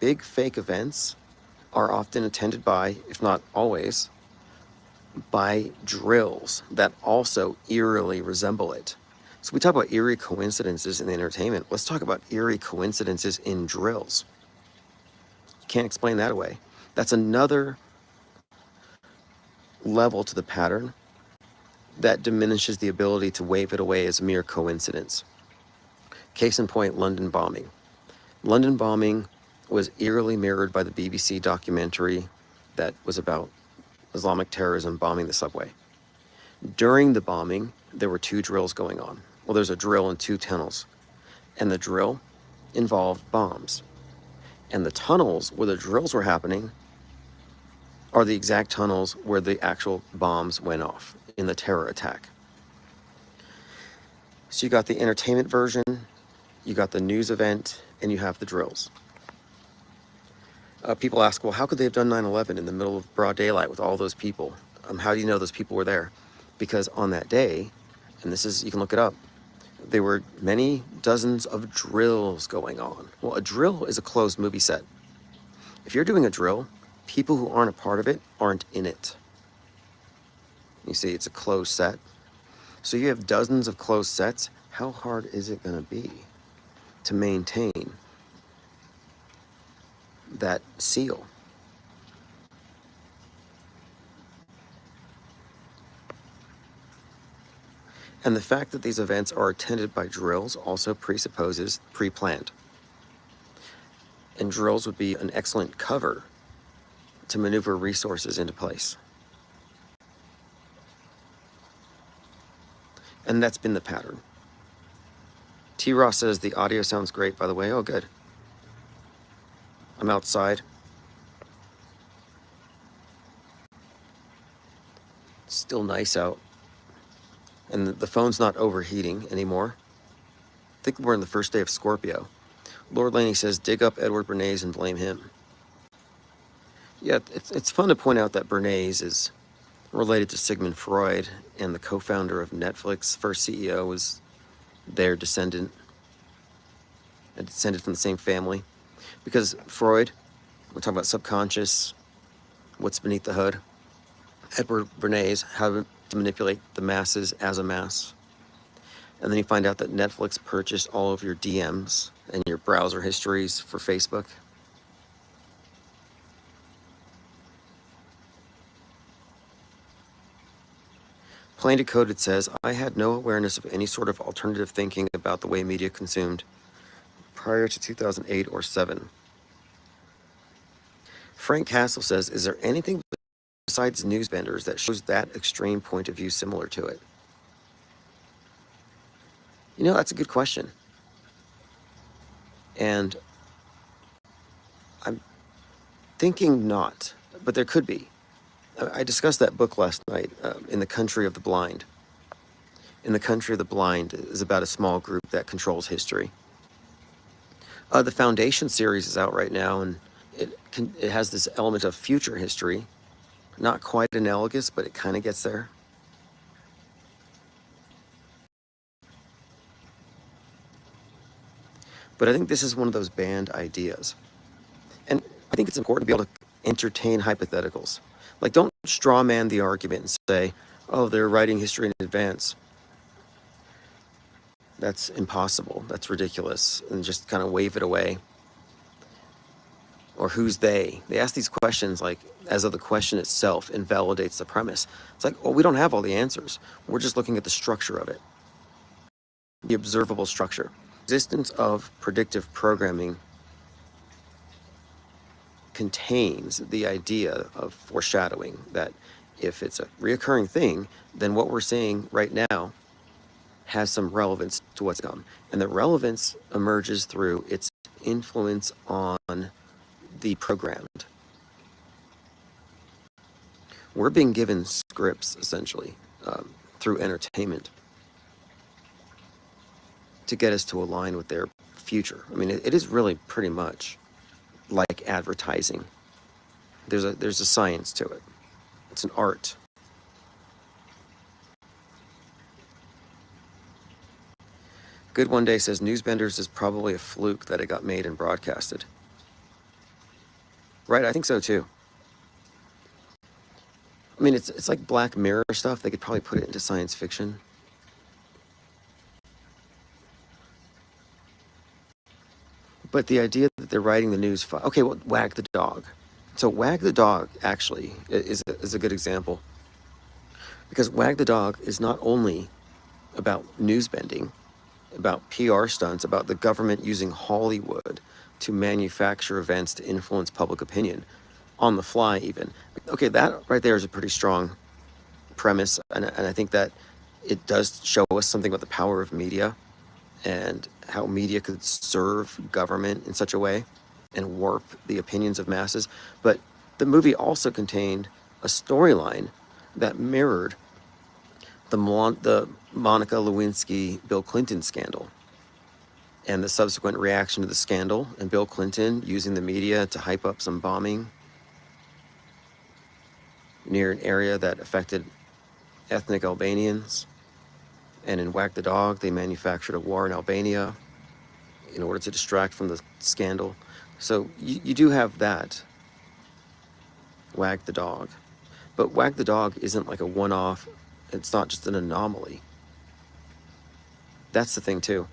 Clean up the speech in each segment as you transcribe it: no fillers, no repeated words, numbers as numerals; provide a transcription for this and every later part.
big fake events are often attended by, if not always, by drills that also eerily resemble it. So we talk about eerie coincidences in entertainment. Let's talk about eerie coincidences in drills. You can't explain that away. That's another level to the pattern that diminishes the ability to wave it away as mere coincidence. Case in point, London bombing. London bombing was eerily mirrored by the BBC documentary that was about Islamic terrorism bombing the subway. During the bombing, there were 2 drills going on. Well, there's a drill and 2 tunnels. And the drill involved bombs. And the tunnels where the drills were happening are the exact tunnels where the actual bombs went off in the terror attack. So you got the entertainment version, you got the news event, and you have the drills. People ask, well, how could they have done 9/11 in the middle of broad daylight with all those people? How do you know those people were there? Because on that day, and this is, you can look it up, there were many dozens of drills going on. Well, a drill is a closed movie set. If you're doing a drill, people who aren't a part of it aren't in it. You see, it's a closed set. So you have dozens of closed sets. How hard is it going to be to maintain that seal? And the fact that these events are attended by drills also presupposes pre-planned. And drills would be an excellent cover to maneuver resources into place. And that's been the pattern. T. Ross says the audio sounds great, by the way. Oh, good. I'm outside. It's still nice out. And the phone's not overheating anymore. I think we're in the first day of Scorpio. Lord Laney says, dig up Edward Bernays and blame him. Yeah, it's fun to point out that Bernays is related to Sigmund Freud and the co-founder of Netflix. First CEO was their descendant, and descended from the same family. Because Freud, we're talking about subconscious, what's beneath the hood. Edward Bernays, how to manipulate the masses as a mass. And then you find out that Netflix purchased all of your DMs and your browser histories for Facebook. Plain Decoded says, I had no awareness of any sort of alternative thinking about the way media consumed prior to 2008 or 7. Frank Castle says, is there anything besides newsbenders that shows that extreme point of view similar to it? You know, that's a good question. And I'm thinking not, but there could be. I discussed that book last night, In the Country of the Blind. In the Country of the Blind is about a small group that controls history. The Foundation series is out right now, and it has this element of future history. Not quite analogous, but it kind of gets there. But I think this is one of those banned ideas. And I think it's important to be able to entertain hypotheticals. Like, don't straw man the argument and say, oh, they're writing history in advance. That's impossible. That's ridiculous. And just kind of wave it away. Or who's they? They ask these questions like, as though the question itself invalidates the premise. It's like, well, we don't have all the answers. We're just looking at the structure of it. The observable structure. Existence of predictive programming contains the idea of foreshadowing, that if it's a reoccurring thing, then what we're seeing right now has some relevance to what's come. And the relevance emerges through its influence on the programmed. We're being given scripts, essentially, through entertainment to get us to align with their future. I mean, it is really pretty much like advertising. There's a science to it. It's an art. Good One Day says, Newsbenders is probably a fluke that it got made and broadcasted. Right, I think so too. I mean, it's like Black Mirror stuff. They could probably put it into science fiction. But the idea that they're writing the news file. Okay, well, Wag the Dog. So Wag the Dog actually is a good example, because Wag the Dog is not only about news bending, about PR stunts, about the government using Hollywood to manufacture events to influence public opinion on the fly even. Okay, that right there is a pretty strong premise, and I think that it does show us something about the power of media and how media could serve government in such a way and warp the opinions of masses. But the movie also contained a storyline that mirrored the Monica Lewinsky Bill Clinton scandal and the subsequent reaction to the scandal, and Bill Clinton using the media to hype up some bombing near an area that affected ethnic Albanians. And in Wag the Dog, they manufactured a war in Albania in order to distract from the scandal. So you do have that, Wag the Dog. But Wag the Dog isn't like a one-off. It's not just an anomaly. That's the thing, too.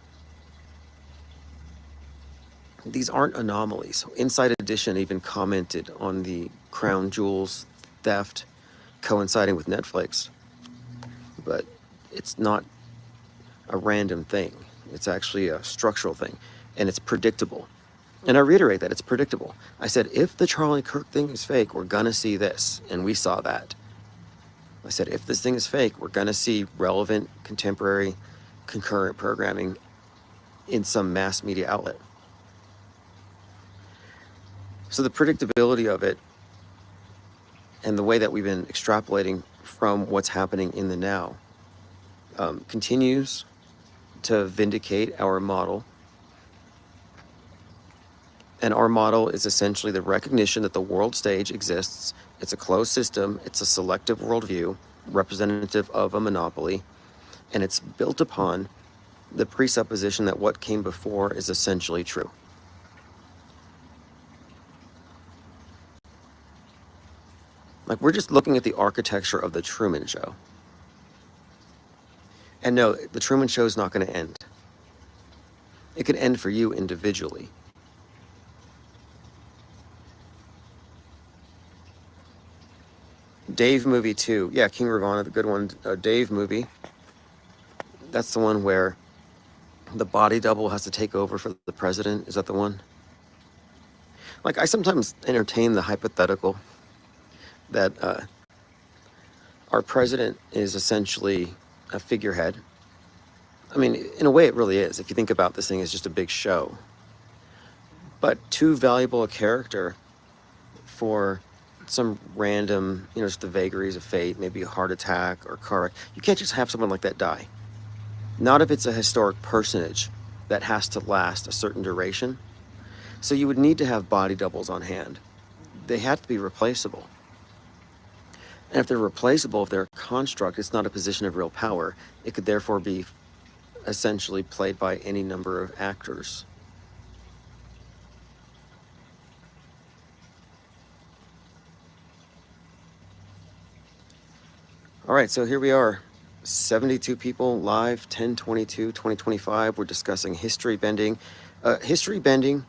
These aren't anomalies. Inside Edition even commented on the crown jewels theft coinciding with Netflix. But it's not a random thing. It's actually a structural thing. And it's predictable. And I reiterate that it's predictable. I said, if the Charlie Kirk thing is fake, we're gonna see this. And we saw that. I said, if this thing is fake, we're gonna see relevant, contemporary, concurrent programming in some mass media outlet. So the predictability of it and the way that we've been extrapolating from what's happening in the now continues to vindicate our model. And our model is essentially the recognition that the world stage exists. It's a closed system. It's a selective worldview, representative of a monopoly. And it's built upon the presupposition that what came before is essentially true. Like, we're just looking at the architecture of the Truman Show. And no, the Truman Show is not going to end. It could end for you individually. Dave movie 2. Yeah, King Ravana, the good one. Dave movie. That's the one where the body double has to take over for the president. Is that the one? Like, I sometimes entertain the hypothetical that our president is essentially a figurehead. I mean, in a way it really is. If you think about this thing as just a big show. But too valuable a character for some random, just the vagaries of fate, maybe a heart attack or car wreck. You can't just have someone like that die. Not if it's a historic personage that has to last a certain duration. So you would need to have body doubles on hand. They have to be replaceable. And if they're replaceable, if they're a construct, it's not a position of real power. It could therefore be essentially played by any number of actors. All right, so here we are, 72 people live, 10/22/2025. We're discussing history bending. History bending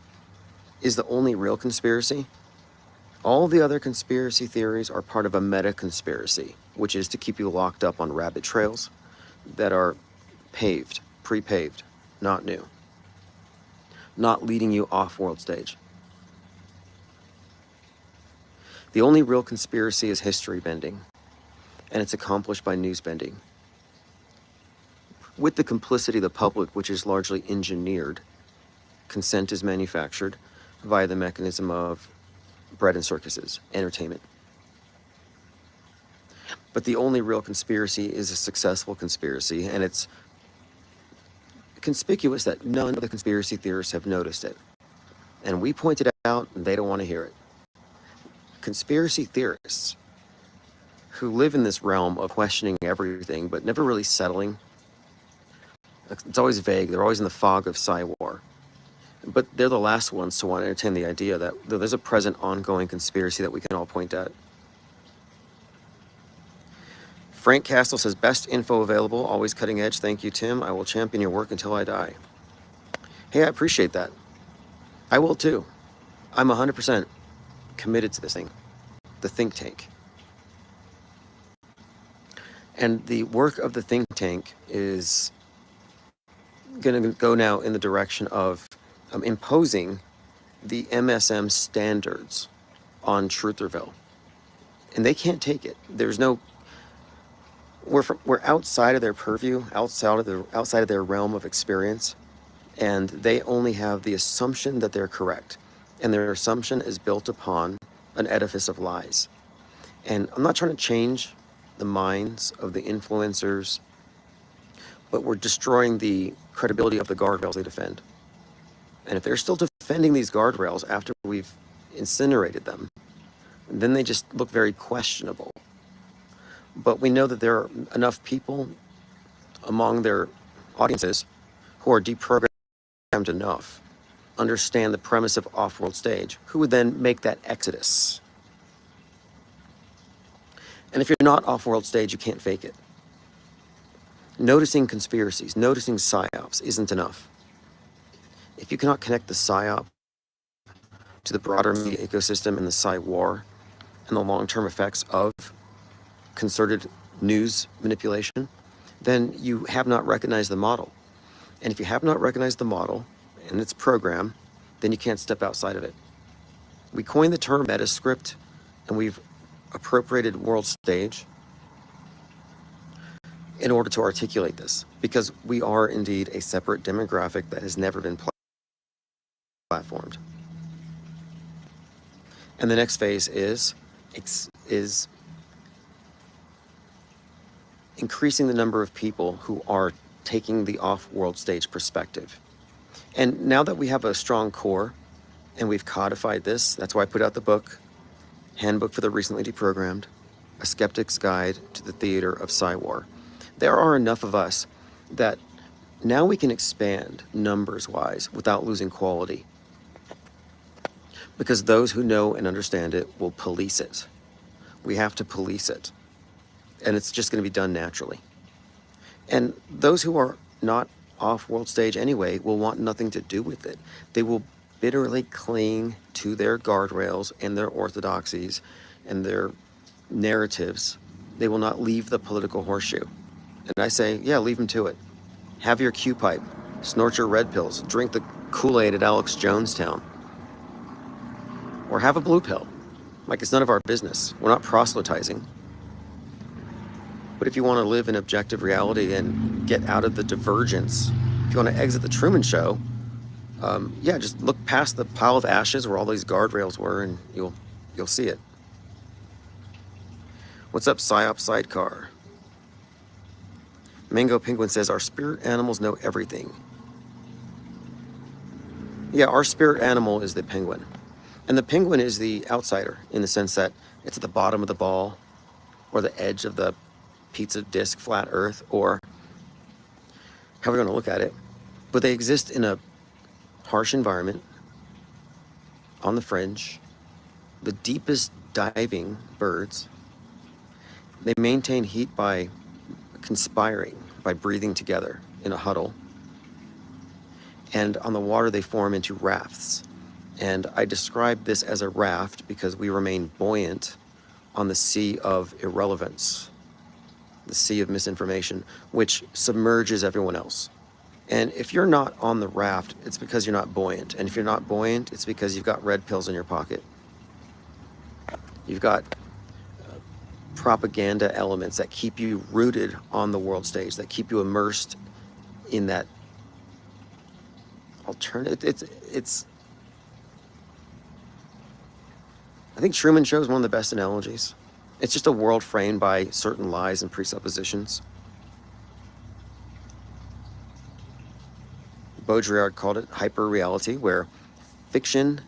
is the only real conspiracy. All the other conspiracy theories are part of a meta-conspiracy, which is to keep you locked up on rabbit trails that are paved, pre-paved, not new, not leading you off world stage. The only real conspiracy is history bending, and it's accomplished by news bending. With the complicity of the public, which is largely engineered, consent is manufactured via the mechanism of bread and circuses, entertainment. But the only real conspiracy is a successful conspiracy, and it's conspicuous that none of the conspiracy theorists have noticed it. And we point it out, and they don't want to hear it. Conspiracy theorists who live in this realm of questioning everything, but never really settling. It's always vague. They're always in the fog of Psy-War. But they're the last ones to want to entertain the idea that there's a present ongoing conspiracy that we can all point at. Frank Castle says, best info available, always cutting edge. Thank you, Tim. I will champion your work until I die. Hey, I appreciate that. I will too. I'm 100% committed to this thing, the think tank. And the work of the think tank is going to go now in the direction of imposing the MSM standards on Trutherville. And they can't take it. There's no... We're outside of their purview, outside of their realm of experience, and they only have the assumption that they're correct. And their assumption is built upon an edifice of lies. And I'm not trying to change the minds of the influencers, but we're destroying the credibility of the guardrails they defend. And if they're still defending these guardrails after we've incinerated them, then they just look very questionable. But we know that there are enough people among their audiences who are deprogrammed enough, understand the premise of off-world stage, who would then make that exodus. And if you're not off-world stage, you can't fake it. Noticing conspiracies, noticing psyops isn't enough. If you cannot connect the psyop to the broader media ecosystem and the psy war and the long-term effects of concerted news manipulation, then you have not recognized the model. And if you have not recognized the model and its program, then you can't step outside of it. We coined the term metascript, and we've appropriated world stage in order to articulate this, because we are indeed a separate demographic that has never been platformed. And the next phase is increasing the number of people who are taking the off-world stage perspective. And now that we have a strong core and we've codified this, that's why I put out the book, Handbook for the Recently Deprogrammed, A Skeptic's Guide to the Theater of Psy-War. There are enough of us that now we can expand numbers-wise without losing quality. Because those who know and understand it will police it. We have to police it. And it's just going to be done naturally. And those who are not off-world stage anyway will want nothing to do with it. They will bitterly cling to their guardrails and their orthodoxies and their narratives. They will not leave the political horseshoe. And I say, yeah, leave them to it. Have your Q-pipe, snort your red pills, drink the Kool-Aid at Alex Jonestown. Or have a blue pill. Like, it's none of our business. We're not proselytizing. But if you want to live in objective reality and get out of the divergence, if you want to exit the Truman Show, yeah, just look past the pile of ashes where all these guardrails were, and you'll see it. What's up, Psyop Sidecar? Mango Penguin says, our spirit animals know everything. Yeah, our spirit animal is the penguin. And the penguin is the outsider in the sense that it's at the bottom of the ball or the edge of the pizza disc flat earth, or however you want to look at it. But they exist in a harsh environment, on the fringe, the deepest diving birds. They maintain heat by conspiring, by breathing together in a huddle. And on the water, they form into rafts. And I describe this as a raft because we remain buoyant on the sea of irrelevance, the sea of misinformation, which submerges everyone else. And if you're not on the raft, it's because you're not buoyant. And if you're not buoyant, it's because you've got red pills in your pocket. You've got propaganda elements that keep you rooted on the world stage, that keep you immersed in that alternative. It's I think Truman Show is one of the best analogies. It's just a world framed by certain lies and presuppositions. Baudrillard called it hyper-reality, where fiction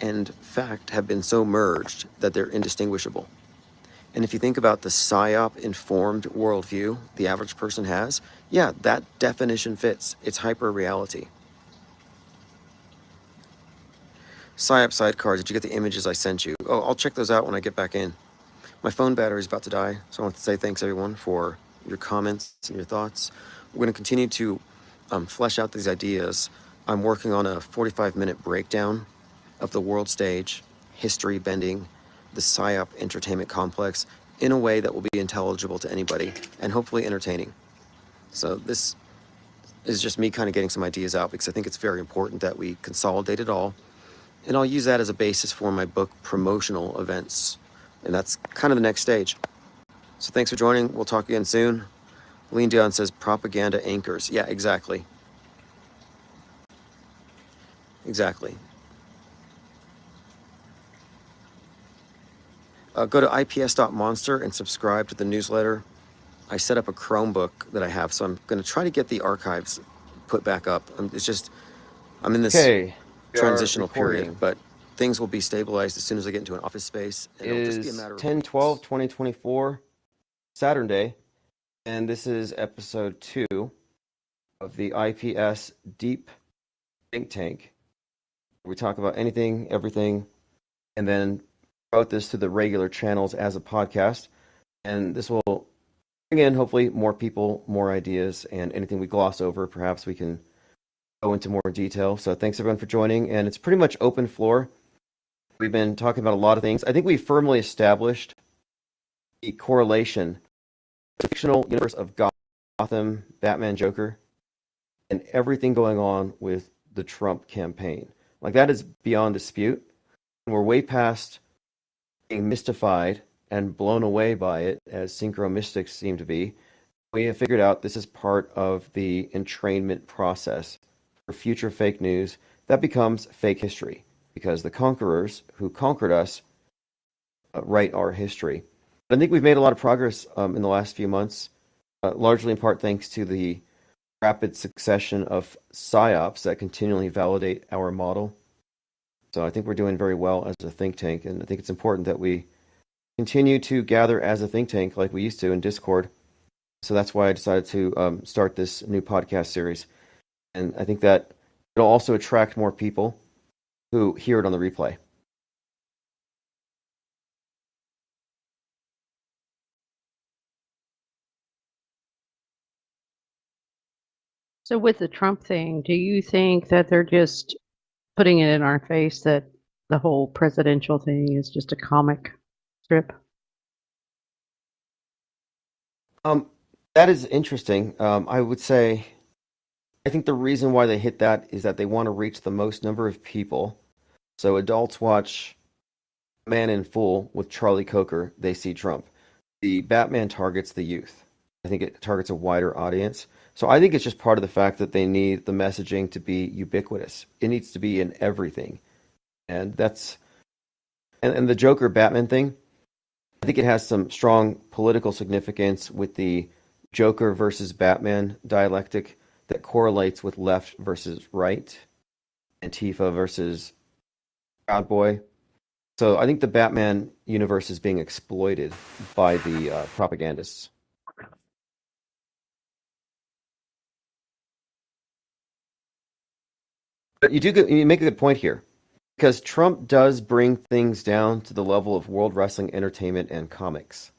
and fact have been so merged that they're indistinguishable. And if you think about the psyop-informed worldview the average person has, yeah, that definition fits. It's hyper-reality. PsyOp sidecars. Did you get the images I sent you? Oh, I'll check those out when I get back in. My phone battery is about to die, so I want to say thanks everyone for your comments and your thoughts. We're going to continue to flesh out these ideas. I'm working on a 45-minute breakdown of the world stage, history bending, the PSYOP entertainment complex in a way that will be intelligible to anybody and hopefully entertaining. So this is just me kind of getting some ideas out because I think it's very important that we consolidate it all. And I'll use that as a basis for my book promotional events. And that's kind of the next stage. So thanks for joining. We'll talk again soon. Lean Dion says propaganda anchors. Yeah, exactly. Exactly. Go to ips.monster and subscribe to the newsletter. I set up a Chromebook that I have, so I'm going to try to get the archives put back up. I'm in this Okay, we are transitional recording. period, but things will be stabilized as soon as I get into an office space. And It it'll just be a is matter of 10/12/2024, Saturday, and this is episode 2 of the IPS Deep Think Tank. We talk about anything, everything, and then promote this to the regular channels as a podcast. And this will bring in, hopefully, more people, more ideas, and anything we gloss over, perhaps we can go into more detail. So thanks everyone for joining, and it's pretty much open floor. We've been talking about a lot of things. I think we firmly established the correlation, the fictional universe of Gotham, Batman, Joker, and everything going on with the Trump campaign. Like, that is beyond dispute. We're way past being mystified and blown away by it, as synchromystics seem to be. We have figured out this is part of the entrainment process for future fake news that becomes fake history, because the conquerors who conquered us write our history. But I think we've made a lot of progress in the last few months, largely in part thanks to the rapid succession of psyops that continually validate our model. So I think we're doing very well as a think tank, and I think it's important that we continue to gather as a think tank like we used to in Discord. So that's why I decided to start this new podcast series. And I think that it'll also attract more people who hear it on the replay. So with the Trump thing, do you think that they're just putting it in our face that the whole presidential thing is just a comic strip? That is interesting. I would say, I think the reason why they hit that is that they want to reach the most number of people. So adults watch Man in Full with Charlie Coker, they see Trump. The Batman targets the youth. I think it targets a wider audience. So I think it's just part of the fact that they need the messaging to be ubiquitous. It needs to be in everything. And that's and the Joker Batman thing, I think it has some strong political significance with the Joker versus Batman dialectic that correlates with left versus right, Antifa versus Proud Boy. So I think the Batman universe is being exploited by the propagandists. But you make a good point here, because Trump does bring things down to the level of World Wrestling Entertainment and comics.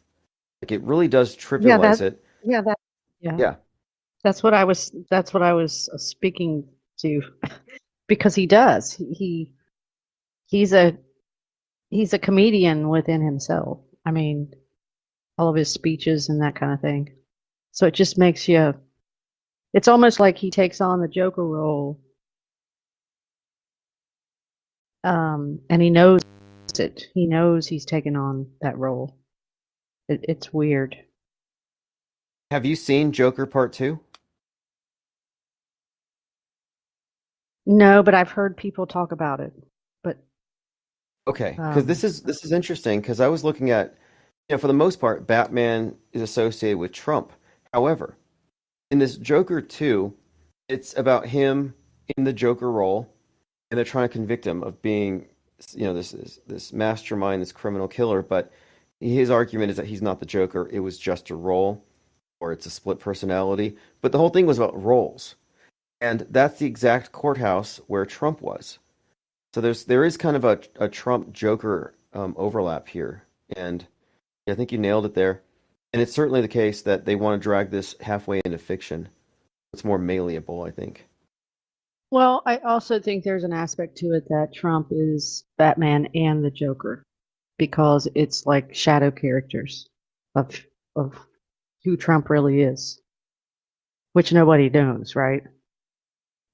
Like, it really does Yeah, trivialize it. yeah, Yeah. that's what I was speaking to because he does. He's a he's a comedian within himself. I mean, all of his speeches and that kind of thing. So it just makes you it's almost like he takes on the Joker role. And he knows it. He knows he's taken on that role. It's weird. Have you seen Joker Part 2? No, but I've heard people talk about it. But Okay, because this is interesting, because I was looking at, for the most part, Batman is associated with Trump. However, in this Joker 2, it's about him in the Joker role, and they're trying to convict him of being, this mastermind, this criminal killer. But his argument is that he's not the Joker; it was just a role, or it's a split personality. But the whole thing was about roles, and that's the exact courthouse where Trump was. So there is kind of a Trump Joker overlap here, and I think you nailed it there. And it's certainly the case that they want to drag this halfway into fiction. It's more malleable, I think. Well, I also think there's an aspect to it that Trump is Batman and the Joker because it's like shadow characters of of who Trump really is, which nobody knows, right?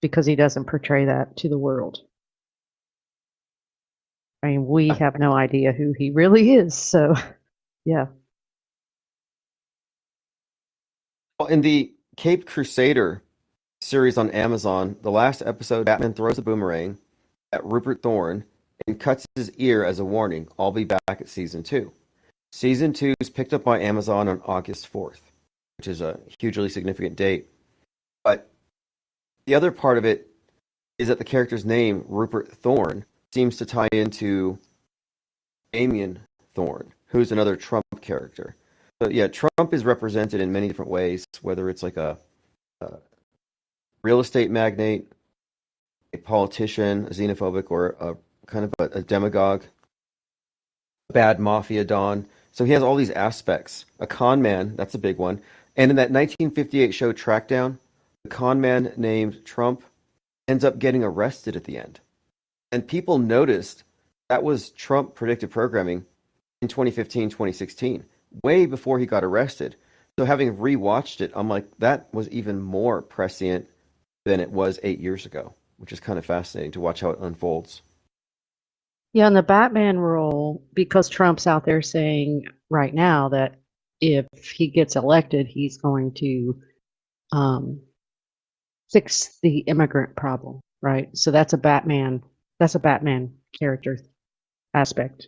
Because he doesn't portray that to the world. I mean, we have no idea who he really is. So, yeah. Well, in the Cape Crusader series on Amazon, the last episode, Batman throws a boomerang at Rupert Thorne and cuts his ear as a warning. I'll be back at season 2. Season 2 is picked up by Amazon on August 4th, which is a hugely significant date. But the other part of it is that the character's name, Rupert Thorne, seems to tie into Damien Thorne, who's another Trump character. So yeah, Trump is represented in many different ways, whether it's like a real estate magnate, a politician, a xenophobic, or a kind of a demagogue, a bad mafia don. So he has all these aspects. A con man, that's a big one. And in that 1958 show Trackdown, the con man named Trump ends up getting arrested at the end. And people noticed that was Trump predictive programming in 2015, 2016, way before he got arrested. So having rewatched it, I'm like, that was even more prescient than it was 8 years ago, which is kind of fascinating to watch how it unfolds. Yeah, in the Batman role, because Trump's out there saying right now that if he gets elected, he's going to um, fix the immigrant problem, right? So that's a Batman character aspect.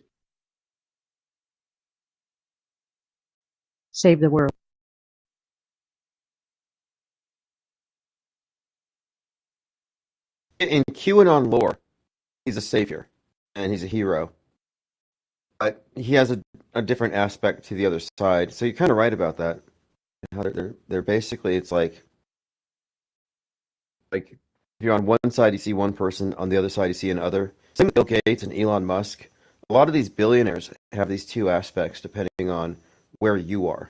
Save the world. In QAnon lore, he's a savior and he's a hero, but he has a different aspect to the other side. So you're kind of right about that. How they're basically, it's like if you're on one side, you see one person, on the other side, you see another. Same with Bill Gates and Elon Musk. A lot of these billionaires have these two aspects depending on where you are.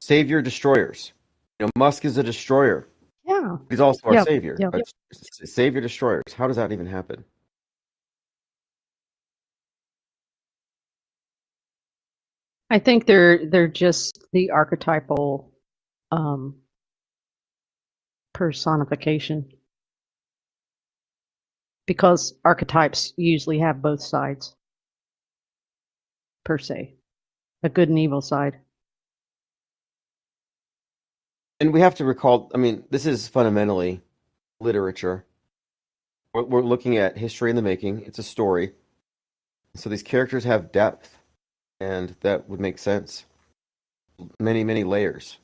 Savior destroyers. Musk is a destroyer. Yeah. He's also our Yeah. savior. Yeah. But savior destroyers, how does that even happen? I think they're just the archetypal um, personification because archetypes usually have both sides per se, a good and evil side. And we have to recall, I mean, this is fundamentally literature. We're looking at history in the making. It's a story. So these characters have depth, and that would make sense. Many, many layers.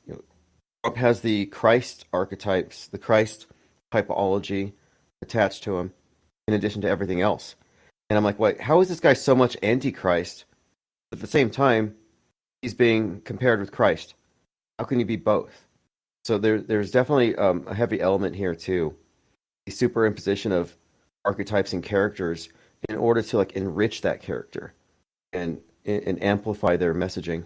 Trump has the Christ archetypes, the Christ typology attached to him, in addition to everything else. And I'm like, wait, how is this guy so much antichrist? But at the same time, he's being compared with Christ. How can you be both? So there's definitely a heavy element here too. The superimposition of archetypes and characters in order to like enrich that character and amplify their messaging.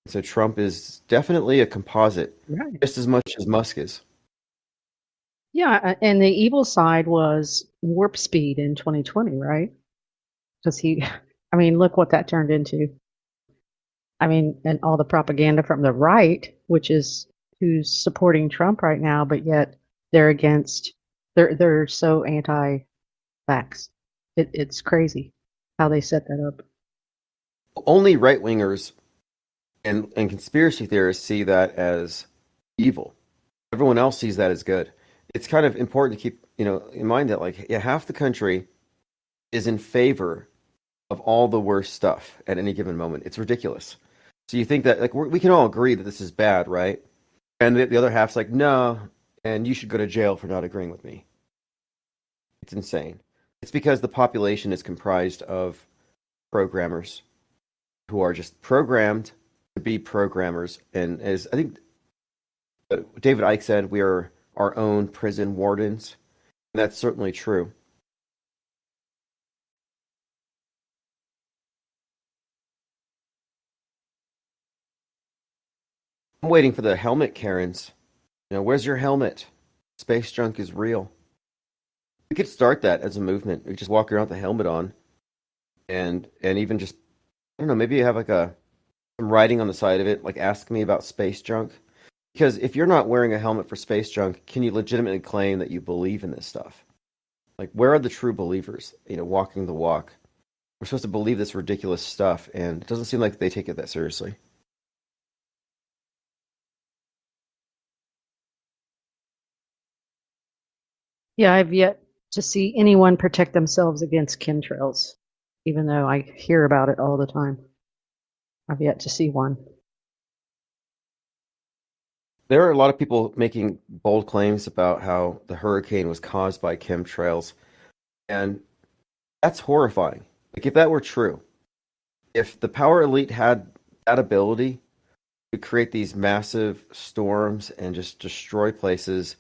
So Trump is definitely a composite, Right. just as much as Musk is. Yeah, and the evil side was warp speed in 2020, right? Because I mean, look what that turned into. I mean, and all the propaganda from the right, which is who's supporting Trump right now, but yet they're so anti-vax. It's crazy how they set that up. Only right wingers and conspiracy theorists see that as evil. Everyone else sees that as good. It's kind of important to keep in mind that like half the country is in favor of all the worst stuff at any given moment. It's ridiculous. So you think that like we can all agree that this is bad, right? And the other half's like, no, and you should go to jail for not agreeing with me. It's insane. It's because the population is comprised of programmers who are just programmed to be programmers. And as I think David Icke said we are our own prison wardens, and that's certainly true. I'm waiting for the helmet Karens. Where's your helmet? Space junk is real. We could start that as a movement. We just walk around with the helmet on, and even just, I don't know, maybe you have like some writing on the side of it, like ask me about space junk. Because if you're not wearing a helmet for space junk, can you legitimately claim that you believe in this stuff? Like, where are the true believers? Walking the walk. We're supposed to believe this ridiculous stuff, and it doesn't seem like they take it that seriously. Yeah, I've yet to see anyone protect themselves against chemtrails, even though I hear about it all the time. I've yet to see one. There are a lot of people making bold claims about how the hurricane was caused by chemtrails, and that's horrifying. Like, if that were true, if the power elite had that ability to create these massive storms and just destroy places,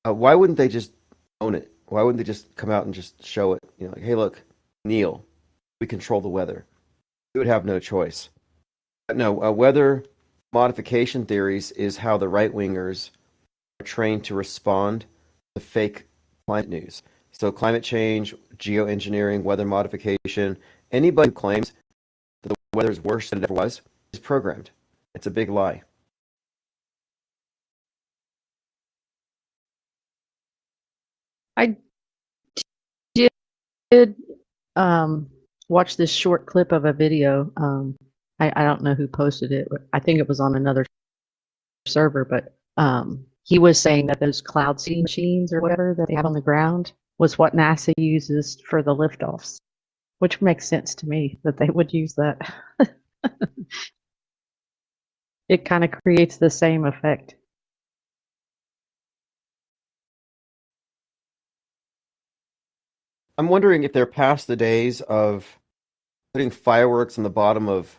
why wouldn't they just own it? Why wouldn't they just come out and just show it? Like, hey, look, Neil, we control the weather. We would have no choice. But no, weather modification theories is how the right wingers are trained to respond to fake climate news. So climate change, geoengineering, weather modification, anybody who claims that the weather is worse than it ever was is programmed. It's a big lie. I did watch this short clip of a video. I don't know who posted it. I think it was on another server, but he was saying that those cloud seeding machines or whatever that they have on the ground was what NASA uses for the liftoffs, which makes sense to me that they would use that. It kind of creates the same effect. I'm wondering if they're past the days of putting fireworks in the bottom of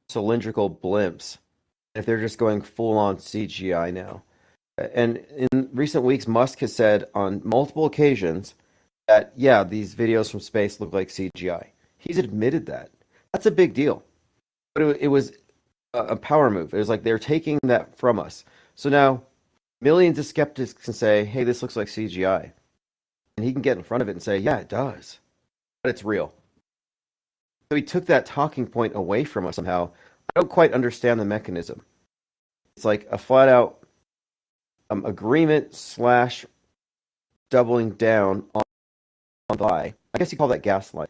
cylindrical blimps, if they're just going full on CGI now. And in recent weeks, Musk has said on multiple occasions that, yeah, these videos from space look like CGI. He's admitted that. That's a big deal. But it was a power move. It was like they're taking that from us. So now millions of skeptics can say, hey, this looks like CGI. And he can get in front of it and say, yeah, it does. But it's real. So he took that talking point away from us somehow. I don't quite understand the mechanism. It's like a flat out agreement slash doubling down on the lie. I guess you call that gaslight.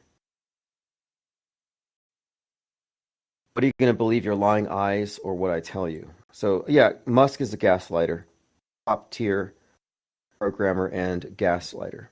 What are you going to believe, your lying eyes or what I tell you? So yeah, Musk is a gaslighter, top tier programmer and gaslighter.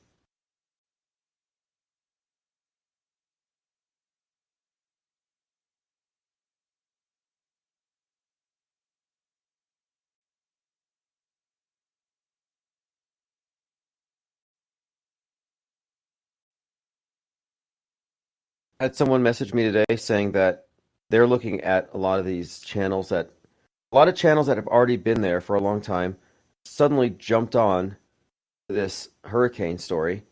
I had someone message me today saying that they're looking at a lot of these channels that a lot of channels that have already been there for a long time suddenly jumped on this hurricane story.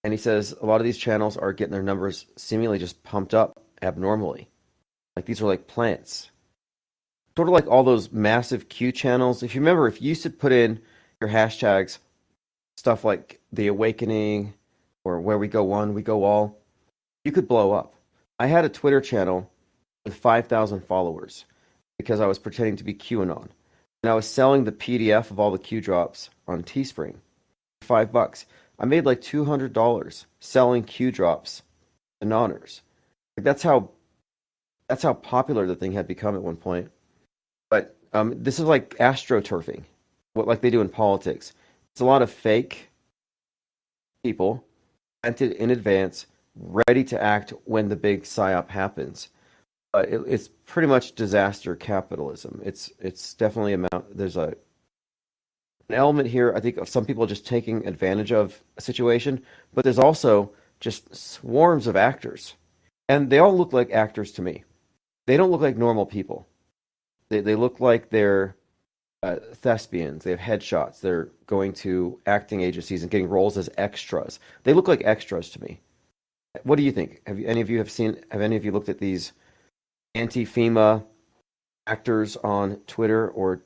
And he says a lot of these channels are getting their numbers seemingly just pumped up abnormally. Like these are like plants. Sort of like all those massive Q channels. If you remember, if you used to put in your hashtags, stuff like The Awakening or Where We Go One, We Go All, you could blow up. I had a Twitter channel with 5,000 followers because I was pretending to be QAnon. And I was selling the PDF of all the Q drops on Teespring for $5. I made like $200 selling Q drops and honors. Like that's how popular the thing had become at one point. But this is like astroturfing, what like they do in politics. It's a lot of fake people planted in advance, ready to act when the big psyop happens. It's pretty much disaster capitalism. It's definitely there's an element here, I think, of some people just taking advantage of a situation, but there's also just swarms of actors. And they all look like actors to me. They don't look like normal people. They look like they're thespians. They have headshots. They're going to acting agencies and getting roles as extras. They look like extras to me. What do you think? Have any of you looked at these anti-FEMA actors on Twitter or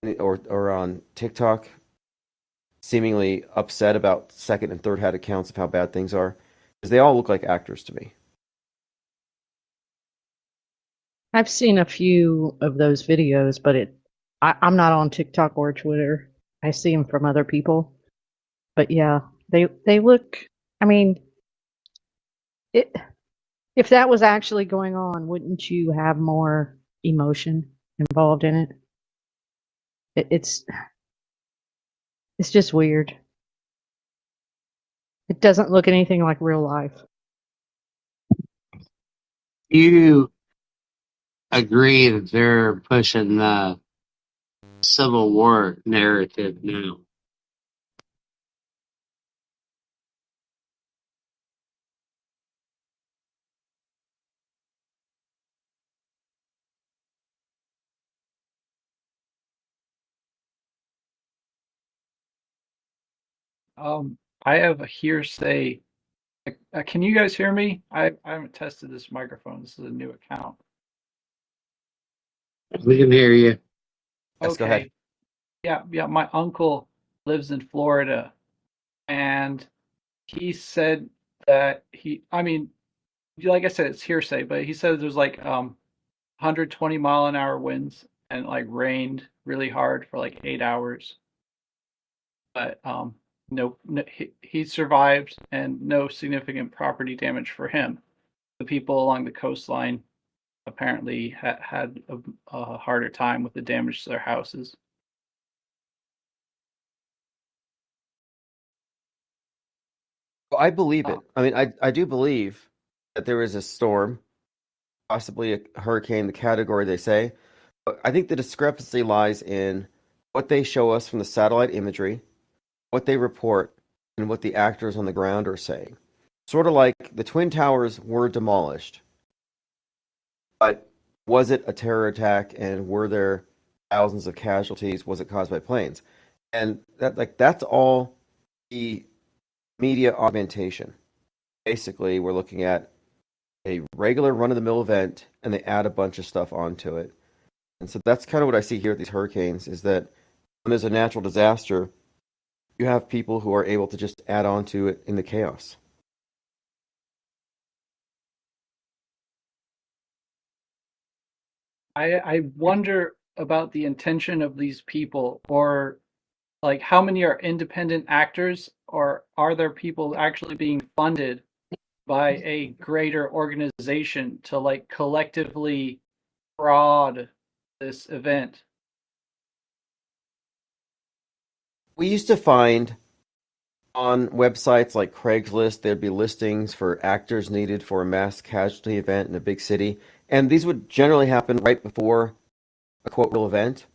on TikTok, seemingly upset about second and third hand accounts of how bad things are? Because they all look like actors to me. I've seen a few of those videos, but I'm not on TikTok or Twitter. I see them from other people. But yeah, they look, I mean, it, if that was actually going on, wouldn't you have more emotion involved in it? it it's just weird. It doesn't look anything like real life. You agree that they're pushing the Civil War narrative now? I have a hearsay. Can you guys hear me? I haven't tested this microphone. This is a new account. We can hear you. Yes, go ahead. Okay. Yeah. My uncle lives in Florida, and he said that I mean, like I said, it's hearsay, but he said there's like 120-mile-an-hour winds and like rained really hard for like 8 hours. But no, he survived and no significant property damage for him. The people along the coastline apparently had a harder time with the damage to their houses. Well, I believe it. I mean, I do believe that there is a storm, possibly a hurricane, the category they say. But I think the discrepancy lies in what they show us from the satellite imagery, what they report, and what the actors on the ground are saying. Sort of like the Twin Towers were demolished, but was it a terror attack and were there thousands of casualties? Was it caused by planes? And that's all the media augmentation. Basically, we're looking at a regular run-of-the-mill event and they add a bunch of stuff onto it. And so that's kind of what I see here with these hurricanes is that when there's a natural disaster, you have people who are able to just add on to it in the chaos. I wonder about the intention of these people, or like how many are independent actors, or are there people actually being funded by a greater organization to like collectively fraud this event? We used to find on websites like Craigslist, there'd be listings for actors needed for a mass casualty event in a big city. And these would generally happen right before a quote real event.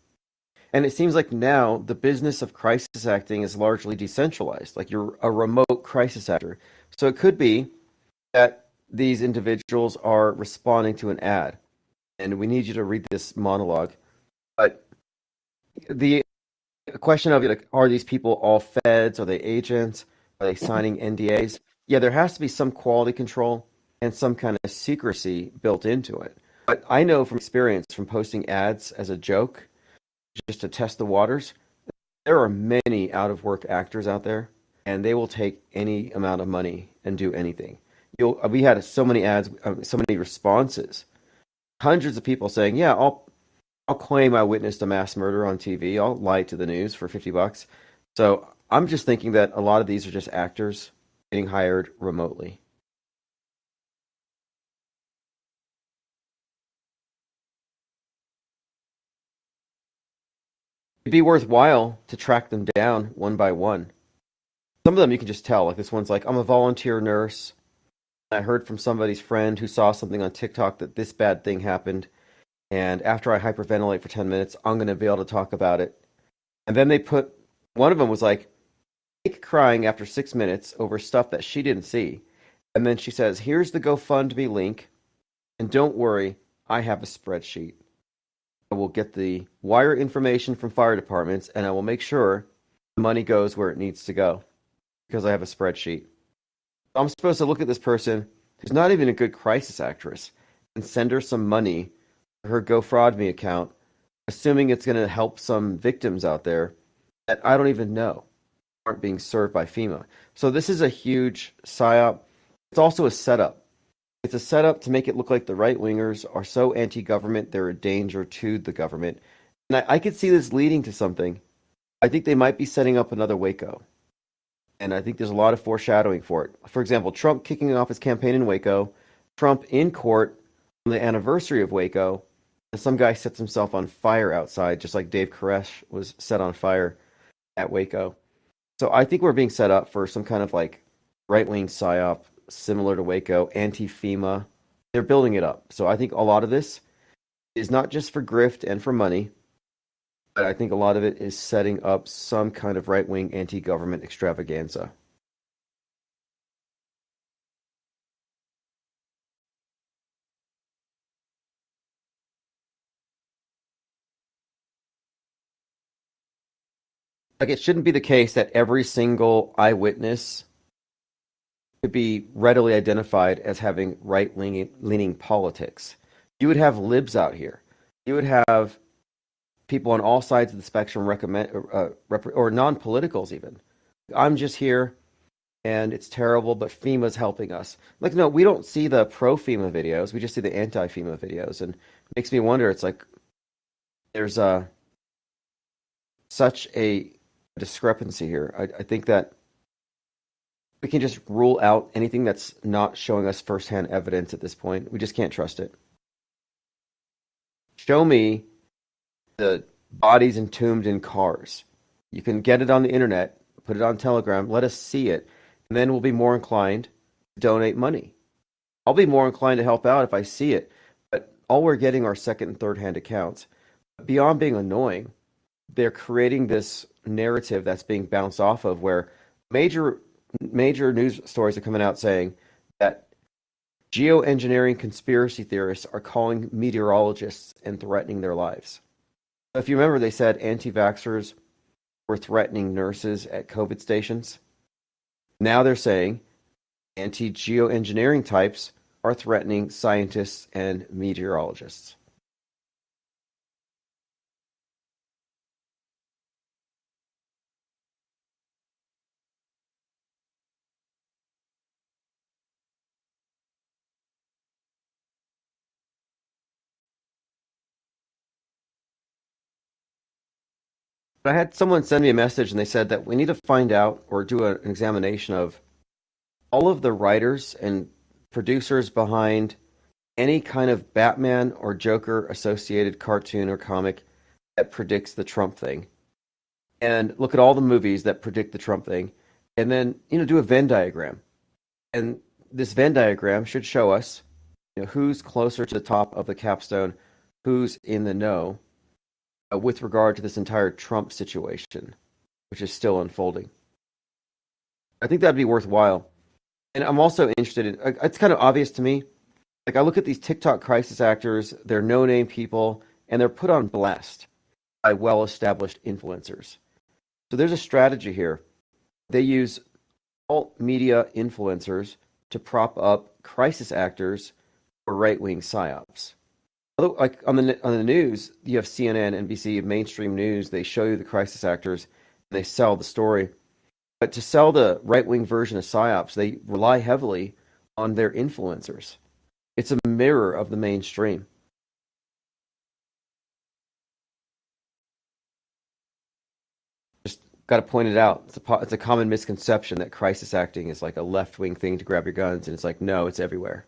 And it seems like now the business of crisis acting is largely decentralized. Like you're a remote crisis actor. So it could be that these individuals are responding to an ad. And we need you to read this monologue. But the question of like, are these people all feds? Are they agents? Are they signing NDAs? Yeah, there has to be some quality control and some kind of secrecy built into it. But I know from experience from posting ads as a joke, just to test the waters, there are many out of work actors out there, and they will take any amount of money and do anything. We had so many ads, so many responses, hundreds of people saying, "Yeah, I'll claim I witnessed a mass murder on TV. I'll lie to the news for $50." So I'm just thinking that a lot of these are just actors getting hired remotely. It'd be worthwhile to track them down one by one. Some of them you can just tell. Like this one's like, I'm a volunteer nurse. I heard from somebody's friend who saw something on TikTok that this bad thing happened. And after I hyperventilate for 10 minutes, I'm going to be able to talk about it. And then one of them was like, fake crying after 6 minutes over stuff that she didn't see. And then she says, here's the GoFundMe link. And don't worry, I have a spreadsheet. I will get the wire information from fire departments, and I will make sure the money goes where it needs to go because I have a spreadsheet. I'm supposed to look at this person who's not even a good crisis actress and send her some money to her GoFraudMe account, assuming it's going to help some victims out there that I don't even know aren't being served by FEMA. So this is a huge psyop. It's also a setup. It's a setup to make it look like the right-wingers are so anti-government, they're a danger to the government. And I could see this leading to something. I think they might be setting up another Waco. And I think there's a lot of foreshadowing for it. For example, Trump kicking off his campaign in Waco, Trump in court on the anniversary of Waco, and some guy sets himself on fire outside, just like Dave Koresh was set on fire at Waco. So I think we're being set up for some kind of like right-wing psyop similar to Waco, anti-FEMA. They're building it up. So I think a lot of this is not just for grift and for money, but I think a lot of it is setting up some kind of right-wing anti-government extravaganza. Like, it shouldn't be the case that every single eyewitness could be readily identified as having right-leaning politics. You would have libs out here. You would have people on all sides of the spectrum or non-politicals even. I'm just here and it's terrible, but FEMA's helping us. Like, no, we don't see the pro-FEMA videos. We just see the anti-FEMA videos. And it makes me wonder, it's like there's such a discrepancy here. I think that we can just rule out anything that's not showing us firsthand evidence at this point. We just can't trust it. Show me the bodies entombed in cars. You can get it on the internet, put it on Telegram, let us see it, and then we'll be more inclined to donate money. I'll be more inclined to help out if I see it, but all we're getting are second and third hand accounts. Beyond being annoying, they're creating this narrative that's being bounced off of where major news stories are coming out saying that geoengineering conspiracy theorists are calling meteorologists and threatening their lives. If you remember, they said anti-vaxxers were threatening nurses at COVID stations. Now they're saying anti-geoengineering types are threatening scientists and meteorologists. I had someone send me a message and they said that we need to find out or do an examination of all of the writers and producers behind any kind of Batman or Joker associated cartoon or comic that predicts the Trump thing. And look at all the movies that predict the Trump thing. And then, do a Venn diagram. And this Venn diagram should show us, who's closer to the top of the capstone, who's in the know, with regard to this entire Trump situation, which is still unfolding. I think that'd be worthwhile. And I'm also interested in, it's kind of obvious to me, like I look at these TikTok crisis actors, they're no-name people, and they're put on blast by well-established influencers. So there's a strategy here. They use alt media influencers to prop up crisis actors or right-wing psyops. Like on the news, you have CNN, NBC, mainstream news. They show you the crisis actors, and they sell the story. But to sell the right-wing version of psyops, they rely heavily on their influencers. It's a mirror of the mainstream. Just got to point it out. It's a common misconception that crisis acting is like a left-wing thing to grab your guns, and it's like, no, it's everywhere.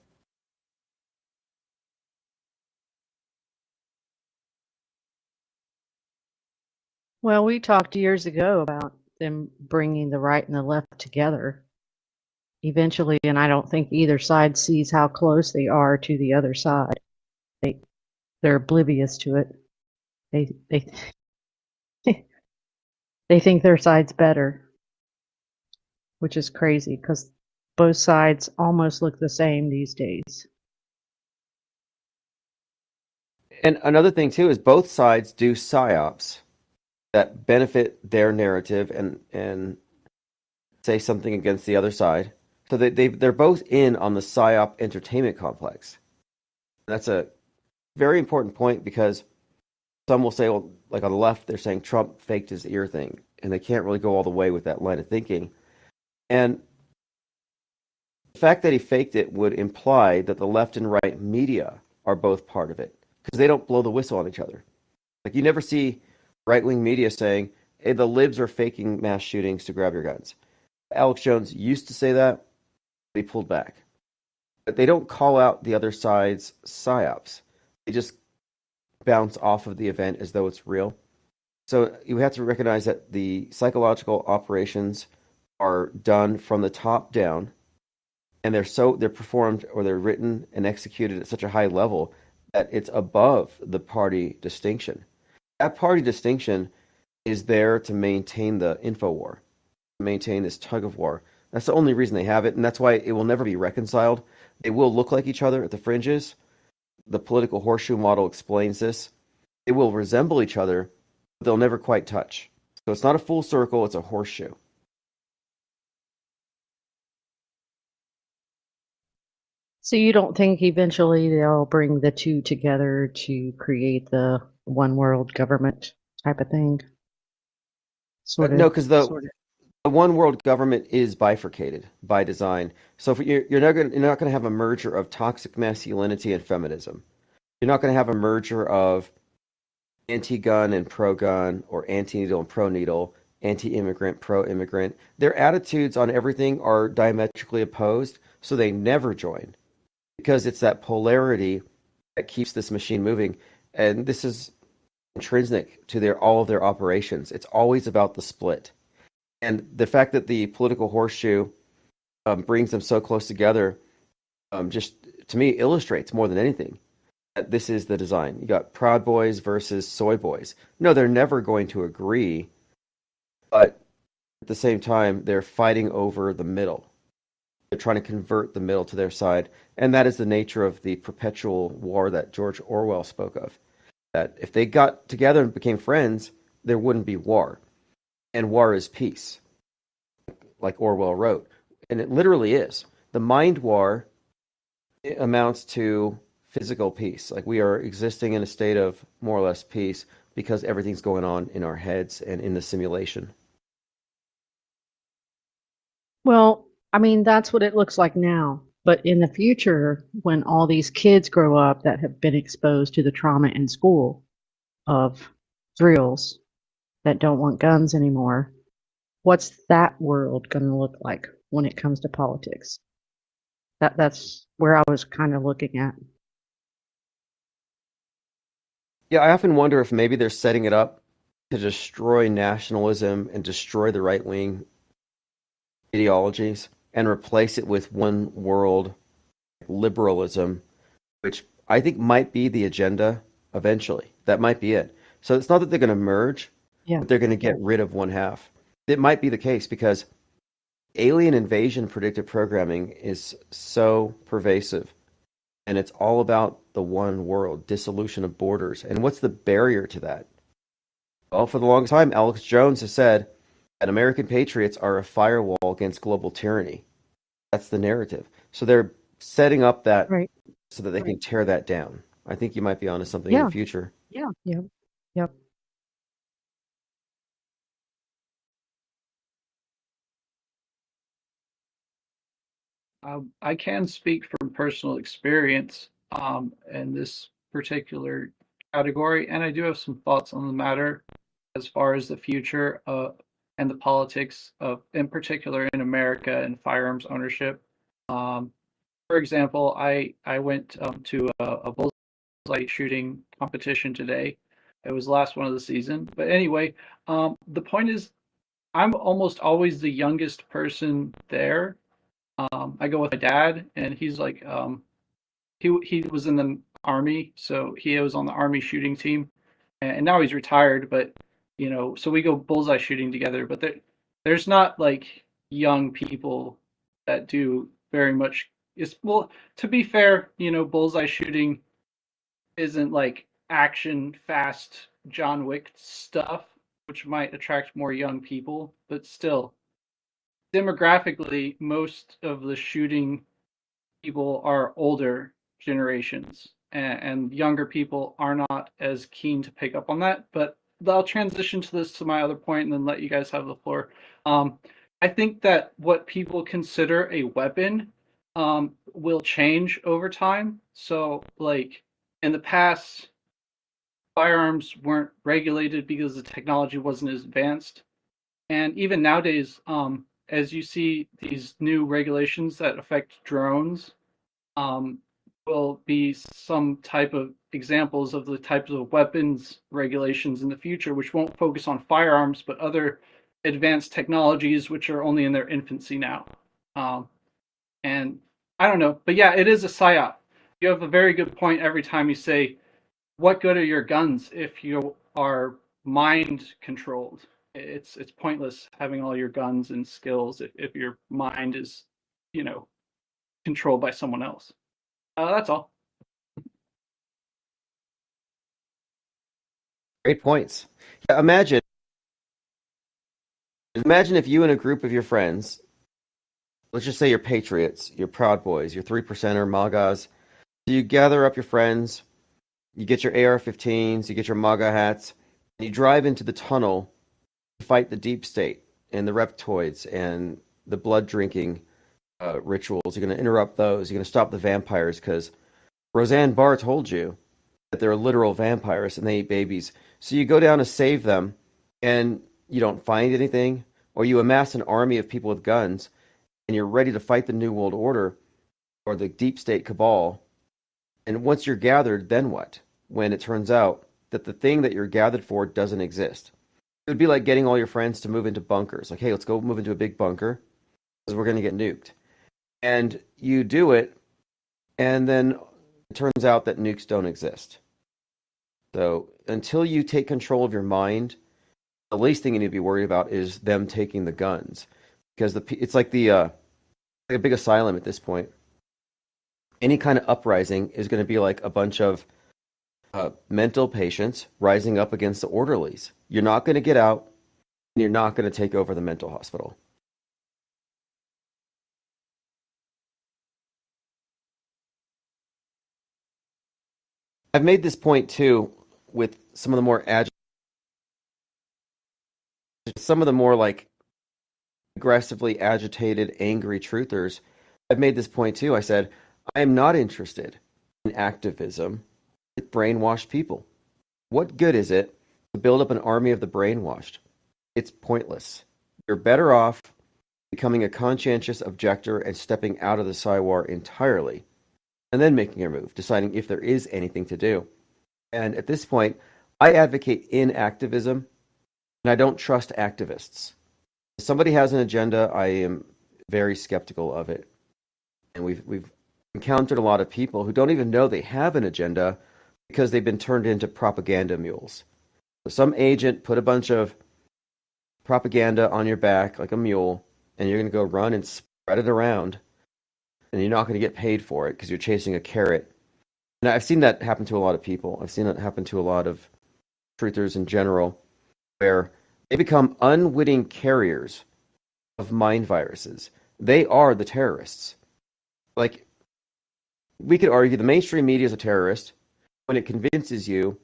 Well, we talked years ago about them bringing the right and the left together eventually, and I don't think either side sees how close they are to the other side. They're oblivious to it. They they think their side's better, which is crazy because both sides almost look the same these days. And another thing too is both sides do psyops that benefit their narrative and say something against the other side. So they're both in on the psyop entertainment complex. That's a very important point because some will say, well, like on the left, they're saying Trump faked his ear thing, and they can't really go all the way with that line of thinking. And the fact that he faked it would imply that the left and right media are both part of it because they don't blow the whistle on each other. Like you never see right-wing media saying, hey, the libs are faking mass shootings to grab your guns. Alex Jones used to say that, but he pulled back. But they don't call out the other side's psyops. They just bounce off of the event as though it's real. So you have to recognize that the psychological operations are done from the top down, and they're performed or they're written and executed at such a high level that it's above the party distinction. That party distinction is there to maintain the info war, to maintain this tug of war. That's the only reason they have it, and that's why it will never be reconciled. They will look like each other at the fringes. The political horseshoe model explains this. They will resemble each other, but they'll never quite touch. So it's not a full circle, it's a horseshoe. So you don't think eventually they'll bring the two together to create the one world government type of thing? Sort of. No, because the one world government is bifurcated by design. So if you're not going to have a merger of toxic masculinity and feminism. You're not going to have a merger of anti-gun and pro-gun, or anti-needle and pro-needle, anti-immigrant, pro-immigrant. Their attitudes on everything are diametrically opposed, so they never join because it's that polarity that keeps this machine moving. And this is intrinsic to all of their operations. It's always about the split. And the fact that the political horseshoe brings them so close together just, to me, illustrates more than anything that this is the design. You got Proud Boys versus Soy Boys. No, they're never going to agree, but at the same time, they're fighting over the middle. They're trying to convert the middle to their side. And that is the nature of the perpetual war that George Orwell spoke of. That if they got together and became friends, there wouldn't be war. And war is peace, like Orwell wrote. And it literally is. The mind war amounts to physical peace. Like we are existing in a state of more or less peace because everything's going on in our heads and in the simulation. Well, I mean, that's what it looks like now. But in the future, when all these kids grow up that have been exposed to the trauma in school of thrills that don't want guns anymore, what's that world going to look like when it comes to politics? That's where I was kind of looking at. Yeah, I often wonder if maybe they're setting it up to destroy nationalism and destroy the right wing ideologies and replace it with one world liberalism, which I think might be the agenda eventually. That might be it. So it's not that they're going to merge, Yeah. but they're going to get rid of one half. It might be the case because alien invasion predictive programming is so pervasive, and it's all about the one world, dissolution of borders. And what's the barrier to that? Well, for the longest time, Alex Jones has said that American patriots are a firewall against global tyranny. That's the narrative. So they're setting up that Right. so that they can tear that down. I think you might be onto something in Yeah. the future. Yeah. Yep. Yep. I can speak from personal experience in this particular category, and I do have some thoughts on the matter as far as the future and the politics of, in particular, in America and firearms ownership. Um, for example, I went to a bullseye shooting competition today. It was the last one of the season, but anyway, the point is, I'm almost always the youngest person there. I go with my dad, and he's like, he was in the army, so he was on the army shooting team, and now he's retired. But so we go bullseye shooting together. But there's not like young people that do very much. It's well, to be fair, bullseye shooting isn't like action fast John Wick stuff, which might attract more young people, but still, demographically, most of the shooting people are older generations, and younger people are not as keen to pick up on that. But I'll transition to my other point and then let you guys have the floor. Um, I think that what people consider a weapon will change over time. So, like in the past, firearms weren't regulated because the technology wasn't as advanced. And even nowadays, as you see these new regulations that affect drones, um, will be some type of examples of the types of weapons regulations in the future, which won't focus on firearms, but other advanced technologies which are only in their infancy now. Um, and I don't know, but yeah, it is a psyop. You have a very good point every time you say, what good are your guns if you are mind controlled? It's pointless having all your guns and skills if your mind is, you know, controlled by someone else. That's all. Great points. Yeah, imagine if you and a group of your friends, let's just say you're patriots, you're Proud Boys, you're 3%er, MAGAs. You gather up your friends, you get your AR-15s, you get your MAGA hats, and you drive into the tunnel to fight the deep state and the reptoids and the blood drinking rituals. You're going to interrupt those. You're going to stop the vampires because Roseanne Barr told you that they're literal vampires and they eat babies. So you go down to save them and you don't find anything, or you amass an army of people with guns and you're ready to fight the New World Order or the deep state cabal. And once you're gathered, then what? When it turns out that the thing that you're gathered for doesn't exist. It would be like getting all your friends to move into bunkers. Like, hey, let's go move into a big bunker because we're going to get nuked. And you do it, and then it turns out that nukes don't exist. So until you take control of your mind, the least thing you need to be worried about is them taking the guns, because it's like like a big asylum at this point. Any kind of uprising is going to be like a bunch of mental patients rising up against the orderlies. You're not going to get out, and you're not going to take over the mental hospital. I've made this point too with some of the more like aggressively agitated, angry truthers. I've made this point too. I said, I am not interested in activism with brainwashed people. What good is it to build up an army of the brainwashed? It's pointless. You're better off becoming a conscientious objector and stepping out of the Psywar entirely, and then making your move, deciding if there is anything to do. And at this point, I advocate inactivism, and I don't trust activists. If somebody has an agenda, I am very skeptical of it. And we've encountered a lot of people who don't even know they have an agenda because they've been turned into propaganda mules. So some agent put a bunch of propaganda on your back like a mule, and you're going to go run and spread it around, and you're not going to get paid for it because you're chasing a carrot. And I've seen that happen to a lot of people. I've seen it happen to a lot of truthers in general, where they become unwitting carriers of mind viruses. They are the terrorists. Like, we could argue the mainstream media is a terrorist when it convinces you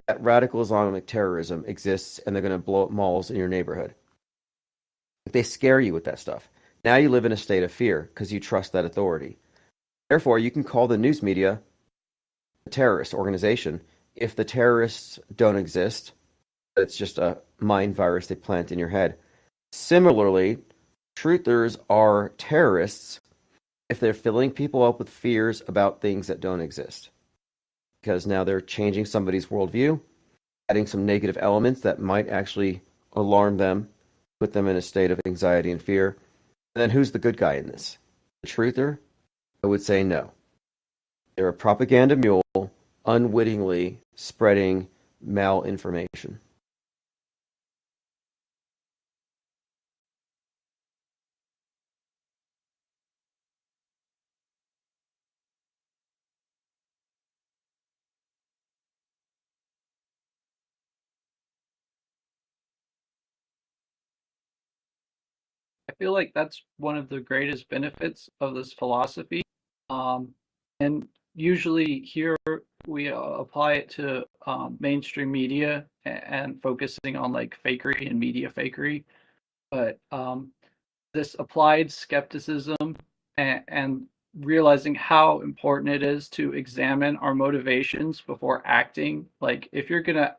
that radical Islamic terrorism exists and they're going to blow up malls in your neighborhood. They scare you with that stuff. Now you live in a state of fear because you trust that authority. Therefore, you can call the news media a terrorist organization if the terrorists don't exist. It's just a mind virus they plant in your head. Similarly, truthers are terrorists if they're filling people up with fears about things that don't exist. Because now they're changing somebody's worldview, adding some negative elements that might actually alarm them, put them in a state of anxiety and fear. And then who's the good guy in this? The truther? I would say no. They're a propaganda mule unwittingly spreading malinformation. I feel like that's one of the greatest benefits of this philosophy. Um, and usually here we apply it to mainstream media and focusing on like fakery and media fakery. But this applied skepticism and realizing how important it is to examine our motivations before acting. Like if you're gonna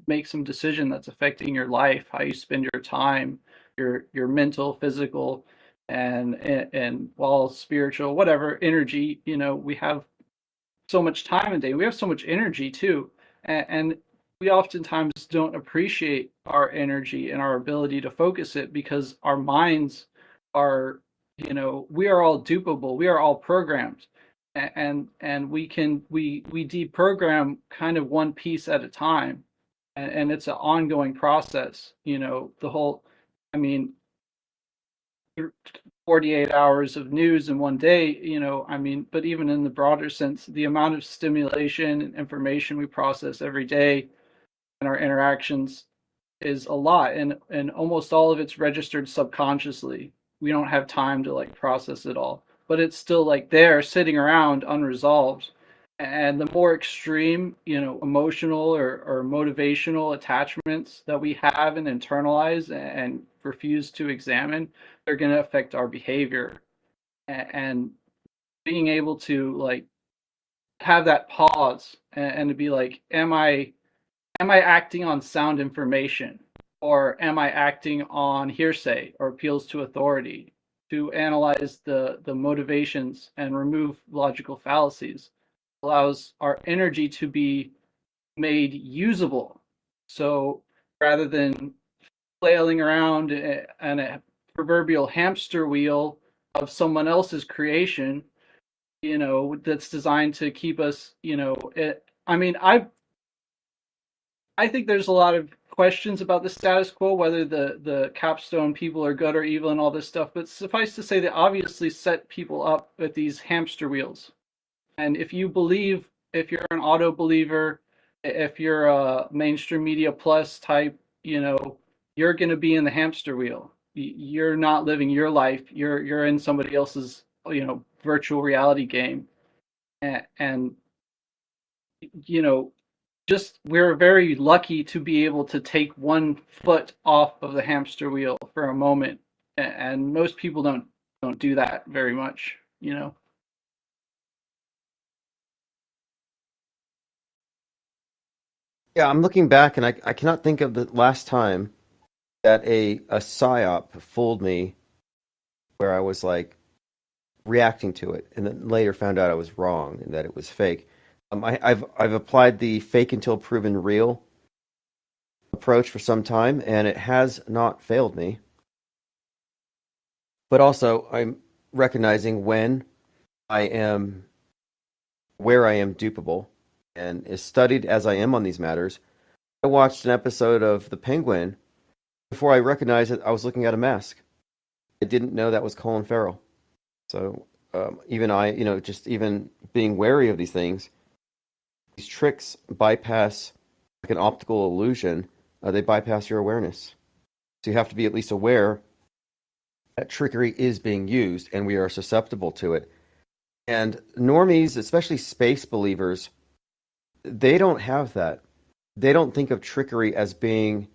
make some decision that's affecting your life, how you spend your time, your mental, physical, and well, spiritual, whatever energy, we have so much time a day. We have so much energy too, and we oftentimes don't appreciate our energy and our ability to focus it because our minds are, we are all dupable. We are all programmed, and we deprogram kind of one piece at a time, and it's an ongoing process. The whole, I mean, 48 hours of news in one day, but even in the broader sense, the amount of stimulation and information we process every day in our interactions is a lot, and almost all of it's registered subconsciously. We don't have time to like process it all, but it's still like there sitting around unresolved. And the more extreme, emotional or motivational attachments that we have and internalize and refuse to examine, they're going to affect our behavior. And being able to like have that pause and to be like, am I acting on sound information, or am I acting on hearsay or appeals to authority? To analyze the motivations and remove logical fallacies allows our energy to be made usable. So rather than flailing around in a proverbial hamster wheel of someone else's creation, that's designed to keep us, I mean, I think there's a lot of questions about the status quo, whether the capstone people are good or evil and all this stuff. But suffice to say, they obviously set people up with these hamster wheels. And if you're an auto believer, if you're a mainstream media plus type, you're going to be in the hamster wheel. You're not living your life. You're in somebody else's, virtual reality game. And you know, just we're very lucky to be able to take one foot off of the hamster wheel for a moment, and most people don't do that very much. Yeah, I'm looking back and I cannot think of the last time that a psyop fooled me where I was like reacting to it and then later found out I was wrong and that it was fake. I've applied the fake until proven real approach for some time and it has not failed me. But also I'm recognizing when I am where I am dupable, and as studied as I am on these matters, I watched an episode of The Penguin before I recognized that I was looking at a mask. I didn't know that was Colin Farrell. So even I, just even being wary of these things, these tricks bypass like an optical illusion. They bypass your awareness. So you have to be at least aware that trickery is being used and we are susceptible to it. And normies, especially space believers, they don't have that. They don't think of trickery as being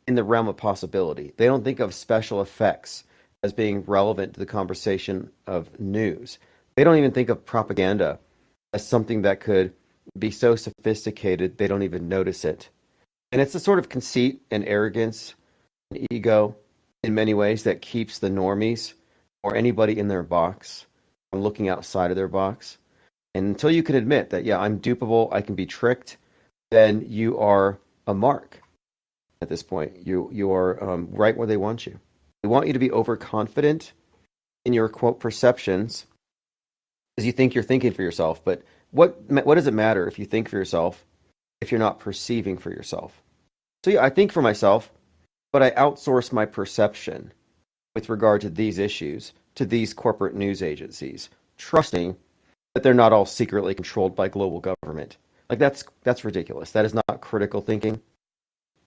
in the realm of possibility. They don't think of special effects as being relevant to the conversation of news. They don't even think of propaganda as something that could be so sophisticated they don't even notice it. And it's a sort of conceit and arrogance and ego in many ways that keeps the normies or anybody in their box from looking outside of their box. And until you can admit that, yeah, I'm dupable, I can be tricked, then you are a mark at this point. You are right where they want you. They want you to be overconfident in your quote perceptions because you think you're thinking for yourself. But what does it matter if you think for yourself if you're not perceiving for yourself? So yeah, I think for myself, but I outsource my perception with regard to these issues to these corporate news agencies, trusting that they're not all secretly controlled by global government. Like that's ridiculous. That is not critical thinking.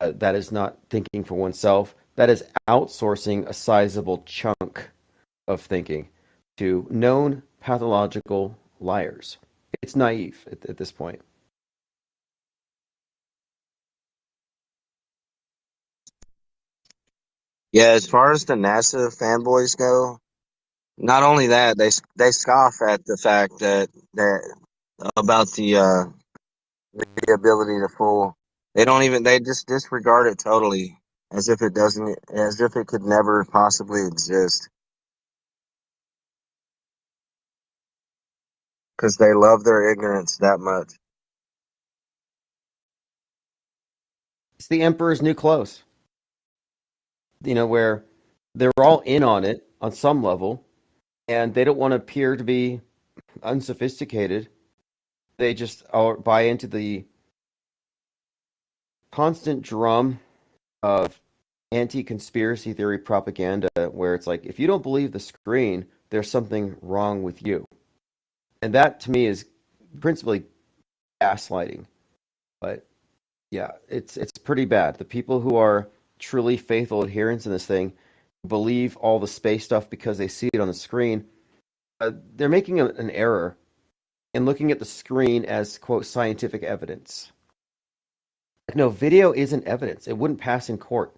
That is not thinking for oneself. that is outsourcing a sizable chunk of thinking to known pathological liars. It's naive at this point. Yeah, as far as the NASA fanboys go, not only that, they scoff at the fact that about the ability to fool. They just disregard it totally as if as if it could never possibly exist because they love their ignorance that much. It's the emperor's new clothes, where they're all in on it on some level, and they don't want to appear to be unsophisticated. They just buy into the constant drum of anti-conspiracy theory propaganda, where it's like, if you don't believe the screen, there's something wrong with you. And that, to me, is principally gaslighting. But yeah, it's pretty bad. The people who are truly faithful adherents in this thing believe all the space stuff because they see it on the screen. They're making an error in looking at the screen as, quote, scientific evidence. No, video isn't evidence. It wouldn't pass in court.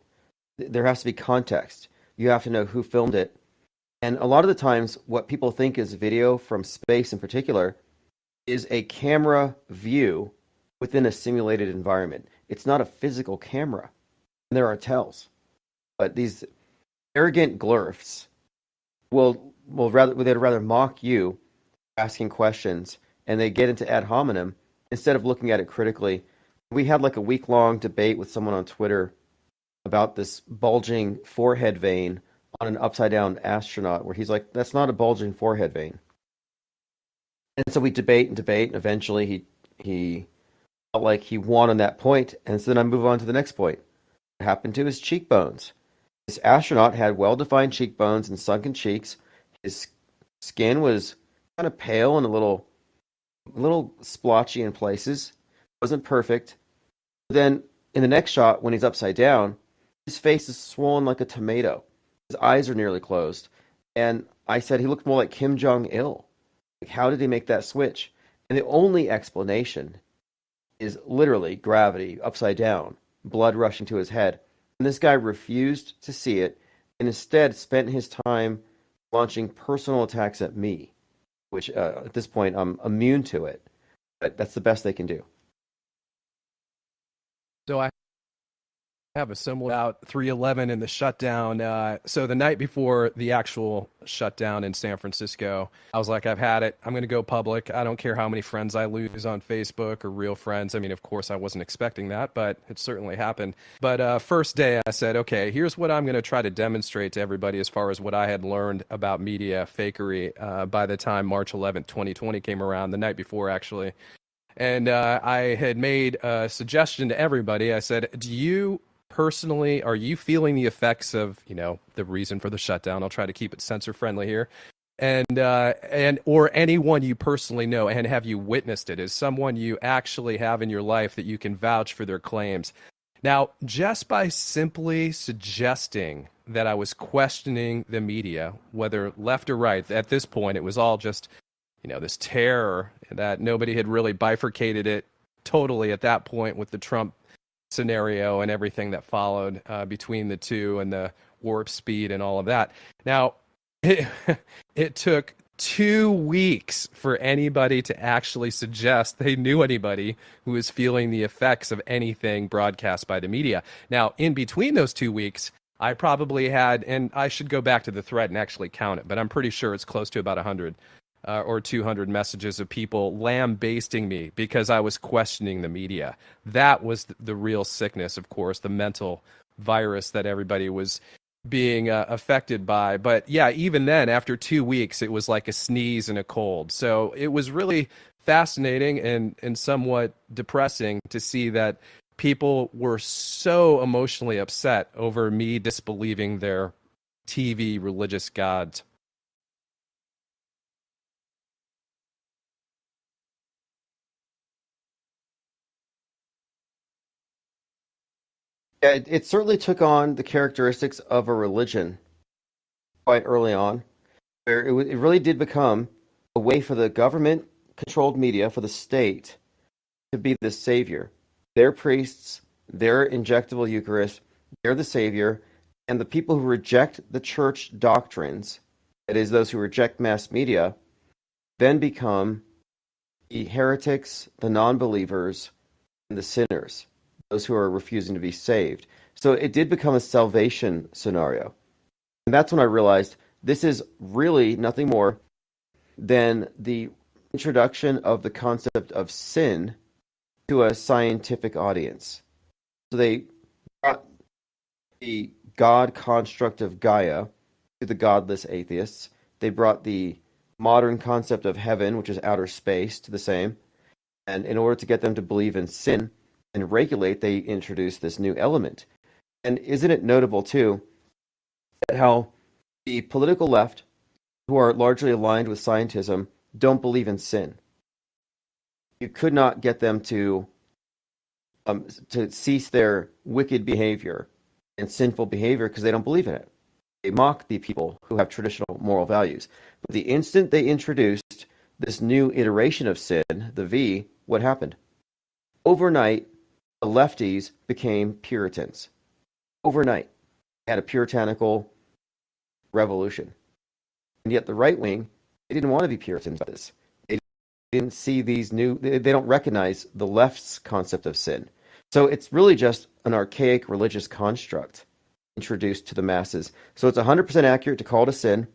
There has to be context. You have to know who filmed it. And a lot of the times, what people think is video from space in particular is a camera view within a simulated environment. It's not a physical camera. And there are tells. But these arrogant glurfs they'd rather mock you asking questions, and they get into ad hominem instead of looking at it critically. We had like a week-long debate with someone on Twitter about this bulging forehead vein on an upside-down astronaut, where he's like, that's not a bulging forehead vein. And so we debate, and eventually he felt like he won on that point, and so then I move on to the next point. What happened to his cheekbones? This astronaut had well-defined cheekbones and sunken cheeks. His skin was kind of pale and a little splotchy in places. Wasn't perfect. But then in the next shot, when he's upside down, his face is swollen like a tomato. His eyes are nearly closed. And I said he looked more like Kim Jong-il. Like, how did he make that switch? And the only explanation is literally gravity, upside down, blood rushing to his head. And this guy refused to see it and instead spent his time launching personal attacks at me, which at this point I'm immune to it. But that's the best they can do. So I have a similar about 3/11 and the shutdown. So the night before the actual shutdown in San Francisco, I was like, I've had it. I'm going to go public. I don't care how many friends I lose on Facebook or real friends. I mean, of course, I wasn't expecting that, but it certainly happened. But first day, I said, okay, here's what I'm going to try to demonstrate to everybody as far as what I had learned about media fakery by the time March 11th, 2020 came around, the night before, actually. And I had made a suggestion to everybody. I said, are you feeling the effects of, the reason for the shutdown? I'll try to keep it censor friendly here. And or anyone you personally know, and have you witnessed it? Is someone you actually have in your life that you can vouch for their claims? Now, just by simply suggesting that I was questioning the media, whether left or right, at this point, it was all just, this terror that nobody had really bifurcated it totally at that point with the Trump scenario and everything that followed between the two and the warp speed and all of that. Now, it took 2 weeks for anybody to actually suggest they knew anybody who was feeling the effects of anything broadcast by the media. Now, in between those 2 weeks, I probably had, and I should go back to the thread and actually count it, but I'm pretty sure it's close to about 100 or 200 messages of people lambasting me because I was questioning the media. That was the real sickness, of course, the mental virus that everybody was being affected by. But yeah, even then, after 2 weeks, it was like a sneeze and a cold. So it was really fascinating and somewhat depressing to see that people were so emotionally upset over me disbelieving their TV religious gods. Yeah, it certainly took on the characteristics of a religion quite early on, where it really did become a way for the government-controlled media, for the state, to be the savior. Their priests, their injectable Eucharist, they're the savior, and the people who reject the church doctrines, that is, those who reject mass media, then become the heretics, the non-believers, and the sinners, those who are refusing to be saved. So it did become a salvation scenario. And that's when I realized this is really nothing more than the introduction of the concept of sin to a scientific audience. So they brought the God construct of Gaia to the godless atheists. They brought the modern concept of heaven, which is outer space, to the same. And in order to get them to believe in sin and regulate, they introduced this new element. And isn't it notable, too, that how the political left, who are largely aligned with scientism, don't believe in sin? You could not get them to cease their wicked behavior and sinful behavior because they don't believe in it. They mock the people who have traditional moral values. But the instant they introduced this new iteration of sin, the V, what happened? Overnight, the lefties became Puritans. Overnight, they had a puritanical revolution. And yet the right wing, they didn't want to be Puritans about this. They didn't see these new, they don't recognize the left's concept of sin. So it's really just an archaic religious construct introduced to the masses. So it's 100% accurate to call it a sin.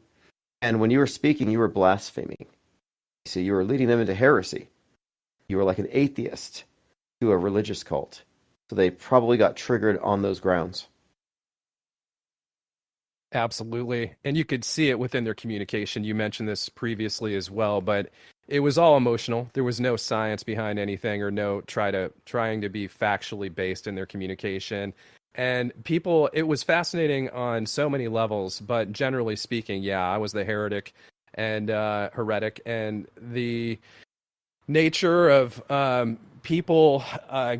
And when you were speaking, you were blaspheming. So you were leading them into heresy. You were like an atheist to a religious cult. So they probably got triggered on those grounds. Absolutely. And you could see it within their communication. You mentioned this previously as well, but it was all emotional. There was no science behind anything or no trying to be factually based in their communication. And people, it was fascinating on so many levels, but generally speaking, yeah, I was the heretic and heretic, and the nature of people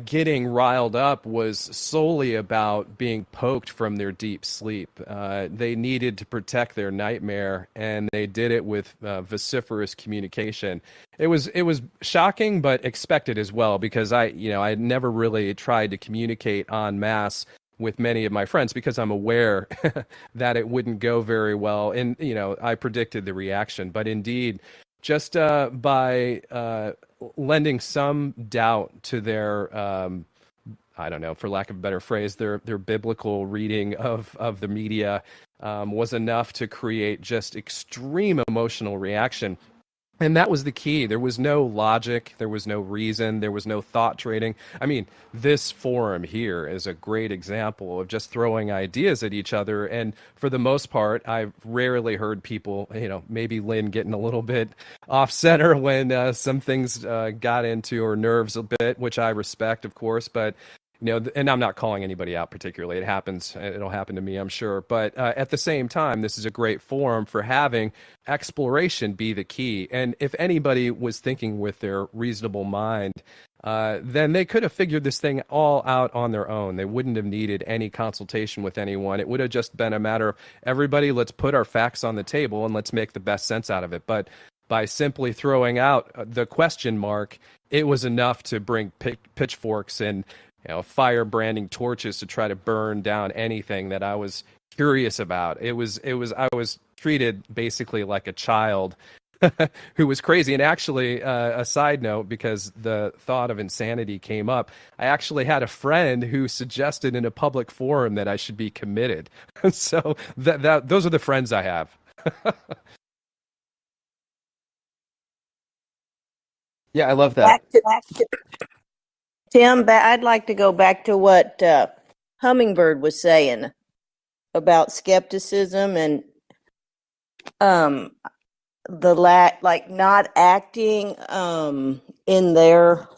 getting riled up was solely about being poked from their deep sleep. They needed to protect their nightmare, and they did it with vociferous communication. It was shocking, but expected as well, because I had never really tried to communicate en masse with many of my friends because I'm aware that it wouldn't go very well, and I predicted the reaction. But indeed, just by lending some doubt to their, I don't know, for lack of a better phrase, their biblical reading of the media was enough to create just extreme emotional reaction. And that was the key. There was no logic. There was no reason. There was no thought trading. I mean, this forum here is a great example of just throwing ideas at each other. And for the most part, I've rarely heard people, maybe Lynn getting a little bit off center when some things got into her nerves a bit, which I respect, of course. But and I'm not calling anybody out particularly. It happens. It'll happen to me, I'm sure. But at the same time, this is a great forum for having exploration be the key. And if anybody was thinking with their reasonable mind, then they could have figured this thing all out on their own. They wouldn't have needed any consultation with anyone. It would have just been a matter of everybody, let's put our facts on the table and let's make the best sense out of it. But by simply throwing out the question mark, it was enough to bring pitchforks and fire branding torches to try to burn down anything that I was curious about. I was treated basically like a child who was crazy. And actually, a side note, because the thought of insanity came up, I actually had a friend who suggested in a public forum that I should be committed. So those are the friends I have. Yeah, I love that. Tim, I'd like to go back to what Hummingbird was saying about skepticism and the not acting in their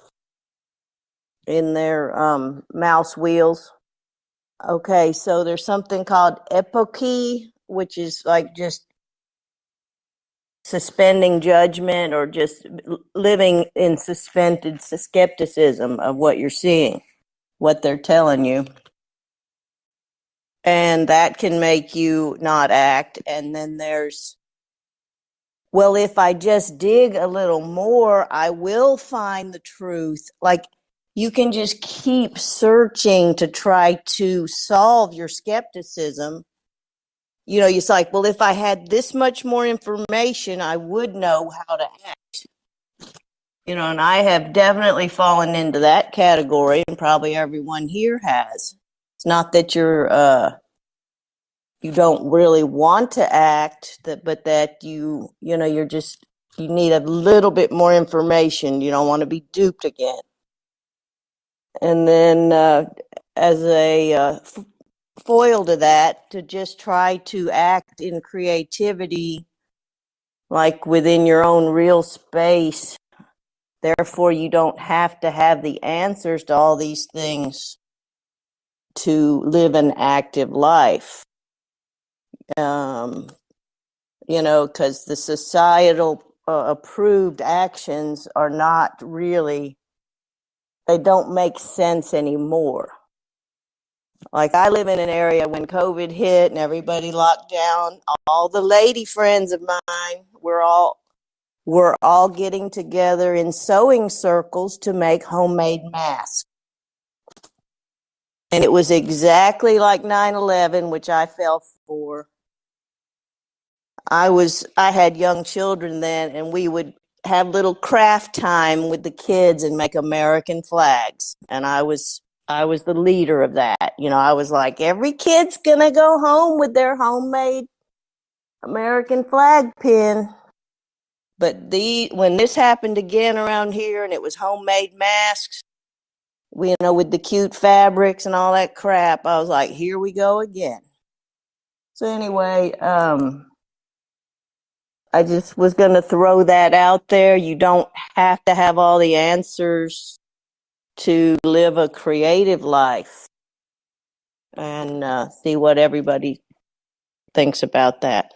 mouse wheels. Okay, so there's something called epoche, which is like just suspending judgment or just living in suspended skepticism of what you're seeing, what they're telling you. and that can make you not act. And then there's, well, if I just dig a little more, I will find the truth. Like, you can just keep searching to try to solve your skepticism. You know, it's like, well, if I had this much more information, I would know how to act. You know, and I have definitely fallen into that category, and probably everyone here has. It's not that you don't really want to act, but that you know, you're just, you need a little bit more information. You don't want to be duped again. And then as a foil to that, to just try to act in creativity, like within your own real space. Therefore, you don't have to have the answers to all these things to live an active life. You know, because the societal approved actions are not really, they don't make sense anymore. Like, I live in an area when COVID hit and everybody locked down, all the lady friends of mine we're all getting together in sewing circles to make homemade masks. And it was exactly like 9/11, which I fell for. I had young children then, and we would have little craft time with the kids and make American flags. And I was the leader of that. You know, I was like, every kid's gonna go home with their homemade American flag pin. But when this happened again around here, and it was homemade masks, you know, with the cute fabrics and all that crap, I was like, here we go again. So anyway, I just was going to throw that out there. You don't have to have all the answers to live a creative life, and see what everybody thinks about that.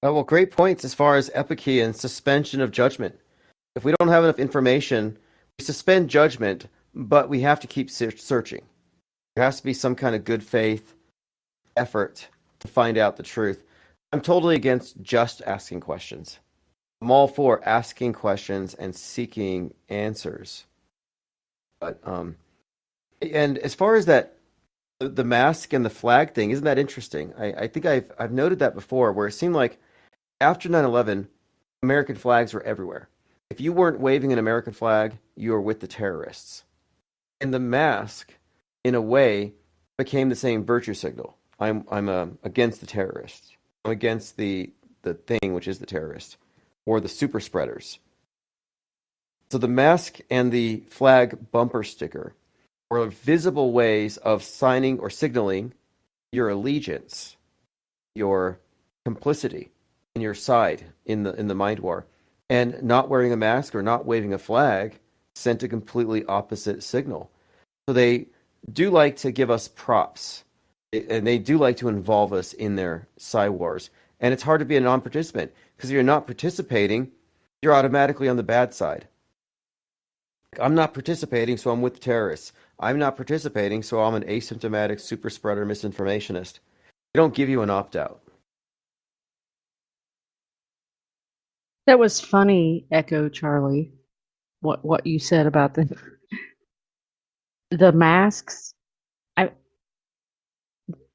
Well, great points as far as epiky and suspension of judgment. If we don't have enough information, we suspend judgment, but we have to keep searching. There has to be some kind of good faith effort to find out the truth. I'm totally against just asking questions. I'm all for asking questions and seeking answers. But and as far as that, the mask and the flag thing, isn't that interesting? I think I've noted that before, where it seemed like after 9/11, American flags were everywhere. If you weren't waving an American flag, you were with the terrorists. And the mask, in a way, became the same virtue signal. I'm against the terrorists. I'm against the thing which is the terrorist, or the super spreaders. So the mask and the flag bumper sticker were visible ways of signing or signaling your allegiance, your complicity in your side in the mind war. And not wearing a mask or not waving a flag sent a completely opposite signal. So they do like to give us props, and they do like to involve us in their side wars. And it's hard to be a non-participant, because if you're not participating, you're automatically on the bad side. I'm not participating, so I'm with the terrorists. I'm not participating, so I'm an asymptomatic super spreader misinformationist. They don't give you an opt-out. That was funny, Echo Charlie, what you said about the masks.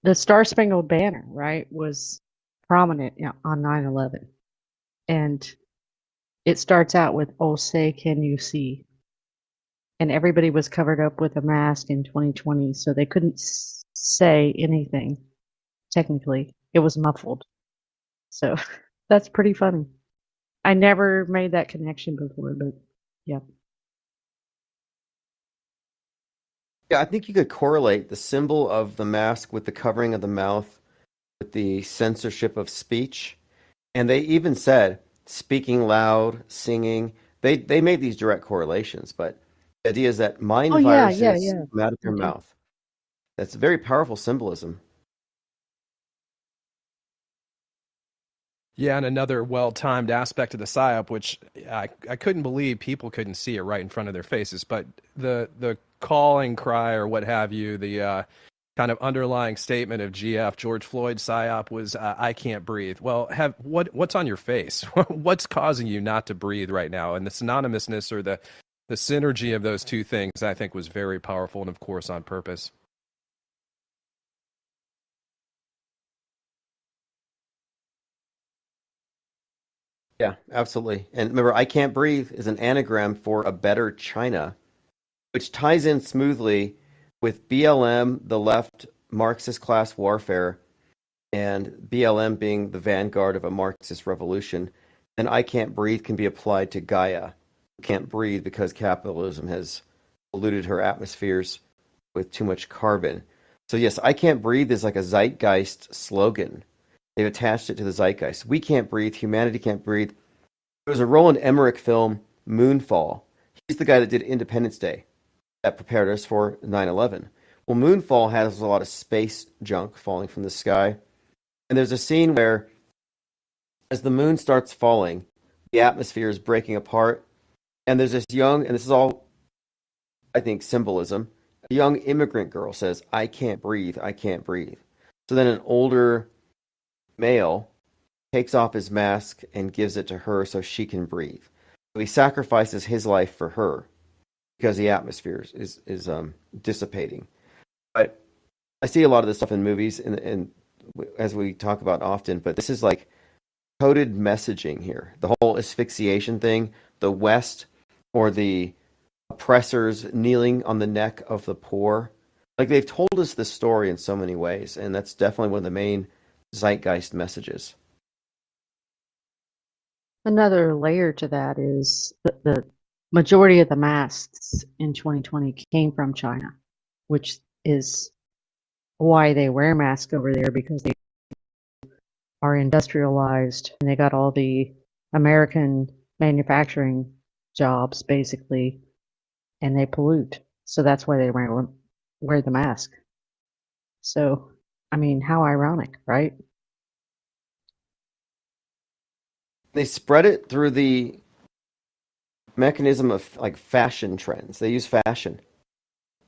The Star Spangled Banner, right, was prominent on 9/11, and it starts out with "Oh, say, can you see?" And everybody was covered up with a mask in 2020, so they couldn't say anything. Technically, it was muffled. So that's pretty funny. I never made that connection before, but yeah. Yeah, I think you could correlate the symbol of the mask with the covering of the mouth with the censorship of speech. And they even said speaking loud, singing. They made these direct correlations, but the idea is that mind Oh yeah, yeah, viruses yeah. come out of They your did. mouth. That's very powerful symbolism. Yeah, and another well-timed aspect of the psyop, which I couldn't believe people couldn't see it right in front of their faces, but the calling cry or what have you, the kind of underlying statement of GF George Floyd psyop was "I can't breathe." Well, what's on your face? What's causing you not to breathe right now? And the synonymousness or the synergy of those two things, I think, was very powerful, and of course on purpose. Yeah, absolutely. And remember, I can't breathe is an anagram for a better China, which ties in smoothly with BLM, the left Marxist class warfare, and BLM being the vanguard of a Marxist revolution. And I can't breathe can be applied to Gaia, who can't breathe because capitalism has polluted her atmospheres with too much carbon. So yes, I can't breathe is like a zeitgeist slogan. They've attached it to the zeitgeist. We can't breathe. Humanity can't breathe. There was a Roland Emmerich film, Moonfall. He's the guy that did Independence Day that prepared us for 9/11. Well, Moonfall has a lot of space junk falling from the sky. And there's a scene where, as the moon starts falling, the atmosphere is breaking apart. And there's this young, and this is all, I think, symbolism. A young immigrant girl says, I can't breathe. I can't breathe. So then an older male takes off his mask and gives it to her so she can breathe. So he sacrifices his life for her because the atmosphere is dissipating. But I see a lot of this stuff in movies and as we talk about often, but this is like coded messaging here. The whole asphyxiation thing, the West or the oppressors kneeling on the neck of the poor. Like they've told us this story in so many ways, and that's definitely one of the main zeitgeist messages. Another layer to that is the majority of the masks in 2020 came from China, which is why they wear masks over there, because they are industrialized and they got all the American manufacturing jobs basically, and they pollute. So that's why they wear the mask. So, I mean, how ironic, right? They spread it through the mechanism of like fashion trends. They use fashion.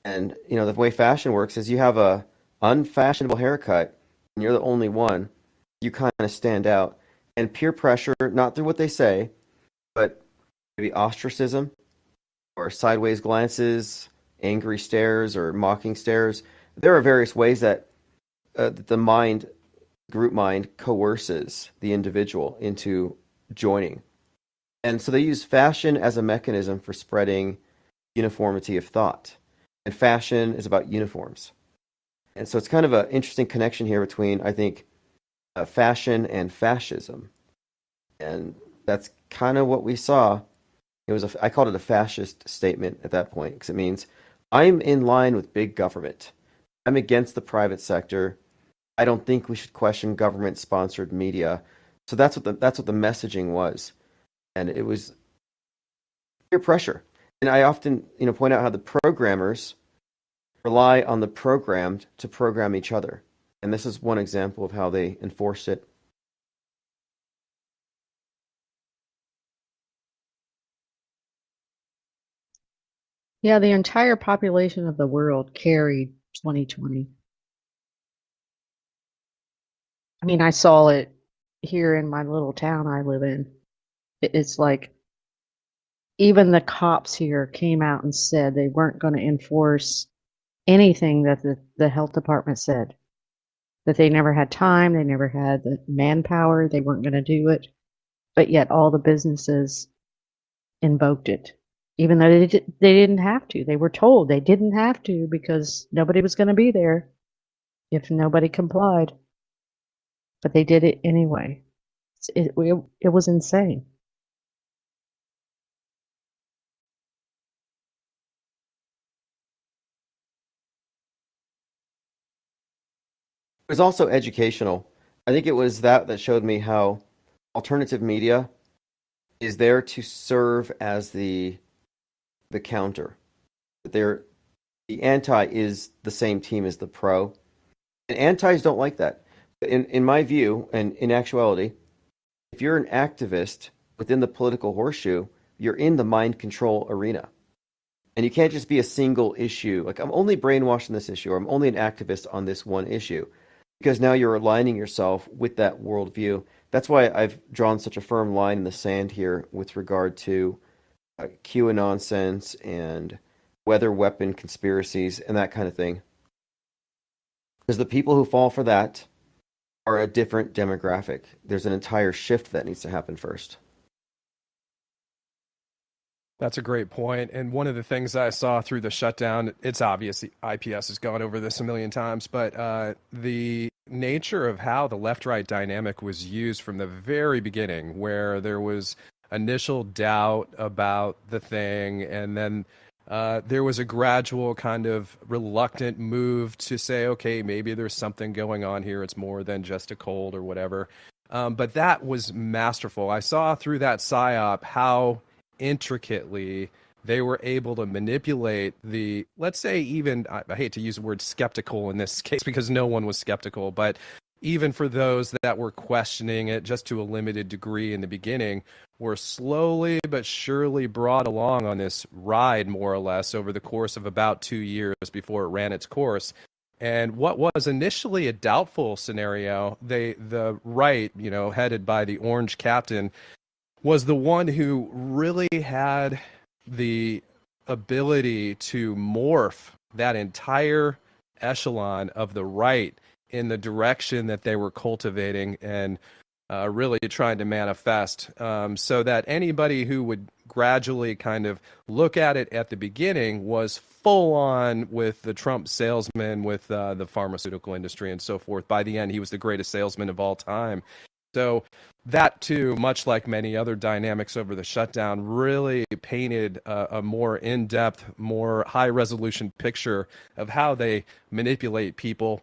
And the way fashion works is you have a unfashionable haircut and you're the only one. You kind of stand out. And peer pressure, not through what they say, but maybe ostracism or sideways glances, angry stares or mocking stares. There are various ways that the group mind coerces the individual into joining. And so they use fashion as a mechanism for spreading uniformity of thought. And fashion is about uniforms. And so it's kind of an interesting connection here between, I think, fashion and fascism. And that's kind of what we saw. I called it a fascist statement at that point because it means I'm in line with big government. I'm against the private sector. I don't think we should question government-sponsored media. So that's what the messaging was, and it was peer pressure. And I often point out how the programmers rely on the programmed to program each other, and this is one example of how they enforced it. Yeah, the entire population of the world carried 2020. I mean, I saw it here in my little town I live in. It's like even the cops here came out and said they weren't going to enforce anything that the health department said. That they never had time, they never had the manpower, they weren't going to do it. But yet all the businesses invoked it, even though they didn't have to. They were told they didn't have to because nobody was going to be there if nobody complied. But they did it anyway. It was insane. It was also educational. I think it was that showed me how alternative media is there to serve as the counter. The anti is the same team as the pro. And antis don't like that. In my view, and in actuality, if you're an activist within the political horseshoe, you're in the mind control arena. And you can't just be a single issue. Like, I'm only brainwashed on this issue, or I'm only an activist on this one issue. Because now you're aligning yourself with that worldview. That's why I've drawn such a firm line in the sand here with regard to QAnon nonsense and weather weapon conspiracies and that kind of thing. Because the people who fall for that are a different demographic. There's an entire shift that needs to happen first. That's a great point. And one of the things I saw through the shutdown, it's obvious the IPS has gone over this a million times, but the nature of how the left-right dynamic was used from the very beginning, where there was initial doubt about the thing, and then there was a gradual kind of reluctant move to say, okay, maybe there's something going on here. It's more than just a cold or whatever. But that was masterful. I saw through that PSYOP how intricately they were able to manipulate the, let's say, even, I hate to use the word skeptical in this case because no one was skeptical, but even for those that were questioning it just to a limited degree in the beginning, were slowly but surely brought along on this ride, more or less, over the course of about 2 years before it ran its course. And what was initially a doubtful scenario, the right, headed by the orange captain, was the one who really had the ability to morph that entire echelon of the right in the direction that they were cultivating and really trying to manifest, so that anybody who would gradually kind of look at it at the beginning was full on with the Trump salesman with the pharmaceutical industry and so forth. By the end, he was the greatest salesman of all time. So that, too, much like many other dynamics over the shutdown, really painted a more in-depth, more high-resolution picture of how they manipulate people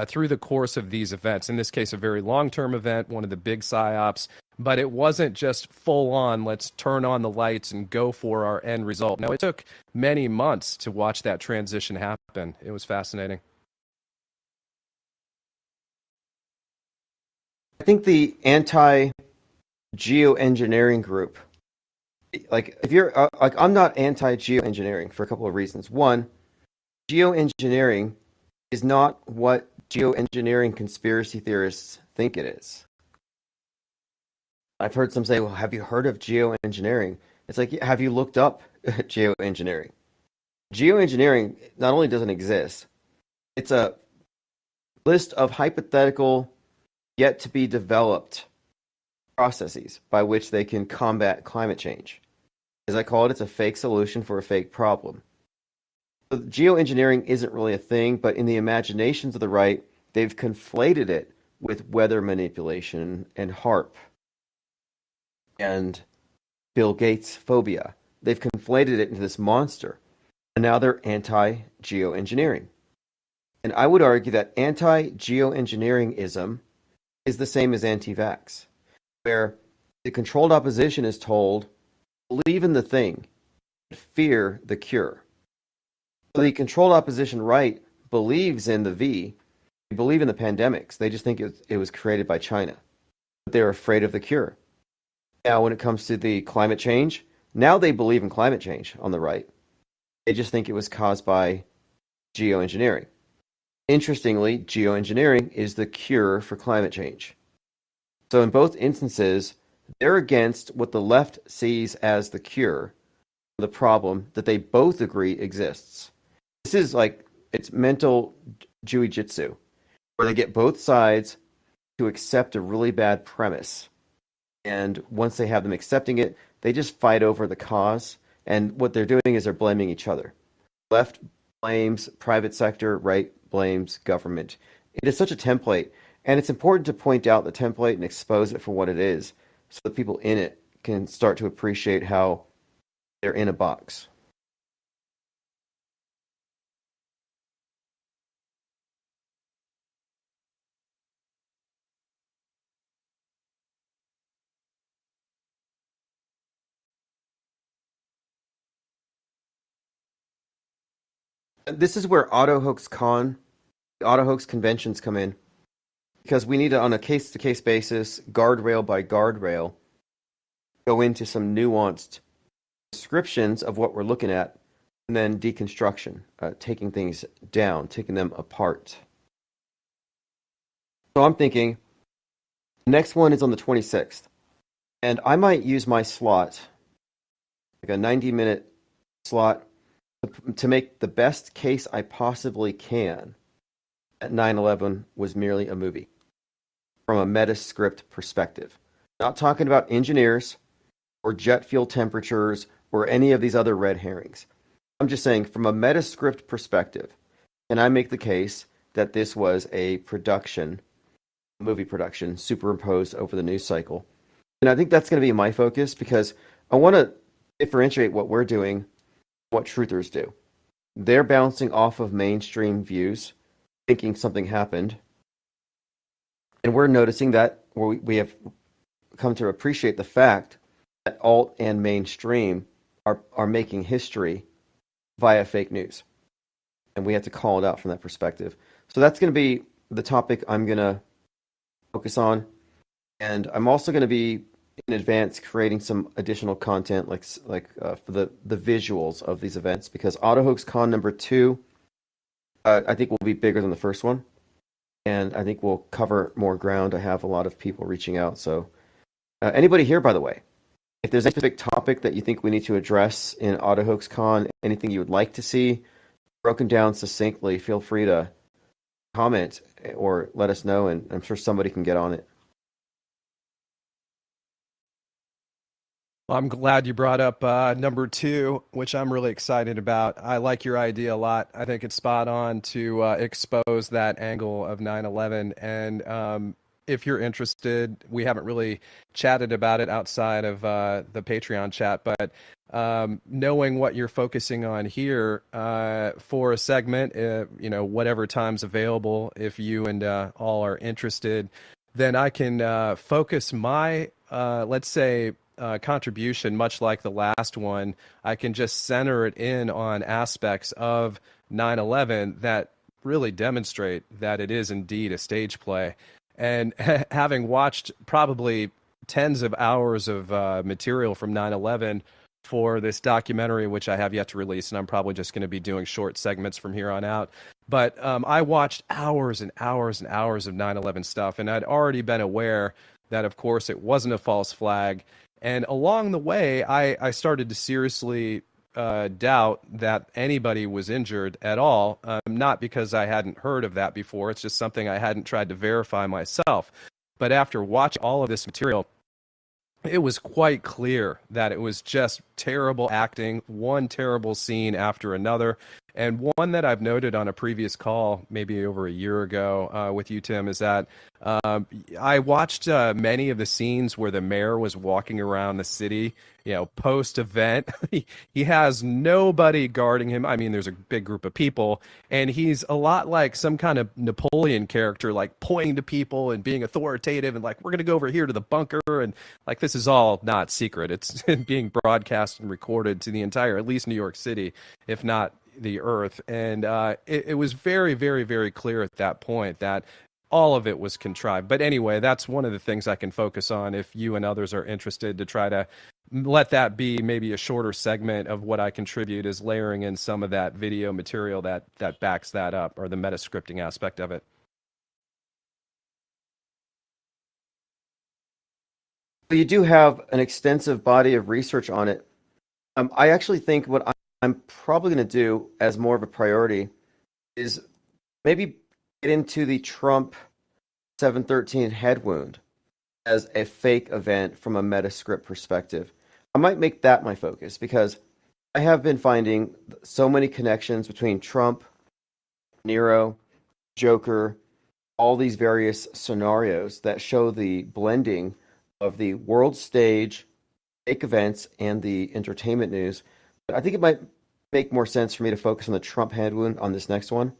through the course of these events. In this case, a very long-term event, one of the big PSYOPs, but it wasn't just full-on, let's turn on the lights and go for our end result. No, it took many months to watch that transition happen. It was fascinating. I think the anti-geoengineering group, like, if you're like, I'm not anti-geoengineering for a couple of reasons. One, geoengineering is not what geoengineering conspiracy theorists think it is. I've heard some say, well, have you heard of geoengineering? It's like, have you looked up geoengineering? Geoengineering not only doesn't exist, it's a list of hypothetical, yet to be developed processes by which they can combat climate change. As I call it, it's a fake solution for a fake problem. So geoengineering isn't really a thing, but in the imaginations of the right, they've conflated it with weather manipulation and HARP and Bill Gates phobia. They've conflated it into this monster, and now they're anti-geoengineering. And I would argue that anti-geoengineeringism is the same as anti-vax, where the controlled opposition is told, believe in the thing, fear the cure. So the controlled opposition right believes in the V, they believe in the pandemics. They just think it was created by China. But they're afraid of the cure. Now, when it comes to the climate change, now they believe in climate change on the right. They just think it was caused by geoengineering. Interestingly, geoengineering is the cure for climate change. So in both instances, they're against what the left sees as the cure for the problem that they both agree exists. This is like, it's mental jiu-jitsu, where they get both sides to accept a really bad premise. And once they have them accepting it, they just fight over the cause. And what they're doing is they're blaming each other. Left blames private sector, right blames government. It is such a template. And it's important to point out the template and expose it for what it is, so the people in it can start to appreciate how they're in a box. This is where the Auto Hoax conventions come in. because we need to, on a case-to-case basis, guardrail by guardrail, go into some nuanced descriptions of what we're looking at, and then deconstruction, taking things down, taking them apart. So I'm thinking the next one is on the 26th, and I might use my slot, like a 90-minute slot, to make the best case I possibly can that 9/11 was merely a movie from a Metascript perspective. Not talking about engineers or jet fuel temperatures or any of these other red herrings. I'm just saying from a Metascript perspective, can I make the case that this was a movie production, superimposed over the news cycle? And I think that's going to be my focus because I want to differentiate what we're doing, what truthers do. They're bouncing off of mainstream views, thinking something happened. And we're noticing that we have come to appreciate the fact that alt and mainstream are making history via fake news. And we have to call it out from that perspective. So that's going to be the topic I'm going to focus on. And I'm also going to be in advance creating some additional content for the visuals of these events, because AutoHoax Con number 2 I think will be bigger than the first one, and I think we'll cover more ground. I have a lot of people reaching out, so anybody here, by the way, if there's a specific topic that you think we need to address in AutoHoax Con, anything you would like to see broken down succinctly, feel free to comment or let us know, and I'm sure somebody can get on it. Well, I'm glad you brought up number 2, which I'm really excited about. I like your idea a lot. I think it's spot on to expose that angle of 9/11. And if you're interested, we haven't really chatted about it outside of the Patreon chat, but knowing what you're focusing on here for a segment, whatever time's available, if you and all are interested, then I can focus my, let's say, contribution, much like the last one. I can just center it in on aspects of 9/11 that really demonstrate that it is indeed a stage play. And having watched probably tens of hours of material from 9/11 for this documentary, which I have yet to release, and I'm probably just going to be doing short segments from here on out. But I watched hours and hours and hours of 9/11 stuff, and I'd already been aware that, of course, it wasn't a false flag. And along the way, I started to seriously doubt that anybody was injured at all, not because I hadn't heard of that before. It's just something I hadn't tried to verify myself. But after watching all of this material, it was quite clear that it was just terrible acting, one terrible scene after another. And one that I've noted on a previous call, maybe over a year ago with you, Tim, is that I watched many of the scenes where the mayor was walking around the city, post-event. He has nobody guarding him. I mean, there's a big group of people, and he's a lot like some kind of Napoleon character, like pointing to people and being authoritative and like, we're going to go over here to the bunker. And like, this is all not secret. It's being broadcast and recorded to the entire, at least New York City, if not the earth. And it was very, very, very clear at that point that all of it was contrived. But anyway, that's one of the things I can focus on if you and others are interested, to try to let that be maybe a shorter segment of what I contribute, is layering in some of that video material that backs that up, or the metascripting aspect of it. You do have an extensive body of research on it. I actually think what I'm probably going to do as more of a priority is maybe get into the Trump 713 head wound as a fake event from a Metascript perspective. I might make that my focus, because I have been finding so many connections between Trump, Nero, Joker, all these various scenarios that show the blending of the world stage, fake events, and the entertainment news. But I think it might make more sense for me to focus on the Trump head wound on this next one.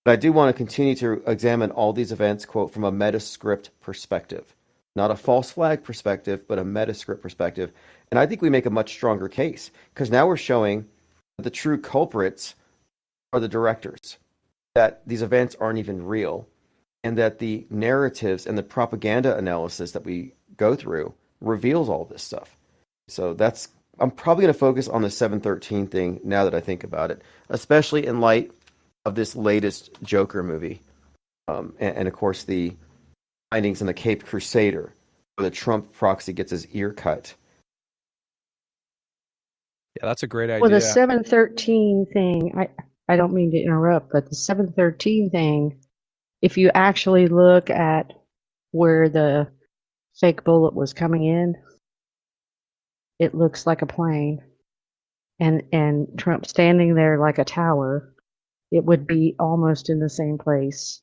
But I do want to continue to examine all these events, quote, from a Metascript perspective. Not a false flag perspective, but a Metascript perspective. And I think we make a much stronger case, because now we're showing that the true culprits are the directors, that these events aren't even real. and that the narratives and the propaganda analysis that we go through reveals all this stuff. So I'm probably going to focus on the 713 thing now that I think about it, especially in light of this latest Joker movie. And of course, the findings in the Cape Crusader, where the Trump proxy gets his ear cut. Yeah, that's a great Well, the idea. 713 thing, I don't mean to interrupt, but the 713 thing, if you actually look at where the fake bullet was coming in, it looks like a plane. And Trump standing there like a tower, it would be almost in the same place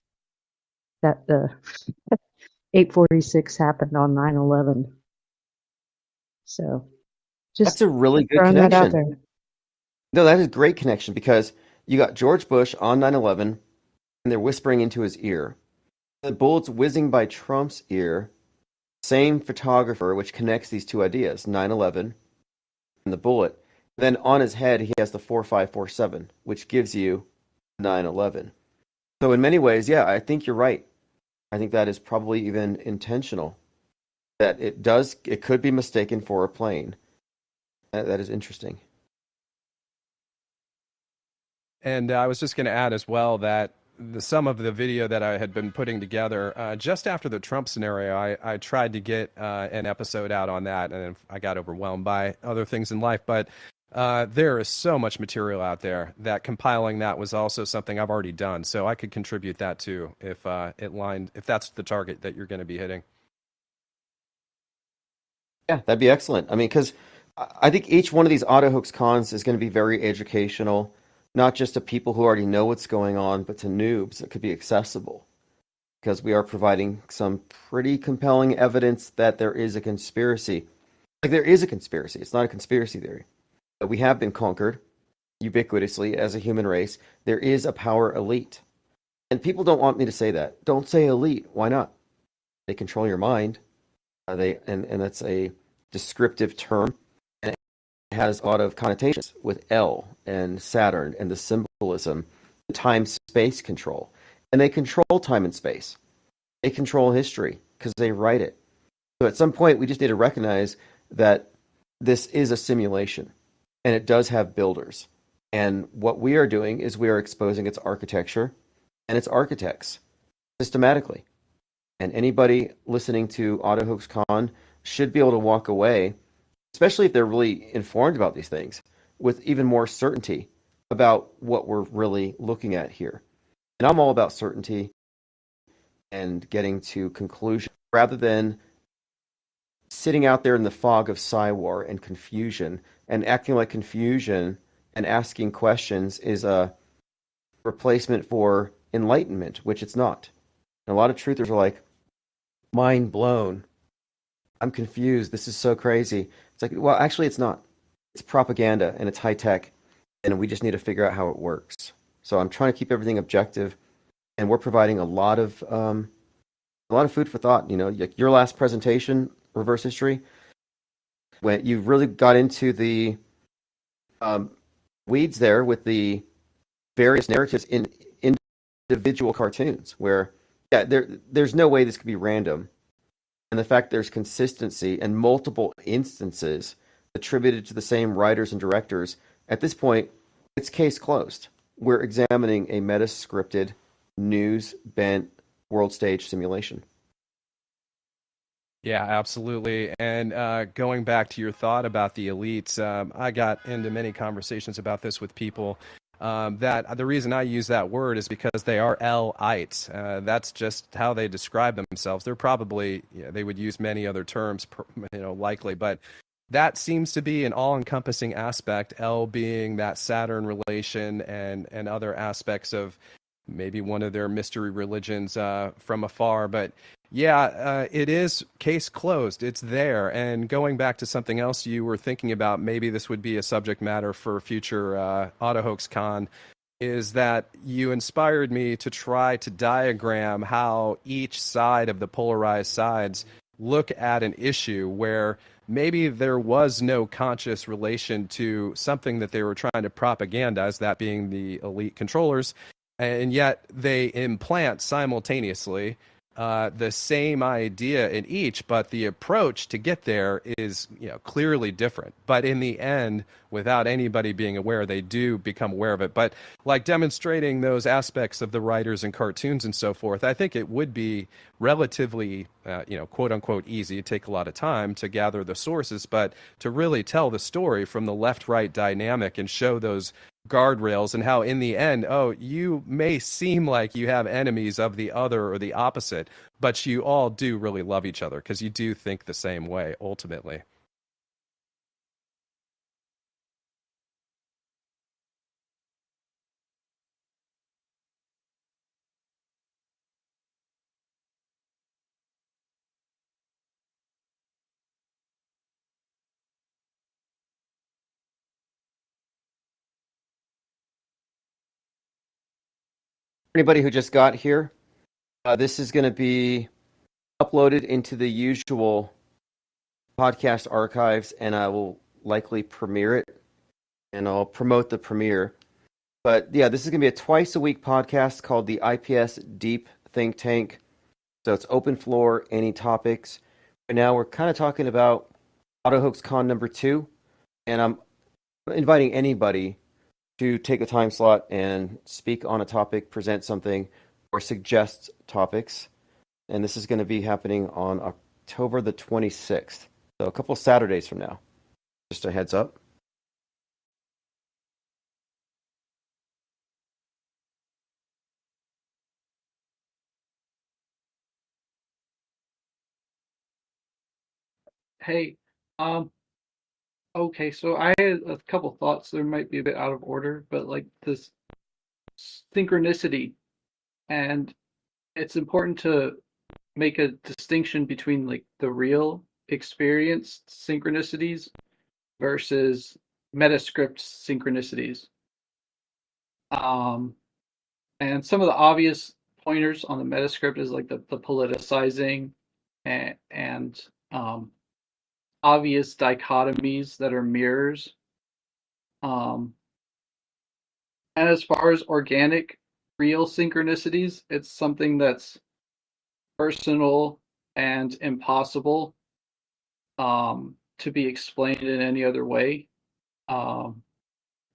that the 846 happened on 9/11. So That's just a really good throwing that out connection. there. No, that is a great connection because you got George Bush on 9/11, and they're whispering into his ear. The bullet's whizzing by Trump's ear, same photographer, which connects these two ideas, 9/11 and the bullet. Then on his head, he has the 4547, which gives you 9/11. So in many ways, yeah, I think you're right. I think that is probably even intentional. That it could be mistaken for a plane. That is interesting. And I was just going to add as well that some of the video that I had been putting together just after the Trump scenario, I tried to get an episode out on that, and I got overwhelmed by other things in life. But there is so much material out there that compiling that was also something I've already done, so I could contribute that too if that's the target that you're going to be hitting. Yeah, that'd be excellent. I mean, because I think each one of these auto hoax cons is going to be very educational, not just to people who already know what's going on, but to noobs. It could be accessible because we are providing some pretty compelling evidence that there is a conspiracy. Like there is a conspiracy. It's not a conspiracy theory. But we have been conquered ubiquitously as a human race. There is a power elite. And people don't want me to say that. Don't say elite. Why not? They control your mind. And that's a descriptive term, and it has a lot of connotations with L and Saturn and the symbolism, time space control, and they control time and space. They control history because they write it. So at some point, we just need to recognize that this is a simulation, and it does have builders. And what we are doing is we are exposing its architecture and its architects systematically. And anybody listening to Auto Hoax Con should be able to walk away, especially if they're really informed about these things, with even more certainty about what we're really looking at here. And I'm all about certainty and getting to conclusion rather than sitting out there in the fog of Psy-War and confusion and acting like confusion and asking questions is a replacement for enlightenment, which it's not. And a lot of truthers are like, mind blown. I'm confused. This is so crazy. It's like, well, actually, it's not. It's propaganda and it's high tech, and we just need to figure out how it works. So I'm trying to keep everything objective, and we're providing a lot of food for thought. You know, like your last presentation, Reverse History, when you really got into the weeds there with the various narratives in individual cartoons, where there's no way this could be random. And the fact there's consistency and multiple instances attributed to the same writers and directors, at this point, it's case closed. We're examining a meta-scripted, news-bent world stage simulation. Yeah, absolutely. And going back to your thought about the elites, I got into many conversations about this with people. That the reason I use that word is because they are L-ites. That's just how they describe themselves. They're probably, they would use many other terms, likely, but that seems to be an all-encompassing aspect, L being that Saturn relation and other aspects of maybe one of their mystery religions from afar. But yeah, it is case closed. It's there. And going back to something else you were thinking about, maybe this would be a subject matter for future Auto Hoax Con, is that you inspired me to try to diagram how each side of the polarized sides look at an issue where maybe there was no conscious relation to something that they were trying to propagandize, that being the elite controllers. and yet they implant simultaneously the same idea in each, but the approach to get there is, clearly different. But in the end, without anybody being aware, they do become aware of it. But like demonstrating those aspects of the writers and cartoons and so forth, I think it would be relatively, quote unquote, easy. It'd take a lot of time to gather the sources, but to really tell the story from the left-right dynamic and show those guardrails and how in the end, you may seem like you have enemies of the other or the opposite, but you all do really love each other because you do think the same way ultimately. Anybody who just got here, this is going to be uploaded into the usual podcast archives, and I will likely premiere it, and I'll promote the premiere. But yeah, this is going to be a twice a week podcast called the IPS Deep Think Tank. So it's open floor, any topics. Right now we're kind of talking about AutoHoaxCon number 2, and I'm inviting anybody to take a time slot and speak on a topic, present something, or suggest topics. And this is going to be happening on October the 26th. So a couple Saturdays from now. Just a heads up. Hey, okay, so I had a couple thoughts. There might be a bit out of order, but like this synchronicity, and it's important to make a distinction between like the real experienced synchronicities versus metascript synchronicities. Um, and some of the obvious pointers on the metascript is like the politicizing and obvious dichotomies that are mirrors. Um, and as far as organic, real synchronicities, it's something that's personal and impossible to be explained in any other way. Um,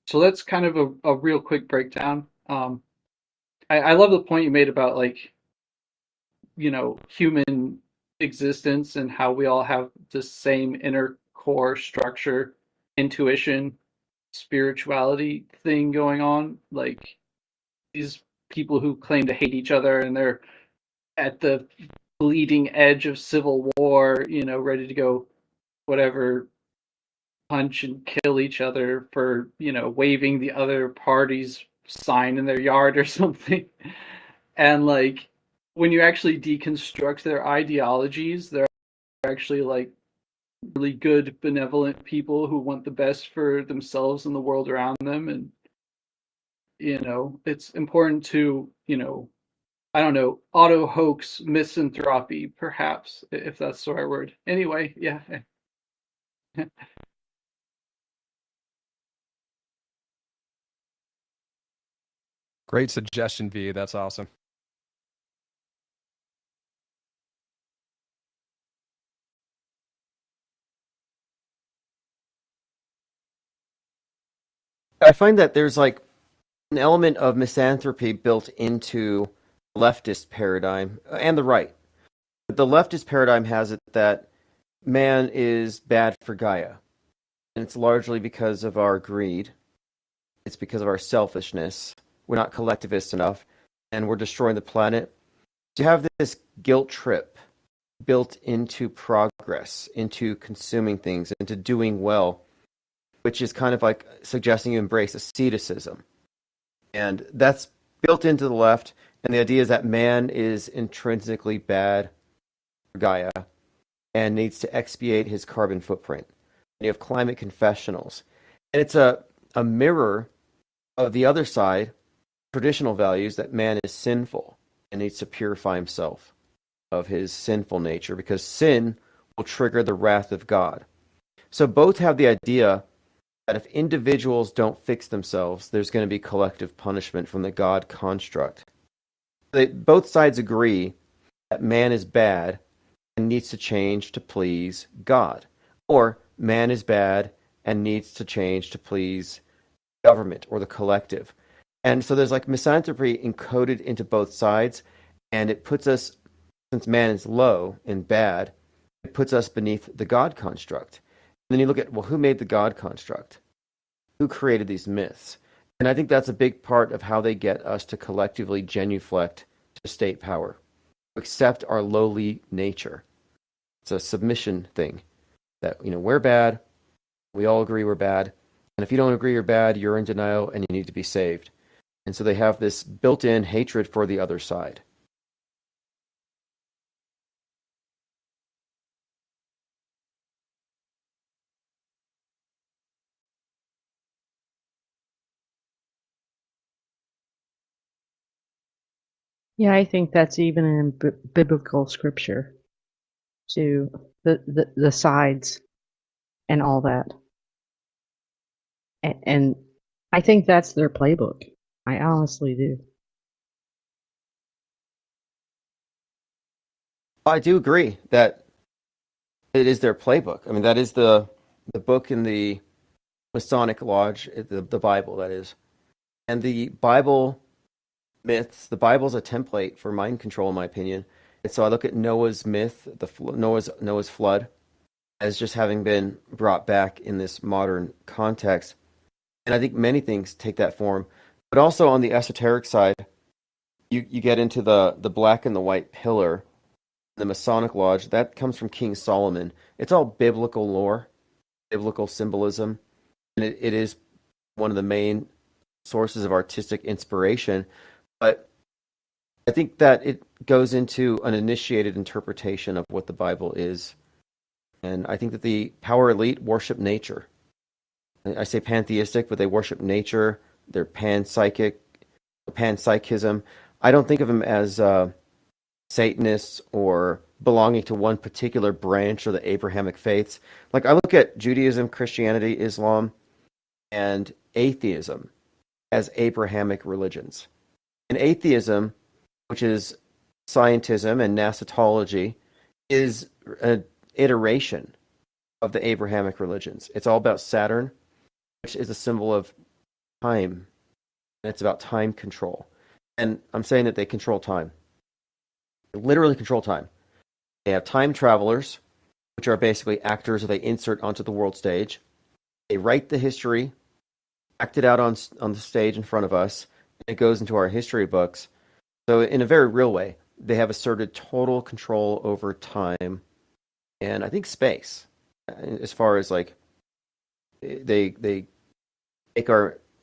so that's kind of a real quick breakdown. I love the point you made about like, human existence and how we all have the same inner core structure, intuition, spirituality thing going on. Like these people who claim to hate each other and they're at the bleeding edge of civil war, ready to go whatever, punch and kill each other for, waving the other party's sign in their yard or something. And like when you actually deconstruct their ideologies, they're actually like really good, benevolent people who want the best for themselves and the world around them. And, it's important to, I don't know, auto hoax misanthropy, perhaps, if that's the right word. Anyway, yeah. Great suggestion, V. That's awesome. I find that there's like an element of misanthropy built into the leftist paradigm and the right. The leftist paradigm has it that man is bad for Gaia. And it's largely because of our greed. It's because of our selfishness. We're not collectivist enough, and we're destroying the planet. You have this guilt trip built into progress, into consuming things, into doing well, which is kind of like suggesting you embrace asceticism. And that's built into the left, and the idea is that man is intrinsically bad for Gaia and needs to expiate his carbon footprint. And you have climate confessionals. And it's a mirror of the other side, traditional values, that man is sinful and needs to purify himself of his sinful nature because sin will trigger the wrath of God. So both have the idea that if individuals don't fix themselves, there's going to be collective punishment from the God construct. Both sides agree that man is bad and needs to change to please God, or man is bad and needs to change to please government or the collective. And so there's like misanthropy encoded into both sides, and it puts us, since man is low and bad, it puts us beneath the God construct. And then you look at, well, who made the God construct? Who created these myths? And I think that's a big part of how they get us to collectively genuflect to state power, accept our lowly nature. It's a submission thing that, we're bad. We all agree we're bad. And if you don't agree you're bad, you're in denial and you need to be saved. And so they have this built-in hatred for the other side. Yeah, I think that's even in biblical scripture, to the sides and all that. And I think that's their playbook. I honestly do. I do agree that it is their playbook. I mean, that is the book in the Masonic Lodge, the Bible, that is. And the Bible myths, the Bible's a template for mind control, in my opinion. And so I look at Noah's myth, Noah's flood, as just having been brought back in this modern context. And I think many things take that form. But also on the esoteric side, you get into the black and the white pillar, the Masonic Lodge. That comes from King Solomon. It's all biblical lore, biblical symbolism, and it is one of the main sources of artistic inspiration. But I think that it goes into an initiated interpretation of what the Bible is. And I think that the power elite worship nature. I say pantheistic, but they worship nature. They're panpsychism. I don't think of them as Satanists or belonging to one particular branch of the Abrahamic faiths. Like I look at Judaism, Christianity, Islam, and atheism as Abrahamic religions. And atheism, which is scientism and Nasatology, is an iteration of the Abrahamic religions. It's all about Saturn, which is a symbol of time. And it's about time control. And I'm saying that they control time. They literally control time. They have time travelers, which are basically actors that they insert onto the world stage. They write the history, act it out on the stage in front of us, and it goes into our history books. So in a very real way, they have asserted total control over time and I think space, as far as like they make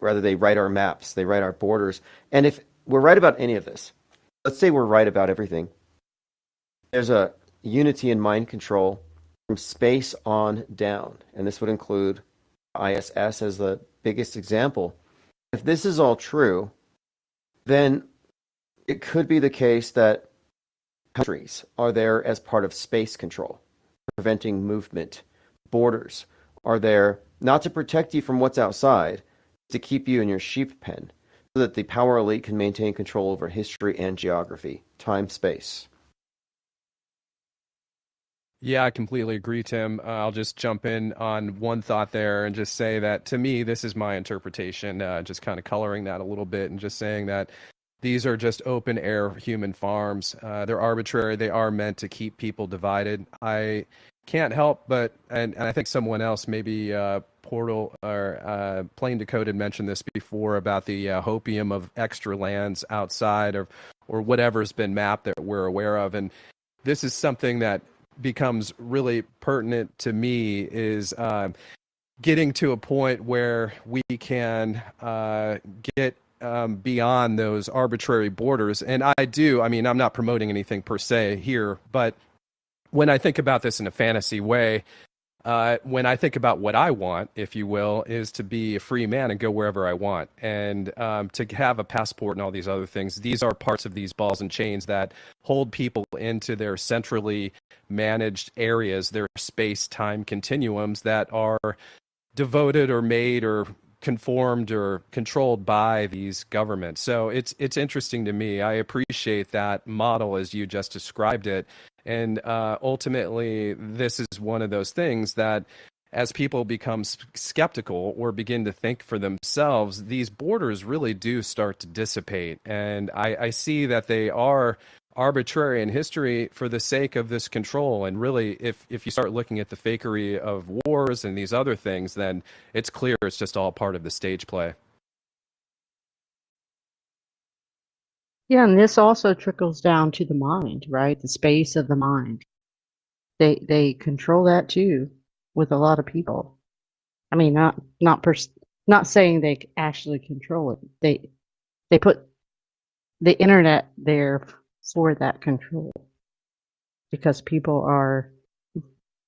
they write our maps, they write our borders. And if we're right about any of this, let's say we're right about everything, there's a unity in mind control from space on down, and this would include ISS as the biggest example. If this is all true, then it could be the case that countries are there as part of space control, preventing movement. Borders are there not to protect you from what's outside, to keep you in your sheep pen, so that the power elite can maintain control over history and geography, time, space. Yeah, I completely agree, Tim. I'll just jump in on one thought there and just say that to me, this is my interpretation, just kind of coloring that a little bit and just saying that these are just open air human farms. They're arbitrary. They are meant to keep people divided. I can't help but, and I think someone else, maybe Portal or Plain Decoded mentioned this before about the hopium of extra lands outside or whatever's been mapped that we're aware of. And this is something that becomes really pertinent to me is getting to a point where we can get beyond those arbitrary borders. And I mean, I'm not promoting anything per se here, but when I think about this in a fantasy way, when I think about what I want, if you will, is to be a free man and go wherever I want. And to have a passport and all these other things, these are parts of these balls and chains that hold people into their centrally managed areas, their space-time continuums that are devoted or made or conformed or controlled by these governments. So it's interesting to me. I appreciate that model as you just described it, and ultimately, this is one of those things that, as people become skeptical or begin to think for themselves, these borders really do start to dissipate. And I see that they are arbitrary in history for the sake of this control. And really, if you start looking at the fakery of wars and these other things, then it's clear it's just all part of the stage play. Yeah, and this also trickles down to the mind, right? The space of the mind. They control that too with a lot of people. I mean, not saying they actually control it. They put the internet there for that control because people are,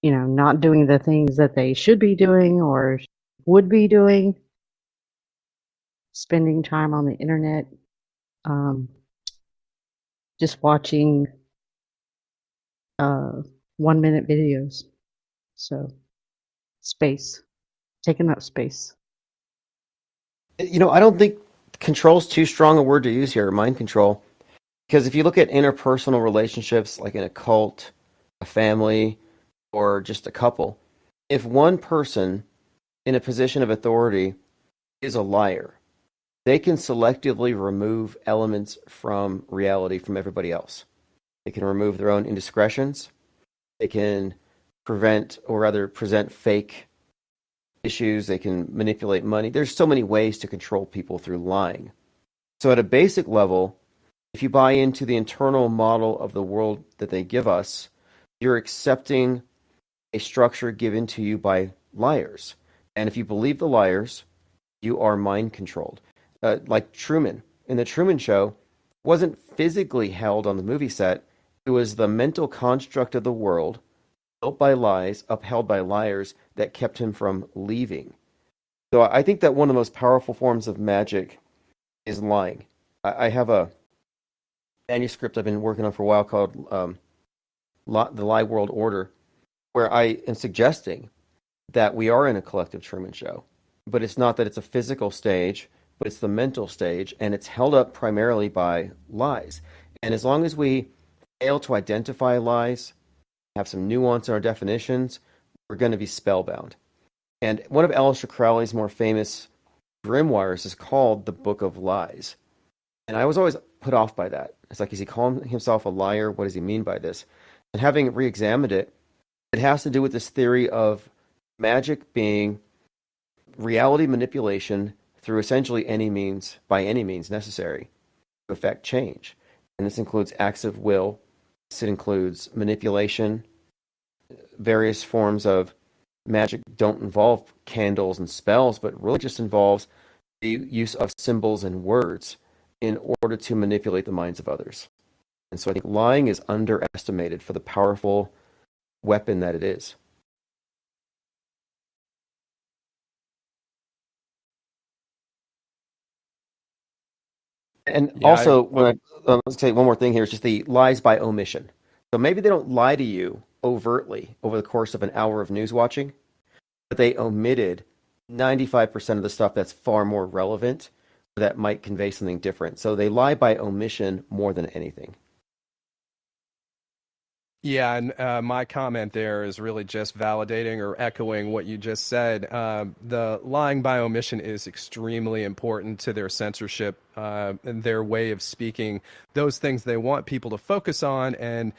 not doing the things that they should be doing or would be doing, spending time on the internet, just watching 1-minute videos. So space, taking up space. I don't think control is too strong a word to use here, mind control. Because if you look at interpersonal relationships, like in a cult, a family, or just a couple, if one person in a position of authority is a liar, they can selectively remove elements from reality from everybody else. They can remove their own indiscretions. They can prevent, or rather present, fake issues. They can manipulate money. There's so many ways to control people through lying. So at a basic level, if you buy into the internal model of the world that they give us, you're accepting a structure given to you by liars. And if you believe the liars, you are mind controlled. Like Truman. In the Truman Show, wasn't physically held on the movie set. It was the mental construct of the world, built by lies, upheld by liars, that kept him from leaving. So I think that one of the most powerful forms of magic is lying. I have a manuscript I've been working on for a while called The Lie World Order, where I am suggesting that we are in a collective Truman Show. But it's not that it's a physical stage, but it's the mental stage, and it's held up primarily by lies. And as long as we fail to identify lies, have some nuance in our definitions, we're going to be spellbound. And one of Aleister Crowley's more famous grimoires is called The Book of Lies. And I was always put off by that. It's like, is he calling himself a liar? What does he mean by this? And having re-examined it, it has to do with this theory of magic being reality manipulation through essentially by any means necessary to effect change. And this includes acts of will. It includes manipulation. Various forms of magic don't involve candles and spells, but really just involves the use of symbols and words in order to manipulate the minds of others. And so I think lying is underestimated for the powerful weapon that it is. And Yeah, also, let's say one more thing here, is just the lies by omission. So maybe they don't lie to you overtly over the course of an hour of news watching, but they omitted 95% of the stuff that's far more relevant, that might convey something different. So they lie by omission more than anything. Yeah, and my comment there is really just validating or echoing what you just said. The lying by omission is extremely important to their censorship and their way of speaking those things they want people to focus on, and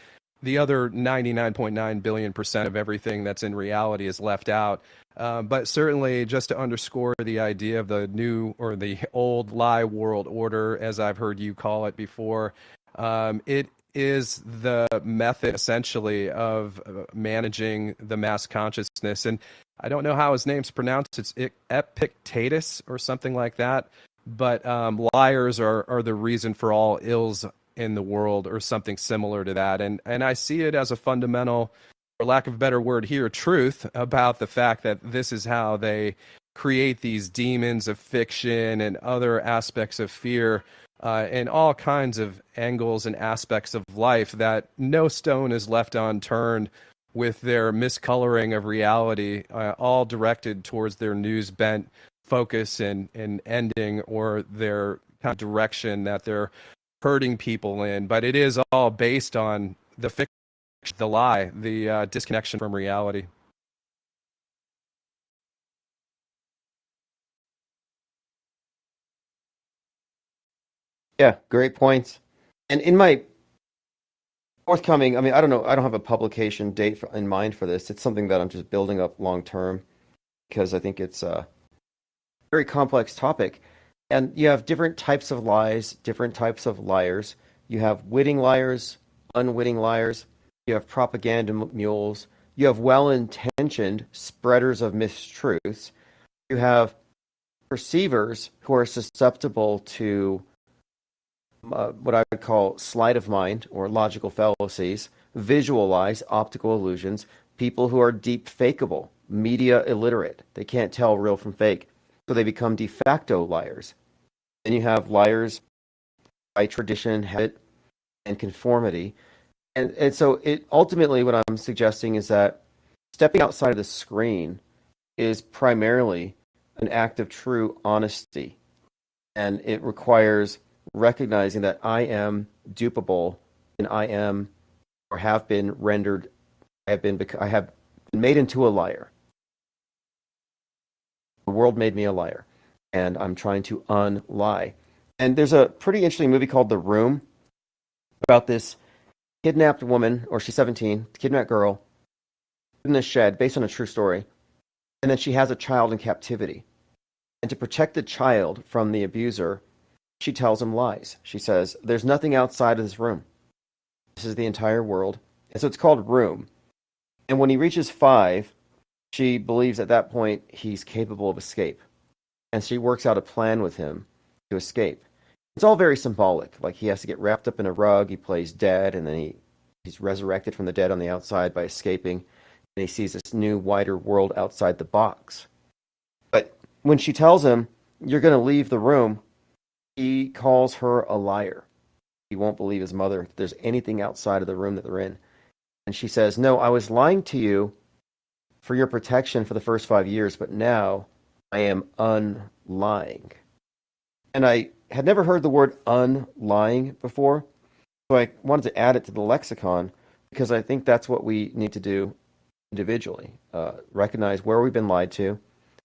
the other 99.9 billion% of everything that's in reality is left out. But certainly, just to underscore the idea of the new or the old lie world order, as I've heard you call it before, it is the method essentially of managing the mass consciousness. And I don't know how his name's pronounced. It's Epictetus or something like that. But liars are the reason for all ills in the world, or something similar to that. And I see it as a fundamental, for lack of a better word here, truth about the fact that this is how they create these demons of fiction and other aspects of fear in all kinds of angles and aspects of life, that no stone is left unturned with their miscoloring of reality, all directed towards their news bent focus and ending, or their kind of direction that they're hurting people in. But it is all based on the fiction, the lie, the disconnection from reality. Yeah, great points. And in my forthcoming, I mean, I don't know, I don't have a publication date in mind for this. It's something that I'm just building up long term because I think it's a very complex topic. And you have different types of lies, different types of liars. You have witting liars, unwitting liars. You have propaganda mules. You have well-intentioned spreaders of mistruths. You have perceivers who are susceptible to what I would call sleight of mind or logical fallacies, visual lies, optical illusions, people who are deep fakeable, media illiterate. They can't tell real from fake, so they become de facto liars. Then you have liars by tradition, habit, and conformity. And so it ultimately what I'm suggesting is that stepping outside of the screen is primarily an act of true honesty. And it requires recognizing that I am dupable and I am or have been rendered, I have been made into a liar. The world made me a liar, and I'm trying to unlie. And there's a pretty interesting movie called The Room about this kidnapped woman, or she's 17, kidnapped girl, in a shed, based on a true story. And then she has a child in captivity. And to protect the child from the abuser, she tells him lies. She says, there's nothing outside of this room. This is the entire world. And so it's called Room. And when he reaches 5, she believes at that point he's capable of escape. And she works out a plan with him to escape. It's all very symbolic. Like he has to get wrapped up in a rug, he plays dead, and then he's resurrected from the dead on the outside by escaping. And he sees this new, wider world outside the box. But when she tells him, you're going to leave the room, he calls her a liar. He won't believe his mother if there's anything outside of the room that they're in. And she says, no, I was lying to you for your protection for the first 5 years, but now I am unlying. And I had never heard the word unlying before, so I wanted to add it to the lexicon because I think that's what we need to do individually. Recognize where we've been lied to,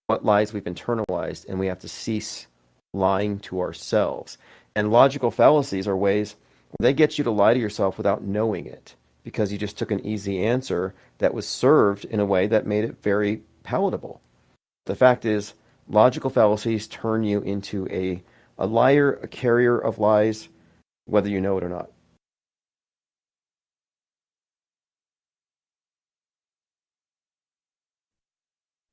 what lies we've internalized, and we have to cease lying to ourselves. And logical fallacies are ways they get you to lie to yourself without knowing it because you just took an easy answer that was served in a way that made it very palatable. The fact is, logical fallacies turn you into a liar, a carrier of lies, whether you know it or not.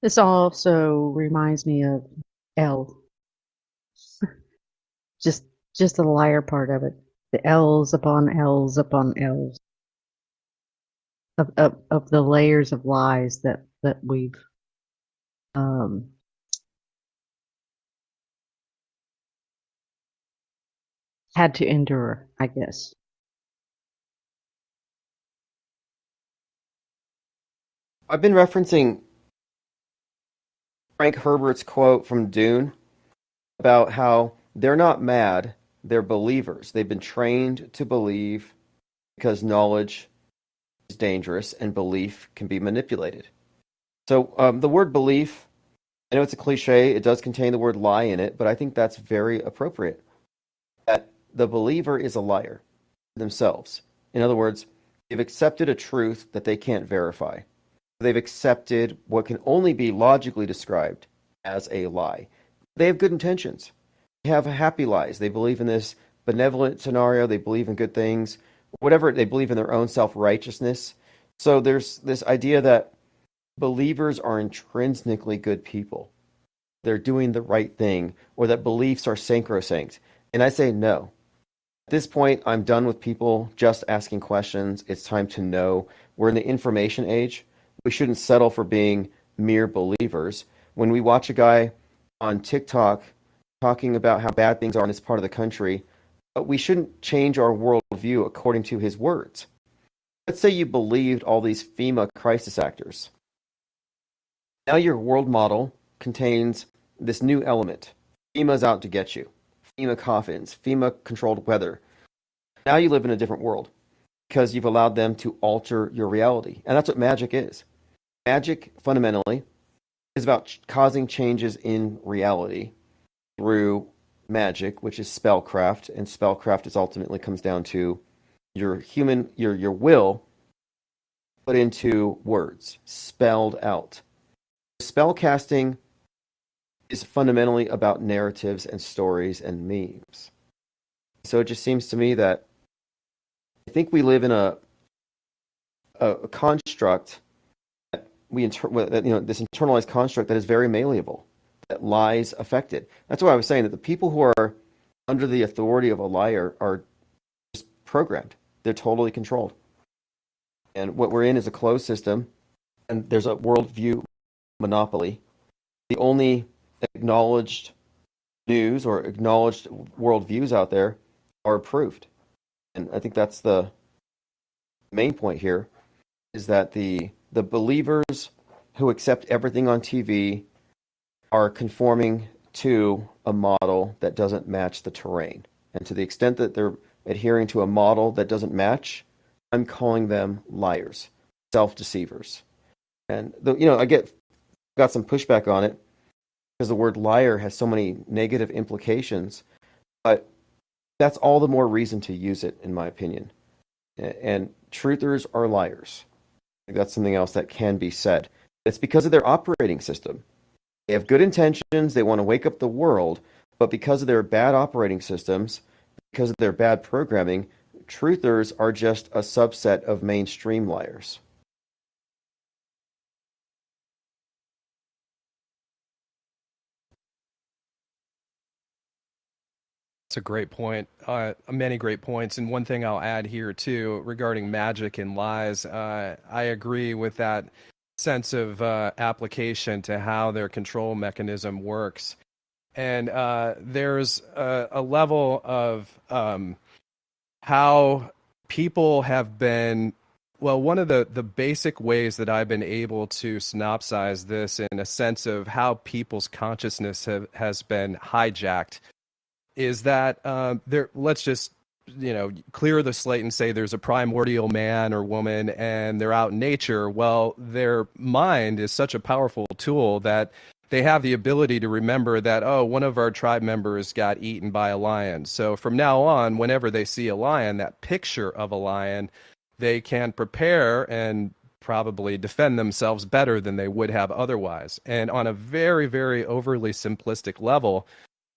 This also reminds me of L. Just the liar part of it. The L's upon L's upon L's of the layers of lies that we've had to endure, I guess. I've been referencing Frank Herbert's quote from Dune about how they're not mad, they're believers. They've been trained to believe because knowledge is dangerous and belief can be manipulated. So the word belief, I know it's a cliche, it does contain the word lie in it, but I think that's very appropriate. That the believer is a liar themselves. In other words, they've accepted a truth that they can't verify. They've accepted what can only be logically described as a lie. They have good intentions. They have happy lies. They believe in this benevolent scenario. They believe in good things. Whatever, they believe in their own self-righteousness. So there's this idea that believers are intrinsically good people. They're doing the right thing, or that beliefs are sacrosanct. And I say no. At this point, I'm done with people just asking questions. It's time to know. We're in the information age. We shouldn't settle for being mere believers. When we watch a guy on TikTok talking about how bad things are in this part of the country, we shouldn't change our worldview according to his words. let's say you believed all these FEMA crisis actors. Now your world model contains this new element. FEMA's out to get you. FEMA coffins, FEMA controlled weather. Now you live in a different world because you've allowed them to alter your reality. And that's what magic is. Magic, fundamentally, is about causing changes in reality through magic, which is spellcraft, and spellcraft is ultimately comes down to your will put into words, spelled out. Spellcasting is fundamentally about narratives and stories and memes. So it just seems to me that I think we live in a construct that this internalized construct that is very malleable, that lies affected. That's why I was saying that the people who are under the authority of a liar are just programmed. They're totally controlled. And what we're in is a closed system, and there's a worldview monopoly. The only acknowledged news or acknowledged worldviews out there are approved. And I think that's the main point here, is that the believers who accept everything on TV are conforming to a model that doesn't match the terrain. And to the extent that they're adhering to a model that doesn't match, I'm calling them liars, self-deceivers. And I got some pushback on it because the word liar has so many negative implications, but that's all the more reason to use it, in my opinion. And truthers are liars. I think that's something else that can be said. It's because of their operating system. They have good intentions, they want to wake up the world, but because of their bad operating systems, because of their bad programming, truthers are just a subset of mainstream liars. That's a great point. Many great points. And one thing I'll add here, too, regarding magic and lies, I agree with that sense of application to how their control mechanism works. And there's a level of how people have been. Well, one of the basic ways that I've been able to synopsize this in a sense of how people's consciousness has been hijacked is that let's just clear the slate and say there's a primordial man or woman and they're out in nature. Well, their mind is such a powerful tool that they have the ability to remember that, oh, one of our tribe members got eaten by a lion. So from now on, whenever they see a lion, that picture of a lion, they can prepare and probably defend themselves better than they would have otherwise. And on a very, very overly simplistic level,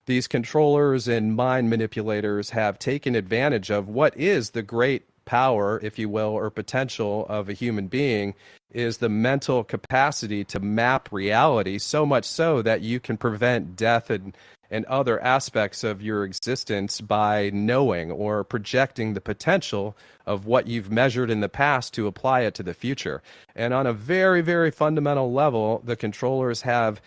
these controllers and mind manipulators have taken advantage of what is the great power, if you will, or potential of a human being, is the mental capacity to map reality, so much so that you can prevent death and other aspects of your existence by knowing or projecting the potential of what you've measured in the past to apply it to the future. And on a very, very fundamental level, the controllers have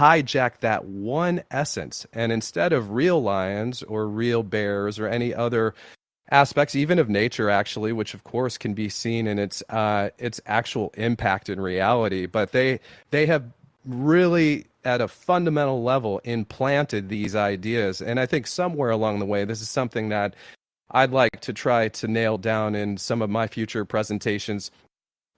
hijack that one essence, and instead of real lions or real bears or any other aspects, even of nature, actually, which of course can be seen in its actual impact in reality, but they have really at a fundamental level implanted these ideas. And I think somewhere along the way, this is something that I'd like to try to nail down in some of my future presentations,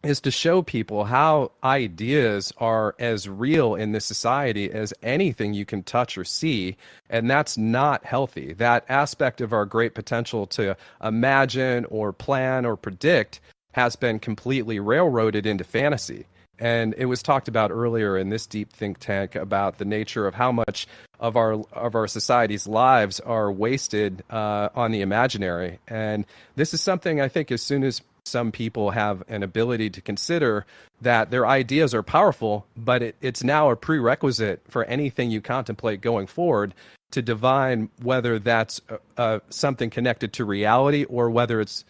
is to show people how ideas are as real in this society as anything you can touch or see, and that's not healthy. That aspect of our great potential to imagine or plan or predict has been completely railroaded into fantasy. And it was talked about earlier in this deep think tank about the nature of how much of our society's lives are wasted on the imaginary. And this is something I think as soon as some people have an ability to consider that their ideas are powerful, but it's now a prerequisite for anything you contemplate going forward to divine whether that's something connected to reality or whether it's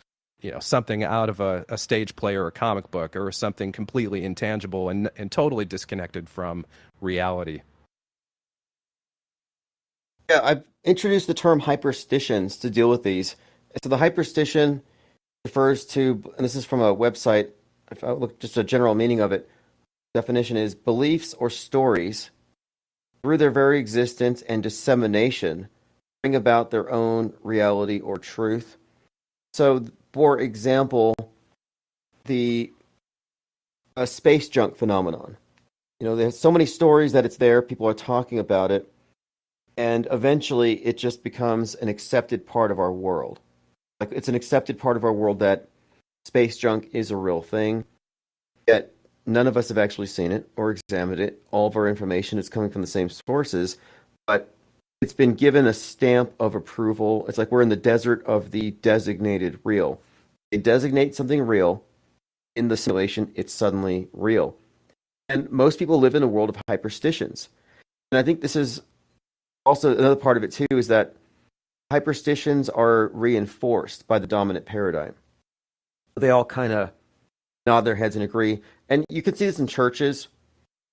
something out of a stage play or a comic book or something completely intangible and totally disconnected from reality. Yeah, I've introduced the term hyperstitions to deal with these. So the hyperstition refers to, and this is from a website, if I look just a general meaning of it, definition is beliefs or stories through their very existence and dissemination bring about their own reality or truth. So, for example, the space junk phenomenon. There's so many stories that it's there, people are talking about it, and eventually it just becomes an accepted part of our world. Like, it's an accepted part of our world that space junk is a real thing, yet none of us have actually seen it or examined it. All of our information is coming from the same sources, but it's been given a stamp of approval. It's like we're in the desert of the designated real. They designate something real, in the simulation, it's suddenly real. And most people live in a world of hyperstitions. And I think this is also another part of it too, is that hyperstitions are reinforced by the dominant paradigm. They all kind of nod their heads and agree. And you can see this in churches,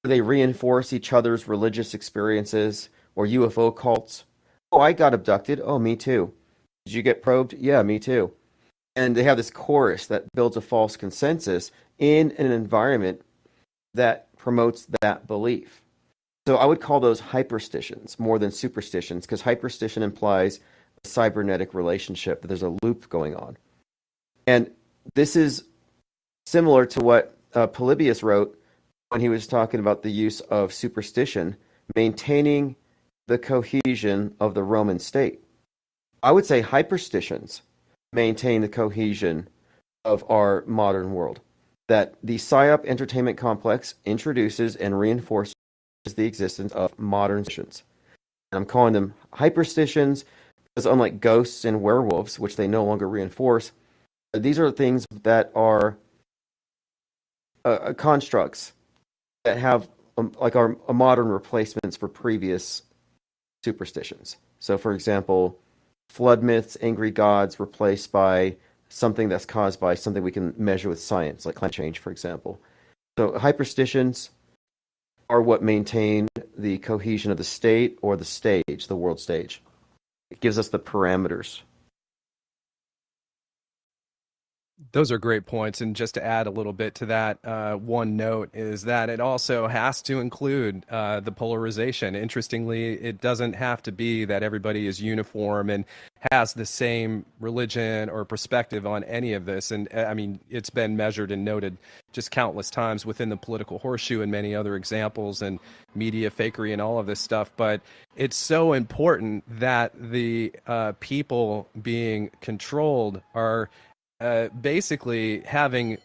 where they reinforce each other's religious experiences, or UFO cults. Oh, I got abducted. Oh, me too. Did you get probed? Yeah, me too. And they have this chorus that builds a false consensus in an environment that promotes that belief. So I would call those hyperstitions more than superstitions, because hyperstition implies a cybernetic relationship, that there's a loop going on. And this is similar to what Polybius wrote when he was talking about the use of superstition, maintaining the cohesion of the Roman state. I would say hyperstitions maintain the cohesion of our modern world. That the PSYOP entertainment complex introduces and reinforces the existence of modern stitions. And I'm calling them hyperstitions because, unlike ghosts and werewolves, which they no longer reinforce, these are things that are constructs that have modern replacements for previous superstitions. So, for example, flood myths, angry gods replaced by something that's caused by something we can measure with science, like climate change, for example. So hyperstitions are what maintain the cohesion of the state or the stage, the world stage. It gives us the parameters. Those are great points. And just to add a little bit to that, one note is that it also has to include the polarization. Interestingly, it doesn't have to be that everybody is uniform and has the same religion or perspective on any of this. And I mean, it's been measured and noted just countless times within the political horseshoe and many other examples and media fakery and all of this stuff. But it's so important that the people being controlled are basically having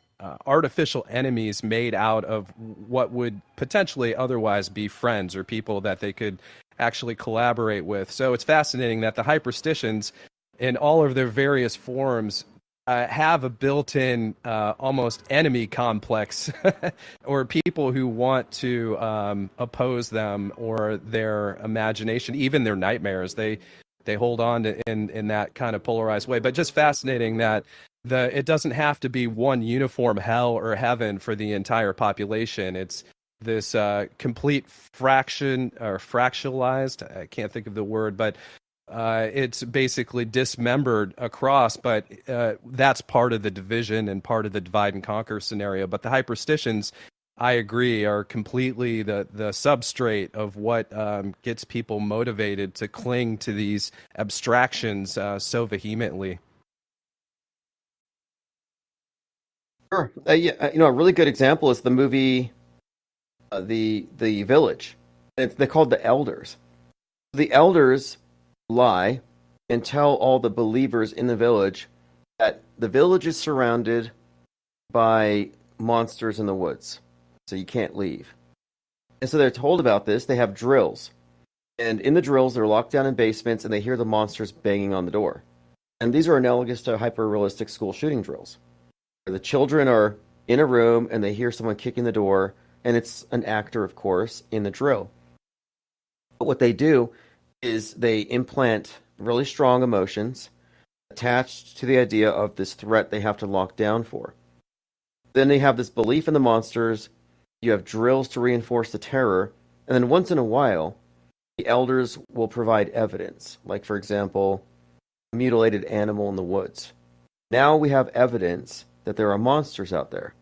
artificial enemies made out of what would potentially otherwise be friends or people that they could actually collaborate with. So it's fascinating that the hyperstitions, in all of their various forms, have a built-in almost enemy complex or people who want to oppose them or their imagination, even their nightmares. They hold on to in that kind of polarized way. But just fascinating that it doesn't have to be one uniform hell or heaven for the entire population. It's this complete fraction or fractionalized. I can't think of the word, but it's basically dismembered across. But that's part of the division and part of the divide and conquer scenario. But the hyperstitions, I agree, are completely the substrate of what gets people motivated to cling to these abstractions so vehemently. Sure. A really good example is the movie, the Village. They're called the Elders. The Elders lie and tell all the believers in the village that the village is surrounded by monsters in the woods, so you can't leave. And so they're told about this. They have drills. And in the drills, they're locked down in basements, and they hear the monsters banging on the door. And these are analogous to hyper-realistic school shooting drills. The children are in a room, and they hear someone kicking the door, and it's an actor, of course, in the drill. But what they do is they implant really strong emotions attached to the idea of this threat they have to lock down for. Then they have this belief in the monsters. You have drills to reinforce the terror. And then once in a while, the elders will provide evidence. Like, for example, a mutilated animal in the woods. Now we have evidence that there are monsters out there.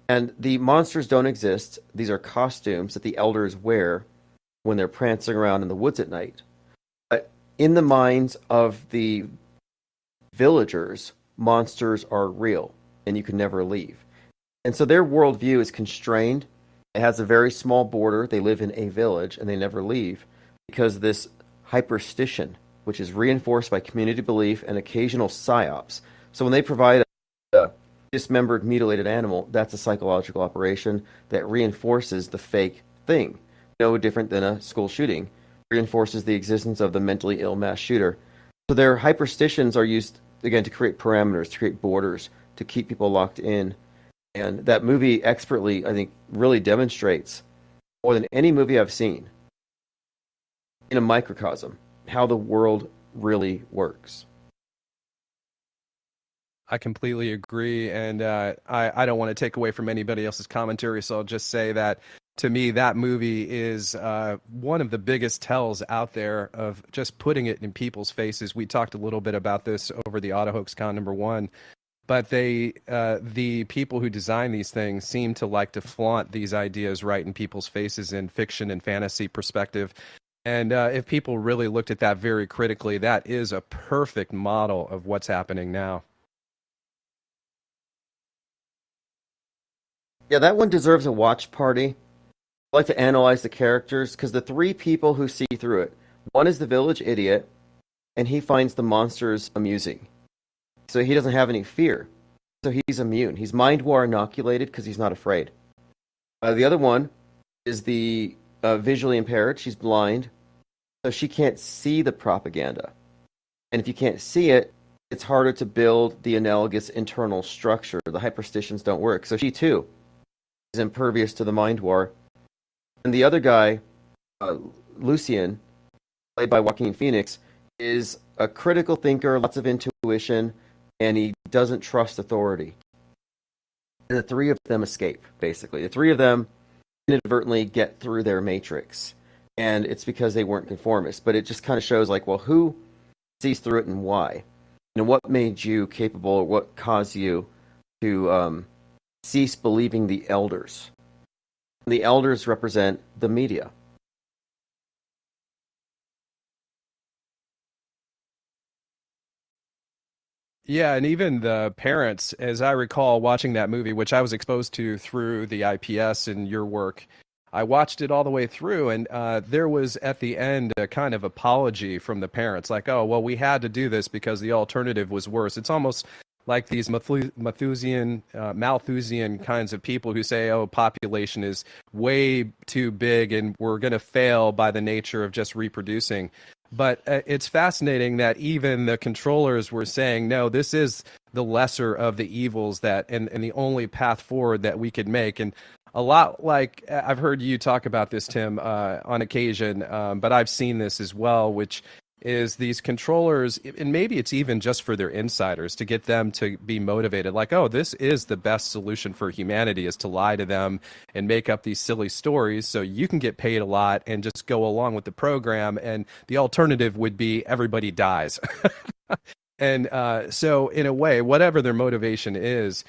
And the monsters don't exist. These are costumes that the elders wear when they're prancing around in the woods at night. But in the minds of the villagers, monsters are real, and you can never leave. And so their worldview is constrained. It has a very small border. They live in a village, and they never leave because of this hyperstition, which is reinforced by community belief and occasional psyops. So when they provide a dismembered, mutilated animal, that's a psychological operation that reinforces the fake thing. No different than a school shooting. Reinforces the existence of the mentally ill mass shooter. So their hyperstitions are used, again, to create parameters, to create borders, to keep people locked in. And that movie expertly, I think, really demonstrates, more than any movie I've seen, in a microcosm, how the world really works. I completely agree, and I don't want to take away from anybody else's commentary, so I'll just say that to me, that movie is one of the biggest tells out there of just putting it in people's faces. We talked a little bit about this over the Auto Hoax Con #1, but the people who design these things seem to like to flaunt these ideas right in people's faces in fiction and fantasy perspective. And if people really looked at that very critically, that is a perfect model of what's happening now. Yeah, that one deserves a watch party. I like to analyze the characters because the three people who see through it, one is the village idiot, and he finds the monsters amusing. So he doesn't have any fear. So he's immune. He's mind war inoculated because he's not afraid. The other one is the visually impaired. She's blind, so she can't see the propaganda. And if you can't see it, it's harder to build the analogous internal structure. The hyperstitions don't work. So she too is impervious to the mind war. And the other guy, Lucian, played by Joaquin Phoenix, is a critical thinker, lots of intuition, and he doesn't trust authority. And the three of them escape, basically. The three of them inadvertently get through their matrix. And it's because they weren't conformists. But it just kind of shows, like, well, who sees through it and why? And what made you capable, or what caused you to cease believing the elders? The elders represent the media. Yeah, and even the parents, as I recall watching that movie, which I was exposed to through the IPS and your work, I watched it all the way through, and there was at the end a kind of apology from the parents, like, oh, well, we had to do this because the alternative was worse. It's almost like these Malthusian kinds of people who say, oh, population is way too big and we're going to fail by the nature of just reproducing. But it's fascinating that even the controllers were saying, no, this is the lesser of the evils that, and the only path forward that we could make. And a lot like I've heard you talk about this, Tim, on occasion, but I've seen this as well, which is these controllers, and maybe it's even just for their insiders to get them to be motivated, like, oh, this is the best solution for humanity, is to lie to them and make up these silly stories so you can get paid a lot and just go along with the program, and the alternative would be everybody dies. And so in a way, whatever their motivation is,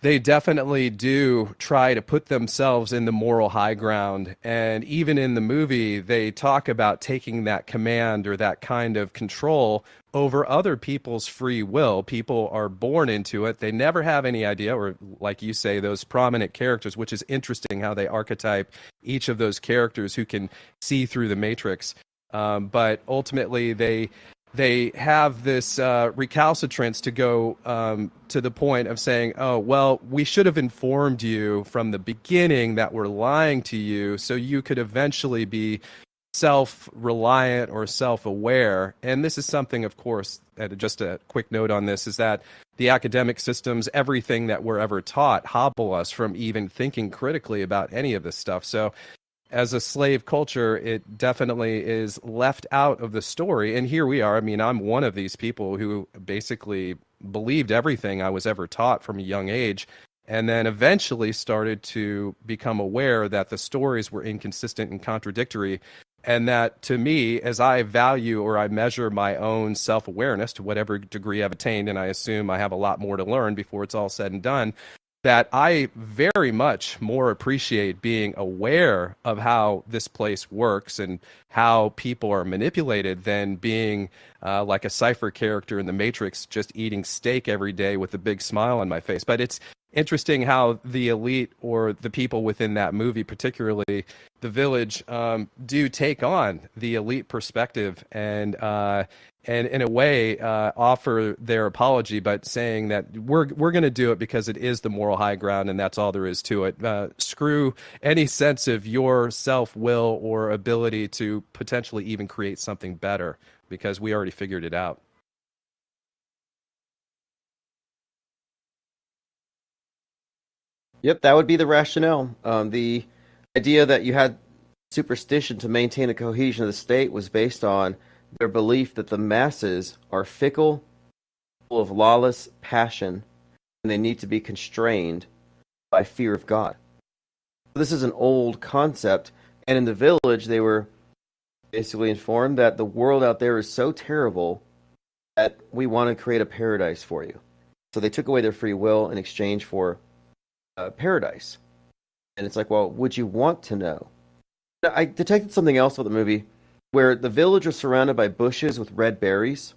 they definitely do try to put themselves in the moral high ground. And even in the movie, they talk about taking that command or that kind of control over other people's free will. People are born into it. They never have any idea, or like you say, those prominent characters, which is interesting how they archetype each of those characters who can see through the matrix. But ultimately, they have this recalcitrance to go to the point of saying, oh, well, we should have informed you from the beginning that we're lying to you so you could eventually be self-reliant or self-aware. And this is something, of course, just a quick note on this, is that the academic systems, everything that we're ever taught, hobble us from even thinking critically about any of this stuff. So as a slave culture, it definitely is left out of the story. And here we are. I mean, I'm one of these people who basically believed everything I was ever taught from a young age, and then eventually started to become aware that the stories were inconsistent and contradictory. And that to me, as I value or I measure my own self-awareness to whatever degree I've attained, and I assume I have a lot more to learn before it's all said and done, that I very much more appreciate being aware of how this place works and how people are manipulated than being like a Cypher character in the Matrix, just eating steak every day with a big smile on my face. But it's interesting how the elite or the people within that movie, particularly the village, do take on the elite perspective and in a way offer their apology, but saying that we're going to do it because it is the moral high ground and that's all there is to it. Screw any sense of your self-will or ability to potentially even create something better, because we already figured it out. Yep, that would be the rationale. The idea that you had superstition to maintain the cohesion of the state was based on their belief that the masses are fickle, full of lawless passion, and they need to be constrained by fear of God. This is an old concept, and in the village they were basically informed that the world out there is so terrible that we want to create a paradise for you. So they took away their free will in exchange for paradise. And it's like, well, would you want to know? I detected something else with the movie where the village are surrounded by bushes with red berries,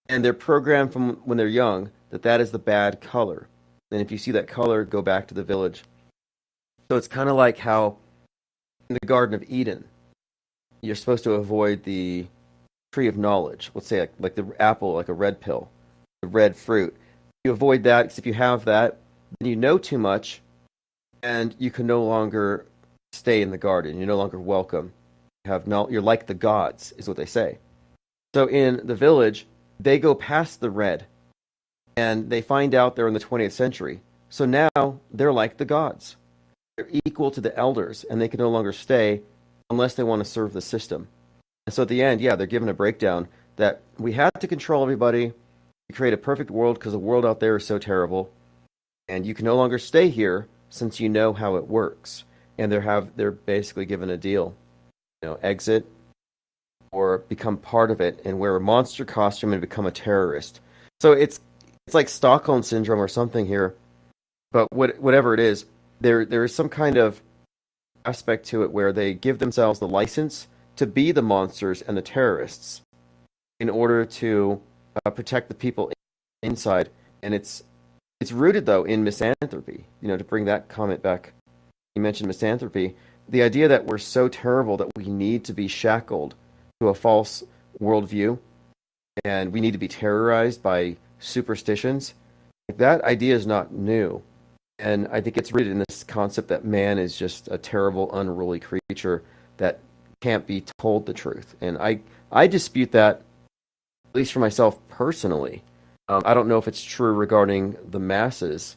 and they're programmed from when they're young that is the bad color. And if you see that color, go back to the village. So it's kind of like how in the Garden of Eden, you're supposed to avoid the tree of knowledge. Let's say like the apple, like a red pill, the red fruit. You avoid that because if you have that, then you know too much, and you can no longer stay in the garden. You're no longer welcome. You're like the gods, is what they say. So in the village, they go past the red, and they find out they're in the 20th century. So now they're like the gods. They're equal to the elders, and they can no longer stay unless they want to serve the system. And so at the end, yeah, they're given a breakdown that we had to control everybody, to create a perfect world because the world out there is so terrible, and you can no longer stay here since you know how it works. And they're basically given a deal. Exit or become part of it and wear a monster costume and become a terrorist. So it's like Stockholm syndrome or something here. But whatever it is, there is some kind of aspect to it where they give themselves the license to be the monsters and the terrorists in order to protect the people inside. And it's rooted though in misanthropy. To bring that comment back, you mentioned misanthropy. The idea that we're so terrible that we need to be shackled to a false worldview and we need to be terrorized by superstitions, that idea is not new. And I think it's rooted in this concept that man is just a terrible, unruly creature that can't be told the truth. And I dispute that, at least for myself personally. I don't know if it's true regarding the masses.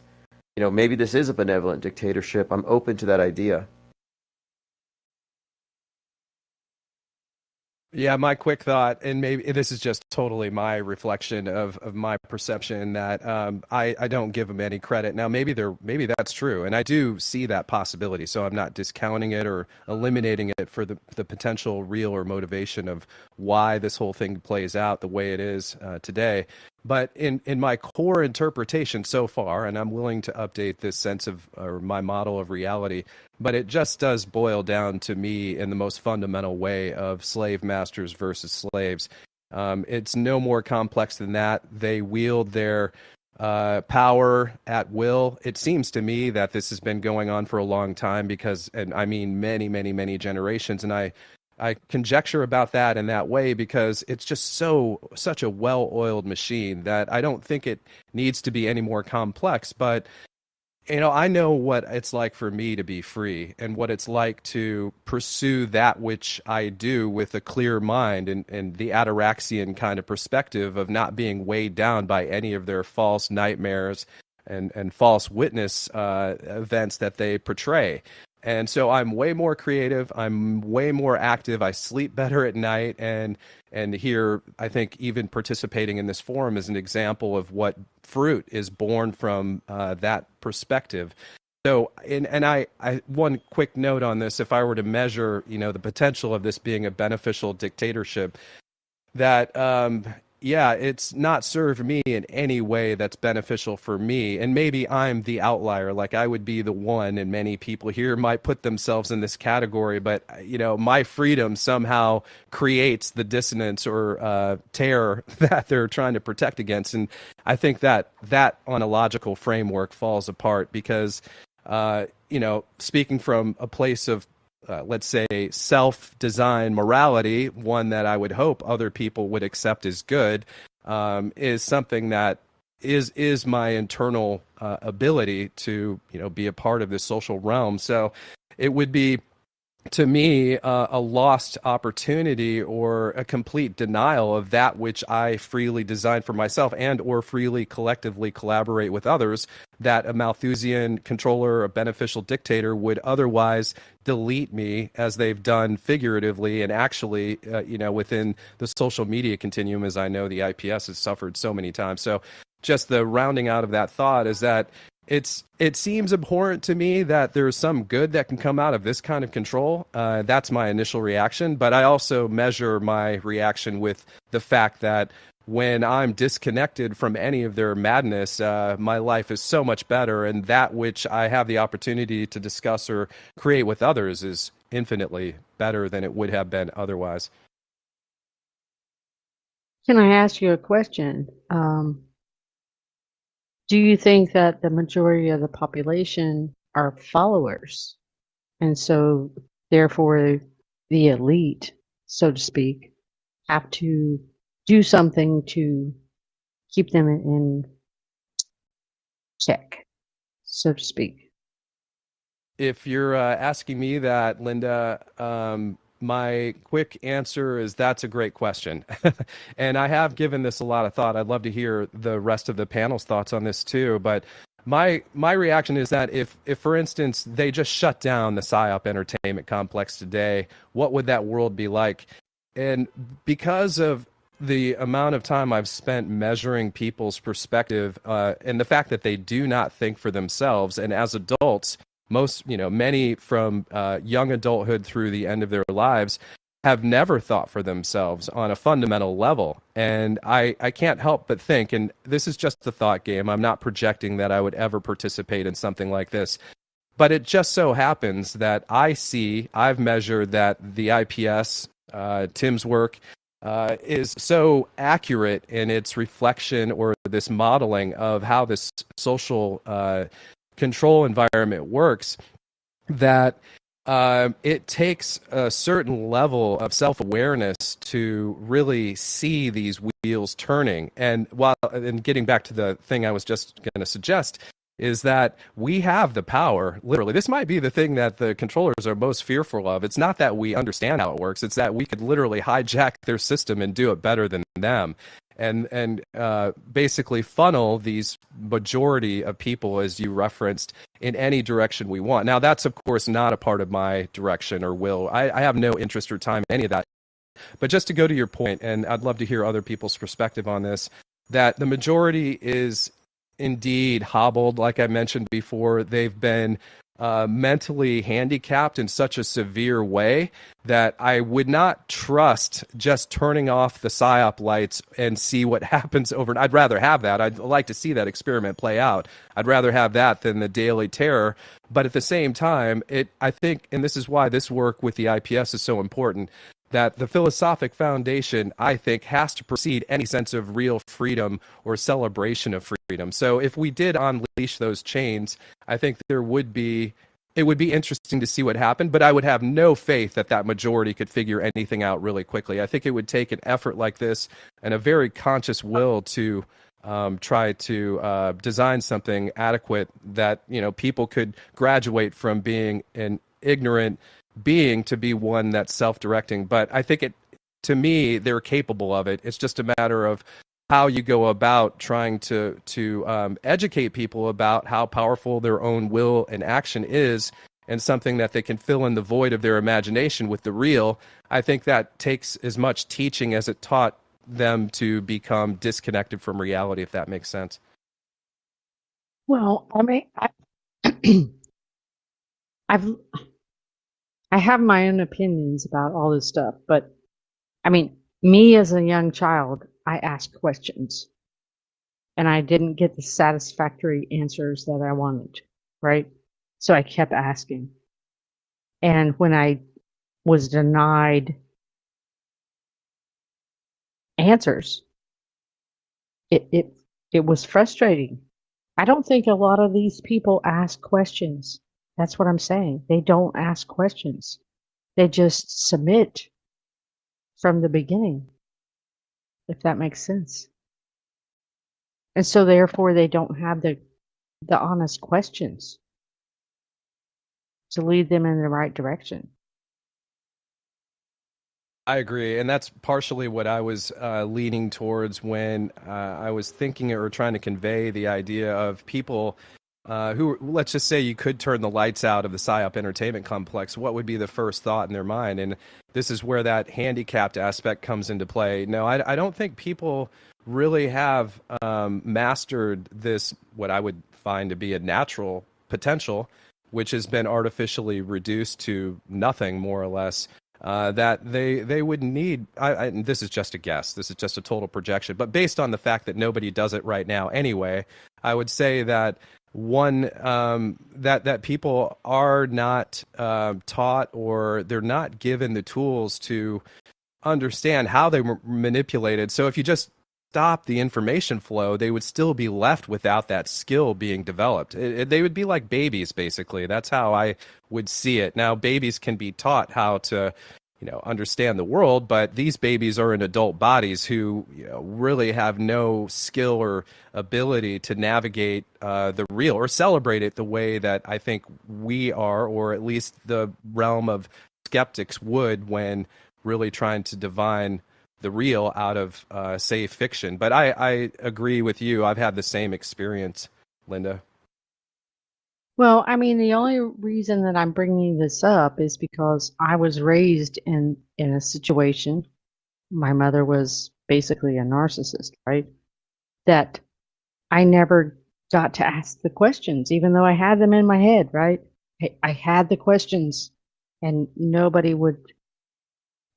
Maybe this is a benevolent dictatorship. I'm open to that idea. Yeah, my quick thought, and maybe this is just totally my reflection of my perception, that I don't give them any credit. Now, maybe that's true, and I do see that possibility. So I'm not discounting it or eliminating it for the potential real or motivation of why this whole thing plays out the way it is today. But in my core interpretation so far, and I'm willing to update this sense of or my model of reality, but it just does boil down to me in the most fundamental way of slave masters versus slaves. It's no more complex than that. They wield their power at will. It seems to me that this has been going on for a long time and I mean many, many, many generations. And I conjecture about that in that way because it's just such a well-oiled machine that I don't think it needs to be any more complex. But I know what it's like for me to be free and what it's like to pursue that which I do with a clear mind and the ataraxian kind of perspective of not being weighed down by any of their false nightmares and false witness events that they portray. And so I'm way more creative. I'm way more active. I sleep better at night. And here, I think even participating in this forum is an example of what fruit is born from that perspective. So, I one quick note on this: if I were to measure, the potential of this being a beneficial dictatorship, that yeah, it's not served me in any way that's beneficial for me. And maybe I'm the outlier, like I would be the one, and many people here might put themselves in this category, but my freedom somehow creates the dissonance or terror that they're trying to protect against. And I think that on a logical framework falls apart because speaking from a place of let's say, self-design morality, one that I would hope other people would accept as good, is something that is my internal ability to, be a part of this social realm. So it would be, to me, a lost opportunity or a complete denial of that which I freely design for myself and or freely collectively collaborate with others, that a Malthusian controller, a beneficial dictator would otherwise delete me, as they've done figuratively and actually, within the social media continuum, as I know the IPS has suffered so many times. So just the rounding out of that thought is that it seems abhorrent to me that there's some good that can come out of this kind of control. That's my initial reaction, but I also measure my reaction with the fact that when I'm disconnected from any of their madness, my life is so much better, and that which I have the opportunity to discuss or create with others is infinitely better than it would have been otherwise. Can I ask you a question? Do you think that the majority of the population are followers? And so, therefore, the elite, so to speak, have to do something to keep them in check, so to speak? If you're asking me that, Linda, my quick answer is that's a great question. And I have given this a lot of thought. I'd love to hear the rest of the panel's thoughts on this too. But my reaction is that if for instance, they just shut down the PSYOP entertainment complex today, what would that world be like? And because of the amount of time I've spent measuring people's perspective and the fact that they do not think for themselves, and as adults, many from young adulthood through the end of their lives have never thought for themselves on a fundamental level. And I can't help but think, and this is just a thought game, I'm not projecting that I would ever participate in something like this, but it just so happens that I've measured that the IPS, Tim's work, is so accurate in its reflection or this modeling of how this social control environment works, that it takes a certain level of self-awareness to really see these wheels turning. And getting back to the thing I was just going to suggest, is that we have the power, literally. This might be the thing that the controllers are most fearful of. It's not that we understand how it works. It's that we could literally hijack their system and do it better than them. And basically funnel these majority of people, as you referenced, in any direction we want. Now, that's, of course, not a part of my direction or will. I have no interest or time in any of that. But just to go to your point, and I'd love to hear other people's perspective on this, that the majority is indeed hobbled. Like I mentioned before, they've been mentally handicapped in such a severe way that I would not trust just turning off the PSYOP lights and see what happens over. I'd rather have that. I'd like to see that experiment play out. I'd rather have that than the daily terror. But at the same time, I think, and this is why this work with the IPS is so important, that the philosophic foundation, I think, has to precede any sense of real freedom or celebration of freedom. So if we did unleash those chains, I think it would be interesting to see what happened, but I would have no faith that majority could figure anything out really quickly. I think it would take an effort like this and a very conscious will to try to design something adequate that, people could graduate from being an ignorant being to be one that's self-directing. But I think to me, they're capable of it. It's just a matter of how you go about trying to educate people about how powerful their own will and action is, and something that they can fill in the void of their imagination with the real. I think that takes as much teaching as it taught them to become disconnected from reality, if that makes sense. Well, I mean, I've I have my own opinions about all this stuff, but I mean, me as a young child, I asked questions and I didn't get the satisfactory answers that I wanted, right? So I kept asking. And when I was denied answers, it it it was frustrating. I don't think a lot of these people ask questions. That's what I'm saying. They don't ask questions. They just submit from the beginning, if that makes sense. And so therefore they don't have the honest questions to lead them in the right direction. I agree, and that's partially what I was leaning towards when I was thinking or trying to convey the idea of people who, let's just say, you could turn the lights out of the PSYOP entertainment complex. What would be the first thought in their mind? And this is where that handicapped aspect comes into play. No, I don't think people really have mastered this, what I would find to be a natural potential, which has been artificially reduced to nothing, more or less. That they would need. And this is just a guess. This is just a total projection. But based on the fact that nobody does it right now anyway, I would say that that people are not taught, or they're not given the tools to understand how they were manipulated. So if you just stop the information flow, they would still be left without that skill being developed. They would be like babies, basically. That's how I would see it. Now, babies can be taught how to, understand the world, but these babies are in adult bodies who, really have no skill or ability to navigate the real or celebrate it the way that I think we are, or at least the realm of skeptics would, when really trying to divine the real out of, say, fiction. But I agree with you. I've had the same experience, Linda. Well, I mean, the only reason that I'm bringing this up is because I was raised in a situation. My mother was basically a narcissist, right? That I never got to ask the questions, even though I had them in my head, right? I had the questions, and nobody would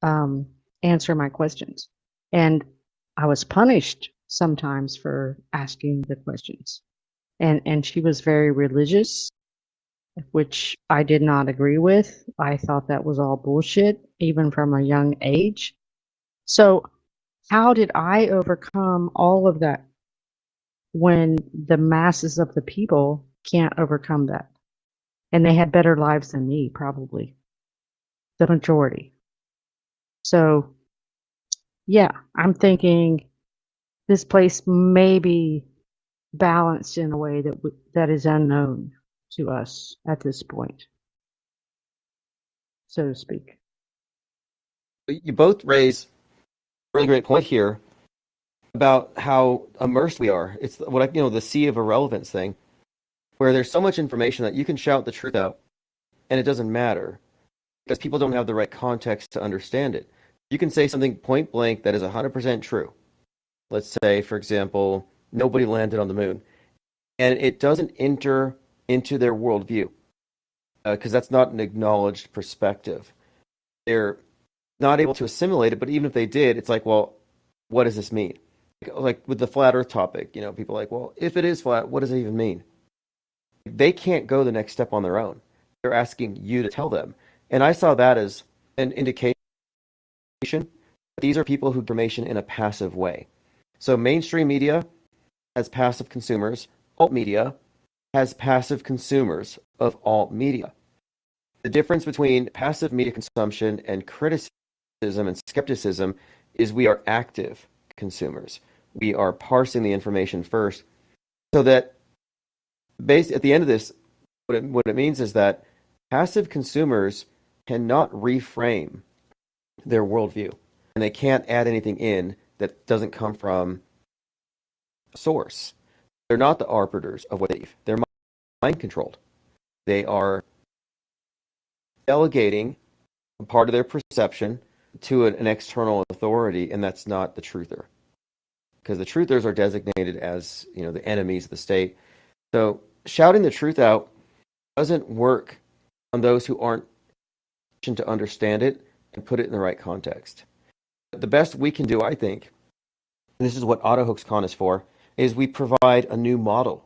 um, answer my questions, and I was punished sometimes for asking the questions. And she was very religious, which I did not agree with. I thought that was all bullshit, even from a young age. So, how did I overcome all of that when the masses of the people can't overcome that? And they had better lives than me, probably, the majority. So, yeah, I'm thinking this place may be balanced in a way that is unknown to us at this point, so to speak. You both raise a really great point here about how immersed we are. It's what the sea of irrelevance thing, where there's so much information that you can shout the truth out, and it doesn't matter because people don't have the right context to understand it. You can say something point blank that is 100% true. Let's say, for example, nobody landed on the moon, and it doesn't enter into their worldview because that's not an acknowledged perspective. They're not able to assimilate it, but even if they did, it's like, well, what does this mean? Like with the flat Earth topic, people are like, well, if it is flat, what does it even mean? They can't go the next step on their own. They're asking you to tell them. And I saw that as an indication that these are people who get information in a passive way. So mainstream media has passive consumers. Alt media has passive consumers of alt media. The difference between passive media consumption and criticism and skepticism is we are active consumers. We are parsing the information first, so that at the end of this, what it means is that passive consumers cannot reframe their worldview, and they can't add anything in that doesn't come from a source. They're not the arbiters of what they believe. They're mind controlled. They are delegating a part of their perception to an external authority, and that's not the truther. Because the truthers are designated as, the enemies of the state. So shouting the truth out doesn't work on those who aren't to understand it and put it in the right context. The best we can do, I think, and this is what AutoHoaxCon is for, is we provide a new model.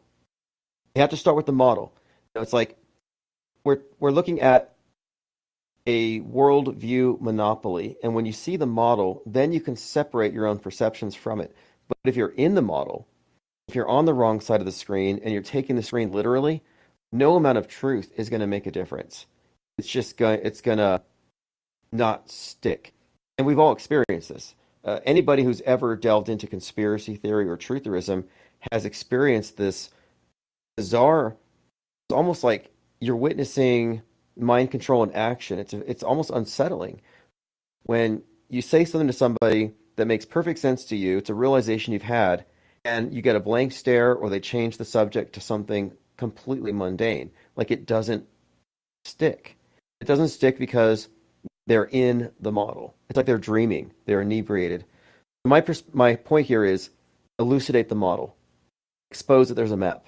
You have to start with the model. It's like we're looking at a worldview monopoly, and when you see the model, then you can separate your own perceptions from it. But if you're in the model, if you're on the wrong side of the screen and you're taking the screen literally, no amount of truth is going to make a difference. It's going to not stick. And we've all experienced this. Anybody who's ever delved into conspiracy theory or trutherism has experienced this bizarre, it's almost like you're witnessing mind control in action. It's almost unsettling when you say something to somebody that makes perfect sense to you. It's a realization you've had, and you get a blank stare, or they change the subject to something completely mundane. Like, it doesn't stick. It doesn't stick because they're in the model. It's like they're dreaming. They're inebriated. My point here is elucidate the model. Expose that there's a map.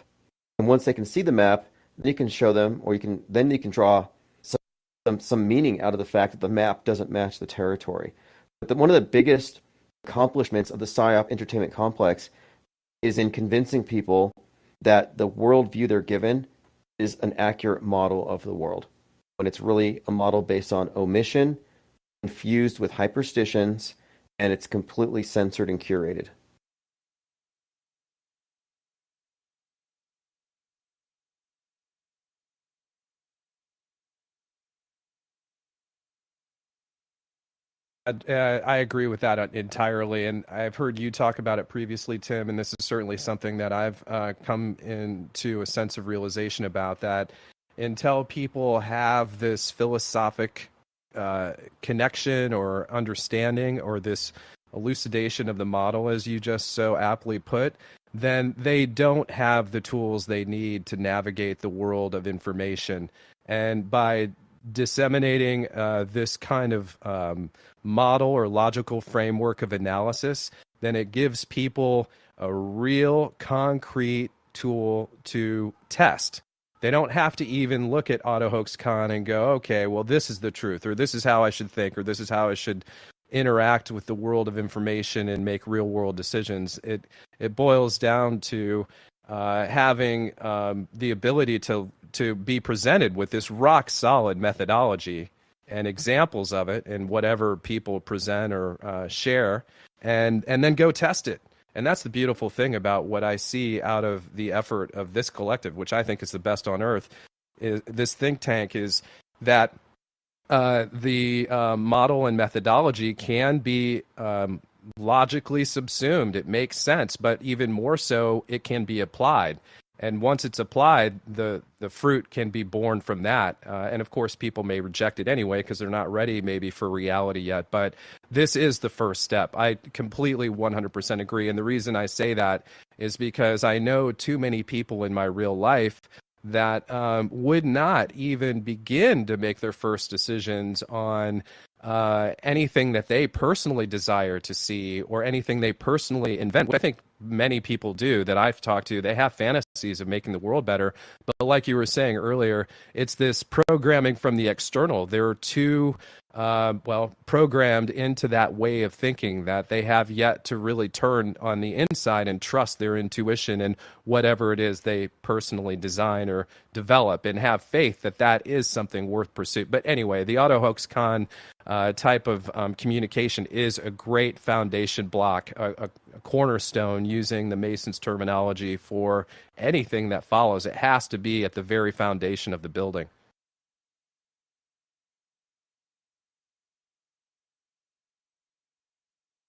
And once they can see the map, then you can show them, or you can draw some meaning out of the fact that the map doesn't match the territory. But one of the biggest accomplishments of the PSYOP entertainment complex is in convincing people that the worldview they're given is an accurate model of the world, when it's really a model based on omission, infused with hyperstitions, and it's completely censored and curated. I agree with that entirely, and I've heard you talk about it previously, Tim, and this is certainly something that I've come into a sense of realization about, that until people have this philosophic connection or understanding, or this elucidation of the model, as you just so aptly put, then they don't have the tools they need to navigate the world of information. And by disseminating this kind of model or logical framework of analysis, then it gives people a real concrete tool to test. They don't have to even look at AutoHoaxCon and go, okay, well, this is the truth, or this is how I should think, or this is how I should interact with the world of information and make real world decisions. It boils down to having the ability to be presented with this rock solid methodology and examples of it in whatever people present or share, and then go test it. And that's the beautiful thing about what I see out of the effort of this collective, which I think is the best on earth, is this think tank, is that the model and methodology can be logically subsumed. It makes sense, but even more so, it can be applied. And once it's applied, the fruit can be born from that. And of course, people may reject it anyway because they're not ready maybe for reality yet. But this is the first step. I completely 100% agree. And the reason I say that is because I know too many people in my real life that would not even begin to make their first decisions on anything that they personally desire to see, or anything they personally invent. I think many people do that I've talked to. They have fantasies of making the world better, but like you were saying earlier, it's this programming from the external. They're too programmed into that way of thinking that they have yet to really turn on the inside and trust their intuition and whatever it is they personally design or develop, and have faith that that is something worth pursuit. But anyway, the AutoHoaxCon type of communication is a great foundation block, a cornerstone, using the Masons terminology, for anything that follows. It has to be at the very foundation of the building.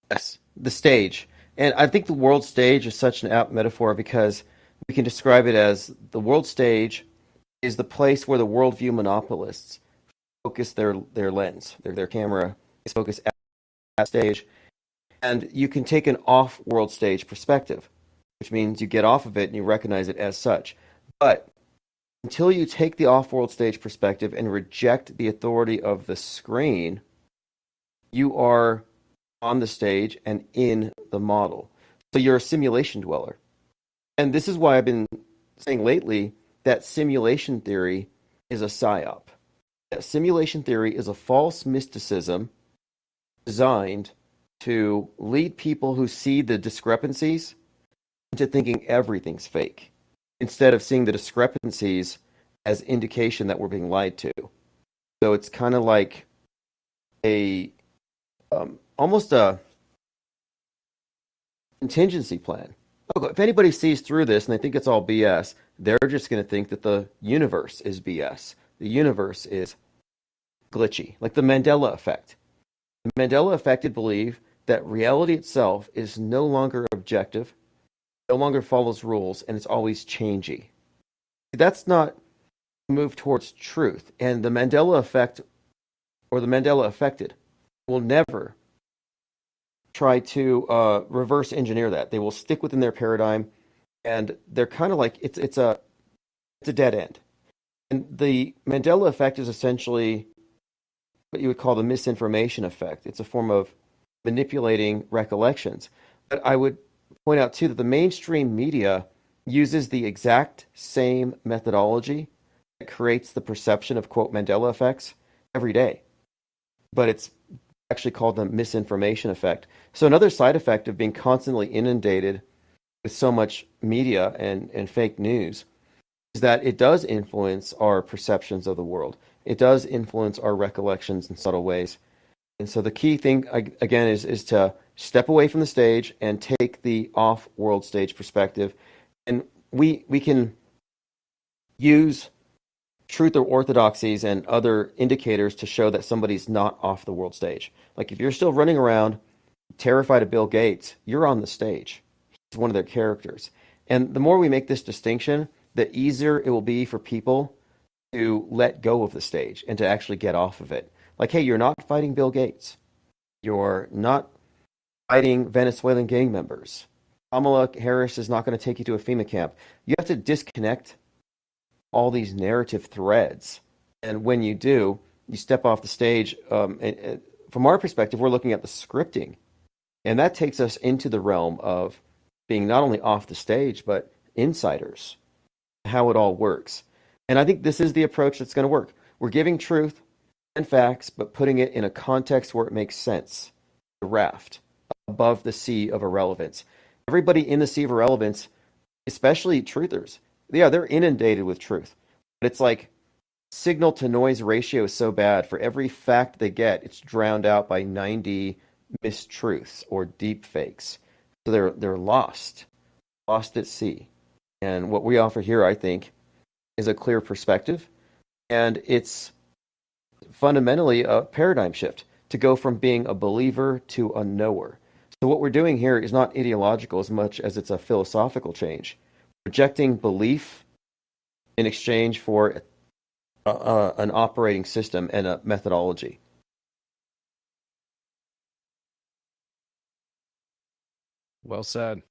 Yes, the stage. And I think the world stage is such an apt metaphor, because we can describe it as the world stage is the place where the worldview monopolists focus their lens, their camera is focused at that stage. And you can take an off-world stage perspective, which means you get off of it and you recognize it as such. But until you take the off-world stage perspective and reject the authority of the screen, you are on the stage and in the model. So you're a simulation dweller. And this is why I've been saying lately that simulation theory is a PSYOP. that simulation theory is a false mysticism designed to lead people who see the discrepancies into thinking everything's fake, instead of seeing the discrepancies as indication that we're being lied to. So it's kind of like a almost a contingency plan. Oh, if anybody sees through this and they think it's all BS, they're just going to think that the universe is BS. The universe is glitchy, like the Mandela effect. The Mandela effect would believe that reality itself is no longer objective, no longer follows rules, and it's always changey. That's not a move towards truth. And the Mandela effect, or the Mandela affected, will never try to reverse engineer that. They will stick within their paradigm, and they're kind of like it's a dead end. And the Mandela effect is essentially what you would call the misinformation effect. It's a form of manipulating recollections. But I would point out too that the mainstream media uses the exact same methodology that creates the perception of quote Mandela effects every day. But it's actually called the misinformation effect. So another side effect of being constantly inundated with so much media and fake news is that it does influence our perceptions of the world. It does influence our recollections in subtle ways. And so the key thing, again, is to step away from the stage and take the off-world stage perspective. And we can use truth or orthodoxies and other indicators to show that somebody's not off the world stage. Like if you're still running around terrified of Bill Gates, you're on the stage. He's one of their characters. And the more we make this distinction, the easier it will be for people to let go of the stage and to actually get off of it. Like, hey, you're not fighting Bill Gates. You're not fighting Venezuelan gang members. Kamala Harris is not going to take you to a FEMA camp. You have to disconnect all these narrative threads. And when you do, you step off the stage. And from our perspective, we're looking at the scripting. And that takes us into the realm of being not only off the stage, but insiders, how it all works. And I think this is the approach that's going to work. We're giving truth and facts, but putting it in a context where it makes sense. The raft above the sea of irrelevance. Everybody in the sea of irrelevance, especially truthers, yeah, they're inundated with truth. But it's like signal to noise ratio is so bad. For every fact they get, it's drowned out by 90 mistruths or deep fakes. So they're lost at sea. And what we offer here, I think, is a clear perspective. And it's fundamentally a paradigm shift to go from being a believer to a knower. So what we're doing here is not ideological as much as it's a philosophical change. Rejecting belief in exchange for an operating system and a methodology. Well said.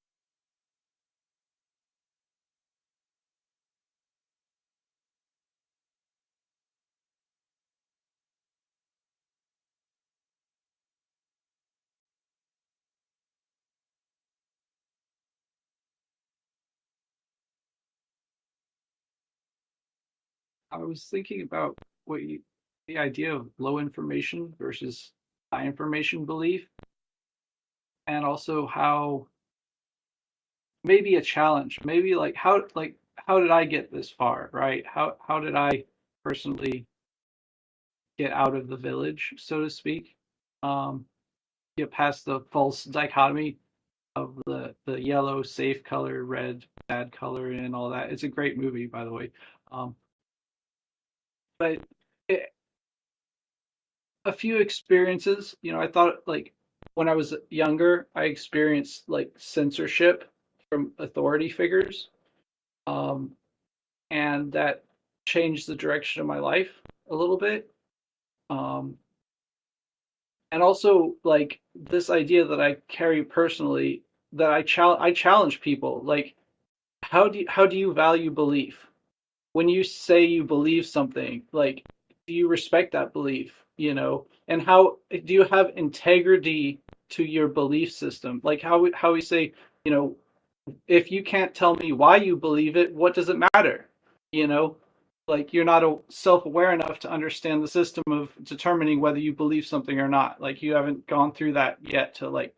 I was thinking about the idea of low information versus high information belief, and also how maybe a challenge, maybe how did I get this far, right? How did I personally get out of the village, so to speak? Um, get past the false dichotomy of the yellow safe color, red bad color, and all that. It's a great movie, by the way. Um, but it, a few experiences, I thought like when I was younger, I experienced like censorship from authority figures, um, and that changed the direction of my life a little bit. Um, and also like this idea that I carry personally, that I challenge people like how do you value belief? When you say you believe something, like, do you respect that belief? And how do you have integrity to your belief system? Like how we say, you know, if you can't tell me why you believe it, what does it matter? You know, like you're not self-aware enough to understand the system of determining whether you believe something or not. Like you haven't gone through that yet to like,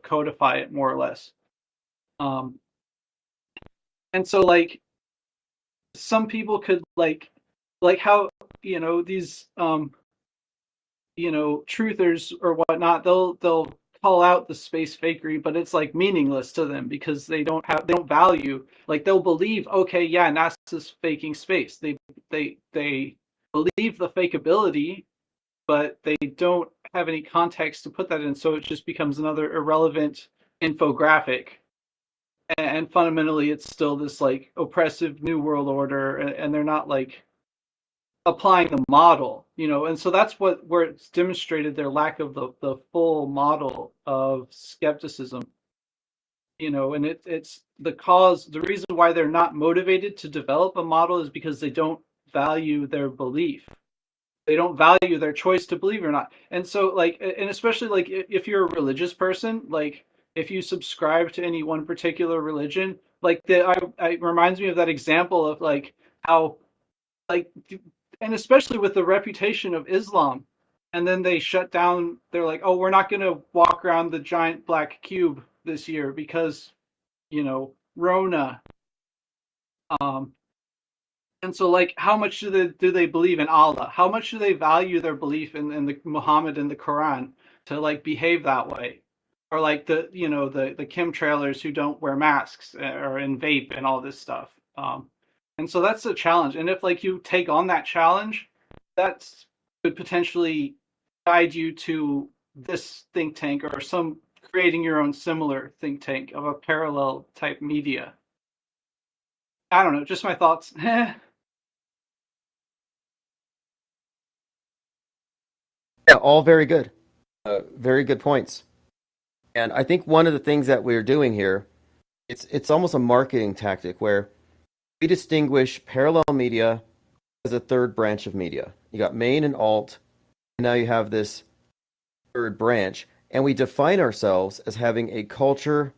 codify it more or less. And so like some people could like how, these truthers or whatnot, they'll call out the space fakery, but it's like meaningless to them because they don't value, like they'll believe, okay, yeah, NASA's faking space. They believe the fakeability, but they don't have any context to put that in, so it just becomes another irrelevant infographic. And fundamentally, it's still this like oppressive new world order, and they're not like applying the model, and so that's where it's demonstrated their lack of the full model of skepticism, and it's the reason why they're not motivated to develop a model is because they don't value their belief. They don't value their choice to believe or not. And so like, and especially like if you're a religious person, like if you subscribe to any one particular religion, like it reminds me of that example of like how, like, and especially with the reputation of Islam, and then they shut down. They're like, oh, we're not going to walk around the giant black cube this year because Rona. Um, and so, like, how much do they believe in Allah? How much do they value their belief in the Muhammad and the Quran to like behave that way? Or like the chemtrailers who don't wear masks or in vape and all this stuff. And so that's a challenge. And if like you take on that challenge, that could potentially guide you to this think tank or some creating your own similar think tank of a parallel type media. I don't know, just my thoughts. Yeah, all very good. Very good points. And I think one of the things that we're doing here, it's almost a marketing tactic where we distinguish parallel media as a third branch of media. You got main and alt, and now you have this third branch, and we define ourselves as having a culture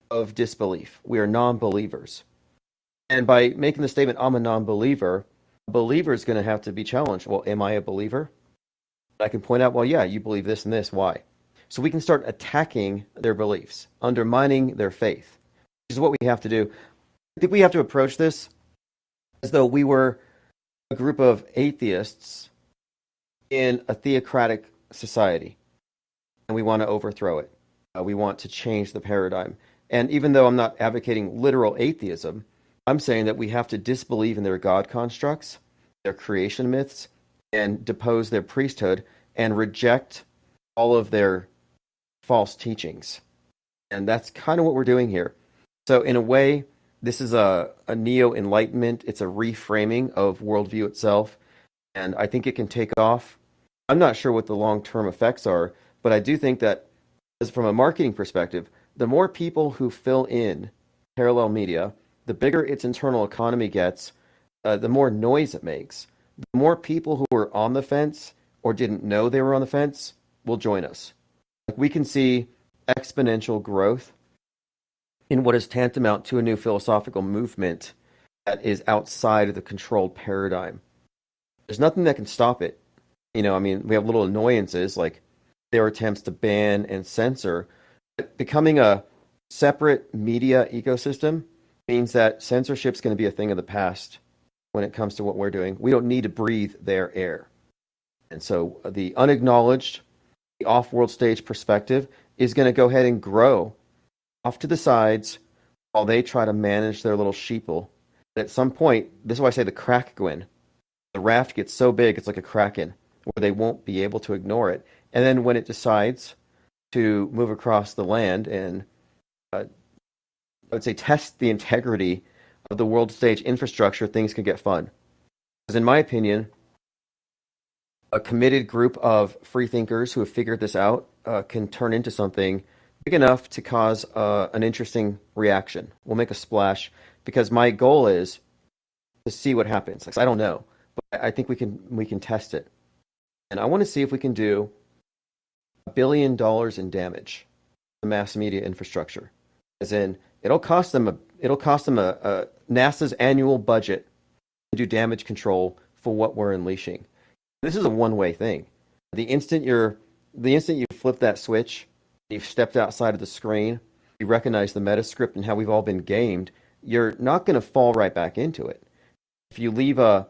of disbelief. We are non-believers. And by making the statement, I'm a non-believer, a believer is going to have to be challenged. Well, am I a believer? I can point out, well, yeah, you believe this and this. Why? So we can start attacking their beliefs, undermining their faith, which is what we have to do. I think we have to approach this as though we were a group of atheists in a theocratic society, and we want to overthrow it. We want to change the paradigm. And even though I'm not advocating literal atheism, I'm saying that we have to disbelieve in their God constructs, their creation myths, and depose their priesthood and reject all of their false teachings. And that's kind of what we're doing here. So in a way, this is a neo-enlightenment. It's a reframing of worldview itself. And I think it can take off. I'm not sure what the long-term effects are, but I do think that as from a marketing perspective, the more people who fill in parallel media, the bigger its internal economy gets, the more noise it makes. The more people who are on the fence or didn't know they were on the fence will join us. Like we can see exponential growth in what is tantamount to a new philosophical movement that is outside of the controlled paradigm. There's nothing that can stop it. I mean, we have little annoyances like their attempts to ban and censor. But becoming a separate media ecosystem means that censorship is going to be a thing of the past when it comes to what we're doing. We don't need to breathe their air. And so the unacknowledged, the off-world stage perspective is going to go ahead and grow off to the sides while they try to manage their little sheeple. And at some point, this is why I say the crack, Gwen. The raft gets so big, it's like a kraken, where they won't be able to ignore it. And then when it decides to move across the land and, I would say, test the integrity of the world stage infrastructure, things can get fun. Because in my opinion, a committed group of free thinkers who have figured this out can turn into something big enough to cause an interesting reaction. We'll make a splash because my goal is to see what happens. Like, I don't know, but I think we can test it. And I want to see if we can do $1 billion in damage to mass media infrastructure. As in, it'll cost them a NASA's annual budget do damage control for what we're unleashing. This is a one-way thing. The instant you flip that switch, you've stepped outside of the screen, you recognize the meta script and how we've all been gamed, you're not going to fall right back into it. If you leave a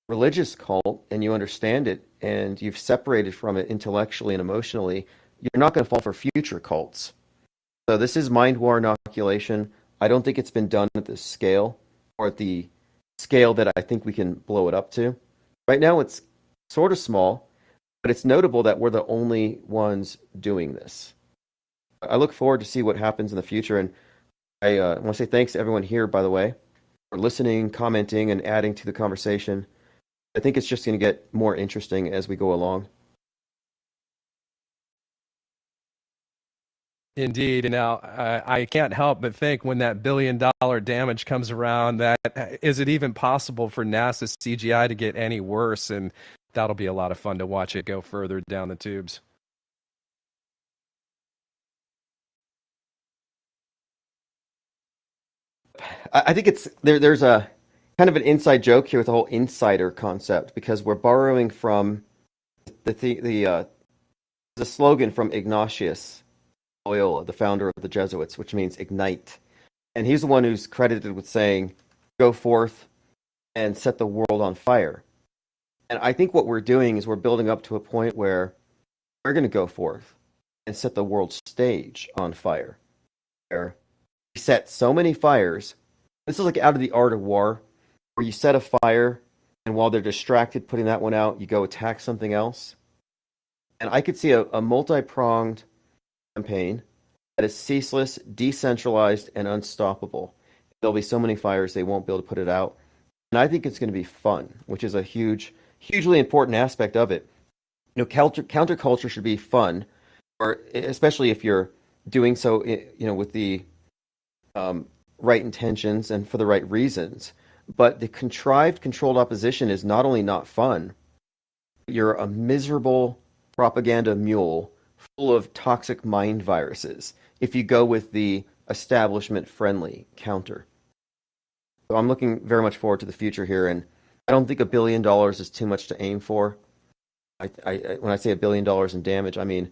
religious cult and you understand it and you've separated from it intellectually and emotionally, you're not going to fall for future cults. So this is mind war inoculation. I don't think it's been done at this scale or at the scale that I think we can blow it up to. Right now it's sort of small, but it's notable that we're the only ones doing this. I look forward to see what happens in the future, and I want to say thanks to everyone here, by the way, for listening, commenting, and adding to the conversation. I think it's just going to get more interesting as we go along. Indeed. And now I can't help but think when that $1 billion damage comes around, that is it even possible for NASA's CGI to get any worse? And that'll be a lot of fun to watch it go further down the tubes. I think there's a kind of an inside joke here with the whole insider concept, because we're borrowing from the slogan from Ignatius Loyola, the founder of the Jesuits, which means ignite. And he's the one who's credited with saying, go forth and set the world on fire. And I think what we're doing is we're building up to a point where we're going to go forth and set the world stage on fire. Where we set so many fires. This is like out of the art of war, where you set a fire, and while they're distracted putting that one out, you go attack something else. And I could see a multi-pronged campaign that is ceaseless, decentralized, and unstoppable. There'll be so many fires they won't be able to put it out. And I think it's going to be fun, which is a hugely important aspect of it. You know, counterculture should be fun, or especially if you're doing so, with the right intentions and for the right reasons. But the controlled opposition is not only not fun, you're a miserable propaganda mule full of toxic mind viruses if you go with the establishment-friendly counter. So I'm looking very much forward to the future here, and I don't think $1 billion is too much to aim for. When I say $1 billion in damage, I mean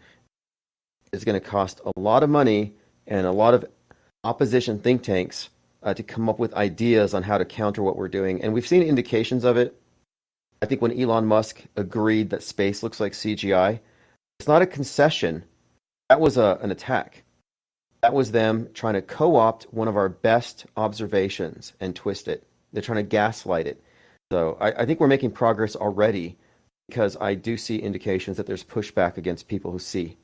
it's going to cost a lot of money and a lot of opposition think tanks to come up with ideas on how to counter what we're doing. And we've seen indications of it. I think when Elon Musk agreed that space looks like CGI, it's not a concession. That was an attack. That was them trying to co-opt one of our best observations and twist it. They're trying to gaslight it. So I think we're making progress already, because I do see indications that there's pushback against people who see.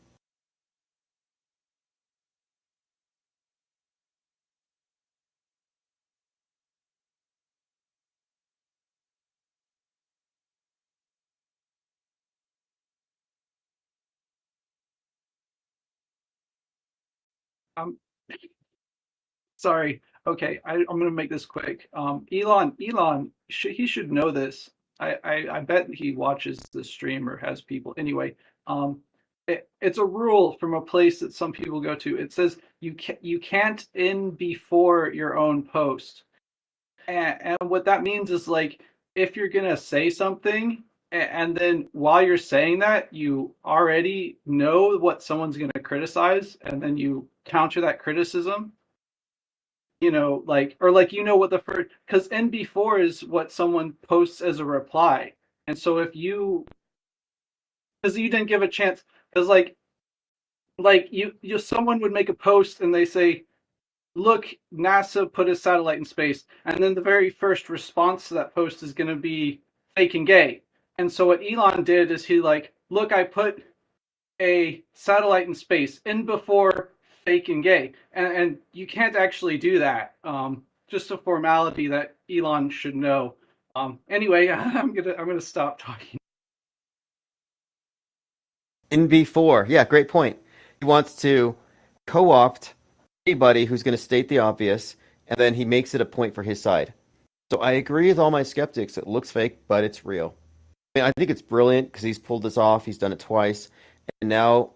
Um, sorry. Okay, I'm gonna make this quick. Elon, he should know this. I bet he watches the stream or has people. Anyway, it's a rule from a place that some people go to. It says you can't end before your own post, and what that means is, like, if you're gonna say something, and then while you're saying that, you already know what someone's gonna criticize, and then you counter that criticism, like, or like, what the first, because NB4 is what someone posts as a reply. And so if because you didn't give a chance, because like someone would make a post and they say, look, NASA put a satellite in space, and then the very first response to that post is going to be fake and gay. And so what Elon did is he, like, look, I put a satellite in space in before fake and gay, and you can't actually do that. Just a formality that Elon should know. Anyway, I'm gonna stop talking. In V4, yeah, great point. He wants to co-opt anybody who's going to state the obvious, and then he makes it a point for his side. So I agree with all my skeptics. It looks fake, but it's real. I mean, I think it's brilliant because he's pulled this off. He's done it twice, and now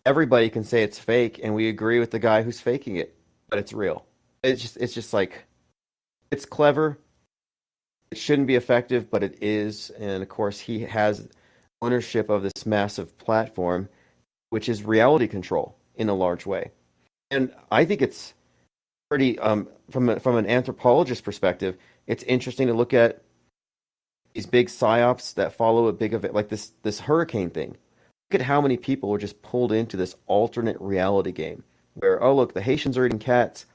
everybody can say it's fake, and we agree with the guy who's faking it, but it's real. It's just like, it's clever. it shouldn't be effective, but it is. And of course, he has ownership of this massive platform, which is reality control in a large way. And I think it's pretty, from an anthropologist perspective, it's interesting to look at these big psyops that follow a big event, like this hurricane thing. Look at how many people were just pulled into this alternate reality game where, oh, look, the Haitians are eating cats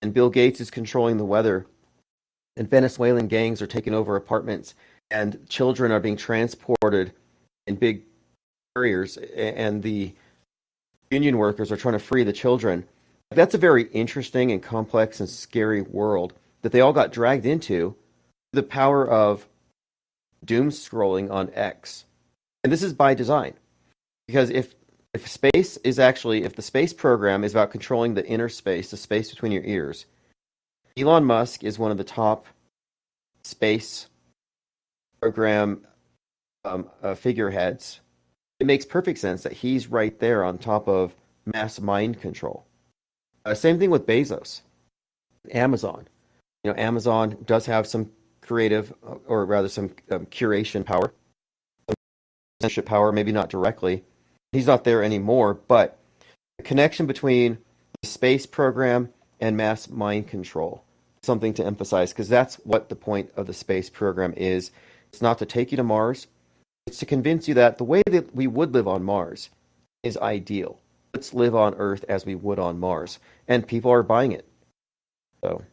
and Bill Gates is controlling the weather and Venezuelan gangs are taking over apartments and children are being transported in big carriers and the union workers are trying to free the children. That's a very interesting and complex and scary world that they all got dragged into, the power of doom scrolling on X. And this is by design. Because if the space program is about controlling the inner space, the space between your ears, Elon Musk is one of the top space program figureheads. It makes perfect sense that he's right there on top of mass mind control. Same thing with Bezos, Amazon. Amazon does have some creative, or rather some curation power, censorship power, maybe not directly. He's not there anymore, but the connection between the space program and mass mind control, something to emphasize, because that's what the point of the space program is. It's not to take you to Mars. It's to convince you that the way that we would live on Mars is ideal. Let's live on Earth as we would on Mars. And people are buying it. So.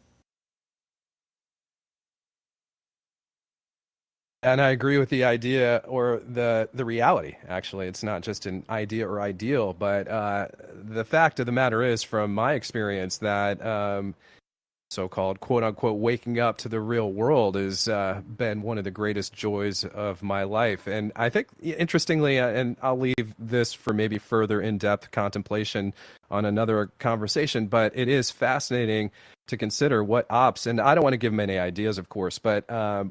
And I agree with the idea or the reality, actually. It's not just an idea or ideal, but the fact of the matter is, from my experience, that so-called quote-unquote waking up to the real world has been one of the greatest joys of my life. And I think, interestingly, and I'll leave this for maybe further in-depth contemplation on another conversation, but it is fascinating to consider what ops, and I don't want to give them any ideas, of course, but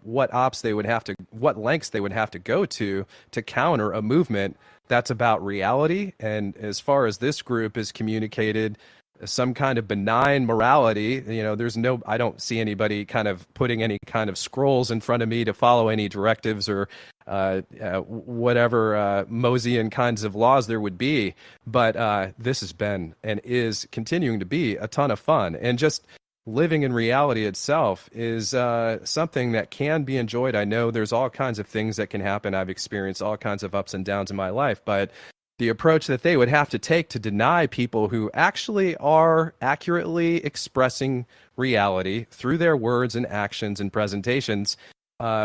what lengths they would have to go to counter a movement that's about reality. And as far as this group is communicated, some kind of benign morality, I don't see anybody kind of putting any kind of scrolls in front of me to follow any directives or whatever Mosaic kinds of laws there would be. But this has been and is continuing to be a ton of fun. And just living in reality itself is something that can be enjoyed. I know there's all kinds of things that can happen. I've experienced all kinds of ups and downs in my life, but the approach that they would have to take to deny people who actually are accurately expressing reality through their words and actions and presentations,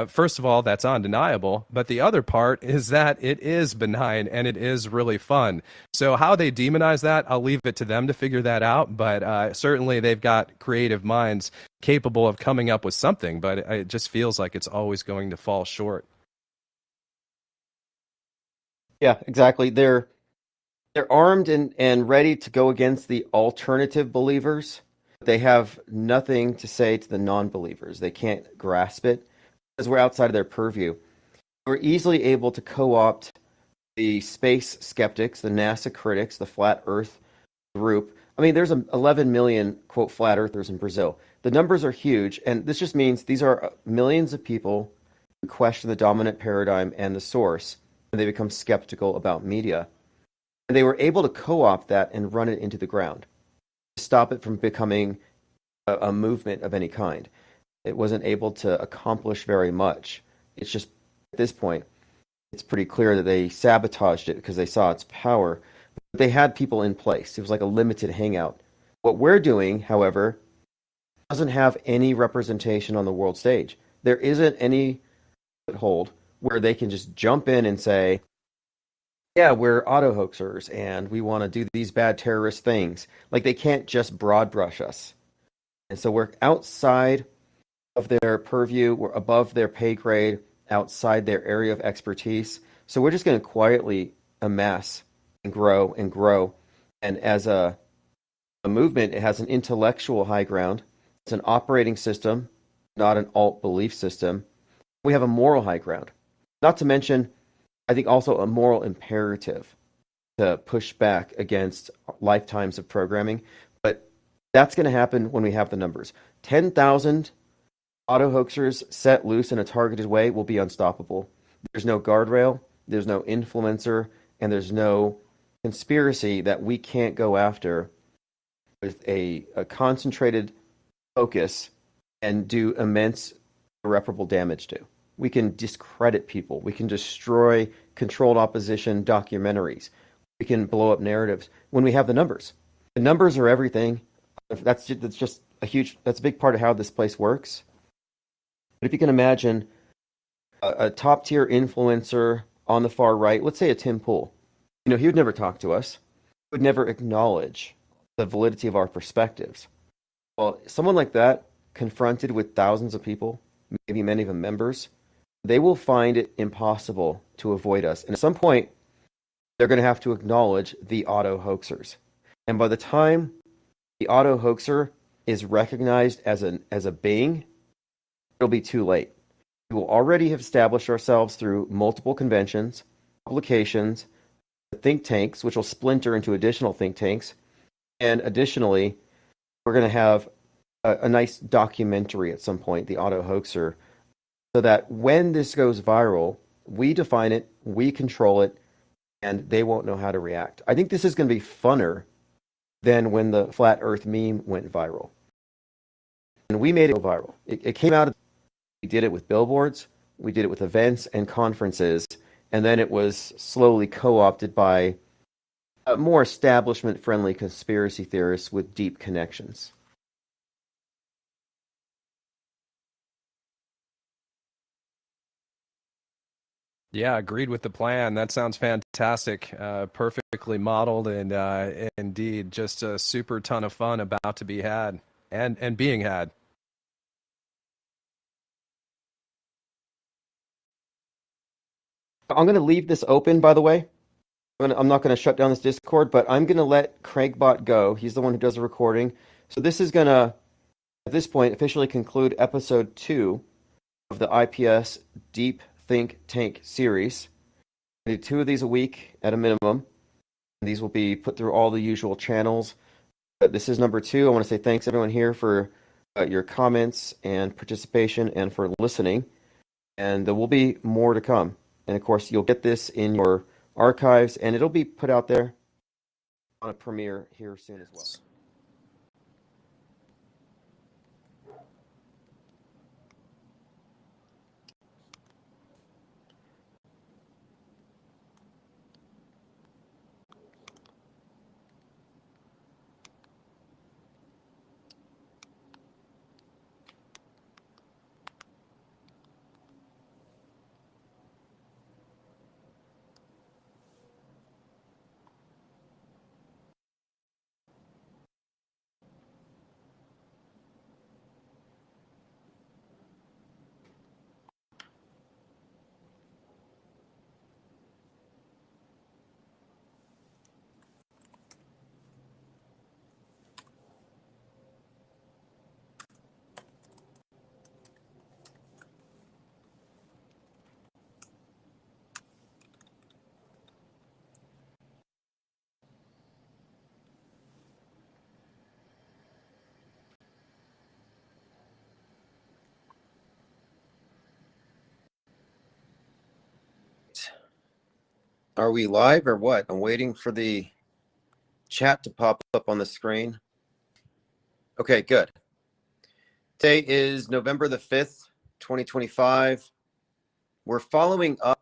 first of all, that's undeniable. But the other part is that it is benign and it is really fun. So how they demonize that, I'll leave it to them to figure that out. But certainly they've got creative minds capable of coming up with something, but it just feels like it's always going to fall short. Yeah, exactly. They're armed and ready to go against the alternative believers. They have nothing to say to the non-believers. They can't grasp it because we're outside of their purview. We're easily able to co-opt the space skeptics, the NASA critics, the flat Earth group. I mean, there's 11 million, quote, flat earthers in Brazil. The numbers are huge, and this just means these are millions of people who question the dominant paradigm and the source, and they become skeptical about media. And they were able to co-opt that and run it into the ground, to stop it from becoming a movement of any kind. It wasn't able to accomplish very much. It's just, at this point, it's pretty clear that they sabotaged it because they saw its power. But they had people in place. It was like a limited hangout. What we're doing, however, doesn't have any representation on the world stage. There isn't any foothold where they can just jump in and say, yeah, we're auto hoaxers and we want to do these bad terrorist things. Like, they can't just broad brush us. And so we're outside of their purview, we're above their pay grade, outside their area of expertise. So we're just going to quietly amass and grow and grow. And as a movement, it has an intellectual high ground. It's an operating system, not an alt belief system. We have a moral high ground. Not to mention, I think also a moral imperative to push back against lifetimes of programming. But that's going to happen when we have the numbers. 10,000 Auto hoaxers set loose in a targeted way will be unstoppable. There's no guardrail, there's no influencer, and there's no conspiracy that we can't go after with a concentrated focus and do immense irreparable damage to. We can discredit people. We can destroy controlled opposition documentaries. We can blow up narratives when we have the numbers. The numbers are everything. That's just that's a big part of how this place works. But if you can imagine a top tier influencer on the far right, let's say a Tim Pool, he would never talk to us, he would never acknowledge the validity of our perspectives. Well, someone like that, confronted with thousands of people, maybe many of them members, they will find it impossible to avoid us. And at some point, they're going to have to acknowledge the auto hoaxers. And by the time the auto hoaxer is recognized as a being, it'll be too late. We will already have established ourselves through multiple conventions, publications, think tanks, which will splinter into additional think tanks. And additionally, we're going to have a nice documentary at some point, the auto hoaxer, so that when this goes viral, we define it, we control it, and they won't know how to react. I think this is going to be funner than when the flat earth meme went viral. And we made it go viral. It came out, we did it with billboards, we did it with events and conferences, and then it was slowly co-opted by more establishment-friendly conspiracy theorists with deep connections. Yeah, agreed with the plan. That sounds fantastic. Perfectly modeled and indeed just a super ton of fun about to be had and being had. I'm going to leave this open, by the way. I'm not going to shut down this Discord, but I'm going to let Craigbot go. He's the one who does the recording. So this is going to, at this point, officially conclude episode 2 of the IPS Deep Think Tank series. I do 2 of these a week at a minimum. These will be put through all the usual channels. But this is number 2. I want to say thanks everyone here for your comments and participation and for listening. And there will be more to come. And of course, you'll get this in your archives, and it'll be put out there on a premiere here soon as well. Are we live or what? I'm waiting for the chat to pop up on the screen. Okay, good. Today is November the 5th, 2025. We're following up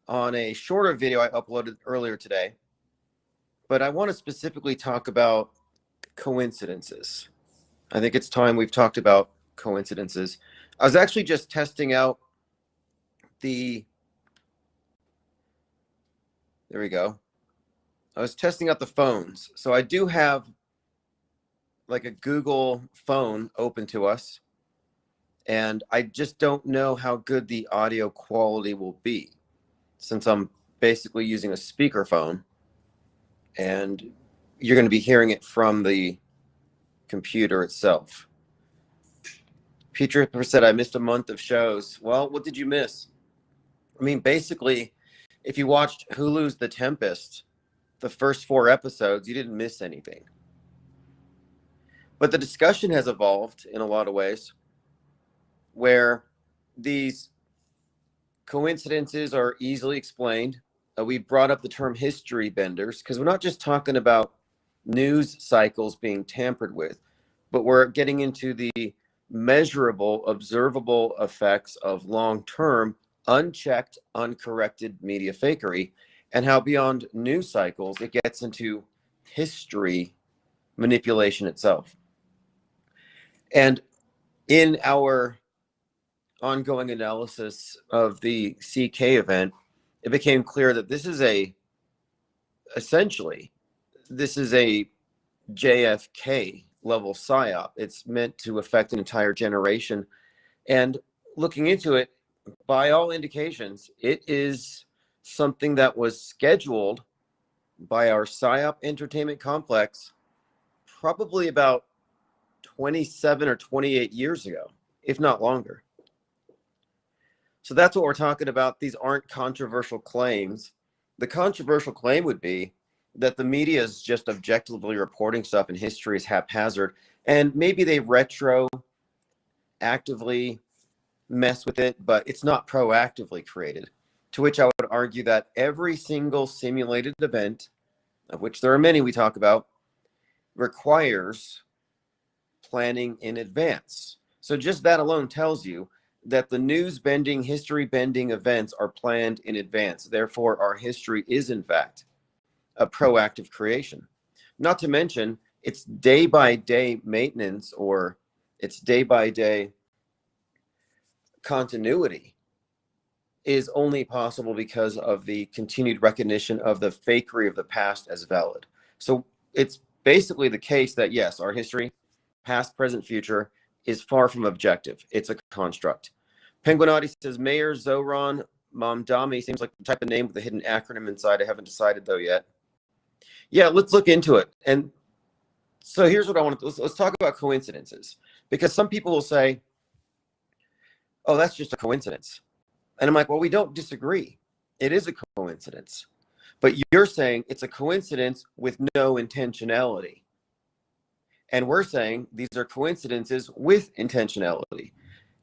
on a shorter video I uploaded earlier today, but I want to specifically talk about coincidences. I think it's time we've talked about coincidences. I was actually just testing out there we go. I was testing out the phones. So I do have like a Google phone open to us, and I just don't know how good the audio quality will be since I'm basically using a speakerphone and you're going to be hearing it from the computer itself. Peter said, I missed a month of shows. Well, what did you miss? I mean, basically, if you watched Hulu's The Tempest, the first 4 episodes, you didn't miss anything. But the discussion has evolved in a lot of ways where these coincidences are easily explained. We brought up the term history benders because we're not just talking about news cycles being tampered with, but we're getting into the measurable, observable effects of long-term, unchecked, uncorrected media fakery, and how beyond news cycles, it gets into history manipulation itself. And in our ongoing analysis of the CK event, it became clear that this is essentially a JFK level psyop. It's meant to affect an entire generation. And looking into it, by all indications, it is something that was scheduled by our psyop entertainment complex probably about 27 or 28 years ago, if not longer. So that's what we're talking about. These aren't controversial claims. The controversial claim would be that the media is just objectively reporting stuff and history is haphazard, and maybe they actively mess with it, but it's not proactively created. To which I would argue that every single simulated event, of which there are many we talk about, requires planning in advance. So just that alone tells you that the news bending, history bending events are planned in advance. Therefore, our history is in fact a proactive creation. Not to mention, it's day by day maintenance, or it's day by day continuity is only possible because of the continued recognition of the fakery of the past as valid. So it's basically the case that yes, our history, past, present, future, is far from objective. It's a construct. Penguinati says Mayor Zoran Mamdani seems like the type of name with a hidden acronym inside. I haven't decided though yet. Yeah, let's look into it. And so here's what I want to let's talk about coincidences, because some people will say, oh, that's just a coincidence. And I'm like, well, we don't disagree. It is a coincidence. But you're saying it's a coincidence with no intentionality. And we're saying these are coincidences with intentionality.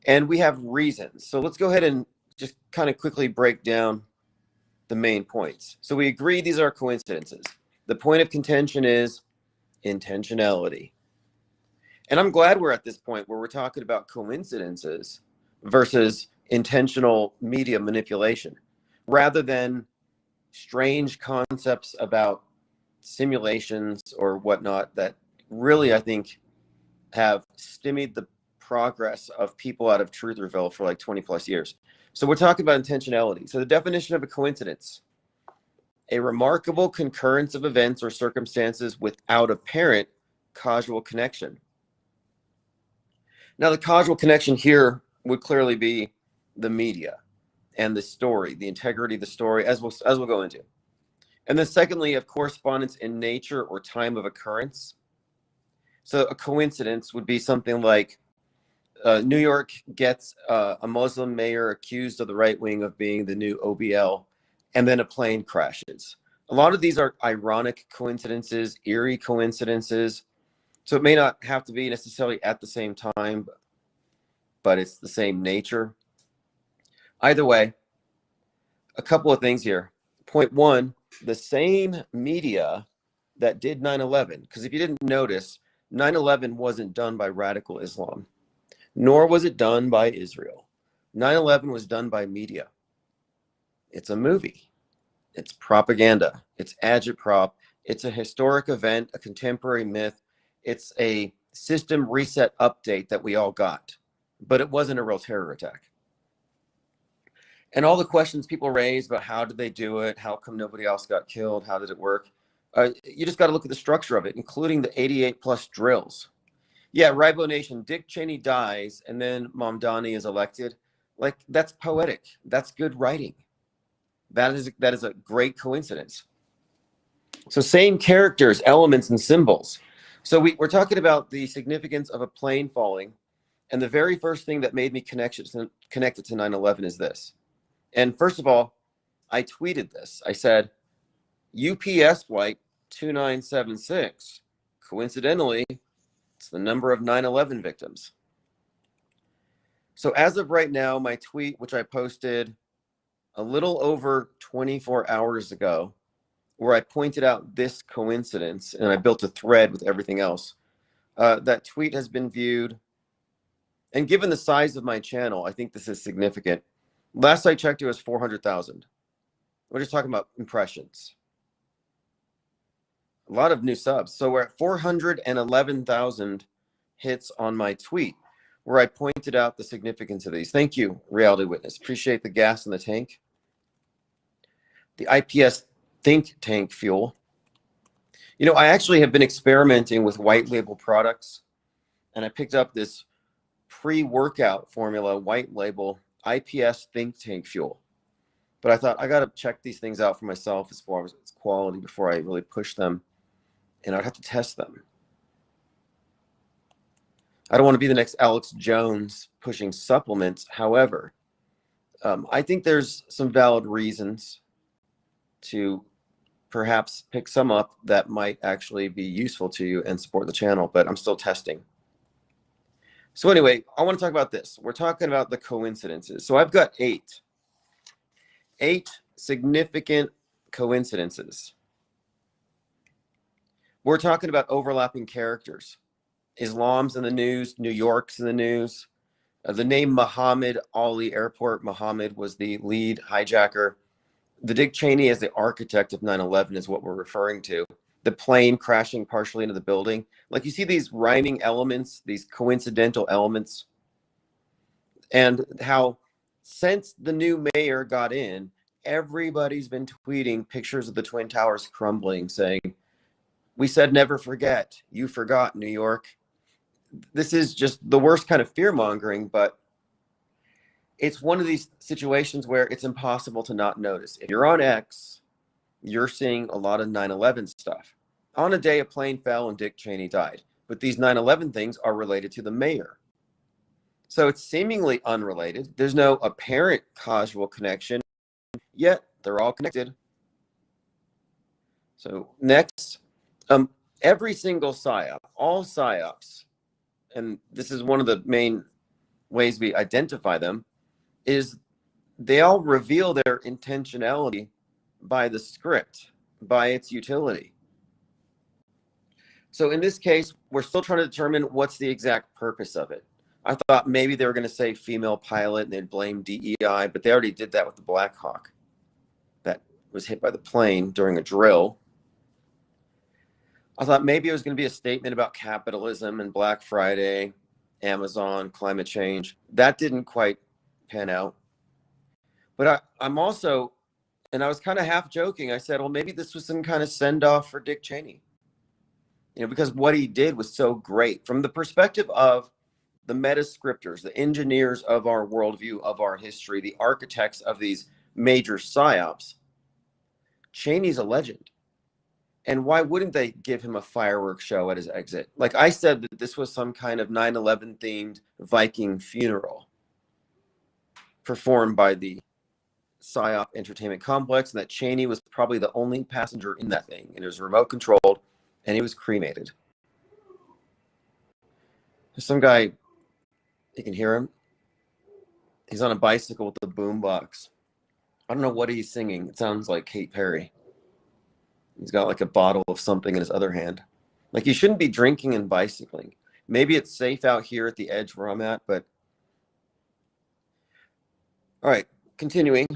And we have reasons. So let's go ahead and just kind of quickly break down the main points. So we agree these are coincidences. The point of contention is intentionality. And I'm glad we're at this point where we're talking about coincidences versus intentional media manipulation, rather than strange concepts about simulations or whatnot that really, I think, have stymied the progress of people out of Trutherville for like 20 plus years. So we're talking about intentionality. So the definition of a coincidence: a remarkable concurrence of events or circumstances without apparent causal connection. Now, the causal connection here would clearly be the media and the story, the integrity of the story, as we'll go into. And then secondly, of correspondence in nature or time of occurrence. So a coincidence would be something like New York gets a Muslim mayor accused of the right wing of being the new OBL, and then a plane crashes. A lot of these are ironic coincidences, eerie coincidences. So it may not have to be necessarily at the same time, but it's the same nature. Either way, a couple of things here. Point one, the same media that did 9/11, because if you didn't notice, 9/11 wasn't done by radical Islam, nor was it done by Israel. 9/11 was done by media. It's a movie. It's propaganda. It's agitprop. It's a historic event, a contemporary myth. It's a system reset update that we all got, but it wasn't a real terror attack. And all the questions people raise about how did they do it, how come nobody else got killed, how did it work, you just got to look at the structure of it, including the 88 plus drills. Yeah, Ribo Nation, Dick Cheney dies and then Mamdani is elected. Like, that's poetic. That's good writing. That is a great coincidence. So same characters, elements, and symbols. So we're talking about the significance of a plane falling. And the very first thing that made me connect it to 9/11 is this. And first of all, I tweeted this. I said, UPS flight 2976, coincidentally, It's the number of 9/11 victims. So as of right now, my tweet, which I posted a little over 24 hours ago, where I pointed out this coincidence and I built a thread with everything else, that tweet has been viewed. And given the size of my channel, I think this is significant. Last I checked, it was 400,000. We're just talking about impressions. A lot of new subs. So we're at 411,000 hits on my tweet, where I pointed out the significance of these. Thank you, Reality Witness. Appreciate the gas in the tank. The IPS think tank fuel. You know, I actually have been experimenting with white label products, and I picked up this pre-workout formula white label IPS think tank fuel. But I thought I got to check these things out for myself as far as its quality before I really push them, and I'd have to test them. I don't want to be the next Alex Jones pushing supplements. However, I think there's some valid reasons to perhaps pick some up that might actually be useful to you and support the channel, but I'm still testing. So anyway, I want to talk about this. We're talking about the coincidences. So I've got eight significant coincidences. We're talking about overlapping characters. Islam's in the news, New York's in the news. The name Muhammad Ali Airport, Muhammad was the lead hijacker. The Dick Cheney as the architect of 9/11 is what we're referring to. The plane crashing partially into the building. Like, you see these rhyming elements, these coincidental elements, and how since the new mayor got in, everybody's been tweeting pictures of the Twin Towers crumbling, saying, "We said never forget. You forgot, New York." This is just the worst kind of fear mongering, but it's one of these situations where it's impossible to not notice. If you're on X, you're seeing a lot of 9/11 stuff. On a day, a plane fell and Dick Cheney died. But these 9/11 things are related to the mayor. So it's seemingly unrelated. There's no apparent causal connection, yet they're all connected. So next, every single PSYOP, all PSYOPs, and this is one of the main ways we identify them, is they all reveal their intentionality by the script, by its utility. So in this case, we're still trying to determine what's the exact purpose of it. I thought maybe they were going to say female pilot and they'd blame DEI, but they already did that with the Black Hawk that was hit by the plane during a drill. I thought maybe it was going to be a statement about capitalism and Black Friday, Amazon, climate change. That didn't quite pan out. But I'm also, and I was kind of half joking, I said, well, maybe this was some kind of send-off for Dick Cheney. You know, because what he did was so great. From the perspective of the meta-scripters, the engineers of our worldview, of our history, the architects of these major psyops, Cheney's a legend. And why wouldn't they give him a fireworks show at his exit? Like I said, that this was some kind of 9/11 themed Viking funeral performed by the PSYOP entertainment complex, and that Cheney was probably the only passenger in that thing, and it was remote controlled, and he was cremated. There's some guy, you can hear him. He's on a bicycle with the boombox. I don't know what he's singing. It sounds like Katy Perry. He's got like a bottle of something in his other hand. Like, you shouldn't be drinking and bicycling. Maybe it's safe out here at the edge where I'm at, but all right, continuing.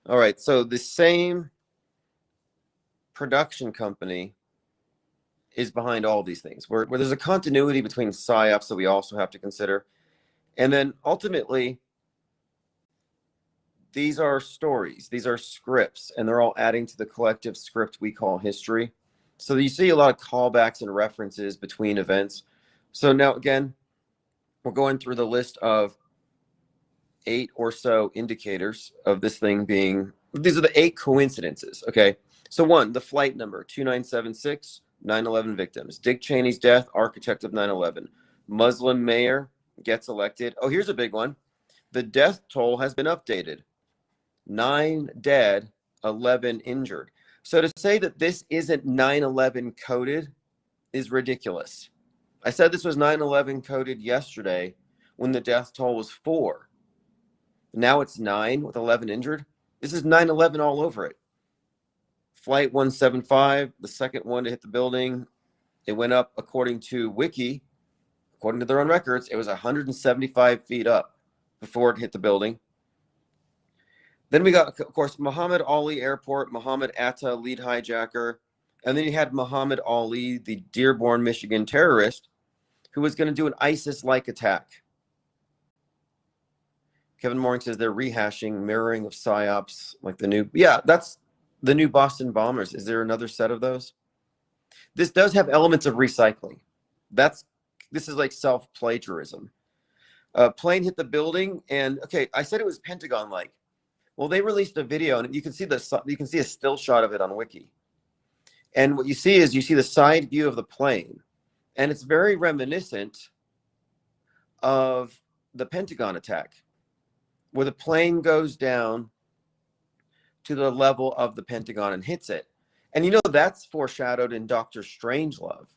All right, so the same production company is behind all these things, where there's a continuity between PSYOPs that we also have to consider. And then ultimately, these are stories, these are scripts, and they're all adding to the collective script we call history. So you see a lot of callbacks and references between events. So now, again, we're going through the list of 8 or so indicators of this thing being, these are the 8 coincidences, okay? So 1, the flight number, 2976, 9/11 victims. Dick Cheney's death, architect of 9/11. Muslim mayor gets elected. Oh, here's a big one. The death toll has been updated. 9 dead, 11 injured. So to say that this isn't 9/11 coded is ridiculous. I said this was 9/11 coded yesterday when the death toll was 4. Now it's 9 with 11 injured. This is 9/11 all over it. Flight 175, the second one to hit the building, it went up, according to Wiki, according to their own records, it was 175 feet up before it hit the building. Then we got, of course, Muhammad Ali Airport, Muhammad Atta, lead hijacker. And then you had Muhammad Ali, the Dearborn, Michigan terrorist, who was going to do an ISIS-like attack. Kevin Mooring says they're rehashing, mirroring of PSYOPs, like the new, yeah, that's the new Boston bombers. Is there another set of those? This does have elements of recycling. This is like self-plagiarism. Plane hit the building, and okay, I said it was Pentagon-like. Well, they released a video, and you can see a still shot of it on Wiki. And what you see is the side view of the plane, and it's very reminiscent of the Pentagon attack, where the plane goes down to the level of the Pentagon and hits it. And you know that's foreshadowed in Dr. Strangelove,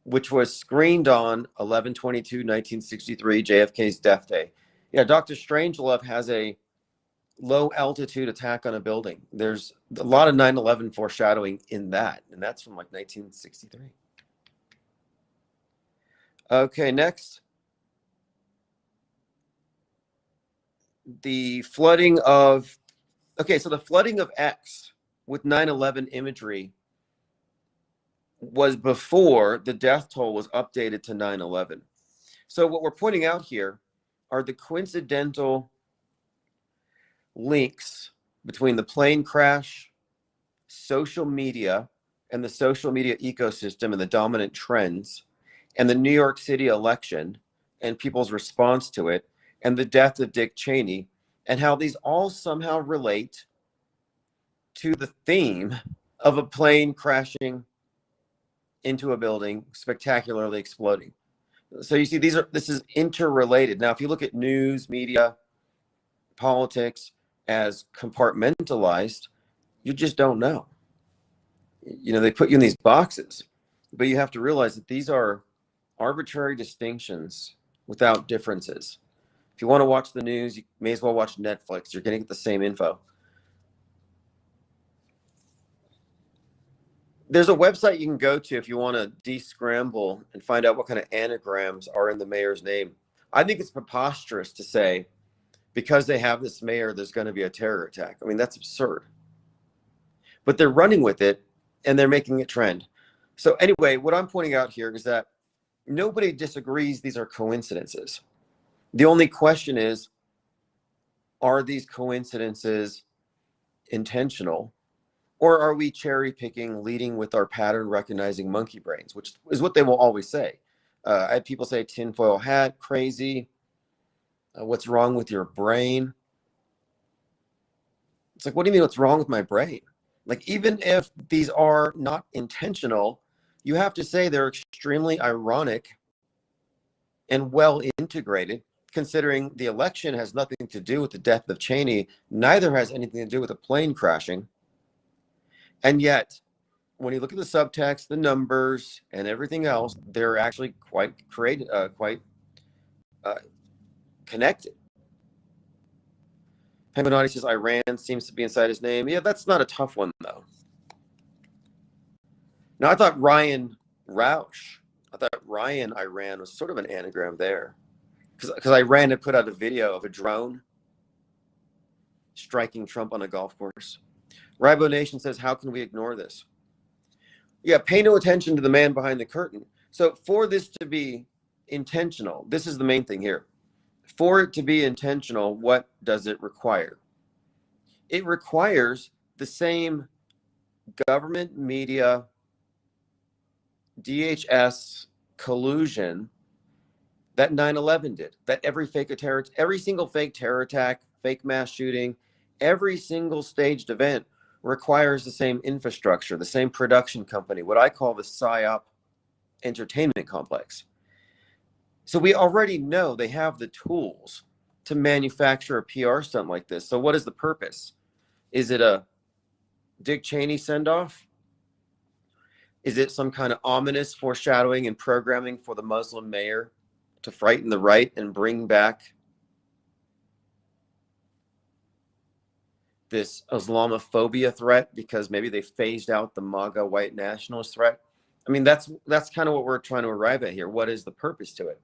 which was screened on 11/22/1963, JFK's death day. Yeah, Dr. Strangelove has a low altitude attack on a building. There's a lot of 9/11 foreshadowing in that, and that's from like 1963. Okay, next. The flooding of X with 9/11 imagery was before the death toll was updated to 9/11. So what we're pointing out here are the coincidental links between the plane crash, social media, and the social media ecosystem and the dominant trends, and the New York City election and people's response to it, and the death of Dick Cheney, and how these all somehow relate to the theme of a plane crashing into a building, spectacularly exploding. So you see, this is interrelated. Now, if you look at news, media, politics as compartmentalized, you just don't know. You know, they put you in these boxes, but you have to realize that these are arbitrary distinctions without differences. If you want to watch the news, you may as well watch Netflix. You're going to get the same info. There's a website you can go to if you want to de-scramble and find out what kind of anagrams are in the mayor's name. I think it's preposterous to say, because they have this mayor, there's going to be a terror attack. I mean, that's absurd. But they're running with it, and they're making it trend. So anyway, what I'm pointing out here is that nobody disagrees these are coincidences. The only question is, are these coincidences intentional? Or are we cherry picking, leading with our pattern recognizing monkey brains, which is what they will always say. I had people say tinfoil hat, crazy. What's wrong with your brain? It's like, what do you mean what's wrong with my brain? Like, even if these are not intentional, you have to say they're extremely ironic and well integrated, considering the election has nothing to do with the death of Cheney. Neither has anything to do with a plane crashing. And yet, when you look at the subtext, the numbers, and everything else, they're actually quite connected. Penguinati says Iran seems to be inside his name. Yeah, that's not a tough one, though. Now, I thought Ryan Iran was sort of an anagram there. Because Iran had put out a video of a drone striking Trump on a golf course. Ribo Nation says, how can we ignore this? Yeah, pay no attention to the man behind the curtain. So for this to be intentional, this is the main thing here. For it to be intentional, what does it require? It requires the same government, media, DHS collusion that 9/11 did, that every single fake terror attack, fake mass shooting, every single staged event requires the same infrastructure, the same production company, what I call the PSYOP entertainment complex. So we already know they have the tools to manufacture a PR stunt like this. So what is the purpose? Is it a Dick Cheney send-off? Is it some kind of ominous foreshadowing and programming for the Muslim mayor to frighten the right and bring back this Islamophobia threat because maybe they phased out the MAGA white nationalist threat? I mean, that's kind of what we're trying to arrive at here. What is the purpose to it?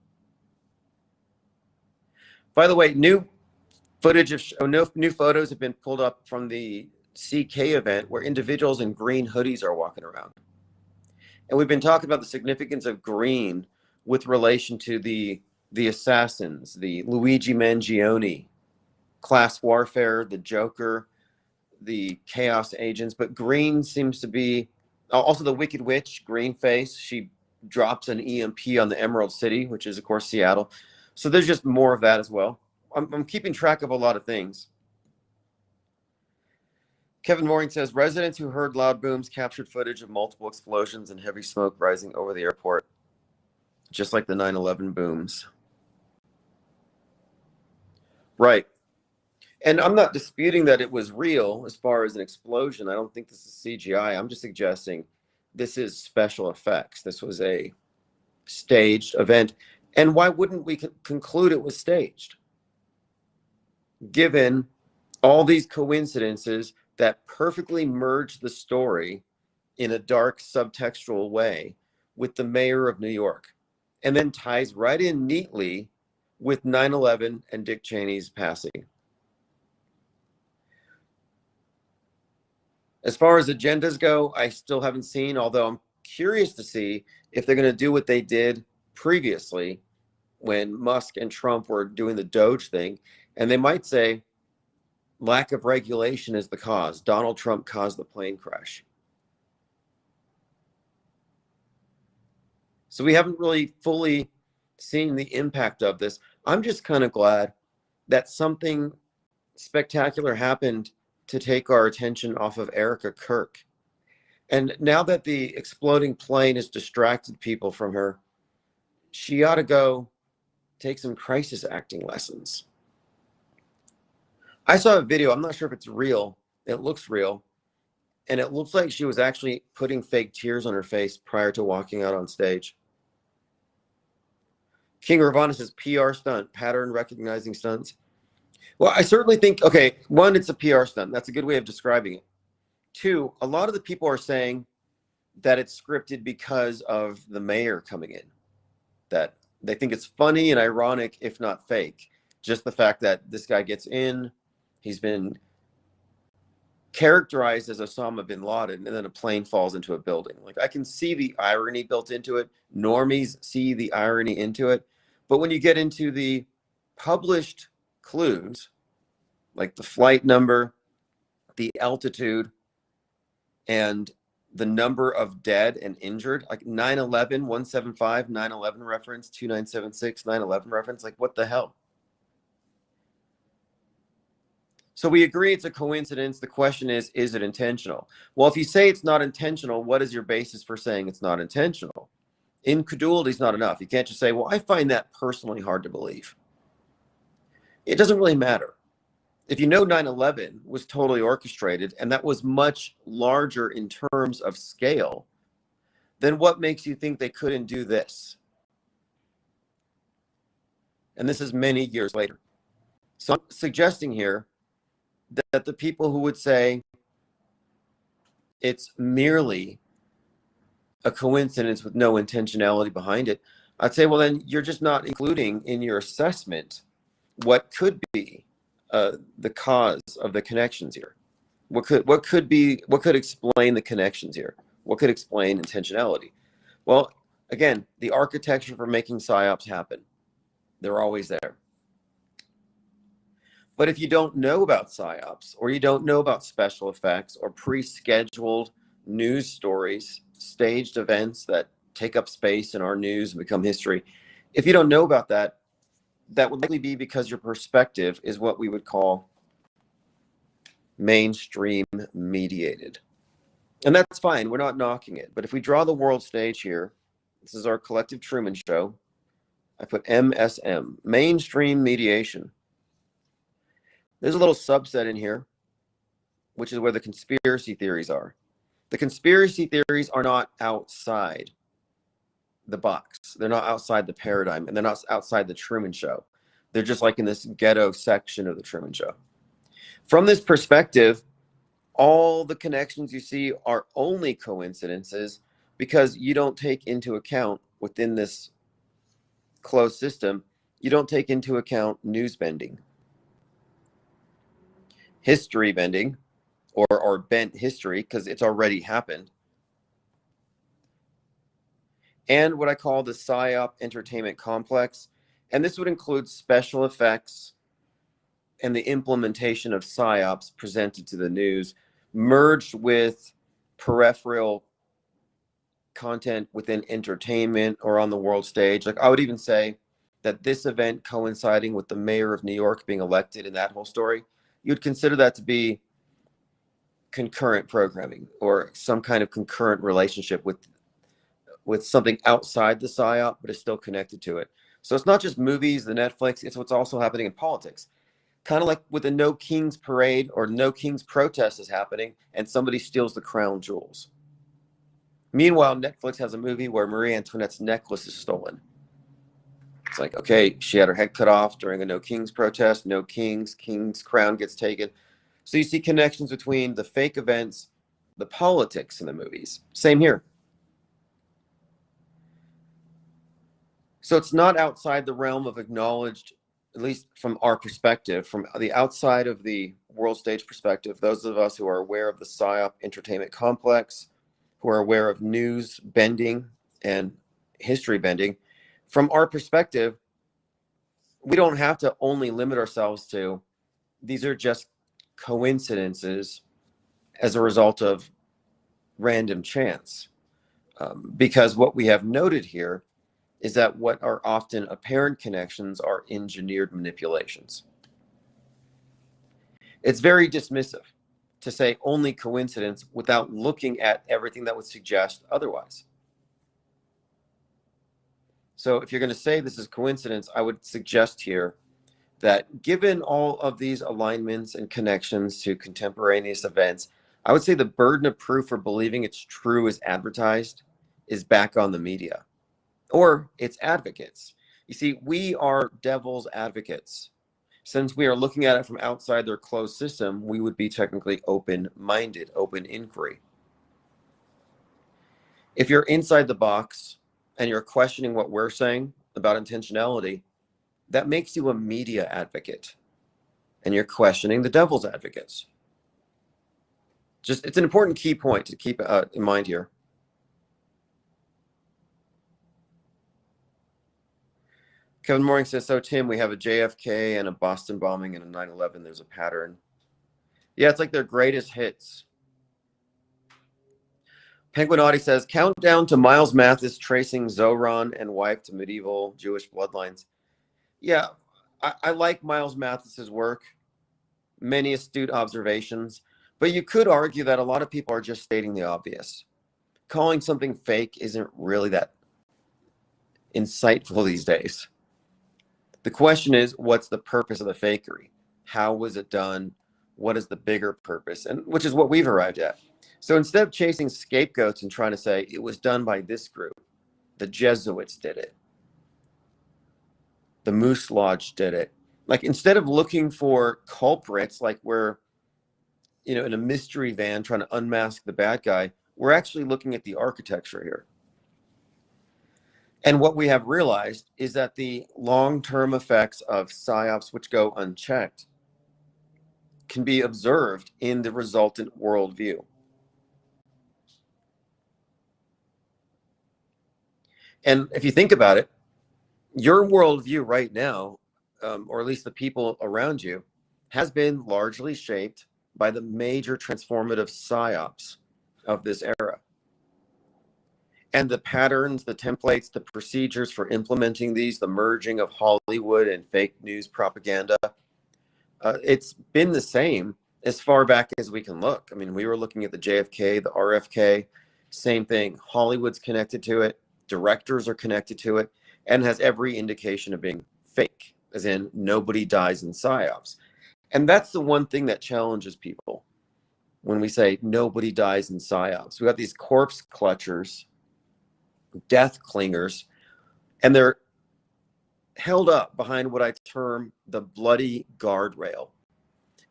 By the way, new footage of new photos have been pulled up from the CK event where individuals in green hoodies are walking around. And we've been talking about the significance of green with relation to the assassins, the Luigi Mangione, class warfare, the Joker, the chaos agents. But green seems to be also the Wicked Witch, green face. She drops an EMP on the Emerald City, which is, of course, Seattle. So there's just more of that as well. I'm keeping track of a lot of things. Kevin Mooring says, residents who heard loud booms captured footage of multiple explosions and heavy smoke rising over the airport, just like the 9/11 booms. Right. And I'm not disputing that it was real as far as an explosion. I don't think this is CGI. I'm just suggesting this is special effects. This was a staged event. And why wouldn't we conclude it was staged? Given all these coincidences that perfectly merge the story in a dark subtextual way with the mayor of New York, and then ties right in neatly with 9/11 and Dick Cheney's passing. As far as agendas go, I still haven't seen, although I'm curious to see if they're going to do what they did previously when Musk and Trump were doing the Doge thing, and they might say lack of regulation is the cause. Donald Trump caused the plane crash. So we haven't really fully seen the impact of this. I'm just kind of glad that something spectacular happened to take our attention off of Erica Kirk. And now that the exploding plane has distracted people from her, she ought to go take some crisis acting lessons. I saw a video. I'm not sure if it's real. It looks real. And it looks like she was actually putting fake tears on her face prior to walking out on stage. King Ravana says PR stunt, pattern recognizing stunts. Well, I certainly think, okay, one, it's a PR stunt. That's a good way of describing it. Two, a lot of the people are saying that it's scripted because of the mayor coming in, that they think it's funny and ironic, if not fake. Just the fact that this guy gets in, he's been characterized as Osama bin Laden, and then a plane falls into a building. Like, I can see the irony built into it. Normies see the irony into it. But when you get into the published clues, like the flight number, the altitude, and the number of dead and injured, like 9/11, 175, 9/11 reference, 2976, 9/11 reference, like what the hell? So we agree it's a coincidence. The question is it intentional? Well, if you say it's not intentional, what is your basis for saying it's not intentional? Incredulity is not enough. You can't just say, well, I find that personally hard to believe. It doesn't really matter. If you know 9/11 was totally orchestrated and that was much larger in terms of scale, then what makes you think they couldn't do this? And this is many years later. So I'm suggesting here that the people who would say it's merely a coincidence with no intentionality behind it, I'd say, well, then you're just not including in your assessment what could be the cause of the connections here. What could explain the connections here? What could explain intentionality? Well, again, the architecture for making psyops happen. They're always there. But if you don't know about psyops, or you don't know about special effects or pre-scheduled news stories, staged events that take up space in our news and become history, if you don't know about that, that would likely be because your perspective is what we would call mainstream mediated. And that's fine. We're not knocking it. But if we draw the world stage here, this is our collective Truman Show. I put MSM, mainstream mediation. There's a little subset in here which is where the conspiracy theories are. The conspiracy theories are not outside the box. They're not outside the paradigm, and they're not outside the Truman Show. They're just like in this ghetto section of the Truman Show. From this perspective, all the connections you see are only coincidences because you don't take into account within this closed system, you don't take into account news bending, history bending, or bent history because it's already happened, and what I call the PSYOP entertainment complex. And this would include special effects and the implementation of PSYOPs presented to the news, merged with peripheral content within entertainment or on the world stage. Like I would even say that this event coinciding with the mayor of New York being elected in that whole story, you'd consider that to be concurrent programming or some kind of concurrent relationship with something outside the PSYOP, but is still connected to it. So it's not just movies, the Netflix, it's what's also happening in politics. Kind of like with the No Kings parade or No Kings protest is happening and somebody steals the crown jewels. Meanwhile, Netflix has a movie where Marie Antoinette's necklace is stolen. It's like, okay, she had her head cut off during a No Kings protest, no kings, king's crown gets taken. So you see connections between the fake events, the politics in the movies. Same here. So it's not outside the realm of acknowledged, at least from our perspective, from the outside of the world stage perspective, those of us who are aware of the PSYOP entertainment complex, who are aware of news bending and history bending, from our perspective, we don't have to only limit ourselves to these are just coincidences as a result of random chance. Because what we have noted here is that what are often apparent connections are engineered manipulations. It's very dismissive to say only coincidence without looking at everything that would suggest otherwise. So if you're going to say this is coincidence, I would suggest here that given all of these alignments and connections to contemporaneous events, I would say the burden of proof for believing it's true as advertised is back on the media or its advocates. You see, we are devil's advocates. Since we are looking at it from outside their closed system, we would be technically open-minded, open inquiry. If you're inside the box and you're questioning what we're saying about intentionality, that makes you a media advocate and you're questioning the devil's advocates. Just, it's an important key point to keep in mind here. Kevin Mooring says, so Tim, we have a JFK and a Boston bombing and a 9/11. There's a pattern. Yeah, it's like their greatest hits. Penguinotti says, countdown to Miles Mathis tracing Zoran and wife to medieval Jewish bloodlines. Yeah, I like Miles Mathis's work. Many astute observations. But you could argue that a lot of people are just stating the obvious. Calling something fake isn't really that insightful these days. The question is, what's the purpose of the fakery? How was it done? What is the bigger purpose? And which is what we've arrived at. So instead of chasing scapegoats and trying to say it was done by this group, the Jesuits did it, the Moose Lodge did it. Like instead of looking for culprits, like we're, in a mystery van trying to unmask the bad guy, we're actually looking at the architecture here. And what we have realized is that the long-term effects of PSYOPs, which go unchecked, can be observed in the resultant worldview. And if you think about it, your worldview right now, or at least the people around you, has been largely shaped by the major transformative PSYOPs of this era. And the patterns, the templates, the procedures for implementing these, the merging of Hollywood and fake news propaganda, it's been the same as far back as we can look. I mean, we were looking at the JFK, the RFK, same thing. Hollywood's connected to it. Directors are connected to it, and has every indication of being fake, as in nobody dies in PSYOPs. And that's the one thing that challenges people. when we say nobody dies in psyops. We got these corpse clutchers, death clingers, and they're held up behind what I term the bloody guardrail.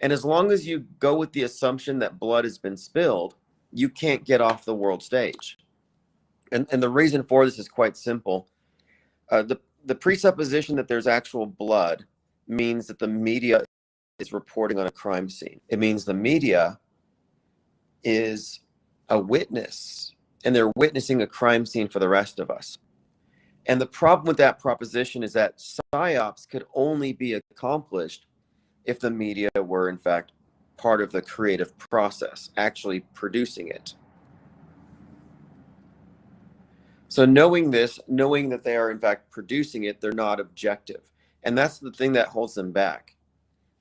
And as long as you go with the assumption that blood has been spilled, you can't get off the world stage. And the reason for this is quite simple. The presupposition that there's actual blood means that the media is reporting on a crime scene. It means the media is a witness, and they're witnessing a crime scene for the rest of us. And the problem with that proposition is that psyops could only be accomplished if the media were, in fact, part of the creative process, actually producing it. So knowing this, knowing that they are, in fact, producing it, they're not objective. And that's the thing that holds them back.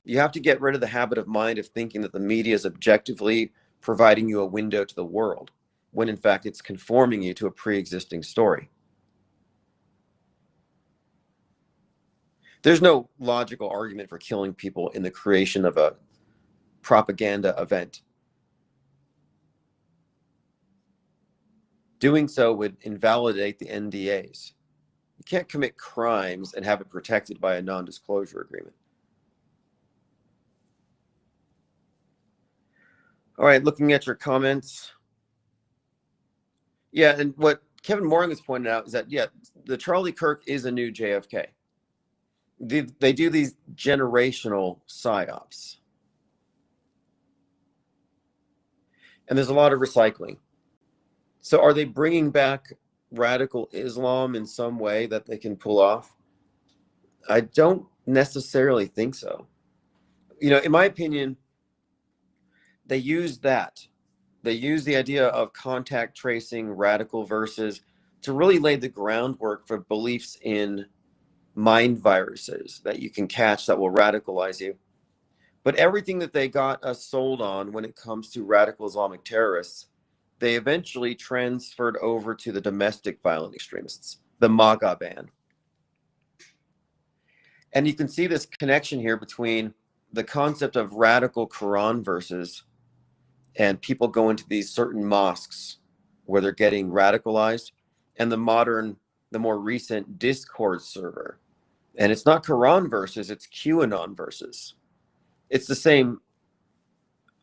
You have to get rid of the habit of mind of thinking that the media is objectively providing you a window to the world, when in fact it's conforming you to a pre-existing story. There's no logical argument for killing people in the creation of a propaganda event. Doing so would invalidate the NDAs. You can't commit crimes and have it protected by a non-disclosure agreement. All right, looking at your comments. Yeah, and what Kevin Moring has pointed out is that, yeah, the Charlie Kirk is a new JFK. They do these generational psyops. And there's a lot of recycling. So are they bringing back radical Islam in some way that they can pull off? I don't necessarily think so. You know, in my opinion, they use that. They use the idea of contact tracing, radical verses, to really lay the groundwork for beliefs in mind viruses that you can catch that will radicalize you. But everything that they got us sold on when it comes to radical Islamic terrorists, they eventually transferred over to the domestic violent extremists, the MAGA ban. And you can see this connection here between the concept of radical Quran verses and people go into these certain mosques where they're getting radicalized, and the more recent Discord server. And it's not Quran verses, it's QAnon verses. It's the same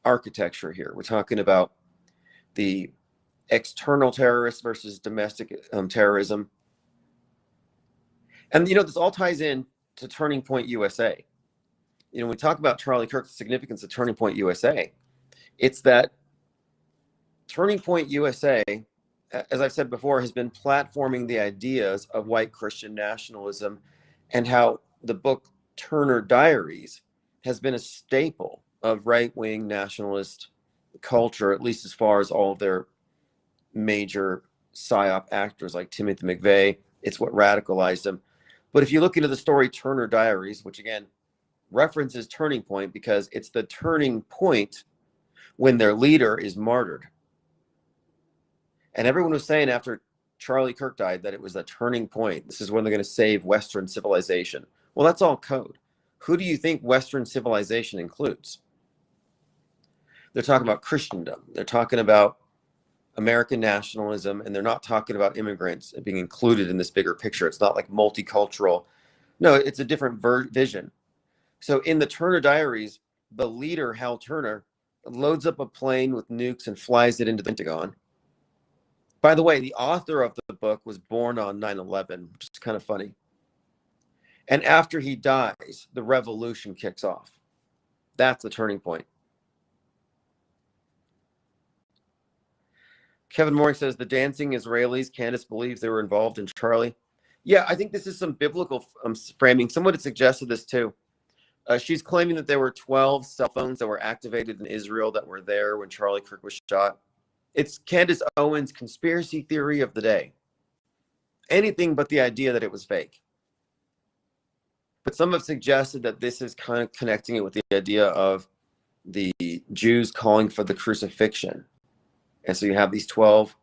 architecture here. We're talking about the external terrorists versus domestic terrorism. And, you know, this all ties in to Turning Point USA. You know, when we talk about Charlie Kirk, the significance of Turning Point USA, it's that Turning Point USA, as I've said before, has been platforming the ideas of white Christian nationalism, and how the book Turner Diaries has been a staple of right-wing nationalist culture, at least as far as all of their major PSYOP actors like Timothy McVeigh. It's what radicalized them. But if you look into the story Turner Diaries, which again references Turning Point because it's the turning point when their leader is martyred. And everyone was saying after Charlie Kirk died that it was a turning point. This is when they're going to save Western civilization. Well, that's all code. Who do you think Western civilization includes? They're talking about Christendom. They're talking about American nationalism, and they're not talking about immigrants being included in this bigger picture. It's not like multicultural. No, it's a different vision. So in the Turner Diaries, the leader, Hal Turner, loads up a plane with nukes and flies it into the Pentagon. By the way, the author of the book was born on 9/11, which is kind of funny. And after he dies, the revolution kicks off. That's the turning point. Kevin Moore says the dancing Israelis, Candace believes they were involved in Charlie. Yeah, I think this is some biblical framing. Someone had suggested this too. She's claiming that there were 12 cell phones that were activated in Israel that were there when Charlie Kirk was shot. It's Candace Owens' conspiracy theory of the day. Anything but the idea that it was fake. But some have suggested that this is kind of connecting it with the idea of the Jews calling for the crucifixion. And so you have these 12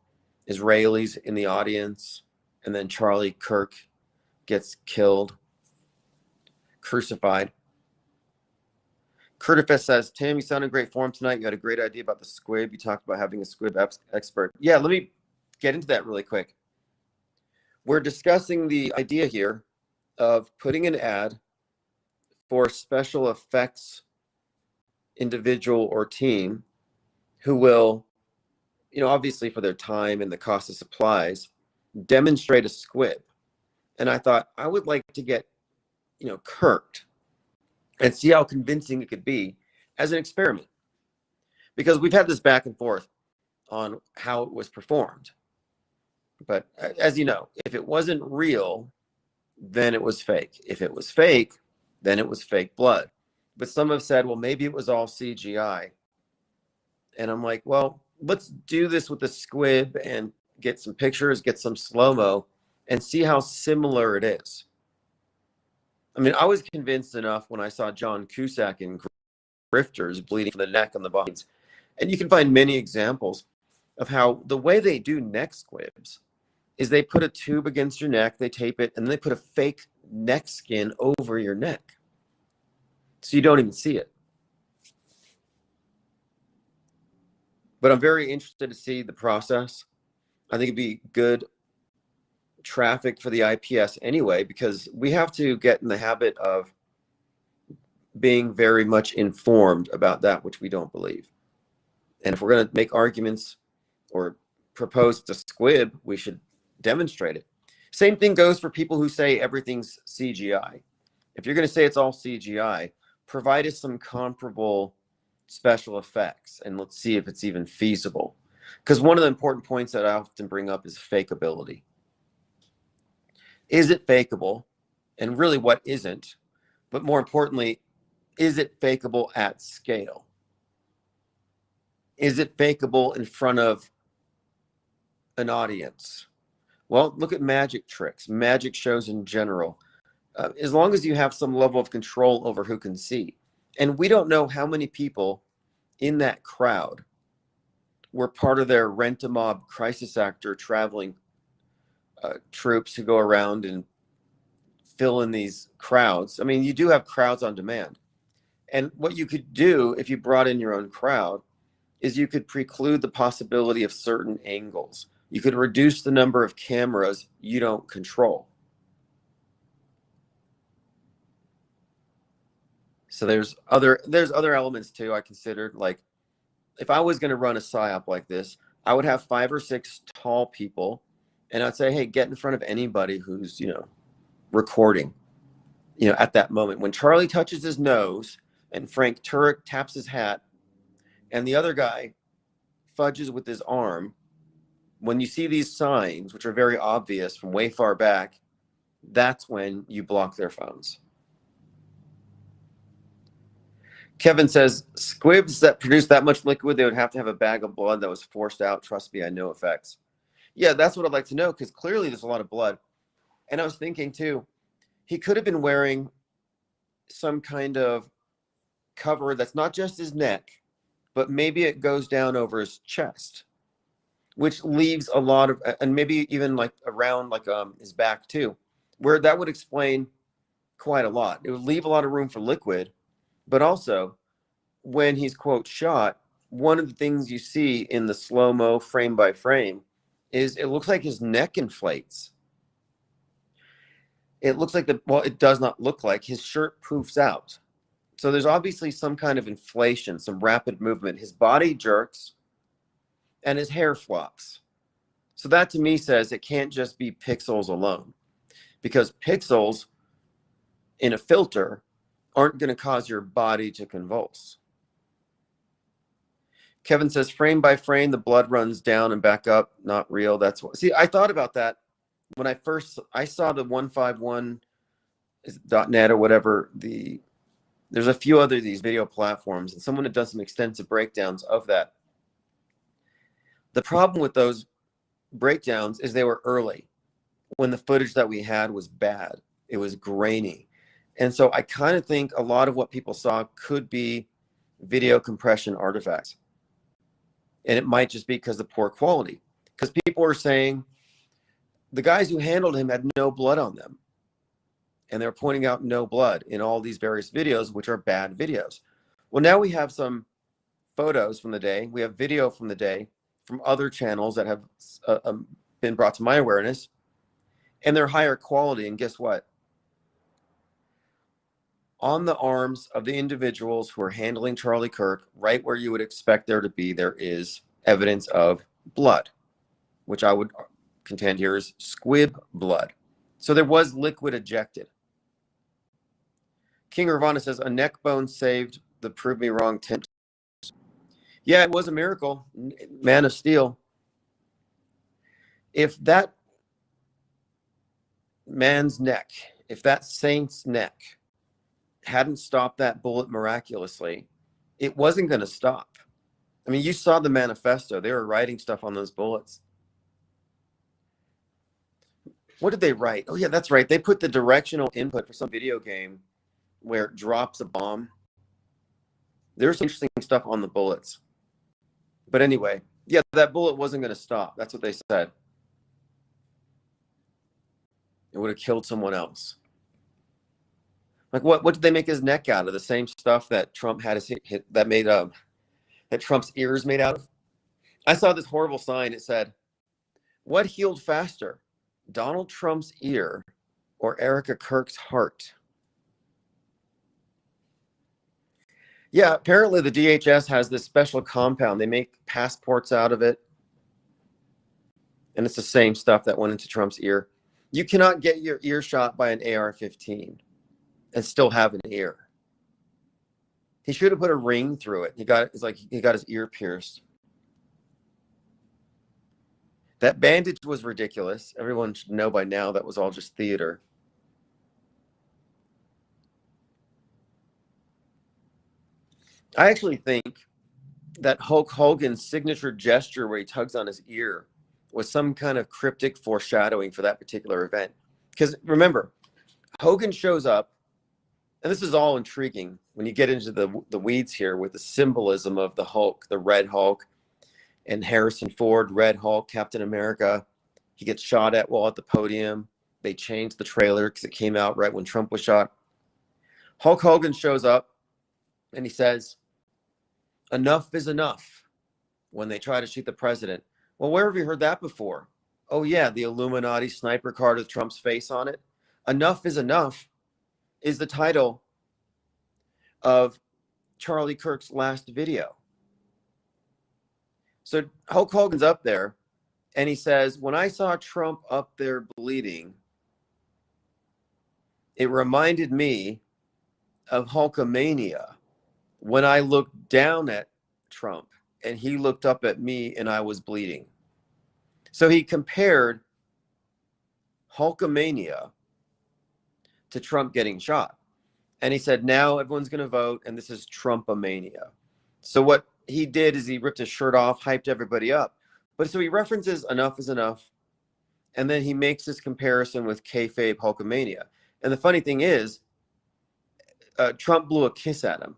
Israelis in the audience, and then Charlie Kirk gets killed, crucified. Curtifest says, Tim, you sounded great form tonight. You had a great idea about the squib. You talked about having a squib expert. Yeah, let me get into that really quick. We're discussing the idea here of putting an ad for special effects individual or team who will, obviously for their time and the cost of supplies, demonstrate a squib. And I thought I would like to get, Kirked and see how convincing it could be as an experiment. Because we've had this back and forth on how it was performed. But as you know, if it wasn't real, then it was fake. If it was fake, then it was fake blood. But some have said, well, maybe it was all CGI. And I'm like, well, let's do this with the squib and get some pictures, get some slow-mo, and see how similar it is. I mean, I was convinced enough when I saw John Cusack in Grifters bleeding from the neck and the bodies. And you can find many examples of how the way they do neck squibs is they put a tube against your neck, they tape it, and then they put a fake neck skin over your neck. So you don't even see it. But I'm very interested to see the process. I think it'd be good traffic for the IPS anyway, because we have to get in the habit of being very much informed about that which we don't believe. And if we're going to make arguments or propose to squib, we should demonstrate it. Same thing goes for people who say everything's CGI. If you're going to say it's all CGI, provide us some comparable special effects and let's see if it's even feasible. Because one of the important points that I often bring up is fakeability. Is it fakeable? And really, what isn't? But more importantly, is it fakeable at scale? Is it fakeable in front of an audience? Well, look at magic tricks, magic shows in general. As long as you have some level of control over who can see. And we don't know how many people in that crowd were part of their rent-a-mob crisis actor traveling troops who go around and fill in these crowds. I mean, you do have crowds on demand. And what you could do if you brought in your own crowd is you could preclude the possibility of certain angles. You could reduce the number of cameras you don't control. So there's other elements too I considered. Like if I was going to run a psyop like this, I would have 5 or 6 tall people, and I'd say, hey, get in front of anybody who's recording. At that moment when Charlie touches his nose and Frank Turek taps his hat, and the other guy fudges with his arm. When you see these signs, which are very obvious from way far back, that's when you block their phones. Kevin says, squibs that produce that much liquid, they would have to have a bag of blood that was forced out. Trust me, I know effects. Yeah, that's what I'd like to know, because clearly there's a lot of blood. And I was thinking, too, he could have been wearing some kind of cover that's not just his neck, but maybe it goes down over his chest, which leaves a lot of, and maybe even like around like his back too, where that would explain quite a lot. It would leave a lot of room for liquid, but also when he's quote shot, one of the things you see in the slow-mo frame by frame is it looks like his neck inflates. It looks like it does not look like his shirt poofs out. So there's obviously some kind of inflation, some rapid movement. His body jerks and his hair flops. So that to me says it can't just be pixels alone, because pixels in a filter aren't going to cause your body to convulse. Kevin says, frame by frame, the blood runs down and back up. Not real. That's what. See, I thought about that when I saw the 151.net or whatever. There's a few other these video platforms, and someone had done some extensive breakdowns of that. The problem with those breakdowns is they were early when the footage that we had was bad. It was grainy. And so I kind of think a lot of what people saw could be video compression artifacts. And it might just be because of poor quality. Because people were saying the guys who handled him had no blood on them. And they're pointing out no blood in all these various videos, which are bad videos. Well, now we have some photos from the day. We have video from the day from other channels that have been brought to my awareness, and they're higher quality. And guess what? On the arms of the individuals who are handling Charlie Kirk, right where you would expect there to be, there is evidence of blood, which I would contend here is squib blood. So there was liquid ejected. King Ravana says, a neck bone saved the prove me wrong 10. Yeah, it was a miracle. Man of Steel. If that man's neck, if that saint's neck hadn't stopped that bullet miraculously, it wasn't going to stop. I mean, you saw the manifesto. They were writing stuff on those bullets. What did they write? Oh, yeah, that's right. They put the directional input for some video game where it drops a bomb. There's some interesting stuff on the bullets. But anyway, yeah, that bullet wasn't going to stop. That's what they said. It would have killed someone else. Like what did they make his neck out of? The same stuff that Trump had his that made that Trump's ears made out of? I saw this horrible sign. It said, "What healed faster, Donald Trump's ear or Erica Kirk's heart?" Yeah, apparently the DHS has this special compound. They make passports out of it. And it's the same stuff that went into Trump's ear. You cannot get your ear shot by an AR-15 and still have an ear. He should have put a ring through it. He got his ear pierced. That bandage was ridiculous. Everyone should know by now that was all just theater. I actually think that Hulk Hogan's signature gesture where he tugs on his ear was some kind of cryptic foreshadowing for that particular event. Because remember, Hogan shows up, and this is all intriguing when you get into the weeds here with the symbolism of the Hulk, the Red Hulk, and Harrison Ford, Red Hulk, Captain America. He gets shot at while at the podium. They changed the trailer because it came out right when Trump was shot. Hulk Hogan shows up, and he says, "Enough is enough," when they try to shoot the president. Well, where have you heard that before? Oh, yeah, the Illuminati sniper card with Trump's face on it. Enough is enough is the title of Charlie Kirk's last video. So Hulk Hogan's up there, and he says, when I saw Trump up there bleeding, it reminded me of Hulkamania when I looked down at Trump and he looked up at me and I was bleeding. So he compared Hulkamania to Trump getting shot. And he said, now everyone's going to vote, and this is Trumpamania. So what he did is he ripped his shirt off, hyped everybody up. But so he references enough is enough, and then he makes this comparison with kayfabe Hulkamania. And the funny thing is, Trump blew a kiss at him.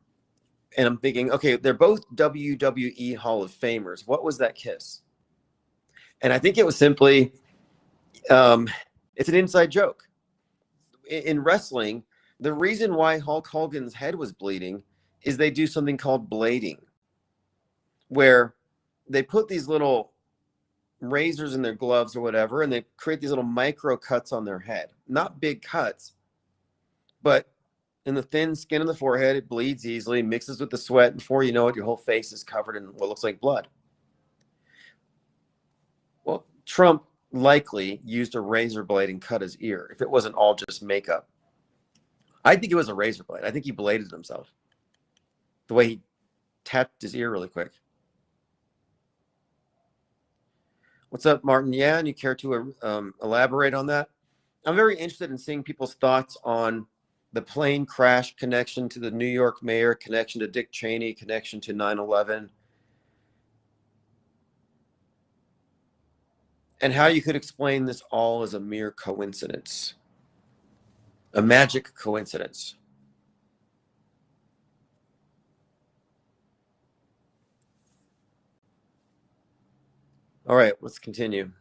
And I'm thinking, okay, they're both WWE Hall of Famers. What was that kiss? And I think it was simply, it's an inside joke. In wrestling, the reason why Hulk Hogan's head was bleeding is they do something called blading, where they put these little razors in their gloves or whatever, and they create these little micro cuts on their head. Not big cuts, but in the thin skin of the forehead, it bleeds easily, mixes with the sweat. Before you know it, your whole face is covered in what looks like blood. Well, Trump likely used a razor blade and cut his ear if it wasn't all just makeup. I think it was a razor blade. I think he bladed himself. The way he tapped his ear really quick. What's up, Martin? Yeah, and you care to elaborate on that? I'm very interested in seeing people's thoughts on the plane crash connection to the New York mayor, connection to Dick Cheney, connection to 9/11, and how you could explain this all as a mere coincidence, a magic coincidence. All right, let's continue.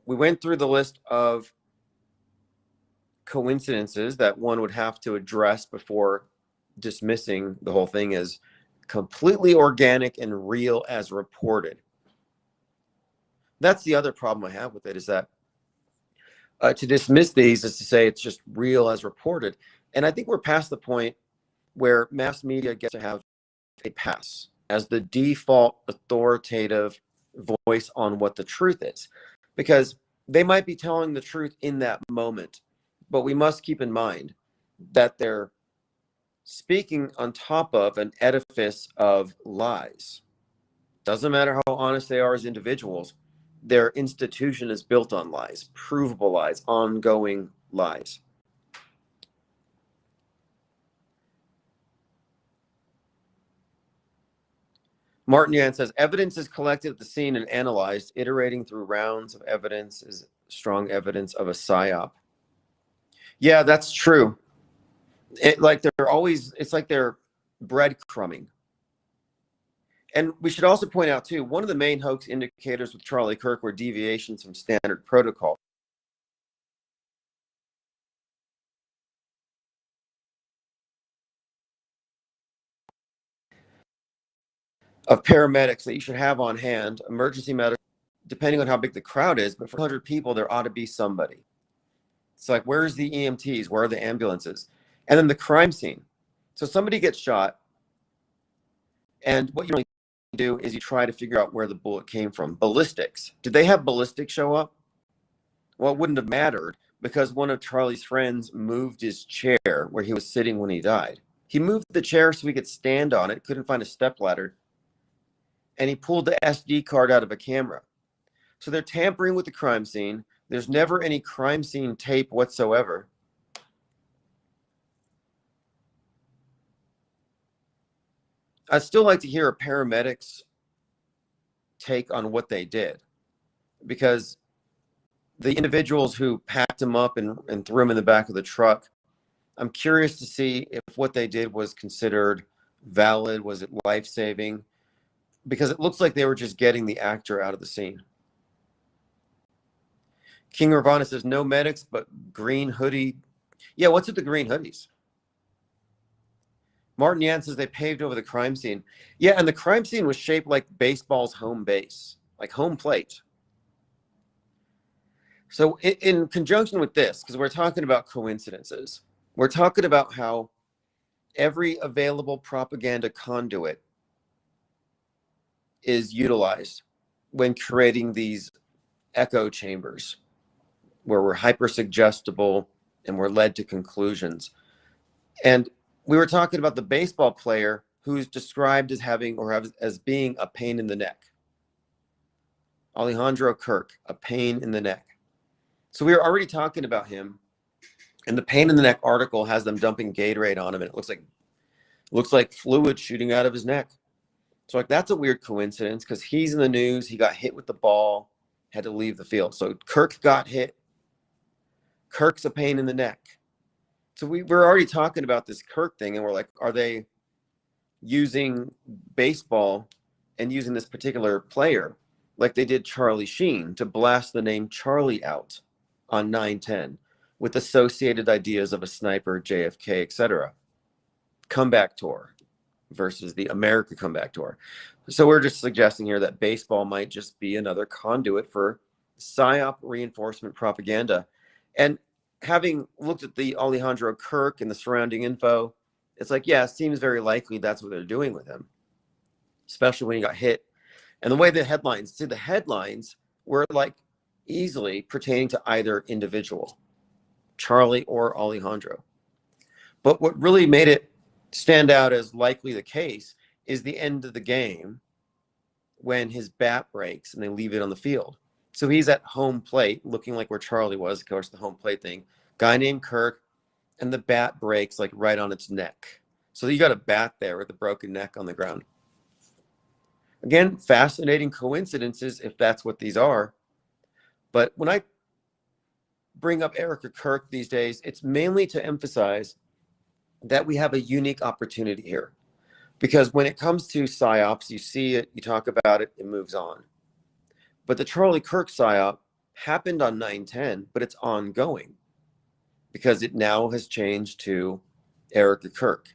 We went through the list of coincidences that one would have to address before dismissing the whole thing as completely organic and real as reported. That's the other problem I have with it, is that to dismiss these is to say it's just real as reported. And I think we're past the point where mass media gets to have a pass as the default authoritative voice on what the truth is, because they might be telling the truth in that moment, but we must keep in mind that they're speaking on top of an edifice of lies. Doesn't matter how honest they are as individuals, their institution is built on lies, provable lies, ongoing lies. Martin Yan says, evidence is collected at the scene and analyzed. Iterating through rounds of evidence is strong evidence of a psyop. Yeah, that's true. It's like they're breadcrumbing. And we should also point out, too, one of the main hoax indicators with Charlie Kirk were deviations from standard protocol. Of paramedics that you should have on hand, emergency medical, depending on how big the crowd is, but for 100 people, there ought to be somebody. It's like, where's the EMTs? Where are the ambulances? And then the crime scene. So somebody gets shot, and what you really do is you try to figure out where the bullet came from. Ballistics. Did they have ballistics show up? Well, it wouldn't have mattered because one of Charlie's friends moved his chair where he was sitting when he died. He moved the chair so he could stand on it, couldn't find a stepladder, and he pulled the SD card out of a camera. So they're tampering with the crime scene. There's never any crime scene tape whatsoever. I'd still like to hear a paramedic's take on what they did, because the individuals who packed him up and threw him in the back of the truck, I'm curious to see if what they did was considered valid. Was it life-saving? Because it looks like they were just getting the actor out of the scene. King Ravana says, no medics, but green hoodie. Yeah, what's with the green hoodies? Martin Yan says they paved over the crime scene. Yeah, and the crime scene was shaped like baseball's home base, like home plate. So in conjunction with this, because we're talking about coincidences, we're talking about how every available propaganda conduit is utilized when creating these echo chambers where we're hypersuggestible and we're led to conclusions. And we were talking about the baseball player who's described as having as being a pain in the neck. Alejandro Kirk, a pain in the neck. So we were already talking about him, and the pain in the neck article has them dumping Gatorade on him, and it looks like fluid shooting out of his neck. So like that's a weird coincidence because he's in the news. He got hit with the ball, had to leave the field. So Kirk got hit. Kirk's a pain in the neck. So we're already talking about this Kirk thing, and we're like, are they using baseball and using this particular player like they did Charlie Sheen to blast the name Charlie out on 9/10 with associated ideas of a sniper, JFK, etc. Comeback tour versus the America Comeback Tour. So we're just suggesting here that baseball might just be another conduit for PSYOP reinforcement propaganda. And having looked at the Alejandro Kirk and the surrounding info, it's like, yeah, it seems very likely that's what they're doing with him, especially when he got hit. And the way the headlines were like easily pertaining to either individual, Charlie or Alejandro. But what really made it stand out as likely the case is the end of the game when his bat breaks and they leave it on the field. So he's at home plate looking like where Charlie was, of course, the home plate thing. Guy named Kirk, and the bat breaks like right on its neck. So you got a bat there with a broken neck on the ground. Again, fascinating coincidences if that's what these are. But when I bring up Erica Kirk these days, it's mainly to emphasize that we have a unique opportunity here. Because when it comes to PSYOPs, you see it, you talk about it, it moves on. But the Charlie Kirk PSYOP happened on 9/10, but it's ongoing because it now has changed to Erica Kirk.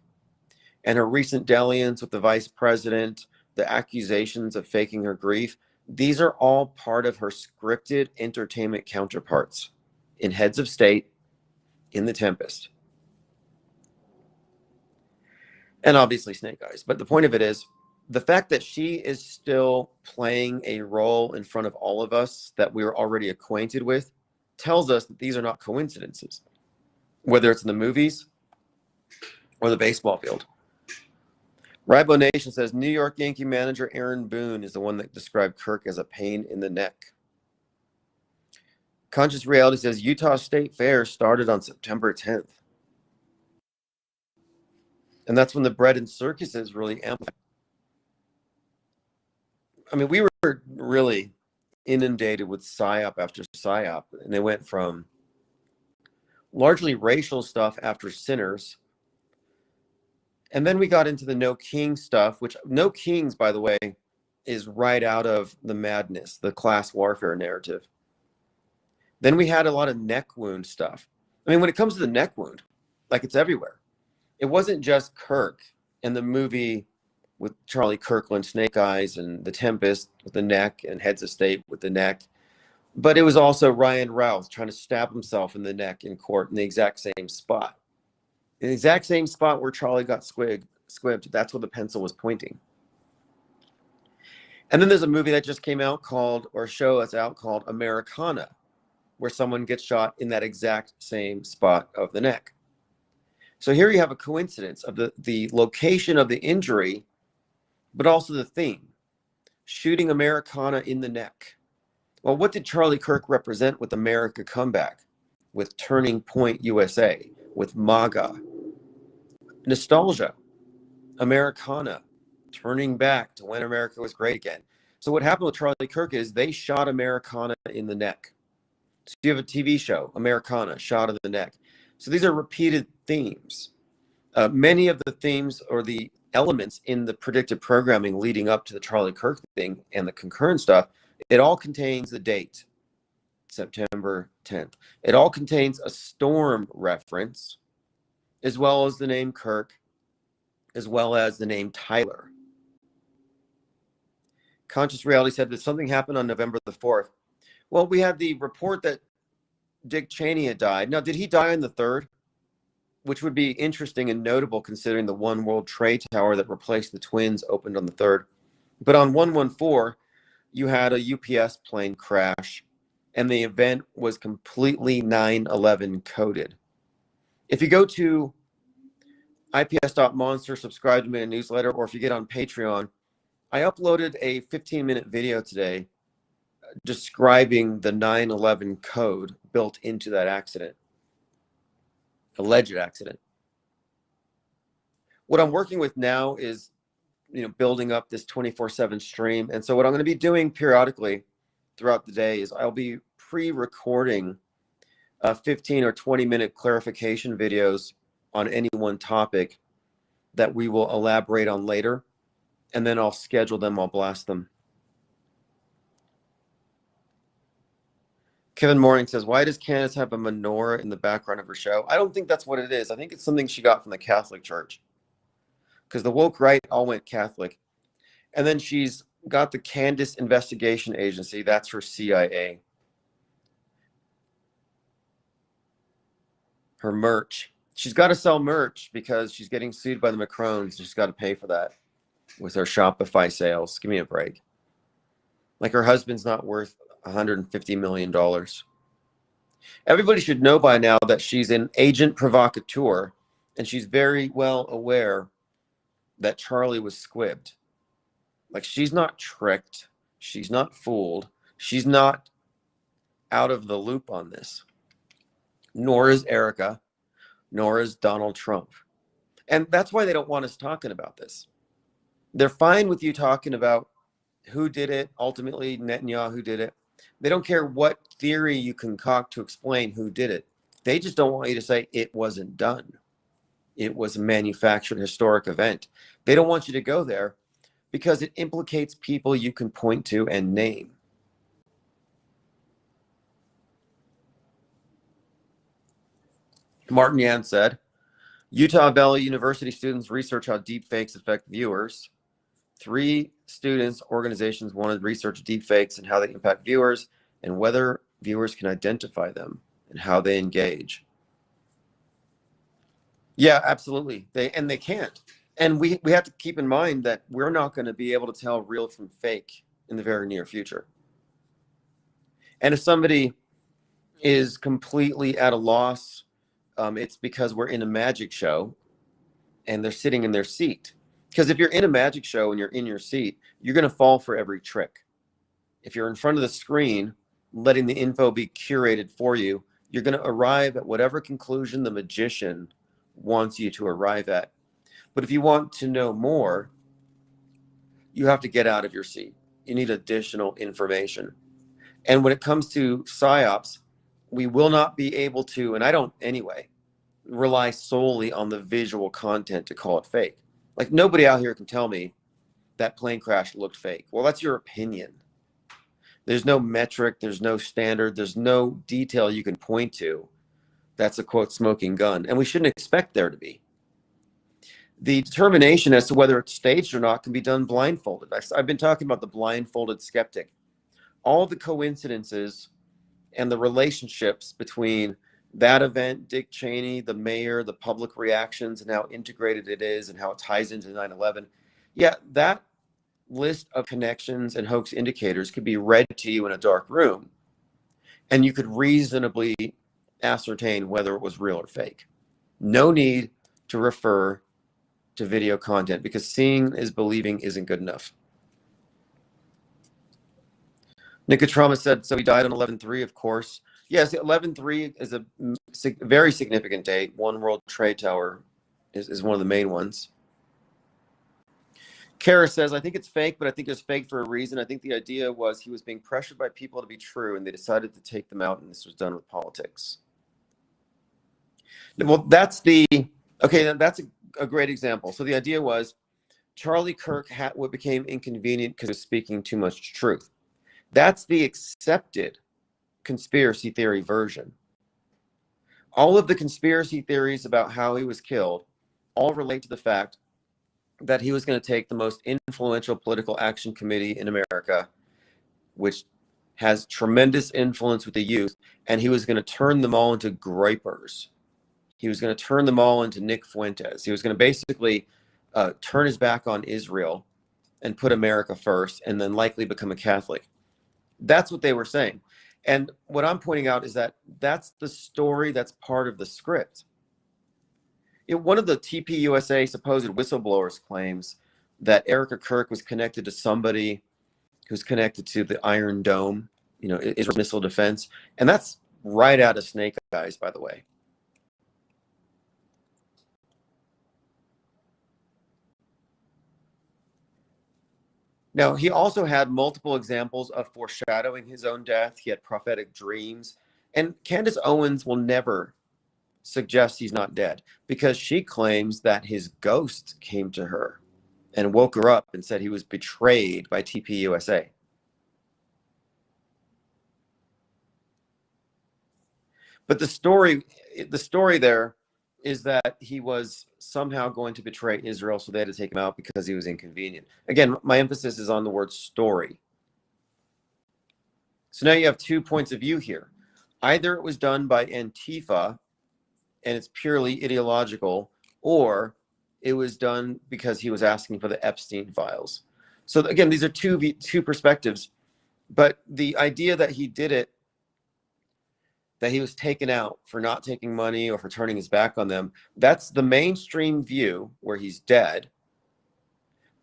and her recent dalliance with the vice president, the accusations of faking her grief, these are all part of her scripted entertainment counterparts in Heads of State, in The Tempest, and obviously Snake Eyes. But the point of it is, the fact that she is still playing a role in front of all of us that we're already acquainted with tells us that these are not coincidences, whether it's in the movies or the baseball field. Ribo Nation says New York Yankee manager Aaron Boone is the one that described Kirk as a pain in the neck. Conscious Reality says Utah State Fair started on September 10th. And that's when the bread and circuses really amplified. I mean, we were really inundated with PSYOP after PSYOP, and they went from largely racial stuff after Sinners. And then we got into the No King stuff, which No Kings, by the way, is right out of the madness, the class warfare narrative. Then we had a lot of neck wound stuff. I mean, when it comes to the neck wound, like it's everywhere. It wasn't just Kirk and the movie with Charlie Kirkland, Snake Eyes, and The Tempest with the neck, and Heads of State with the neck. But it was also Ryan Routh trying to stab himself in the neck in court in the exact same spot. In the exact same spot where Charlie got squibbed, that's where the pencil was pointing. And then there's a movie that just came out called, or a show that's out called Americana, where someone gets shot in that exact same spot of the neck. So here you have a coincidence of the location of the injury, but also the theme, shooting Americana in the neck. Well, what did Charlie Kirk represent with America Comeback, with Turning Point USA, with MAGA? Nostalgia, Americana, turning back to when America was great again. So what happened with Charlie Kirk is they shot Americana in the neck. So you have a TV show, Americana, shot in the neck. So these are repeated themes. Many of the themes or the elements in the predictive programming leading up to the Charlie Kirk thing and the concurrent stuff, it all contains the date, September 10th. It all contains a storm reference, as well as the name Kirk, as well as the name Tyler. Conscious Reality said that something happened on November the 4th. Well, we had the report that Dick Cheney had died. Now, did he die on the 3rd? Which would be interesting and notable considering the One World Trade Tower that replaced the twins opened on the 3rd. But on 114, you had a UPS plane crash, and the event was completely 9/11 coded. If you go to ips.monster, subscribe to my newsletter, or if you get on Patreon, I uploaded a 15-minute video today describing the 9/11 code built into that accident. Alleged accident. What I'm working with now is, building up this 24/7 stream. And so what I'm going to be doing periodically throughout the day is I'll be pre-recording 15 or 20-minute clarification videos on any one topic that we will elaborate on later. And then I'll schedule them, I'll blast them. Kevin Mooring says, why does Candace have a menorah in the background of her show? I don't think that's what it is. I think it's something she got from the Catholic Church. Because the woke right all went Catholic. And then she's got the Candace Investigation Agency. That's her CIA. Her merch. She's got to sell merch because she's getting sued by the Macrones. She's got to pay for that with her Shopify sales. Give me a break. Like her husband's not worth $150 million. Everybody should know by now that she's an agent provocateur, and she's very well aware that Charlie was squibbed. Like, she's not tricked. She's not fooled. She's not out of the loop on this. Nor is Erica, nor is Donald Trump. And that's why they don't want us talking about this. They're fine with you talking about who did it. Ultimately, Netanyahu did it. They don't care what theory you concoct to explain who did it. They just don't want you to say it wasn't done. It was a manufactured historic event. They don't want you to go there because it implicates people you can point to and name. Martin Yan said, Utah Valley University students research how deepfakes affect viewers. 3 students organizations wanted to research deepfakes and how they impact viewers and whether viewers can identify them and how they engage. Yeah, absolutely. They can't. And we have to keep in mind that we're not going to be able to tell real from fake in the very near future. And if somebody is completely at a loss, it's because we're in a magic show and they're sitting in their seat. Because if you're in a magic show and you're in your seat, you're going to fall for every trick. If you're in front of the screen, letting the info be curated for you, you're going to arrive at whatever conclusion the magician wants you to arrive at. But if you want to know more, you have to get out of your seat. You need additional information. And when it comes to PSYOPs, we will not be able to, and I don't anyway, rely solely on the visual content to call it fake. Like nobody out here can tell me that plane crash looked fake. Well, that's your opinion. There's no metric, there's no standard, there's no detail you can point to. That's a quote smoking gun. And we shouldn't expect there to be. The determination as to whether it's staged or not can be done blindfolded. I've been talking about the blindfolded skeptic. All the coincidences and the relationships between that event, Dick Cheney, the mayor, the public reactions, and how integrated it is and how it ties into 9/11. Yeah, that list of connections and hoax indicators could be read to you in a dark room, and you could reasonably ascertain whether it was real or fake. No need to refer to video content because seeing is believing isn't good enough. Nicotrama said, so he died on 11/3, of course. Yes, 11/3 is a very significant date. One World Trade Tower is one of the main ones. Kara says, I think it's fake, but I think it's fake for a reason. I think the idea was he was being pressured by people to be true, and they decided to take them out, and this was done with politics. Well, that's a great example. So the idea was Charlie Kirk what became inconvenient because he was speaking too much truth. That's the accepted conspiracy theory version. All of the conspiracy theories about how he was killed all relate to the fact that he was going to take the most influential political action committee in America, which has tremendous influence with the youth, and he was going to turn them all into gripers. He was going to turn them all into Nick Fuentes. He was going to basically turn his back on Israel and put America first, and then likely become a Catholic. That's what they were saying. And what I'm pointing out is that that's the story that's part of the script. One of the TPUSA supposed whistleblowers claims that Erica Kirk was connected to somebody who's connected to the Iron Dome, Israel's missile defense. And that's right out of Snake Eyes, by the way. Now, he also had multiple examples of foreshadowing his own death. He had prophetic dreams. And Candace Owens will never suggest he's not dead because she claims that his ghost came to her and woke her up and said he was betrayed by TPUSA. But the story there is that he was somehow going to betray Israel, so they had to take him out because he was inconvenient. Again, my emphasis is on the word story. So now you have 2 points of view here. Either it was done by Antifa and it's purely ideological, or it was done because he was asking for the Epstein files. So again, these are two perspectives, but the idea that he did it, that he was taken out for not taking money or for turning his back on them, that's the mainstream view where he's dead,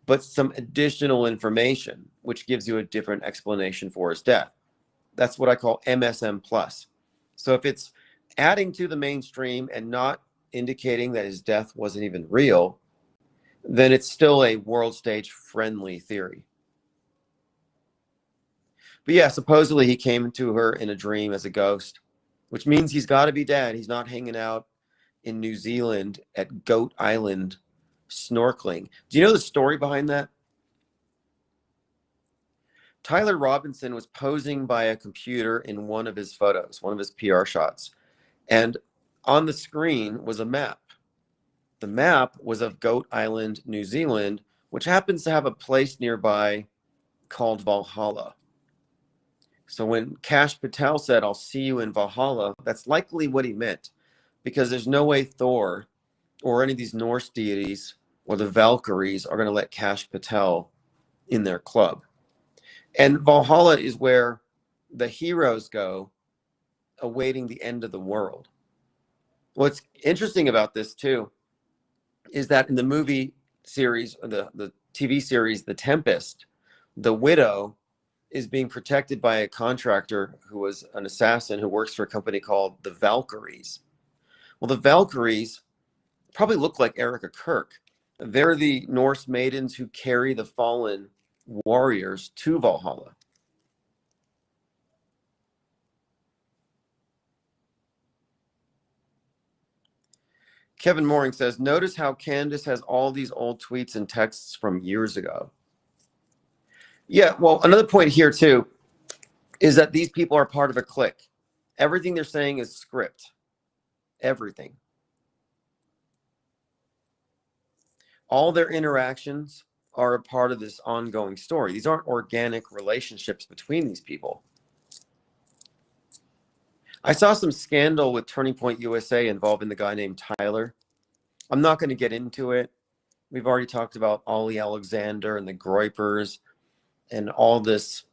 but some additional information, which gives you a different explanation for his death. That's what I call MSM plus. So if it's adding to the mainstream and not indicating that his death wasn't even real, then it's still a world stage friendly theory. But yeah, supposedly he came to her in a dream as a ghost, which means he's got to be dead. He's not hanging out in New Zealand at Goat Island snorkeling. Do you know the story behind that? Tyler Robinson was posing by a computer in one of his photos, one of his PR shots. And on the screen was a map. The map was of Goat Island, New Zealand, which happens to have a place nearby called Valhalla. So when Kash Patel said, "I'll see you in Valhalla," that's likely what he meant, because there's no way Thor or any of these Norse deities or the Valkyries are going to let Kash Patel in their club. And Valhalla is where the heroes go awaiting the end of the world. What's interesting about this too is that in the movie series, the TV series, The Tempest, the widow is being protected by a contractor who was an assassin who works for a company called the Valkyries. Well, the Valkyries probably look like Erica Kirk. They're the Norse maidens who carry the fallen warriors to Valhalla. Kevin Mooring says, notice how Candace has all these old tweets and texts from years ago. Yeah, well, another point here too is that these people are part of a clique. Everything they're saying is script. Everything. All their interactions are a part of this ongoing story. These aren't organic relationships between these people. I saw some scandal with Turning Point USA involving the guy named Tyler. I'm not going to get into it. We've already talked about Ollie Alexander and the Groypers and all this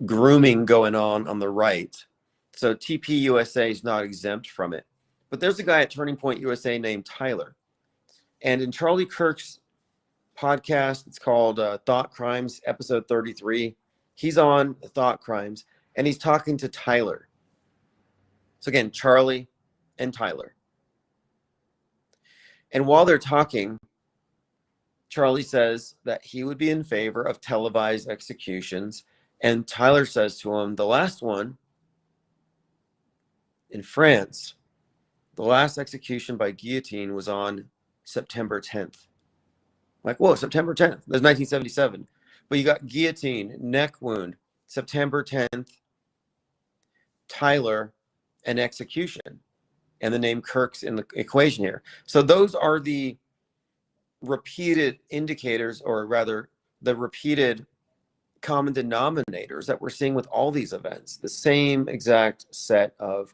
grooming going on the right. So TP USA is not exempt from it. But there's a guy at Turning Point USA named Tyler. And in Charlie Kirk's podcast, it's called Thought Crimes, episode 33. He's on Thought Crimes, and he's talking to Tyler. So again, Charlie and Tyler. And while they're talking, Charlie says that he would be in favor of televised executions. And Tyler says to him, the last one in France, the last execution by guillotine was on September 10th. Like, whoa, September 10th. That's 1977. But you got guillotine, neck wound, September 10th, Tyler, and execution. And the name Kirk's in the equation here. So those are the repeated indicators, or rather the repeated common denominators that we're seeing with all these events. The same exact set of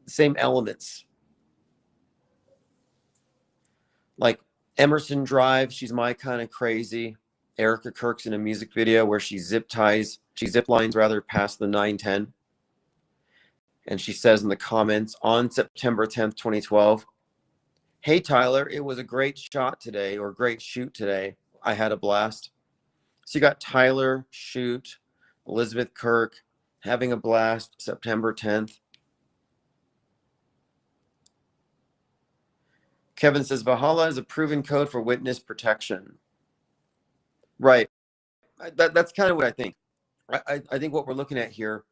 same elements. Like Emerson Drive, She's My Kind of Crazy. Erica Kirk's in a music video where she zip lines past the 910. And she says in the comments on September 10th, 2012, "Hey Tyler, it was a great shot today, or great shoot today. I had a blast." So you got Tyler, shoot, Elizabeth Kirk, having a blast, September 10th. Kevin says, Valhalla is a proven code for witness protection. Right. That's kind of what I think. I think what we're looking at here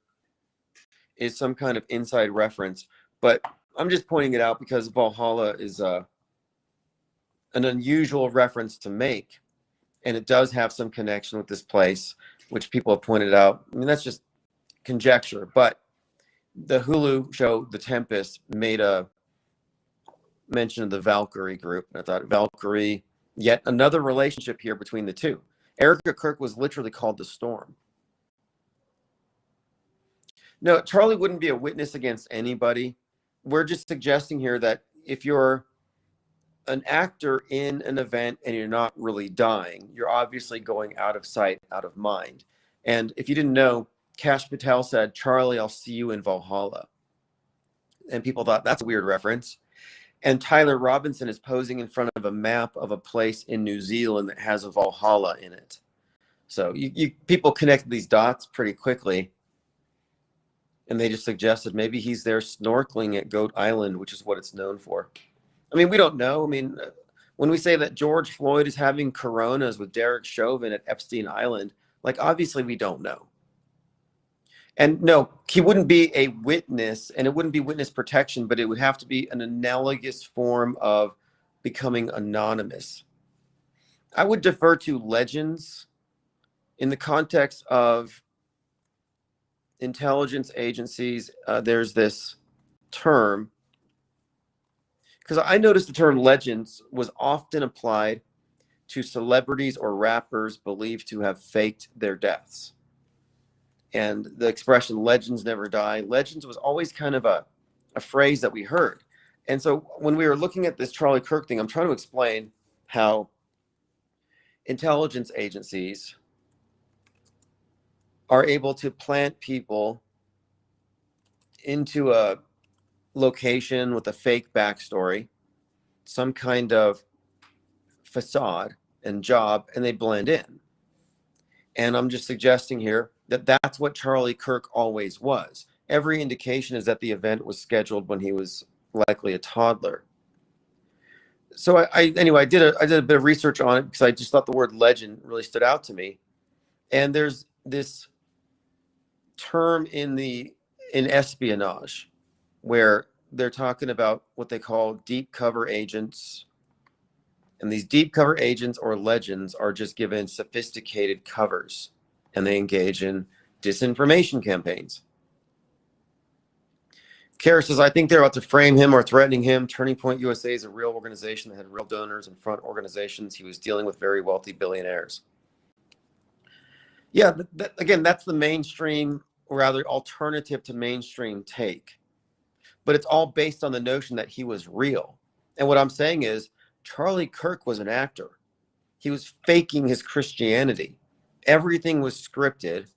is some kind of inside reference, but I'm just pointing it out because Valhalla is an unusual reference to make, and it does have some connection with this place, which people have pointed out. I mean, that's just conjecture, but the Hulu show The Tempest made a mention of the Valkyrie group, and I thought Valkyrie, yet another relationship here between the two. Erica Kirk was literally called the Storm. No, Charlie wouldn't be a witness against anybody. We're just suggesting here that if you're an actor in an event and you're not really dying, you're obviously going out of sight, out of mind. And if you didn't know, Kash Patel said, "Charlie, I'll see you in Valhalla." And people thought that's a weird reference. And Tyler Robinson is posing in front of a map of a place in New Zealand that has a Valhalla in it. So people connect these dots pretty quickly. And they just suggested maybe he's there snorkeling at Goat Island, which is what it's known for. I mean, we don't know. I mean, when we say that George Floyd is having coronas with Derek Chauvin at Epstein Island, like, obviously we don't know. And no, he wouldn't be a witness, and it wouldn't be witness protection, but it would have to be an analogous form of becoming anonymous. I would defer to legends in the context of intelligence agencies. There's this term because I noticed the term legends was often applied to celebrities or rappers believed to have faked their deaths. And the expression legends never die, legends was always kind of a phrase that we heard. And so when we were looking at this Charlie Kirk thing, I'm trying to explain how intelligence agencies are able to plant people into a location with a fake backstory, some kind of facade and job, and they blend in. And I'm just suggesting here that that's what Charlie Kirk always was. Every indication is that the event was scheduled when he was likely a toddler. So I did a bit of research on it because I just thought the word legend really stood out to me. And there's this term in espionage where they're talking about what they call deep cover agents. And these deep cover agents or legends are just given sophisticated covers, and they engage in disinformation campaigns. Kara says, I think they're about to frame him or threatening him. Turning Point USA is a real organization that had real donors and front organizations. He was dealing with very wealthy billionaires. Yeah, again, that's the mainstream, or rather alternative to mainstream take. But it's all based on the notion that he was real. And what I'm saying is, Charlie Kirk was an actor. He was faking his Christianity. Everything was scripted,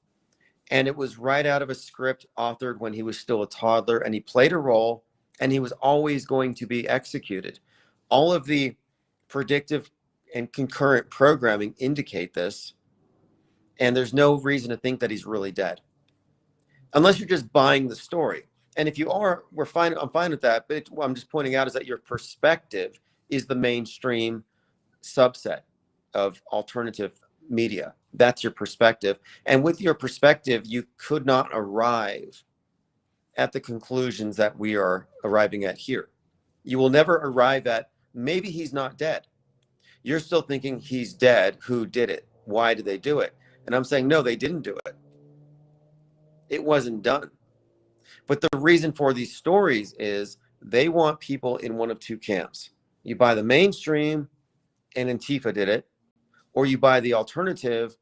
and it was right out of a script authored when he was still a toddler, and he played a role, and he was always going to be executed. All of the predictive and concurrent programming indicate this, and there's no reason to think that he's really dead, unless you're just buying the story. And if you are, we're fine. I'm fine with that. But what I'm just pointing out is that your perspective is the mainstream subset of alternative media. That's your perspective. And with your perspective, you could not arrive at the conclusions that we are arriving at here. You will never arrive at, maybe he's not dead. You're still thinking he's dead. Who did it? Why did they do it? And I'm saying, no, they didn't do it. It wasn't done. But the reason for these stories is they want people in one of two camps. You buy the mainstream and Antifa did it, or you buy the alternative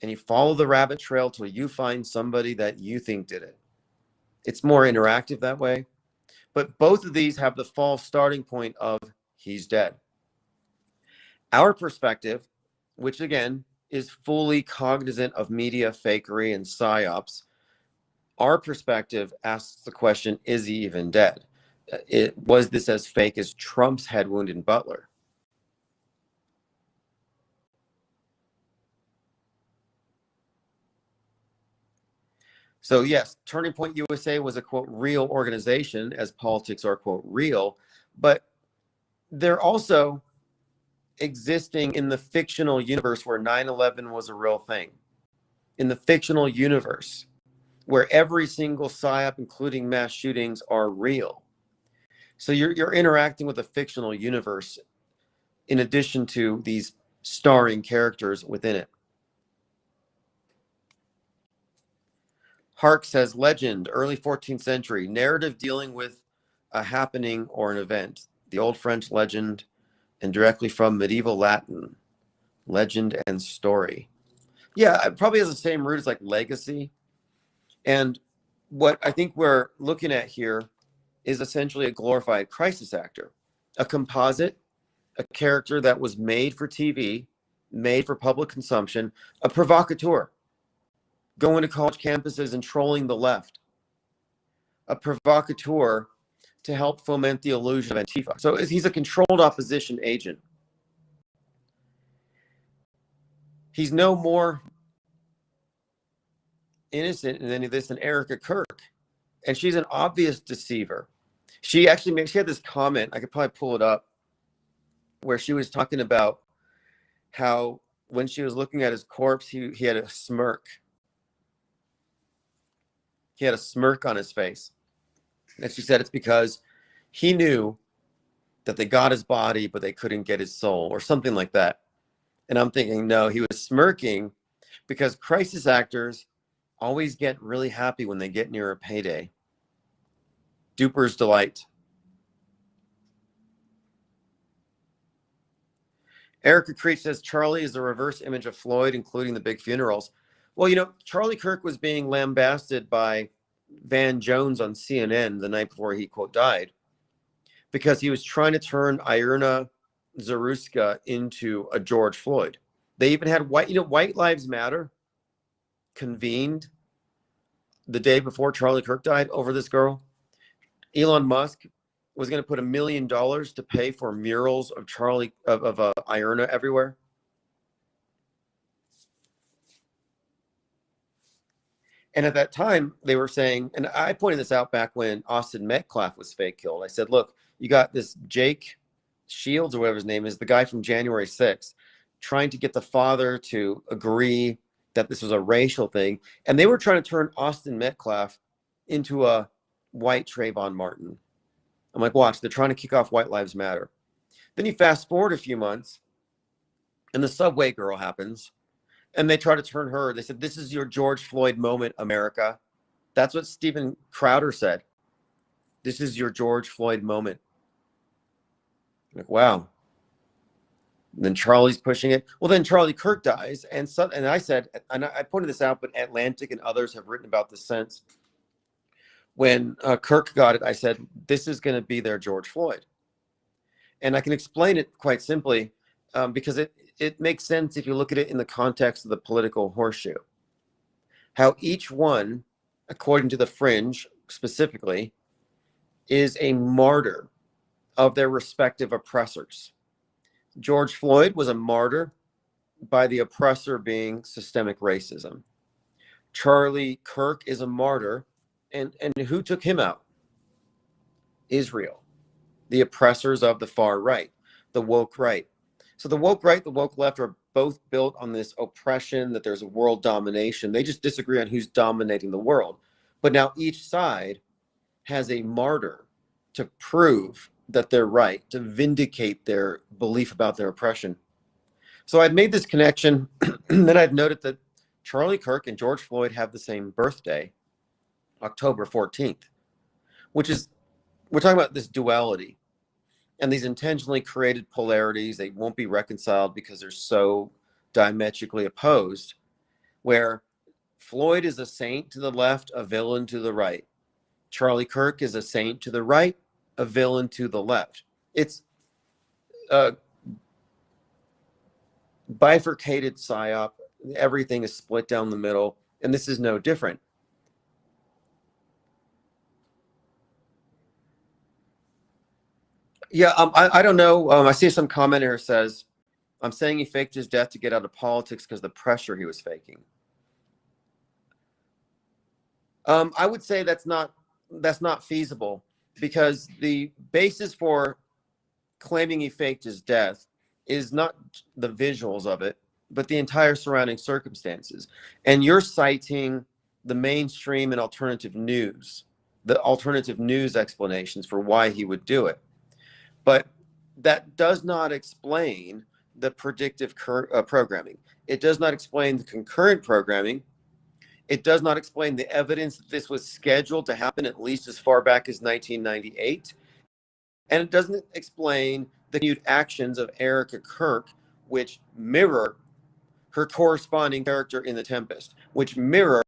and you follow the rabbit trail till you find somebody that you think did it. It's more interactive that way. But both of these have the false starting point of he's dead. Our perspective, which again is fully cognizant of media fakery and psyops, our perspective asks the question, is he even dead? Was this as fake as Trump's head wound in Butler? So yes, Turning Point USA was a, quote, real organization, as politics are, quote, real, but they're also existing in the fictional universe where 9/11 was a real thing. In the fictional universe where every single psyop, including mass shootings, are real. So you're interacting with a fictional universe in addition to these starring characters within it. Hark says, legend, early 14th century, narrative dealing with a happening or an event. The Old French legend, and directly from medieval Latin, legend and story. Yeah, it probably has the same root as like legacy. And what I think we're looking at here is essentially a glorified crisis actor, a composite, a character that was made for TV, made for public consumption, a provocateur, going to college campuses and trolling the left, a provocateur to help foment the illusion of Antifa. So he's a controlled opposition agent. He's no more innocent in any of this than Erica Kirk. And she's an obvious deceiver. She had this comment, I could probably pull it up, where she was talking about how when she was looking at his corpse, he had a smirk. He had a smirk on his face. And she said it's because he knew that they got his body, but they couldn't get his soul, or something like that. And I'm thinking, no, he was smirking because crisis actors always get really happy when they get near a payday. Duper's delight. Erica Creech says Charlie is the reverse image of Floyd, including the big funerals. Well, Charlie Kirk was being lambasted by Van Jones on CNN the night before he, quote, died, because he was trying to turn Irina Zaruska into a George Floyd. They even had White Lives Matter convened the day before Charlie Kirk died over this girl. Elon Musk was going to put $1 million to pay for murals of Irina everywhere. And at that time, they were saying, and I pointed this out back when Austin Metcalf was fake killed. I said, look, you got this Jake Shields, or whatever his name is, the guy from January 6th, trying to get the father to agree that this was a racial thing. And they were trying to turn Austin Metcalf into a white Trayvon Martin. I'm like, watch, they're trying to kick off White Lives Matter. Then you fast forward a few months, and the subway girl happens. And they try to turn her. They said, this is your George Floyd moment, America. That's what Steven Crowder said. This is your George Floyd moment. Like, wow. And then Charlie's pushing it. Well, then Charlie Kirk dies. And I said, and I pointed this out, but Atlantic and others have written about this since. When Kirk got it, I said, this is going to be their George Floyd. And I can explain it quite simply because it makes sense if you look at it in the context of the political horseshoe. How each one, according to the fringe specifically, is a martyr of their respective oppressors. George Floyd was a martyr by the oppressor being systemic racism. Charlie Kirk is a martyr, and who took him out? Israel, the oppressors of the far right, the woke right. So the woke right, the woke left are both built on this oppression, that there's a world domination. They just disagree on who's dominating the world. But now each side has a martyr to prove that they're right, to vindicate their belief about their oppression. So I'd made this connection, and then I'd noted that Charlie Kirk and George Floyd have the same birthday, October 14th, which is, we're talking about this duality. And these intentionally created polarities, they won't be reconciled because they're so diametrically opposed, where Floyd is a saint to the left, a villain to the right. Charlie Kirk is a saint to the right, a villain to the left. It's a bifurcated psyop. Everything is split down the middle, and this is no different. Yeah, I don't know. I see some commenter says, I'm saying he faked his death to get out of politics because the pressure he was faking. I would say that's not feasible, because the basis for claiming he faked his death is not the visuals of it, but the entire surrounding circumstances. And you're citing the mainstream and alternative news, the alternative news explanations for why he would do it. But that does not explain the predictive programming. It does not explain the concurrent programming. It does not explain the evidence that this was scheduled to happen at least as far back as 1998. And it doesn't explain the continued actions of Erica Kirk, which mirror her corresponding character in The Tempest, which mirror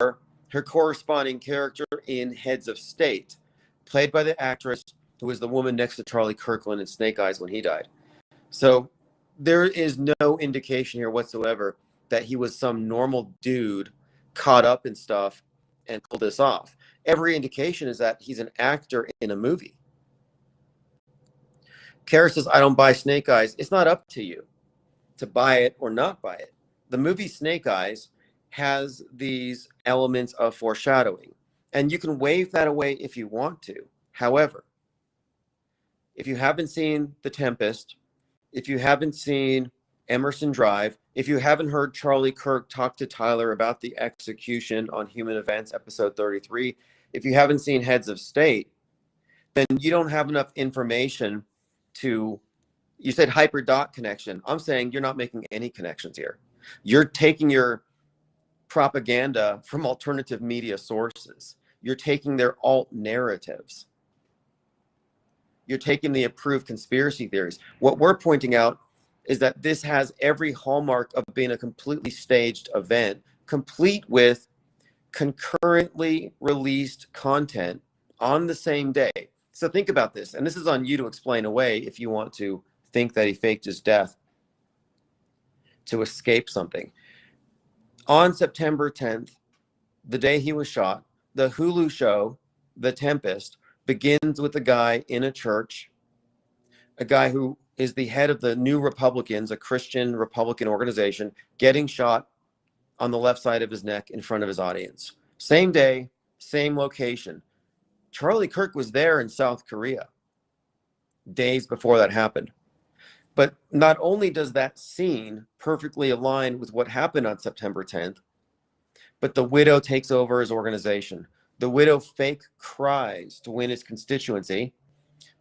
her corresponding character in Heads of State, played by the actress who was the woman next to Charlie Kirkland in Snake Eyes when he died. So there is no indication here whatsoever that he was some normal dude caught up in stuff and pulled this off. Every indication is that he's an actor in a movie. Kara says, I don't buy Snake Eyes. It's not up to you to buy it or not buy it. The movie Snake Eyes has these elements of foreshadowing, and you can wave that away if you want to. However, if you haven't seen The Tempest, if you haven't seen Emerson Drive, if you haven't heard Charlie Kirk talk to Tyler about the execution on Human Events, episode 33, if you haven't seen Heads of State, then you don't have enough information to, you said hyper-dot connection. I'm saying you're not making any connections here. You're taking your propaganda from alternative media sources. You're taking their alt narratives. You're taking the approved conspiracy theories. What we're pointing out is that this has every hallmark of being a completely staged event, complete with concurrently released content on the same day. So think about this, and this is on you to explain away if you want to think that he faked his death to escape something. On September 10th, the day he was shot, the Hulu show, The Tempest, begins with a guy in a church, a guy who is the head of the New Republicans, a Christian Republican organization, getting shot on the left side of his neck in front of his audience. Same day, same location. Charlie Kirk was there in South Korea days before that happened. But not only does that scene perfectly align with what happened on September 10th, but the widow takes over his organization. The widow fake cries to win his constituency.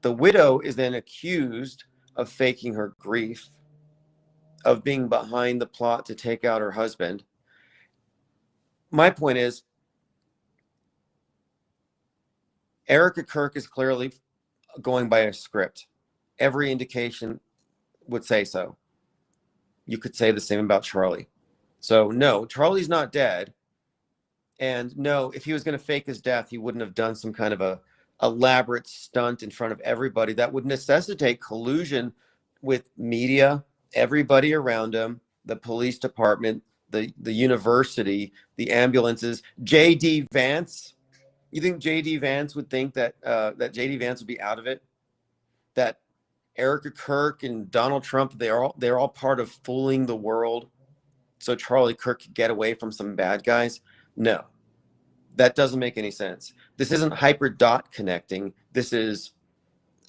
The widow is then accused of faking her grief, of being behind the plot to take out her husband. My point is, Erica Kirk is clearly going by a script. Every indication would say so. You could say the same about Charlie. So no, Charlie's not dead. And no, if he was going to fake his death, he wouldn't have done some kind of a elaborate stunt in front of everybody that would necessitate collusion with media, everybody around him, the police department, the university, the ambulances. J.D. Vance. You think J.D. Vance would think that that J.D. Vance would be out of it? That Erica Kirk and Donald Trump, they're all part of fooling the world so Charlie Kirk could get away from some bad guys? No, that doesn't make any sense. This isn't hyper dot connecting. This is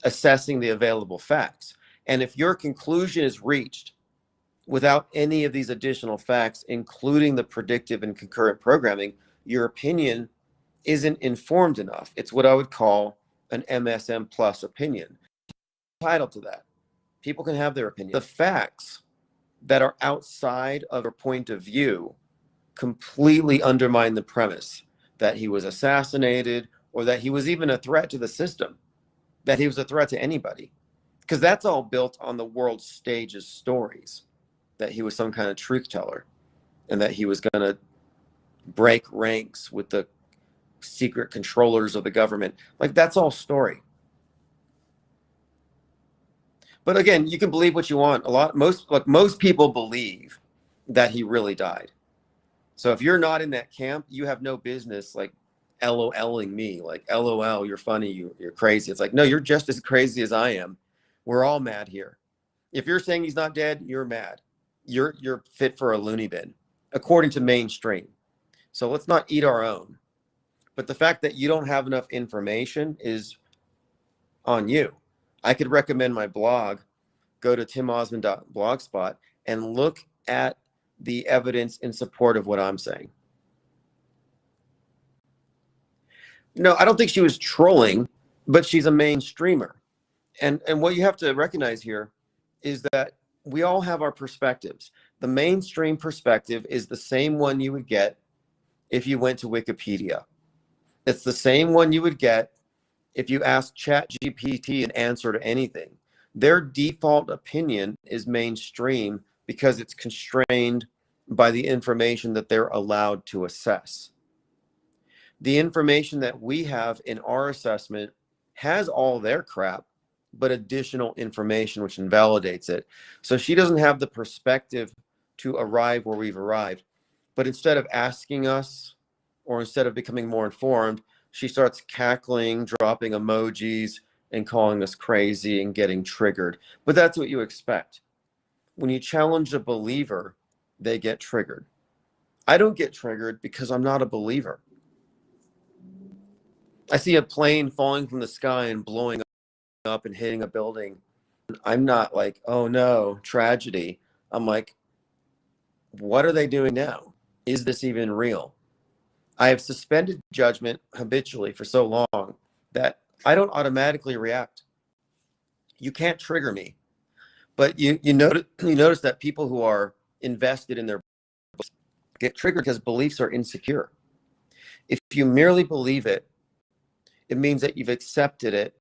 assessing the available facts. And if your conclusion is reached without any of these additional facts, including the predictive and concurrent programming, your opinion isn't informed enough. It's what I would call an MSM plus opinion. Entitled to that. People can have their opinion. The facts that are outside of a point of view completely undermine the premise that he was assassinated or that he was even a threat to the system, that he was a threat to anybody. Because that's all built on the world stage's stories, that he was some kind of truth teller and that he was going to break ranks with the secret controllers of the government. Like, that's all story. But again, you can believe what you want. Most people believe that he really died. So if you're not in that camp, you have no business like LOLing me, like LOL, you're funny, you're crazy. It's like, no, you're just as crazy as I am. We're all mad here. If you're saying he's not dead, you're mad. You're fit for a loony bin, according to mainstream. So let's not eat our own. But the fact that you don't have enough information is on you. I could recommend my blog. Go to timosmond.blogspot and look at the evidence in support of what I'm saying. No, I don't think she was trolling, but she's a mainstreamer. And what you have to recognize here is that we all have our perspectives. The mainstream perspective is the same one you would get if you went to Wikipedia. It's the same one you would get if you ask ChatGPT an answer to anything. Their default opinion is mainstream because it's constrained by the information that they're allowed to assess. The information that we have in our assessment has all their crap, but additional information which invalidates it. So she doesn't have the perspective to arrive where we've arrived. But instead of asking us, or instead of becoming more informed, she starts cackling, dropping emojis, and calling us crazy and getting triggered. But that's what you expect. When you challenge a believer, they get triggered. I don't get triggered because I'm not a believer. I see a plane falling from the sky and blowing up and hitting a building. I'm not like, oh no, tragedy. I'm like, what are they doing now? Is this even real? I have suspended judgment habitually for so long that I don't automatically react. You can't trigger me. But you notice that people who are invested in their beliefs get triggered because beliefs are insecure. If you merely believe it, it means that you've accepted it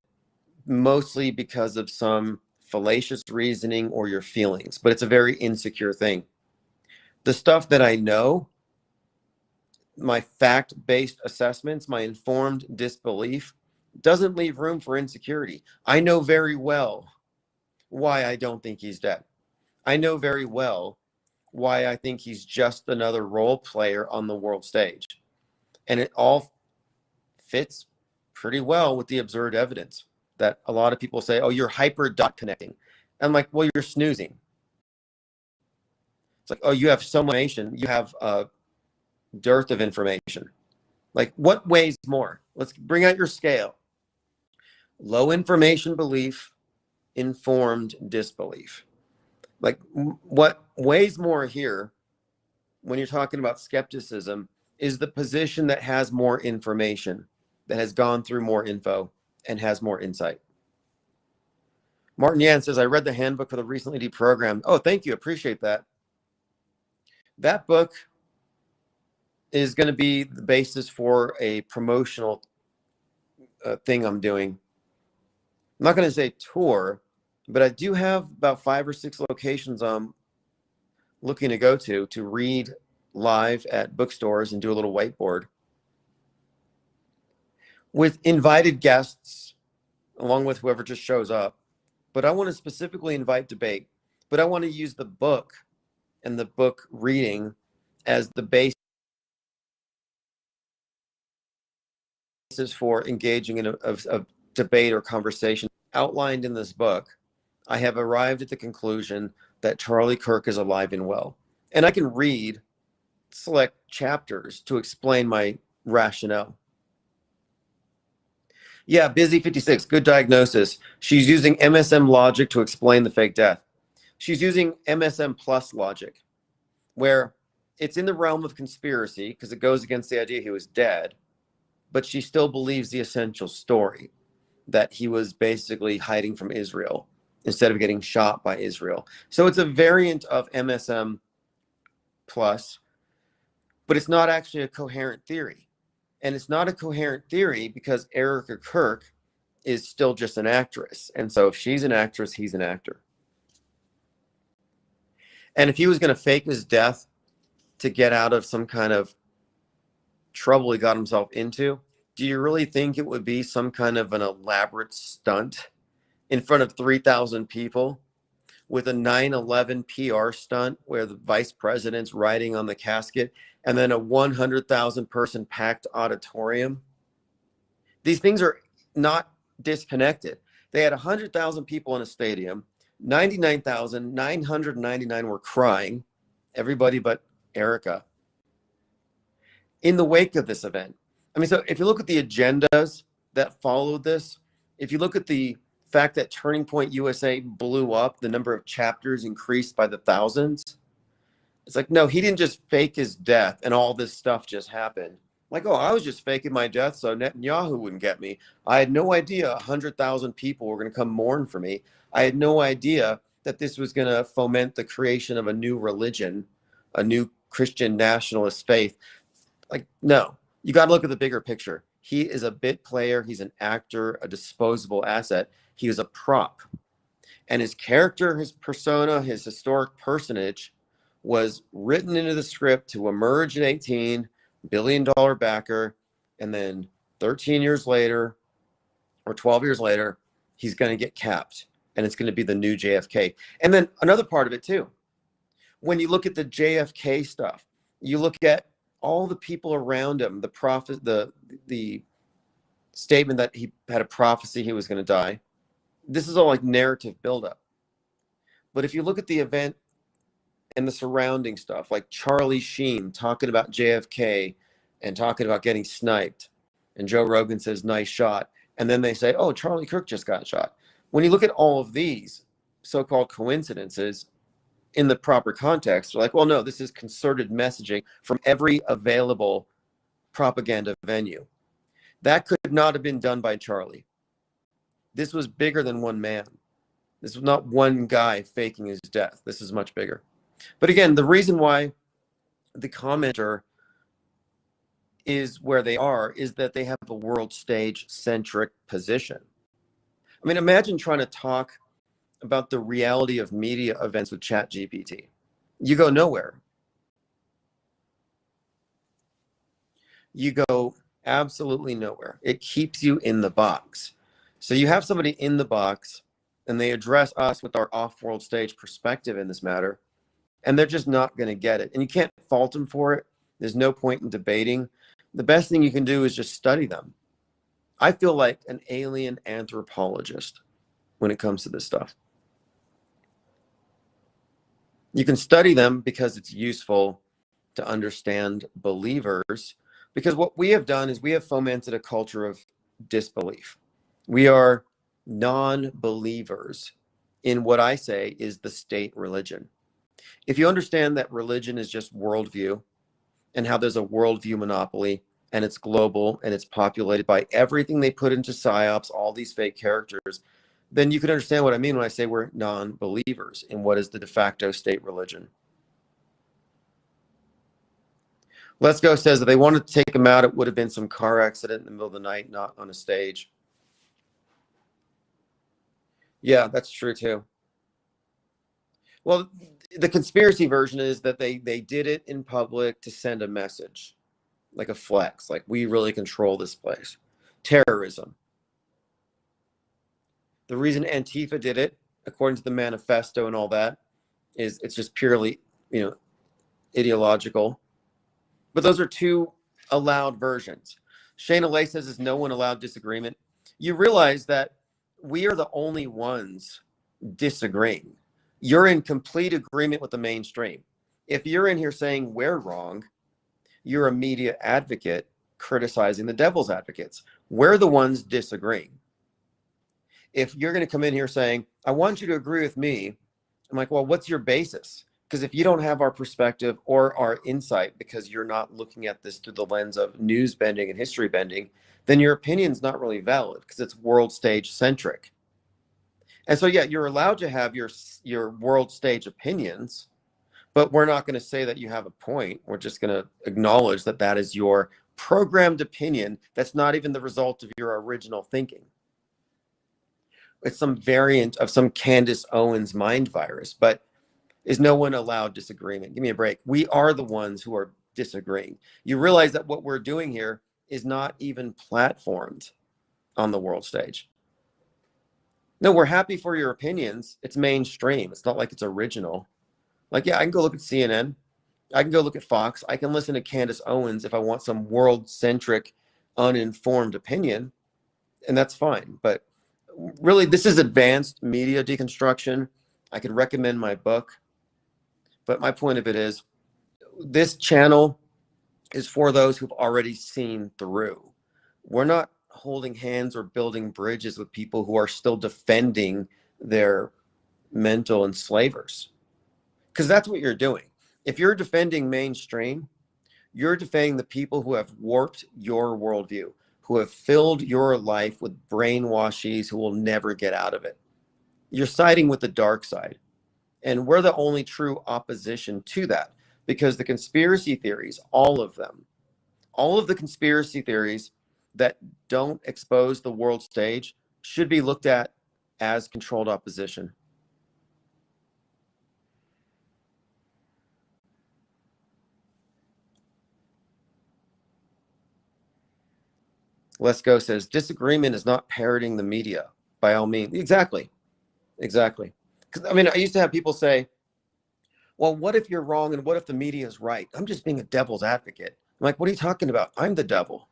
mostly because of some fallacious reasoning or your feelings, but it's a very insecure thing. The stuff that I know, my fact-based assessments, my informed disbelief, doesn't leave room for insecurity. I know very well why I don't think he's dead. I know very well why I think he's just another role player on the world stage. And it all fits pretty well with the observed evidence that a lot of people say, oh, you're hyper dot connecting. I'm like, well, you're snoozing. It's like, oh, you have so much information. You have a dearth of information. Like, what weighs more? Let's bring out your scale. Low information belief, informed disbelief. Like, what weighs more here when you're talking about skepticism is the position that has more information, that has gone through more info and has more insight. Martin Yan says, I read the handbook for the recently deprogrammed. Oh, thank you. Appreciate that. That book is going to be the basis for a promotional thing I'm doing. I'm not going to say tour, but I do have about 5 or 6 locations I'm looking to go to read live at bookstores and do a little whiteboard with invited guests, along with whoever just shows up. But I want to specifically invite debate, but I want to use the book and the book reading as the basis for engaging in a debate or conversation outlined in this book. I have arrived at the conclusion that Charlie Kirk is alive and well. And I can read select chapters to explain my rationale. Yeah, Busy 56, good diagnosis. She's using MSM logic to explain the fake death. She's using MSM plus logic, where it's in the realm of conspiracy because it goes against the idea he was dead, but she still believes the essential story that he was basically hiding from Israel instead of getting shot by Israel. So it's a variant of MSM plus, but it's not actually a coherent theory. And it's not a coherent theory because Erica Kirk is still just an actress. And so if she's an actress, he's an actor. And if he was going to fake his death to get out of some kind of trouble he got himself into, do you really think it would be some kind of an elaborate stunt in front of 3,000 people with a 9/11 PR stunt where the vice president's riding on the casket and then a 100,000 person packed auditorium? These things are not disconnected. They had 100,000 people in a stadium. 99,999 were crying, everybody but Erica, in the wake of this event. I mean, so if you look at the agendas that followed this, if you look at the fact that Turning Point USA blew up, the number of chapters increased by the thousands, it's like, no, he didn't just fake his death and all this stuff just happened. Like, oh, I was just faking my death so Netanyahu wouldn't get me. I had no idea 100,000 people were going to come mourn for me. I had no idea that this was going to foment the creation of a new religion, a new Christian nationalist faith. Like, no, you got to look at the bigger picture. He is a bit player. He's an actor, a disposable asset. He is a prop. And his character, his persona, his historic personage was written into the script to emerge at 18, billion-dollar backer, and then 13 years later or 12 years later, he's going to get capped, and it's going to be the new JFK. And then another part of it, too, when you look at the JFK stuff, you look at all the people around him, the prophet, the statement that he had a prophecy he was going to die. This is all like narrative buildup. But if you look at the event and the surrounding stuff, like Charlie Sheen talking about JFK and talking about getting sniped, and Joe Rogan says, nice shot. And then they say, oh, Charlie Kirk just got shot. When you look at all of these so-called coincidences in the proper context, you're like, well, no, this is concerted messaging from every available propaganda venue. That could not have been done by Charlie. This was bigger than one man. This was not one guy faking his death. This is much bigger. But again, the reason why the commenter is where they are is that they have a world stage centric position. I mean, imagine trying to talk about the reality of media events with ChatGPT? You go nowhere. You go absolutely nowhere. It keeps you in the box. So you have somebody in the box and they address us with our off-world stage perspective in this matter, and they're just not going to get it. And you can't fault them for it. There's no point in debating. The best thing you can do is just study them. I feel like an alien anthropologist when it comes to this stuff. You can study them because it's useful to understand believers, because what we have done is we have fomented a culture of disbelief. We are non-believers in what I say is the state religion. If you understand that religion is just worldview and how there's a worldview monopoly and it's global and it's populated by everything they put into psyops, all these fake characters, then you can understand what I mean when I say we're non-believers in what is the de facto state religion. Let's Go says if they wanted to take him out, it would have been some car accident in the middle of the night, not on a stage. Yeah, that's true too. Well, the conspiracy version is that they did it in public to send a message, like a flex, like we really control this place. Terrorism. The reason Antifa did it, according to the manifesto and all that, is it's just purely, ideological. But those are two allowed versions. Shayna Lay says, is no one allowed disagreement? You realize that we are the only ones disagreeing. You're in complete agreement with the mainstream. If you're in here saying we're wrong, you're a media advocate criticizing the devil's advocates. We're the ones disagreeing. If you're going to come in here saying, I want you to agree with me, I'm like, well, what's your basis? Because if you don't have our perspective or our insight, because you're not looking at this through the lens of news bending and history bending, then your opinion's not really valid because it's world stage centric. And so, yeah, you're allowed to have your world stage opinions, but we're not going to say that you have a point. We're just going to acknowledge that that is your programmed opinion. That's not even the result of your original thinking. It's some variant of some Candace Owens mind virus, but is no one allowed disagreement? Give me a break. We are the ones who are disagreeing. You realize that what we're doing here is not even platformed on the world stage. No, we're happy for your opinions. It's mainstream. It's not like it's original. Like, yeah, I can go look at CNN. I can go look at Fox. I can listen to Candace Owens if I want some world-centric, uninformed opinion, and that's fine. But really, this is advanced media deconstruction. I could recommend my book. But my point of it is, this channel is for those who've already seen through. We're not holding hands or building bridges with people who are still defending their mental enslavers. Because that's what you're doing. If you're defending mainstream, you're defending the people who have warped your worldview, who have filled your life with brainwashes who will never get out of it. You're siding with the dark side. And we're the only true opposition to that, because the conspiracy theories, all of them, all of the conspiracy theories that don't expose the world stage should be looked at as controlled opposition. Let's Go says, disagreement is not parroting the media by all means. Exactly. Exactly. Because I mean, I used to have people say, well, what if you're wrong and what if the media is right? I'm just being a devil's advocate. I'm like, what are you talking about? I'm the devil.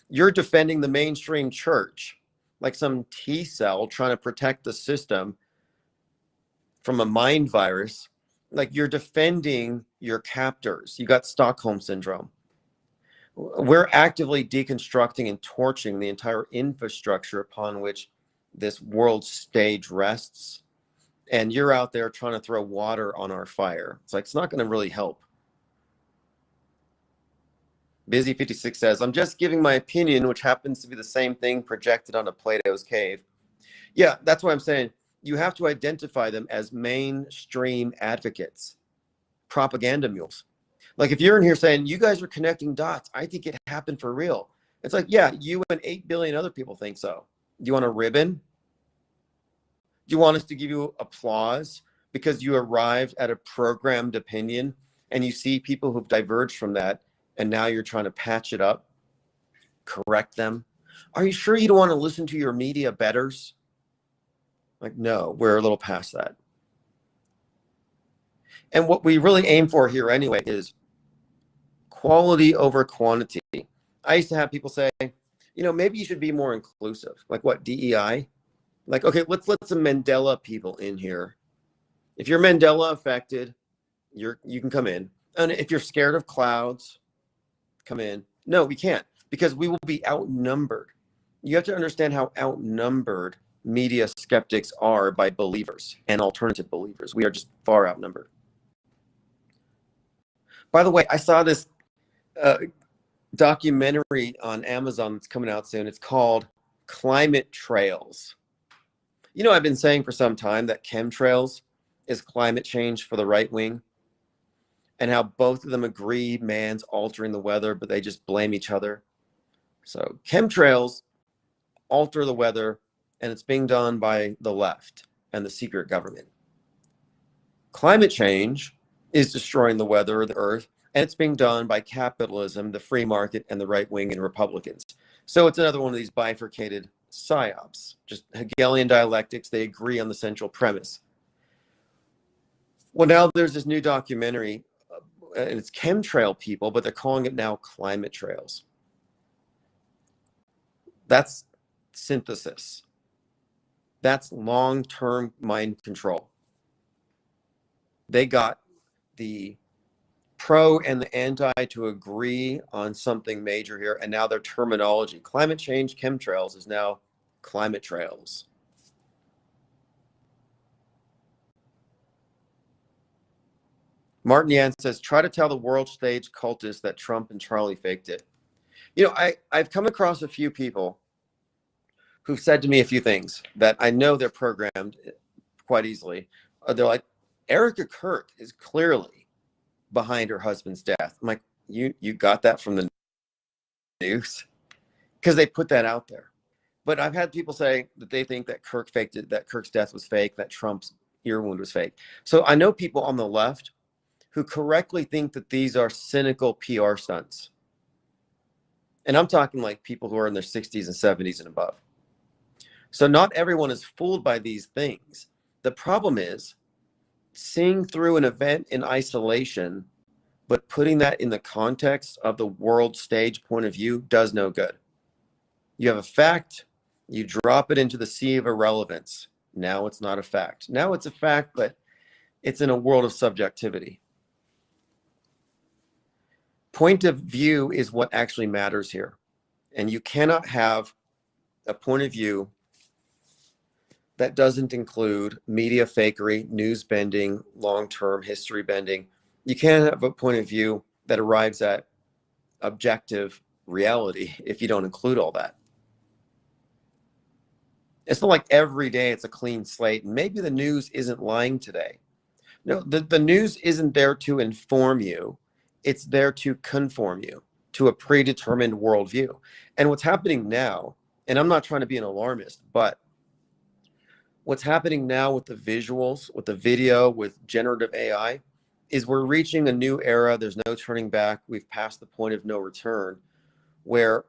You're defending the mainstream church like some T cell trying to protect the system from a mind virus. Like, you're defending your captors. You got Stockholm syndrome. We're actively deconstructing and torching the entire infrastructure upon which this world stage rests. And you're out there trying to throw water on our fire. It's like, it's not going to really help. Busy 56 says, I'm just giving my opinion, which happens to be the same thing projected onto Plato's cave. Yeah, that's what I'm saying. You have to identify them as mainstream advocates, propaganda mules. Like, if you're in here saying, you guys are connecting dots, I think it happened for real. It's like, yeah, you and 8 billion other people think so. Do you want a ribbon? Do you want us to give you applause because you arrived at a programmed opinion and you see people who've diverged from that and now you're trying to patch it up, correct them? Are you sure you don't want to listen to your media betters? Like, no, we're a little past that. And what we really aim for here anyway is quality over quantity. I used to have people say, you know, maybe you should be more inclusive. Like what, DEI? Like, okay, let's let some Mandela people in here. If you're Mandela affected, you can come in. And if you're scared of clouds, come in. No, we can't, because we will be outnumbered. You have to understand how outnumbered media skeptics are by believers and alternative believers. We are just far outnumbered. By the way, I saw this documentary on Amazon that's coming out soon. It's called Climate Trails. You know, I've been saying for some time that chemtrails is climate change for the right wing, and how both of them agree man's altering the weather, but they just blame each other. So chemtrails alter the weather, and it's being done by the left and the secret government. Climate change is destroying the weather of the earth, and it's being done by capitalism, the free market, and the right wing and Republicans. So it's another one of these bifurcated psyops, just Hegelian dialectics. They agree on the central premise. Well, now there's this new documentary, and it's chemtrail people, but they're calling it now climate trails. That's synthesis. That's long-term mind control. They got the pro and the anti to agree on something major here, and now their terminology, climate change, chemtrails, is now climate trails. Martin Yan says, try to tell the world stage cultists that Trump and Charlie faked it. You know, I've come across a few people who've said to me a few things that I know they're programmed quite easily. They're like, Erica Kirk is clearly behind her husband's death. I'm like, you got that from the news? Because they put that out there. But I've had people say that they think that Kirk faked it, that Kirk's death was fake, that Trump's ear wound was fake. So I know people on the left who correctly think that these are cynical PR stunts. And I'm talking like people who are in their 60s and 70s and above. So not everyone is fooled by these things. The problem is seeing through an event in isolation, but putting that in the context of the world stage point of view does no good. You have a fact, you drop it into the sea of irrelevance. Now it's not a fact. Now it's a fact, but it's in a world of subjectivity. Point of view is what actually matters here. And you cannot have a point of view that doesn't include media fakery, news bending, long-term history bending. You can't have a point of view that arrives at objective reality if you don't include all that. It's not like every day it's a clean slate, and maybe the news isn't lying today. No, the news isn't there to inform you. It's there to conform you to a predetermined worldview. And what's happening now, and I'm not trying to be an alarmist, but what's happening now with the visuals, with the video, with generative AI, is we're reaching a new era. There's no turning back. We've passed the point of no return, where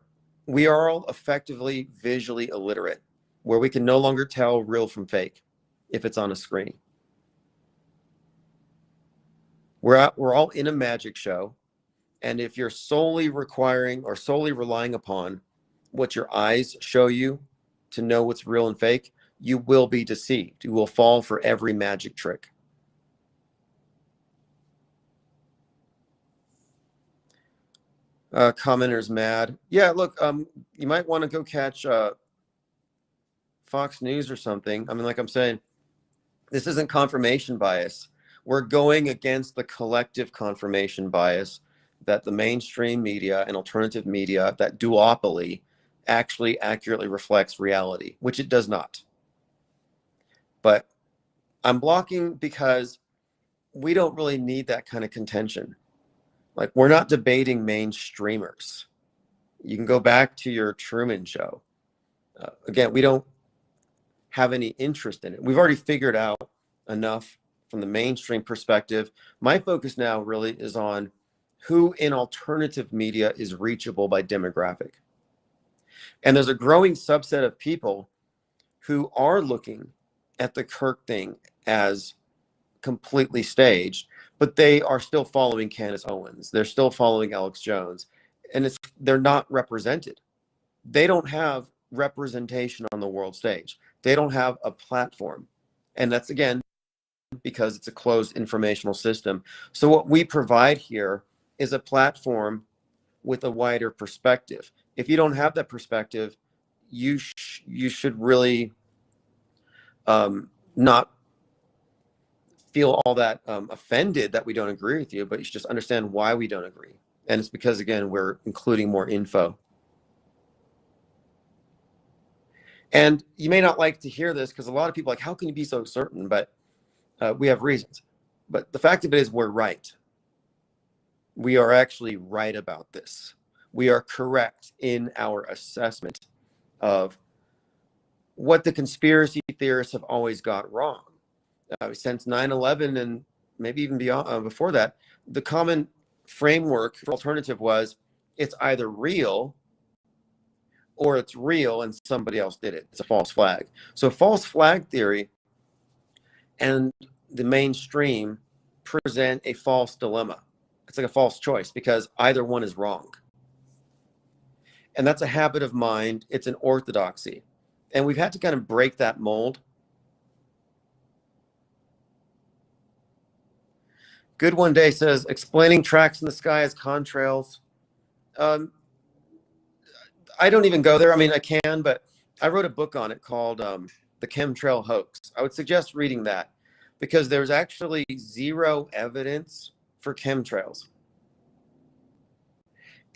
we are all effectively visually illiterate, where we can no longer tell real from fake if it's on a screen. We're all in a magic show. And if you're solely requiring or solely relying upon what your eyes show you to know what's real and fake, you will be deceived. You will fall for every magic trick. Commenter's mad. Yeah, look, you might want to go catch Fox News or something. I mean, like I'm saying, this isn't confirmation bias. We're going against the collective confirmation bias that the mainstream media and alternative media, that duopoly, actually accurately reflects reality, which it does not. But I'm blocking because we don't really need that kind of contention. Like, we're not debating mainstreamers. You can go back to your Truman Show. Again, we don't have any interest in it. We've already figured out enough from the mainstream perspective. My focus now really is on who in alternative media is reachable by demographic. And there's a growing subset of people who are looking at the Kirk thing as completely staged, but they are still following Candace Owens. They're still following Alex Jones, and they're not represented. They don't have representation on the world stage. They don't have a platform. And that's, again, because it's a closed informational system. So what we provide here is a platform with a wider perspective. If you don't have that perspective, you should really not feel all that offended that we don't agree with you, but you should just understand why we don't agree. And it's because, again, we're including more info. And you may not like to hear this because a lot of people are like, how can you be so certain? But we have reasons. But the fact of it is we're right. We are actually right about this. We are correct in our assessment of what the conspiracy theorists have always got wrong. Since 9/11 and maybe even beyond, before that, the common framework for alternative was it's either real or it's real and somebody else did it. It's a false flag. So false flag theory and the mainstream present a false dilemma. It's like a false choice because either one is wrong. And that's a habit of mind. It's an orthodoxy. And we've had to kind of break that mold. Good One Day says, explaining tracks in the sky as contrails. I don't even go there. I mean, I can, but I wrote a book on it called The Chemtrail Hoax. I would suggest reading that because there's actually zero evidence for chemtrails.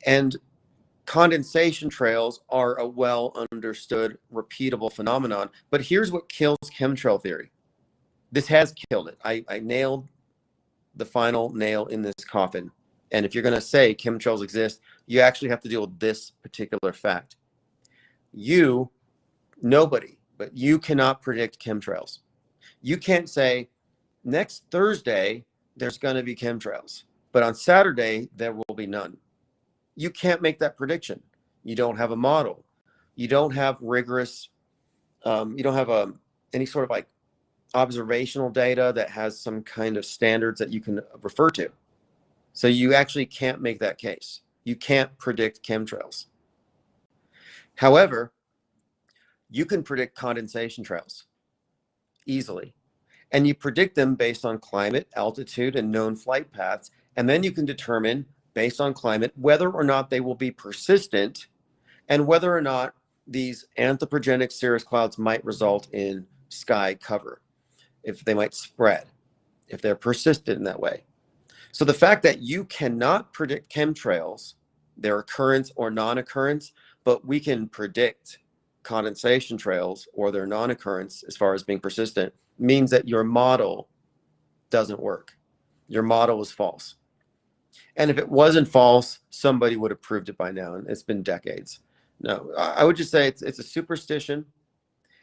And condensation trails are a well understood, repeatable phenomenon. But here's what kills chemtrail theory. This has killed it. I nailed the final nail in this coffin. And if you're going to say chemtrails exist, you actually have to deal with this particular fact. Nobody, but you cannot predict chemtrails. You can't say next Thursday there's going to be chemtrails, but on Saturday there will be none. You can't make that prediction. You don't have a model. You don't have rigorous, you don't have any sort of like observational data that has some kind of standards that you can refer to. So you actually can't make that case. You can't predict chemtrails. However, you can predict condensation trails easily. And you predict them based on climate, altitude, and known flight paths. And then you can determine, based on climate, whether or not they will be persistent and whether or not these anthropogenic cirrus clouds might result in sky cover, if they might spread, if they're persistent in that way. So the fact that you cannot predict chemtrails, their occurrence or non-occurrence, but we can predict condensation trails or their non-occurrence as far as being persistent, means that your model doesn't work. Your model is false. And if it wasn't false, somebody would have proved it by now. And it's been decades. No, I would just say it's a superstition.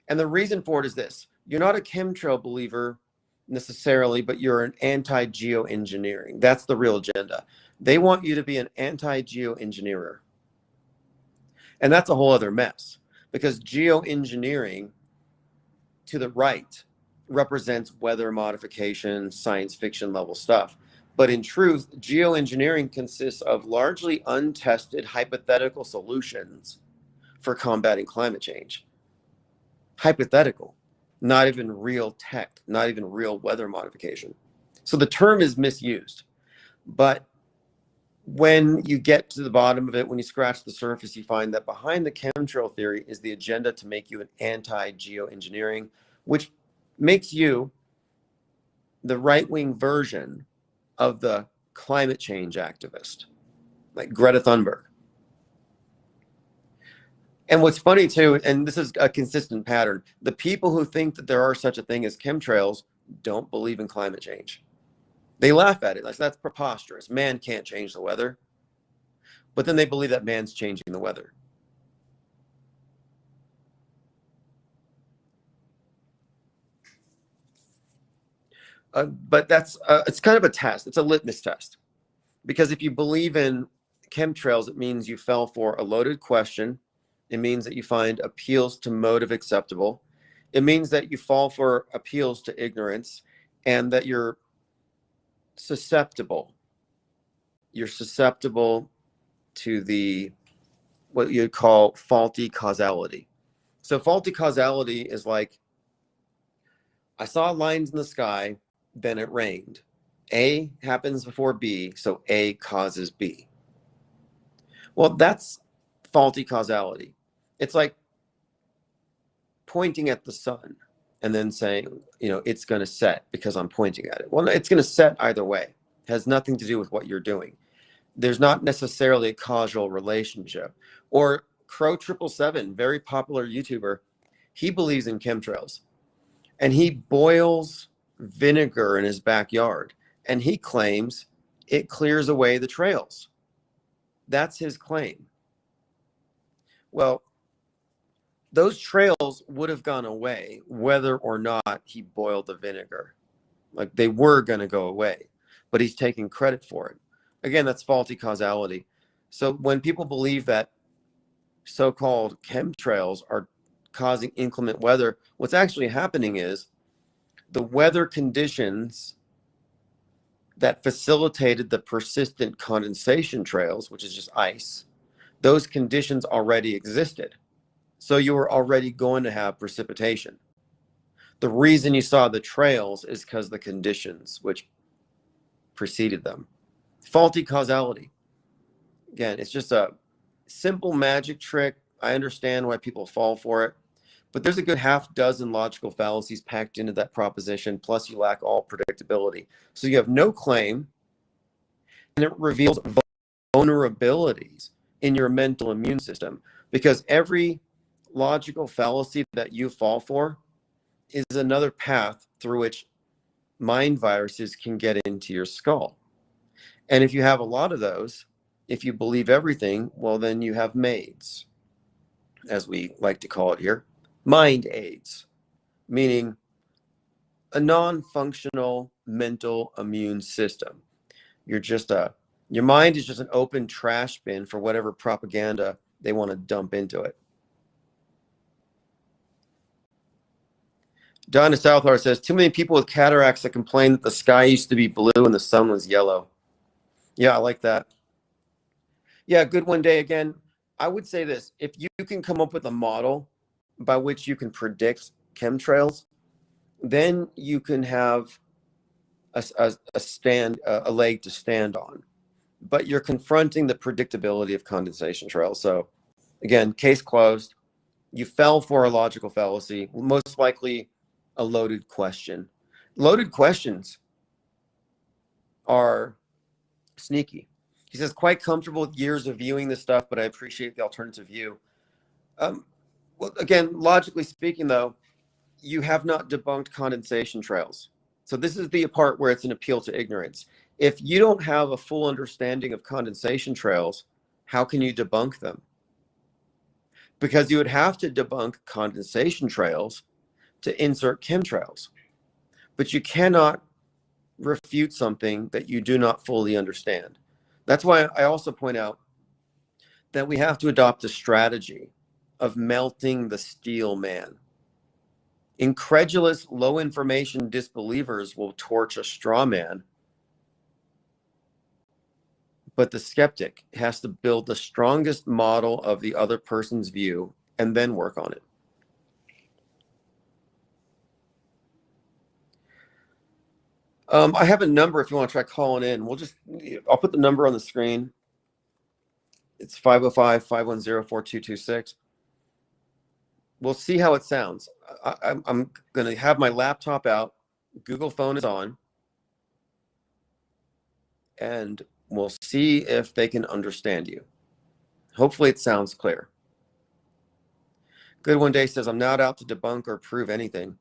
And the reason for it is this. You're not a chemtrail believer necessarily, but you're an anti-geoengineering. That's the real agenda. They want you to be an anti-geoengineerer. And that's a whole other mess because geoengineering to the right represents weather modification, science fiction level stuff. But in truth, geoengineering consists of largely untested hypothetical solutions for combating climate change. Hypothetical, not even real tech, not even real weather modification. So the term is misused. But when you get to the bottom of it, when you scratch the surface, you find that behind the chemtrail theory is the agenda to make you an anti-geoengineering, which makes you the right-wing version of the climate change activist, like Greta Thunberg. And what's funny too, and this is a consistent pattern, the people who think that there are such a thing as chemtrails don't believe in climate change. They laugh at it. That's preposterous. Man can't change the weather. But then they believe that man's changing the weather. But that's it's kind of a test. It's a litmus test. Because if you believe in chemtrails, it means you fell for a loaded question. It means that you find appeals to motive acceptable. It means that you fall for appeals to ignorance and that you're susceptible. You're susceptible to the what you'd call faulty causality. So faulty causality is like, I saw lines in the sky, then it rained. A happens before B, so A causes B. Well, that's faulty causality. It's like pointing at the sun and then saying, it's going to set because I'm pointing at it. Well, it's going to set either way. It has nothing to do with what you're doing. There's not necessarily a causal relationship. Or Crow777, very popular YouTuber, he believes in chemtrails. And he boils vinegar in his backyard. And he claims it clears away the trails. That's his claim. Well, those trails would have gone away whether or not he boiled the vinegar. Like, they were going to go away, but he's taking credit for it. Again, that's faulty causality. So when people believe that so-called chemtrails are causing inclement weather, what's actually happening is the weather conditions that facilitated the persistent condensation trails, which is just ice, those conditions already existed. So you were already going to have precipitation. The reason you saw the trails is because the conditions which preceded them. Faulty causality. Again, it's just a simple magic trick. I understand why people fall for it, but there's a good half dozen logical fallacies packed into that proposition, plus you lack all predictability. So you have no claim, and it reveals vulnerabilities in your mental immune system, because every logical fallacy that you fall for is another path through which mind viruses can get into your skull. And if you have a lot of those, if you believe everything, well, then you have MAIDs, as we like to call it here, mind aids, meaning a non-functional mental immune system. Your mind is just an open trash bin for whatever propaganda they want to dump into it. Donna Southard says, too many people with cataracts that complain that the sky used to be blue and the sun was yellow. Yeah, I like that. Yeah, good one day again. I would say this, if you can come up with a model by which you can predict chemtrails, then you can have a leg to stand on. But you're confronting the predictability of condensation trails. So again, case closed. You fell for a logical fallacy, most likely a loaded question. Loaded questions are sneaky. He says, quite comfortable with years of viewing this stuff, but I appreciate the alternative view. Well, again, logically speaking, though, you have not debunked condensation trails. So this is the part where it's an appeal to ignorance. If you don't have a full understanding of condensation trails, how can you debunk them? Because you would have to debunk condensation trails to insert chemtrails. But you cannot refute something that you do not fully understand. That's why I also point out that we have to adopt a strategy of melting the steel man. Incredulous, low information disbelievers will torch a straw man, but the skeptic has to build the strongest model of the other person's view and then work on it. I have a number if you want to try calling in. I'll put the number on the screen. It's 505-510-4226. We'll see how it sounds. I'm going to have my laptop out. Google phone is on. And we'll see if they can understand you. Hopefully it sounds clear. Good One Day says, I'm not out to debunk or prove anything.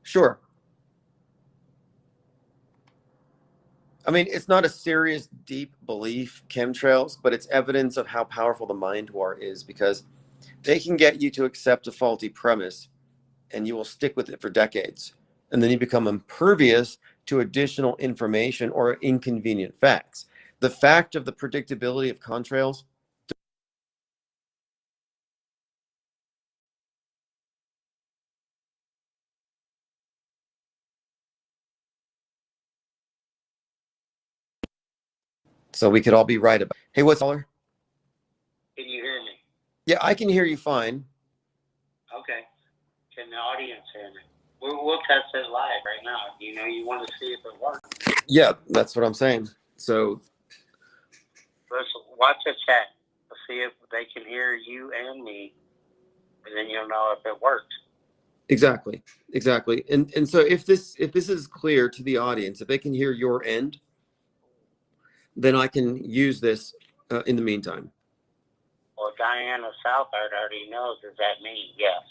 Sure. I mean, it's not a serious, deep belief, chemtrails, but it's evidence of how powerful the mind war is, because they can get you to accept a faulty premise and you will stick with it for decades. and then you become impervious to additional information or inconvenient facts. The fact of the predictability of contrails so we could all be right about. Hey, what's caller? Can you hear me? Yeah, I can hear you fine. Okay. Can the audience hear me? We'll test it live right now. You know, you want to see if it works. Yeah, that's what I'm saying. So Let's watch the chat. Let's see if they can hear you and me, and then you'll know if it works. exactly. And so if this is clear to the audience, if they can hear your end, then I can use this in the meantime. Well, Diana Southard already knows. Does that mean yes?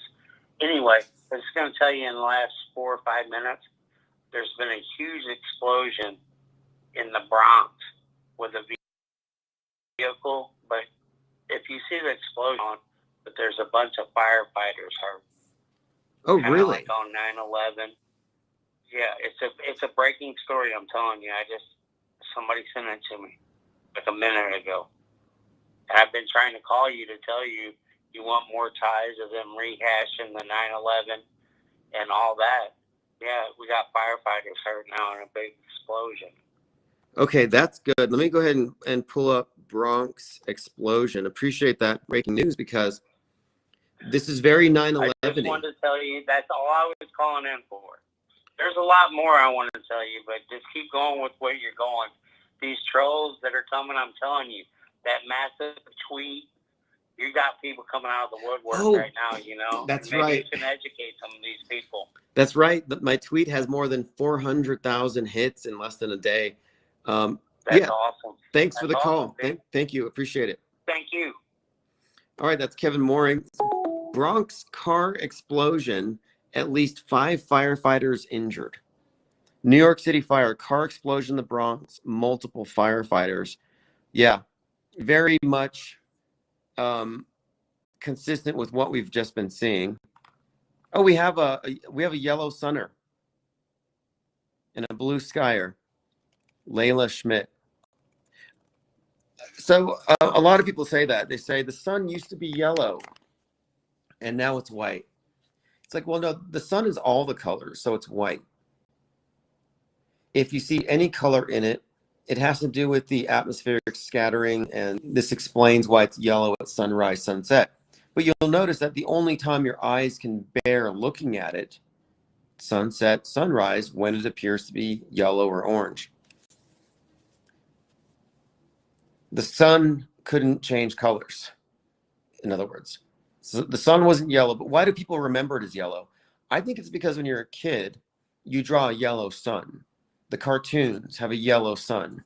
Anyway, I'm just going to tell you in the last 4 or 5 minutes, there's been a huge explosion in the Bronx with a vehicle. But if you see the explosion, but there's a bunch of firefighters hurt. Oh, Kinda really? like on 9/11. Yeah, it's a breaking story. I'm telling you. Somebody sent it to me like a minute ago. And I've been trying to call you to tell you want more ties of them rehashing the 9/11 and all that. Yeah, we got firefighters hurt now in a big explosion. Okay, that's good. Let me go ahead and pull up Bronx explosion. Appreciate that breaking news because this is very 9/11. I just wanted to tell you that's all I was calling in for. There's a lot more I want to tell you, but just keep going with where you're going. These trolls that are coming, I'm telling you, that massive tweet, you got people coming out of the woodwork right now, you know? That's maybe right. you can educate some of these people. That's right. My tweet has more than 400,000 hits in less than a day. That's yeah. awesome. Thanks That's for the call. awesome, Thank you. Appreciate it. Thank you. All right, that's Kevin Mooring. Bronx car explosion, at least 5 firefighters injured. New York City fire, car explosion in the Bronx, multiple firefighters. Yeah, very much consistent with what we've just been seeing. Oh, we have a yellow sunner and a blue skyer. Layla Schmidt. So a lot of people say that. They say the sun used to be yellow and now it's white. It's like, well, no, the sun is all the colors, so it's white. If you see any color in it, it has to do with the atmospheric scattering, and this explains why it's yellow at sunrise, sunset. But you'll notice that the only time your eyes can bear looking at it, sunset, sunrise, when it appears to be yellow or orange. The sun couldn't change colors, in other words. So the sun wasn't yellow, but why do people remember it as yellow? I think it's because when you're a kid, you draw a yellow sun. The cartoons have a yellow sun.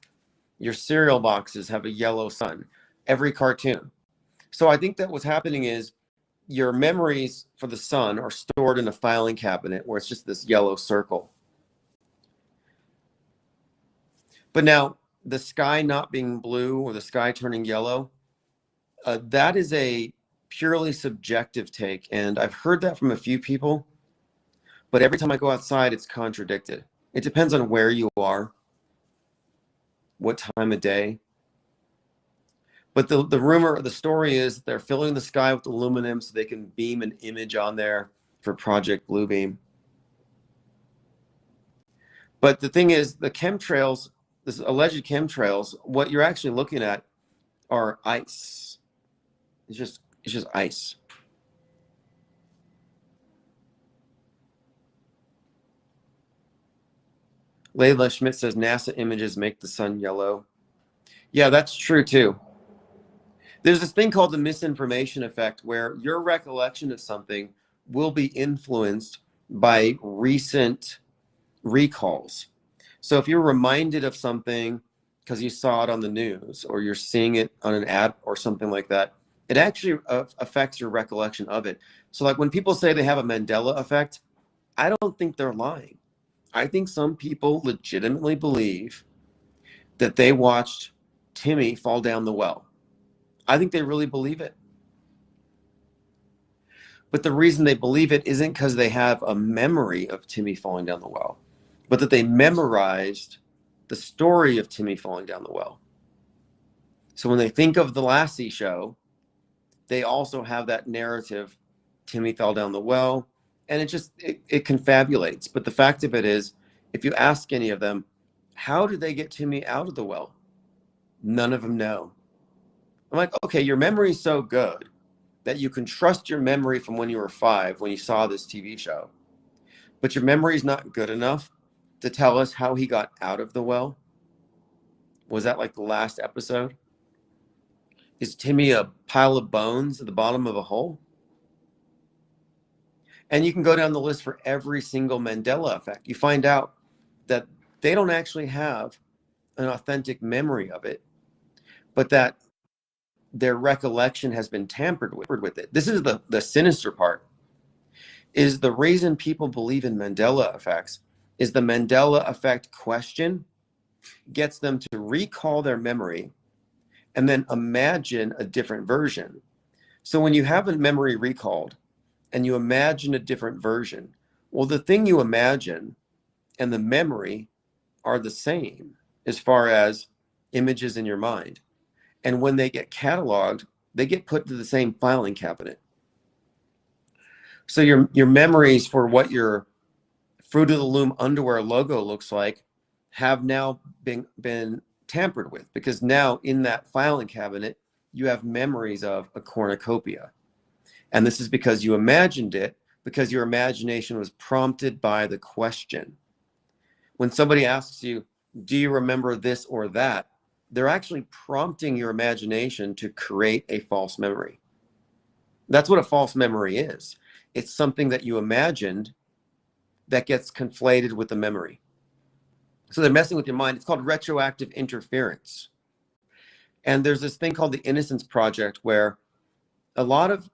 Your cereal boxes have a yellow sun. Every cartoon. So I think that what's happening is your memories for the sun are stored in a filing cabinet where it's just this yellow circle. But now, the sky not being blue or the sky turning yellow, that is a purely subjective take. And I've heard that from a few people. But every time I go outside, it's contradicted. It depends on where you are, what time of day. But the rumor, the story is they're filling the sky with aluminum so they can beam an image on there for Project Bluebeam. But the thing is, the chemtrails, this alleged chemtrails, what you're actually looking at are ice. It's just ice. Layla Schmidt says NASA images make the sun yellow. Yeah, that's true too. There's this thing called the misinformation effect where your recollection of something will be influenced by recent recalls. So if you're reminded of something because you saw it on the news or you're seeing it on an ad or something like that, it actually affects your recollection of it. So like when people say they have a Mandela effect, I don't think they're lying. I think some people legitimately believe that they watched Timmy fall down the well. I think they really believe it. But the reason they believe it isn't because they have a memory of Timmy falling down the well, but that they memorized the story of Timmy falling down the well. So when they think of the Lassie show, they also have that narrative, Timmy fell down the well, and it confabulates. But the fact of it is, if you ask any of them, how did they get Timmy out of the well? None of them know. I'm like, okay, your memory's so good that you can trust your memory from when you were 5 when you saw this TV show. But your memory's not good enough to tell us how he got out of the well. Was that like the last episode? Is Timmy a pile of bones at the bottom of a hole? And you can go down the list for every single Mandela effect. You find out that they don't actually have an authentic memory of it, but that their recollection has been tampered with it. This is the sinister part, is the reason people believe in Mandela effects is the Mandela effect question gets them to recall their memory and then imagine a different version. So when you have a memory recalled and you imagine a different version, well, the thing you imagine and the memory are the same as far as images in your mind. And when they get cataloged, they get put into the same filing cabinet. So your memories for what your Fruit of the Loom underwear logo looks like have now been tampered with, because now in that filing cabinet, you have memories of a cornucopia. And this is because you imagined it, because your imagination was prompted by the question. When somebody asks you, do you remember this or that? They're actually prompting your imagination to create a false memory. That's what a false memory is. It's something that you imagined that gets conflated with the memory. So they're messing with your mind. It's called retroactive interference. And there's this thing called the Innocence Project, where a lot of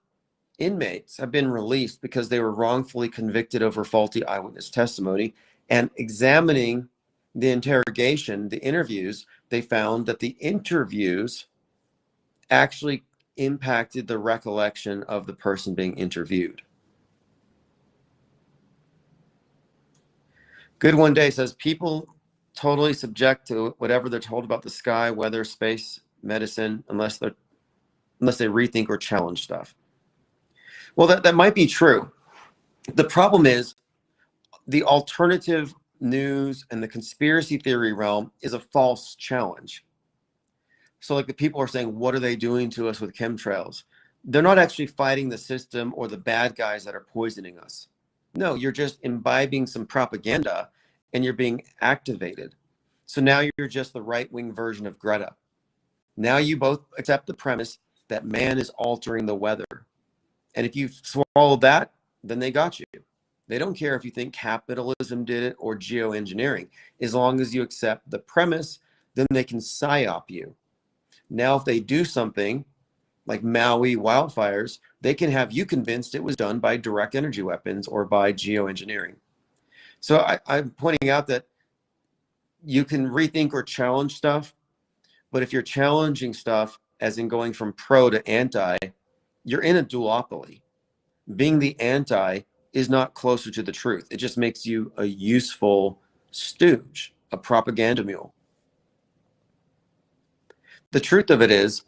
inmates have been released because they were wrongfully convicted over faulty eyewitness testimony. And examining the interrogation, the interviews, they found that the interviews actually impacted the recollection of the person being interviewed. Good One Day says people totally subject to whatever they're told about the sky, weather, space, medicine, unless they rethink or challenge stuff. Well, that might be true. The problem is the alternative news and the conspiracy theory realm is a false challenge. So like the people are saying, what are they doing to us with chemtrails? They're not actually fighting the system or the bad guys that are poisoning us. No, you're just imbibing some propaganda and you're being activated. So now you're just the right-wing version of Greta. Now you both accept the premise that man is altering the weather. And if you swallow that, then they got you. They don't care if you think capitalism did it or geoengineering. As long as you accept the premise, then they can psyop you. Now, if they do something like Maui wildfires, they can have you convinced it was done by direct energy weapons or by geoengineering. So I'm pointing out that you can rethink or challenge stuff, but if you're challenging stuff, as in going from pro to anti, you're in a duopoly. Being the anti is not closer to the truth. It just makes you a useful stooge, a propaganda mule. The truth of it is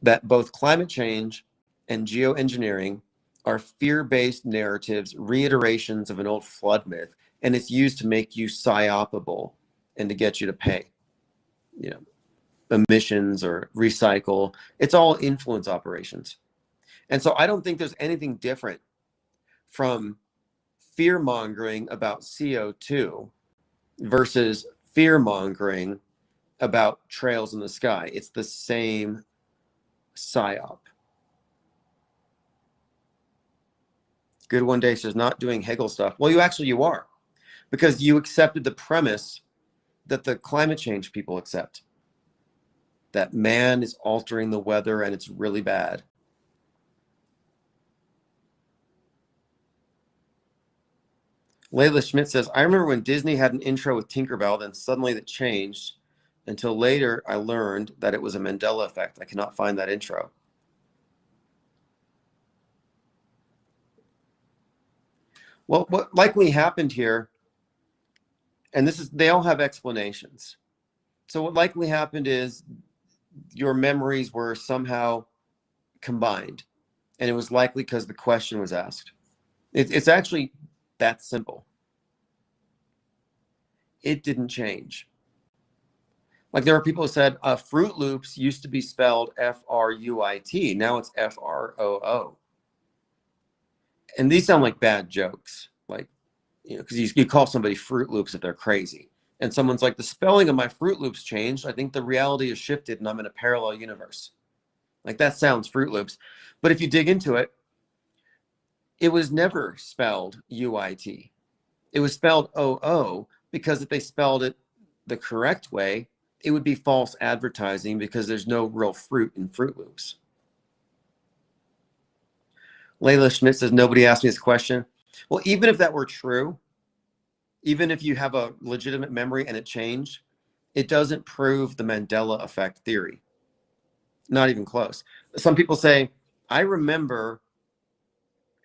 that both climate change and geoengineering are fear-based narratives, reiterations of an old flood myth, and it's used to make you psyopable and to get you to pay, emissions or recycle. It's all influence operations. And so I don't think there's anything different from fear-mongering about CO2 versus fear-mongering about trails in the sky. It's the same psyop. Good One Day says, not doing Hegel stuff. Well, you are, because you accepted the premise that the climate change people accept, that man is altering the weather and it's really bad. Layla Schmidt says, I remember when Disney had an intro with Tinkerbell, then suddenly that changed. Until later, I learned that it was a Mandela effect. I cannot find that intro. Well, what likely happened here, and they all have explanations. So what likely happened is your memories were somehow combined, and it was likely because the question was asked. It's actually that simple. It didn't change. Like there are people who said Fruit Loops used to be spelled Fruit. Now it's Froo. And these sound like bad jokes. Like, because you call somebody Fruit Loops if they're crazy. And someone's like, the spelling of my Fruit Loops changed. I think the reality has shifted and I'm in a parallel universe. Like that sounds Fruit Loops. But if you dig into it, it was never spelled UIT. It was spelled OO because if they spelled it the correct way, it would be false advertising because there's no real fruit in Fruit Loops. Layla Schmidt says, nobody asked me this question. Well, even if that were true, even if you have a legitimate memory and it changed, it doesn't prove the Mandela effect theory. Not even close. Some people say, I remember,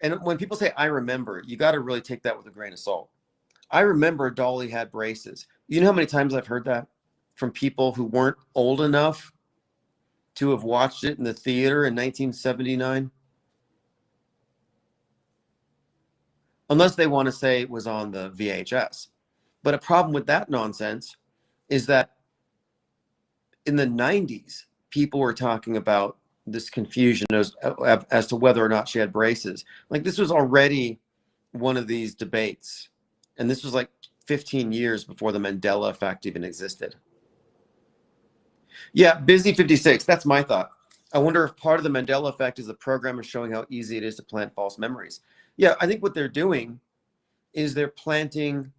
and when people say I remember, you got to really take that with a grain of salt. I remember Dolly had braces. You know how many times I've heard that from people who weren't old enough to have watched it in the theater in 1979? Unless they want to say it was on the VHS. But a problem with that nonsense is that in the 90s, people were talking about this confusion as to whether or not she had braces. Like this was already one of these debates. And this was like 15 years before the Mandela effect even existed. Yeah, Busy 56, that's my thought. I wonder if part of the Mandela effect is the program is showing how easy it is to plant false memories. Yeah, I think what they're doing is they're planting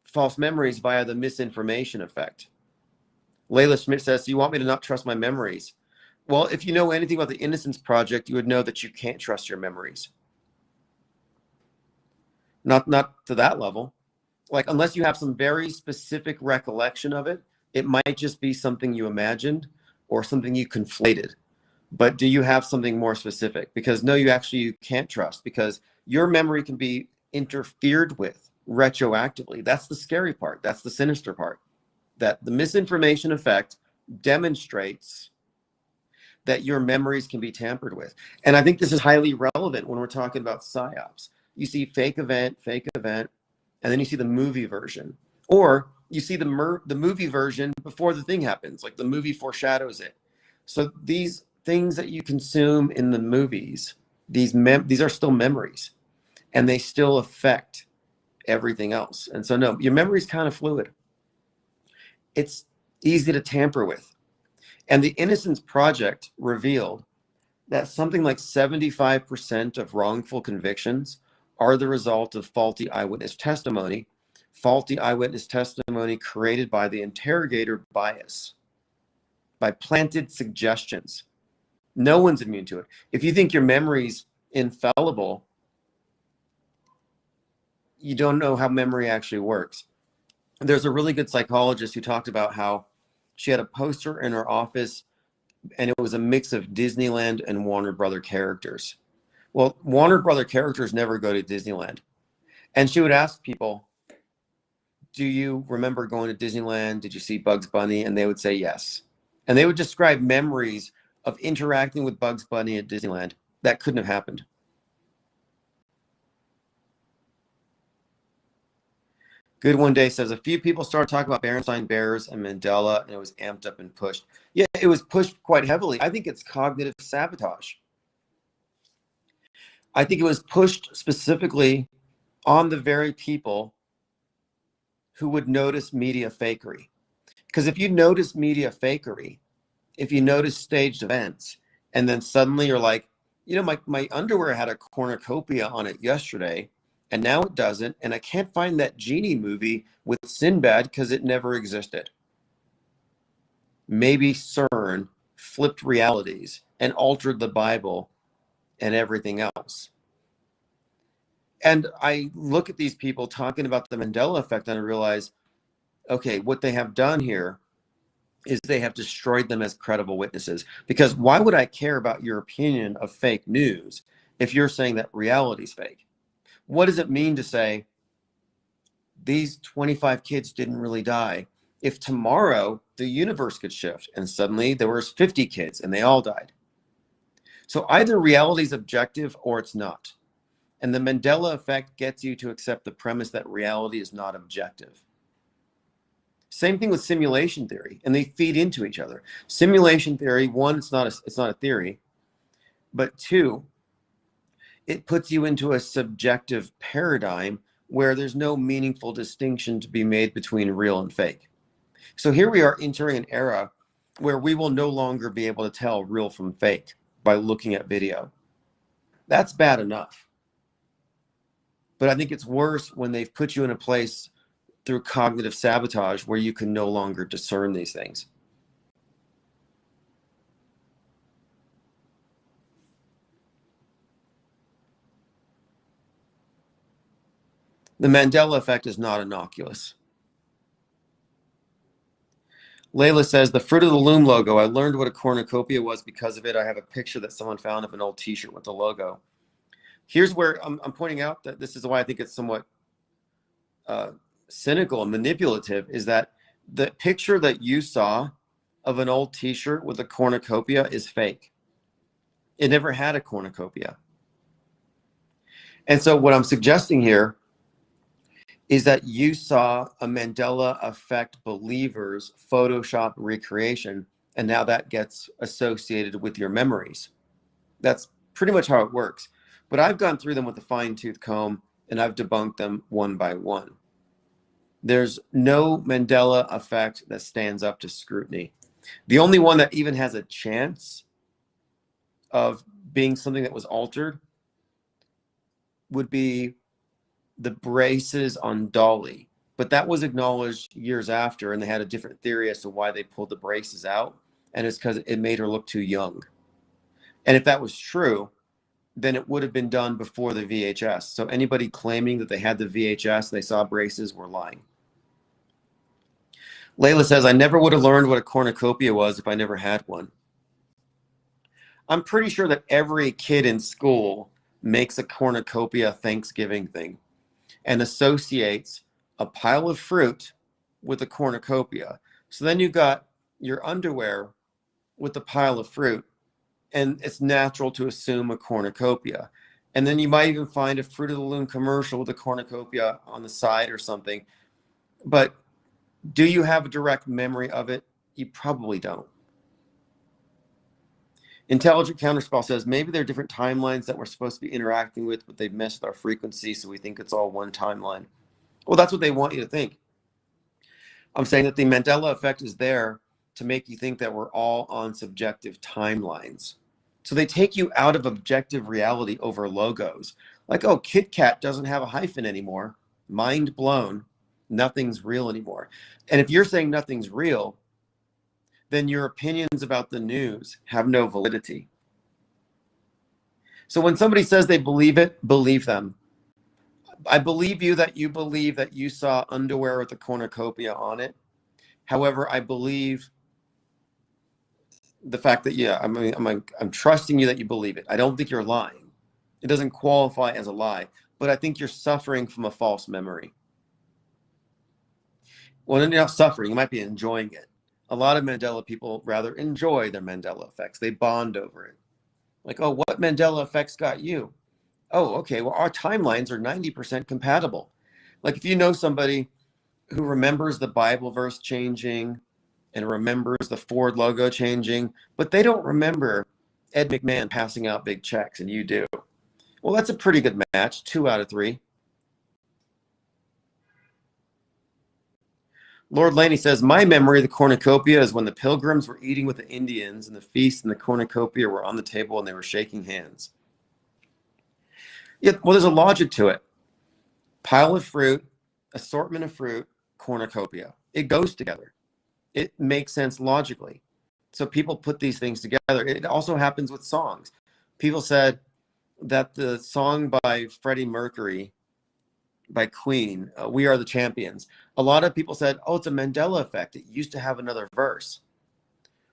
false memories via the misinformation effect. Layla Schmidt says, do you want me to not trust my memories? Well, if you know anything about the Innocence Project, you would know that you can't trust your memories. Not to that level. Like, unless you have some very specific recollection of it, it might just be something you imagined or something you conflated. But do you have something more specific? Because no, you can't trust, because your memory can be interfered with retroactively. That's the scary part. That's the sinister part. That the misinformation effect demonstrates that your memories can be tampered with. And I think this is highly relevant when we're talking about psyops. You see fake event, and then you see the movie version. Or you see the movie version before the thing happens, like the movie foreshadows it. So these things that you consume in the movies, these are still memories, and they still affect everything else. And so no, your memory is kind of fluid. It's easy to tamper with. And the Innocence Project revealed that something like 75% of wrongful convictions are the result of faulty eyewitness testimony created by the interrogator bias, by planted suggestions. No one's immune to it. If you think your memory's infallible, you don't know how memory actually works. There's a really good psychologist who talked about how she had a poster in her office and it was a mix of Disneyland and Warner Brother characters. Well, Warner Brother characters never go to Disneyland. And she would ask people, do you remember going to Disneyland? Did you see Bugs Bunny? And they would say yes. And they would describe memories of interacting with Bugs Bunny at Disneyland. That couldn't have happened. Good One Day says, a few people started talking about Berenstain Bears and Mandela, and it was amped up and pushed. Yeah, it was pushed quite heavily. I think it's cognitive sabotage. I think it was pushed specifically on the very people who would notice media fakery. Because if you notice media fakery, if you notice staged events, and then suddenly you're like, my underwear had a cornucopia on it yesterday, and now it doesn't, and I can't find that genie movie with Sinbad because it never existed. Maybe CERN flipped realities and altered the Bible and everything else. And I look at these people talking about the Mandela effect and I realize, okay, what they have done here is they have destroyed them as credible witnesses. Because why would I care about your opinion of fake news if you're saying that reality is fake? What does it mean to say these 25 kids didn't really die if tomorrow the universe could shift and suddenly there was 50 kids and they all died? So either reality is objective or it's not. And the Mandela effect gets you to accept the premise that reality is not objective. Same thing with simulation theory, and they feed into each other. Simulation theory, one, it's not a theory, but two, it puts you into a subjective paradigm where there's no meaningful distinction to be made between real and fake. So here we are entering an era where we will no longer be able to tell real from fake by looking at video. That's bad enough. But I think it's worse when they've put you in a place through cognitive sabotage where you can no longer discern these things. The Mandela effect is not innocuous. Layla says, the Fruit of the Loom logo, I learned what a cornucopia was because of it. I have a picture that someone found of an old t-shirt with the logo. Here's where I'm pointing out that this is why I think it's somewhat cynical and manipulative, is that the picture that you saw of an old t-shirt with a cornucopia is fake. It never had a cornucopia. And so what I'm suggesting here is that you saw a Mandela effect believer's Photoshop recreation, and now that gets associated with your memories. That's pretty much how it works. But I've gone through them with a fine-tooth comb, and I've debunked them one by one. There's no Mandela effect that stands up to scrutiny. The only one that even has a chance of being something that was altered would be the braces on Dolly. But that was acknowledged years after, and they had a different theory as to why they pulled the braces out, and it's because it made her look too young. And if that was true, then it would have been done before the VHS. So anybody claiming that they had the VHS, they saw braces, were lying. Layla says, I never would have learned what a cornucopia was if I never had one. I'm pretty sure that every kid in school makes a cornucopia Thanksgiving thing and associates a pile of fruit with a cornucopia. So then you got your underwear with the pile of fruit, and it's natural to assume a cornucopia. And then you might even find a Fruit of the Loom commercial with a cornucopia on the side or something. But do you have a direct memory of it? You probably don't. Intelligent Counterspell says, maybe there are different timelines that we're supposed to be interacting with, but they've messed with our frequency, so we think it's all one timeline. Well, that's what they want you to think. I'm saying that the Mandela effect is there to make you think that we're all on subjective timelines. So they take you out of objective reality over logos. Like, oh, Kit Kat doesn't have a hyphen anymore. Mind blown. Nothing's real anymore. And if you're saying nothing's real, then your opinions about the news have no validity. So when somebody says they believe it, believe them. I believe you that you saw underwear with a cornucopia on it. However, I believe the fact that, yeah, I'm trusting you that you believe it. I don't think you're lying. It doesn't qualify as a lie, but I think you're suffering from a false memory. Well, then you're not suffering. You might be enjoying it. A lot of Mandela people rather enjoy their Mandela effects. They bond over it. Like, oh, what Mandela effects got you? Oh, okay, well, our timelines are 90% compatible. Like if you know somebody who remembers the Bible verse changing and remembers the Ford logo changing, but they don't remember Ed McMahon passing out big checks and you do. Well, that's a pretty good match, 2 out of 3. Lord Laney says, my memory of the cornucopia is when the pilgrims were eating with the Indians and the feast and the cornucopia were on the table and they were shaking hands. Yeah, well, there's a logic to it. Pile of fruit, assortment of fruit, cornucopia. It goes together. It makes sense logically. So people put these things together. It also happens with songs. People said that the song by Freddie Mercury, by Queen, We Are the Champions, a lot of people said, oh, it's a Mandela effect. It used to have another verse.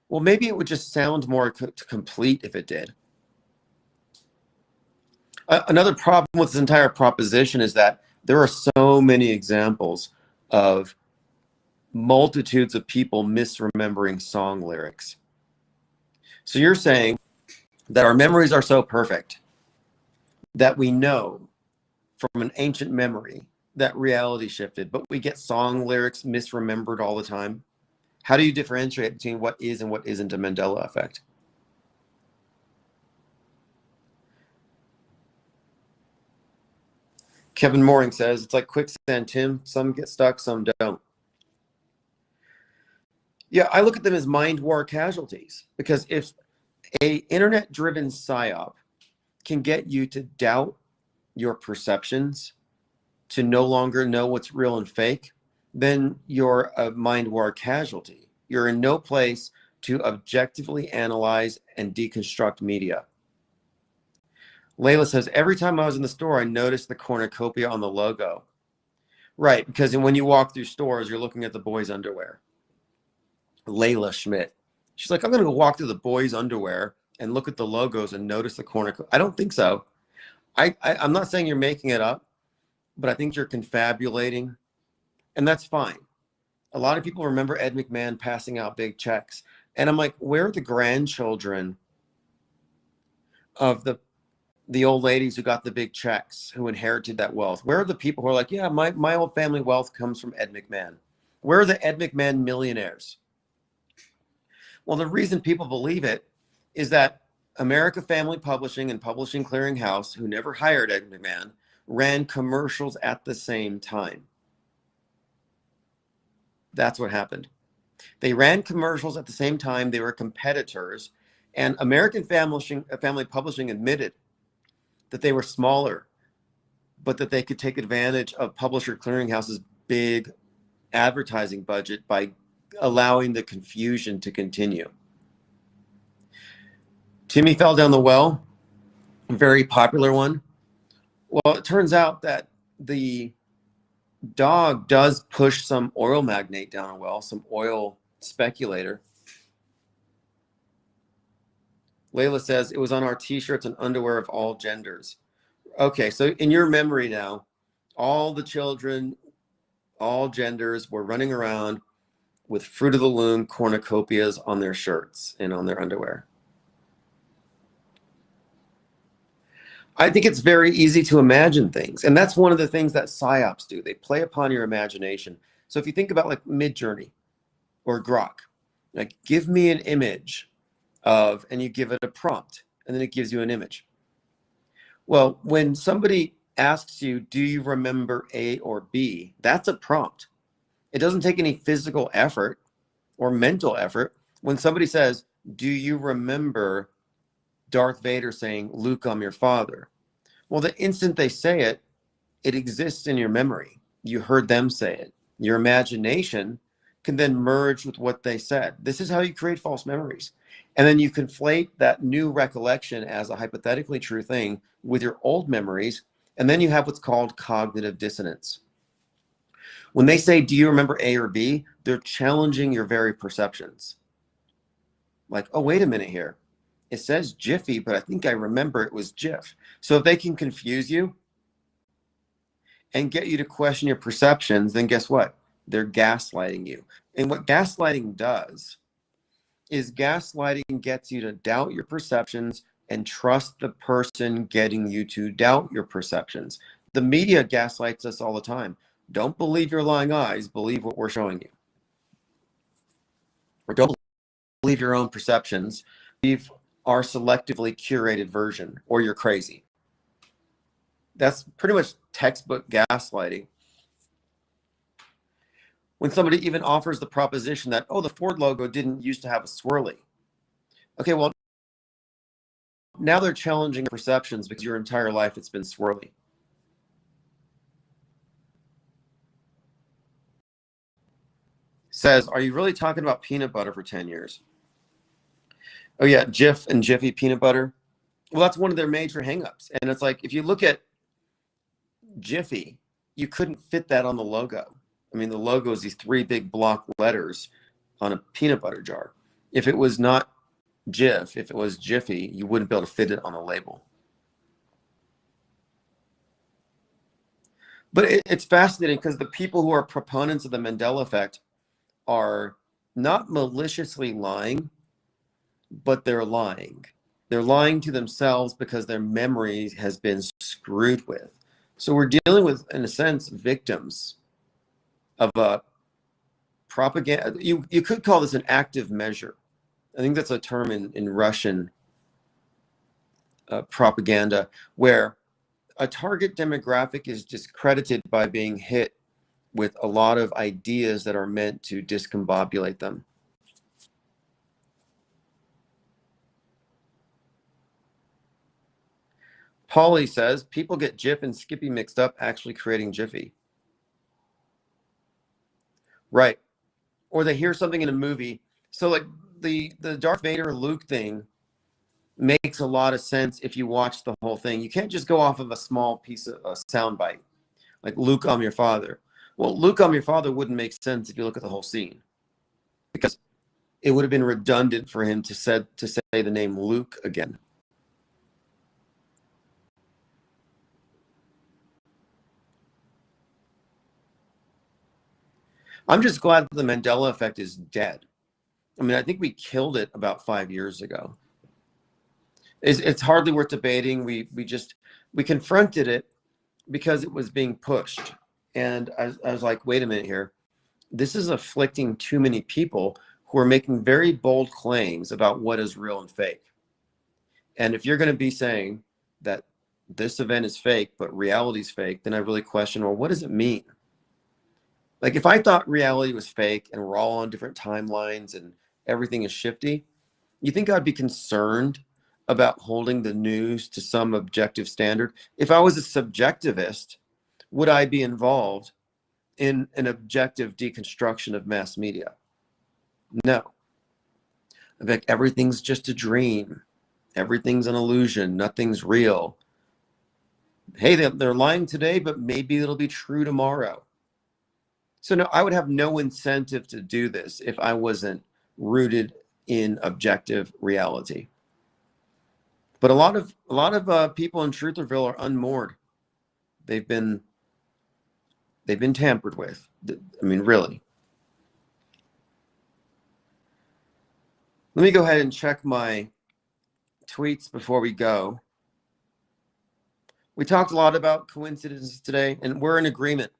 Well, maybe it would just sound more complete if it did. Another problem with this entire proposition is that there are so many examples of multitudes of people misremembering song lyrics. So you're saying that our memories are so perfect that we know from an ancient memory that reality shifted, but we get song lyrics misremembered all the time. How do you differentiate between what is and what isn't a Mandela effect? Kevin Mooring says, it's like quicksand, Tim. Some get stuck, some don't. Yeah, I look at them as mind war casualties, because if a internet-driven psyop can get you to doubt your perceptions, to no longer know what's real and fake, then you're a mind war casualty. You're in no place to objectively analyze and deconstruct media. Layla says, every time I was in the store, I noticed the cornucopia on the logo. Right, because when you walk through stores, you're looking at the boys' underwear. Layla Schmidt. She's like, I'm going to go walk through the boys' underwear and look at the logos and notice the cornucopia. I don't think so. I'm not saying you're making it up, but I think you're confabulating, and that's fine. A lot of people remember Ed McMahon passing out big checks. And I'm like, where are the grandchildren of the old ladies who got the big checks, who inherited that wealth? Where are the people who are like, yeah, my old family wealth comes from Ed McMahon? Where are the Ed McMahon millionaires? Well, the reason people believe it is that America Family Publishing and Publishing Clearinghouse, who never hired Ed McMahon, ran commercials at the same time. That's what happened. They ran commercials at the same time. They were competitors. And American Family Publishing admitted that they were smaller, but that they could take advantage of Publisher Clearinghouse's big advertising budget by allowing the confusion to continue. Timmy fell down the well, a very popular one. Well, it turns out that the dog does push some oil magnate down a well, some oil speculator. Layla says, it was on our t-shirts and underwear of all genders. Okay, so in your memory now, all the children, all genders were running around with Fruit of the Loom cornucopias on their shirts and on their underwear. I think it's very easy to imagine things. And that's one of the things that PSYOPs do. They play upon your imagination. So if you think about like Midjourney or Grok, like give me an image of, and you give it a prompt, and then it gives you an image. Well, when somebody asks you, do you remember A or B? That's a prompt. It doesn't take any physical effort or mental effort. When somebody says, do you remember Darth Vader saying, Luke, I'm your father? Well, the instant they say it, it exists in your memory. You heard them say it. Your imagination can then merge with what they said. This is how you create false memories. And then you conflate that new recollection as a hypothetically true thing with your old memories. And then you have what's called cognitive dissonance. When they say, do you remember A or B? They're challenging your very perceptions. Like, oh, wait a minute here. It says Jiffy, but I think I remember it was Jif. So if they can confuse you and get you to question your perceptions, then guess what? They're gaslighting you. And what gaslighting does is gaslighting gets you to doubt your perceptions and trust the person getting you to doubt your perceptions. The media gaslights us all the time. Don't believe your lying eyes, believe what we're showing you. Or don't believe your own perceptions, believe our selectively curated version, or you're crazy. That's pretty much textbook gaslighting. When somebody even offers the proposition that, oh, the Ford logo didn't used to have a swirly. Okay, well, now they're challenging perceptions because your entire life it's been swirly. Says, are you really talking about peanut butter for 10 years? Oh yeah, Jif and Jiffy peanut butter. Well, that's one of their major hangups. And it's like, if you look at Jiffy, you couldn't fit that on the logo. I mean, the logo is these 3 big block letters on a peanut butter jar. If it was not Jif, if it was Jiffy, you wouldn't be able to fit it on a label. But it's fascinating because the people who are proponents of the Mandela effect are not maliciously lying, but they're lying. They're lying to themselves because their memory has been screwed with. So we're dealing with, in a sense, victims of a propaganda. You could call this an active measure. I think that's a term in Russian propaganda, where a target demographic is discredited by being hit with a lot of ideas that are meant to discombobulate them. Polly says people get Jif and Skippy mixed up, actually creating Jiffy. Right. Or they hear something in a movie. So like the Darth Vader Luke thing makes a lot of sense if you watch the whole thing. You can't just go off of a small piece of a sound bite, like Luke, I'm your father. Well, Luke, I'm your father wouldn't make sense if you look at the whole scene, because it would have been redundant for him to say the name Luke again. I'm just glad that the Mandela effect is dead. I mean, I think we killed it about 5 years ago. It's hardly worth debating. We confronted it because it was being pushed. And I was like, wait a minute here. This is afflicting too many people who are making very bold claims about what is real and fake. And if you're going to be saying that this event is fake, but reality is fake, then I really question, well, what does it mean? Like if I thought reality was fake and we're all on different timelines and everything is shifty, you think I'd be concerned about holding the news to some objective standard? If I was a subjectivist, would I be involved in an objective deconstruction of mass media? No. I think everything's just a dream. Everything's an illusion. Nothing's real. Hey, they're lying today, but maybe it'll be true tomorrow. So no, I would have no incentive to do this if I wasn't rooted in objective reality. But a lot of people in Trutherville are unmoored. They've been tampered with. I mean, really. Let me go ahead and check my tweets before we go. We talked a lot about coincidences today, and we're in agreement.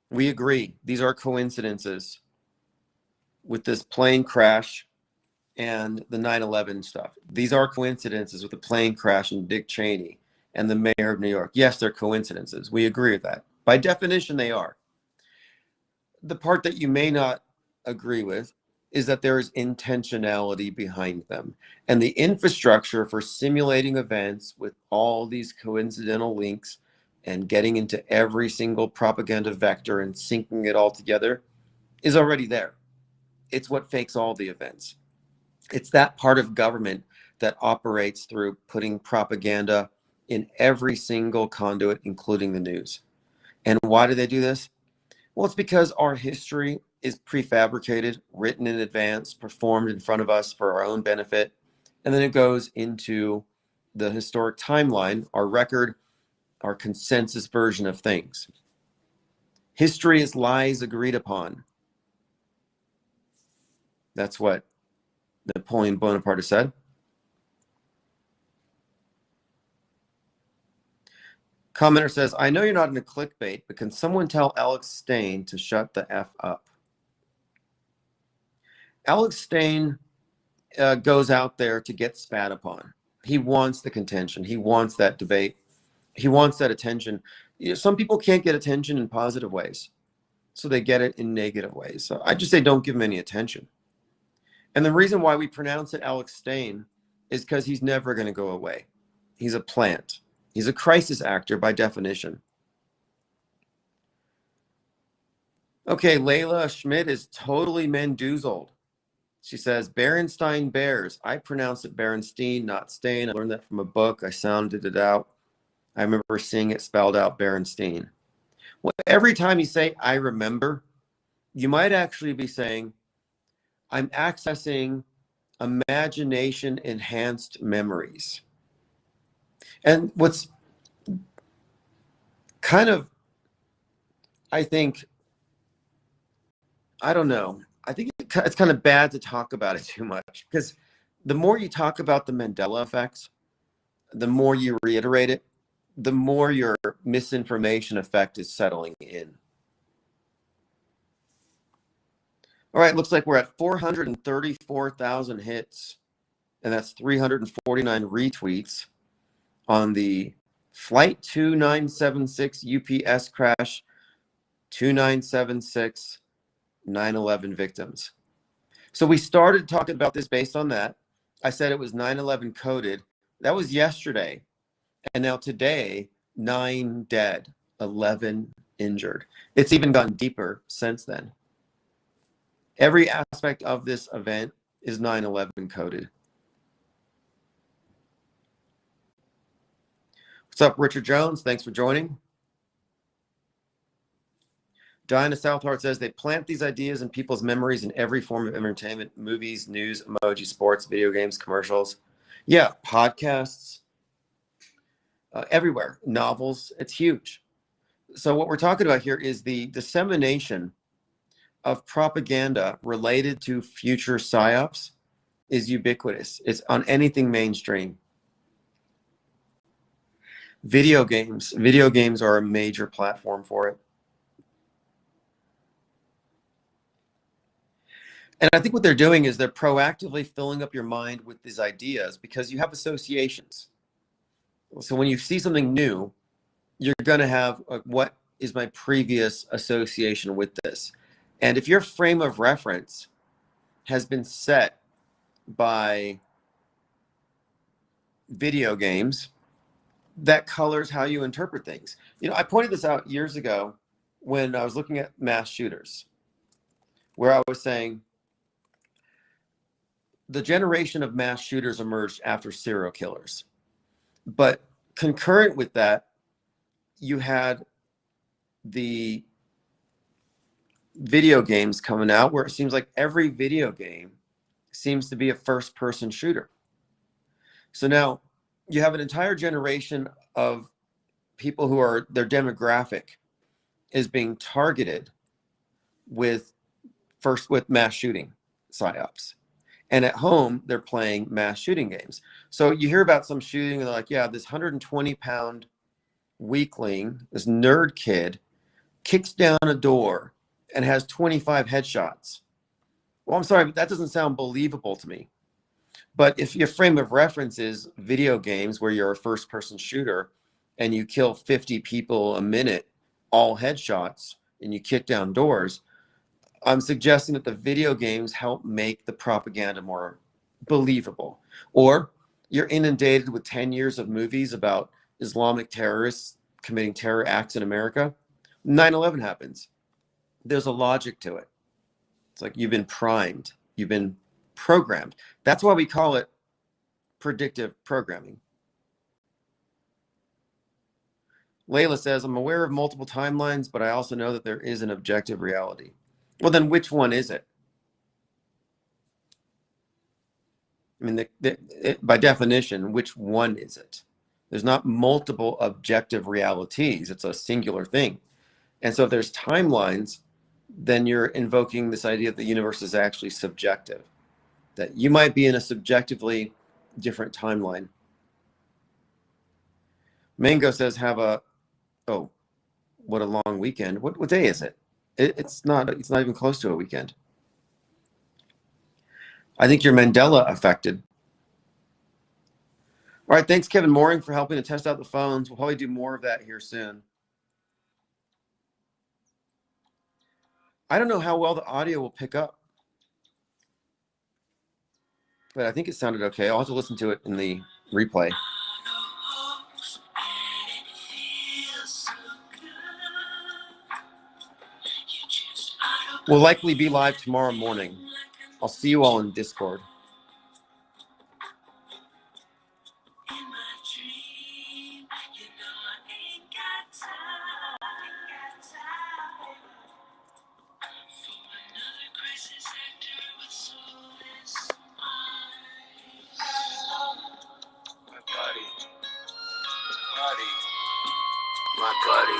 We agree. These are coincidences with this plane crash and the 9/11 stuff. These are coincidences with the plane crash and Dick Cheney and the mayor of New York. Yes, they're coincidences. We agree with that. By definition, they are. The part that you may not agree with is that there is intentionality behind them. And the infrastructure for simulating events with all these coincidental links and getting into every single propaganda vector and syncing it all together is already there. It's what fakes all the events. It's that part of government that operates through putting propaganda in every single conduit, including the news. And why do they do this? Well, it's because our history is prefabricated, written in advance, performed in front of us for our own benefit, and then it goes into the historic timeline, our record, our consensus version of things. History is lies agreed upon. That's what Napoleon Bonaparte said. Commenter says, I know you're not into clickbait, but can someone tell Alex Stain to shut the F up? Alex Stain goes out there to get spat upon. He wants the contention. He wants that debate. He wants that attention. You know, some people can't get attention in positive ways, so they get it in negative ways. So I just say don't give him any attention. And the reason why we pronounce it Alex Stain is because he's never going to go away. He's a plant. He's a crisis actor by definition. Okay, Layla Schmidt is totally Mendoozled. She says, Berenstein Bears. I pronounce it Berenstein, not Stain. I learned that from a book. I sounded it out. I remember seeing it spelled out Berenstein. Well, every time you say, I remember, you might actually be saying, I'm accessing imagination-enhanced memories. And what's kind of I think, I don't know. I think it's kind of bad to talk about it too much, because the more you talk about the Mandela effects, the more you reiterate it, the more your misinformation effect is settling in. All right, looks like we're at 434,000 hits, and that's 349 retweets on the Flight 2976 UPS crash, 2976 9/11 victims. So we started talking about this based on that. I said it was 9/11 coded. That was yesterday. And now today, 9 dead, 11 injured. It's even gone deeper since then. Every aspect of this event is 9/11 coded. What's up, Richard Jones? Thanks for joining. Diana Southheart says they plant these ideas in people's memories in every form of entertainment: movies, news, emoji, sports, video games, commercials. Yeah, podcasts, everywhere, novels. It's huge. So what we're talking about here is the dissemination of propaganda related to future psyops is ubiquitous. It's on anything mainstream. Video games are a major platform for it. And I think what they're doing is they're proactively filling up your mind with these ideas because you have associations. So when you see something new, you're going to have what is my previous association with this? And if your frame of reference has been set by video games, that colors how you interpret things. You know, I pointed this out years ago when I was looking at mass shooters, where I was saying the generation of mass shooters emerged after serial killers. But concurrent with that, you had the video games coming out where it seems like every video game seems to be a first-person shooter. So now you have an entire generation of people who are, their demographic is being targeted with mass shooting psyops. And at home, they're playing mass shooting games. So you hear about some shooting and they're like, yeah, this 120-pound weakling, this nerd kid, kicks down a door and has 25 headshots. Well, I'm sorry, but that doesn't sound believable to me. But if your frame of reference is video games where you're a first-person shooter and you kill 50 people a minute, all headshots, and you kick down doors, I'm suggesting that the video games help make the propaganda more believable. Or you're inundated with 10 years of movies about Islamic terrorists committing terror acts in America. 9/11 happens. There's a logic to it. It's like you've been primed, you've been programmed. That's why we call it predictive programming. Layla says, I'm aware of multiple timelines, but I also know that there is an objective reality. Well, then which one is it? I mean, by definition, which one is it? There's not multiple objective realities. It's a singular thing. And so if there's timelines, then you're invoking this idea that the universe is actually subjective, that you might be in a subjectively different timeline. Mango says, oh, what a long weekend. What day is it? It's not even close to a weekend. I think you're Mandela affected. All right, thanks, Kevin Mooring, for helping to test out the phones. We'll probably do more of that here soon. I don't know how well the audio will pick up, but I think it sounded okay. I'll have to listen to it in the replay. We'll likely be live tomorrow morning. I'll see you all in Discord. My buddy.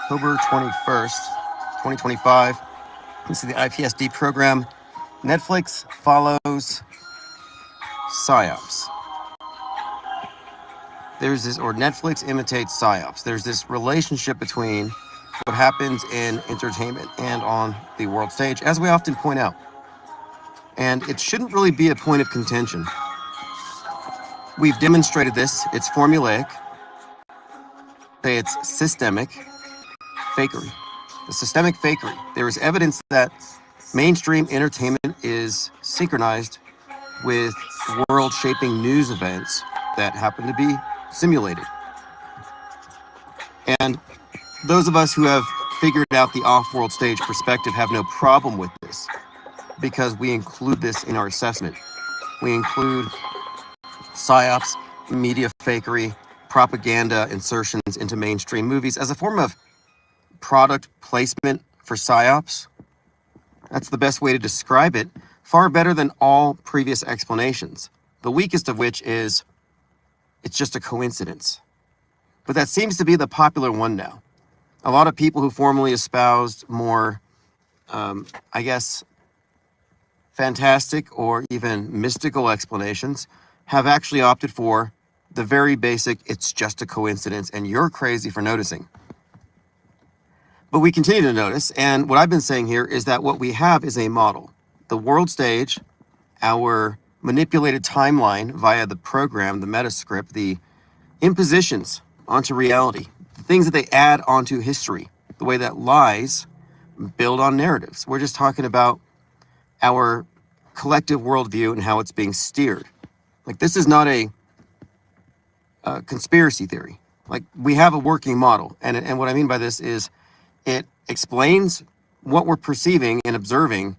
October 21st, 2025. This is the IPSD program. Netflix follows PSYOPs. Netflix imitates PSYOPs. There's this relationship between what happens in entertainment and on the world stage, as we often point out. And it shouldn't really be a point of contention. We've demonstrated this. It's formulaic. Say it's systemic fakery. The systemic fakery. There is evidence that mainstream entertainment is synchronized with world-shaping news events that happen to be simulated. And those of us who have figured out the off-world stage perspective have no problem with this, because we include this in our assessment. We include PSYOPs, media fakery, propaganda insertions into mainstream movies as a form of product placement for PSYOPs. That's the best way to describe it, far better than all previous explanations, the weakest of which is it's just a coincidence. But that seems to be the popular one now. A lot of people who formerly espoused more, fantastic or even mystical explanations have actually opted for the very basic, it's just a coincidence and you're crazy for noticing. But we continue to notice, and what I've been saying here is that what we have is a model. The world stage, our manipulated timeline via the program, the metascript, the impositions onto reality, the things that they add onto history, the way that lies build on narratives. We're just talking about our collective worldview and how it's being steered. Like, this is not a conspiracy theory. Like, we have a working model. And what I mean by this is it explains what we're perceiving and observing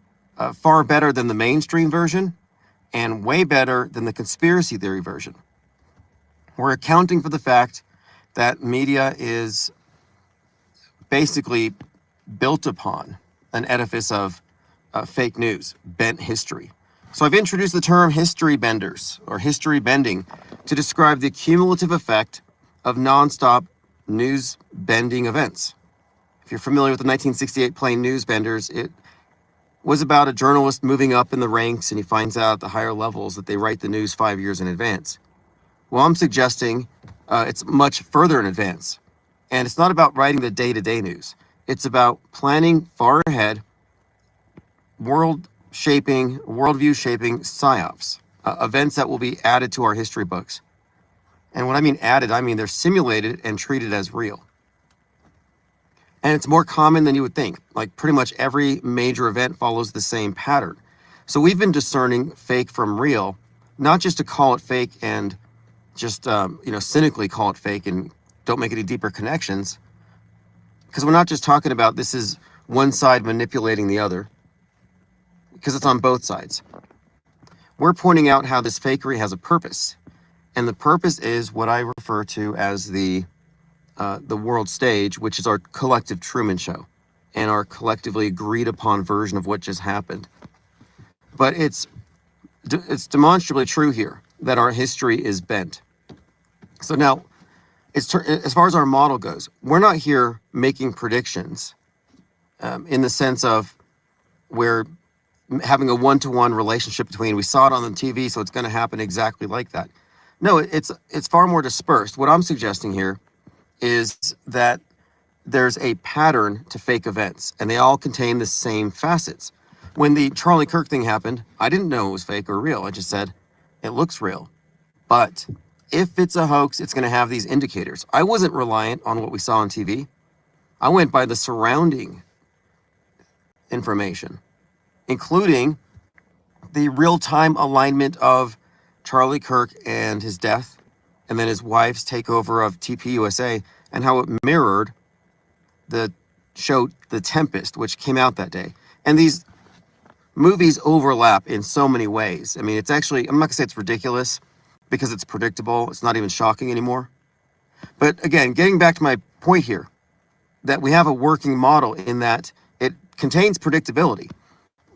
far better than the mainstream version and way better than the conspiracy theory version. We're accounting for the fact that media is basically built upon an edifice of fake news, bent history. So I've introduced the term history benders or history bending to describe the cumulative effect of nonstop news bending events. If you're familiar with the 1968 play Newsbenders, it was about a journalist moving up in the ranks, and he finds out at the higher levels that they write the news 5 years in advance. Well, I'm suggesting it's much further in advance. And it's not about writing the day-to-day news. It's about planning far ahead, worldview-shaping PSYOPs, events that will be added to our history books. And when I mean added, I mean they're simulated and treated as real. And it's more common than you would think. Like, pretty much every major event follows the same pattern. So we've been discerning fake from real, not just to call it fake and just cynically call it fake and don't make any deeper connections, because we're not just talking about this is one side manipulating the other, because it's on both sides. We're pointing out how this fakery has a purpose, and the purpose is what I refer to as the world stage, which is our collective Truman Show and our collectively agreed upon version of what just happened. But it's demonstrably true here that our history is bent. So now, as far as our model goes, we're not here making predictions in the sense of we're having a one-to-one relationship between we saw it on the TV, so it's going to happen exactly like that. No, it's far more dispersed. What I'm suggesting here is that there's a pattern to fake events, and they all contain the same facets. When the Charlie Kirk thing happened, I didn't know it was fake or real. I just said, it looks real. But if it's a hoax, it's going to have these indicators. I wasn't reliant on what we saw on TV. I went by the surrounding information, including the real-time alignment of Charlie Kirk and his death, and then his wife's takeover of TP USA, and how it mirrored the show The Tempest, which came out that day. And these movies overlap in so many ways. I mean, it's actually, I'm not going to say it's ridiculous, because it's predictable. It's not even shocking anymore. But again, getting back to my point here, that we have a working model in that it contains predictability.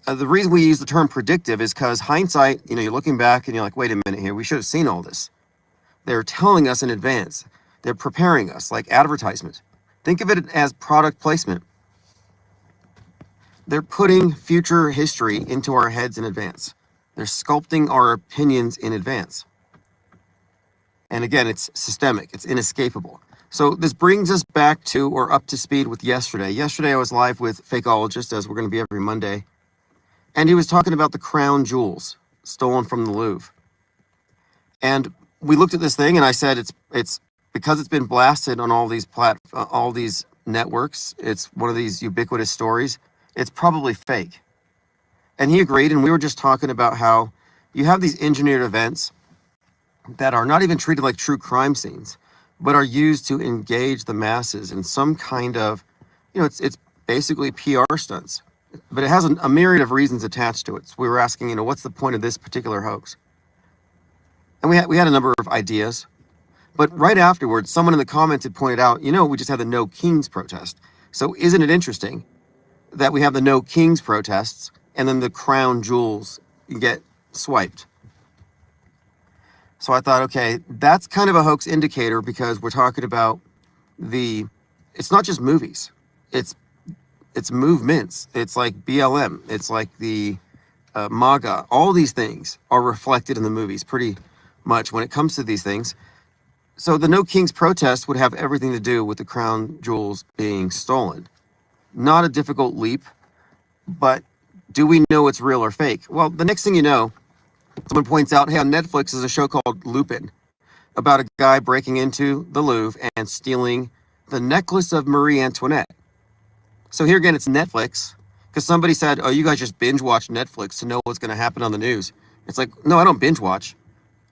The reason we use the term predictive is because hindsight, you're looking back and you're like, wait a minute here, we should have seen all this. They're telling us in advance. They're preparing us like advertisement. Think of it as product placement. They're putting future history into our heads in advance. They're sculpting our opinions in advance. And again, it's systemic, it's inescapable. So this brings us back to, or up to speed with yesterday. Yesterday I was live with Fakeologist, as we're going to be every Monday. And he was talking about the crown jewels stolen from the Louvre. And we looked at this thing and I said, it's because it's been blasted on all these networks. It's one of these ubiquitous stories. It's probably fake. And he agreed. And we were just talking about how you have these engineered events that are not even treated like true crime scenes, but are used to engage the masses in some kind of, it's basically PR stunts, but it has a myriad of reasons attached to it. So we were asking, what's the point of this particular hoax? And we had a number of ideas, but right afterwards, someone in the comments had pointed out, we just had the No Kings protest. So isn't it interesting that we have the No Kings protests and then the crown jewels get swiped? So I thought, okay, that's kind of a hoax indicator, because we're talking about it's not just movies, it's movements. It's like BLM, it's like the MAGA. All these things are reflected in the movies pretty much when it comes to these things. So the No Kings protest would have everything to do with the crown jewels being stolen. Not a difficult leap, but do we know it's real or fake? Well, the next thing you know, someone points out, hey, on Netflix is a show called Lupin, about a guy breaking into the Louvre and stealing the necklace of Marie Antoinette. So here again, it's Netflix, because somebody said, oh, you guys just binge watch Netflix to know what's going to happen on the news. It's like, no, I don't binge watch,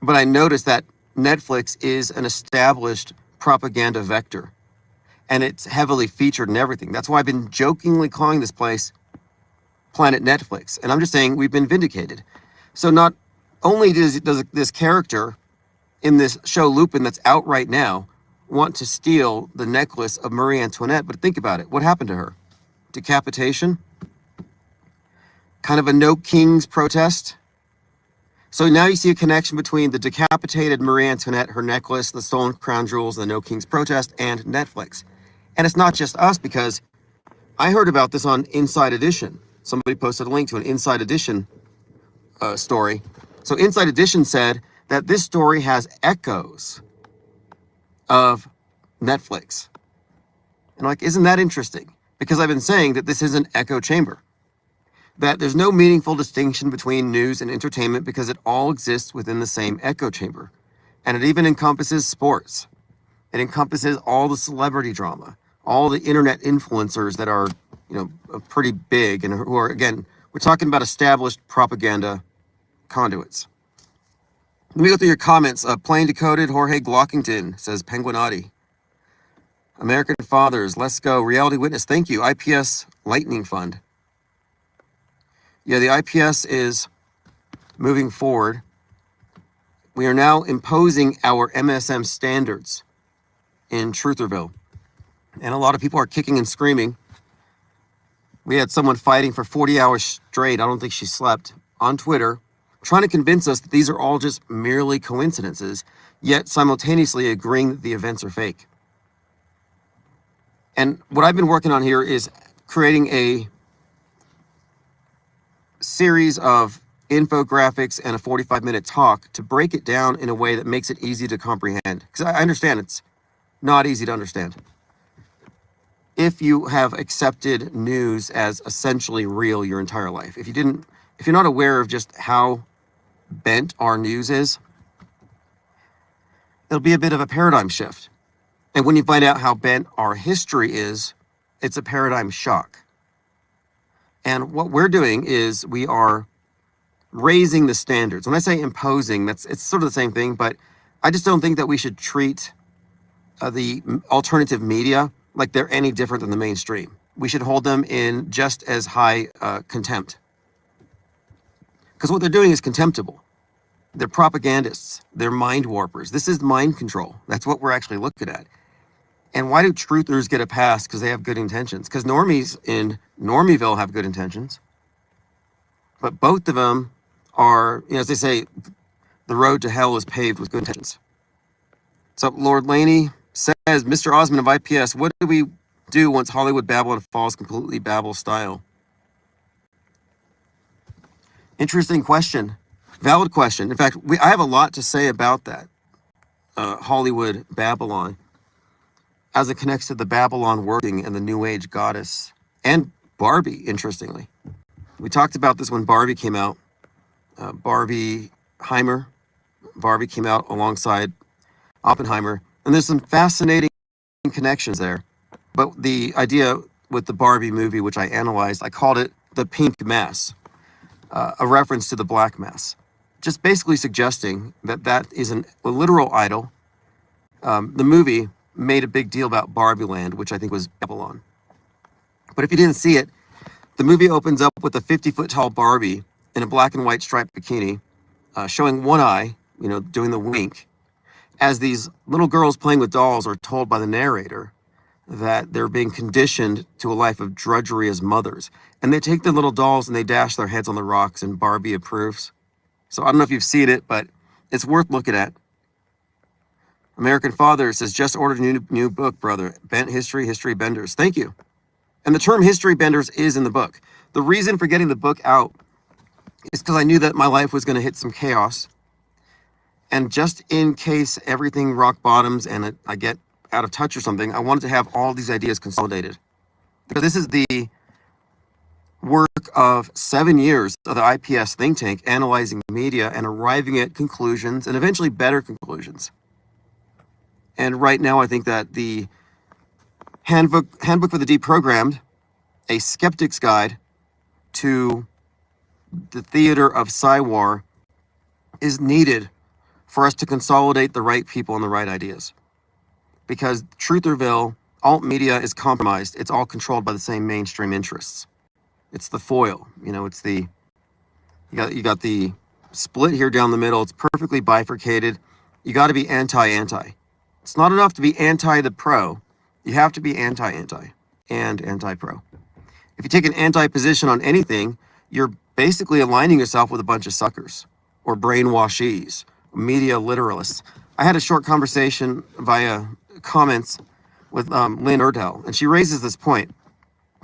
but I noticed that Netflix is an established propaganda vector, and it's heavily featured in everything. That's why I've been jokingly calling this place Planet Netflix, and I'm just saying we've been vindicated. So not only does this character in this show Lupin that's out right now want to steal the necklace of Marie Antoinette, but think about it. What happened to her? Decapitation? Kind of a No Kings protest? So now you see a connection between the decapitated Marie Antoinette, her necklace, the stolen crown jewels, the No Kings protest, and Netflix. And it's not just us, because I heard about this on Inside Edition. Somebody posted a link to an Inside Edition story. So Inside Edition said that this story has echoes of Netflix. And like, isn't that interesting? Because I've been saying that this is an echo chamber, that there's no meaningful distinction between news and entertainment because it all exists within the same echo chamber. And it even encompasses sports. It encompasses all the celebrity drama, all the internet influencers that are, pretty big and who are, again, we're talking about established propaganda conduits. Let me go through your comments. Plain Decoded, Jorge Glockington says, Penguinati. American Fathers, let's go. Reality Witness, thank you. IPS Lightning Fund. Yeah, the IPS is moving forward. We are now imposing our MSM standards in Trutherville. And a lot of people are kicking and screaming. We had someone fighting for 40 hours straight, I don't think she slept, on Twitter, trying to convince us that these are all just merely coincidences, yet simultaneously agreeing that the events are fake. And what I've been working on here is creating a series of infographics and a 45-minute talk to break it down in a way that makes it easy to comprehend. Because I understand it's not easy to understand. If you have accepted news as essentially real your entire life, if you're not aware of just how bent our news is, it'll be a bit of a paradigm shift. And when you find out how bent our history is, it's a paradigm shock. And what we're doing is we are raising the standards. When I say imposing, it's sort of the same thing, but I just don't think that we should treat the alternative media like they're any different than the mainstream. We should hold them in just as high contempt. Because what they're doing is contemptible. They're propagandists. They're mind warpers. This is mind control. That's what we're actually looking at. And why do truthers get a pass? Because they have good intentions. Because normies in Normieville have good intentions. But both of them are, as they say, the road to hell is paved with good intentions. So Lord Laney says, Mr. Osmond of IPS, what do we do once Hollywood Babylon falls completely Babel style? Interesting question. Valid question. In fact, I have a lot to say about that. Hollywood Babylon, as it connects to the Babylon working and the New Age goddess, and Barbie, interestingly. We talked about this when Barbie came out. Barbie came out alongside Oppenheimer, and there's some fascinating connections there. But the idea with the Barbie movie, which I analyzed, I called it the pink mass, a reference to the black mass, just basically suggesting that that is a literal idol. The movie made a big deal about Barbie Land, which I think was Babylon. But if you didn't see it, the movie opens up with a 50-foot tall Barbie in a black and white striped bikini, showing one eye, doing the wink, as these little girls playing with dolls are told by the narrator that they're being conditioned to a life of drudgery as mothers. And they take the little dolls and they dash their heads on the rocks, and Barbie approves. So I don't know if you've seen it, but it's worth looking at. American Father says, just ordered a new book, brother. Bent History, History Benders. Thank you. And the term History Benders is in the book. The reason for getting the book out is because I knew that my life was going to hit some chaos. And just in case everything rock bottoms and I get out of touch or something, I wanted to have all these ideas consolidated. Because this is the work of 7 years of the IPS think tank, analyzing media and arriving at conclusions and eventually better conclusions. And right now, I think that the Handbook for the Deprogrammed, a skeptic's guide to the theater of Psywar, is needed for us to consolidate the right people and the right ideas. Because truth or veil, alt media is compromised. It's all controlled by the same mainstream interests. It's the foil, it's the, you got the split here down the middle. It's perfectly bifurcated. You got to be anti-anti. It's not enough to be anti the pro. You have to be anti-anti and anti-pro. If you take an anti-position on anything, you're basically aligning yourself with a bunch of suckers or brainwashees, media literalists. I had a short conversation via comments with Lynn Erdell, and she raises this point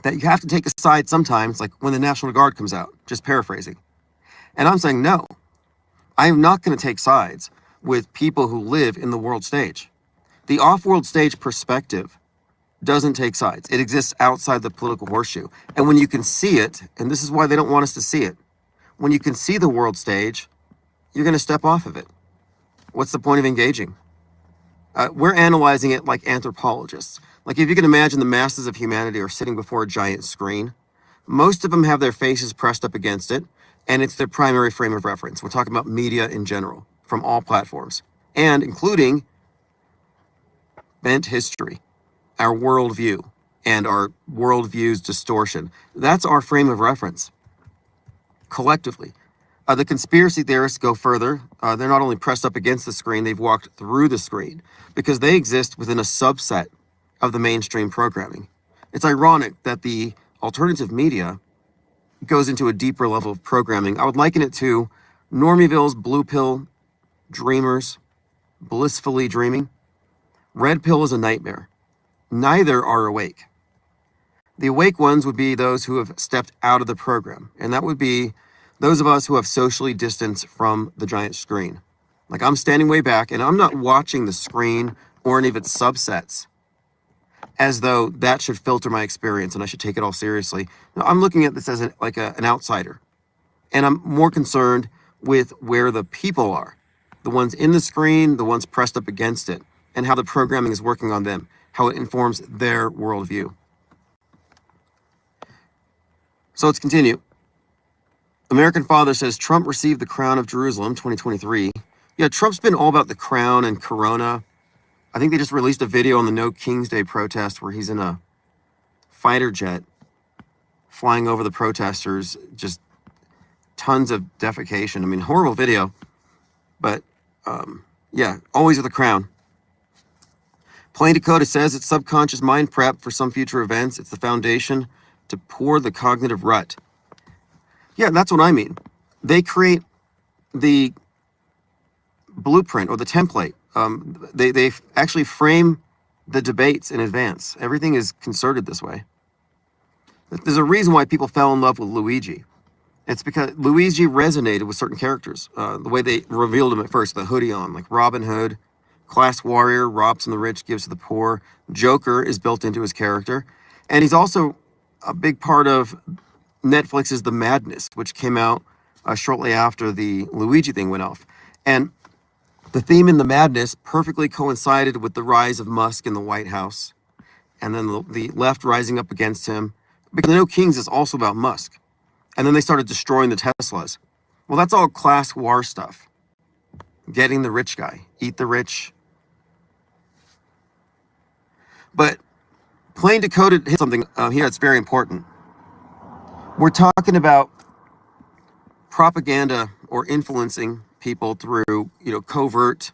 that you have to take a side sometimes, like when the National Guard comes out, just paraphrasing. And I'm saying, no, I am not going to take sides with people who live in the world stage. The off-world stage perspective doesn't take sides. It exists outside the political horseshoe. And when you can see it, and this is why they don't want us to see it, when you can see the world stage, you're going to step off of it. What's the point of engaging? We're analyzing it like anthropologists. Like if you can imagine the masses of humanity are sitting before a giant screen, most of them have their faces pressed up against it, and it's their primary frame of reference. We're talking about media in general, from all platforms, and including bent history, our worldview, and our worldview's distortion. That's our frame of reference, collectively. The conspiracy theorists go further. They're not only pressed up against the screen, they've walked through the screen because they exist within a subset of the mainstream programming. It's ironic that the alternative media goes into a deeper level of programming. I would liken it to Normieville's blue pill dreamers blissfully dreaming. Red pill is a nightmare. Neither are awake. The awake ones would be those who have stepped out of the program, and that would be those of us who have socially distanced from the giant screen. Like I'm standing way back and I'm not watching the screen or any of its subsets as though that should filter my experience and I should take it all seriously. No, I'm looking at this as an outsider. And I'm more concerned with where the people are, the ones in the screen, the ones pressed up against it, and how the programming is working on them, how it informs their worldview. So let's continue. American Father says Trump received the crown of Jerusalem 2023. Yeah, Trump's been all about the crown and Corona. I think they just released a video on the No King's Day protest where he's in a fighter jet flying over the protesters, just tons of defecation. I mean, horrible video, but yeah, always with a crown. Plain Dakota says it's subconscious mind prep for some future events. It's the foundation to pour the cognitive rut. Yeah, that's what I mean. They create the blueprint or the template. They actually frame the debates in advance. Everything is concerted this way. There's a reason why people fell in love with Luigi. It's because Luigi resonated with certain characters. The way they revealed him at first, the hoodie on, like Robin Hood, class warrior, robs from the rich, gives to the poor. Joker is built into his character. And he's also a big part of Netflix's The Madness, which came out shortly after the Luigi thing went off. And the theme in The Madness perfectly coincided with the rise of Musk in the White House, and then the left rising up against him. Because The No Kings is also about Musk. And then they started destroying the Teslas. Well, that's all class war stuff. Getting the rich guy, eat the rich. But Plain Decoded hit something here that's very important. We're talking about propaganda or influencing people through, covert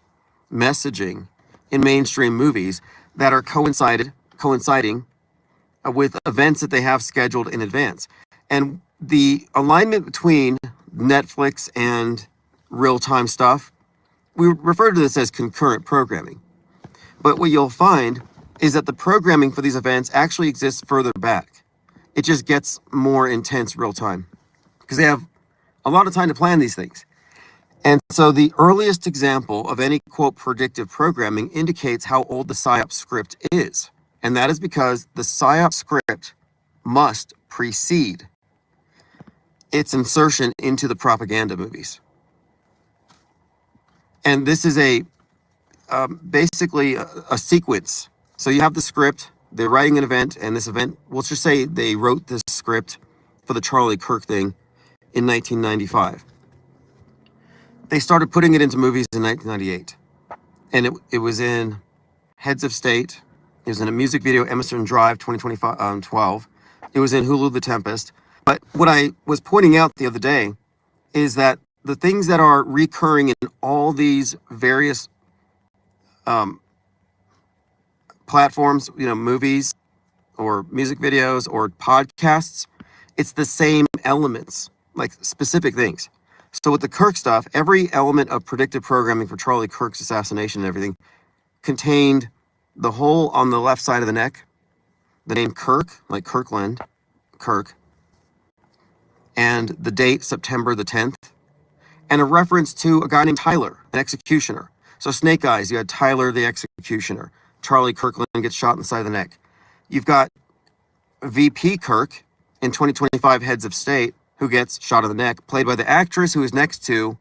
messaging in mainstream movies that are coinciding with events that they have scheduled in advance. And the alignment between Netflix and real-time stuff, we refer to this as concurrent programming. But what you'll find is that the programming for these events actually exists further back. It just gets more intense real time because they have a lot of time to plan these things. And so the earliest example of any, quote, predictive programming indicates how old the PSYOP script is. And that is because the PSYOP script must precede its insertion into the propaganda movies. And this is basically a sequence. So you have the script, they're writing an event, and this event, let's just say they wrote this script for the Charlie Kirk thing in 1995. They started putting it into movies in 1998. And it was in Heads of State. It was in a music video, Emerson Drive 2012. It was in Hulu The Tempest. But what I was pointing out the other day is that the things that are recurring in all these various platforms, movies or music videos or podcasts, it's the same elements, like specific things. So with the Kirk stuff, every element of predictive programming for Charlie Kirk's assassination and everything contained the hole on the left side of the neck, the name Kirk, like Kirkland, Kirk, and the date, September the 10th, and a reference to a guy named Tyler, an executioner. So Snake Eyes, you had Tyler the executioner. Charlie Kirkland gets shot in the side of the neck. You've got VP Kirk in 2025 Heads of State, who gets shot in the neck, played by the actress who is next to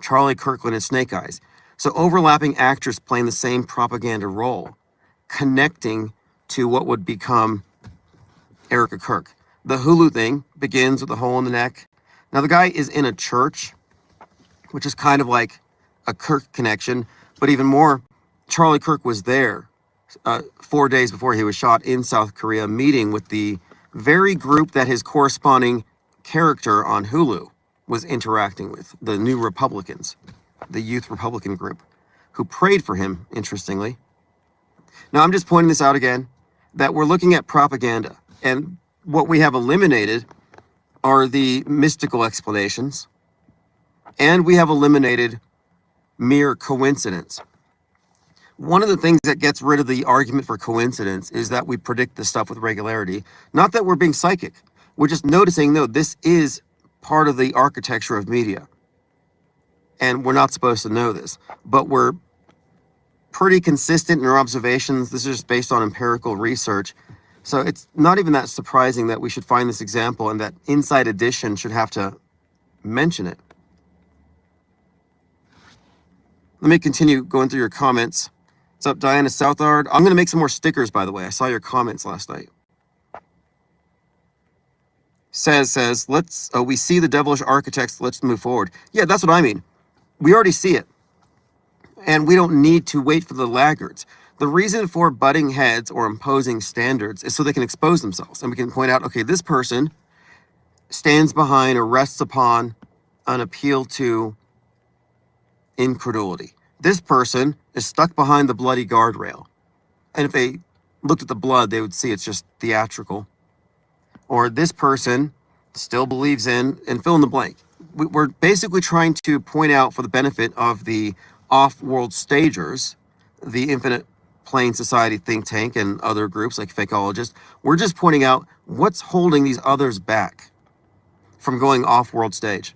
Charlie Kirkland in Snake Eyes. So overlapping actors playing the same propaganda role, connecting to what would become Erica Kirk. The Hulu thing begins with a hole in the neck. Now the guy is in a church, which is kind of like a Kirk connection, but even more, Charlie Kirk was there 4 days before he was shot in South Korea, meeting with the very group that his corresponding character on Hulu was interacting with, the New Republicans, the Youth Republican group, who prayed for him, interestingly. Now, I'm just pointing this out again, that we're looking at propaganda, and what we have eliminated are the mystical explanations, and we have eliminated mere coincidence. One of the things that gets rid of the argument for coincidence is that we predict this stuff with regularity. Not that we're being psychic. We're just noticing, no, this is part of the architecture of media. And we're not supposed to know this. But we're pretty consistent in our observations. This is just based on empirical research. So it's not even that surprising that we should find this example and that Inside Edition should have to mention it. Let me continue going through your comments. What's up, Diana Southard? I'm going to make some more stickers, by the way. I saw your comments last night. Says, we see the devilish architects, let's move forward. Yeah, that's what I mean. We already see it. And we don't need to wait for the laggards. The reason for butting heads or imposing standards is so they can expose themselves. And we can point out, okay, this person stands behind or rests upon an appeal to incredulity. This person is stuck behind the bloody guardrail. And if they looked at the blood, they would see it's just theatrical. Or this person still believes in, and fill in the blank. We're basically trying to point out for the benefit of the off-world stagers, the infinite Plain Society think tank and other groups like Fakeologists. We're just pointing out what's holding these others back from going off-world stage.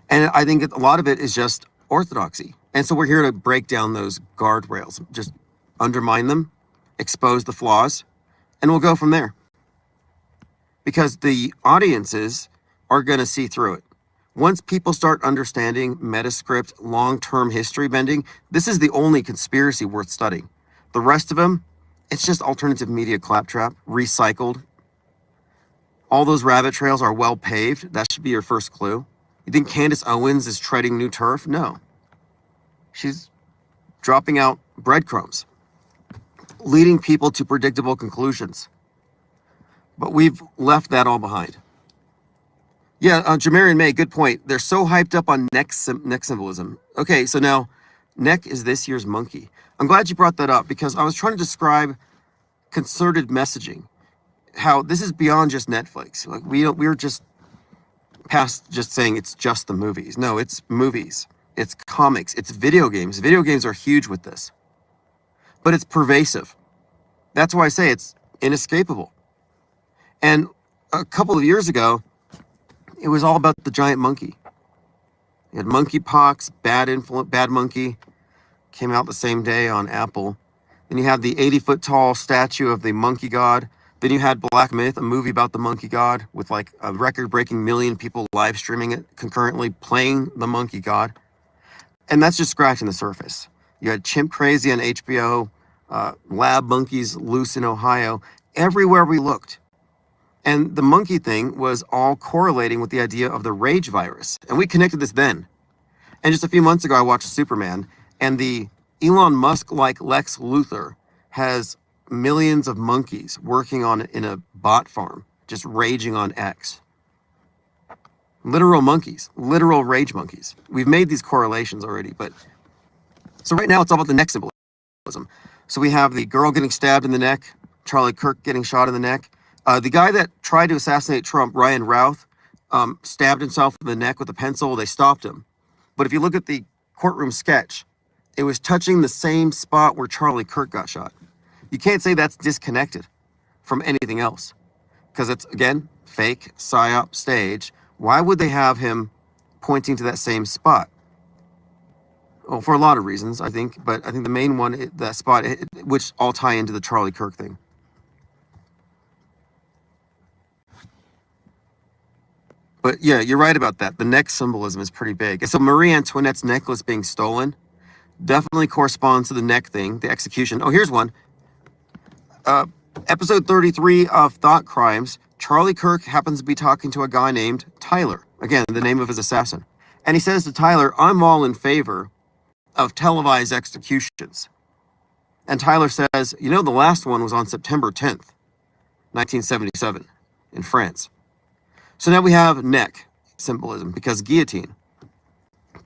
And I think a lot of it is just orthodoxy. And so we're here to break down those guardrails, just undermine them, expose the flaws, and we'll go from there. Because the audiences are going to see through it. Once people start understanding metascript, long-term history bending, this is the only conspiracy worth studying. The rest of them, it's just alternative media claptrap, recycled. All those rabbit trails are well paved. That should be your first clue. You think Candace Owens is treading new turf? No. She's dropping out breadcrumbs, leading people to predictable conclusions. But we've left that all behind. Yeah, Jamarian May, good point. They're so hyped up on neck symbolism. Okay, so now, neck is this year's monkey. I'm glad you brought that up because I was trying to describe concerted messaging. How this is beyond just Netflix. Like we're just past just saying it's just the movies. No, it's movies. It's comics. It's video games. Video games are huge with this. But it's pervasive. That's why I say it's inescapable. And a couple of years ago, it was all about the giant monkey. You had monkeypox, bad monkey, came out the same day on Apple. Then you had the 80-foot tall statue of the monkey god. Then you had Black Myth, a movie about the monkey god with like a record-breaking million people live streaming it concurrently, playing the monkey god. And that's just scratching the surface. You had Chimp Crazy on HBO, lab monkeys loose in Ohio, everywhere we looked. And the monkey thing was all correlating with the idea of the rage virus. And we connected this then. And just a few months ago, I watched Superman, and the Elon Musk-like Lex Luthor has millions of monkeys working on it in a bot farm, just raging on X. Literal monkeys, literal rage monkeys. We've made these correlations already, but so right now it's all about the neck symbolism. So we have the girl getting stabbed in the neck, Charlie Kirk getting shot in the neck. The guy that tried to assassinate Trump, Ryan Routh, stabbed himself in the neck with a pencil. They stopped him. But if you look at the courtroom sketch, it was touching the same spot where Charlie Kirk got shot. You can't say that's disconnected from anything else because it's, again, fake, psyop, stage. Why would they have him pointing to that same spot? Well, for a lot of reasons, I think. But I think the main one, that spot, which all tie into the Charlie Kirk thing. But yeah, you're right about that. The neck symbolism is pretty big. So Marie Antoinette's necklace being stolen definitely corresponds to the neck thing, the execution. Oh, here's one. Episode 33 of Thought Crimes, Charlie Kirk happens to be talking to a guy named Tyler. Again, the name of his assassin. And he says to Tyler, I'm all in favor of televised executions. And Tyler says, you know, the last one was on September 10th, 1977 in France. So now we have neck symbolism because guillotine.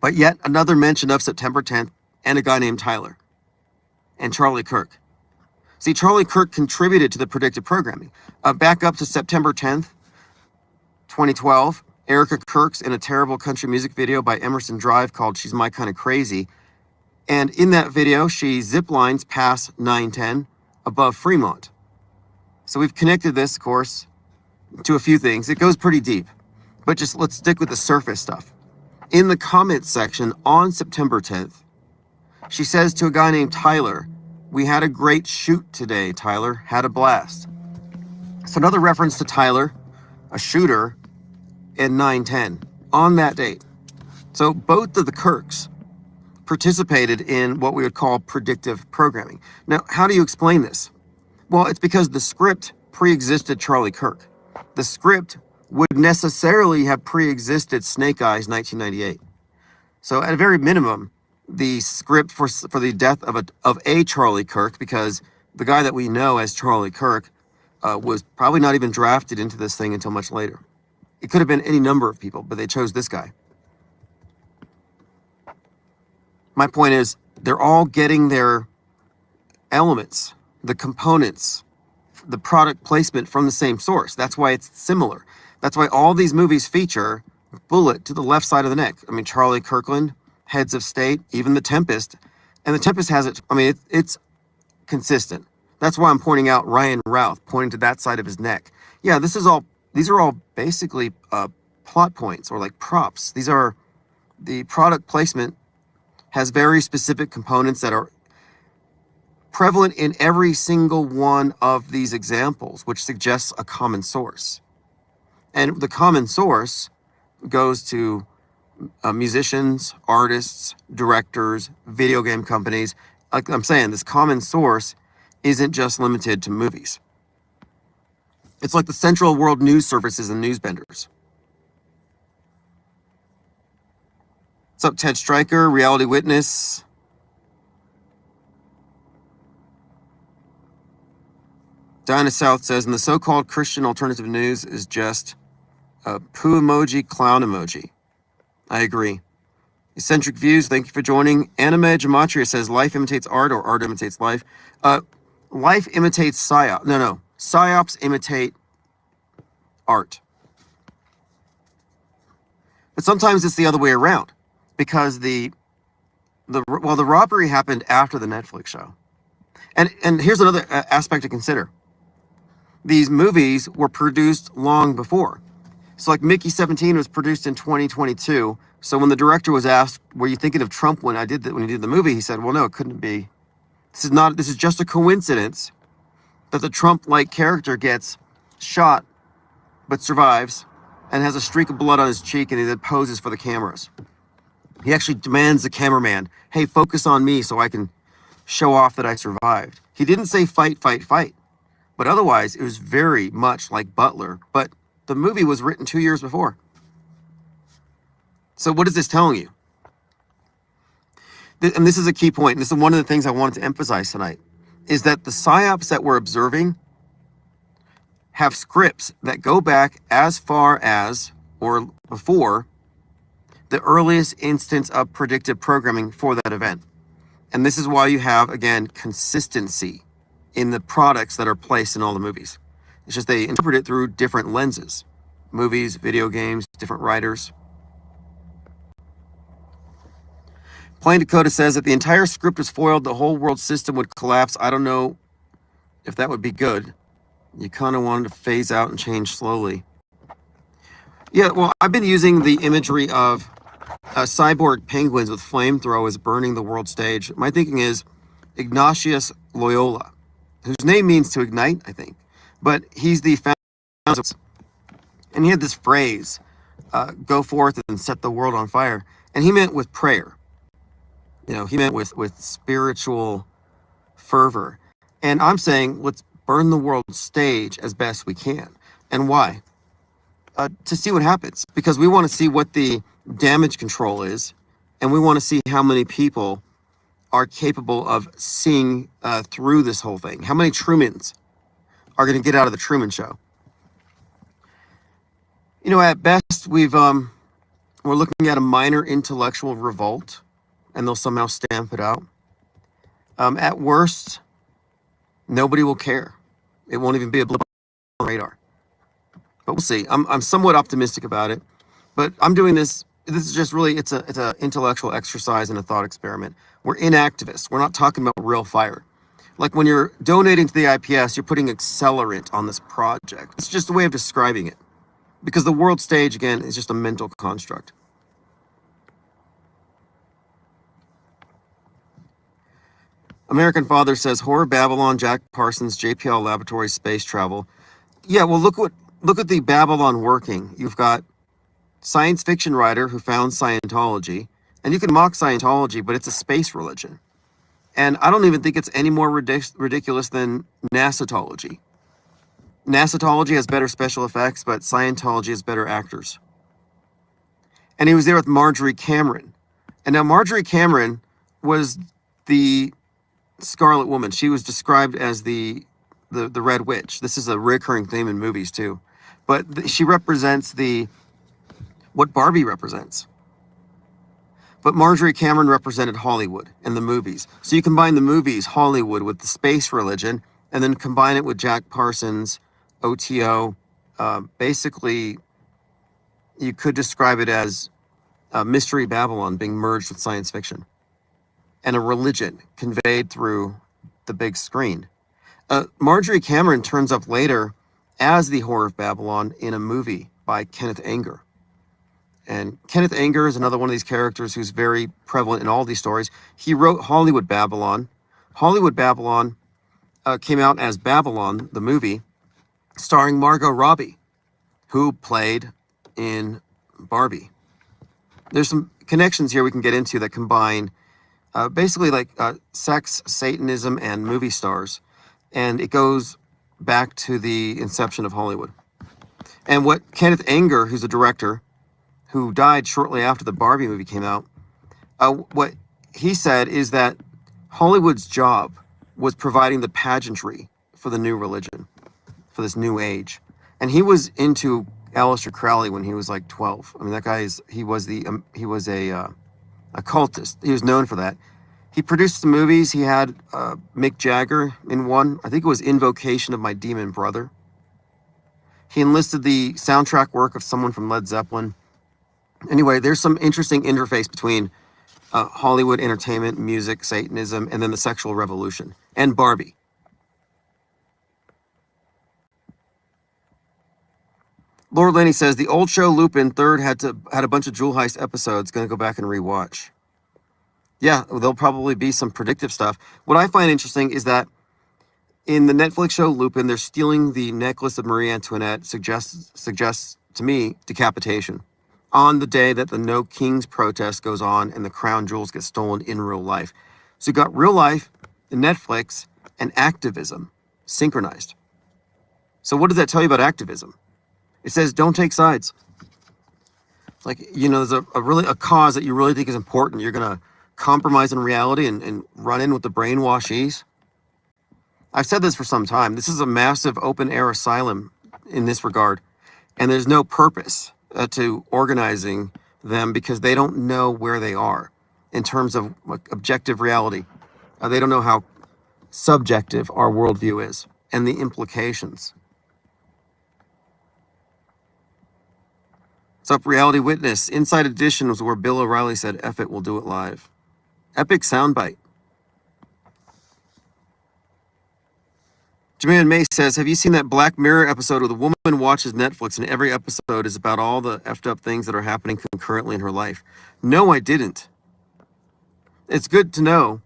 But yet another mention of September 10th and a guy named Tyler and Charlie Kirk. See, Charlie Kirk contributed to the predictive programming. Back up to September 10th, 2012, Erica Kirk's in a terrible country music video by Emerson Drive called She's My Kind of Crazy. And in that video, she ziplines past 910 above Fremont. So we've connected this, of course, to a few things. It goes pretty deep, but just let's stick with the surface stuff. In the comments section on September 10th, she says to a guy named Tyler, we had a great shoot today, Tyler. Had a blast. So another reference to Tyler, a shooter, in 910 on that date. So both of the Kirks participated in what we would call predictive programming. Now, how do you explain this? Well, it's because the script pre-existed Charlie Kirk. The script would necessarily have pre-existed Snake Eyes 1998. So at a very minimum, the script for the death of a Charlie Kirk, because the guy that we know as Charlie Kirk was probably not even drafted into this thing until much later. It could have been any number of people, but they chose this guy. My point is, they're all getting their elements, the components, the product placement from the same source. That's why it's similar. That's why all these movies feature bullet to the left side of the neck. I mean, Charlie Kirkland, Heads of State, even The Tempest. And The Tempest has it, I mean, it's consistent. That's why I'm pointing out Ryan Routh, pointing to that side of his neck. Yeah, these are all basically plot points or like props. These are the product placement has very specific components that are prevalent in every single one of these examples, which suggests a common source. And the common source goes to musicians, artists, directors, video game companies. Like I'm saying, this common source isn't just limited to movies. It's like the Central World News Services and newsbenders. What's up, Ted Stryker, Reality Witness? Dinah South says, and the so-called Christian alternative news is just a poo emoji, clown emoji. I agree. Eccentric Views, thank you for joining. Anime Gematria says, life imitates art or art imitates life. Life imitates psyop. No. Psyops imitate art. But sometimes it's the other way around, because the robbery happened after the Netflix show. And here's another aspect to consider. These movies were produced long before. So like Mickey 17 was produced in 2022. So when the director was asked, were you thinking of Trump when he did the movie? He said, well, no, it couldn't be. This is just a coincidence that the Trump-like character gets shot but survives and has a streak of blood on his cheek, and he then poses for the cameras. He actually demands the cameraman, hey, focus on me so I can show off that I survived. He didn't say fight, fight, fight. But otherwise, it was very much like Butler. But the movie was written 2 years before. So what is this telling you? And this is a key point. And this is one of the things I wanted to emphasize tonight, is that the psyops that we're observing have scripts that go back as far as or before the earliest instance of predictive programming for that event. And this is why you have, again, consistency in the products that are placed in all the movies. It's just they interpret it through different lenses. Movies, video games, different writers. Plain Dakota says that the entire script is foiled, the whole world system would collapse. I don't know if that would be good. You kind of wanted to phase out and change slowly. Yeah, well, I've been using the imagery of cyborg penguins with flamethrowers burning the world stage. My thinking is Ignatius Loyola, whose name means to ignite, I think. But he's the founder, and he had this phrase, go forth and set the world on fire. And he meant with prayer. He meant with spiritual fervor. And I'm saying, let's burn the world stage as best we can. And why? To see what happens. Because we want to see what the damage control is. And we want to see how many people are capable of seeing through this whole thing. How many Trumans are going to get out of the Truman Show? At best, we're looking at a minor intellectual revolt, and they'll somehow stamp it out. At worst, nobody will care. It won't even be a blip on the radar. But we'll see. I'm somewhat optimistic about it. But I'm doing this. This is just really, it's a intellectual exercise and a thought experiment. We're inactivists. We're not talking about real fire. Like when you're donating to the IPS, you're putting accelerant on this project. It's just a way of describing it. Because the world stage, again, is just a mental construct. American Father says, Horror Babylon, Jack Parsons, JPL Laboratories, space travel. Yeah, well, look at the Babylon working. You've got science fiction writer who found Scientology, and you can mock Scientology, but it's a space religion. And I don't even think it's any more ridiculous than NASAtology. NASAtology has better special effects, but Scientology has better actors. And he was there with Marjorie Cameron. And now Marjorie Cameron was the Scarlet Woman. She was described as the Red Witch. This is a recurring theme in movies too. But she represents what Barbie represents. But Marjorie Cameron represented Hollywood in the movies. So you combine the movies, Hollywood, with the space religion, and then combine it with Jack Parsons, OTO. Basically, you could describe it as Mystery Babylon being merged with science fiction. And a religion conveyed through the big screen. Marjorie Cameron turns up later as the Whore of Babylon in a movie by Kenneth Anger. And Kenneth Anger is another one of these characters who's very prevalent in all these stories. He wrote Hollywood Babylon. Hollywood Babylon came out as Babylon, the movie, starring Margot Robbie, who played in Barbie. There's some connections here we can get into that combine basically like sex, Satanism, and movie stars. And it goes back to the inception of Hollywood. And what Kenneth Anger, who's a director, who died shortly after the Barbie movie came out, what he said is that Hollywood's job was providing the pageantry for the new religion, for this new age. And he was into Aleister Crowley when he was like 12. I mean, that guy he was a cultist. He was known for that. He produced some movies. He had Mick Jagger in one. I think it was Invocation of My Demon Brother. He enlisted the soundtrack work of someone from Led Zeppelin. Anyway, there's some interesting interface between Hollywood entertainment, music, Satanism, and then the sexual revolution, and Barbie. Lord Laney says the old show Lupin third had a bunch of jewel heist episodes. Going to go back and rewatch. Yeah, there'll probably be some predictive stuff. What I find interesting is that in the Netflix show Lupin, they're stealing the necklace of Marie Antoinette. Suggests to me decapitation on the day that the No Kings protest goes on and the crown jewels get stolen in real life. So you got real life, the Netflix, and activism synchronized. So what does that tell you about activism? It says don't take sides. Like, there's a cause that you really think is important. You're going to compromise in reality and run in with the brainwashies. I've said this for some time. This is a massive open air asylum in this regard. And there's no purpose to organizing them because they don't know where they are in terms of objective reality. They don't know how subjective our worldview is and the implications. What's up, Reality Witness? Inside Edition was where Bill O'Reilly said, F it, we'll do it live. Epic soundbite. Jermaine May says, have you seen that Black Mirror episode where the woman watches Netflix and every episode is about all the effed up things that are happening concurrently in her life? No, I didn't. It's good to know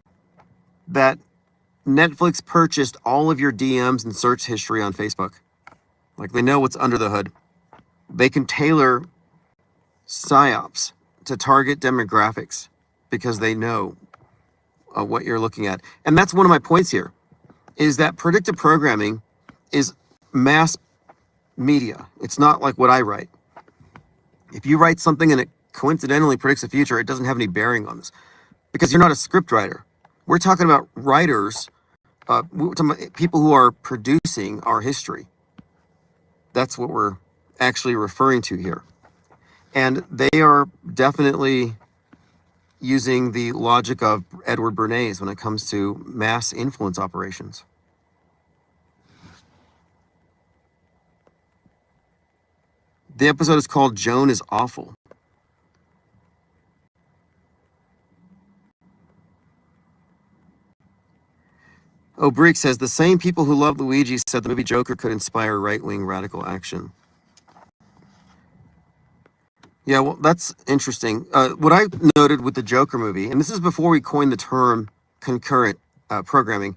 that Netflix purchased all of your DMs and search history on Facebook. Like, they know what's under the hood. They can tailor psyops to target demographics because they know what you're looking at. And that's one of my points here, is that predictive programming is mass media. It's not like what I write. If you write something and it coincidentally predicts the future, it doesn't have any bearing on this because you're not a script writer. We're talking about writers, we're talking about people who are producing our history. That's what we're actually referring to here. And they are definitely using the logic of Edward Bernays when it comes to mass influence operations. The episode is called Joan is Awful. O'Brick says, the same people who love Luigi said the movie Joker could inspire right-wing radical action. Yeah, well, that's interesting. What I noted with the Joker movie, and this is before we coined the term concurrent programming,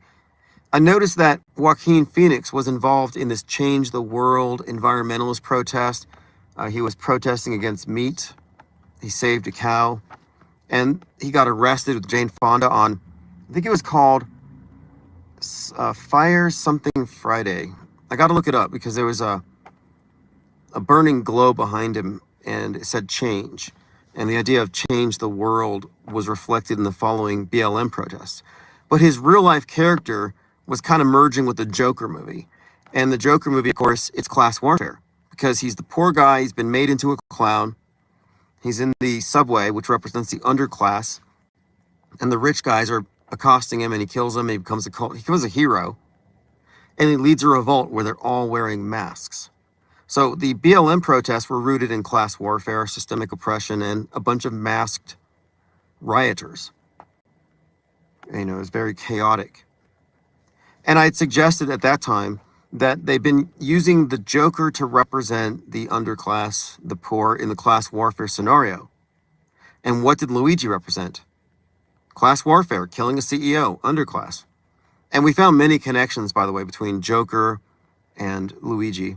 I noticed that Joaquin Phoenix was involved in this Change the World environmentalist protest. He was protesting against meat. He saved a cow. And he got arrested with Jane Fonda on, I think it was called Fire Something Friday. I got to look it up because there was a burning glow behind him and it said change. And the idea of change the world was reflected in the following BLM protests. But his real life character was kind of merging with the Joker movie. And the Joker movie, of course, it's class warfare because he's the poor guy. He's been made into a clown. He's in the subway, which represents the underclass. And the rich guys are accosting him and he kills them. And he becomes a hero. And he leads a revolt where they're all wearing masks. So the BLM protests were rooted in class warfare, systemic oppression, and a bunch of masked rioters. It was very chaotic. And I had suggested at that time that they've been using the Joker to represent the underclass, the poor, in the class warfare scenario. And what did Luigi represent? Class warfare, killing a CEO, underclass. And we found many connections, by the way, between Joker and Luigi.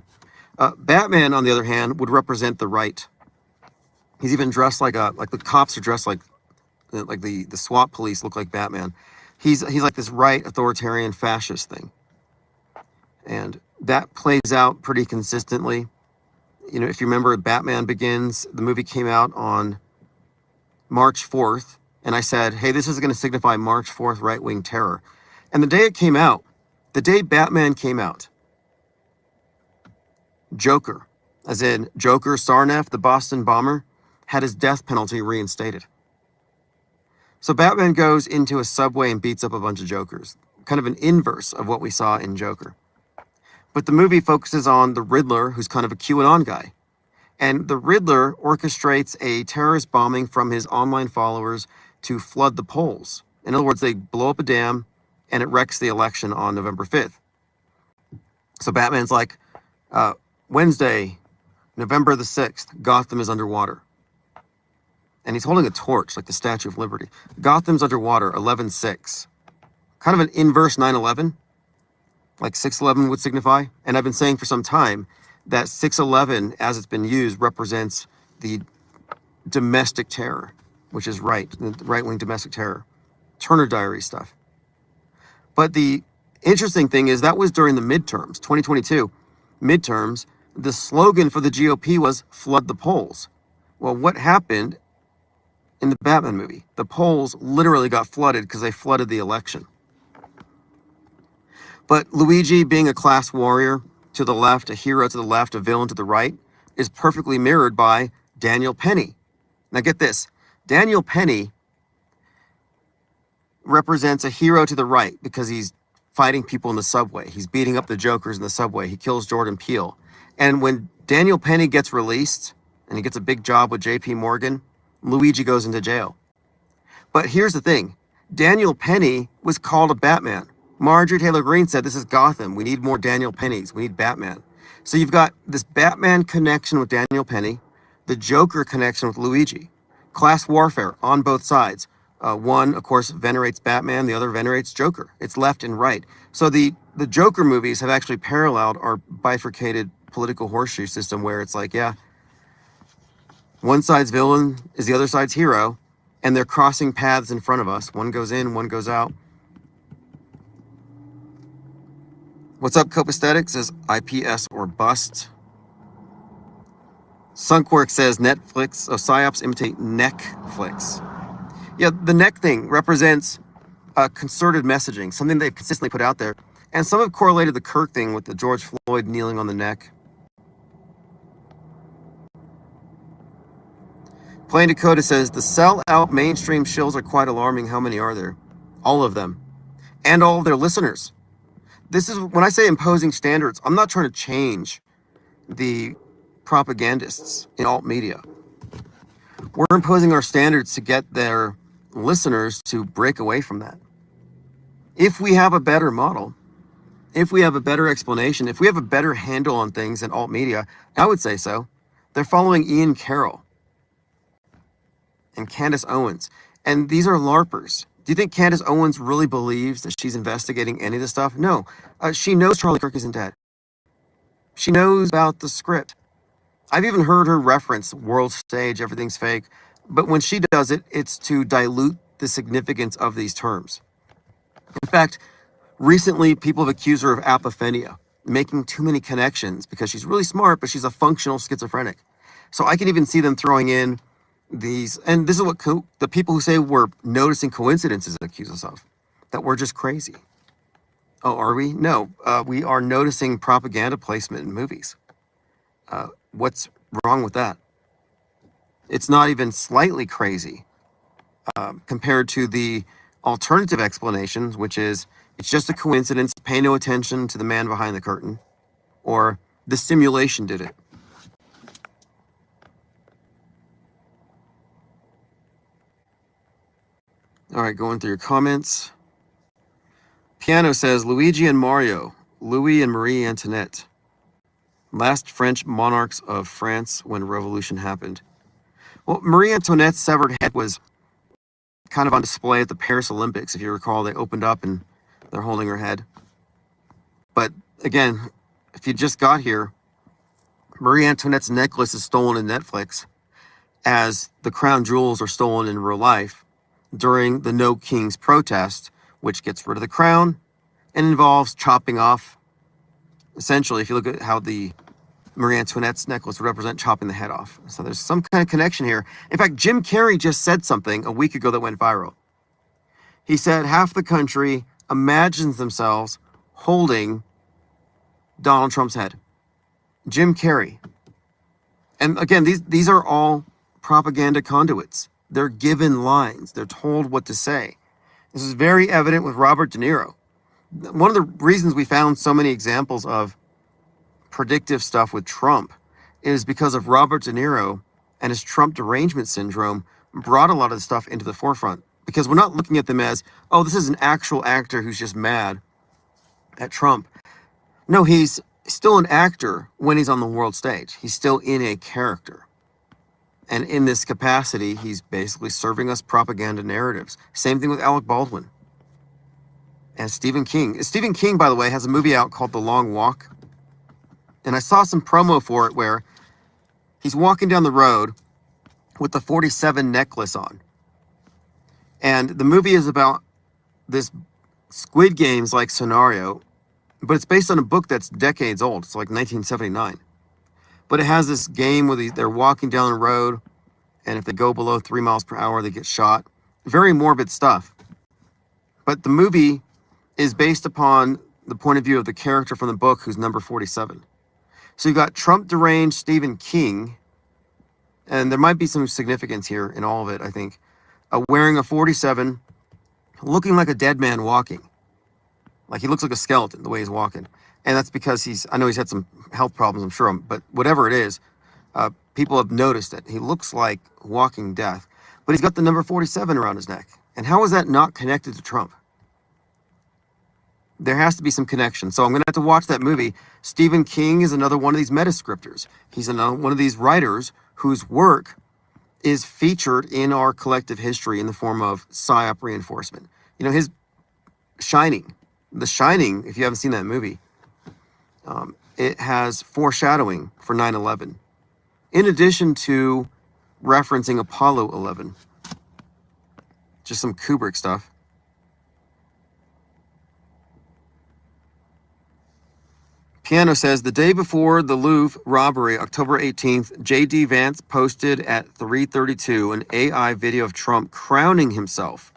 Batman, on the other hand, would represent the right. He's even dressed like the cops are dressed like the SWAT police look like Batman. He's like this right authoritarian fascist thing. And that plays out pretty consistently. You know, if you remember, Batman Begins, the movie came out on March 4th, and I said, hey, this is going to signify March 4th right-wing terror. And the day it came out, the day Batman came out, Joker, as in Joker Sarnath, the Boston bomber, had his death penalty reinstated. So Batman goes into a subway and beats up a bunch of Jokers, kind of an inverse of what we saw in Joker. But the movie focuses on the Riddler, who's kind of a QAnon guy. And the Riddler orchestrates a terrorist bombing from his online followers to flood the polls. In other words, they blow up a dam and it wrecks the election on November 5th. So Batman's like, Wednesday, November the 6th, Gotham is underwater. And he's holding a torch like the Statue of Liberty. Gotham's underwater, 11/6. Kind of an inverse 9/11, like 6/11 would signify. And I've been saying for some time that 6/11, as it's been used, represents the domestic terror, which is the right-wing domestic terror. Turner Diary stuff. But the interesting thing is that was during the midterms, 2022 midterms. The slogan for the GOP was flood the polls. Well, what happened in the Batman movie? The polls literally got flooded because they flooded the election. But Luigi, being a class warrior to the left, a hero to the left, a villain to the right, is perfectly mirrored by Daniel Penny. Now get this, Daniel Penny represents a hero to the right because he's fighting people in the subway. He's beating up the Jokers in the subway. He kills Jordan Peele. And when Daniel Penny gets released and he gets a big job with JP Morgan, Luigi goes into jail. But here's the thing. Daniel Penny was called a Batman. Marjorie Taylor Greene said, this is Gotham. We need more Daniel Pennys. We need Batman. So you've got this Batman connection with Daniel Penny, the Joker connection with Luigi. Class warfare on both sides. One, of course, venerates Batman. The other venerates Joker. It's left and right. So the Joker movies have actually paralleled our bifurcated political horseshoe system where it's like, yeah, one side's villain is the other side's hero, and they're crossing paths in front of us. One goes in, one goes out. What's up, Copaesthetic? Says IPS or bust. Sunkwork says Netflix, PsyOps imitate Netflix. Yeah, the neck thing represents concerted messaging, something they've consistently put out there. And some have correlated the Kirk thing with the George Floyd kneeling on the neck. Plain Dakota says, the sell-out mainstream shills are quite alarming. How many are there? All of them. And all of their listeners. This is, when I say imposing standards, I'm not trying to change the propagandists in alt media. We're imposing our standards to get their listeners to break away from that. If we have a better model, if we have a better explanation, if we have a better handle on things in alt media, I would say so. They're following Ian Carroll and Candace Owens. And these are LARPers. Do you think Candace Owens really believes that she's investigating any of this stuff? No. She knows Charlie Kirk isn't dead. She knows about the script. I've even heard her reference world stage, everything's fake. But when she does it, it's to dilute the significance of these terms. In fact, recently people have accused her of apophenia, making too many connections because she's really smart, but she's a functional schizophrenic. So I can even see them throwing in these, and this is what the people who say we're noticing coincidences accuse us of, that we're just crazy. Oh, are we? No, we are noticing propaganda placement in movies. What's wrong with that? It's not even slightly crazy compared to the alternative explanations, which is it's just a coincidence, pay no attention to the man behind the curtain, or the simulation did it. All right, going through your comments. Piano says Luigi and Mario, Louis and Marie Antoinette, last French monarchs of France when revolution happened. Well, Marie Antoinette's severed head was kind of on display at the Paris Olympics. If you recall, they opened up and they're holding her head. But again, if you just got here, Marie Antoinette's necklace is stolen in Netflix, as the crown jewels are stolen in real life during the No Kings protest, which gets rid of the crown and involves chopping off. Essentially, if you look at how the Marie Antoinette's necklace would represent chopping the head off. So there's some kind of connection here. In fact, Jim Carrey just said something a week ago that went viral. He said half the country imagines themselves holding Donald Trump's head. Jim Carrey. And again, these are all propaganda conduits. They're given lines. They're told what to say. This is very evident with Robert De Niro. One of the reasons we found so many examples of predictive stuff with Trump is because of Robert De Niro and his Trump derangement syndrome brought a lot of the stuff into the forefront. Because we're not looking at them as, oh, this is an actual actor who's just mad at Trump. No, he's still an actor when he's on the world stage. He's still in a character. And in this capacity, he's basically serving us propaganda narratives. Same thing with Alec Baldwin and Stephen King. Stephen King, by the way, has a movie out called The Long Walk. And I saw some promo for it where he's walking down the road with the 47 necklace on. And the movie is about this Squid Games-like scenario, but it's based on a book that's decades old. It's like 1979. But it has this game where they're walking down the road, and if they go below 3 miles per hour, they get shot. Very morbid stuff. But the movie is based upon the point of view of the character from the book who's number 47. So you got Trump deranged Stephen King, and there might be some significance here in all of it, I think, wearing a 47, looking like a dead man walking. Like he looks like a skeleton the way he's walking. And that's because I know he's had some health problems, I'm sure, but whatever it is, people have noticed it. He looks like walking death, but he's got the number 47 around his neck. And how is that not connected to Trump? There has to be some connection. So I'm going to have to watch that movie. Stephen King is another one of these metascripters. He's another one of these writers whose work is featured in our collective history in the form of PSYOP reinforcement. You know, his Shining, The Shining, if you haven't seen that movie, it has foreshadowing for 9/11, in addition to referencing Apollo 11. Just some Kubrick stuff. Piano says, the day before the Louvre robbery, October 18th, J.D. Vance posted at 3:32 an AI video of Trump crowning himself.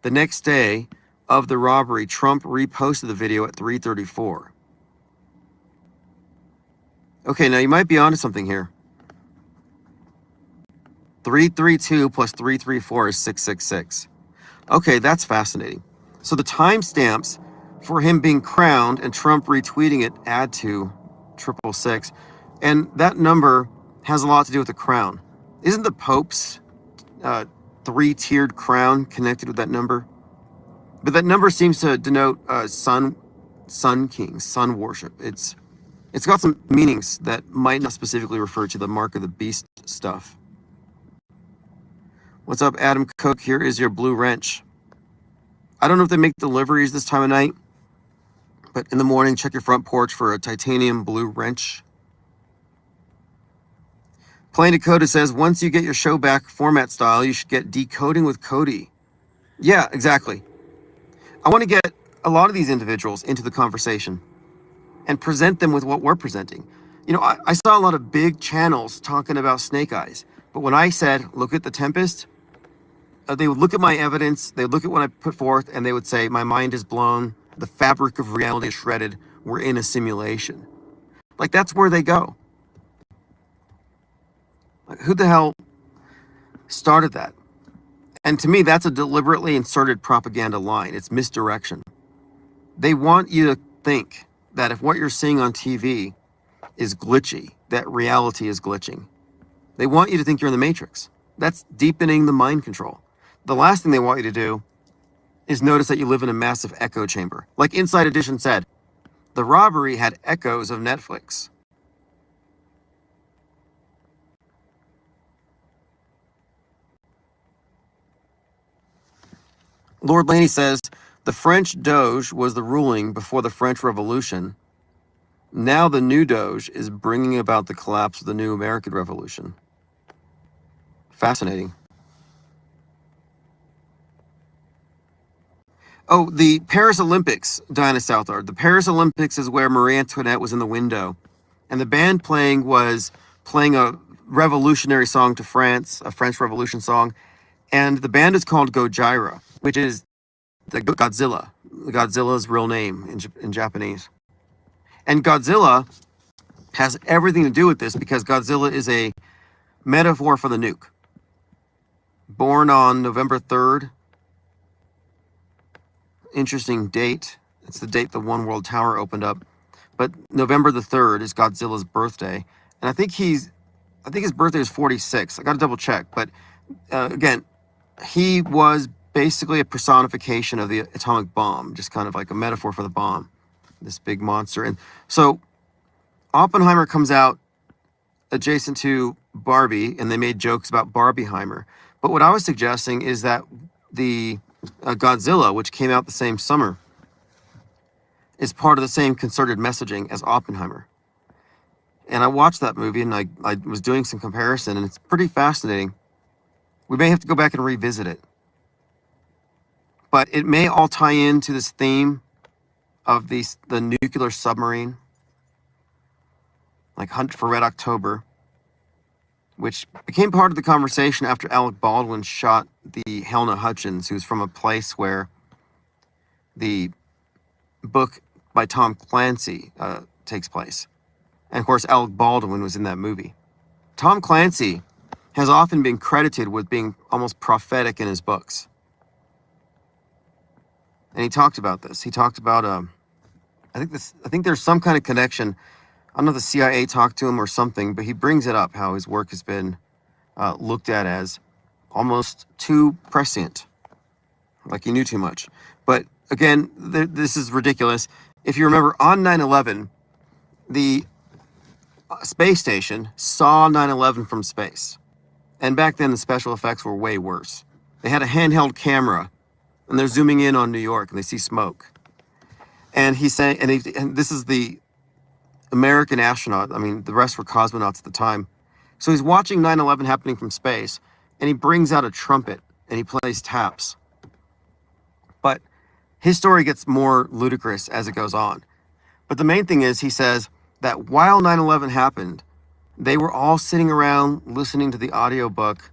The next day of the robbery, Trump reposted the video at 3:34. Okay, now you might be onto something here. 332 plus 334 is 666. Okay, that's fascinating. So the timestamps for him being crowned and Trump retweeting it add to 666. And that number has a lot to do with the crown. Isn't the Pope's three-tiered crown connected with that number? But that number seems to denote sun king, sun worship. It's got some meanings that might not specifically refer to the mark of the beast stuff. What's up, Adam Cook? Here is your blue wrench. I don't know if they make deliveries this time of night, but in the morning, check your front porch for a titanium blue wrench. Plain Dakota says, once you get your show back format style, you should get Decoding with Cody. Yeah, exactly. I want to get a lot of these individuals into the conversation and present them with what we're presenting. You know, I saw a lot of big channels talking about snake eyes, but when I said, look at the Tempest, they would look at my evidence, they would look at what I put forth, and they would say, my mind is blown, the fabric of reality is shredded, we're in a simulation. Like, that's where they go. Like, who the hell started that? And to me, that's a deliberately inserted propaganda line. It's misdirection. They want you to think that if what you're seeing on TV is glitchy, that reality is glitching. They want you to think you're in the Matrix. That's deepening the mind control. The last thing they want you to do is notice that you live in a massive echo chamber. Like Inside Edition said, the robbery had echoes of Netflix. Lord Laney says, the French Doge was the ruling before the French Revolution. Now the new Doge is bringing about the collapse of the new American Revolution. Fascinating. Oh, the Paris Olympics, Diana Southard. The Paris Olympics is where Marie Antoinette was in the window. And the band was playing a revolutionary song to France, a French Revolution song. And the band is called Gojira, which is the Godzilla. Godzilla's real name in Japanese. And Godzilla has everything to do with this because Godzilla is a metaphor for the nuke. Born on November 3rd. Interesting date. It's the date the One World Tower opened up. But November the 3rd is Godzilla's birthday. And I think his birthday is 46. I got to double check. But again, he was basically a personification of the atomic bomb, just kind of like a metaphor for the bomb, this big monster. And so Oppenheimer comes out adjacent to Barbie, and they made jokes about Barbieheimer. But what I was suggesting is that the Godzilla, which came out the same summer, is part of the same concerted messaging as Oppenheimer. And I watched that movie, and I was doing some comparison, and it's pretty fascinating. We may have to go back and revisit it. But it may all tie into this theme of the nuclear submarine, like Hunt for Red October, which became part of the conversation after Alec Baldwin shot the Helena Hutchins, who's from a place where the book by Tom Clancy takes place. And of course, Alec Baldwin was in that movie. Tom Clancy has often been credited with being almost prophetic in his books. And he talked about this. He talked about, I think there's some kind of connection. I don't know if the CIA talked to him or something, but he brings it up, how his work has been looked at as almost too prescient, like he knew too much. But again, this is ridiculous. If you remember, on 9/11, the space station saw 9/11 from space. And back then, the special effects were way worse. They had a handheld camera, and they're zooming in on New York, and they see smoke. And he's saying, and this is the American astronaut. I mean, the rest were cosmonauts at the time. So he's watching 9/11 happening from space, and he brings out a trumpet, and he plays taps. But his story gets more ludicrous as it goes on. But the main thing is, he says that while 9/11 happened, they were all sitting around listening to the audiobook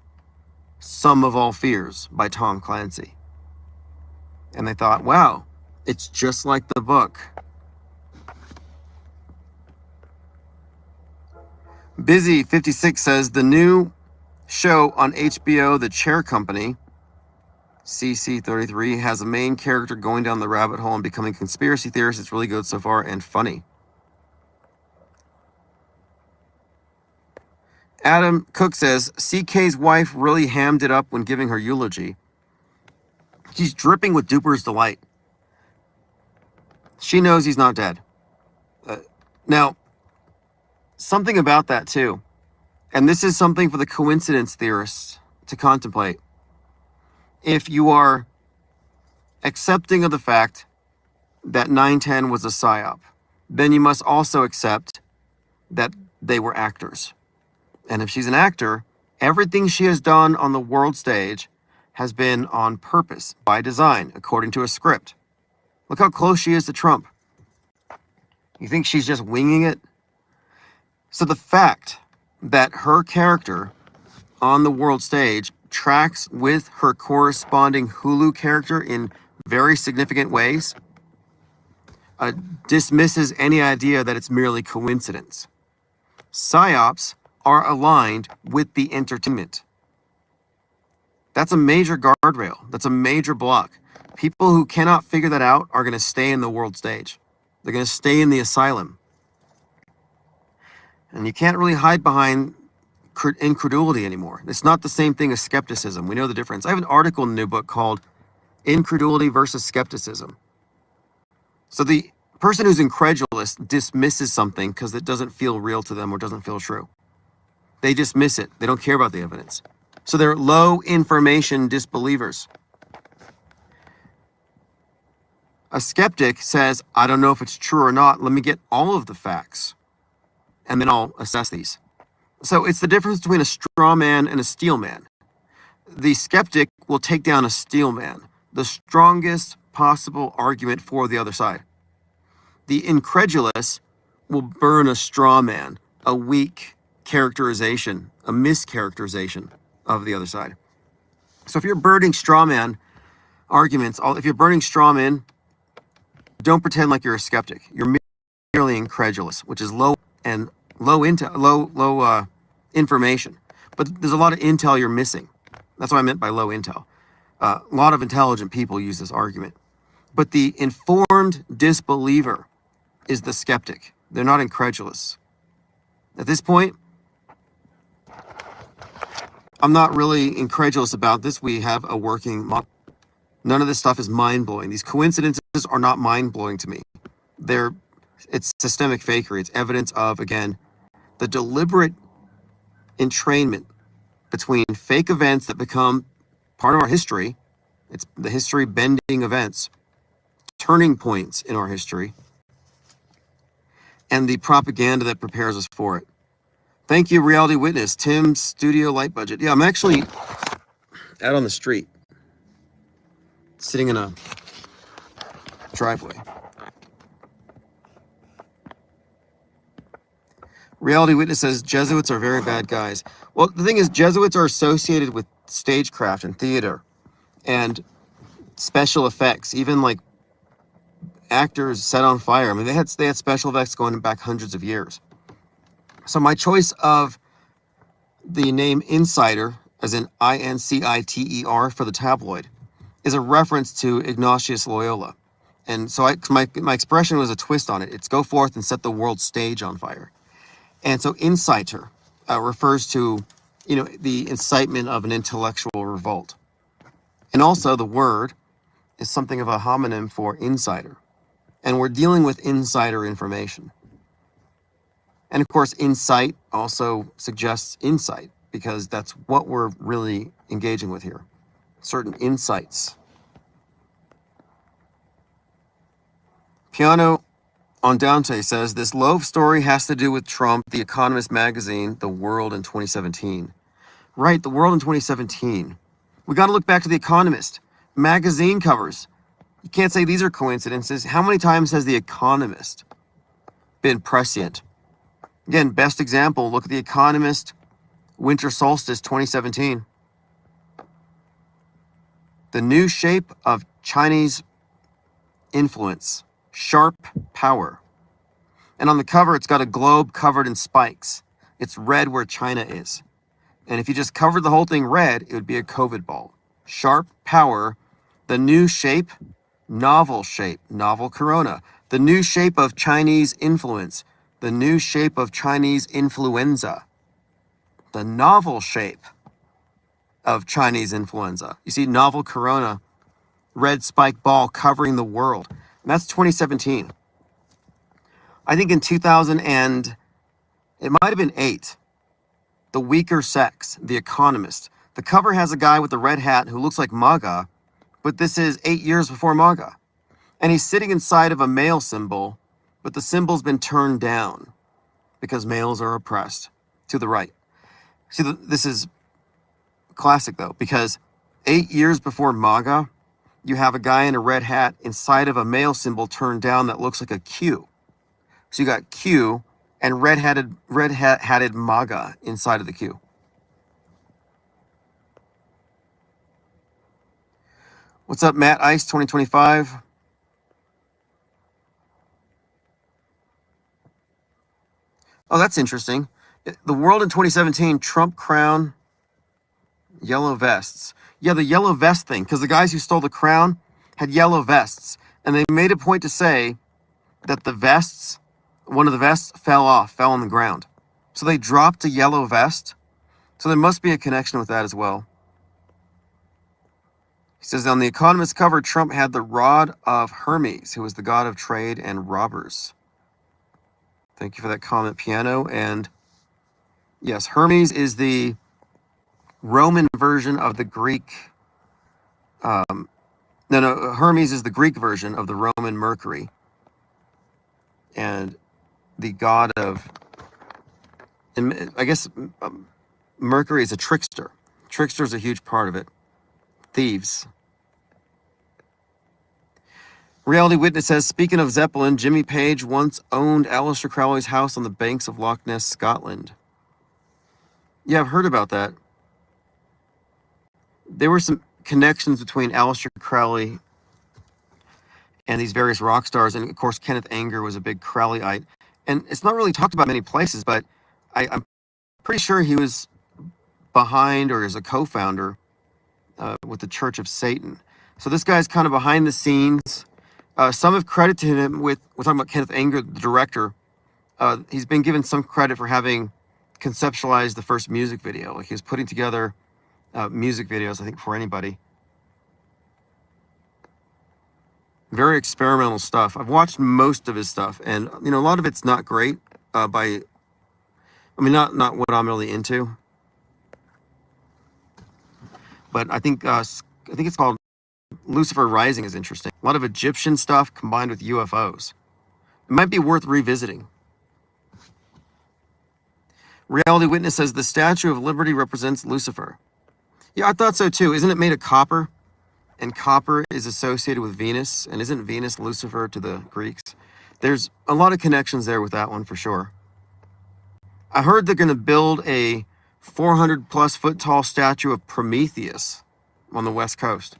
Sum of All Fears by Tom Clancy. And they thought, wow, it's just like the book. Busy56 says the new show on HBO, The Chair Company, CC33, has a main character going down the rabbit hole and becoming a conspiracy theorist. It's really good so far and funny. Adam Cook says, CK's wife really hammed it up when giving her eulogy. She's dripping with Duper's delight. She knows he's not dead. Now, something about that too, and this is something for the coincidence theorists to contemplate. If you are accepting of the fact that 9/10 was a psyop, then you must also accept that they were actors. And if she's an actor, everything she has done on the world stage has been on purpose, by design, according to a script. Look how close she is to Trump. You think she's just winging it? So the fact that her character on the world stage tracks with her corresponding Hulu character in very significant ways dismisses any idea that it's merely coincidence. PsyOps are aligned with the entertainment. That's a major guardrail. That's a major block. People who cannot figure that out are going to stay in the world stage. They're going to stay in the asylum. And you can't really hide behind incredulity anymore. It's not the same thing as skepticism. We know the difference. I have an article in the new book called Incredulity versus skepticism. So the person who's incredulous dismisses something because it doesn't feel real to them or doesn't feel true. They dismiss it. They don't care about the evidence. So they're low information disbelievers. A skeptic says, I don't know if it's true or not. Let me get all of the facts, and then I'll assess these. So it's the difference between a straw man and a steel man. The skeptic will take down a steel man, the strongest possible argument for the other side. The incredulous will burn a straw man, a weak characterization, a mischaracterization of the other side. So if you're burning straw man arguments, if you're burning straw men, don't pretend like you're a skeptic. You're merely incredulous, which is low information. But there's a lot of intel you're missing. That's what I meant by low intel. A lot of intelligent people use this argument. But the informed disbeliever is the skeptic. They're not incredulous. At this point, I'm not really incredulous about this. We have a working model. None of this stuff is mind-blowing. These coincidences are not mind-blowing to me. It's systemic fakery. It's evidence of, again, the deliberate entrainment between fake events that become part of our history. It's the history bending events, turning points in our history, and the propaganda that prepares us for it. Thank you, Reality Witness. Tim's studio light budget. Yeah, I'm actually out on the street, sitting in a driveway. Reality Witness says Jesuits are very bad guys. Well, the thing is, Jesuits are associated with stagecraft and theater and special effects, even like actors set on fire. I mean, they had special effects going back hundreds of years. So my choice of the name Insider, as in INCITER for the tabloid, is a reference to Ignatius Loyola. And so my expression was a twist on it. It's go forth and set the world stage on fire. And so inciter refers to, the incitement of an intellectual revolt. And also the word is something of a homonym for insider. And we're dealing with insider information. And of course, insight also suggests insight, because that's what we're really engaging with here. Certain insights. Piano on Dante says, this loaf story has to do with Trump, The Economist magazine, The World in 2017. Right, The World in 2017. We got to look back to The Economist. Magazine covers. You can't say these are coincidences. How many times has The Economist been prescient? Again, best example, look at The Economist, Winter Solstice 2017. The new shape of Chinese influence, sharp power. And on the cover, it's got a globe covered in spikes. It's red where China is. And if you just covered the whole thing red, it would be a COVID ball. Sharp power, the new shape, novel corona. The new shape of Chinese influence, the new shape of Chinese influenza. The novel shape of Chinese influenza. You see, novel corona, red spike ball covering the world. And that's 2017. I think in 2000 and it might have been 8, The Weaker Sex, The Economist. The cover has a guy with a red hat who looks like MAGA, but this is 8 years before MAGA. And he's sitting inside of a male symbol, but the symbol's been turned down because males are oppressed to the right. See, this is classic though, because 8 years before MAGA, you have a guy in a red hat inside of a male symbol turned down that looks like a Q. So you got Q and red-hatted MAGA inside of the Q. What's up, Matt Ice 2025? Oh, that's interesting. The World in 2017, Trump crown, yellow vests. Yeah, the yellow vest thing, because the guys who stole the crown had yellow vests. And they made a point to say that the vests, one of the vests fell on the ground. So they dropped a yellow vest. So there must be a connection with that as well. He says on the Economist cover, Trump had the rod of Hermes, who was the god of trade and robbers. Thank you for that comment, Piano. And yes, Hermes is the Roman version of the Greek. Hermes is the Greek version of the Roman Mercury. And the god of, I guess, Mercury is a trickster. Trickster is a huge part of it. Thieves. Reality Witness says, speaking of Zeppelin, Jimmy Page once owned Aleister Crowley's house on the banks of Loch Ness, Scotland. Yeah, I've heard about that. There were some connections between Aleister Crowley and these various rock stars, and of course Kenneth Anger was a big Crowleyite. And it's not really talked about many places, but I'm pretty sure he was behind or is a co-founder with the Church of Satan. So this guy's kind of behind the scenes. Some have credited him with, we're talking about Kenneth Anger, the director. He's been given some credit for having conceptualized the first music video. Like he was putting together music videos, I think, for anybody. Very experimental stuff. I've watched most of his stuff, and a lot of it's not great. Not what I'm really into. But I think it's called Lucifer Rising is interesting. A lot of Egyptian stuff combined with UFOs. It might be worth revisiting. Reality Witness says the Statue of Liberty represents Lucifer. Yeah, I thought so too. Isn't it made of copper? And copper is associated with Venus. And isn't Venus Lucifer to the Greeks? There's a lot of connections there with that one for sure. I heard they're going to build a 400 plus foot tall statue of Prometheus on the West Coast.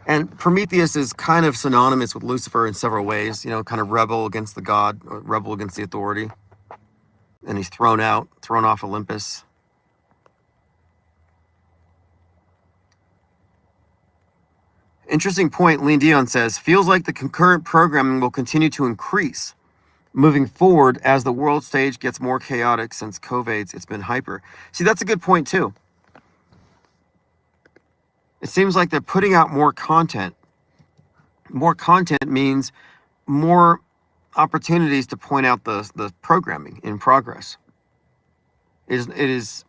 And Prometheus is kind of synonymous with Lucifer in several ways, kind of rebel against the god, or rebel against the authority. And he's thrown off Olympus. Interesting point, Lean Dion says, feels like the concurrent programming will continue to increase moving forward as the world stage gets more chaotic since COVID's it's been hyper. See, that's a good point too. It seems like they're putting out more content. More content means more opportunities to point out the programming in progress. It is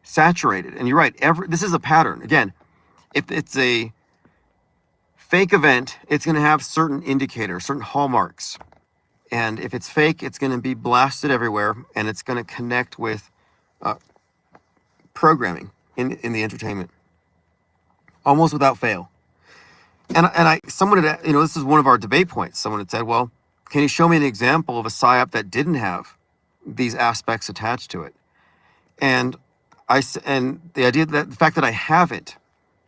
saturated. And you're right, this is a pattern. Again, if it's a fake event, it's going to have certain indicators, certain hallmarks. And if it's fake, it's going to be blasted everywhere, and it's going to connect with programming in the entertainment, almost without fail. And someone had, this is one of our debate points. Someone had said, well, can you show me an example of a psyop that didn't have these aspects attached to it? And the idea that the fact that I haven't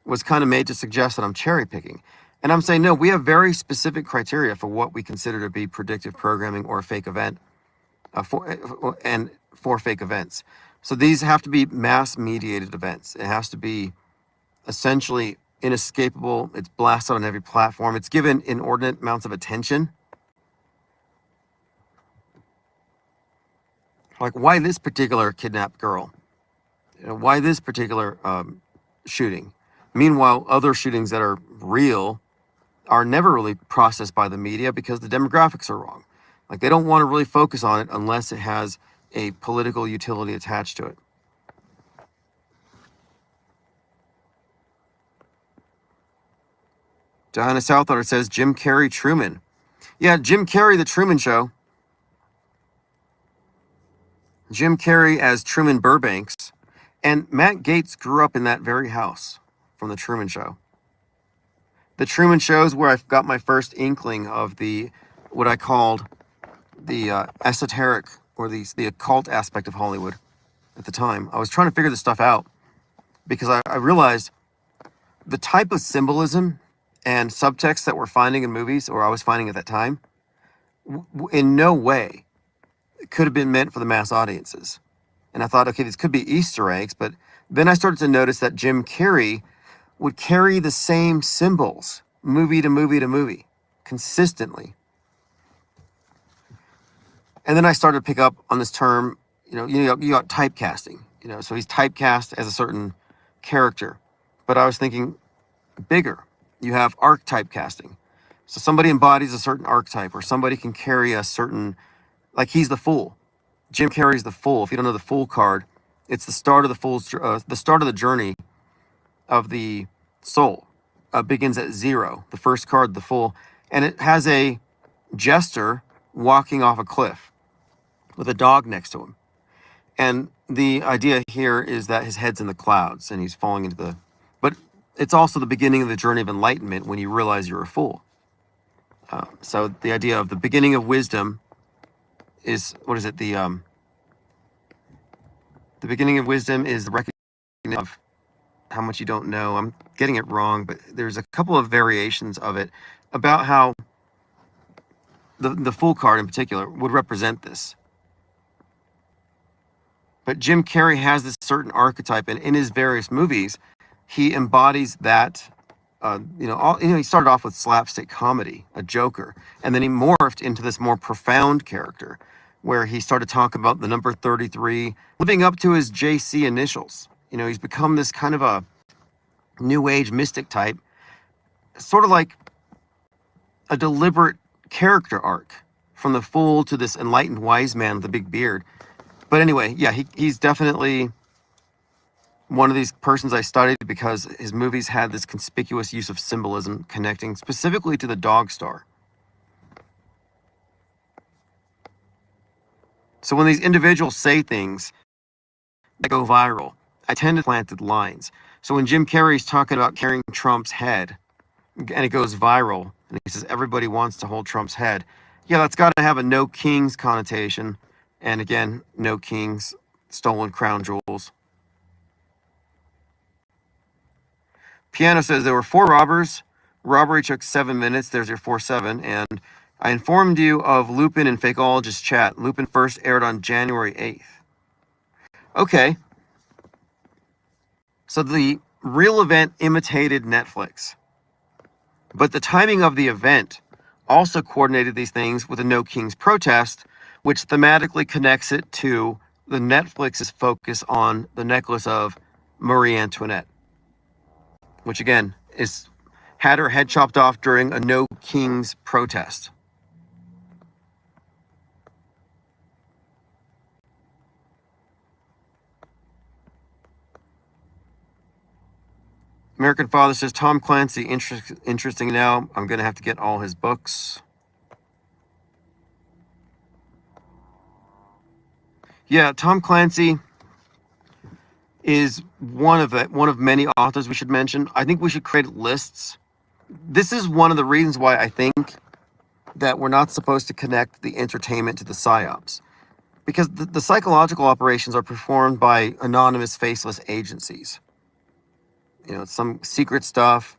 was kind of made to suggest that I'm cherry picking. And I'm saying, no, we have very specific criteria for what we consider to be predictive programming or a fake event for fake events. So these have to be mass mediated events. It has to be essentially inescapable. It's blasted on every platform. It's given inordinate amounts of attention. Like, why this particular kidnapped girl? Why this particular shooting? Meanwhile, other shootings that are real are never really processed by the media because the demographics are wrong. Like, they don't want to really focus on it unless it has a political utility attached to it. Diana Southarter says, Jim Carrey, Truman. Yeah, Jim Carrey, The Truman Show. Jim Carrey as Truman Burbanks. And Matt Gaetz grew up in that very house from The Truman Show. The Truman Show is where I got my first inkling of what I called the esoteric or the occult aspect of Hollywood at the time. I was trying to figure this stuff out because I realized the type of symbolism and subtext that we're finding in movies, or I was finding at that time, in no way could have been meant for the mass audiences. And I thought, okay, this could be Easter eggs, but then I started to notice that Jim Carrey would carry the same symbols movie to movie to movie consistently. And then I started to pick up on this term, you got typecasting, so he's typecast as a certain character. but I was thinking bigger. You have archetype casting. So somebody embodies a certain archetype, or somebody can carry a certain, like he's the Fool. Jim Carrey's the Fool. If you don't know the Fool card, it's the start of the start of the journey of the soul. Begins at 0. The first card, the Fool, and it has a jester walking off a cliff with a dog next to him. And the idea here is that his head's in the clouds and he's falling into the. But it's also the beginning of the journey of enlightenment when you realize you're a fool. So the idea of the beginning of wisdom is, what is it? The beginning of wisdom is the recognition of how much you don't know. I'm getting it wrong, but there's a couple of variations of it about how the Fool card in particular would represent this. But Jim Carrey has this certain archetype, and in his various movies, he embodies that. He started off with slapstick comedy, a joker, and then he morphed into this more profound character, where he started talking about the number 33, living up to his JC initials. He's become this kind of a new age mystic type, sort of like a deliberate character arc from the Fool to this enlightened wise man with a big beard. But anyway, yeah, he's definitely one of these persons I studied because his movies had this conspicuous use of symbolism connecting specifically to the dog star. So when these individuals say things that go viral, I tend to planted lines. So when Jim Carrey's talking about carrying Trump's head, and it goes viral, and he says everybody wants to hold Trump's head, yeah, that's got to have a no kings connotation. And again, no kings, stolen crown jewels. Piano says there were 4 robbers. Robbery took 7 minutes. There's your 4-7. And I informed you of Lupin and Fakeologist chat. Lupin first aired on January 8th. Okay. So the real event imitated Netflix. But the timing of the event also coordinated these things with a No Kings protest, which thematically connects it to the Netflix's focus on the necklace of Marie Antoinette, which again had her head chopped off during a No Kings protest. American Father says Tom Clancy, interesting now. I'm going to have to get all his books. Yeah, Tom Clancy is one of many authors we should mention. I think we should create lists. This is one of the reasons why I think that we're not supposed to connect the entertainment to the psyops, because the psychological operations are performed by anonymous, faceless agencies. Some secret stuff,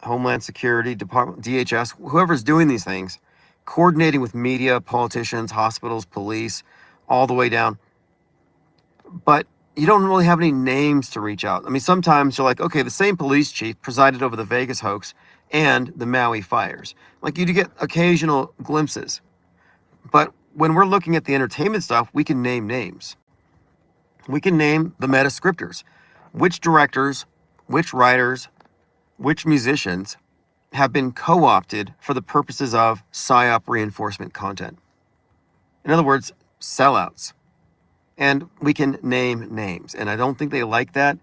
Homeland Security, Department, DHS, whoever's doing these things, coordinating with media, politicians, hospitals, police, all the way down. But you don't really have any names to reach out. I mean, sometimes you're like, okay, the same police chief presided over the Vegas hoax and the Maui fires. Like, you do get occasional glimpses. But when we're looking at the entertainment stuff, we can name names. We can name the meta scripters. Which directors, which writers, which musicians have been co-opted for the purposes of psyop reinforcement content. In other words, sellouts. And we can name names. And I don't think they like that.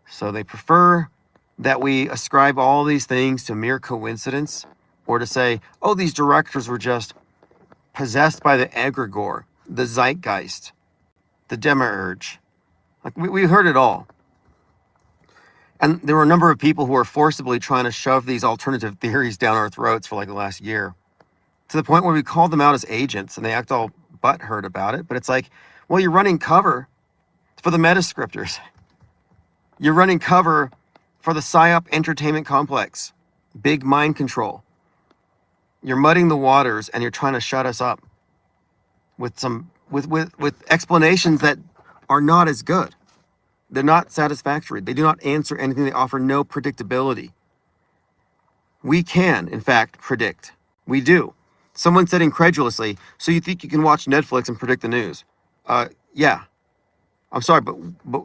So they prefer that we ascribe all these things to mere coincidence, or to say, oh, these directors were just possessed by the egregore, the zeitgeist, the demiurge. Like, we heard it all. And there were a number of people who were forcibly trying to shove these alternative theories down our throats for like the last year, to the point where we called them out as agents and they act all butthurt about it. But it's like, well, you're running cover for the metascripters. You're running cover for the PSYOP entertainment complex. Big mind control. You're muddying the waters and you're trying to shut us up with explanations that are not as good. They're not satisfactory. They do not answer anything. They offer no predictability. We can, in fact, predict. We do. Someone said incredulously, so you think you can watch Netflix and predict the news? Yeah. I'm sorry, but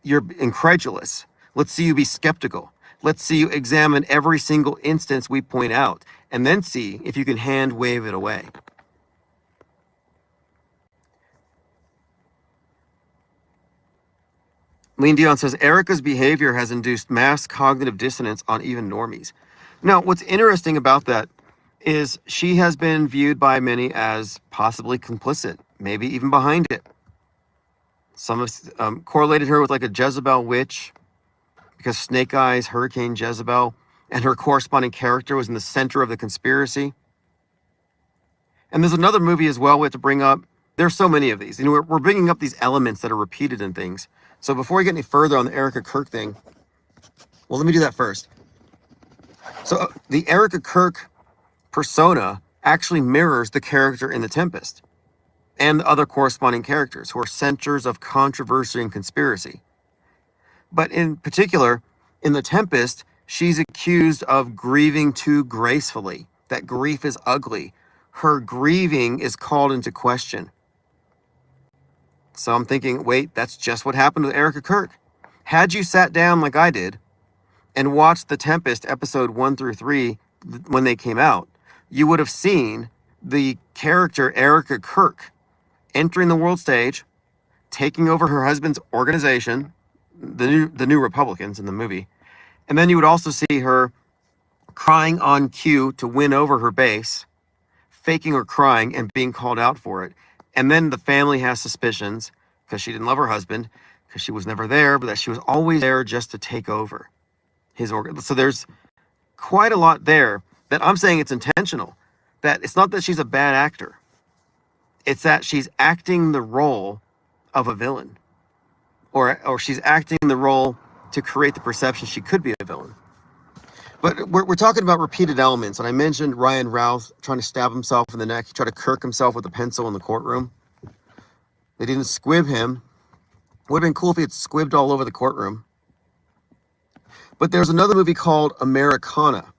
you're incredulous. Let's see you be skeptical. Let's see you examine every single instance we point out, and then see if you can hand wave it away. Lean Dion says, Erica's behavior has induced mass cognitive dissonance on even normies. Now, what's interesting about that is she has been viewed by many as possibly complicit, maybe even behind it. Some have correlated her with like a Jezebel witch, because Snake Eyes, Hurricane Jezebel, and her corresponding character was in the center of the conspiracy. And there's another movie as well we have to bring up. There's so many of these. You know, we're bringing up these elements that are repeated in things. So before we get any further on the Erica Kirk thing, well, let me do that first. So the Erica Kirk persona actually mirrors the character in The Tempest and the other corresponding characters who are centers of controversy and conspiracy. But in particular, in The Tempest, she's accused of grieving too gracefully, that grief is ugly. Her grieving is called into question. So I'm thinking, wait, that's just what happened with Erica Kirk. Had you sat down like I did and watched The Tempest episode 1 through 3 when they came out, you would have seen the character Erica Kirk entering the world stage, taking over her husband's organization, the new Republicans in the movie. And then you would also see her crying on cue to win over her base, faking her crying and being called out for it. And then the family has suspicions because she didn't love her husband, because she was never there, but that she was always there just to take over his organ. So there's quite a lot there that I'm saying it's intentional. That it's not that she's a bad actor. It's that she's acting the role of a villain. Or she's acting the role to create the perception she could be a villain. But we're talking about repeated elements, and I mentioned Ryan Routh trying to stab himself in the neck. He tried to Kirk himself with a pencil in the courtroom. They didn't squib him. Would have been cool if he had squibbed all over the courtroom. But there's another movie called Americana.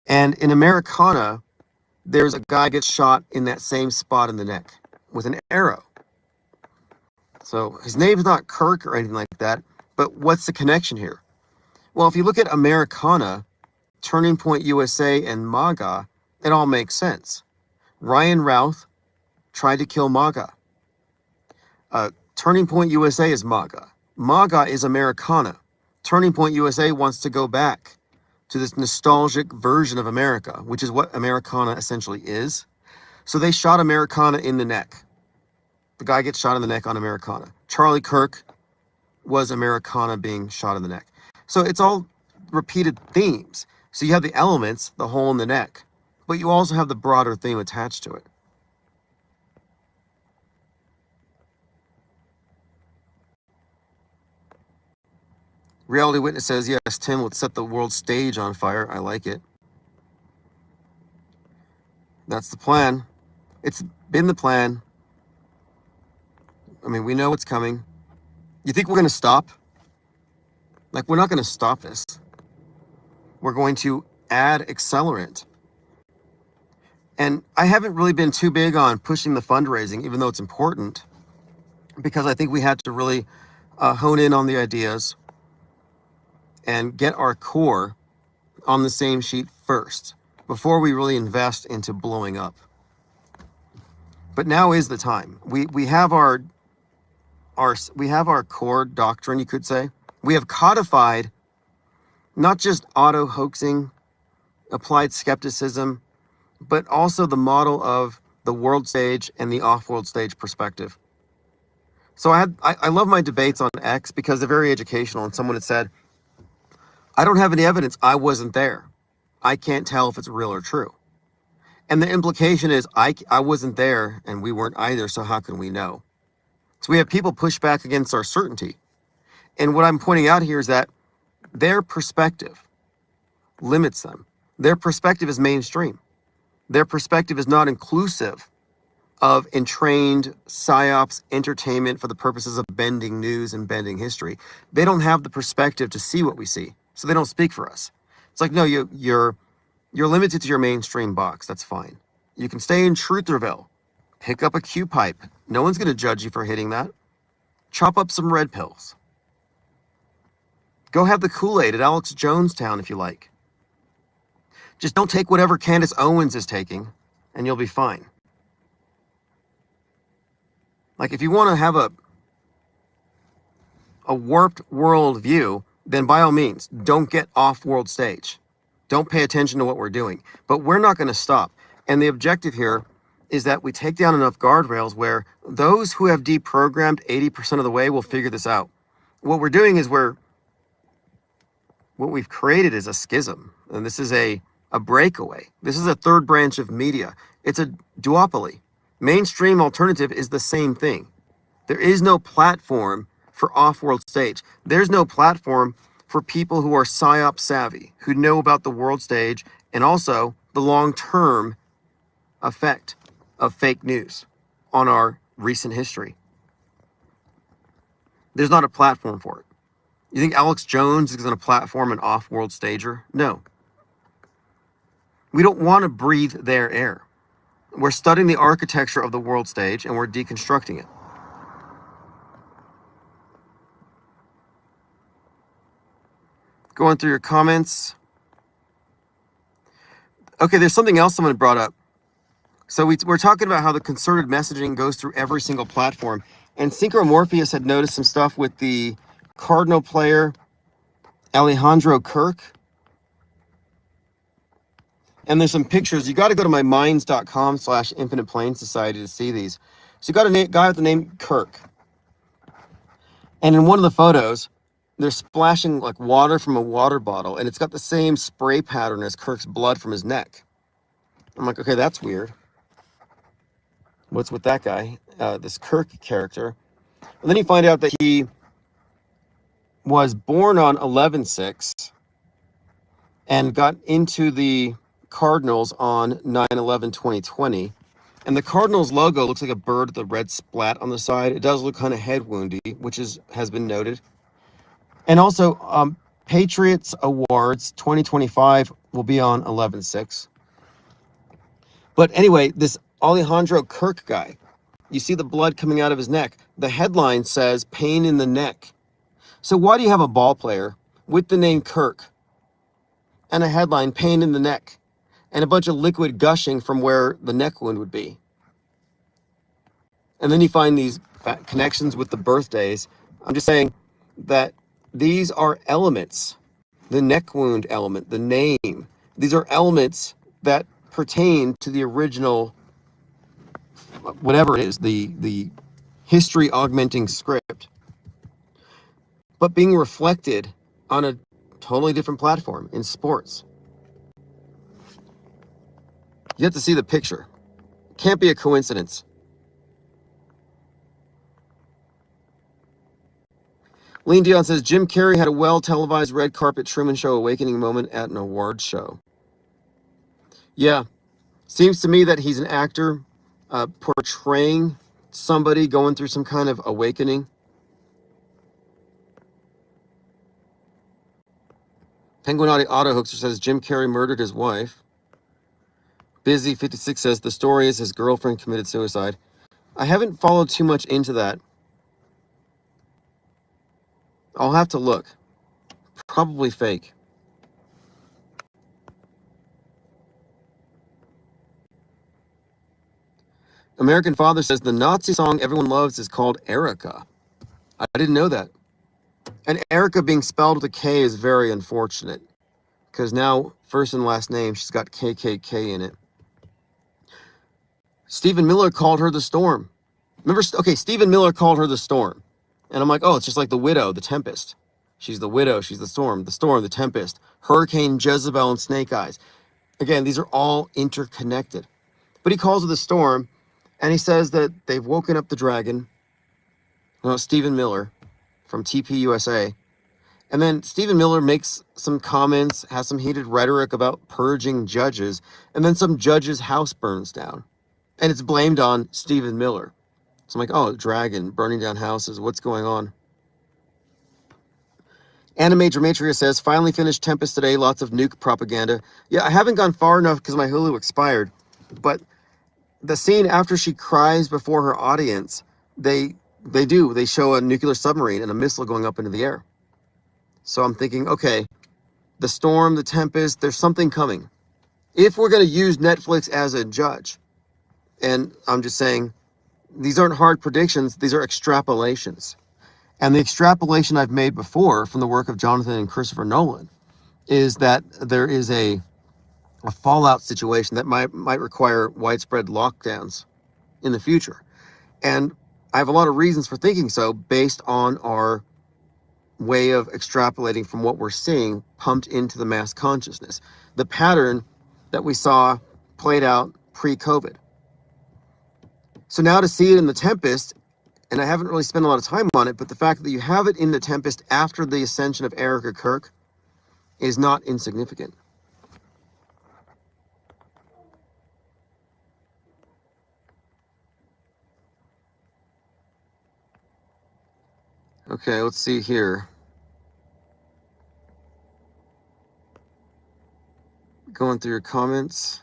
And in Americana, there's a guy gets shot in that same spot in the neck with an arrow. So his name's not Kirk or anything like that, but what's the connection here? Well, if you look at Americana, Turning Point USA, and MAGA, it all makes sense. Ryan Routh tried to kill MAGA. Turning Point USA is MAGA. MAGA is Americana. Turning Point USA wants to go back to this nostalgic version of America, which is what Americana essentially is. So they shot Americana in the neck. The guy gets shot in the neck on Americana. Charlie Kirk was Americana being shot in the neck. So it's all repeated themes. So you have the elements, the hole in the neck, but you also have the broader theme attached to it. Reality Witness says, yes, Tim would set the world stage on fire. I like it. That's the plan. It's been the plan. I mean, we know what's coming. You think we're going to stop? Like, we're not going to stop this. We're going to add accelerant. And I haven't really been too big on pushing the fundraising, even though it's important, because I think we had to really hone in on the ideas and get our core on the same sheet first before we really invest into blowing up. But now is the time. We have our core doctrine, you could say. We have codified not just auto hoaxing, applied skepticism, but also the model of the world stage and the off-world stage perspective. So I love my debates on X because they're very educational, and someone had said, I don't have any evidence, I wasn't there. I can't tell if it's real or true. And the implication is I wasn't there and we weren't either, so how can we know? So we have people push back against our certainty. And what I'm pointing out here is that their perspective limits them. Their perspective is mainstream. Their perspective is not inclusive of entrained psyops entertainment for the purposes of bending news and bending history. They don't have the perspective to see what we see, so they don't speak for us. It's like, no, you're limited to your mainstream box. That's fine. You can stay in Trutherville. Pick up a Q-pipe. No one's going to judge you for hitting that. Chop up some red pills. Go have the Kool-Aid at Alex Jonestown if you like. Just don't take whatever Candace Owens is taking, and you'll be fine. Like, if you want to have a warped world view, then by all means, don't get off world stage. Don't pay attention to what we're doing. But we're not going to stop. And the objective here is that we take down enough guardrails where those who have deprogrammed 80% of the way will figure this out. What we're doing is what we've created is a schism. And this is a breakaway. This is a third branch of media. It's a duopoly. Mainstream alternative is the same thing. There is no platform for off-world stage. There's no platform for people who are PSYOP savvy, who know about the world stage and also the long-term effect of fake news on our recent history. There's not a platform for it. You think Alex Jones is going to platform an off-world stager? No. We don't want to breathe their air. We're studying the architecture of the world stage and we're deconstructing it. Going through your comments. Okay, there's something else someone brought up. So we're talking about how the concerted messaging goes through every single platform. And Synchromorpheus had noticed some stuff with the Cardinal player, Alejandro Kirk. And there's some pictures. You got to go to my minds.com/Infinite Plane Society to see these. So you got a guy with the name Kirk. And in one of the photos, they're splashing like water from a water bottle, and it's got the same spray pattern as Kirk's blood from his neck. I'm like, okay, that's weird. What's with that guy, this Kirk character? And then you find out that he was born on 11/6 and got into the Cardinals on 9/11/2020. And the Cardinals logo looks like a bird with a red splat on the side. It does look kind of head woundy, which has been noted. And also, Patriots Awards 2025 will be on 11/6. But anyway, this Alejandro Kirk guy, you see the blood coming out of his neck. The headline says pain in the neck. So why do you have a ball player with the name Kirk and a headline pain in the neck and a bunch of liquid gushing from where the neck wound would be? And then you find these connections with the birthdays. I'm just saying that these are elements. The neck wound element, the name. These are elements that pertain to the original, whatever it is, the history augmenting script, but being reflected on a totally different platform in sports. You have to see the picture. Can't be a coincidence. Lean Dion says, Jim Carrey had a well-televised red carpet Truman Show awakening moment at an award show. Yeah, seems to me that he's an actor portraying somebody going through some kind of awakening. Penguinati Auto Hookster says, Jim Carrey murdered his wife. Busy56 says, the story is his girlfriend committed suicide. I haven't followed too much into that. I'll have to look. Probably fake. American Father says the Nazi song everyone loves is called Erica. I didn't know that. And Erica being spelled with a K is very unfortunate, because now first and last name she's got KKK in it. Stephen Miller called her the Storm. Remember? Okay, Stephen Miller called her the Storm. And I'm like, oh, it's just like the Widow, the Tempest. She's the Widow, she's the Storm, the Tempest, Hurricane Jezebel, and Snake Eyes. Again, these are all interconnected. But he calls her the Storm, and he says that they've woken up the dragon. No, Stephen Miller from TPUSA. And then Stephen Miller makes some comments, has some heated rhetoric about purging judges, and then some judge's house burns down. And it's blamed on Stephen Miller. So I'm like, oh, dragon, burning down houses, what's going on? Anime Dramatria says, finally finished Tempest today, lots of nuke propaganda. Yeah, I haven't gone far enough because my Hulu expired, but the scene after she cries before her audience, they show a nuclear submarine and a missile going up into the air. So I'm thinking, okay, the storm, the tempest, there's something coming. If we're going to use Netflix as a judge, and I'm just saying, these aren't hard predictions, these are extrapolations. And the extrapolation I've made before from the work of Jonathan and Christopher Nolan is that there is a fallout situation that might require widespread lockdowns in the future. And I have a lot of reasons for thinking so based on our way of extrapolating from what we're seeing pumped into the mass consciousness. The pattern that we saw played out pre-COVID. So now to see it in The Tempest, and I haven't really spent a lot of time on it, but the fact that you have it in The Tempest after the ascension of Erica Kirk is not insignificant. Okay, let's see here. Going through your comments.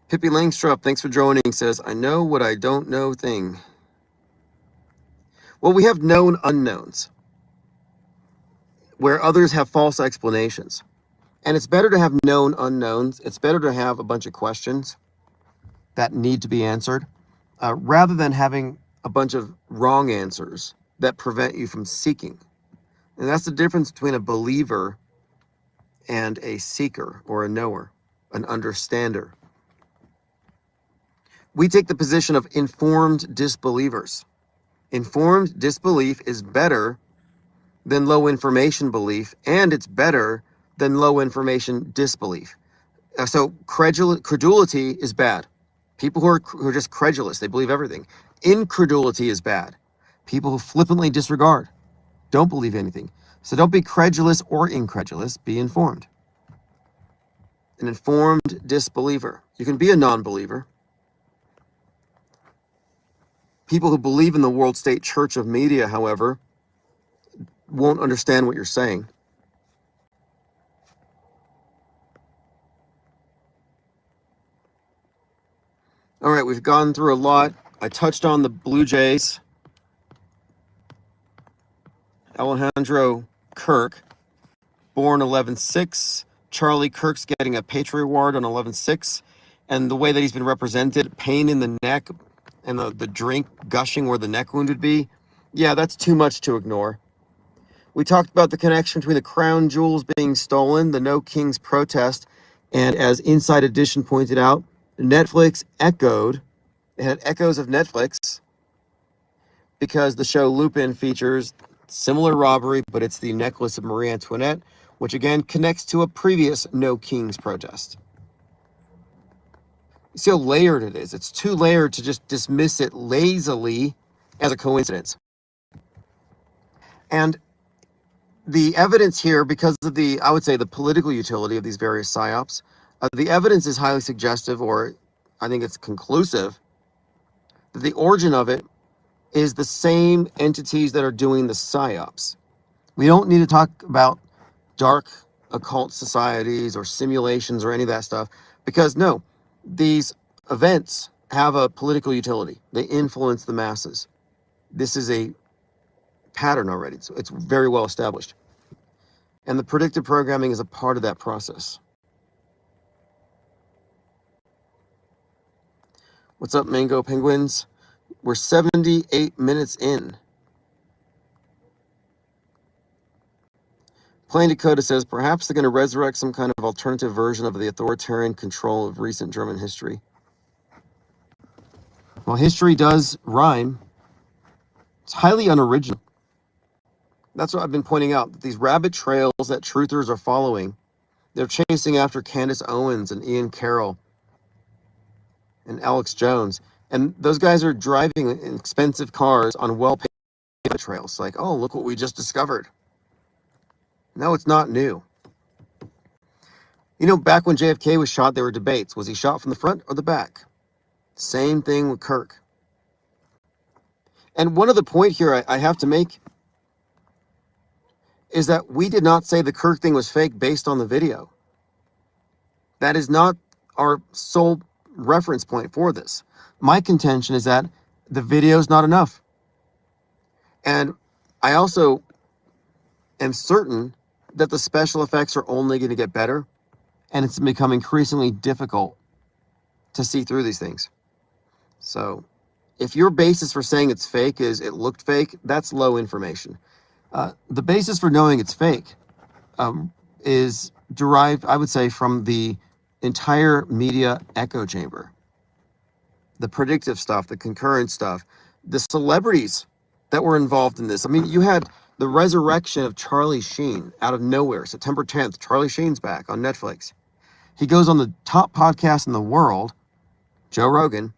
Pippi Langstrup, thanks for joining, says, I know what I don't know thing. Well, we have known unknowns, where others have false explanations. And it's better to have known unknowns. It's better to have a bunch of questions that need to be answered, rather than having a bunch of wrong answers that prevent you from seeking. And that's the difference between a believer and a seeker or a knower, an understander. We take the position of informed disbelievers. Informed disbelief is better than low information belief, and it's better than low information disbelief. So credulity is bad. People who are just credulous, they believe everything. Incredulity is bad. People who flippantly disregard, don't believe anything. So don't be credulous or incredulous, be informed. An informed disbeliever. You can be a non-believer. People who believe in the world state church of media, however, won't understand what you're saying. All right, we've gone through a lot. I touched on the Blue Jays. Alejandro Kirk, born 11/6. Charlie Kirk's getting a Patriot Award on 11/6. And the way that he's been represented, pain in the neck and the drink gushing where the neck wound would be, yeah, that's too much to ignore. We talked about the connection between the crown jewels being stolen, the No Kings protest, and as Inside Edition pointed out, Netflix echoed, it had echoes of Netflix, because the show Lupin features similar robbery, but it's the necklace of Marie Antoinette, which again connects to a previous No Kings protest. You see how layered it is. It's too layered to just dismiss it lazily as a coincidence. And the evidence here, because of the, I would say, the political utility of these various psyops, the evidence is highly suggestive, or I think it's conclusive, that the origin of it is the same entities that are doing the psyops. We don't need to talk about dark occult societies or simulations or any of that stuff, because no, these events have a political utility. They influence the masses. This is a pattern already. It's very well established. And the predictive programming is a part of that process. What's up, Mango Penguins? We're 78 minutes in. Plain Dakota says, perhaps they're going to resurrect some kind of alternative version of the authoritarian control of recent German history. Well, history does rhyme. It's highly unoriginal. That's what I've been pointing out. That these rabbit trails that truthers are following, they're chasing after Candace Owens and Ian Carroll and Alex Jones. And those guys are driving in expensive cars on well-paved trails. Like, oh, look what we just discovered. No, it's not new. You know, back when JFK was shot, there were debates. Was he shot from the front or the back? Same thing with Kirk. And one other point here I have to make is that we did not say the Kirk thing was fake based on the video. That is not our sole reference point for this. My contention is that the video is not enough. And I also am certain that the special effects are only going to get better, and it's become increasingly difficult to see through these things. So if your basis for saying it's fake is it looked fake, that's low information. The basis for knowing it's fake is derived, I would say, from the entire media echo chamber. The predictive stuff, the concurrent stuff, the celebrities that were involved in this. I mean, you had the resurrection of Charlie Sheen out of nowhere. September 10th, Charlie Sheen's back on Netflix. He goes on the top podcast in the world, Joe Rogan,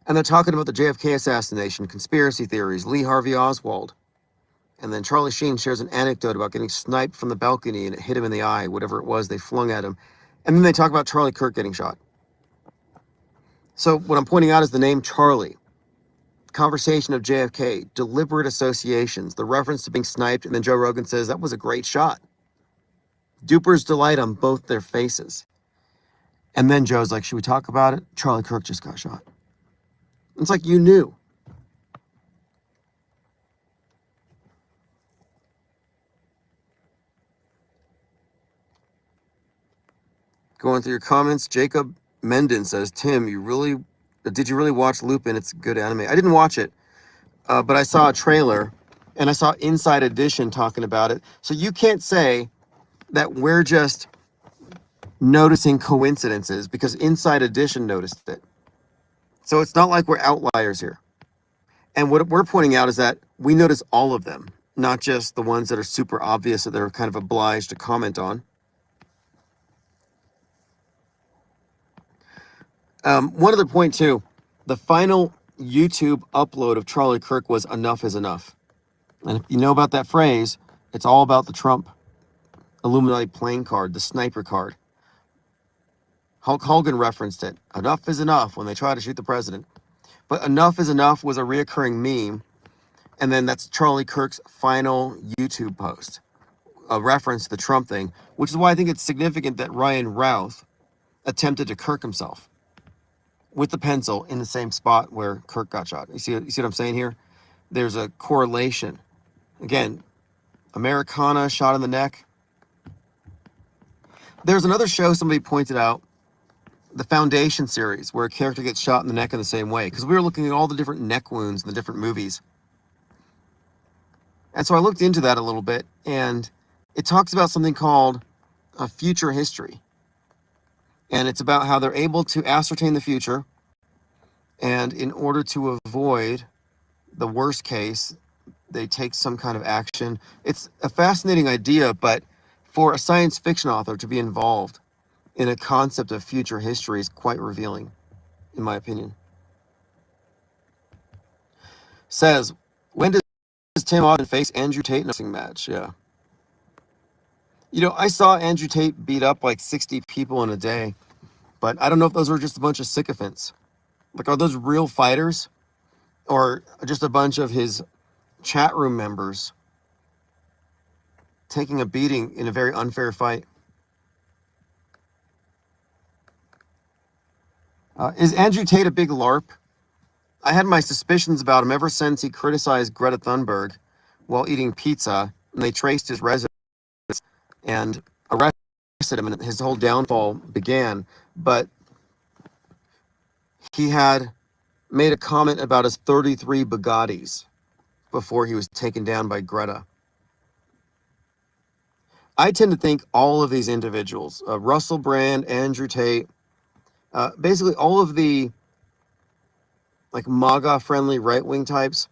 and they're talking about the JFK assassination, conspiracy theories, Lee Harvey Oswald. And then Charlie Sheen shares an anecdote about getting sniped from the balcony and it hit him in the eye, whatever it was they flung at him. And then they talk about Charlie Kirk getting shot. So what I'm pointing out is the name Charlie, conversation of JFK, deliberate associations, the reference to being sniped, and then Joe Rogan says that was a great shot. Duper's delight on both their faces. And then Joe's like, should we talk about it? Charlie Kirk just got shot. It's like you knew. Going through your comments, Jacob Menden says, Tim, did you really watch Lupin? It's good anime. I didn't watch it, but I saw a trailer, and I saw Inside Edition talking about it. So you can't say that we're just noticing coincidences because Inside Edition noticed it. So it's not like we're outliers here. And what we're pointing out is that we notice all of them, not just the ones that are super obvious that they're kind of obliged to comment on. One other point too, the final YouTube upload of Charlie Kirk was "Enough is enough." And if you know about that phrase, it's all about the Trump Illuminati playing card, the sniper card. Hulk Hogan referenced it. Enough is enough when they try to shoot the president. But enough is enough was a reoccurring meme. And then that's Charlie Kirk's final YouTube post, a reference to the Trump thing, which is why I think it's significant that Ryan Routh attempted to Kirk himself with the pencil in the same spot where Kirk got shot. You see what I'm saying here? There's a correlation. Again, Americana shot in the neck. There's another show somebody pointed out, the Foundation series, where a character gets shot in the neck in the same way, because we were looking at all the different neck wounds in the different movies. And so I looked into that a little bit, and it talks about something called a future history. And it's about how they're able to ascertain the future, and in order to avoid the worst case, they take some kind of action. It's a fascinating idea, but for a science fiction author to be involved in a concept of future history is quite revealing, in my opinion. Says, when does Tim Ogden face Andrew Tate in a boxing match? Yeah. You know, I saw Andrew Tate beat up like 60 people in a day, but I don't know if those were just a bunch of sycophants. Like, are those real fighters? Or just a bunch of his chat room members taking a beating in a very unfair fight? Is Andrew Tate a big LARP? I had my suspicions about him ever since he criticized Greta Thunberg while eating pizza, and they traced his residence and arrested him, and his whole downfall began. But he had made a comment about his 33 Bugattis before he was taken down by Greta. I tend to think all of these individuals, Russell Brand, Andrew Tate, basically all of the like MAGA-friendly right-wing types,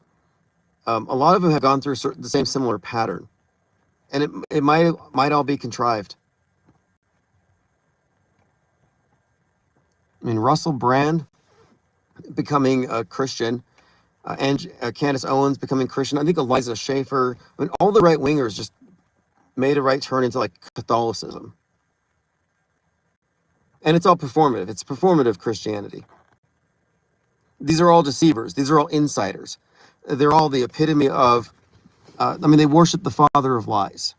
a lot of them have gone through the same similar pattern. And it might all be contrived. I mean, Russell Brand becoming a Christian, and Candace Owens becoming Christian. I think Eliza Schaefer. I mean, all the right-wingers just made a right turn into like Catholicism. And it's all performative. It's performative Christianity. These are all deceivers. These are all insiders. They're all the epitome of, they worship the father of lies.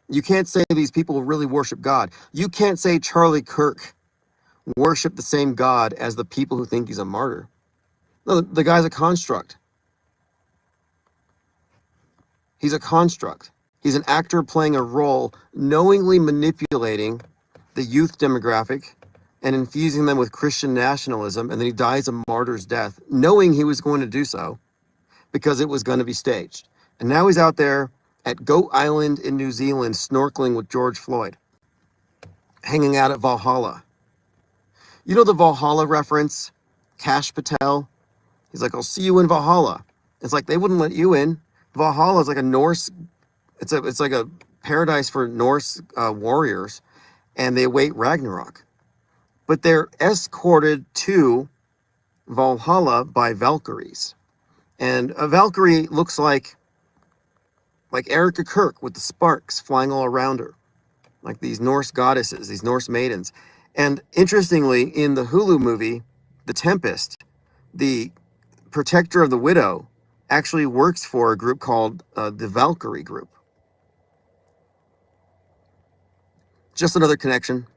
You can't say these people really worship God. You can't say Charlie Kirk worship the same God as the people who think he's a martyr. No, the guy's a construct. He's a construct. He's an actor playing a role, knowingly manipulating the youth demographic and infusing them with Christian nationalism, and then he dies a martyr's death, knowing he was going to do so because it was going to be staged. And now he's out there at Goat Island in New Zealand snorkeling with George Floyd, hanging out at Valhalla. You know the Valhalla reference? Kash Patel? He's like, I'll see you in Valhalla. It's like they wouldn't let you in. Valhalla is like a Norse, it's like a paradise for Norse warriors, and they await Ragnarok. But they're escorted to Valhalla by Valkyries. And a Valkyrie looks like Erica Kirk with the sparks flying all around her, like these Norse goddesses, these Norse maidens. And interestingly, in the Hulu movie, The Tempest, the protector of the widow actually works for a group called the Valkyrie Group. Just another connection.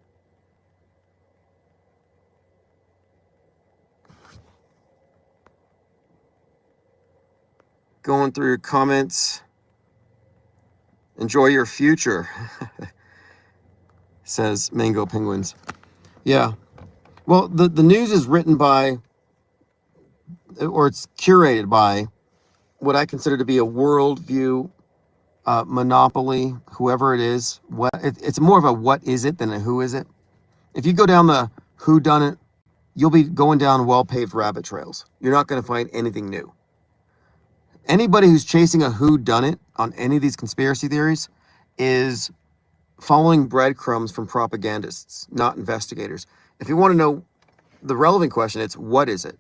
Going through comments. Enjoy your future, says Mango Penguins. Yeah. Well, the news is written by, or it's curated by, what I consider to be a worldview monopoly, whoever it is. It's more of a what is it than a who is it. If you go down the who done it, you'll be going down well-paved rabbit trails. You're not going to find anything new. Anybody who's chasing a who done it on any of these conspiracy theories is following breadcrumbs from propagandists, not investigators. If you want to know the relevant question, it's what is it?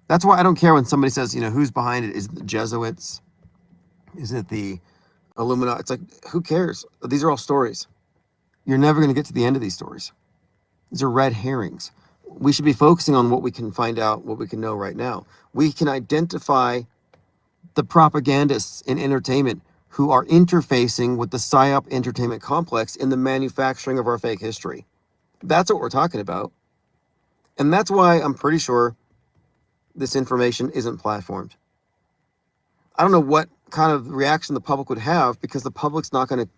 That's why I don't care when somebody says, who's behind it. Is it the Jesuits? Is it the Illuminati? It's like, who cares? These are all stories. You're never going to get to the end of these stories. These are red herrings. We should be focusing on what we can find out, what we can know right now. We can identify the propagandists in entertainment who are interfacing with the PSYOP entertainment complex in the manufacturing of our fake history. That's what we're talking about. And that's why I'm pretty sure this information isn't platformed. I don't know what kind of reaction the public would have, because the public's not going to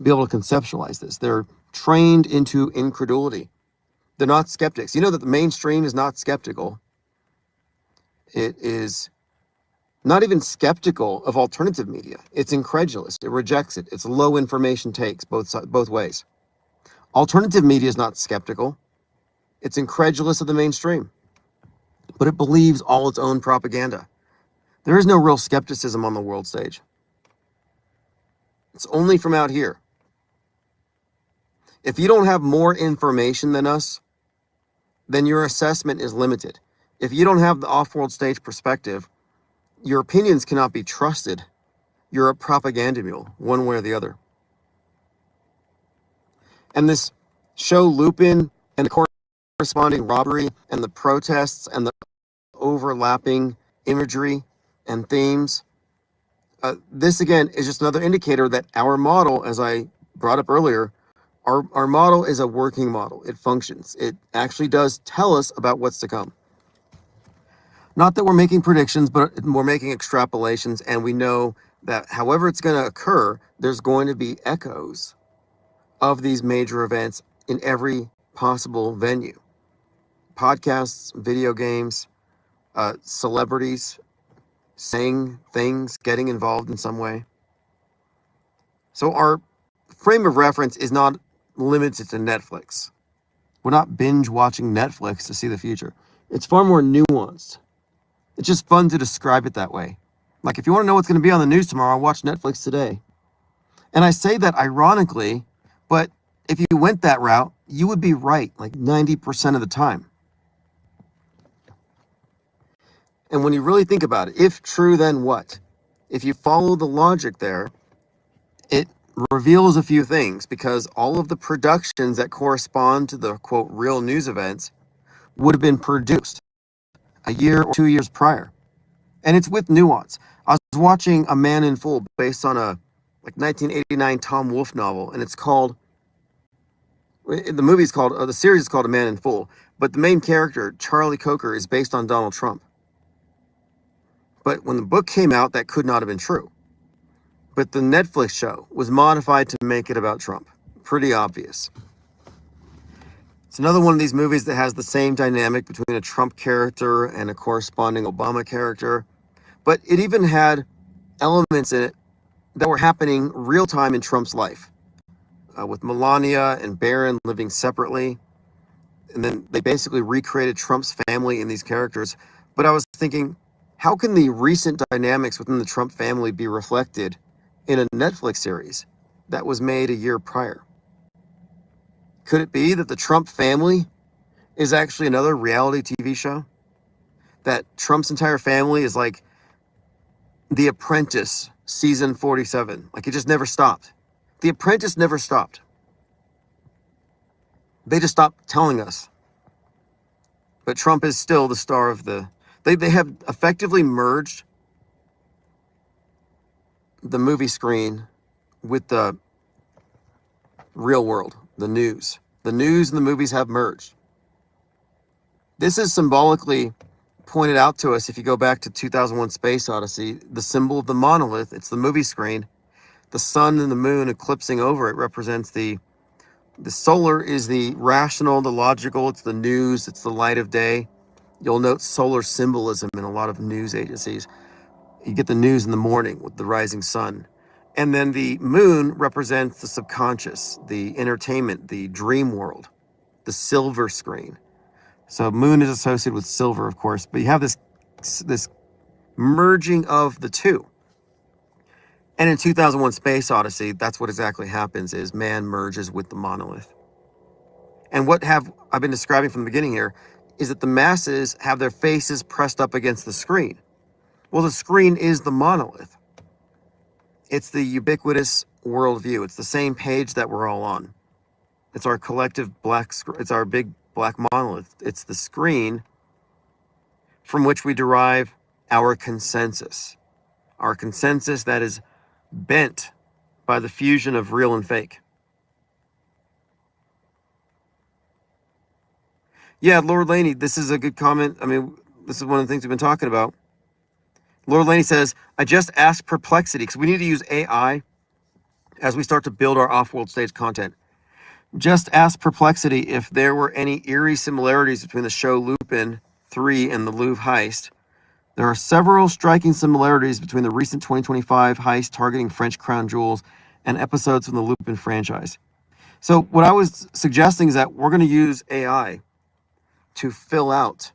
be able to conceptualize this. They're trained into incredulity. They're not skeptics. You know that the mainstream is not skeptical. It is not even skeptical of alternative media. It's incredulous. It rejects it. It's low information takes both ways. Alternative media is not skeptical. It's incredulous of the mainstream, but it believes all its own propaganda. There is no real skepticism on the world stage. It's only from out here. If you don't have more information than us, then your assessment is limited. If you don't have the off-world stage perspective, your opinions cannot be trusted. You're a propaganda mule, one way or the other. And this show Lupin and the corresponding robbery and the protests and the overlapping imagery and themes, this again is just another indicator that our model, as I brought up earlier, our model is a working model. It functions. It actually does tell us about what's to come. Not that we're making predictions, but we're making extrapolations, and we know that however it's going to occur, there's going to be echoes of these major events in every possible venue. Podcasts, video games, celebrities saying things, getting involved in some way. So our frame of reference is not limited to Netflix. We're not binge watching Netflix to see the future. It's far more nuanced. It's just fun to describe it that way. Like, if you want to know what's going to be on the news tomorrow, watch Netflix today. And I say that ironically, but if you went that route, you would be right like 90% of the time. And when you really think about it, if true, then what? If you follow the logic there, it reveals a few things, because all of the productions that correspond to the, quote, real news events would have been produced a year or 2 years prior. And it's with nuance. I was watching A Man in Full based on a 1989 Tom Wolfe novel, and it's called, the series is called A Man in Full, but the main character, Charlie Coker, is based on Donald Trump. But when the book came out, that could not have been true. But the Netflix show was modified to make it about Trump. Pretty obvious. It's another one of these movies that has the same dynamic between a Trump character and a corresponding Obama character. But it even had elements in it that were happening real time in Trump's life, with Melania and Barron living separately. And then they basically recreated Trump's family in these characters. But I was thinking, how can the recent dynamics within the Trump family be reflected in a Netflix series that was made a year prior? Could it be that the Trump family is actually another reality TV show? That Trump's entire family is like The Apprentice season 47. Like, it just never stopped. The Apprentice never stopped. They just stopped telling us. But Trump is still the star of the... They have effectively merged the movie screen with the real world, the news. The news and the movies have merged. This is symbolically pointed out to us if you go back to 2001 Space Odyssey, the symbol of the monolith, it's the movie screen. The sun and the moon eclipsing over it represents the solar is the rational, the logical, it's the news, it's the light of day. You'll note solar symbolism in a lot of news agencies. You get the news in the morning with the rising sun. And then the moon represents the subconscious, the entertainment, the dream world, the silver screen. So moon is associated with silver, of course, but you have this merging of the two. And in 2001 Space Odyssey, that's what exactly happens, is man merges with the monolith. And what I've been describing from the beginning here is that the masses have their faces pressed up against the screen. Well, the screen is the monolith. It's the ubiquitous worldview. It's the same page that we're all on. It's our collective it's our big black monolith. It's the screen from which we derive our consensus. Our consensus that is bent by the fusion of real and fake. Yeah, Lord Laney, this is a good comment. I mean, this is one of the things we've been talking about. Lord Laney says, I just asked Perplexity, because we need to use AI as we start to build our off-world stage content. Just ask Perplexity if there were any eerie similarities between the show Lupin 3 and the Louvre heist. There are several striking similarities between the recent 2025 heist targeting French crown jewels and episodes from the Lupin franchise. So what I was suggesting is that we're going to use AI to fill out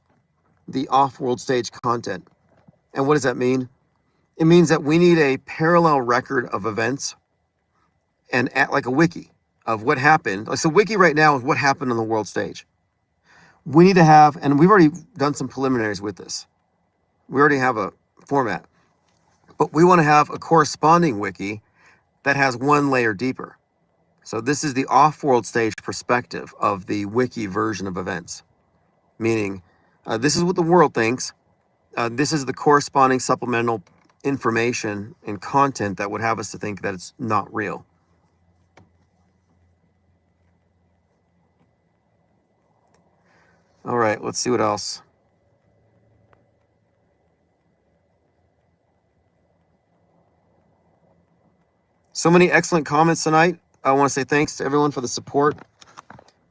the off-world stage content. And what does that mean? It means that we need a parallel record of events and like a wiki of what happened. So wiki right now is what happened on the world stage. We need to have, and we've already done some preliminaries with this. We already have a format, but we want to have a corresponding wiki that has one layer deeper. So this is the off-world stage perspective of the wiki version of events, meaning this is what the world thinks. This is the corresponding supplemental information and content that would have us to think that it's not real. All right, let's see what else. So many excellent comments tonight. I want to say thanks to everyone for the support,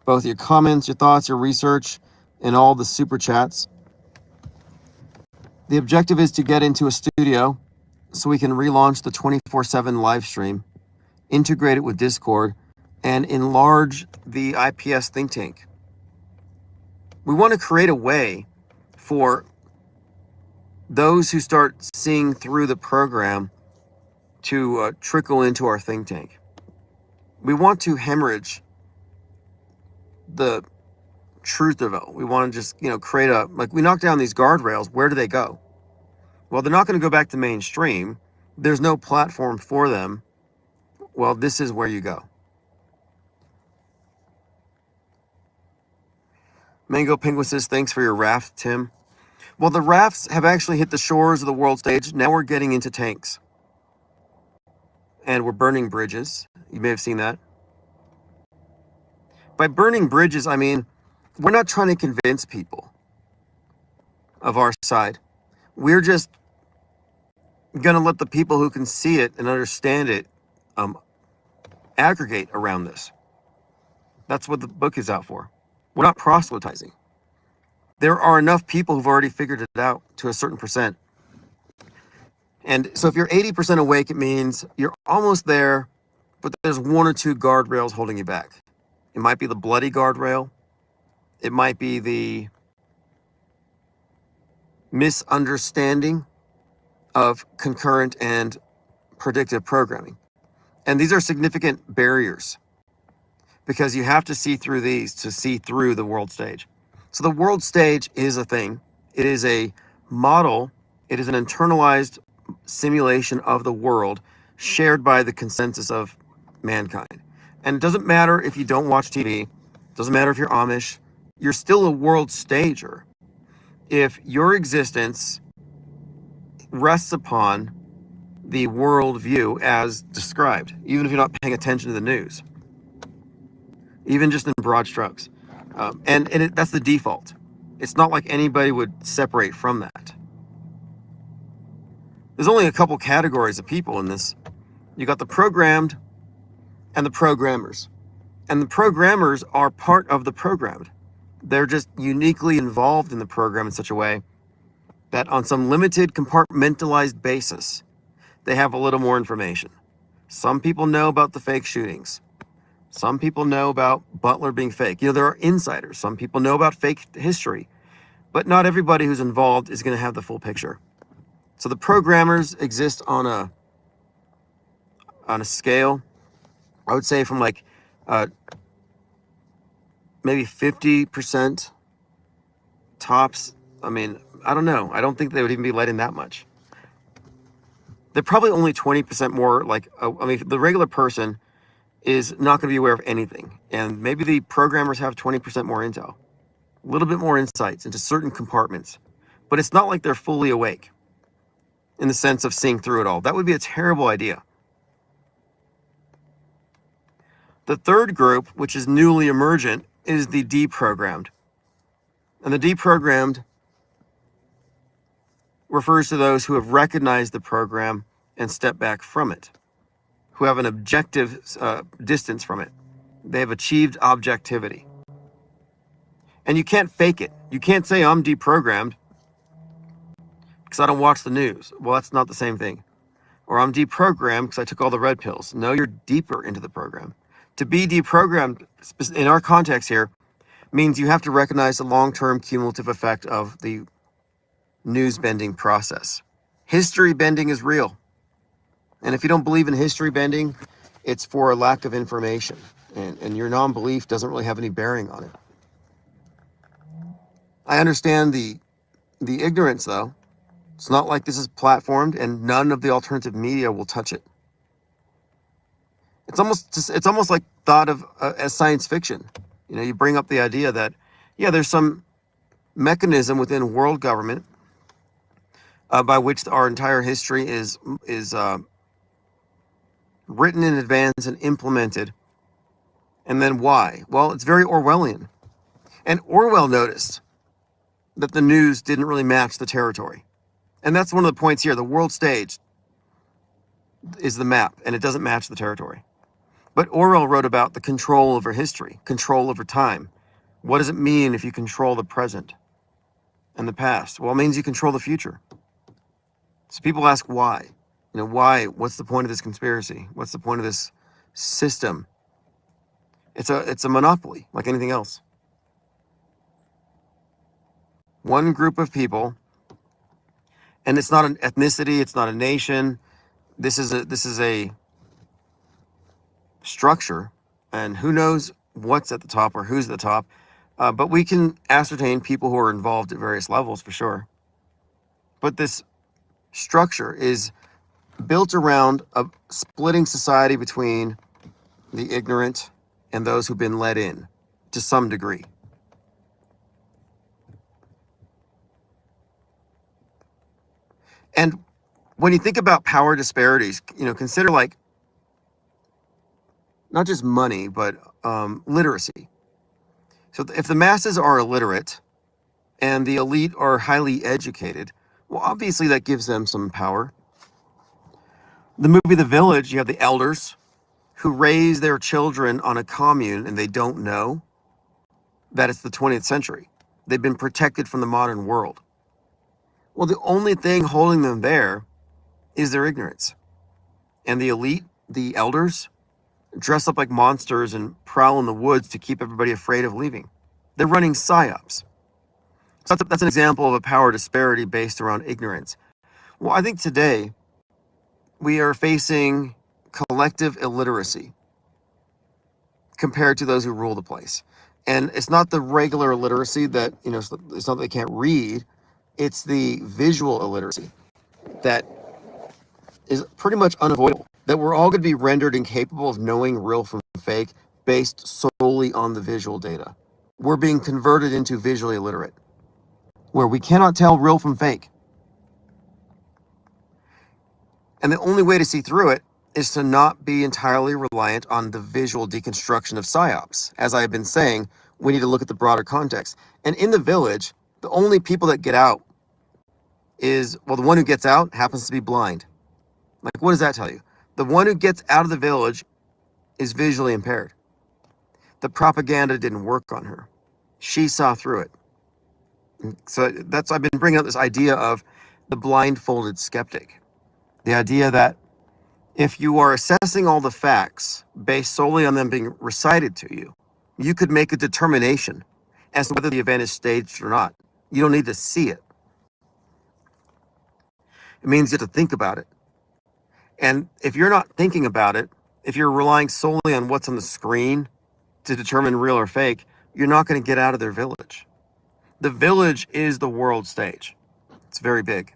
both your comments, your thoughts, your research, and all the super chats. The objective is to get into a studio so we can relaunch the 24/7 live stream, integrate it with Discord, and enlarge the IPS think tank. We want to create a way for those who start seeing through the program to trickle into our think tank. We want to hemorrhage the truth of it. We want to just, create we knock down these guardrails. Where do they go? Well, they're not going to go back to mainstream. There's no platform for them. Well, this is where you go. Mango Penguin says, thanks for your raft, Tim. Well, the rafts have actually hit the shores of the world stage. Now we're getting into tanks. And we're burning bridges. You may have seen that. By burning bridges, I mean, we're not trying to convince people of our side. We're just going to let the people who can see it and understand it aggregate around this. That's what the book is out for. We're not proselytizing. There are enough people who've already figured it out to a certain percent. And so if you're 80% awake, it means you're almost there, but there's one or two guardrails holding you back. It might be the bloody guardrail. It might be the misunderstanding of concurrent and predictive programming. And these are significant barriers because you have to see through these to see through the world stage. So the world stage is a thing. It is a model. It is an internalized simulation of the world shared by the consensus of mankind. And it doesn't matter if you don't watch TV. It doesn't matter if you're Amish. You're still a world stager if your existence rests upon the world view as described, even if you're not paying attention to the news, even just in broad strokes. That's the default. It's not like anybody would separate from that. There's only a couple categories of people in this. You got the programmed and the programmers. And the programmers are part of the programmed. They're just uniquely involved in the program in such a way that on some limited compartmentalized basis, they have a little more information. Some people know about the fake shootings. Some people know about Butler being fake. There are insiders. Some people know about fake history. But not everybody who's involved is going to have the full picture. So the programmers exist on a scale, I would say from like maybe 50% tops. I mean, I don't know. I don't think they would even be letting that much. They're probably only 20% more like, the regular person is not going to be aware of anything. And maybe the programmers have 20% more intel, a little bit more insights into certain compartments. But it's not like they're fully awake in the sense of seeing through it all. That would be a terrible idea. The third group, which is newly emergent, is the deprogrammed. And the deprogrammed refers to those who have recognized the program and stepped back from it, who have an objective distance from it. They have achieved objectivity. And you can't fake it. You can't say, I'm deprogrammed because I don't watch the news. Well, that's not the same thing. Or I'm deprogrammed because I took all the red pills. No, you're deeper into the program. To be deprogrammed, in our context here, means you have to recognize the long-term cumulative effect of the news bending process. History bending is real. And if you don't believe in history bending, it's for a lack of information. And your non-belief doesn't really have any bearing on it. I understand the ignorance, though. It's not like this is platformed and none of the alternative media will touch it. It's almost like thought of as science fiction. You bring up the idea that, there's some mechanism within world government by which our entire history is written in advance and implemented. And then why? Well, it's very Orwellian. And Orwell noticed that the news didn't really match the territory. And that's one of the points here. The world stage is the map, and it doesn't match the territory. But Orwell wrote about the control over history, control over time. What does it mean if you control the present and the past? Well, it means you control the future. So people ask why. Why? What's the point of this conspiracy? What's the point of this system? It's a monopoly, like anything else. One group of people, and it's not an ethnicity, it's not a nation. This is a structure, and who knows what's at the top or who's at the top. But we can ascertain people who are involved at various levels for sure. But this structure is built around a splitting society between the ignorant and those who've been let in to some degree. And when you think about power disparities, consider like not just money, but literacy. So if the masses are illiterate and the elite are highly educated, well, obviously that gives them some power. The movie The Village, you have the elders who raise their children on a commune and they don't know that it's the 20th century. They've been protected from the modern world. Well, the only thing holding them there is their ignorance. And the elite, the elders, dress up like monsters and prowl in the woods to keep everybody afraid of leaving. They're running psyops. So that's an example of a power disparity based around ignorance. Well, I think today we are facing collective illiteracy compared to those who rule the place. And it's not the regular illiteracy that, it's not that they can't read, it's the visual illiteracy that is pretty much unavoidable. That we're all going to be rendered incapable of knowing real from fake based solely on the visual data. We're being converted into visually illiterate, where we cannot tell real from fake. And the only way to see through it is to not be entirely reliant on the visual deconstruction of psyops. As I have been saying, we need to look at the broader context. And in The Village, the only people that get out is, well, the one who gets out happens to be blind. Like, what does that tell you? The one who gets out of the village is visually impaired. The propaganda didn't work on her. She saw through it. So I've been bringing up this idea of the blindfolded skeptic. The idea that if you are assessing all the facts based solely on them being recited to you, you could make a determination as to whether the event is staged or not. You don't need to see it. It means you have to think about it. And if you're not thinking about it, if you're relying solely on what's on the screen to determine real or fake, you're not going to get out of their village. The village is the world stage. It's very big.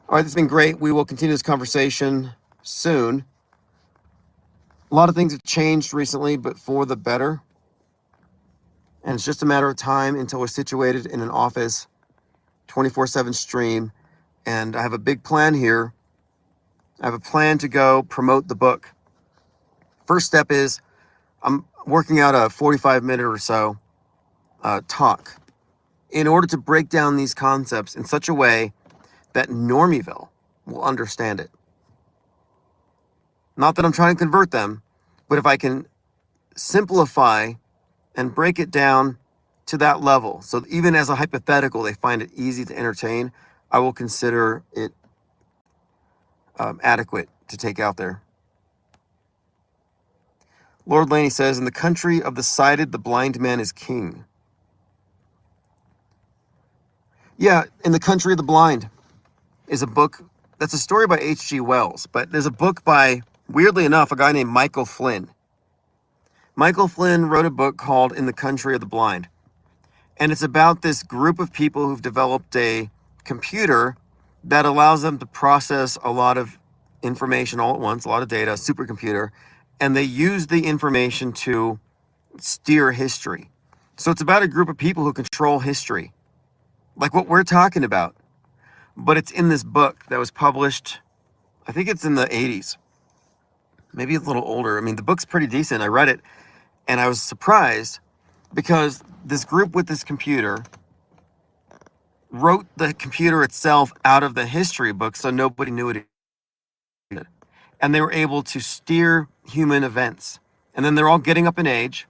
All right, this has been great. We will continue this conversation soon. A lot of things have changed recently, but for the better. And it's just a matter of time until we're situated in an office, 24/7 stream. And I have a big plan here. I have a plan to go promote the book. First step is I'm working out a 45-minute or so talk in order to break down these concepts in such a way that Normieville will understand it. Not that I'm trying to convert them, but if I can simplify and break it down to that level, so that even as a hypothetical, they find it easy to entertain, I will consider it adequate to take out there. Lord Laney says, in the country of the sighted, the blind man is king. Yeah, In the Country of the Blind is a book that's a story by H.G. Wells, but there's a book by, weirdly enough, a guy named Michael Flynn. Michael Flynn wrote a book called In the Country of the Blind. And it's about this group of people who've developed a computer that allows them to process a lot of information all at once, a lot of data, a supercomputer, and they use the information to steer history. So it's about a group of people who control history, like what we're talking about. But it's in this book that was published, I think it's in the 80s. Maybe it's a little older. I mean, the book's pretty decent. I read it, and I was surprised because this group with this computer wrote the computer itself out of the history book so nobody knew it existed. And they were able to steer human events. And then they're all getting up in age,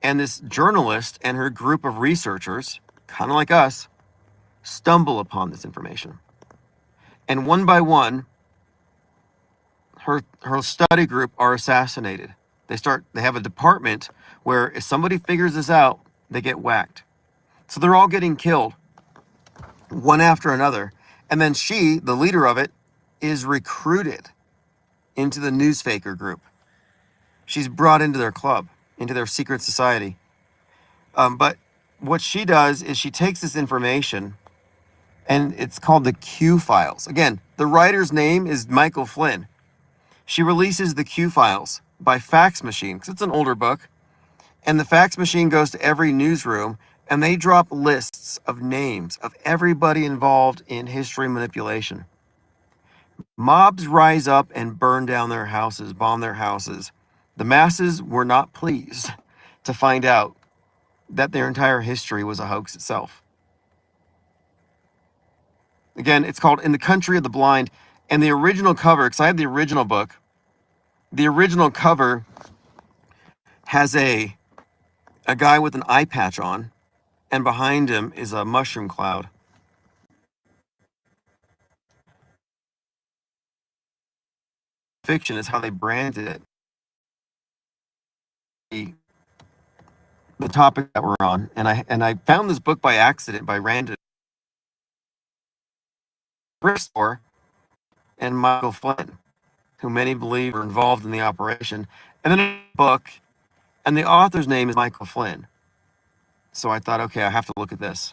and this journalist and her group of researchers, kind of like us, stumble upon this information. And one by one, her study group are assassinated. They have a department where if somebody figures this out, they get whacked. So they're all getting killed, one after another. And then she, the leader of it, is recruited into the newsfaker group. She's brought into their club, into their secret society. But what she does is she takes this information, and it's called the Q files. Again, the writer's name is Michael Flynn. She releases the Q files by fax machine, because it's an older book. And the fax machine goes to every newsroom, and they drop lists of names of everybody involved in history manipulation. Mobs rise up and burn down their houses, bomb their houses. The masses were not pleased to find out that their entire history was a hoax itself. Again, it's called In the Country of the Blind. And the original cover, because I have the original book, the original cover has a guy with an eye patch on, and behind him is a mushroom cloud. Fiction is how they branded it. The topic that we're on, and I found this book by accident, by random thrift store, and Michael Flynn, who many believe were involved in the operation, and then a book, and the author's name is Michael Flynn. So I thought, okay, I have to look at this,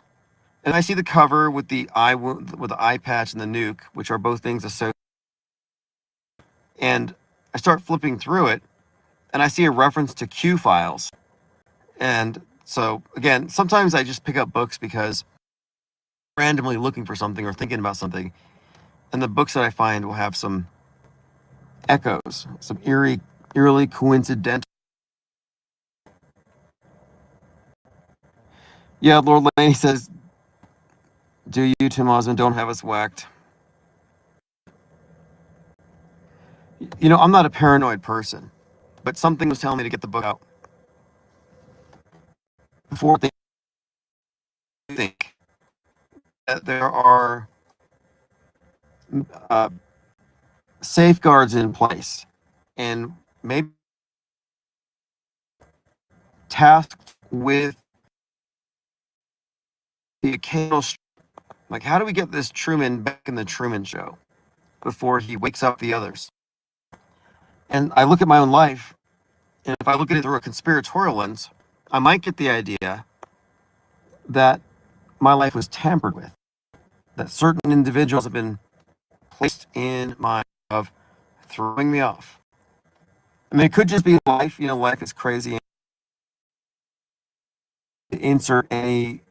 and I see the cover with the eye patch and the nuke, which are both things associated, and I start flipping through it, and I see a reference to Q files, and so again, sometimes I just pick up books because I'm randomly looking for something or thinking about something, and the books that I find will have some echoes, some eerily coincidental. Yeah, Lord Laney says, "Do you, Tim Osmond, don't have us whacked." You know, I'm not a paranoid person, but something was telling me to get the book out before they think that there are uh, safeguards in place, and maybe tasked with the occasional, like, how do we get this Truman back in the Truman Show before he wakes up the others? And I look at my own life, and if I look at it through a conspiratorial lens, I might get the idea that my life was tampered with, that certain individuals have been placed in my of throwing me off. I mean, it could just be life. You know, life is crazy. Insert any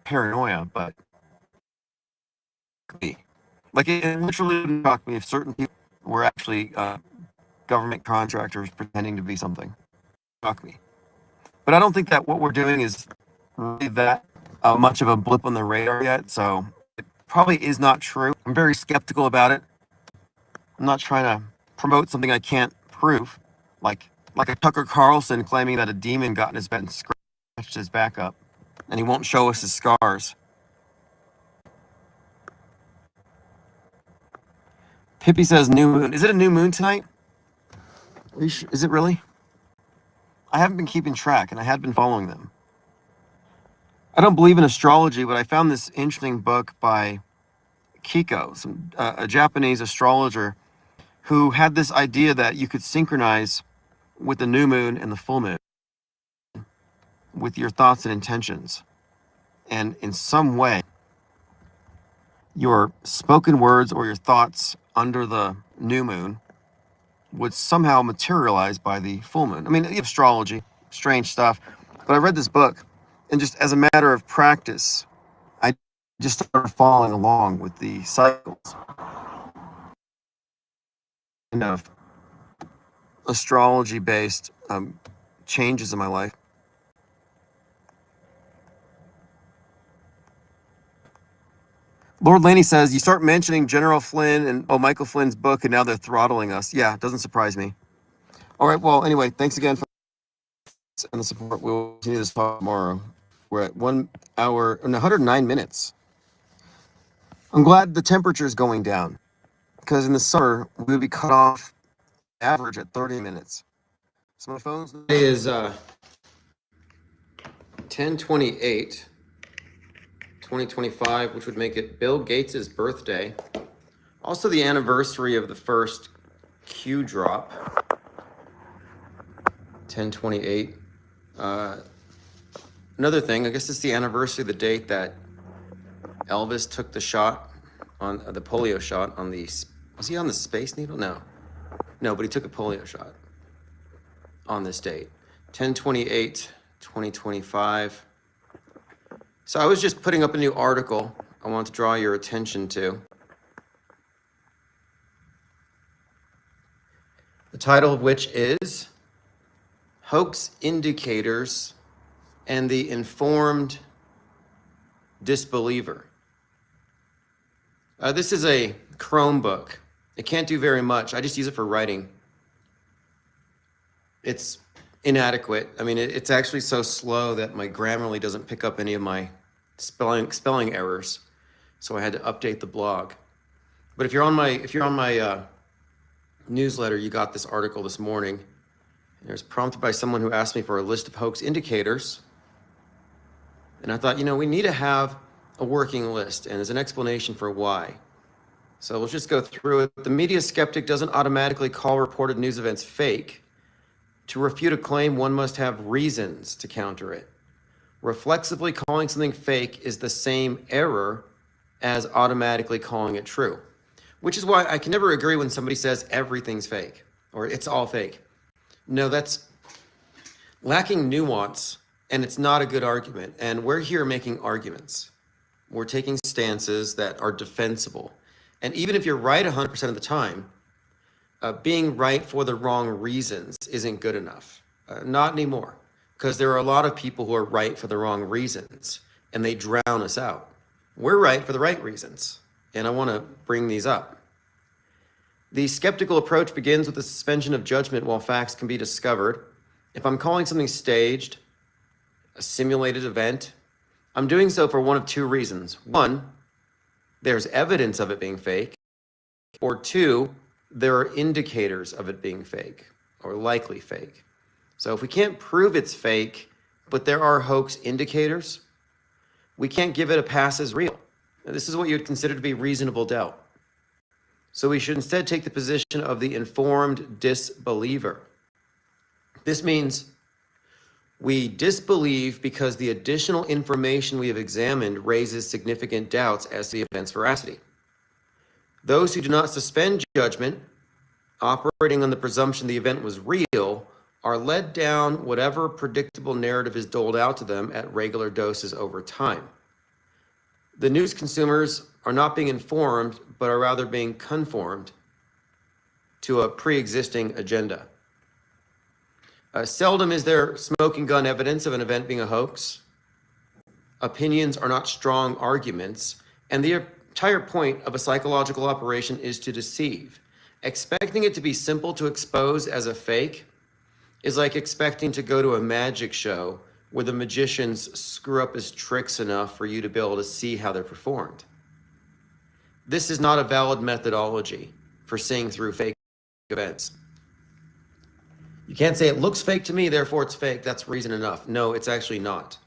paranoia, but like it literally wouldn't shock me if certain people were actually government contractors pretending to be something. Shock me. But I don't think that what we're doing is really that much of a blip on the radar yet. So it probably is not true. I'm very skeptical about it. I'm not trying to promote something I can't prove, like a Tucker Carlson claiming that a demon got in his bed and scratched his back up, and he won't show us his scars. Pippi says new moon. Is it a new moon tonight? Is it really? I haven't been keeping track, and I had been following them. I don't believe in astrology, but I found this interesting book by Kiko, a Japanese astrologer, who had this idea that you could synchronize with the new moon and the full moon with your thoughts and intentions. And in some way, your spoken words or your thoughts under the new moon would somehow materialize by the full moon. I mean, astrology, strange stuff. But I read this book, and just as a matter of practice, I just started following along with the cycles of astrology-based changes in my life. Lord Laney says, you start mentioning General Flynn and Michael Flynn's book, and now they're throttling us. Yeah, it doesn't surprise me. All right, well, anyway, thanks again for and the support. We'll continue this talk tomorrow. We're at 1 hour and 109 minutes. I'm glad the temperature is going down, because in the summer, we would be cut off average at 30 minutes. So my phone's today is 10/28, 2025, which would make it Bill Gates' birthday. Also the anniversary of the first Q drop, 10/28. Another thing, I guess it's the anniversary of the date that Elvis took the shot on the polio shot on the, was he on the Space Needle? No, but he took a polio shot on this date, 10/28, 2025. So I was just putting up a new article I want to draw your attention to. The title of which is Hoax Indicators and the Informed Disbeliever. This is a Chromebook. It can't do very much. I just use it for writing. It's inadequate. I mean, it's actually so slow that my Grammarly doesn't pick up any of my spelling errors. So I had to update the blog. But if you're on my newsletter, you got this article this morning. It was prompted by someone who asked me for a list of hoax indicators. And I thought, we need to have a working list, and there's an explanation for why. So let's just go through it. The media skeptic doesn't automatically call reported news events fake. To refute a claim, one must have reasons to counter it. Reflexively calling something fake is the same error as automatically calling it true, which is why I can never agree when somebody says everything's fake or it's all fake. No, that's lacking nuance, and it's not a good argument. And we're here making arguments. We're taking stances that are defensible. And even if you're right 100% of the time, being right for the wrong reasons isn't good enough. Not anymore, because there are a lot of people who are right for the wrong reasons, and they drown us out. We're right for the right reasons, and I want to bring these up. The skeptical approach begins with the suspension of judgment while facts can be discovered. If I'm calling something staged, a simulated event, I'm doing so for one of two reasons. One, there's evidence of it being fake, or two, there are indicators of it being fake or likely fake. So if we can't prove it's fake, but there are hoax indicators, we can't give it a pass as real. Now, this is what you would consider to be reasonable doubt. So we should instead take the position of the informed disbeliever. This means we disbelieve because the additional information we have examined raises significant doubts as to the event's veracity. Those who do not suspend judgment, operating on the presumption the event was real, are led down whatever predictable narrative is doled out to them at regular doses over time. The news consumers are not being informed, but are rather being conformed to a pre-existing agenda. Seldom is there smoking gun evidence of an event being a hoax. Opinions are not strong arguments, and the entire point of a psychological operation is to deceive. Expecting it to be simple to expose as a fake is like expecting to go to a magic show where the magicians screw up his tricks enough for you to be able to see how they're performed. This is not a valid methodology for seeing through fake events. You can't say it looks fake to me, therefore it's fake. That's reason enough. No, it's actually not.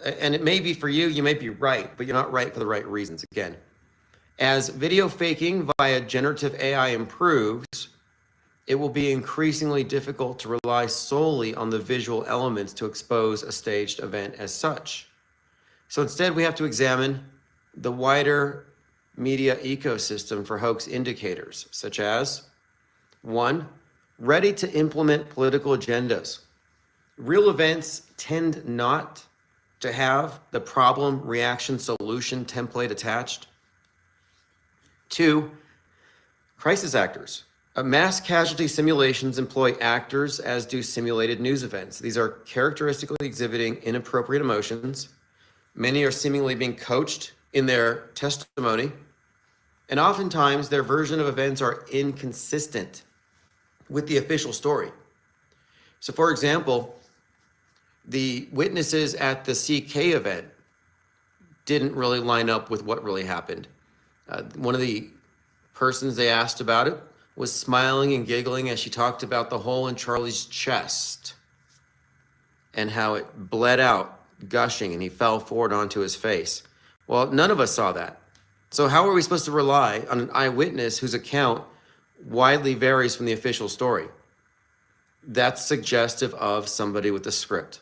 And it may be for you, you may be right, but you're not right for the right reasons. Again, as video faking via generative AI improves, it will be increasingly difficult to rely solely on the visual elements to expose a staged event as such. So instead, we have to examine the wider media ecosystem for hoax indicators, such as 1, ready to implement political agendas. Real events tend not to have the problem, reaction, solution template attached. 2, crisis actors. Mass casualty simulations employ actors, as do simulated news events. These are characteristically exhibiting inappropriate emotions. Many are seemingly being coached in their testimony, and oftentimes their version of events are inconsistent with the official story. So for example, the witnesses at the CK event didn't really line up with what really happened. One of the persons they asked about it was smiling and giggling as she talked about the hole in Charlie's chest and how it bled out, gushing, and he fell forward onto his face. Well, none of us saw that. So how are we supposed to rely on an eyewitness whose account widely varies from the official story? That's suggestive of somebody with a script.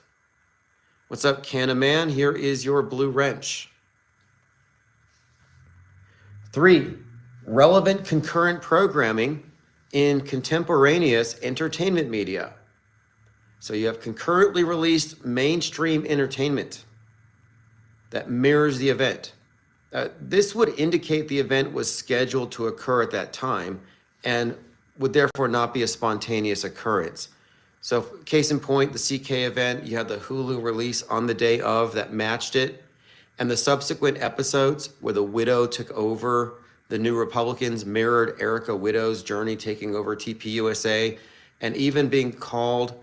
What's up, Can-A-Man? Here is your blue wrench. 3, relevant concurrent programming in contemporaneous entertainment media. So you have concurrently released mainstream entertainment that mirrors the event. This would indicate the event was scheduled to occur at that time and would therefore not be a spontaneous occurrence. So case in point, the CK event, you had the Hulu release on the day of that matched it. And the subsequent episodes where the widow took over, the New Republicans mirrored Erica Widow's journey taking over TPUSA, and even being called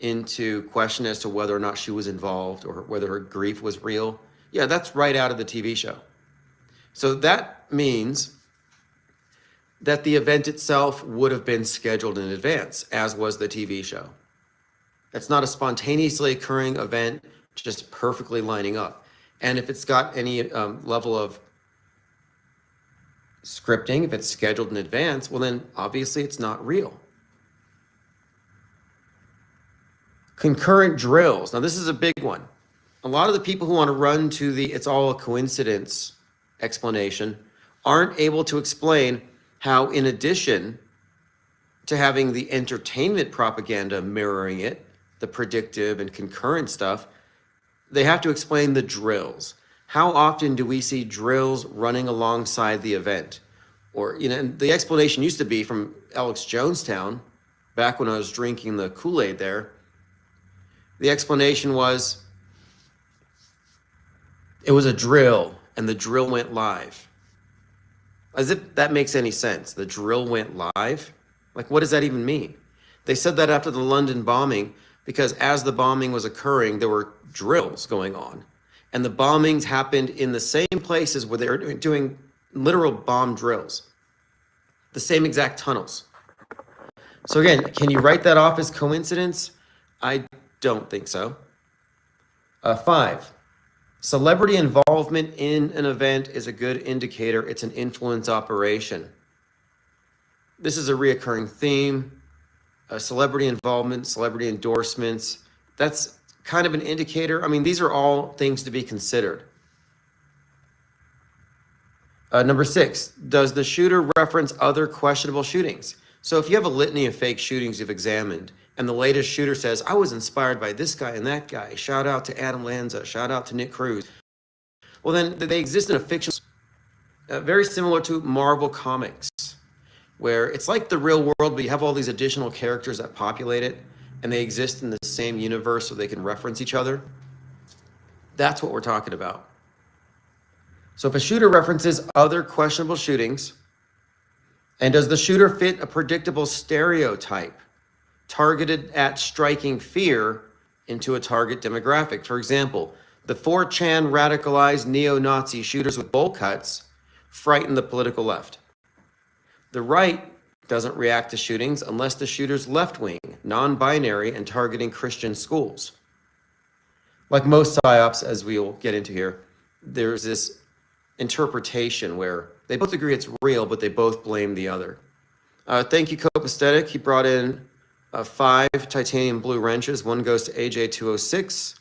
into question as to whether or not she was involved or whether her grief was real. Yeah, that's right out of the TV show. So that means that the event itself would have been scheduled in advance, as was the TV show. It's not a spontaneously occurring event, just perfectly lining up. And if it's got any level of scripting, if it's scheduled in advance, well, then obviously it's not real. Concurrent drills. Now, this is a big one. A lot of the people who want to run to the it's all a coincidence explanation aren't able to explain how, in addition to having the entertainment propaganda mirroring it, the predictive and concurrent stuff, they have to explain the drills. How often do we see drills running alongside the event? Or, and the explanation used to be from Alex Jonestown, back when I was drinking the Kool-Aid there. The explanation was, it was a drill, and the drill went live. As if that makes any sense. The drill went live? Like, what does that even mean? They said that after the London bombing, because as the bombing was occurring, there were drills going on. And the bombings happened in the same places where they were doing literal bomb drills. The same exact tunnels. So again, can you write that off as coincidence? I don't think so. 5, celebrity involvement in an event is a good indicator it's an influence operation. This is a reoccurring theme. Celebrity involvement, celebrity endorsements, that's kind of an indicator. I mean, these are all things to be considered. Number 6, does the shooter reference other questionable shootings? So if you have a litany of fake shootings you've examined, and the latest shooter says, I was inspired by this guy and that guy, shout out to Adam Lanza, shout out to Nick Cruz. Well, then they exist in a fiction, very similar to Marvel Comics, where it's like the real world, but you have all these additional characters that populate it, and they exist in the same universe so they can reference each other. That's what we're talking about. So if a shooter references other questionable shootings, and does the shooter fit a predictable stereotype targeted at striking fear into a target demographic? For example, the 4chan radicalized neo-Nazi shooters with bowl cuts frighten the political left. The right doesn't react to shootings unless the shooter's left-wing, non-binary, and targeting Christian schools. Like most psyops, as we'll get into here, there's this interpretation where they both agree it's real, but they both blame the other. Thank you, Copaesthetic. He brought in 5 titanium blue wrenches. One goes to AJ206.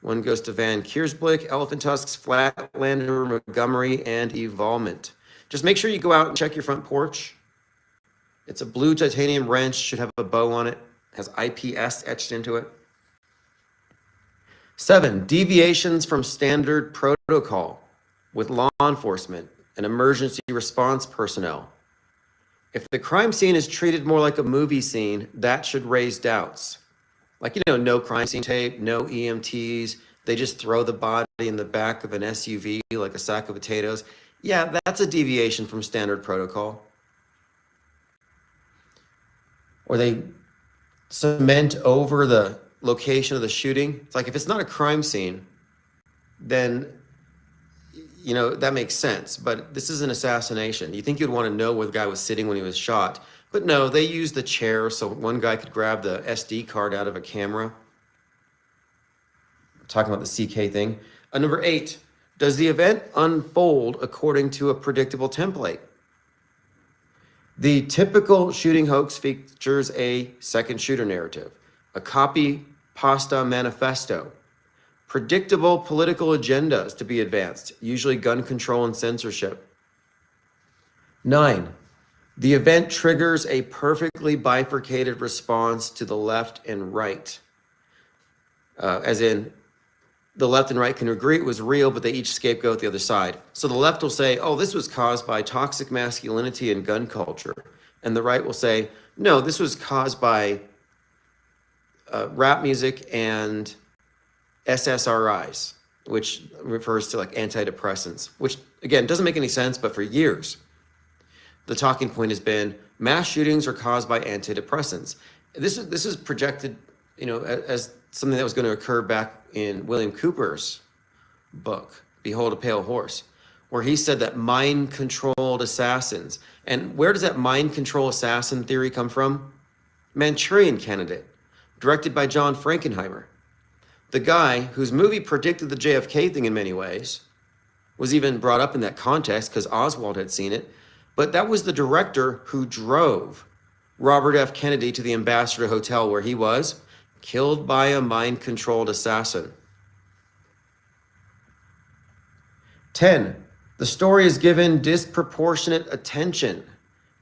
One goes to Van Kiersblick, Elephant Tusks, Flatlander, Montgomery, and Evolvement. Just make sure you go out and check your front porch. It's a blue titanium wrench, should have a bow on it, has IPS etched into it. 7, deviations from standard protocol with law enforcement and emergency response personnel. If the crime scene is treated more like a movie scene, that should raise doubts. Like, no crime scene tape, no EMTs, they just throw the body in the back of an SUV like a sack of potatoes. Yeah, that's a deviation from standard protocol. Or they cement over the location of the shooting. It's like, if it's not a crime scene, then, that makes sense. But this is an assassination. You think you'd want to know where the guy was sitting when he was shot. But no, they used the chair so one guy could grab the SD card out of a camera. I'm talking about the CK thing. Number 8, does the event unfold according to a predictable template? The typical shooting hoax features a second shooter narrative, a copy pasta manifesto, predictable political agendas to be advanced, usually gun control and censorship. 9, the event triggers a perfectly bifurcated response to the left and right. As in, the left and right can agree it was real, but they each scapegoat the other side. So the left will say, oh, this was caused by toxic masculinity and gun culture. And the right will say, no, this was caused by rap music and SSRIs. which refers to like antidepressants, which again doesn't make any sense, but for years, the talking point has been mass shootings are caused by antidepressants. This is projected, as something that was going to occur back in William Cooper's book, Behold a Pale Horse, where he said that mind-controlled assassins. And where does that mind control assassin theory come from? Manchurian Candidate, directed by John Frankenheimer. The guy whose movie predicted the JFK thing in many ways, was even brought up in that context because Oswald had seen it, but that was the director who drove Robert F. Kennedy to the Ambassador Hotel where he was killed by a mind-controlled assassin. 10. The story is given disproportionate attention,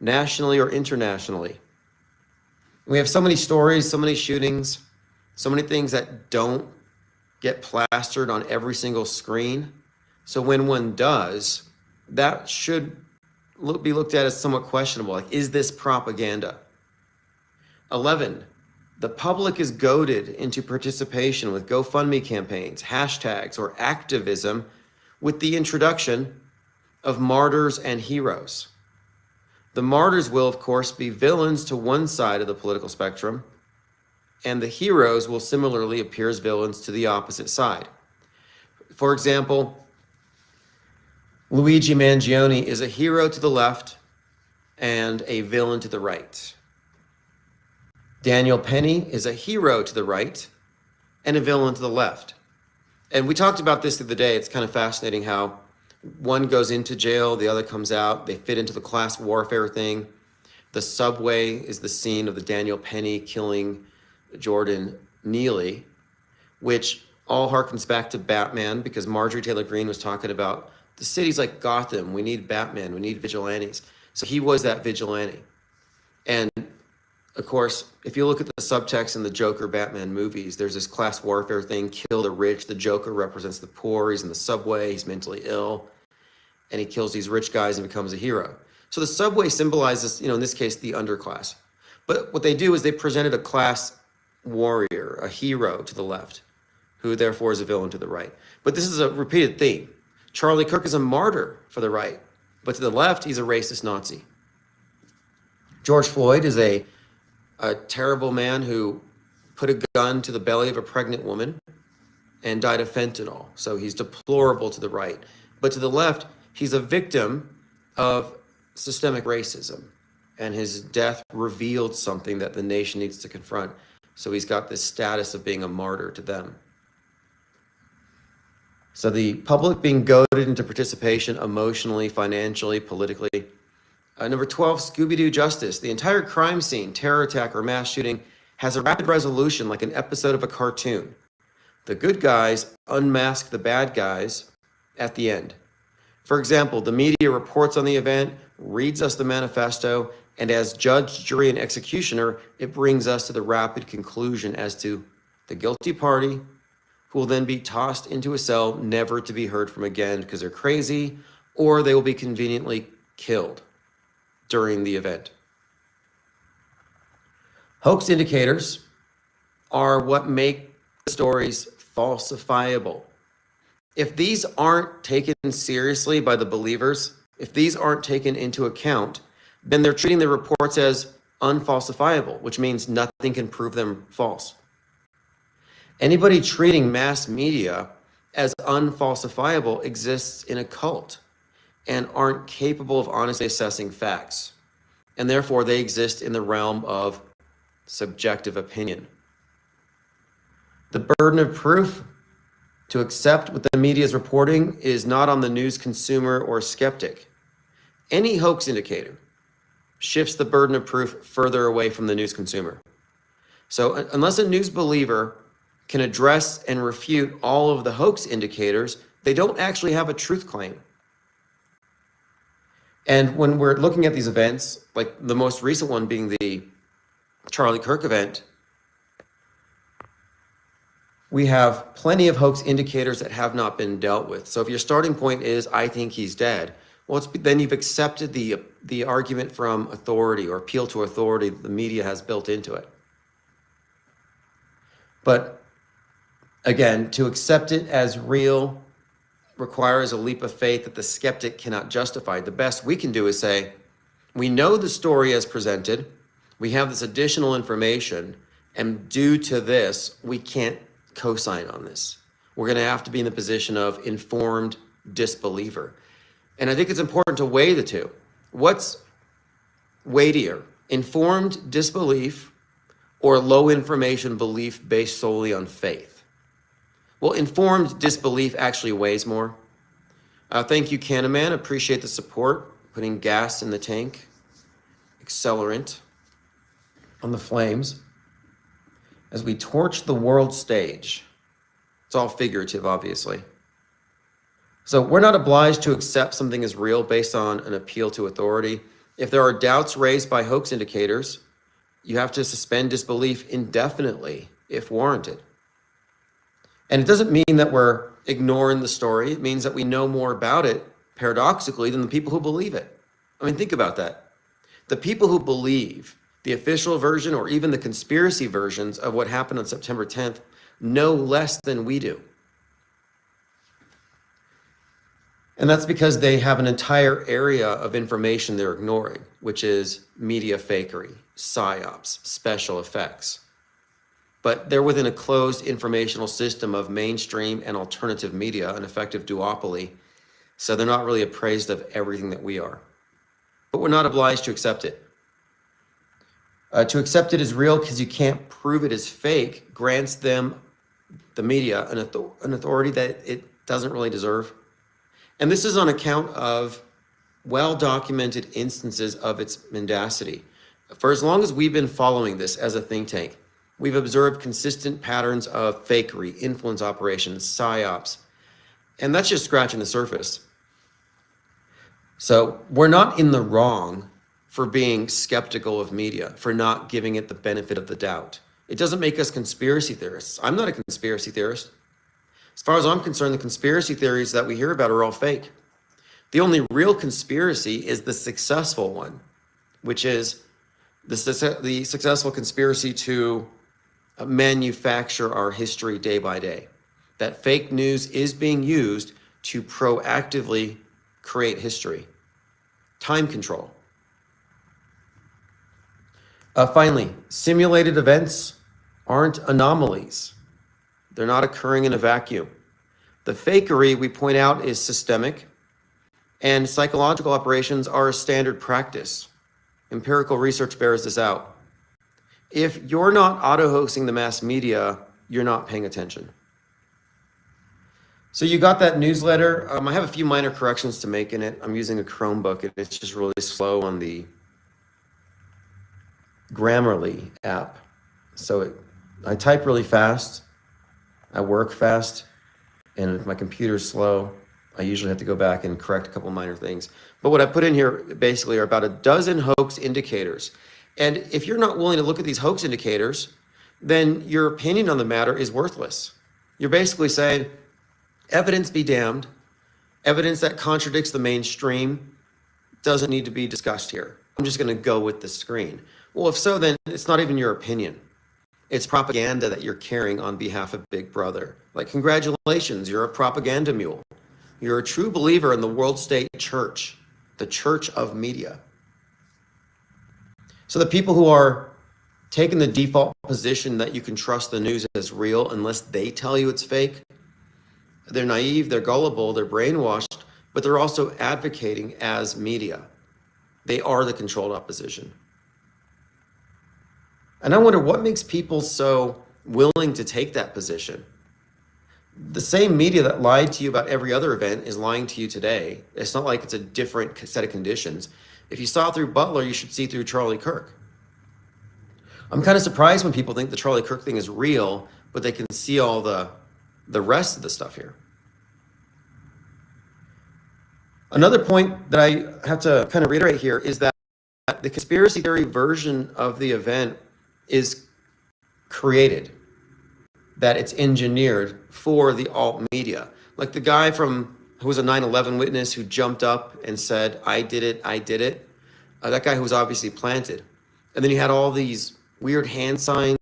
nationally or internationally. We have so many stories, so many shootings, so many things that don't get plastered on every single screen. So when one does, that should be looked at as somewhat questionable. Like, is this propaganda? 11. The public is goaded into participation with GoFundMe campaigns, hashtags, or activism with the introduction of martyrs and heroes. The martyrs will, of course, be villains to one side of the political spectrum, and the heroes will similarly appear as villains to the opposite side. For example, Luigi Mangione is a hero to the left and a villain to the right. Daniel Penny is a hero to the right and a villain to the left. And we talked about this the other day. It's kind of fascinating how one goes into jail, the other comes out. They fit into the class warfare thing. The subway is the scene of the Daniel Penny killing Jordan Neely, which all harkens back to Batman, because Marjorie Taylor Greene was talking about the city's like Gotham. We need Batman. We need vigilantes. So he was that vigilante. And of course, if you look at the subtext in the Joker Batman movies, there's this class warfare thing, kill the rich. The Joker represents the poor. He's in the subway. He's mentally ill. And he kills these rich guys and becomes a hero. So the subway symbolizes, in this case, the underclass. But what they do is they presented a class warrior, a hero to the left, who therefore is a villain to the right. But this is a repeated theme. Charlie Kirk is a martyr for the right, but to the left, he's a racist Nazi. George Floyd is a terrible man who put a gun to the belly of a pregnant woman and died of fentanyl. So he's deplorable to the right. But to the left, he's a victim of systemic racism. And his death revealed something that the nation needs to confront. So he's got this status of being a martyr to them. So the public being goaded into participation emotionally, financially, politically. Number 12, Scooby-Doo Justice. The entire crime scene, terror attack, or mass shooting has a rapid resolution like an episode of a cartoon. The good guys unmask the bad guys at the end. For example, the media reports on the event, reads us the manifesto, and as judge, jury, and executioner, it brings us to the rapid conclusion as to the guilty party, who will then be tossed into a cell, never to be heard from again because they're crazy, or they will be conveniently killed during the event. Hoax indicators are what make the stories falsifiable. If these aren't taken seriously by the believers, if these aren't taken into account, then they're treating the reports as unfalsifiable, which means nothing can prove them false. Anybody treating mass media as unfalsifiable exists in a cult and aren't capable of honestly assessing facts. And therefore, they exist in the realm of subjective opinion. The burden of proof to accept what the media is reporting is not on the news consumer or skeptic. Any hoax indicator shifts the burden of proof further away from the news consumer. So unless a news believer can address and refute all of the hoax indicators, they don't actually have a truth claim. And when we're looking at these events, like the most recent one being the Charlie Kirk event, we have plenty of hoax indicators that have not been dealt with. So if your starting point is, I think he's dead, well, then you've accepted the argument from authority or appeal to authority that the media has built into it. But Again, to accept it as real requires a leap of faith that the skeptic cannot justify. The best we can do is say, we know the story as presented, we have this additional information, and due to this, we can't co-sign on this. We're going to have to be in the position of informed disbeliever. And I think it's important to weigh the two. What's weightier, informed disbelief or low information belief based solely on faith? Well, informed disbelief actually weighs more. Thank you, Canaman. Appreciate the support. Putting gas in the tank, accelerant on the flames as we torch the world stage. It's all figurative, obviously. So we're not obliged to accept something as real based on an appeal to authority. If there are doubts raised by hoax indicators, you have to suspend disbelief indefinitely if warranted. And it doesn't mean that we're ignoring the story. It means that we know more about it, paradoxically, than the people who believe it. I mean, think about that. The people who believe the official version or even the conspiracy versions of what happened on September 10th know less than we do. And that's because they have an entire area of information they're ignoring, which is media fakery, psyops, special effects. But they're within a closed informational system of mainstream and alternative media, an effective duopoly. So they're not really appraised of everything that we are. But we're not obliged to accept it. To accept it as real because you can't prove it as fake grants them, the media, an authority that it doesn't really deserve. And this is on account of well-documented instances of its mendacity. For as long as we've been following this as a think tank, we've observed consistent patterns of fakery, influence operations, psyops, and that's just scratching the surface. So we're not in the wrong for being skeptical of media, for not giving it the benefit of the doubt. It doesn't make us conspiracy theorists. I'm not a conspiracy theorist. As far as I'm concerned, the conspiracy theories that we hear about are all fake. The only real conspiracy is the successful one, which is the successful conspiracy to manufacture our history day by day. That fake news is being used to proactively create history. Time control. Finally, simulated events aren't anomalies. They're not occurring in a vacuum. The fakery, we point out, is systemic, and psychological operations are a standard practice. Empirical research bears this out. If you're not auto-hosting the mass media, you're not paying attention. So you got that newsletter. I have a few minor corrections to make in it. I'm using a Chromebook, and it's just really slow on the Grammarly app. So I type really fast, I work fast, and if my computer's slow, I usually have to go back and correct a couple minor things. But what I put in here basically are about a dozen hoax indicators. And if you're not willing to look at these hoax indicators, then your opinion on the matter is worthless. You're basically saying, evidence be damned. Evidence that contradicts the mainstream doesn't need to be discussed here. I'm just going to go with the screen. Well, if so, then it's not even your opinion. It's propaganda that you're carrying on behalf of Big Brother. Like, congratulations, you're a propaganda mule. You're a true believer in the world state church, the church of media. So the people who are taking the default position that you can trust the news as real unless they tell you it's fake, they're naive, they're gullible, they're brainwashed, but they're also advocating as media. They are the controlled opposition. And I wonder what makes people so willing to take that position. The same media that lied to you about every other event is lying to you today. It's not like it's a different set of conditions. If you saw through Butler, you should see through Charlie Kirk. I'm kind of surprised when people think the Charlie Kirk thing is real, but they can see all the rest of the stuff here. Another point that I have to kind of reiterate here is that the conspiracy theory version of the event is created, that it's engineered for the alt media. Like the guy who was a 9/11 witness who jumped up and said, I did it. That guy who was obviously planted. And then you had all these weird hand signs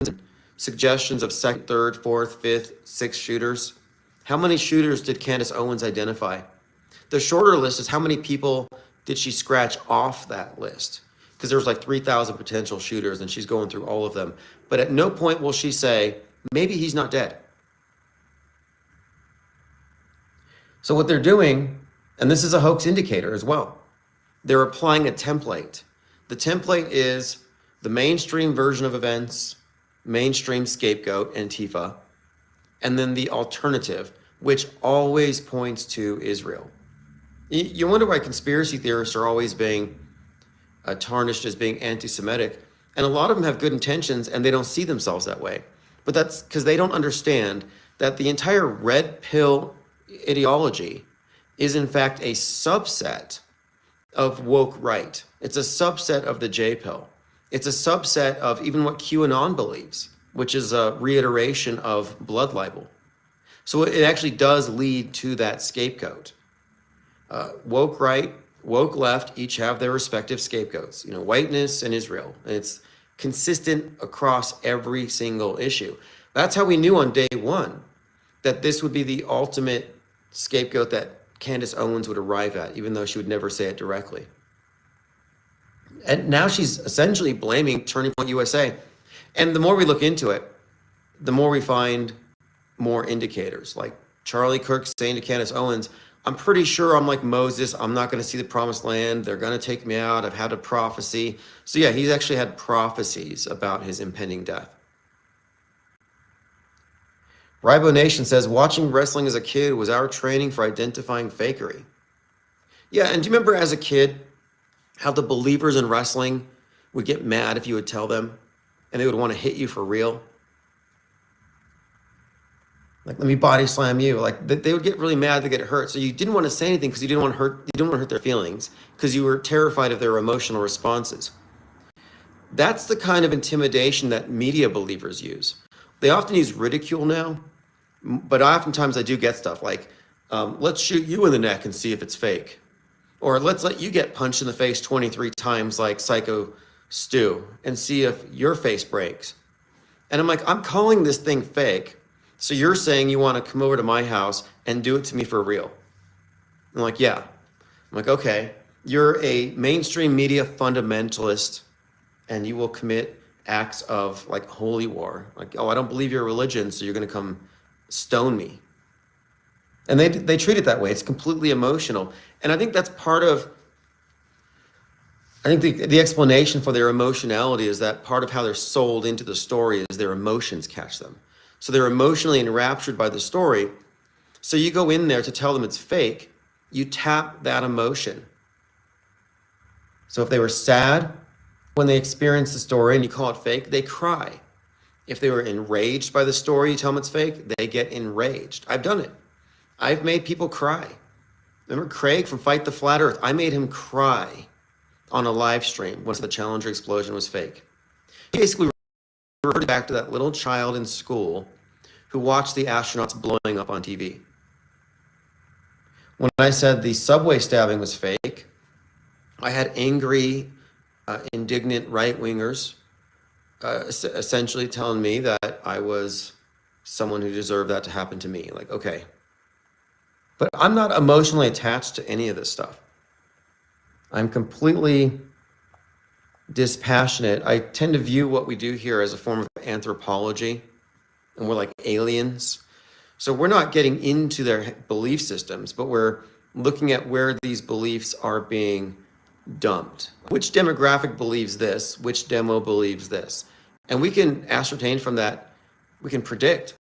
and suggestions of second, third, fourth, fifth, sixth shooters. How many shooters did Candace Owens identify? The shorter list is how many people did she scratch off that list? Because there was like 3,000 potential shooters and she's going through all of them. But at no point will she say, maybe he's not dead. So what they're doing, and this is a hoax indicator as well, they're applying a template. The template is the mainstream version of events, mainstream scapegoat, Antifa, and then the alternative, which always points to Israel. You wonder why conspiracy theorists are always being tarnished as being anti-Semitic, and a lot of them have good intentions and they don't see themselves that way. But that's because they don't understand that the entire red pill ideology is in fact a subset of woke right. It's a subset of the J pill. It's a subset of even what QAnon believes, which is a reiteration of blood libel. So it actually does lead to that scapegoat. Woke right, woke left each have their respective scapegoats, whiteness and Israel. And it's consistent across every single issue. That's how we knew on day one that this would be the ultimate scapegoat that Candace Owens would arrive at, even though she would never say it directly. And now she's essentially blaming Turning Point USA. And the more we look into it, the more we find more indicators. Like Charlie Kirk saying to Candace Owens, I'm pretty sure I'm like Moses. I'm not going to see the promised land. They're going to take me out. I've had a prophecy. So yeah, he's actually had prophecies about his impending death. Ribo Nation says, watching wrestling as a kid was our training for identifying fakery. Yeah, and do you remember as a kid how the believers in wrestling would get mad if you would tell them and they would want to hit you for real? Like, let me body slam you. Like, they would get really mad, they get hurt. So you didn't want to say anything because you didn't want to hurt their feelings because you were terrified of their emotional responses. That's the kind of intimidation that media believers use. They often use ridicule now, but oftentimes I do get stuff like, let's shoot you in the neck and see if it's fake. Or let's let you get punched in the face 23 times like Psycho Stu and see if your face breaks. And I'm like, I'm calling this thing fake. So you're saying you want to come over to my house and do it to me for real. I'm like, yeah. I'm like, okay, you're a mainstream media fundamentalist and you will commit acts of like holy war. Like, oh, I don't believe your religion, so you're going to come stone me. And they treat it that way. It's completely emotional. And I think that's part of, I think the explanation for their emotionality is that part of how they're sold into the story is their emotions catch them. So they're emotionally enraptured by the story. So you go in there to tell them it's fake, you tap that emotion. So if they were sad when they experience the story and you call it fake, they cry. If they were enraged by the story, you tell them it's fake, they get enraged. I've done it. I've made people cry. Remember Craig from Fight the Flat Earth? I made him cry on a live stream once the Challenger explosion was fake. He basically reverted back to that little child in school who watched the astronauts blowing up on TV. When I said the subway stabbing was fake, I had angry, indignant right-wingers essentially telling me that I was someone who deserved that to happen to me. Like, okay. But I'm not emotionally attached to any of this stuff. I'm completely dispassionate. I tend to view what we do here as a form of anthropology, and we're like aliens. So we're not getting into their belief systems, but we're looking at where these beliefs are being dumped. Which demographic believes this? Which demo believes this? And we can ascertain from that, we can predict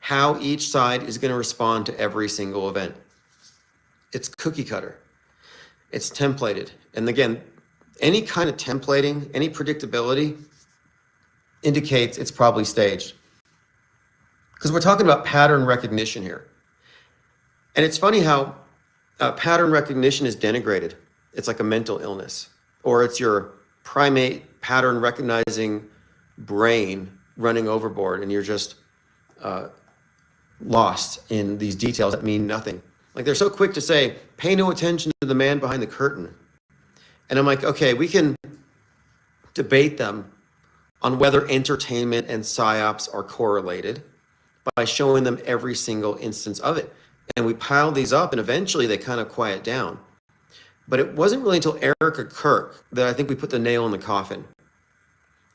how each side is going to respond to every single event. It's cookie cutter. It's templated. And again, any kind of templating, any predictability indicates it's probably staged. Because we're talking about pattern recognition here. And it's funny how pattern recognition is denigrated. It's like a mental illness, or it's your primate pattern recognizing brain running overboard and you're just lost in these details that mean nothing. Like they're so quick to say, pay no attention to the man behind the curtain. And I'm like, okay, we can debate them on whether entertainment and psyops are correlated by showing them every single instance of it. And we piled these up, and eventually they kind of quiet down. But it wasn't really until Erica Kirk that I think we put the nail in the coffin.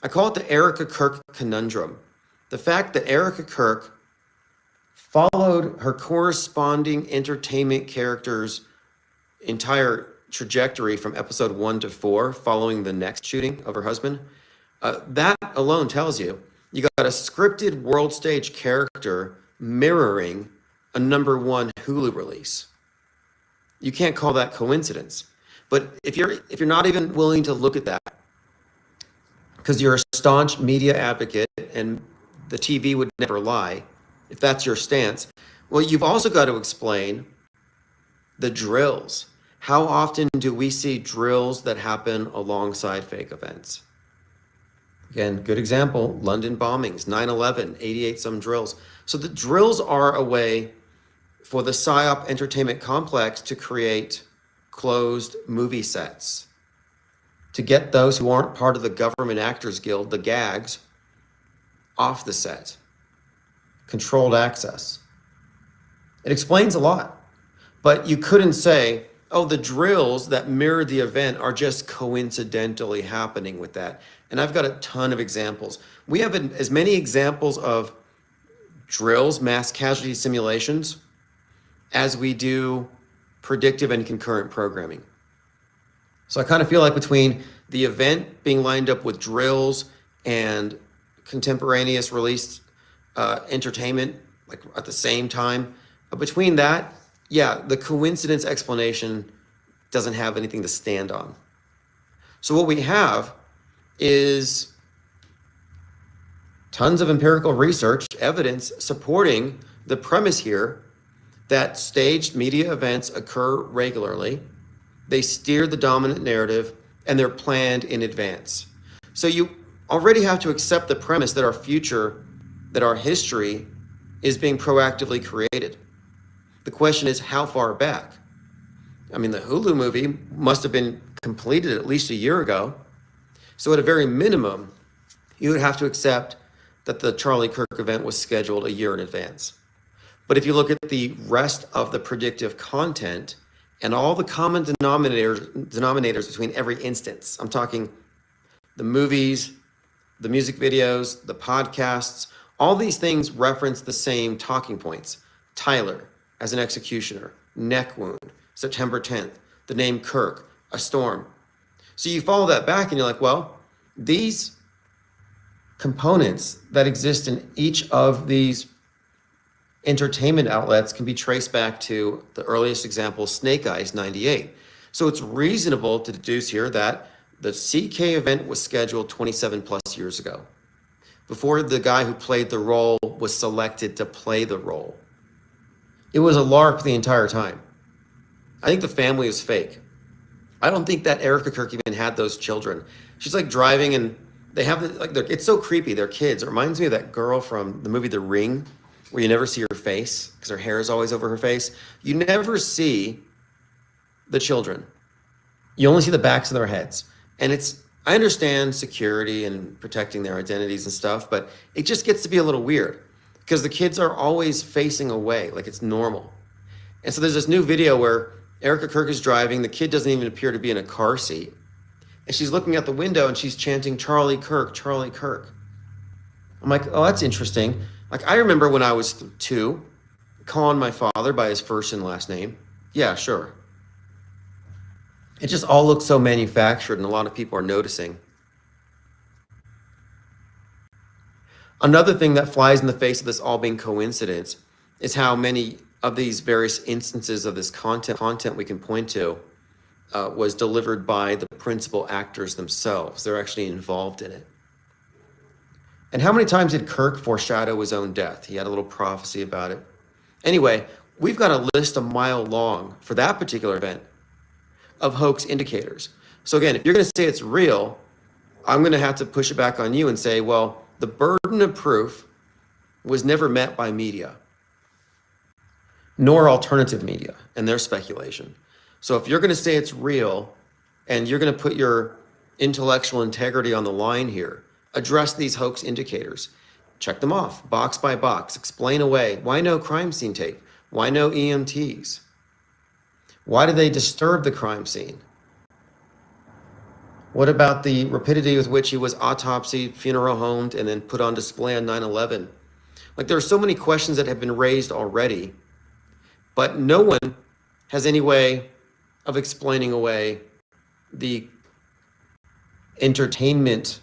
I call it the Erica Kirk conundrum. The fact that Erica Kirk followed her corresponding entertainment character's entire trajectory from episode 1 to 4, following the next shooting of her husband, that alone tells you got a scripted world stage character mirroring a #1 Hulu release. You can't call that coincidence. But if you're not even willing to look at that, because you're a staunch media advocate and the TV would never lie, if that's your stance, well, you've also got to explain the drills. How often do we see drills that happen alongside fake events? Again, good example, London bombings, 9/11, 88 some drills. So the drills are a way for the PSYOP entertainment complex to create closed movie sets, to get those who aren't part of the Government Actors Guild, the GAGs, off the set. Controlled access. It explains a lot, but you couldn't say, oh, the drills that mirror the event are just coincidentally happening with that. And I've got a ton of examples. We have as many examples of drills, mass casualty simulations, as we do predictive and concurrent programming. So I kind of feel like between the event being lined up with drills and contemporaneous released entertainment, like at the same time, between that, yeah, the coincidence explanation doesn't have anything to stand on. So what we have is tons of empirical research, evidence supporting the premise here that staged media events occur regularly, they steer the dominant narrative, and they're planned in advance. So you already have to accept the premise that our future, that our history is being proactively created. The question is, how far back? I mean, the Hulu movie must have been completed at least a year ago. So at a very minimum, you would have to accept that the Charlie Kirk event was scheduled a year in advance. But if you look at the rest of the predictive content and all the common denominators between every instance, I'm talking the movies, the music videos, the podcasts, all these things reference the same talking points. Tyler as an executioner, neck wound, September 10th, the name Kirk, a storm. So you follow that back and you're like, well, these components that exist in each of these entertainment outlets can be traced back to the earliest example, Snake Eyes 98. So it's reasonable to deduce here that the CK event was scheduled 27 plus years ago, before the guy who played the role was selected to play the role. It was a LARP the entire time. I think the family is fake. I don't think that Erica Kirk even had those children. She's like driving and they have it's so creepy. They're kids. It reminds me of that girl from the movie The Ring, where you never see her face because her hair is always over her face. You never see the children. You only see the backs of their heads. And I understand security and protecting their identities and stuff, but it just gets to be a little weird because the kids are always facing away, like it's normal. And so there's this new video where Erica Kirk is driving. The kid doesn't even appear to be in a car seat. And she's looking out the window and she's chanting, Charlie Kirk, Charlie Kirk. I'm like, oh, that's interesting. Like, I remember when I was 2, calling my father by his first and last name. Yeah, sure. It just all looks so manufactured and a lot of people are noticing. Another thing that flies in the face of this all being coincidence is how many of these various instances of this content we can point to was delivered by the principal actors themselves. They're actually involved in it. And how many times did Kirk foreshadow his own death? He had a little prophecy about it. Anyway, we've got a list a mile long for that particular event of hoax indicators. So again, if you're going to say it's real, I'm going to have to push it back on you and say, well, the burden of proof was never met by media, nor alternative media and their speculation. So if you're going to say it's real and you're going to put your intellectual integrity on the line here Address these hoax indicators. Check them off, box by box. Explain away. Why no crime scene tape? Why no EMTs? Why did they disturb the crime scene? What about the rapidity with which he was autopsied, funeral homed, and then put on display on 9/11? Like, there are so many questions that have been raised already, but no one has any way of explaining away the entertainment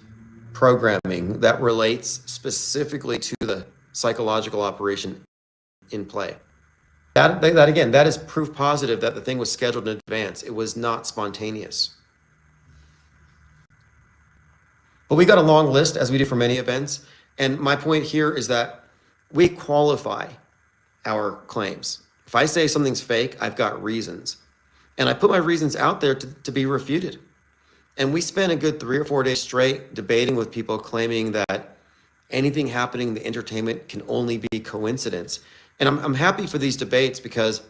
programming that relates specifically to the psychological operation in play. That again, that is proof positive that the thing was scheduled in advance. It was not spontaneous. But we got a long list, as we do for many events. And my point here is that we qualify our claims. If I say something's fake, I've got reasons. And I put my reasons out there to be refuted. And we spent a good 3 or 4 days straight debating with people claiming that anything happening in the entertainment can only be coincidence. And I'm happy for these debates because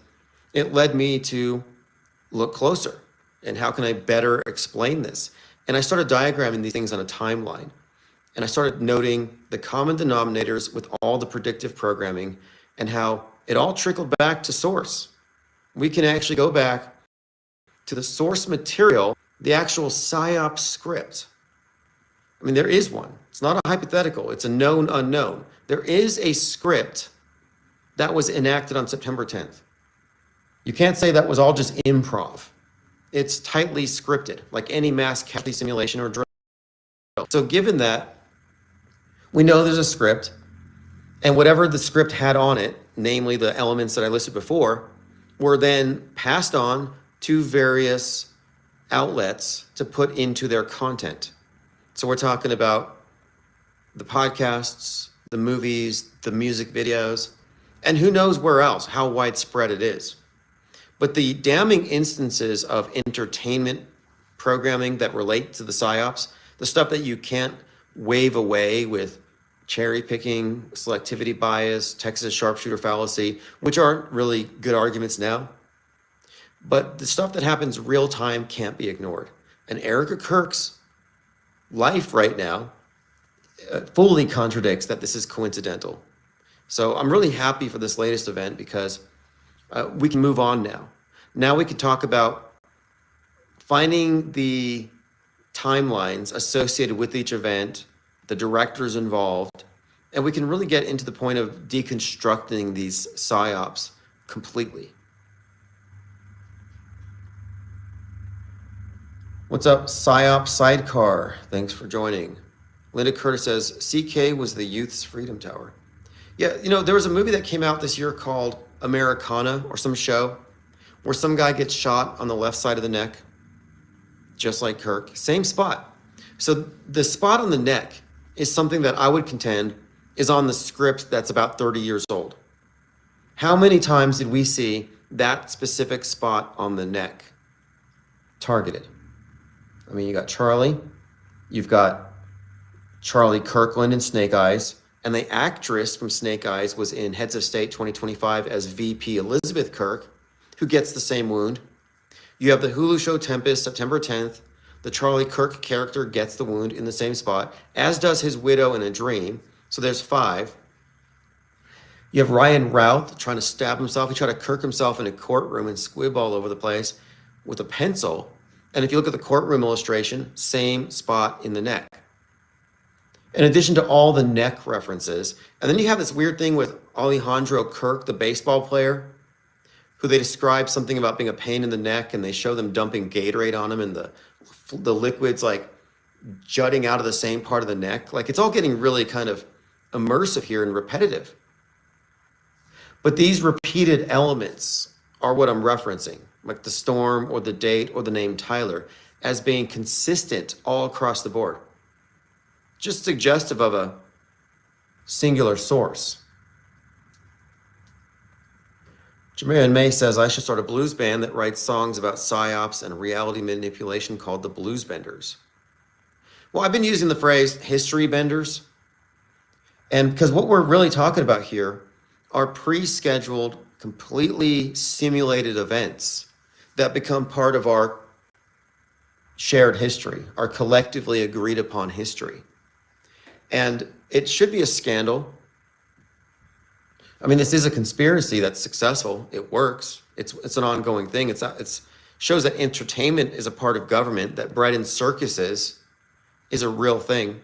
it led me to look closer and how can I better explain this? And I started diagramming these things on a timeline. And I started noting the common denominators with all the predictive programming and how it all trickled back to source. We can actually go back to the source material, the actual PSYOP script. I mean, there is one. It's not a hypothetical. It's a known unknown. There is a script that was enacted on September 10th. You can't say that was all just improv. It's tightly scripted, like any mass casualty simulation or drill. So given that, we know there's a script, and whatever the script had on it, namely the elements that I listed before, were then passed on to various outlets to put into their content. So we're talking about the podcasts, the movies, the music videos, and who knows where else, how widespread it is. But the damning instances of entertainment programming that relate to the PSYOPs, the stuff that you can't wave away with cherry picking, selectivity bias, Texas sharpshooter fallacy, which aren't really good arguments now. But the stuff that happens real time can't be ignored. And Erica Kirk's life right now fully contradicts that this is coincidental. So I'm really happy for this latest event because we can move on now. Now we can talk about finding the timelines associated with each event, the directors involved, and we can really get into the point of deconstructing these PSYOPs completely. What's up, PSYOP Sidecar? Thanks for joining. Linda Curtis says, CK was the youth's Freedom Tower. Yeah, you know, there was a movie that came out this year called Americana or some show where some guy gets shot on the left side of the neck, just like Kirk, same spot. So the spot on the neck is something that I would contend is on the script that's about 30 years old. How many times did we see that specific spot on the neck targeted? I mean, you got Charlie, you've got Charlie Kirkland in Snake Eyes, and the actress from Snake Eyes was in Heads of State 2025 as VP Elizabeth Kirk, who gets the same wound. You have the Hulu show Tempest, September 10th. The Charlie Kirk character gets the wound in the same spot, as does his widow in A Dream. So there's 5. You have Ryan Routh trying to stab himself. He tried to Kirk himself in a courtroom and squib all over the place with a pencil. And if you look at the courtroom illustration, same spot in the neck. In addition to all the neck references. And then you have this weird thing with Alejandro Kirk, the baseball player, who they describe something about being a pain in the neck, and they show them dumping Gatorade on him and the liquid's like jutting out of the same part of the neck. Like, it's all getting really kind of immersive here and repetitive. But these repeated elements are what I'm referencing, like the storm or the date or the name Tyler, as being consistent all across the board. Just suggestive of a singular source. Jamarian May says, I should start a blues band that writes songs about psyops and reality manipulation called the Blues Benders. Well, I've been using the phrase history benders. And because what we're really talking about here are pre-scheduled, completely simulated events that become part of our shared history, our collectively agreed upon history. And it should be a scandal. I mean, this is a conspiracy that's successful. It works. It's an ongoing thing. It's shows that entertainment is a part of government, that bread and circuses is a real thing.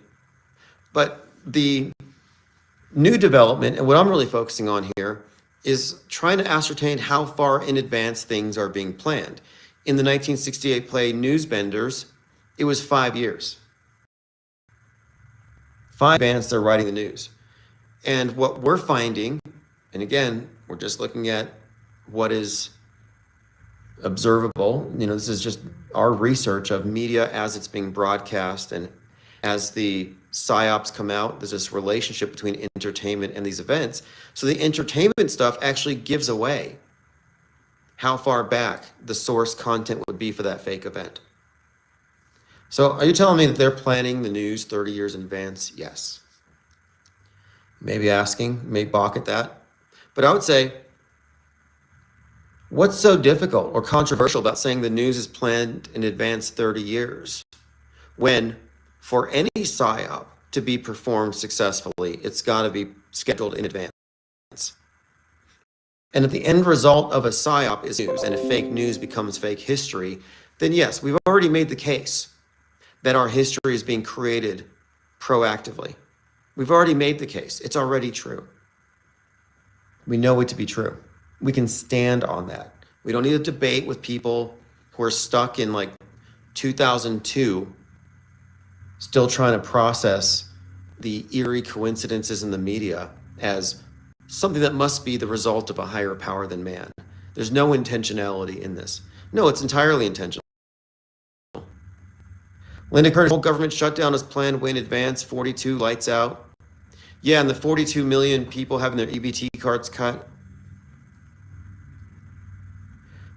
But the new development, and what I'm really focusing on here, is trying to ascertain how far in advance things are being planned. In the 1968 play Newsbenders, it was 5 years. 5 years in advance they're writing the news. And what we're finding, and again, we're just looking at what is observable. This is just our research of media as it's being broadcast, and as the psyops come out, there's this relationship between entertainment and these events. So the entertainment stuff actually gives away how far back the source content would be for that fake event. So are you telling me that they're planning the news 30 years in advance? Yes. Maybe asking, may balk at that. But I would say, what's so difficult or controversial about saying the news is planned in advance 30 years? When for any psyop to be performed successfully, it's got to be scheduled in advance. And if the end result of a psyop is news, and if fake news becomes fake history, then yes, we've already made the case that our history is being created proactively. We've already made the case. It's already true. We know it to be true. We can stand on that. We don't need a debate with people who are stuck in like 2002, still trying to process the eerie coincidences in the media as something that must be the result of a higher power than man. There's no intentionality in this. No, it's entirely intentional. Linda Curtis, whole government shutdown is planned way in advance, 42 lights out. Yeah, and the 42 million people having their EBT cards cut.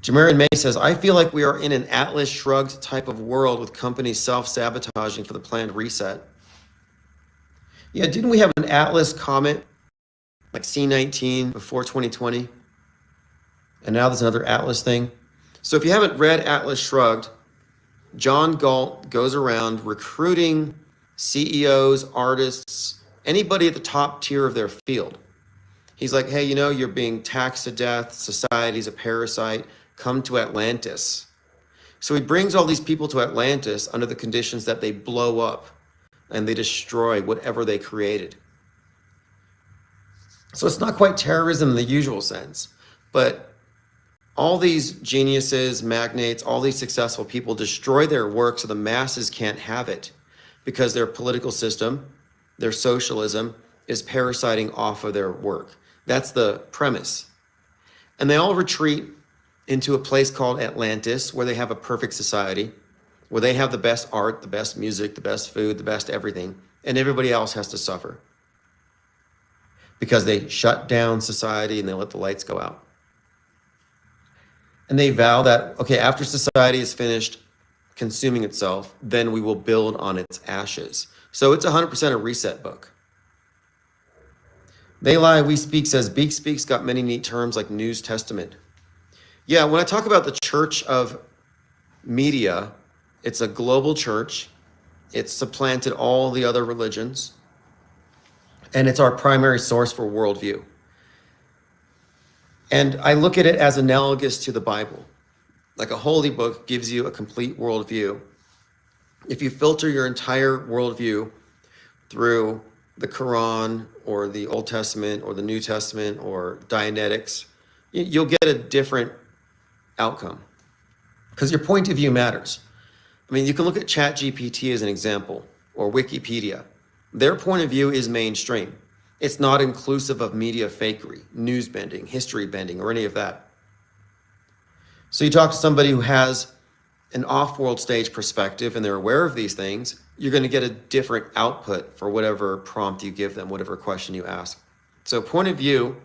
Jamarian May says, I feel like we are in an Atlas Shrugged type of world with companies self-sabotaging for the planned reset. Yeah, didn't we have an Atlas comet, like C19 before 2020? And now there's another Atlas thing. So if you haven't read Atlas Shrugged, John Galt goes around recruiting CEOs, artists, anybody at the top tier of their field. He's like, hey, you're being taxed to death. Society's a parasite. Come to Atlantis. So he brings all these people to Atlantis under the conditions that they blow up and they destroy whatever they created. So it's not quite terrorism in the usual sense, but all these geniuses, magnates, all these successful people destroy their work so the masses can't have it because their political system, their socialism, is parasiting off of their work. That's the premise. And they all retreat into a place called Atlantis, where they have a perfect society, where they have the best art, the best music, the best food, the best everything, and everybody else has to suffer because they shut down society and they let the lights go out. And they vow that, okay, after society is finished consuming itself, then we will build on its ashes. So it's 100% a reset book. They Lie, We Speak says, Beak Speak's got many neat terms like News Testament. Yeah, when I talk about the church of media, it's a global church. It's supplanted all the other religions. And it's our primary source for worldview. And I look at it as analogous to the Bible. Like a holy book gives you a complete worldview. If you filter your entire worldview through the Quran or the Old Testament or the New Testament or Dianetics, you'll get a different outcome because your point of view matters. I mean, you can look at ChatGPT as an example or Wikipedia. Their point of view is mainstream. It's not inclusive of media fakery, news bending, history bending, or any of that. So you talk to somebody who has an off-world stage perspective and they're aware of these things, you're going to get a different output for whatever prompt you give them, whatever question you ask. So point of view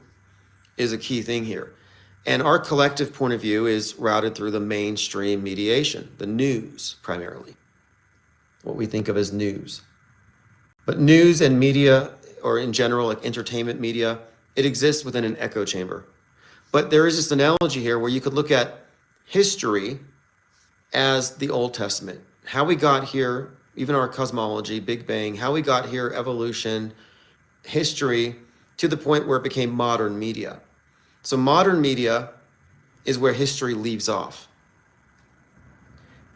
is a key thing here. And our collective point of view is routed through the mainstream mediation, the news primarily, what we think of as news. But news and media, or in general, like entertainment media, it exists within an echo chamber. But there is this analogy here where you could look at history as the Old Testament. How we got here, even our cosmology, Big Bang, how we got here, evolution, history, to the point where it became modern media. So modern media is where history leaves off.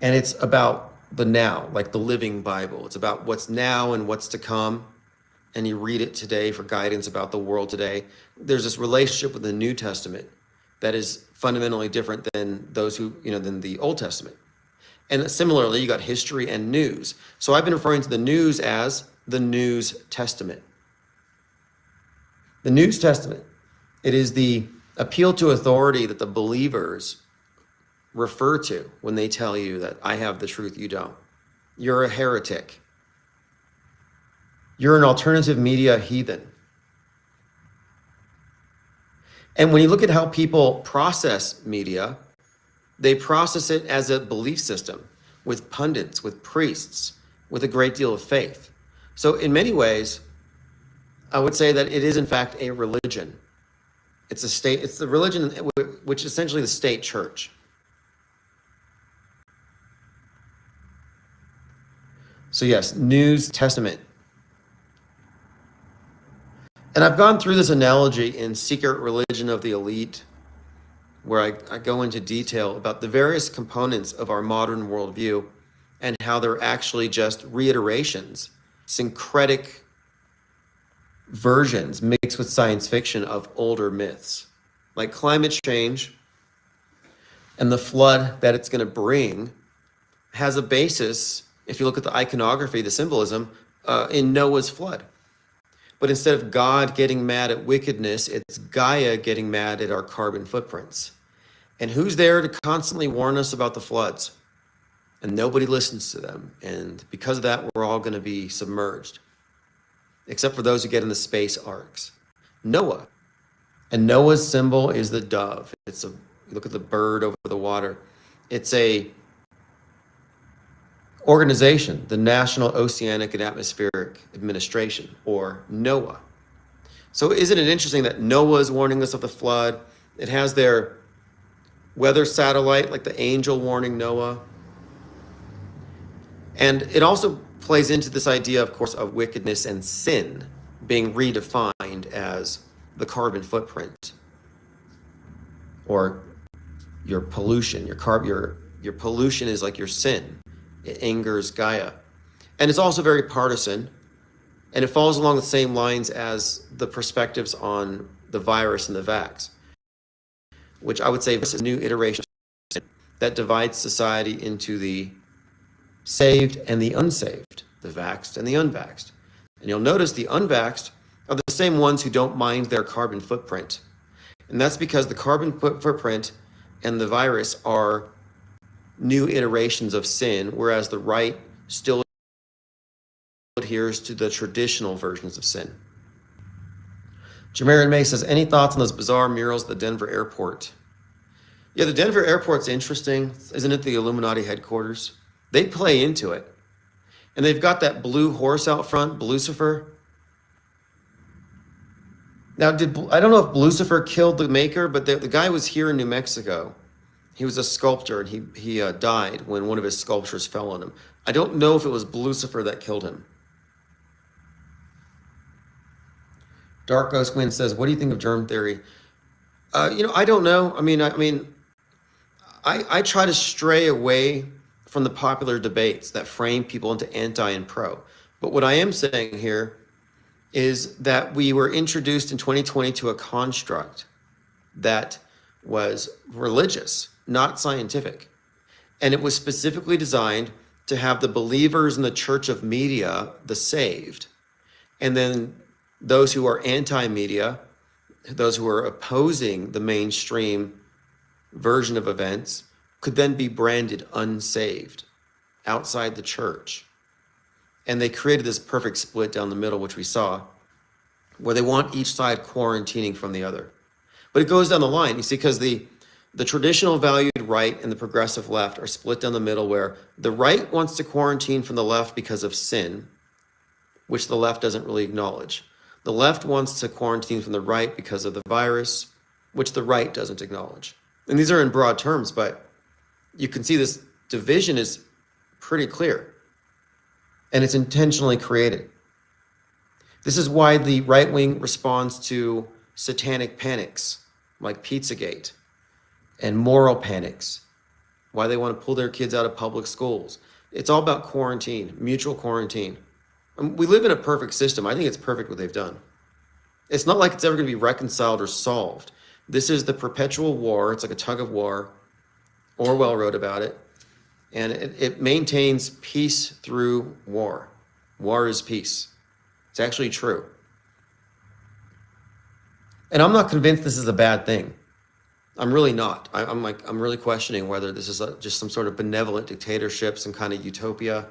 And it's about the now, like the living Bible. It's about what's now and what's to come. And you read it today for guidance about the world today. There's this relationship with the New Testament that is fundamentally different than those who, than the Old Testament. And similarly, you got history and news. So I've been referring to the news as the News Testament. The News Testament, it is the appeal to authority that the believers refer to when they tell you that I have the truth, you don't. You're a heretic. You're an alternative media heathen. And when you look at how people process media, they process it as a belief system with pundits, with priests, with a great deal of faith. So in many ways, I would say that it is in fact a religion. It's a state, it's the religion which is essentially the state church. So yes, News Testament. And I've gone through this analogy in Secret Religion of the Elite, where I go into detail about the various components of our modern worldview and how they're actually just reiterations, syncretic versions mixed with science fiction of older myths, like climate change and the flood that it's going to bring has a basis, if you look at the iconography, the symbolism, in Noah's flood. But instead of God getting mad at wickedness, it's Gaia getting mad at our carbon footprints. And who's there to constantly warn us about the floods? And nobody listens to them. And because of that, we're all going to be submerged, except for those who get in the space arcs. Noah. And Noah's symbol is the dove. You look at the bird over the water. It's a organization, the National Oceanic and Atmospheric Administration, or NOAA. So isn't it interesting that NOAA is warning us of the flood? It has their weather satellite, like the angel warning Noah. And it also plays into this idea, of course, of wickedness and sin being redefined as the carbon footprint, or your pollution. Your pollution is like your sin. It angers Gaia. And it's also very partisan, and it falls along the same lines as the perspectives on the virus and the vax, which I would say this is a new iteration that divides society into the saved and the unsaved, the vaxxed and the unvaxxed. And you'll notice the unvaxxed are the same ones who don't mind their carbon footprint. And that's because the carbon footprint and the virus are new iterations of sin, whereas the right still adheres to the traditional versions of sin. Jamarian May says, any thoughts on those bizarre murals at the Denver airport? Yeah, the Denver airport's interesting. Isn't it the Illuminati headquarters? They play into it. And they've got that blue horse out front, Lucifer. Now, I don't know if Lucifer killed the maker, but the guy was here in New Mexico. He was a sculptor, and he died when one of his sculptures fell on him. I don't know if it was Lucifer that killed him. Dark Ghost Wind says, what do you think of germ theory? I don't know. I try to stray away from the popular debates that frame people into anti and pro. But what I am saying here is that we were introduced in 2020 to a construct that was religious, not scientific. And it was specifically designed to have the believers in the church of media, the saved, and then those who are anti-media, those who are opposing the mainstream version of events, could then be branded unsaved outside the church. And they created this perfect split down the middle, which we saw, where they want each side quarantining from the other. But it goes down the line, you see, because the traditional valued right and the progressive left are split down the middle, where the right wants to quarantine from the left because of sin, which the left doesn't really acknowledge. The left wants to quarantine from the right because of the virus, which the right doesn't acknowledge. And these are in broad terms, but you can see this division is pretty clear. and it's intentionally created. This is why the right wing responds to satanic panics like Pizzagate and moral panics, why they want to pull their kids out of public schools. It's all about quarantine, mutual quarantine. We live in a perfect system. I think it's perfect what they've done. It's not like it's ever going to be reconciled or solved. This is the perpetual war. It's like a tug of war. Orwell wrote about it. And it maintains peace through war. War is peace. It's actually true. And I'm not convinced this is a bad thing. I'm really not. I'm really questioning whether this is just some sort of benevolent dictatorship, some kind of utopia,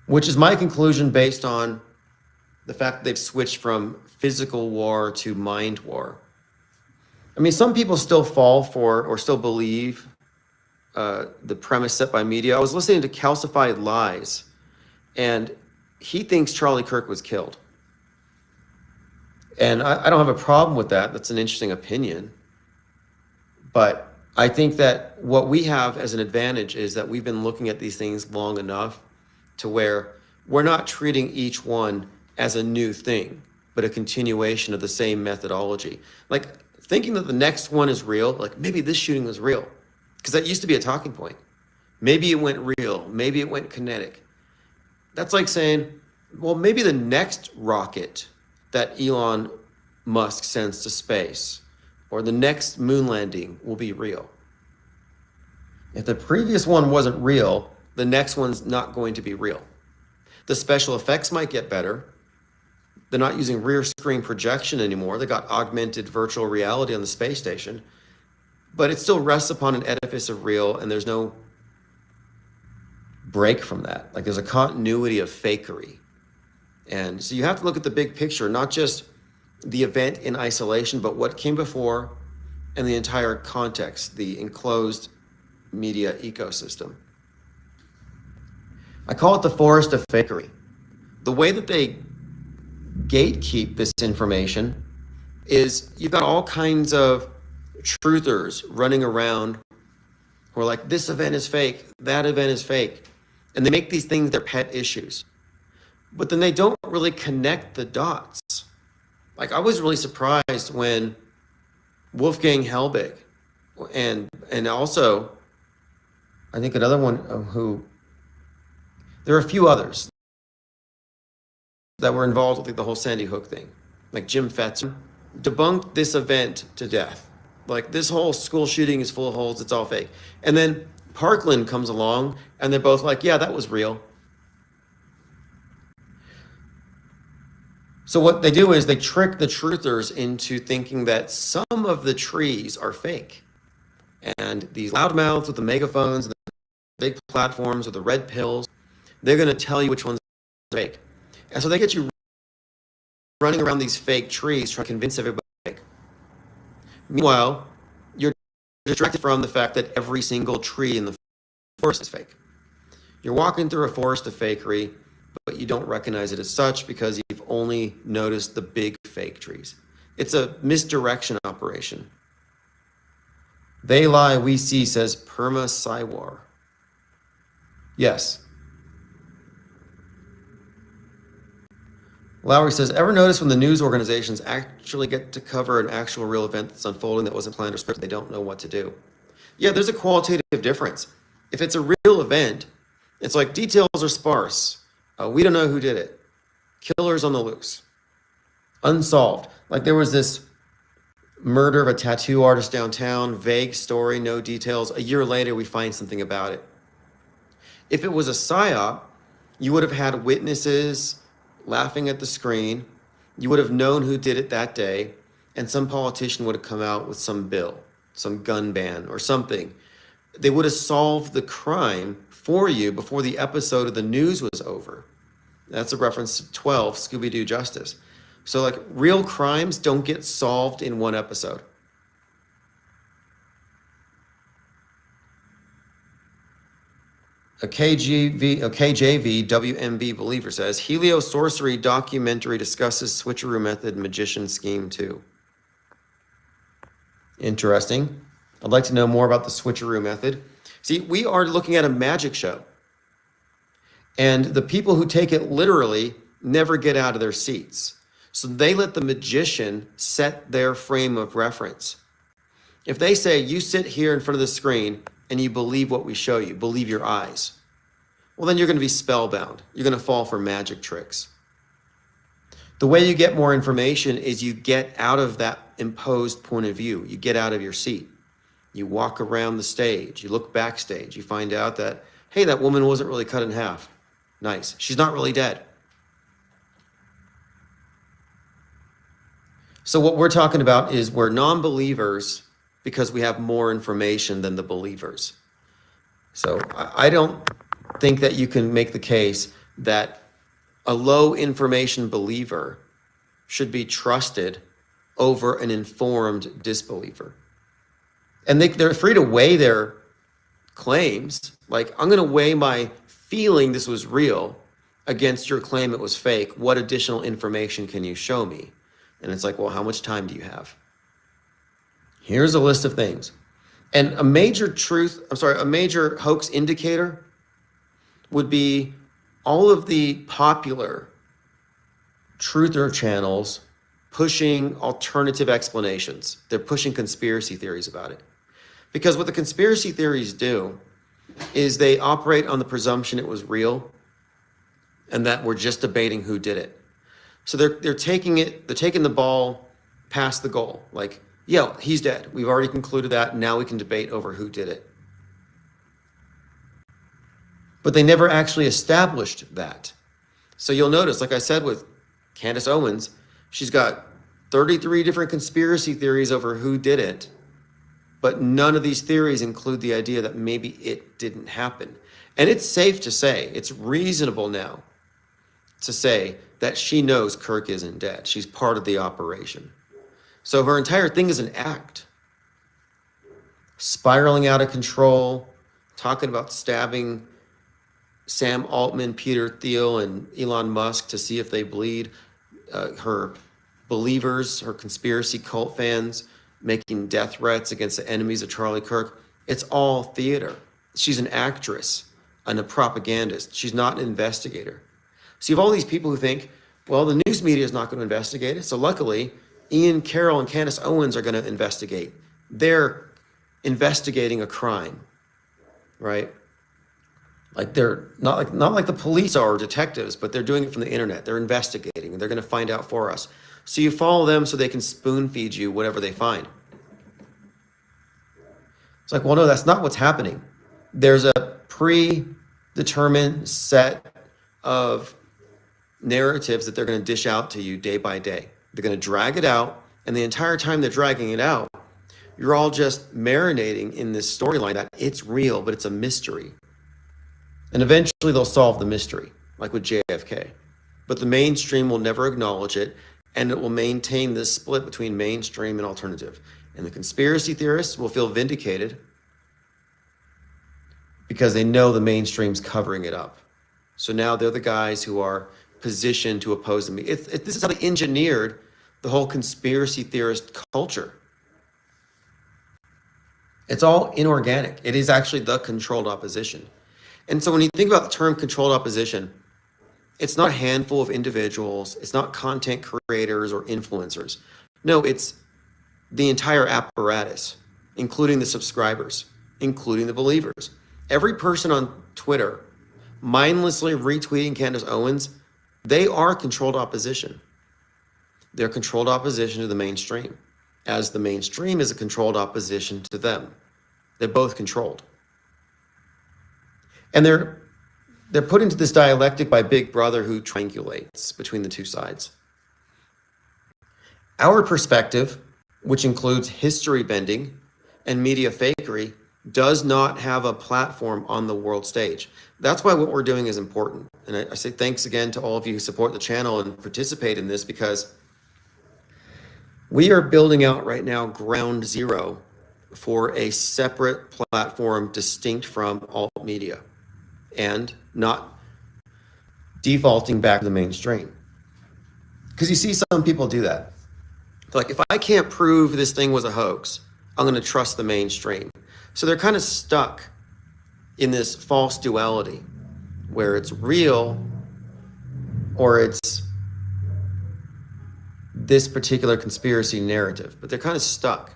which is my conclusion based on the fact that they've switched from physical war to mind war. I mean, some people still fall for or still believe the premise set by media. I was listening to Calcified Lies, and he thinks Charlie Kirk was killed. And I don't have a problem with that. That's an interesting opinion. But I think that what we have as an advantage is that we've been looking at these things long enough to where we're not treating each one as a new thing, but a continuation of the same methodology. Like thinking that the next one is real, like maybe this shooting was real, because that used to be a talking point. Maybe it went real, maybe it went kinetic. That's like saying, well, maybe the next rocket that Elon Musk sends to space or the next moon landing will be real. If the previous one wasn't real, the next one's not going to be real. The special effects might get better. They're not using rear screen projection anymore. They got augmented virtual reality on the space station, but it still rests upon an edifice of real, and there's no break from that. Like there's a continuity of fakery. And so you have to look at the big picture, not just the event in isolation, but what came before and the entire context, the enclosed media ecosystem. I call it the forest of fakery. The way that they gatekeep this information is you've got all kinds of truthers running around who are like, this event is fake, that event is fake. And they make these things their pet issues. But then they don't really connect the dots. Like I was really surprised when Wolfgang Helbig and also I think another one who, there are a few others that were involved with the whole Sandy Hook thing, like Jim Fetzer, debunked this event to death. Like this whole school shooting is full of holes, it's all fake. And then Parkland comes along and they're both like, yeah, that was real. So what they do is they trick the truthers into thinking that some of the trees are fake. And these loudmouths with the megaphones and the big platforms with the red pills, they're going to tell you which ones are fake. And so they get you running around these fake trees trying to convince everybody it's fake. Meanwhile, you're distracted from the fact that every single tree in the forest is fake. You're walking through a forest of fakery, but you don't recognize it as such because you've only noticed the big fake trees. It's a misdirection operation. They lie, we see, says Perma Saiwar. Yes. Lowry says, ever notice when the news organizations actually get to cover an actual real event that's unfolding that wasn't planned or scripted, they don't know what to do? Yeah, there's a qualitative difference. If it's a real event, it's like details are sparse. We don't know who did it. Killers on the loose. Unsolved. Like there was this murder of a tattoo artist downtown, vague story, no details. A year later, we find something about it. If it was a psyop, you would have had witnesses laughing at the screen. You would have known who did it that day, and some politician would have come out with some bill, some gun ban or something. They would have solved the crime for you before the episode of the news was over. That's a reference to 12, Scooby-Doo Justice. So like real crimes don't get solved in one episode. A KJV WMB believer says, Helio Sorcery documentary discusses switcheroo method magician scheme too. Interesting. I'd like to know more about the switcheroo method. See, we are looking at a magic show. And the people who take it literally never get out of their seats. So they let the magician set their frame of reference. If they say, you sit here in front of the screen and you believe what we show you, believe your eyes, well, then you're going to be spellbound. You're going to fall for magic tricks. The way you get more information is you get out of that imposed point of view. You get out of your seat. You walk around the stage. You look backstage. You find out that, hey, that woman wasn't really cut in half. Nice. She's not really dead. So what we're talking about is we're non-believers because we have more information than the believers. So I don't think that you can make the case that a low information believer should be trusted over an informed disbeliever. And they're free to weigh their claims. Like, I'm going to weigh my feeling this was real against your claim it was fake. What additional information can you show me? And it's like, well, how much time do you have? Here's a list of things. And a major hoax indicator would be all of the popular truther channels pushing alternative explanations. They're pushing conspiracy theories about it. Because what the conspiracy theories do is they operate on the presumption it was real and that we're just debating who did it. So they're taking the ball past the goal. Like, yeah, he's dead. We've already concluded that. Now we can debate over who did it. But they never actually established that. So you'll notice, like I said with Candace Owens, she's got 33 different conspiracy theories over who did it, but none of these theories include the idea that maybe it didn't happen. And it's safe to say, it's reasonable now to say that she knows Kirk isn't dead. She's part of the operation. So her entire thing is an act. Spiraling out of control, talking about stabbing Sam Altman, Peter Thiel, and Elon Musk to see if they bleed. Her believers, her conspiracy cult fans, making death threats against the enemies of Charlie Kirk. It's all theater. She's an actress and a propagandist. She's not an investigator. So you have all these people who think, well, the news media is not going to investigate it. So luckily, Ian Carroll and Candace Owens are going to investigate. They're investigating a crime, right? Like they're not like the police are or detectives, but they're doing it from the internet. They're investigating and they're going to find out for us. So you follow them so they can spoon feed you whatever they find. It's like, well, no, that's not what's happening. There's a predetermined set of narratives that they're going to dish out to you day by day. They're going to drag it out, and the entire time they're dragging it out, you're all just marinating in this storyline that it's real, but it's a mystery. And eventually they'll solve the mystery, like with JFK. But the mainstream will never acknowledge it, and it will maintain this split between mainstream and alternative. And the conspiracy theorists will feel vindicated because they know the mainstream's covering it up. So now they're the guys who are positioned to oppose them. This is how they engineered the whole conspiracy theorist culture. It's all inorganic. It is actually the controlled opposition. And so when you think about the term controlled opposition, it's not a handful of individuals. It's not content creators or influencers. No, it's the entire apparatus, including the subscribers, including the believers. Every person on Twitter mindlessly retweeting Candace Owens, they are controlled opposition. They're controlled opposition to the mainstream, as the mainstream is a controlled opposition to them. They're both controlled. And they're put into this dialectic by Big Brother, who triangulates between the two sides. Our perspective, which includes history bending and media fakery, does not have a platform on the world stage. That's why what we're doing is important. And I say thanks again to all of you who support the channel and participate in this, because we are building out right now ground zero for a separate platform distinct from alt media and not defaulting back to the mainstream. Because you see some people do that. Like, if I can't prove this thing was a hoax, I'm going to trust the mainstream. So they're kind of stuck in this false duality where it's real or it's this particular conspiracy narrative, but they're kind of stuck.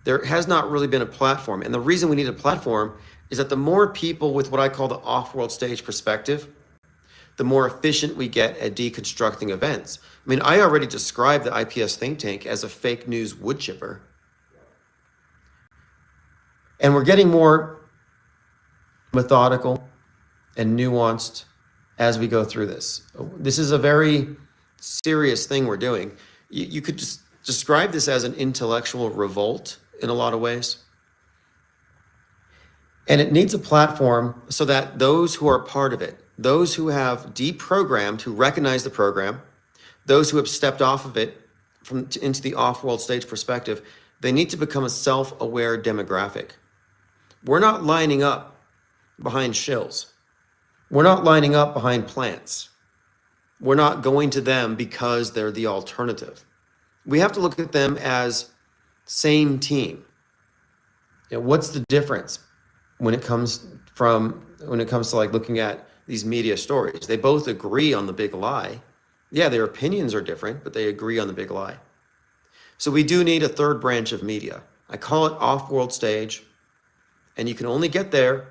There has not really been a platform. And the reason we need a platform is that the more people with what I call the off-world stage perspective, the more efficient we get at deconstructing events. I mean, I already described the IPS think tank as a fake news wood chipper. And we're getting more methodical and nuanced as we go through this. This is a very serious thing we're doing. You could just describe this as an intellectual revolt in a lot of ways. And it needs a platform so that those who are part of it, those who have deprogrammed, who recognize the program, those who have stepped off of it into the off-world stage perspective, they need to become a self-aware demographic. We're not lining up behind shills. We're not lining up behind plants. We're not going to them because they're the alternative. We have to look at them as same team. You know, what's the difference when it comes to like looking at these media stories? They both agree on the big lie. Yeah, their opinions are different, but they agree on the big lie. So we do need a third branch of media. I call it off-world stage, and you can only get there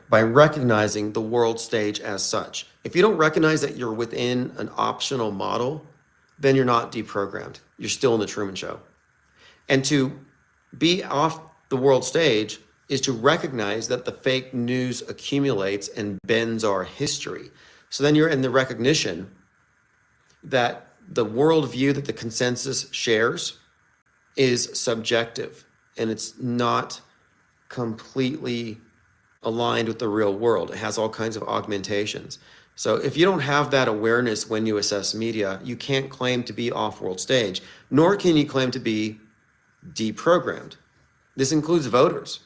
by recognizing the world stage as such. If you don't recognize that you're within an optional model, then you're not deprogrammed. You're still in the Truman Show. And to be off the world stage is to recognize that the fake news accumulates and bends our history. So then you're in the recognition that the worldview that the consensus shares is subjective and it's not completely aligned with the real world. It has all kinds of augmentations. So if you don't have that awareness when you assess media, you can't claim to be off-world stage, nor can you claim to be deprogrammed. This includes voters.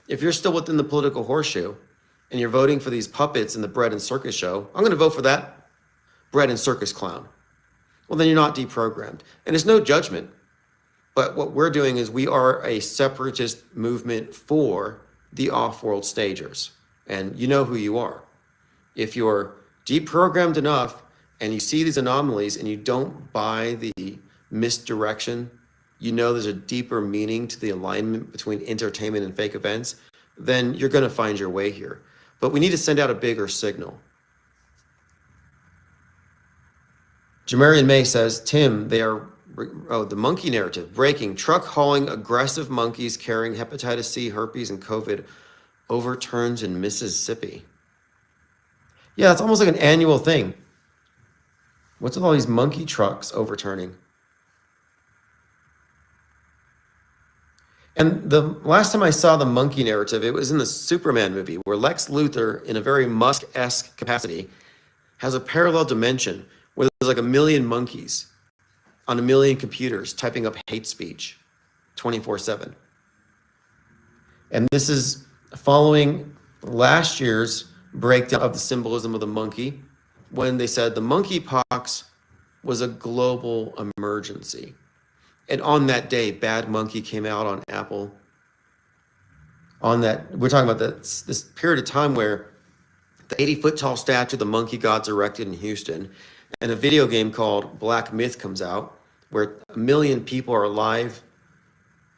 If you're still within the political horseshoe and you're voting for these puppets in the bread and circus show, I'm going to vote for that bread and circus clown. Well, then you're not deprogrammed. And it's no judgment. But what we're doing is we are a separatist movement for the off-world stagers. And you know who you are. If you're deprogrammed enough and you see these anomalies and you don't buy the misdirection, you know there's a deeper meaning to the alignment between entertainment and fake events, then you're going to find your way here. But we need to send out a bigger signal. Jamarian May says, Tim, the monkey narrative, breaking, truck hauling aggressive monkeys carrying hepatitis C, herpes, and COVID overturns in Mississippi. Yeah, it's almost like an annual thing. What's with all these monkey trucks overturning? And the last time I saw the monkey narrative, it was in the Superman movie where Lex Luthor, in a very Musk-esque capacity, has a parallel dimension where there's like 1 million monkeys on 1 million computers typing up hate speech 24/7. And this is following last year's breakdown of the symbolism of the monkey when they said the monkeypox was a global emergency. And on that day, Bad Monkey came out on Apple. We're talking about this period of time where the 80-foot tall statue of the monkey god's erected in Houston, and a video game called Black Myth comes out, where 1 million people are live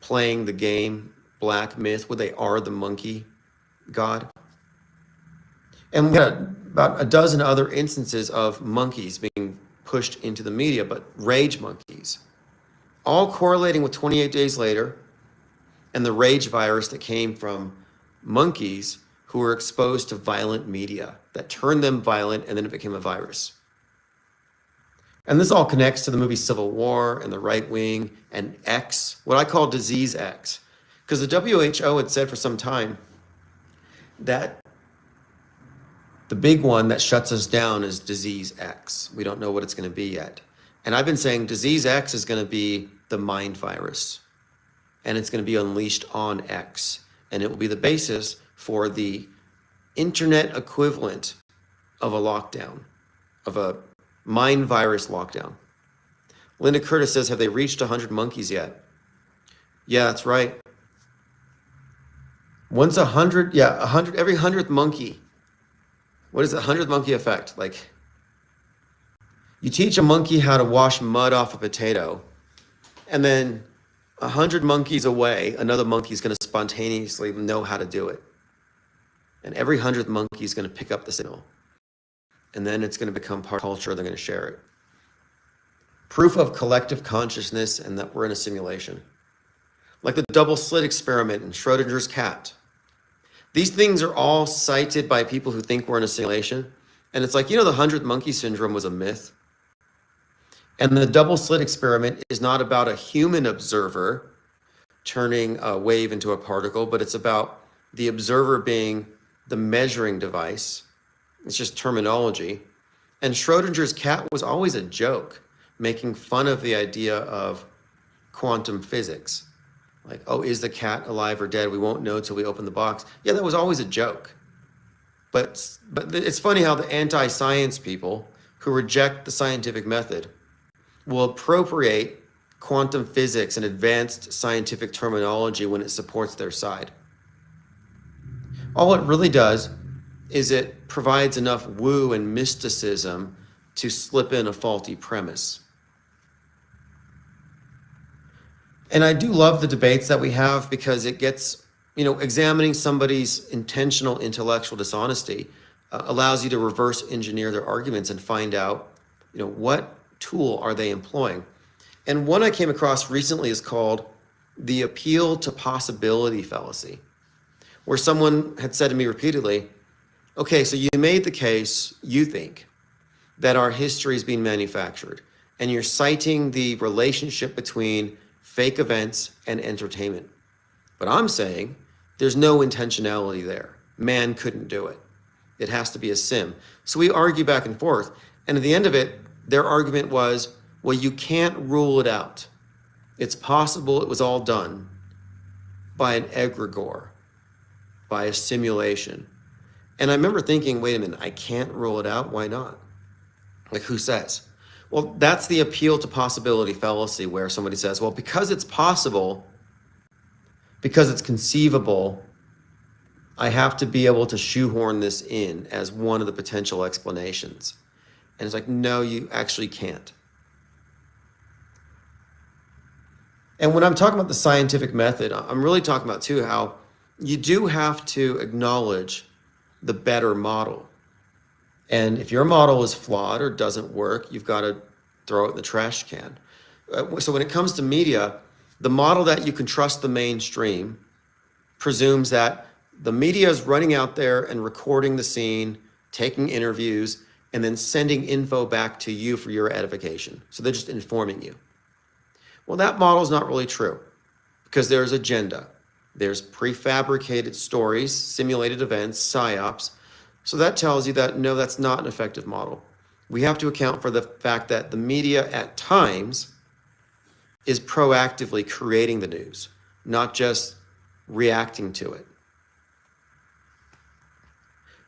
playing the game Black Myth, where they are the monkey god. And we got about a dozen other instances of monkeys being pushed into the media, but rage monkeys. All correlating with 28 days later and the rage virus that came from monkeys who were exposed to violent media that turned them violent, and then it became a virus. And this all connects to the movie Civil War and the right wing and X, what I call disease X. Because the WHO had said for some time that the big one that shuts us down is disease X. We don't know what it's going to be yet. And I've been saying disease X is going to be the mind virus, and it's going to be unleashed on X, and it will be the basis for the internet equivalent of a lockdown, of a mind virus lockdown. Linda Curtis says, have they reached 100 monkeys yet? Yeah, that's right. Once 100, yeah, 100, every 100th monkey. What is the 100th monkey effect? Like, you teach a monkey how to wash mud off a potato, and then 100 monkeys away, another monkey is going to spontaneously know how to do it. And every 100th monkey is going to pick up the signal. And then it's going to become part of culture, they're going to share it. Proof of collective consciousness and that we're in a simulation. Like the double slit experiment in Schrodinger's cat. These things are all cited by people who think we're in a simulation. And it's like, the 100th monkey syndrome was a myth. And the double slit experiment is not about a human observer turning a wave into a particle, but it's about the observer being the measuring device. It's just terminology. And Schrodinger's cat was always a joke, making fun of the idea of quantum physics. Like, oh, is the cat alive or dead? We won't know till we open the box. Yeah, that was always a joke. But it's funny how the anti-science people who reject the scientific method will appropriate quantum physics and advanced scientific terminology when it supports their side. All it really does is it provides enough woo and mysticism to slip in a faulty premise. And I do love the debates that we have because it gets, examining somebody's intentional intellectual dishonesty allows you to reverse engineer their arguments and find out, what tool are they employing. And one I came across recently is called the appeal to possibility fallacy, where someone had said to me repeatedly, okay, so you made the case, you think, that our history is being manufactured, and you're citing the relationship between fake events and entertainment. But I'm saying there's no intentionality there. Man couldn't do it. It has to be a sim. So we argue back and forth, and at the end of it, their argument was, well, you can't rule it out. It's possible it was all done by an egregore, by a simulation. And I remember thinking, wait a minute, I can't rule it out. Why not? Like, who says? Well, that's the appeal to possibility fallacy, where somebody says, well, because it's possible, because it's conceivable, I have to be able to shoehorn this in as one of the potential explanations. And it's like, no, you actually can't. And when I'm talking about the scientific method, I'm really talking about too how you do have to acknowledge the better model. And if your model is flawed or doesn't work, you've got to throw it in the trash can. So when it comes to media, the model that you can trust the mainstream presumes that the media is running out there and recording the scene, taking interviews, and then sending info back to you for your edification. So they're just informing you. Well, that model is not really true because there's agenda. There's prefabricated stories, simulated events, psyops. So that tells you that, no, that's not an effective model. We have to account for the fact that the media at times is proactively creating the news, not just reacting to it.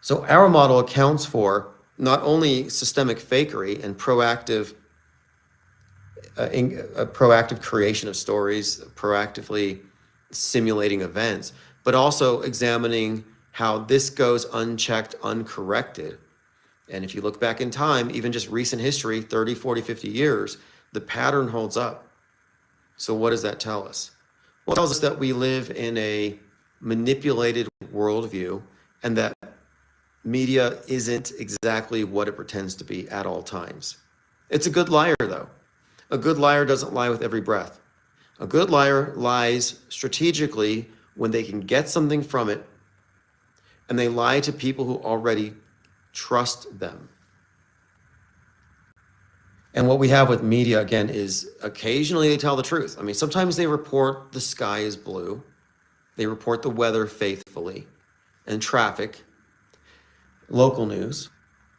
So our model accounts for not only systemic fakery and proactive creation of stories, proactively simulating events, but also examining how this goes unchecked, uncorrected. And if you look back in time, even just recent history, 30, 40, 50 years, the pattern holds up. So what does that tell us? Well, it tells us that we live in a manipulated worldview and that media isn't exactly what it pretends to be at all times. It's a good liar, though. A good liar doesn't lie with every breath. A good liar lies strategically when they can get something from it, and they lie to people who already trust them. And what we have with media, again, is occasionally they tell the truth. I mean, sometimes they report the sky is blue. They report the weather faithfully and traffic, local news.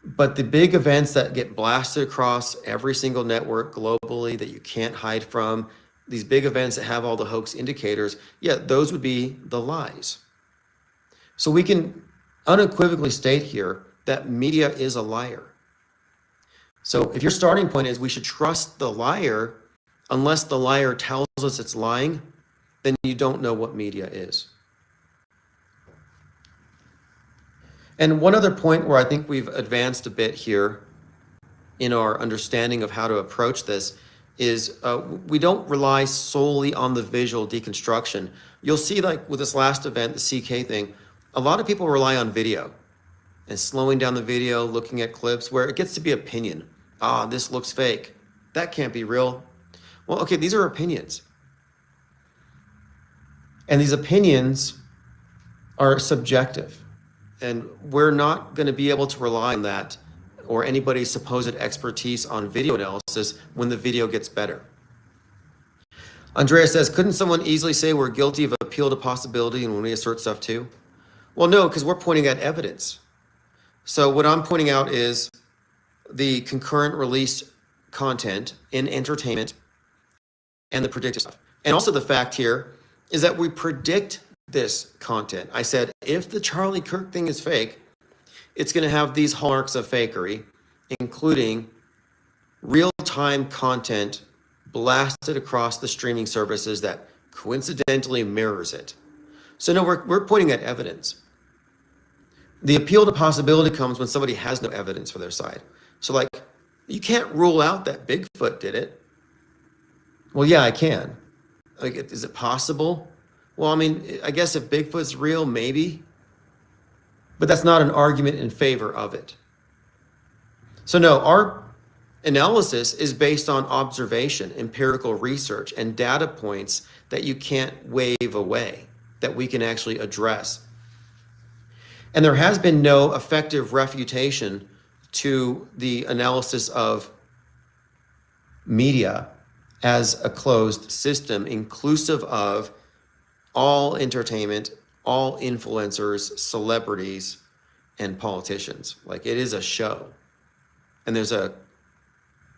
But the big events that get blasted across every single network globally that you can't hide from, these big events that have all the hoax indicators, yeah, those would be the lies. So we can unequivocally state here that media is a liar. So if your starting point is we should trust the liar, unless the liar tells us it's lying, then you don't know what media is. And one other point where I think we've advanced a bit here in our understanding of how to approach this is we don't rely solely on the visual deconstruction. You'll see, like with this last event, the CK thing, a lot of people rely on video and slowing down the video, looking at clips where it gets to be opinion. Ah, this looks fake. That can't be real. Well, okay, these are opinions. And these opinions are subjective. And we're not going to be able to rely on that or anybody's supposed expertise on video analysis when the video gets better. Andrea says, couldn't someone easily say we're guilty of appeal to possibility and when we assert stuff too? Well, no, because we're pointing at evidence. So what I'm pointing out is the concurrent release content in entertainment and the predictive stuff. And also the fact here is that we predict this content. I said, if the Charlie Kirk thing is fake, it's going to have these hallmarks of fakery, including real-time content blasted across the streaming services that coincidentally mirrors it. So no, we're pointing at evidence. The appeal to possibility comes when somebody has no evidence for their side. So like, you can't rule out that Bigfoot did it. Well, yeah, I can. Like, is it possible? Well, I mean, I guess if Bigfoot's real, maybe. But that's not an argument in favor of it. So no, our analysis is based on observation, empirical research, and data points that you can't wave away, that we can actually address. And there has been no effective refutation to the analysis of media as a closed system, inclusive of all entertainment, all influencers, celebrities, and politicians. Like, it is a show. And there's a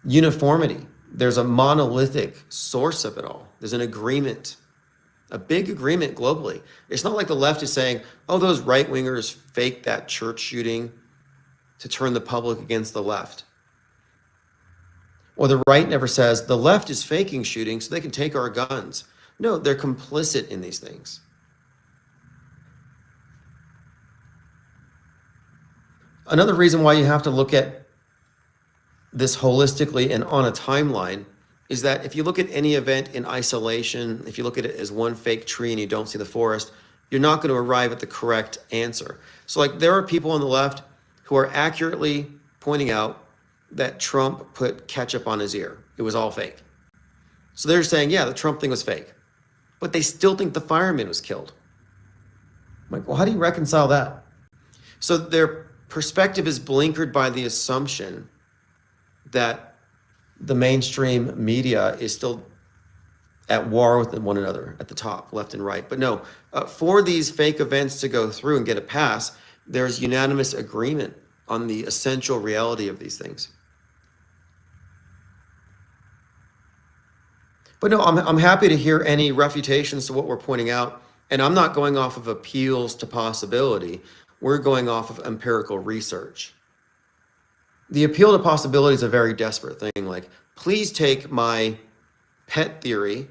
uniformity. There's a monolithic source of it all. There's an agreement, a big agreement globally. It's not like the left is saying, oh, those right-wingers faked that church shooting to turn the public against the left. Or the right never says, the left is faking shootings so they can take our guns. No, they're complicit in these things. Another reason why you have to look at this holistically and on a timeline is that if you look at any event in isolation, if you look at it as one fake tree and you don't see the forest, you're not going to arrive at the correct answer. So like, there are people on the left who are accurately pointing out that Trump put ketchup on his ear. It was all fake. So they're saying, yeah, the Trump thing was fake. But they still think the fireman was killed. I'm like, well, how do you reconcile that? So their perspective is blinkered by the assumption that the mainstream media is still at war with one another at the top, left and right. But no, for these fake events to go through and get a pass, there's unanimous agreement on the essential reality of these things. But no, I'm happy to hear any refutations to what we're pointing out. And I'm not going off of appeals to possibility. We're going off of empirical research. The appeal to possibility is a very desperate thing. Like, please take my pet theory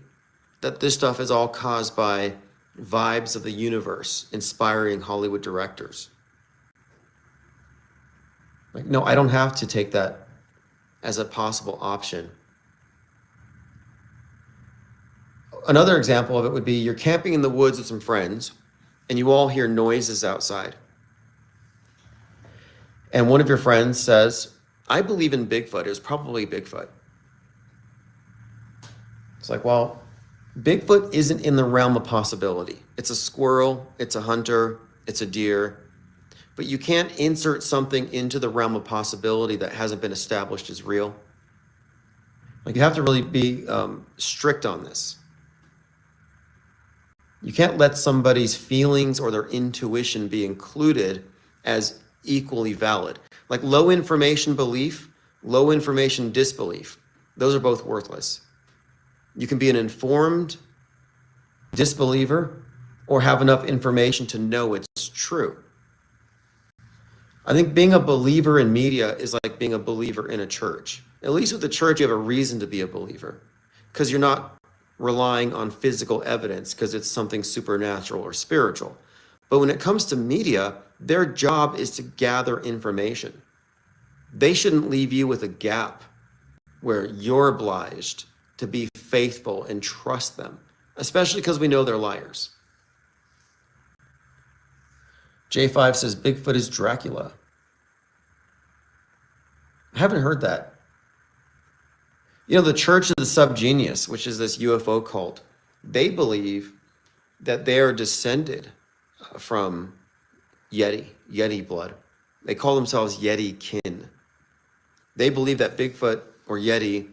that this stuff is all caused by vibes of the universe inspiring Hollywood directors. Like, no, I don't have to take that as a possible option. Another example of it would be you're camping in the woods with some friends and you all hear noises outside. And one of your friends says, I believe in Bigfoot. It was probably Bigfoot. It's like, well, Bigfoot isn't in the realm of possibility. It's a squirrel, it's a hunter, it's a deer. But you can't insert something into the realm of possibility that hasn't been established as real. Like, you have to really be strict on this. You can't let somebody's feelings or their intuition be included as equally valid. Like low information belief, low information disbelief, those are both worthless. You can be an informed disbeliever or have enough information to know it's true. I think being a believer in media is like being a believer in a church. At least with the church, you have a reason to be a believer because you're not relying on physical evidence because it's something supernatural or spiritual. But when it comes to media, their job is to gather information. They shouldn't leave you with a gap where you're obliged to be faithful and trust them, especially because we know they're liars. J5 says Bigfoot is Dracula. I haven't heard that. You know, the Church of the Subgenius, which is this UFO cult, they believe that they are descended from Yeti blood. They call themselves Yeti kin. They believe that Bigfoot or Yeti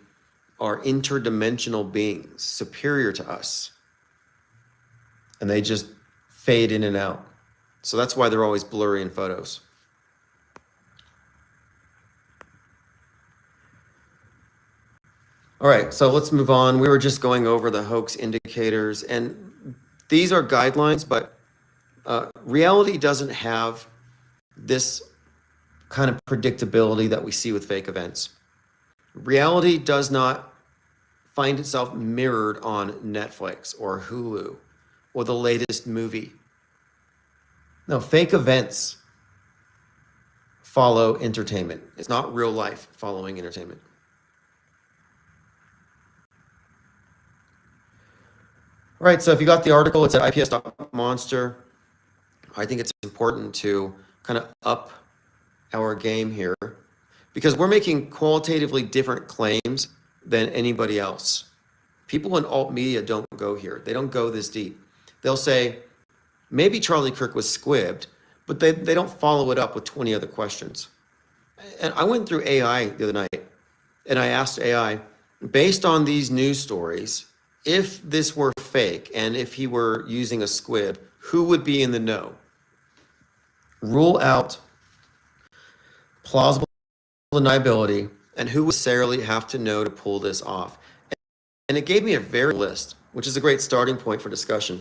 are interdimensional beings, superior to us. And they just fade in and out. So that's why they're always blurry in photos. All right, so let's move on. We were just going over the hoax indicators, and these are guidelines, but reality doesn't have this kind of predictability that we see with fake events. Reality does not find itself mirrored on Netflix or Hulu or the latest movie. No, fake events follow entertainment. It's not real life following entertainment. All right, so if you got the article, it's at ips.monster. I think it's important to kind of up our game here because we're making qualitatively different claims than anybody else. People in alt media don't go here. They don't go this deep. They'll say, maybe Charlie Kirk was squibbed, but they don't follow it up with 20 other questions. And I went through AI the other night and I asked AI, based on these news stories, if this were fake and if he were using a squib, who would be in the know? Rule out plausible deniability and who would necessarily have to know to pull this off. And it gave me a very list, which is a great starting point for discussion.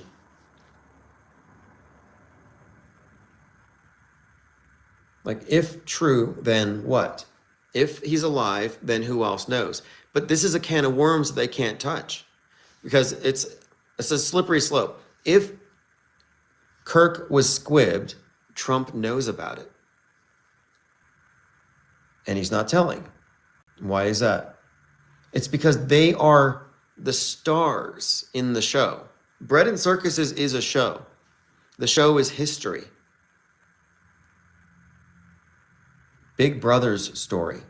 Like, if true, then what? If he's alive, then who else knows? But this is a can of worms that they can't touch because it's a slippery slope. If Kirk was squibbed, Trump knows about it. And he's not telling. Why is that? It's because they are the stars in the show. Bread and Circuses is a show. The show is history. Big Brother's story.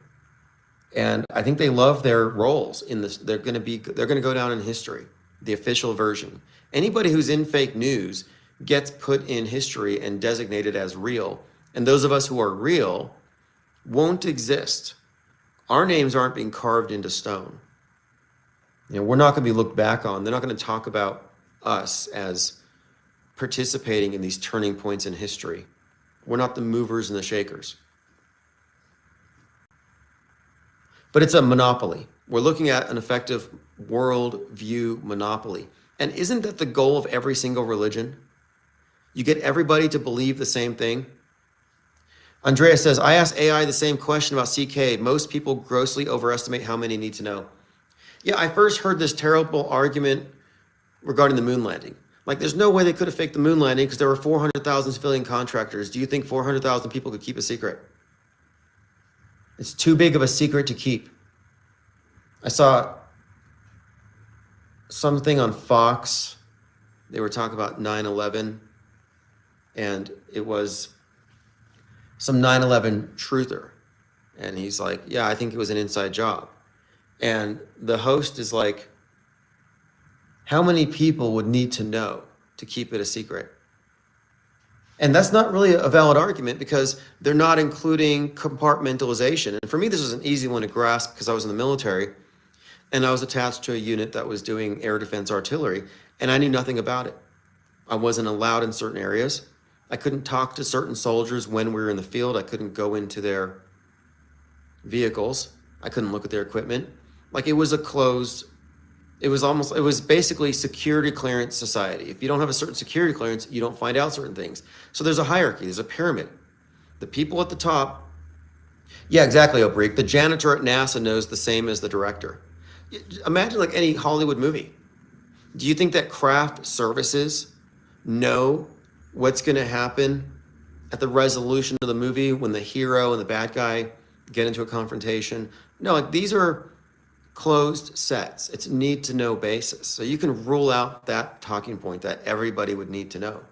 And I think they love their roles in this. They're going to go down in history, the official version. Anybody who's in fake news gets put in history and designated as real. And those of us who are real won't exist. Our names aren't being carved into stone. You know, we're not going to be looked back on. They're not going to talk about us as participating in these turning points in history. We're not the movers and the shakers. But it's a monopoly. We're looking at an effective world view monopoly. And isn't that the goal of every single religion? You get everybody to believe the same thing. Andrea says, I asked AI the same question about CK. Most people grossly overestimate how many need to know. Yeah, I first heard this terrible argument regarding the moon landing. Like, there's no way they could have faked the moon landing because there were 400,000 civilian contractors. Do you think 400,000 people could keep a secret? It's too big of a secret to keep. I saw something on Fox. They were talking about 9/11, and it was some 9/11 truther. And he's like, yeah, I think it was an inside job. And the host is like, how many people would need to know to keep it a secret? And that's not really a valid argument because they're not including compartmentalization. And for me, this was an easy one to grasp because I was in the military and I was attached to a unit that was doing air defense artillery, and I knew nothing about it. I wasn't allowed in certain areas. I couldn't talk to certain soldiers when we were in the field. I couldn't go into their vehicles. I couldn't look at their equipment. Like, it was a closed, it was basically security clearance society. If you don't have a certain security clearance, you don't find out certain things. So there's a hierarchy, there's a pyramid. The people at the top, yeah, exactly, Opreek. The janitor at NASA knows the same as the director. Imagine like any Hollywood movie. Do you think that craft services know what's going to happen at the resolution of the movie when the hero and the bad guy get into a confrontation. No, like these are closed sets. It's need to know basis. So you can rule out that talking point that everybody would need to know.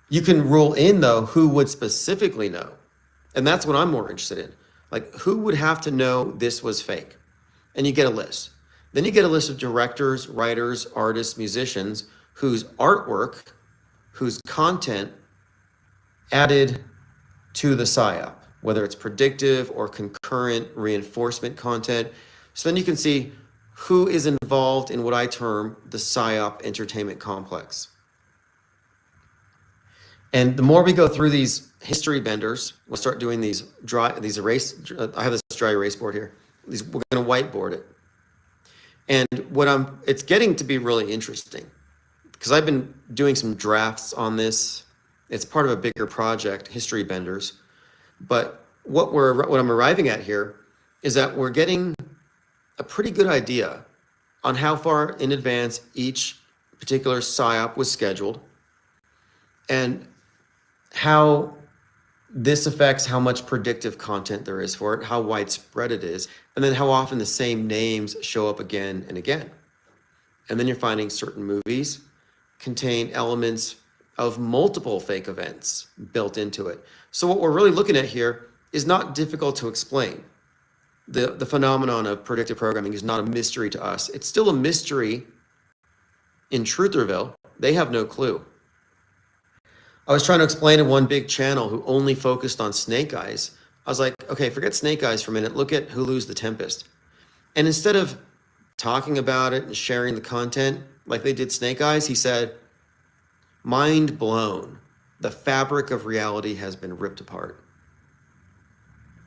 You can rule in though who would specifically know. And that's what I'm more interested in. Like who would have to know this was fake? And you get a list. Then you get a list of directors, writers, artists, musicians whose artwork, whose content added to the PSYOP, whether it's predictive or concurrent reinforcement content. So then you can see who is involved in what I term the PSYOP entertainment complex. And the more we go through these history benders, we'll start doing these erase. I have this dry erase board here. We're going to whiteboard it. And it's getting to be really interesting because I've been doing some drafts on this. It's part of a bigger project, history benders. But what I'm arriving at here is that we're getting a pretty good idea on how far in advance each particular PSYOP was scheduled and how this affects how much predictive content there is for it, how widespread it is, and then how often the same names show up again and again. And then you're finding certain movies contain elements of multiple fake events built into it. So what we're really looking at here is not difficult to explain. The phenomenon of predictive programming is not a mystery to us. It's still a mystery in Trutherville. They have no clue. I was trying to explain to one big channel who only focused on Snake Eyes. I was like, okay, forget Snake Eyes for a minute. Look at Hulu's The Tempest. And instead of talking about it and sharing the content like they did Snake Eyes, he said, mind blown. The fabric of reality has been ripped apart.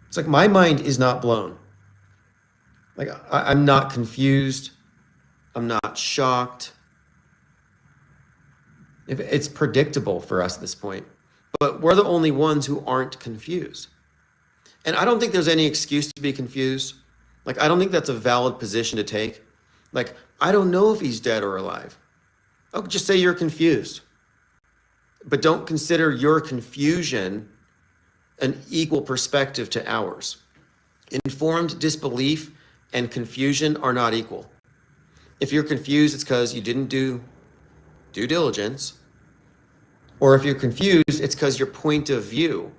It's like my mind is not blown. Like I'm not confused. I'm not shocked. It's predictable for us at this point, but we're the only ones who aren't confused. And I don't think there's any excuse to be confused. Like, I don't think that's a valid position to take. Like, I don't know if he's dead or alive. Oh, just say you're confused. But don't consider your confusion an equal perspective to ours. Informed disbelief and confusion are not equal. If you're confused, it's because you didn't do due diligence. Or if you're confused, it's because your point of view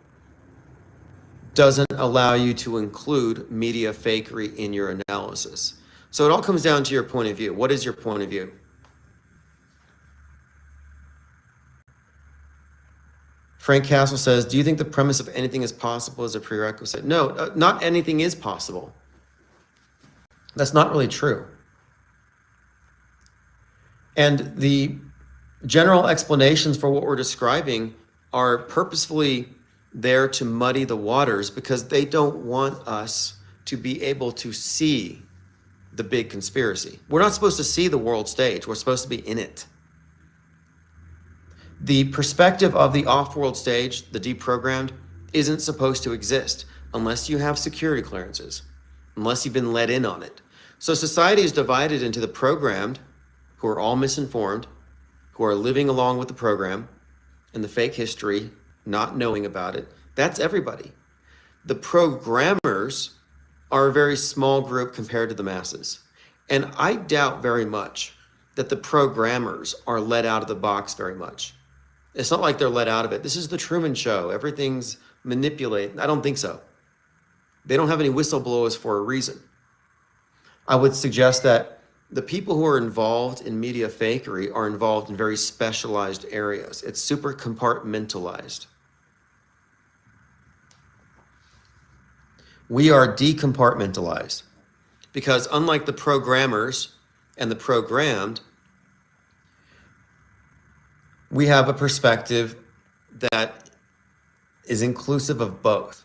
doesn't allow you to include media fakery in your analysis. So it all comes down to your point of view. What is your point of view? Frank Castle says, do you think the premise of anything is possible is a prerequisite? No, not anything is possible. That's not really true. And the general explanations for what we're describing are purposefully there to muddy the waters because they don't want us to be able to see the big conspiracy. We're not supposed to see the world stage. We're supposed to be in it. The perspective of the off-world stage, the deprogrammed, isn't supposed to exist unless you have security clearances, unless you've been let in on it. So society is divided into the programmed, who are all misinformed, who are living along with the program and the fake history, not knowing about it. That's everybody. The programmers are a very small group compared to the masses. And I doubt very much that the programmers are let out of the box very much. It's not like they're let out of it. This is the Truman Show. Everything's manipulated. I don't think so. They don't have any whistleblowers for a reason. I would suggest that the people who are involved in media fakery are involved in very specialized areas. It's super compartmentalized. We are decompartmentalized because unlike the programmers and the programmed, we have a perspective that is inclusive of both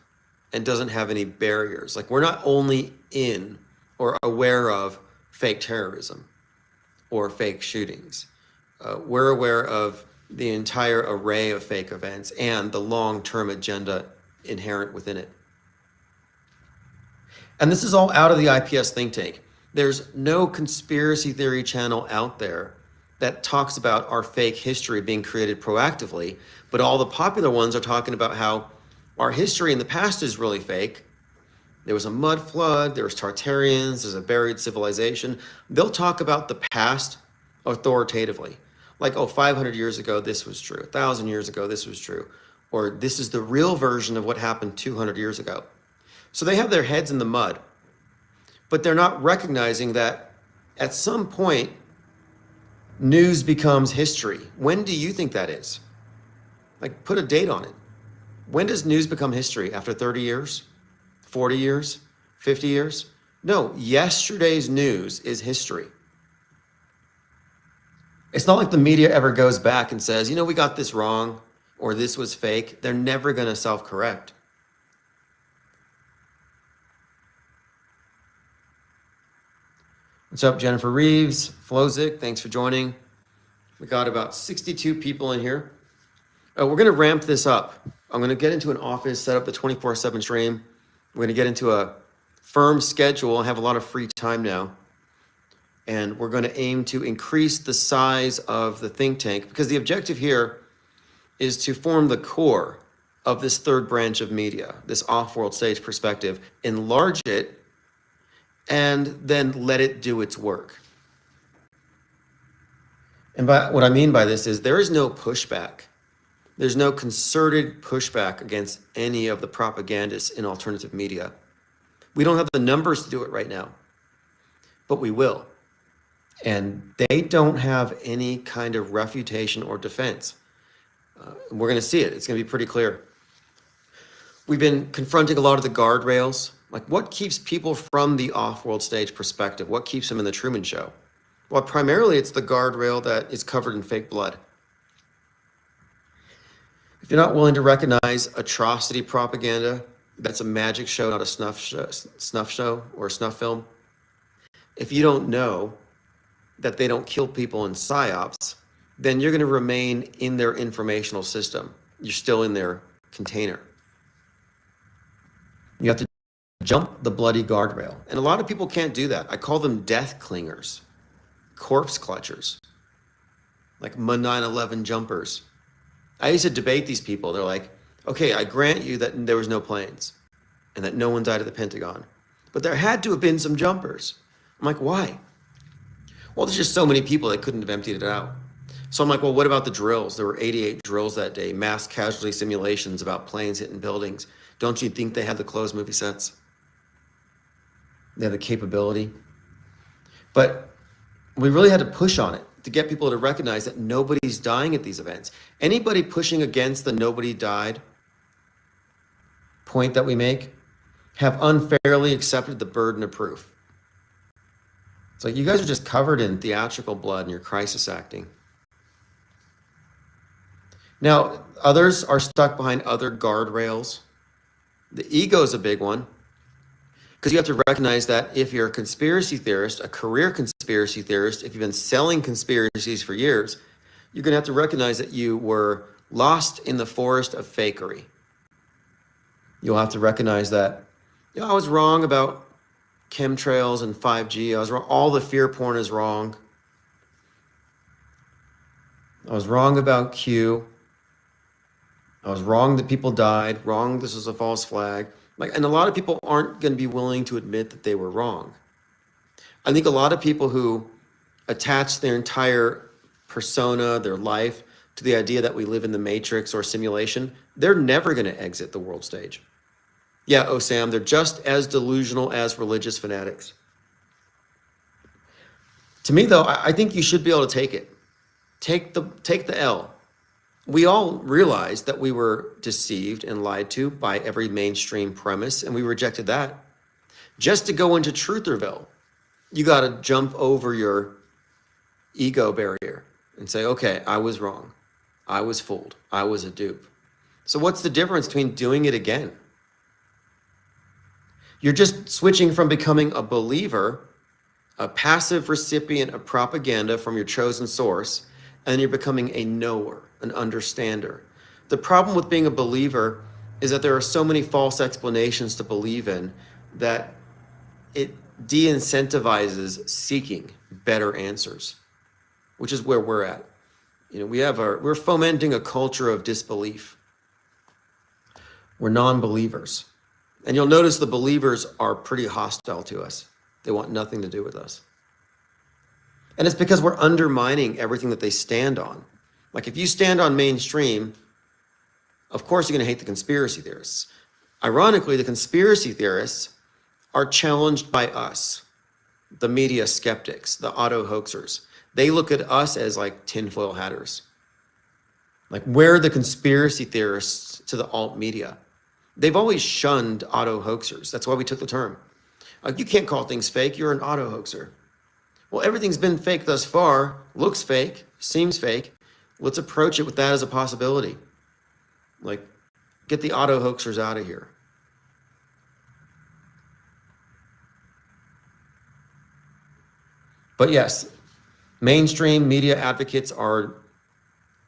and doesn't have any barriers. Like we're not only in or aware of fake terrorism or fake shootings. We're aware of the entire array of fake events and the long-term agenda inherent within it. And this is all out of the IPS think tank. There's no conspiracy theory channel out there that talks about our fake history being created proactively, but all the popular ones are talking about how our history in the past is really fake. There was a mud flood, there was Tartarians, there's a buried civilization. They'll talk about the past authoritatively. Like, oh, 500 years ago, this was true. 1,000 years ago, this was true. Or this is the real version of what happened 200 years ago. So they have their heads in the mud, but they're not recognizing that at some point, news becomes history. When do you think that is? Like, put a date on it. When does news become history? After 30 years? 40 years? 50 years? No, yesterday's news is history. It's not like the media ever goes back and says, you know, we got this wrong, or this was fake. They're never going to self-correct. What's up, Jennifer Reeves? Flozik, thanks for joining. We got about 62 people in here. We're going to ramp this up. I'm going to get into an office, set up the 24/7 stream. We're going to get into a firm schedule. I have a lot of free time now. And we're going to aim to increase the size of the think tank, because the objective here is to form the core of this third branch of media, this off-world stage perspective, enlarge it, and then let it do its work. And by what I mean by this is there is no pushback. There's no concerted pushback against any of the propagandists in alternative media. We don't have the numbers to do it right now, but we will. And they don't have any kind of refutation or defense. We're going to see it. It's going to be pretty clear. We've been confronting a lot of the guardrails. Like, what keeps people from the off-world stage perspective? What keeps them in the Truman Show? Well, primarily it's the guardrail that is covered in fake blood. If you're not willing to recognize atrocity propaganda, that's a magic show, not a snuff show or a snuff film. If you don't know that they don't kill people in psyops, then you're going to remain in their informational system. You're still in their container. You have to jump the bloody guardrail. And a lot of people can't do that. I call them death clingers, corpse clutchers, like 9/11 jumpers. I used to debate these people. They're like, okay, I grant you that there was no planes and that no one died at the Pentagon, but there had to have been some jumpers. I'm like, why? Well, there's just so many people that couldn't have emptied it out. So I'm like, well, what about the drills? There were 88 drills that day, mass casualty simulations about planes hitting buildings. Don't you think they had the closed movie sets? They have the capability. But we really had to push on it to get people to recognize that nobody's dying at these events. Anybody pushing against the nobody died point that we make have unfairly accepted the burden of proof. It's like, you guys are just covered in theatrical blood and you're crisis acting. Now, others are stuck behind other guardrails. The ego is a big one, because you have to recognize that if you're a conspiracy theorist, a career conspiracy theorist, if you've been selling conspiracies for years, you're going to have to recognize that you were lost in the forest of fakery. You'll have to recognize that, you know, I was wrong about chemtrails and 5G. I was wrong. All the fear porn is wrong. I was wrong about Q. I was wrong that people died. Wrong, this was a false flag. And a lot of people aren't going to be willing to admit that they were wrong. I think a lot of people who attach their entire persona, their life, to the idea that we live in the matrix or simulation, they're never going to exit the world stage. Yeah, Osam, they're just as delusional as religious fanatics. To me, though, I think you should be able to take it. Take the L. We all realized that we were deceived and lied to by every mainstream premise, and we rejected that. Just to go into Trutherville, you got to jump over your ego barrier and say, okay, I was wrong. I was fooled. I was a dupe. So what's the difference between doing it again? You're just switching from becoming a believer, a passive recipient of propaganda from your chosen source, and you're becoming a knower, an understander. The problem with being a believer is that there are so many false explanations to believe in that it de-incentivizes seeking better answers. which is where we're at. We're fomenting a culture of disbelief. We're non-believers. And you'll notice the believers are pretty hostile to us. They want nothing to do with us. And it's because we're undermining everything that they stand on. Like if you stand on mainstream, of course you're going to hate the conspiracy theorists. Ironically, the conspiracy theorists are challenged by us, the media skeptics, the auto hoaxers. They look at us as like tinfoil hatters. Like we're the conspiracy theorists to the alt media. They've always shunned auto hoaxers. That's why we took the term. You can't call things fake. You're an auto hoaxer. Well, everything's been fake thus far. Looks fake, seems fake. Let's approach it with that as a possibility. Like, get the auto hoaxers out of here. But yes, mainstream media advocates are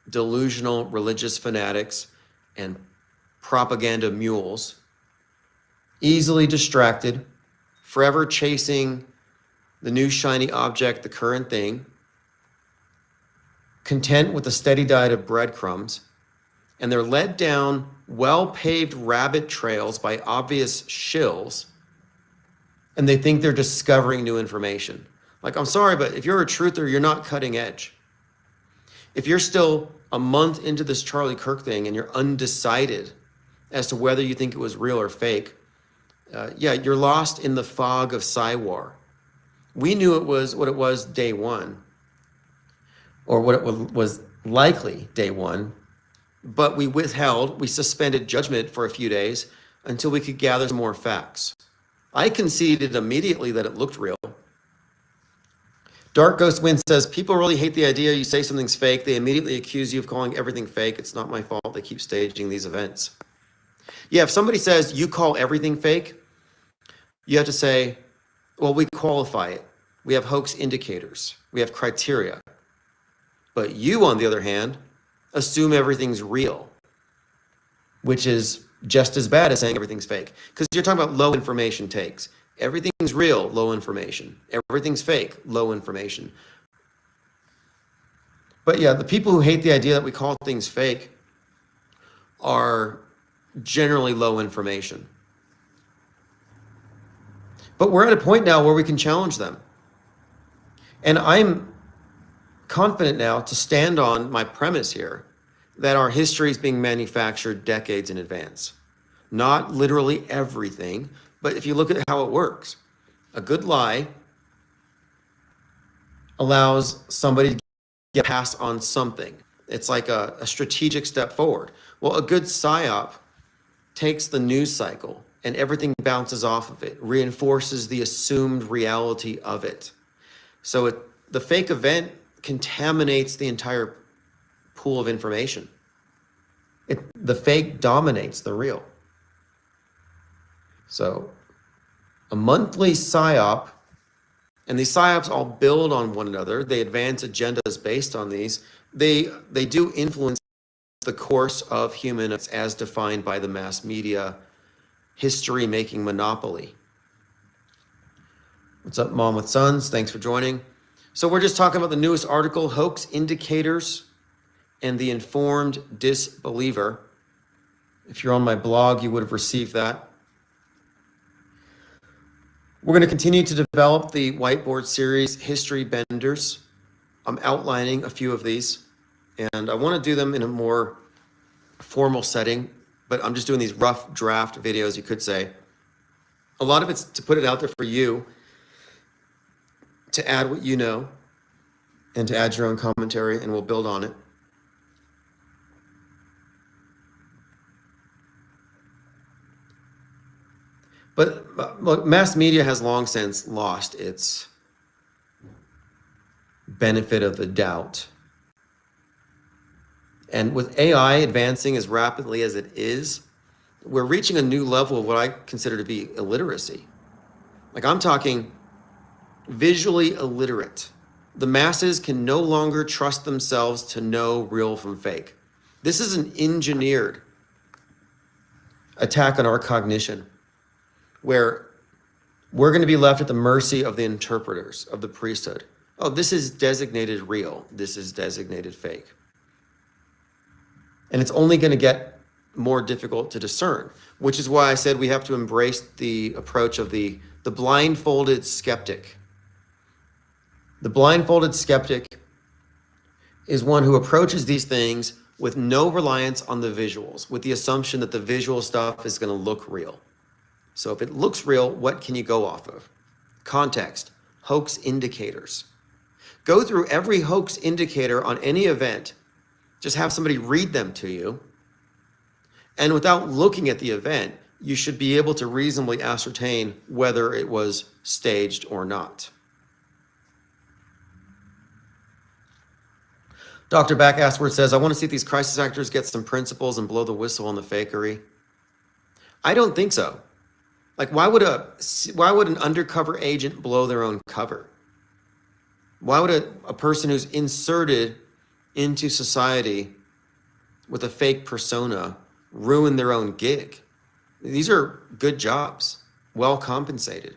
delusional religious fanatics and propaganda mules, easily distracted, forever chasing the new shiny object, the current thing, content with a steady diet of breadcrumbs, and they're led down well-paved rabbit trails by obvious shills, and they think they're discovering new information. Like, I'm sorry, but if you're a truther, you're not cutting edge. If you're still a month into this Charlie Kirk thing and you're undecided as to whether you think it was real or fake, you're lost in the fog of Psywar. We knew it was what it was day one, or what it was likely day one, but we suspended judgment for a few days until we could gather some more facts. I conceded immediately that it looked real. Dark Ghost Wind says, people really hate the idea you say something's fake. They immediately accuse you of calling everything fake. It's not my fault. They keep staging these events. Yeah, if somebody says you call everything fake, you have to say, well, we qualify it. We have hoax indicators. We have criteria. But you, on the other hand, assume everything's real, which is just as bad as saying everything's fake. Because you're talking about low information takes. Everything's real, low information. Everything's fake, low information. But yeah, the people who hate the idea that we call things fake are generally low information. But we're at a point now where we can challenge them. And I'm confident now to stand on my premise here that our history is being manufactured decades in advance. Not literally everything, but if you look at how it works, a good lie allows somebody to get pass on something. It's like a strategic step forward. Well, a good psyop takes the news cycle and everything bounces off of it, reinforces the assumed reality of it. So the fake event contaminates the entire pool of information. The fake dominates the real. So a monthly psyop, and these psyops all build on one another. They advance agendas based on these. They do influence the course of human as defined by the mass media history-making monopoly. What's up, Mom with Sons? Thanks for joining. So we're just talking about the newest article, Hoax Indicators and the Informed Disbeliever. If you're on my blog, you would have received that. We're going to continue to develop the whiteboard series, History Benders. I'm outlining a few of these, and I want to do them in a more formal setting, but I'm just doing these rough draft videos, you could say. A lot of it's to put it out there for you, to add what you know, and to add your own commentary, and we'll build on it. But look, mass media has long since lost its benefit of the doubt. And with AI advancing as rapidly as it is, we're reaching a new level of what I consider to be illiteracy. Like, I'm talking visually illiterate. The masses can no longer trust themselves to know real from fake. This is an engineered attack on our cognition, where we're going to be left at the mercy of the interpreters, of the priesthood. oh, this is designated real, this is designated fake. And it's only going to get more difficult to discern, which is why I said we have to embrace the approach of the blindfolded skeptic. The blindfolded skeptic is one who approaches these things with no reliance on the visuals, with the assumption that the visual stuff is going to look real. So if it looks real, what can you go off of? Context, hoax indicators. Go through every hoax indicator on any event. Just have somebody read them to you. And without looking at the event, you should be able to reasonably ascertain whether it was staged or not. Dr. Backasword says, I want to see if these crisis actors get some principles and blow the whistle on the fakery. I don't think so. Like, why would an undercover agent blow their own cover? Why would a person who's inserted into society with a fake persona ruin their own gig? These are good jobs, well compensated.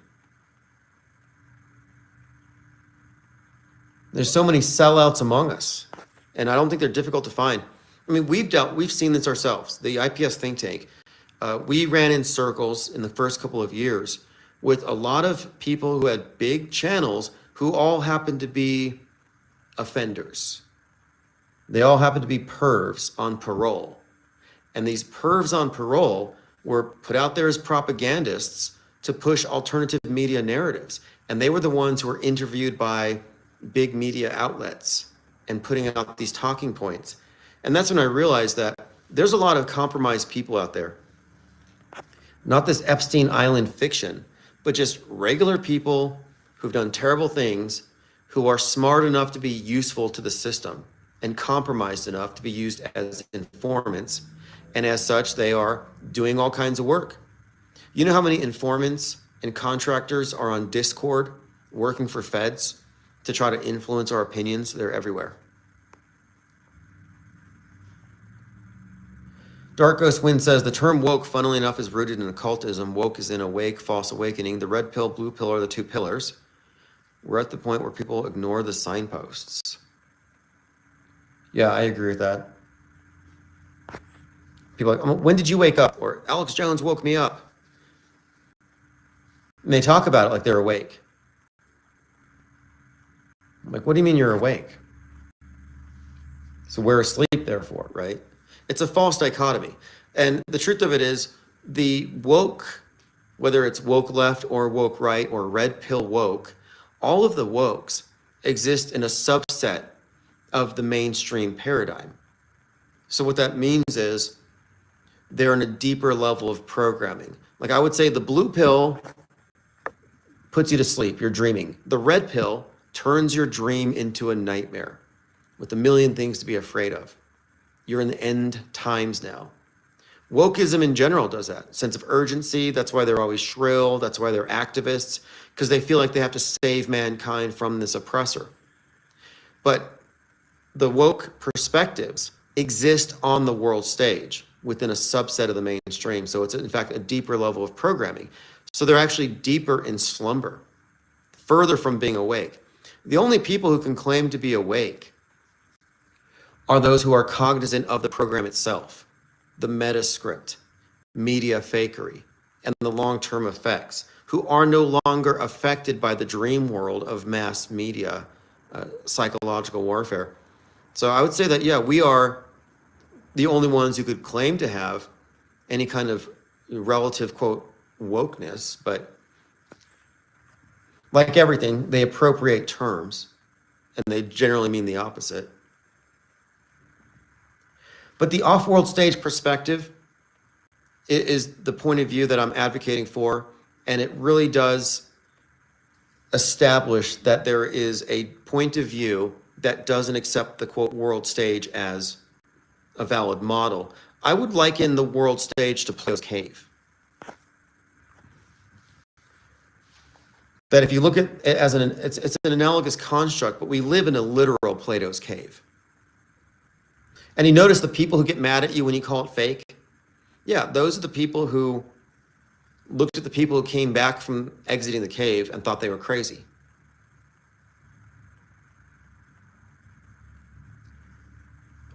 There's so many sellouts among us, and I don't think they're difficult to find. I mean, we've seen this ourselves. The IPS think tank, we ran in circles in the first couple of years with a lot of people who had big channels who all happened to be offenders. They all happened to be pervs on parole. And these pervs on parole were put out there as propagandists to push alternative media narratives. And they were the ones who were interviewed by big media outlets and putting out these talking points. And that's when I realized that there's a lot of compromised people out there. Not this Epstein Island fiction, but just regular people who've done terrible things, who are smart enough to be useful to the system and compromised enough to be used as informants. And as such, they are doing all kinds of work. You know how many informants and contractors are on Discord working for feds to try to influence our opinions? They're everywhere. Dark Ghost Wind says, the term woke, funnily enough, is rooted in occultism. Woke is in awake, false awakening. The red pill, blue pill are the two pillars. We're at the point where people ignore the signposts. Yeah, I agree with that. People are like, when did you wake up? Or Alex Jones woke me up. And they talk about it like they're awake. I'm like, what do you mean you're awake? So we're asleep, therefore, right? It's a false dichotomy. And the truth of it is, the woke, whether it's woke left or woke right or red pill woke, all of the wokes exist in a subset of the mainstream paradigm. So what that means is they're in a deeper level of programming. Like I would say the blue pill puts you to sleep, you're dreaming. The red pill turns your dream into a nightmare with a million things to be afraid of. You're in the end times now. Wokeism in general does that. Sense of urgency, that's why they're always shrill, that's why they're activists, because they feel like they have to save mankind from this oppressor. But the woke perspectives exist on the world stage within a subset of the mainstream. So it's in fact a deeper level of programming. So they're actually deeper in slumber, further from being awake. The only people who can claim to be awake are those who are cognizant of the program itself, the meta script, media fakery, and the long-term effects, who are no longer affected by the dream world of mass media psychological warfare. So I would say that, yeah, we are the only ones who could claim to have any kind of relative, quote, wokeness, but like everything, they appropriate terms, and they generally mean the opposite. But the off-world stage perspective is the point of view that I'm advocating for, and it really does establish that there is a point of view that doesn't accept the, quote, world stage as a valid model. I would liken the world stage to Plato's cave. That if you look at it as it's an analogous construct, but we live in a literal Plato's cave. And you notice the people who get mad at you when you call it fake? Yeah, those are the people who looked at the people who came back from exiting the cave and thought they were crazy.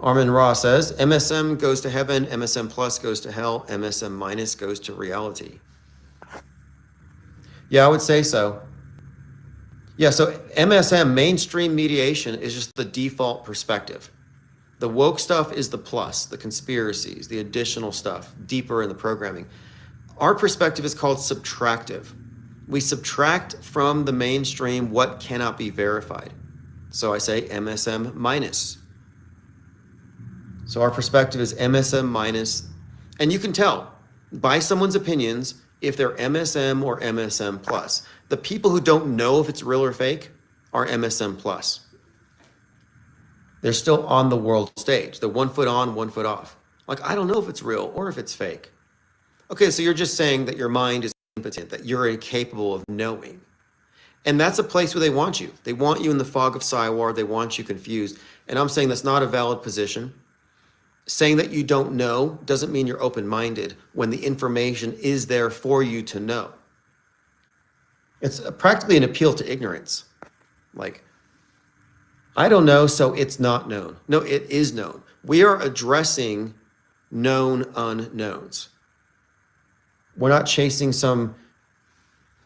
Armin Ra says, MSM goes to heaven, MSM plus goes to hell, MSM minus goes to reality. Yeah, I would say so. Yeah, so MSM, mainstream mediation, is just the default perspective. The woke stuff is the plus, the conspiracies, the additional stuff, deeper in the programming. Our perspective is called subtractive. We subtract from the mainstream what cannot be verified. So I say MSM minus. So our perspective is MSM minus. And you can tell by someone's opinions if they're MSM or MSM plus. The people who don't know if it's real or fake are MSM plus. They're still on the world stage. They're 1 foot on, 1 foot off. Like, I don't know if it's real or if it's fake. Okay, so you're just saying that your mind is impotent, that you're incapable of knowing. And that's a place where they want you. They want you in the fog of Psywar. They want you confused. And I'm saying that's not a valid position. Saying that you don't know doesn't mean you're open-minded when the information is there for you to know. It's practically an appeal to ignorance. Like, I don't know, so it's not known. No, it is known. We are addressing known unknowns. We're not chasing some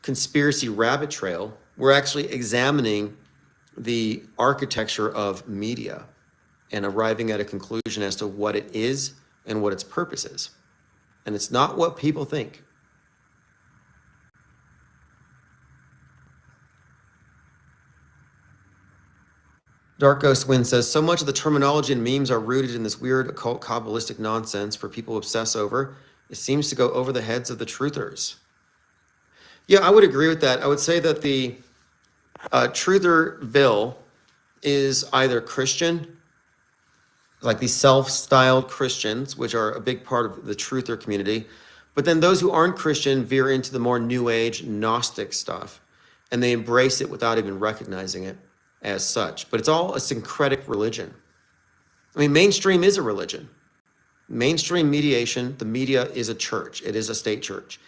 conspiracy rabbit trail. We're actually examining the architecture of media and arriving at a conclusion as to what it is and what its purpose is. And it's not what people think. Dark Ghost Wind says, so much of the terminology and memes are rooted in this weird occult Kabbalistic nonsense for people to obsess over. It seems to go over the heads of the truthers. Yeah, I would agree with that. I would say that the Trutherville is either Christian, like these self-styled Christians, which are a big part of the truther community. But then those who aren't Christian veer into the more New Age Gnostic stuff, and they embrace it without even recognizing it as such. But it's all a syncretic religion. I mean, mainstream is a religion. Mainstream mediation, the media is a church. It is a state church.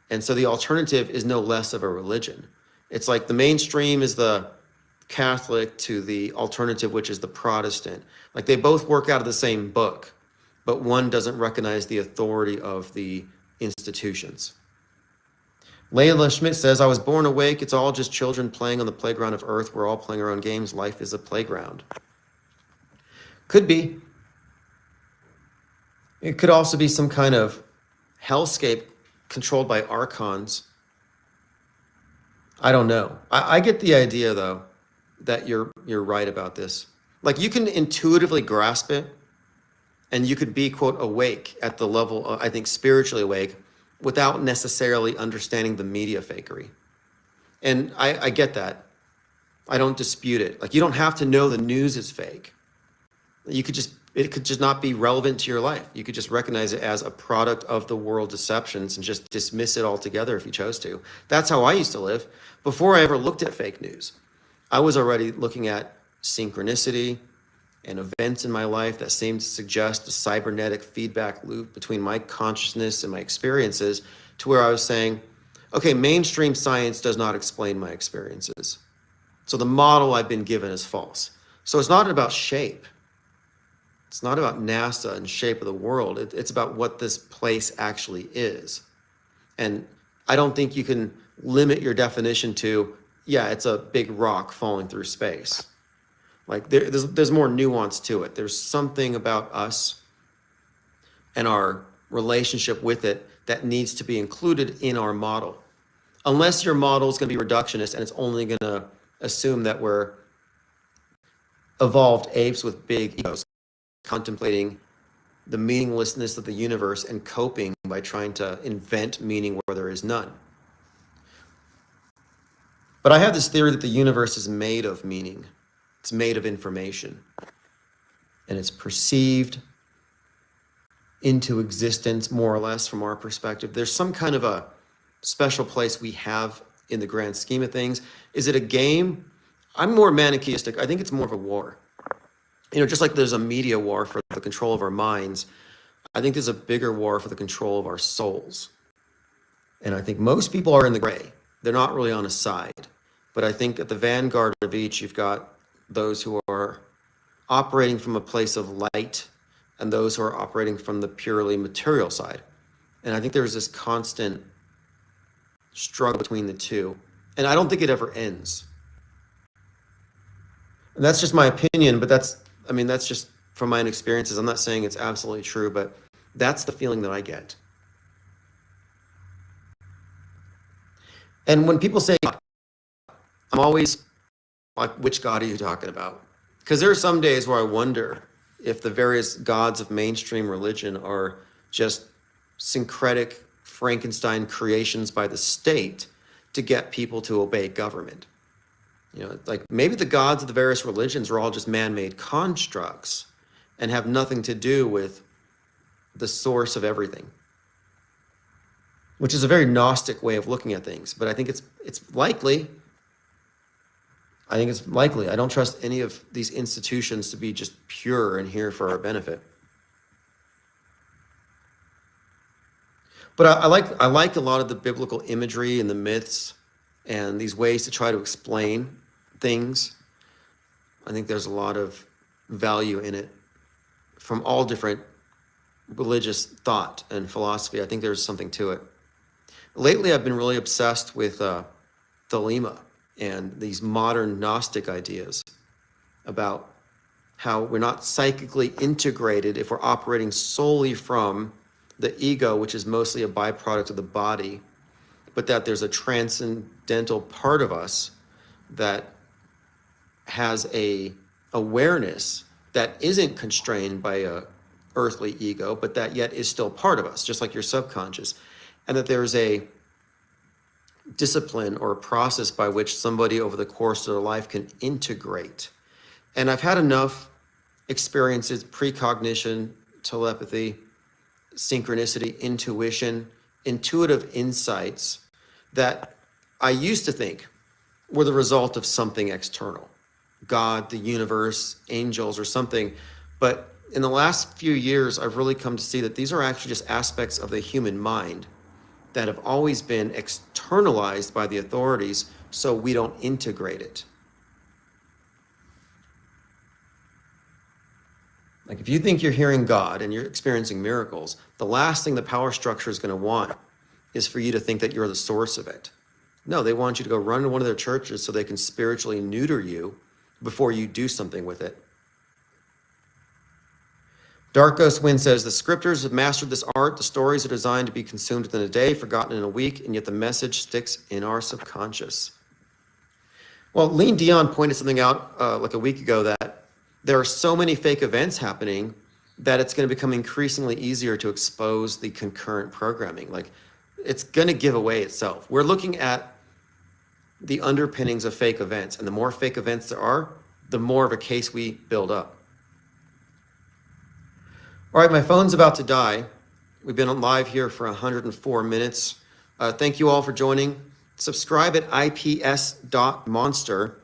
And so the alternative is no less of a religion. It's like the mainstream is the Catholic to the alternative, which is the Protestant. Like they both work out of the same book, but one doesn't recognize the authority of the institutions. Layla Schmidt says, I was born awake. It's all just children playing on the playground of Earth. We're all playing our own games. Life is a playground. Could be. It could also be some kind of hellscape controlled by archons. I don't know. I get the idea, though, that you're right about this. Like you can intuitively grasp it, and you could be, quote, awake at the level, I think spiritually awake, without necessarily understanding the media fakery. And I get that. I don't dispute it. Like you don't have to know the news is fake. It could just not be relevant to your life. You could just recognize it as a product of the world deceptions and just dismiss it altogether if you chose to. That's how I used to live. Before I ever looked at fake news, I was already looking at synchronicity and events in my life that seemed to suggest a cybernetic feedback loop between my consciousness and my experiences, to where I was saying, okay, mainstream science does not explain my experiences. So the model I've been given is false. So it's not about shape. It's not about NASA and shape of the world. It's about what this place actually is. And I don't think you can limit your definition to, yeah, it's a big rock falling through space. Like there's more nuance to it. There's something about us and our relationship with it that needs to be included in our model. Unless your model is going to be reductionist and it's only going to assume that we're evolved apes with big egos, contemplating the meaninglessness of the universe and coping by trying to invent meaning where there is none. But I have this theory that the universe is made of meaning. It's made of information. And it's perceived into existence, more or less, from our perspective. There's some kind of a special place we have in the grand scheme of things. Is it a game? I'm more manichaeistic. I think it's more of a war. You know, just like there's a media war for the control of our minds, I think there's a bigger war for the control of our souls. And I think most people are in the gray. They're not really on a side. But I think at the vanguard of each, you've got those who are operating from a place of light and those who are operating from the purely material side. And I think there's this constant struggle between the two. And I don't think it ever ends. And that's just my opinion, but that's just from my own experiences. I'm not saying it's absolutely true, but that's the feeling that I get. And when people say God, I'm always like, which God are you talking about? Because there are some days where I wonder if the various gods of mainstream religion are just syncretic Frankenstein creations by the state to get people to obey government. You know, like maybe the gods of the various religions are all just man-made constructs and have nothing to do with the source of everything, which is a very Gnostic way of looking at things. But I think it's likely. I think it's likely. I don't trust any of these institutions to be just pure and here for our benefit. But I like a lot of the biblical imagery and the myths and these ways to try to explain things. I think there's a lot of value in it from all different religious thought and philosophy. I think there's something to it. Lately, I've been really obsessed with Thelema and these modern Gnostic ideas about how we're not psychically integrated if we're operating solely from the ego, which is mostly a byproduct of the body, but that there's a transcendental part of us that has a awareness that isn't constrained by a earthly ego, but that yet is still part of us, just like your subconscious, and that there's a discipline or a process by which somebody over the course of their life can integrate. And I've had enough experiences, precognition, telepathy, synchronicity, intuition, intuitive insights that I used to think were the result of something external, God, the universe, angels, or something. But in the last few years, I've really come to see that these are actually just aspects of the human mind that have always been externalized by the authorities, so we don't integrate it. Like if you think you're hearing God and you're experiencing miracles, the last thing the power structure is going to want is for you to think that you're the source of it. No, they want you to go run to one of their churches so they can spiritually neuter you before you do something with it. Dark Ghost Wind says, the scripters have mastered this art. The stories are designed to be consumed within a day, forgotten in a week, and yet the message sticks in our subconscious. Well, Lean Dion pointed something out like a week ago that there are so many fake events happening that it's going to become increasingly easier to expose the concurrent programming. Like it's going to give away itself. We're looking at the underpinnings of fake events, and the more fake events there are, the more of a case we build up. All right, my phone's about to die. We've been live here for 104 minutes. Thank you all for joining. Subscribe at ips.monster.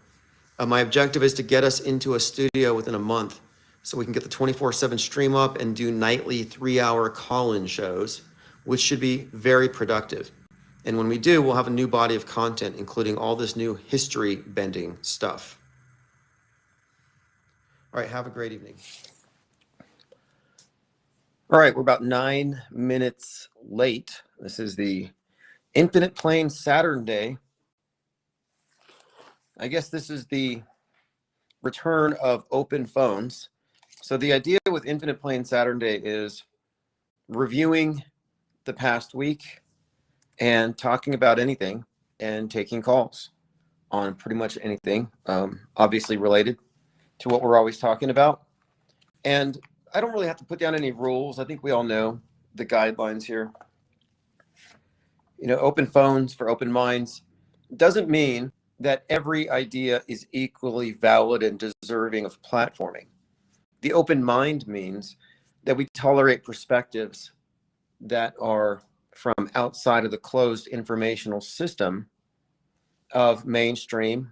My objective is to get us into a studio within a month so we can get the 24/7 stream up and do nightly 3-hour call-in shows, which should be very productive. And when we do, we'll have a new body of content, including all this new history-bending stuff. All right, have a great evening. All right, we're about 9 minutes late. This is the Infinite Plane Saturn Day. I guess this is the return of open phones. So the idea with Infinite Plane Saturn Day is reviewing the past week and talking about anything and taking calls on pretty much anything, obviously related to what we're always talking about. And I don't really have to put down any rules. I think we all know the guidelines here. You know, open phones for open minds doesn't mean that every idea is equally valid and deserving of platforming. The open mind means that we tolerate perspectives that are from outside of the closed informational system of mainstream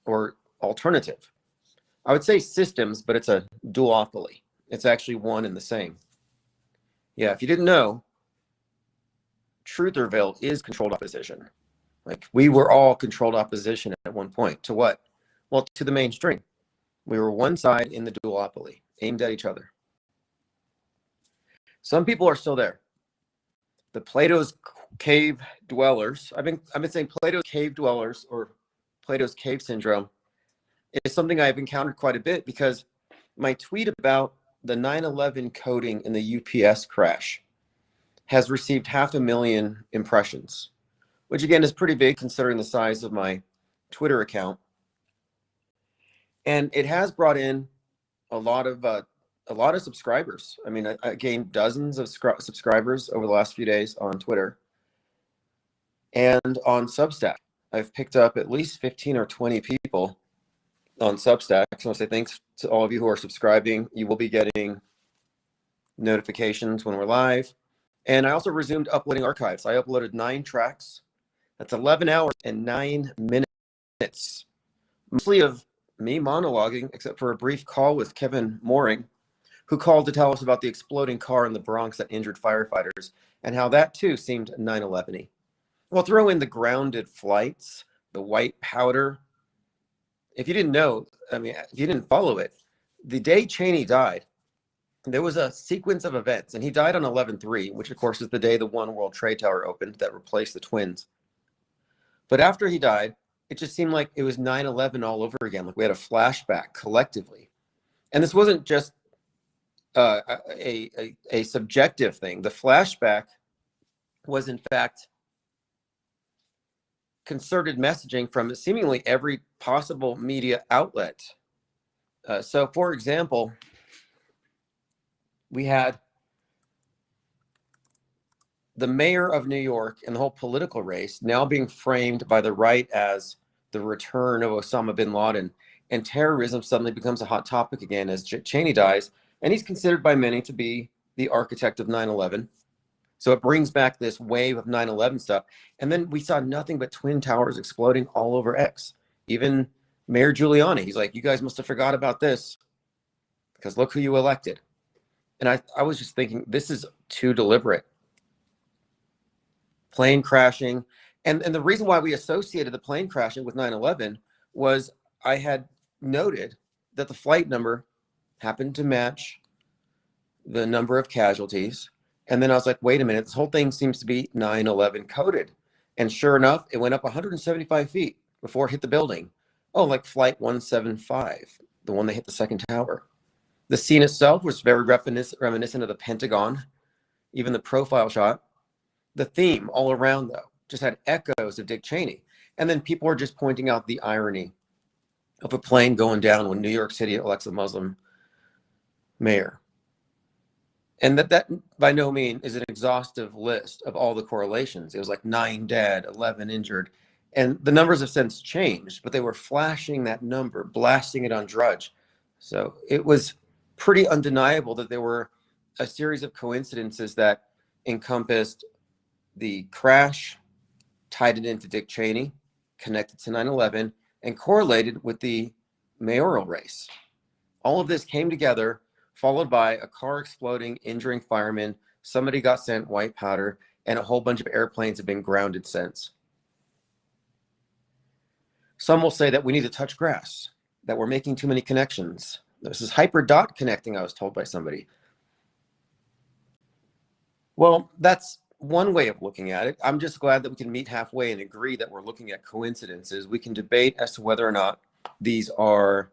or alternative. I would say systems, but it's a duopoly. It's actually one and the same. Yeah, if you didn't know, Trutherville is controlled opposition. Like we were all controlled opposition at one point. To what? Well, to the mainstream. We were one side in the duopoly, aimed at each other. Some people are still there. The Plato's cave dwellers. I've been saying Plato's cave dwellers or Plato's cave syndrome is something I've encountered quite a bit because my tweet about the 9/11 coding in the UPS crash has received 500,000 impressions, which again is pretty big considering the size of my Twitter account. And it has brought in a lot of subscribers. I mean, I gained dozens of subscribers over the last few days on Twitter and on Substack. I've picked up at least 15 or 20 people on Substack. So I want to say thanks to all of you who are subscribing. You will be getting notifications when we're live. And I also resumed uploading archives. I uploaded 9 tracks. That's 11 hours and 9 minutes, mostly of me monologuing, except for a brief call with Kevin Mooring, who called to tell us about the exploding car in the Bronx that injured firefighters and how that too seemed 9/11-y. Well, throw in the grounded flights, the white powder. If you didn't know, I mean, if you didn't follow it, the day Cheney died, there was a sequence of events, and he died on 11/3, which of course is the day the One World Trade Tower opened that replaced the twins. But after he died, it just seemed like it was 9/11 all over again. Like we had a flashback collectively. And this wasn't just a subjective thing. The flashback was in fact concerted messaging from seemingly every possible media outlet. So for example, we had the mayor of New York and the whole political race now being framed by the right as the return of Osama bin Laden, and terrorism suddenly becomes a hot topic again as Cheney dies, and he's considered by many to be the architect of 9/11. So it brings back this wave of 9/11 stuff. And then we saw nothing but Twin Towers exploding all over X. Even Mayor Giuliani, he's like, you guys must have forgot about this because look who you elected. And I was just thinking, this is too deliberate. Plane crashing. And the reason why we associated the plane crashing with 9/11 was I had noted that the flight number happened to match the number of casualties. And then I was like, wait a minute, this whole thing seems to be 9/11 coded. And sure enough, it went up 175 feet before it hit the building. Oh, like flight 175, the one that hit the second tower. The scene itself was very reminiscent of the Pentagon, even the profile shot. The theme all around, though, just had echoes of Dick Cheney. And then people were just pointing out the irony of a plane going down when New York City elects a Muslim mayor. And that by no means is an exhaustive list of all the correlations. It was like 9 dead, 11 injured. And the numbers have since changed, but they were flashing that number, blasting it on Drudge. So it was pretty undeniable that there were a series of coincidences that encompassed the crash, tied it into Dick Cheney, connected to 9/11, and correlated with the mayoral race. All of this came together, followed by a car exploding, injuring firemen, somebody got sent white powder, and a whole bunch of airplanes have been grounded since. Some will say that we need to touch grass, that we're making too many connections. This is hyper dot connecting, I was told by somebody. Well, that's one way of looking at it. I'm just glad that we can meet halfway and agree that we're looking at coincidences. We can debate as to whether or not these are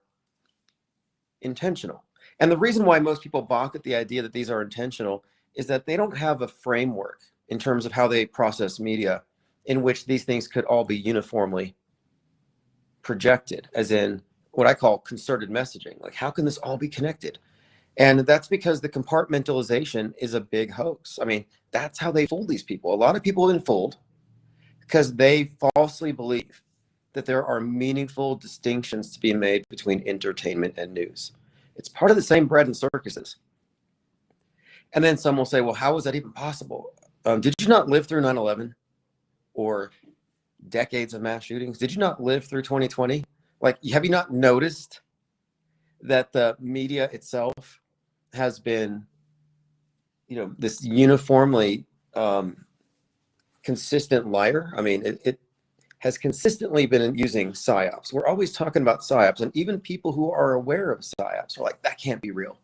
intentional. And the reason why most people balk at the idea that these are intentional is that they don't have a framework in terms of how they process media in which these things could all be uniformly projected, as in what I call concerted messaging. Like, how can this all be connected? And that's because the compartmentalization is a big hoax. I mean, that's how they fool these people. A lot of people have been fooled because they falsely believe that there are meaningful distinctions to be made between entertainment and news. It's part of the same bread and circuses. And then some will say, well, how is that even possible? Did you not live through 9/11 or decades of mass shootings? Did you not live through 2020? Like, have you not noticed that the media itself has been, this uniformly consistent liar? I mean, has consistently been using psyops. We're always talking about psyops, and even people who are aware of psyops are like, that can't be real.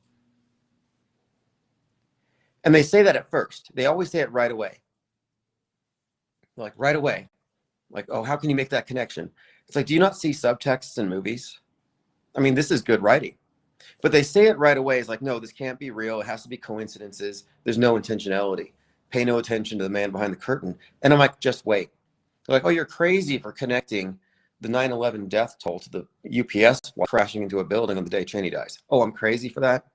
And they say that at first. They always say it right away. They're like, right away. Like, oh, how can you make that connection? It's like, do you not see subtexts in movies? I mean, this is good writing. But they say it right away. It's like, no, this can't be real. It has to be coincidences. There's no intentionality. Pay no attention to the man behind the curtain. And I'm like, just wait. They're like, oh, you're crazy for connecting the 9/11 death toll to the UPS while crashing into a building on the day Cheney dies. Oh, I'm crazy for that?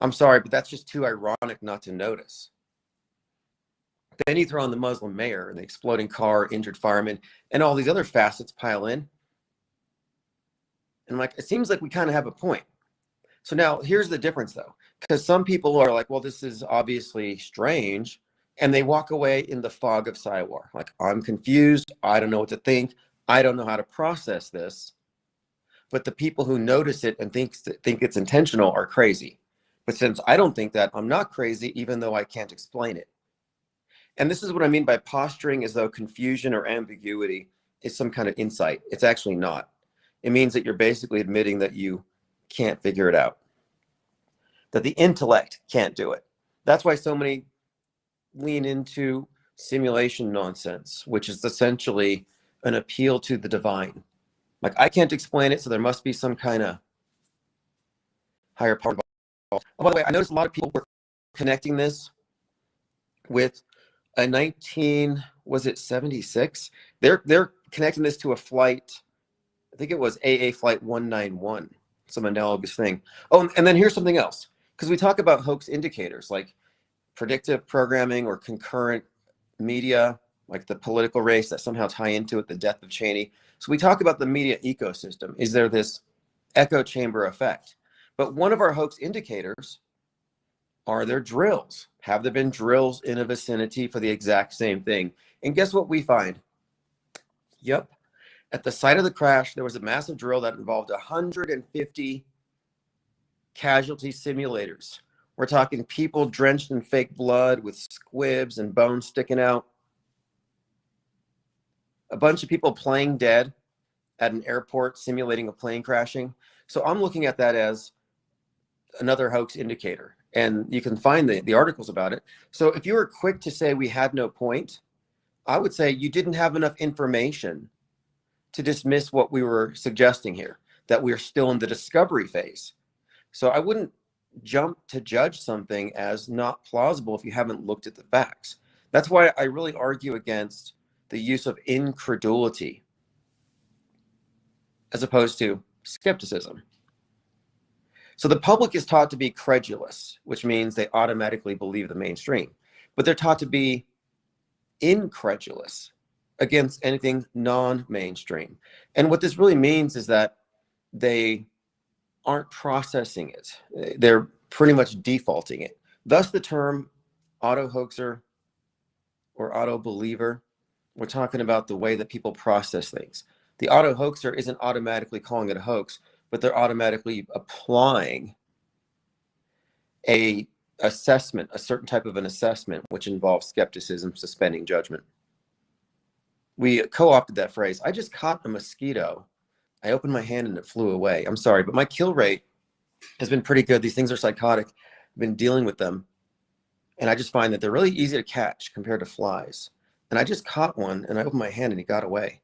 I'm sorry, but that's just too ironic not to notice. Then you throw in the Muslim mayor and the exploding car, injured fireman, and all these other facets pile in. And I'm like, it seems like we kind of have a point. So now here's the difference, though, because some people are like, well, this is obviously strange. And they walk away in the fog of Psywar. Like, I'm confused. I don't know what to think. I don't know how to process this. But the people who notice it and think it's intentional are crazy. But since I don't think that, I'm not crazy, even though I can't explain it. And this is what I mean by posturing as though confusion or ambiguity is some kind of insight. It's actually not. It means that you're basically admitting that you can't figure it out, that the intellect can't do it. That's why so many lean into simulation nonsense, which is essentially an appeal to the divine. Like, I can't explain it, so there must be some kind of higher power involved. Oh, by the way, I noticed a lot of people were connecting this with a 76? They're connecting this to a flight. I think it was AA flight 191, some analogous thing. Oh, and then here's something else, because we talk about hoax indicators like predictive programming or concurrent media, like the political race that somehow tie into it, the death of Cheney. So we talk about the media ecosystem. Is there this echo chamber effect? But one of our hoax indicators are there drills. Have there been drills in a vicinity for the exact same thing? And guess what we find? Yep. At the site of the crash, there was a massive drill that involved 150 casualty simulators. We're talking people drenched in fake blood with squibs and bones sticking out. A bunch of people playing dead at an airport simulating a plane crashing. So I'm looking at that as another hoax indicator. And you can find the articles about it. So if you were quick to say we had no point, I would say you didn't have enough information to dismiss what we were suggesting here, that we're still in the discovery phase. So I wouldn't jump to judge something as not plausible if you haven't looked at the facts. That's why I really argue against the use of incredulity as opposed to skepticism. So the public is taught to be credulous, which means they automatically believe the mainstream, but they're taught to be incredulous against anything non-mainstream. And what this really means is that they aren't processing it. They're pretty much defaulting it. Thus the term auto hoaxer or auto believer. We're talking about the way that people process things. The auto hoaxer isn't automatically calling it a hoax, but they're automatically applying a assessment, a certain type of an assessment, which involves skepticism, suspending judgment. We co-opted that phrase. I just caught a mosquito. I opened my hand and it flew away. I'm sorry, but my kill rate has been pretty good. These things are psychotic. I've been dealing with them. And I just find that they're really easy to catch compared to flies. And I just caught one and I opened my hand and he got away.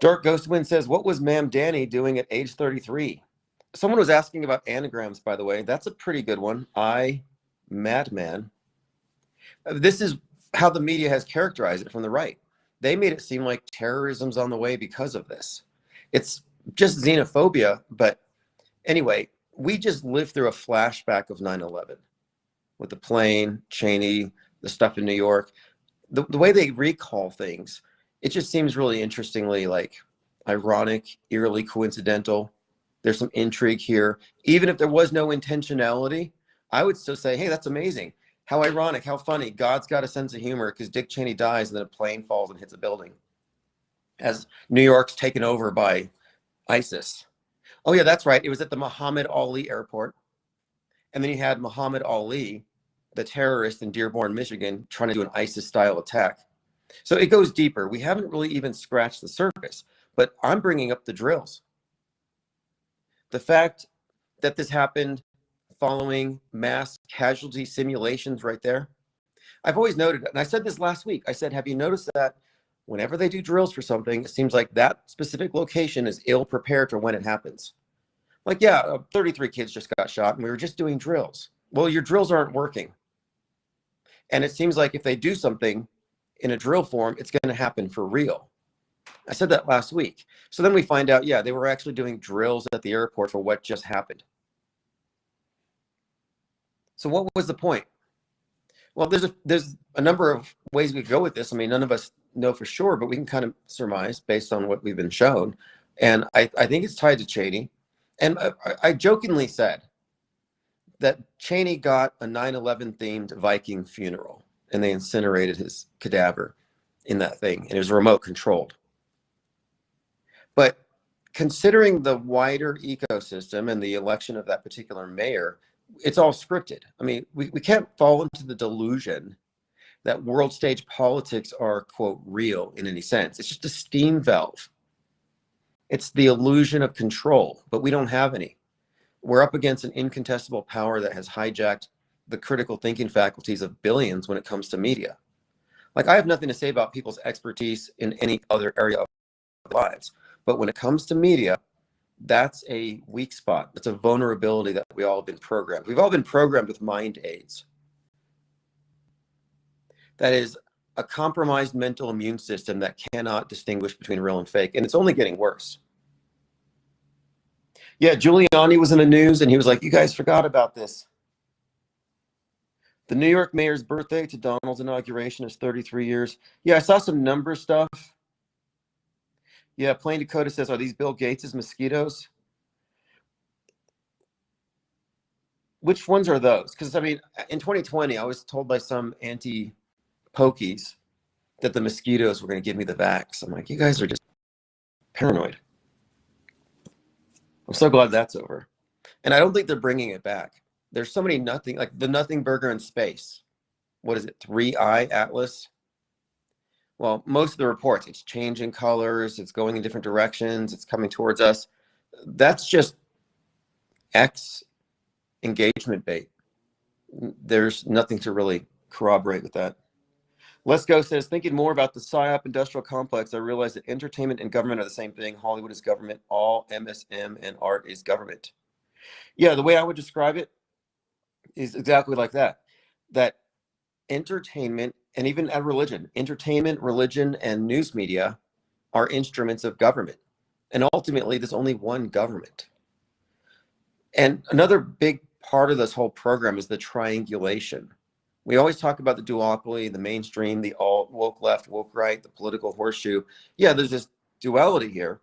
Dark Ghost Wind says, what was Ma'am Danny doing at age 33? Someone was asking about anagrams, by the way. That's a pretty good one. Madman. This is how the media has characterized it from the right. They made it seem like terrorism's on the way because of this. It's just xenophobia. But anyway, we just lived through a flashback of 9/11 with the plane, Cheney, the stuff in New York. The way they recall things, it just seems really interestingly like ironic, eerily coincidental. There's some intrigue here. Even if there was no intentionality, I would still say, hey, that's amazing. How ironic, how funny. God's got a sense of humor because Dick Cheney dies and then a plane falls and hits a building as New York's taken over by ISIS. Oh, yeah, that's right. It was at the Muhammad Ali airport. And then you had Muhammad Ali, the terrorist in Dearborn, Michigan, trying to do an ISIS-style attack. So it goes deeper. We haven't really even scratched the surface, but I'm bringing up the drills. The fact that this happened following mass casualty simulations right there. I've always noted, and I said this last week, I said, have you noticed that whenever they do drills for something, it seems like that specific location is ill prepared for when it happens. Like, yeah, 33 kids just got shot and we were just doing drills. Well, your drills aren't working. And it seems like if they do something in a drill form, it's going to happen for real. I said that last week. So then we find out, yeah, they were actually doing drills at the airport for what just happened. So what was the point? Well, there's a number of ways we could go with this. I mean, none of us know for sure, but we can kind of surmise based on what we've been shown. And I think it's tied to Cheney. And I jokingly said that Cheney got a 9/11 themed Viking funeral and they incinerated his cadaver in that thing, and it was remote controlled. But considering the wider ecosystem and the election of that particular mayor, it's all scripted. I mean, we can't fall into the delusion that world stage politics are, quote, real in any sense. It's just a steam valve. It's the illusion of control, but we don't have any. We're up against an incontestable power that has hijacked the critical thinking faculties of billions when it comes to media. Like, I have nothing to say about people's expertise in any other area of their lives, but when it comes to media, that's a weak spot. That's a vulnerability that we all have been programmed. We've all been programmed with mind aids. That is a compromised mental immune system that cannot distinguish between real and fake, and it's only getting worse. Yeah, Giuliani was in the news, and he was like, you guys forgot about this. The New York mayor's birthday to Donald's inauguration is 33 years. Yeah, I saw some number stuff. Yeah, Plain Dakota says, are these Bill Gates' mosquitoes? Which ones are those? Because, I mean, in 2020, I was told by some anti-pokies that the mosquitoes were going to give me the vax. I'm like, you guys are just paranoid. I'm so glad that's over. And I don't think they're bringing it back. There's so many nothing, like the nothing burger in space. What is it, 3i Atlas? Well, most of the reports, it's changing colors, it's going in different directions, it's coming towards us. That's just X engagement bait. There's nothing to really corroborate with that. Let's Go says, thinking more about the PSYOP industrial complex, I realized that entertainment and government are the same thing. Hollywood is government. All MSM and art is government. Yeah, the way I would describe it is exactly like that. That entertainment and even religion, entertainment, religion, and news media are instruments of government. And ultimately, there's only one government. And another big part of this whole program is the triangulation. We always talk about the duopoly, the mainstream, the alt, woke left, woke right, the political horseshoe. Yeah, there's this duality here,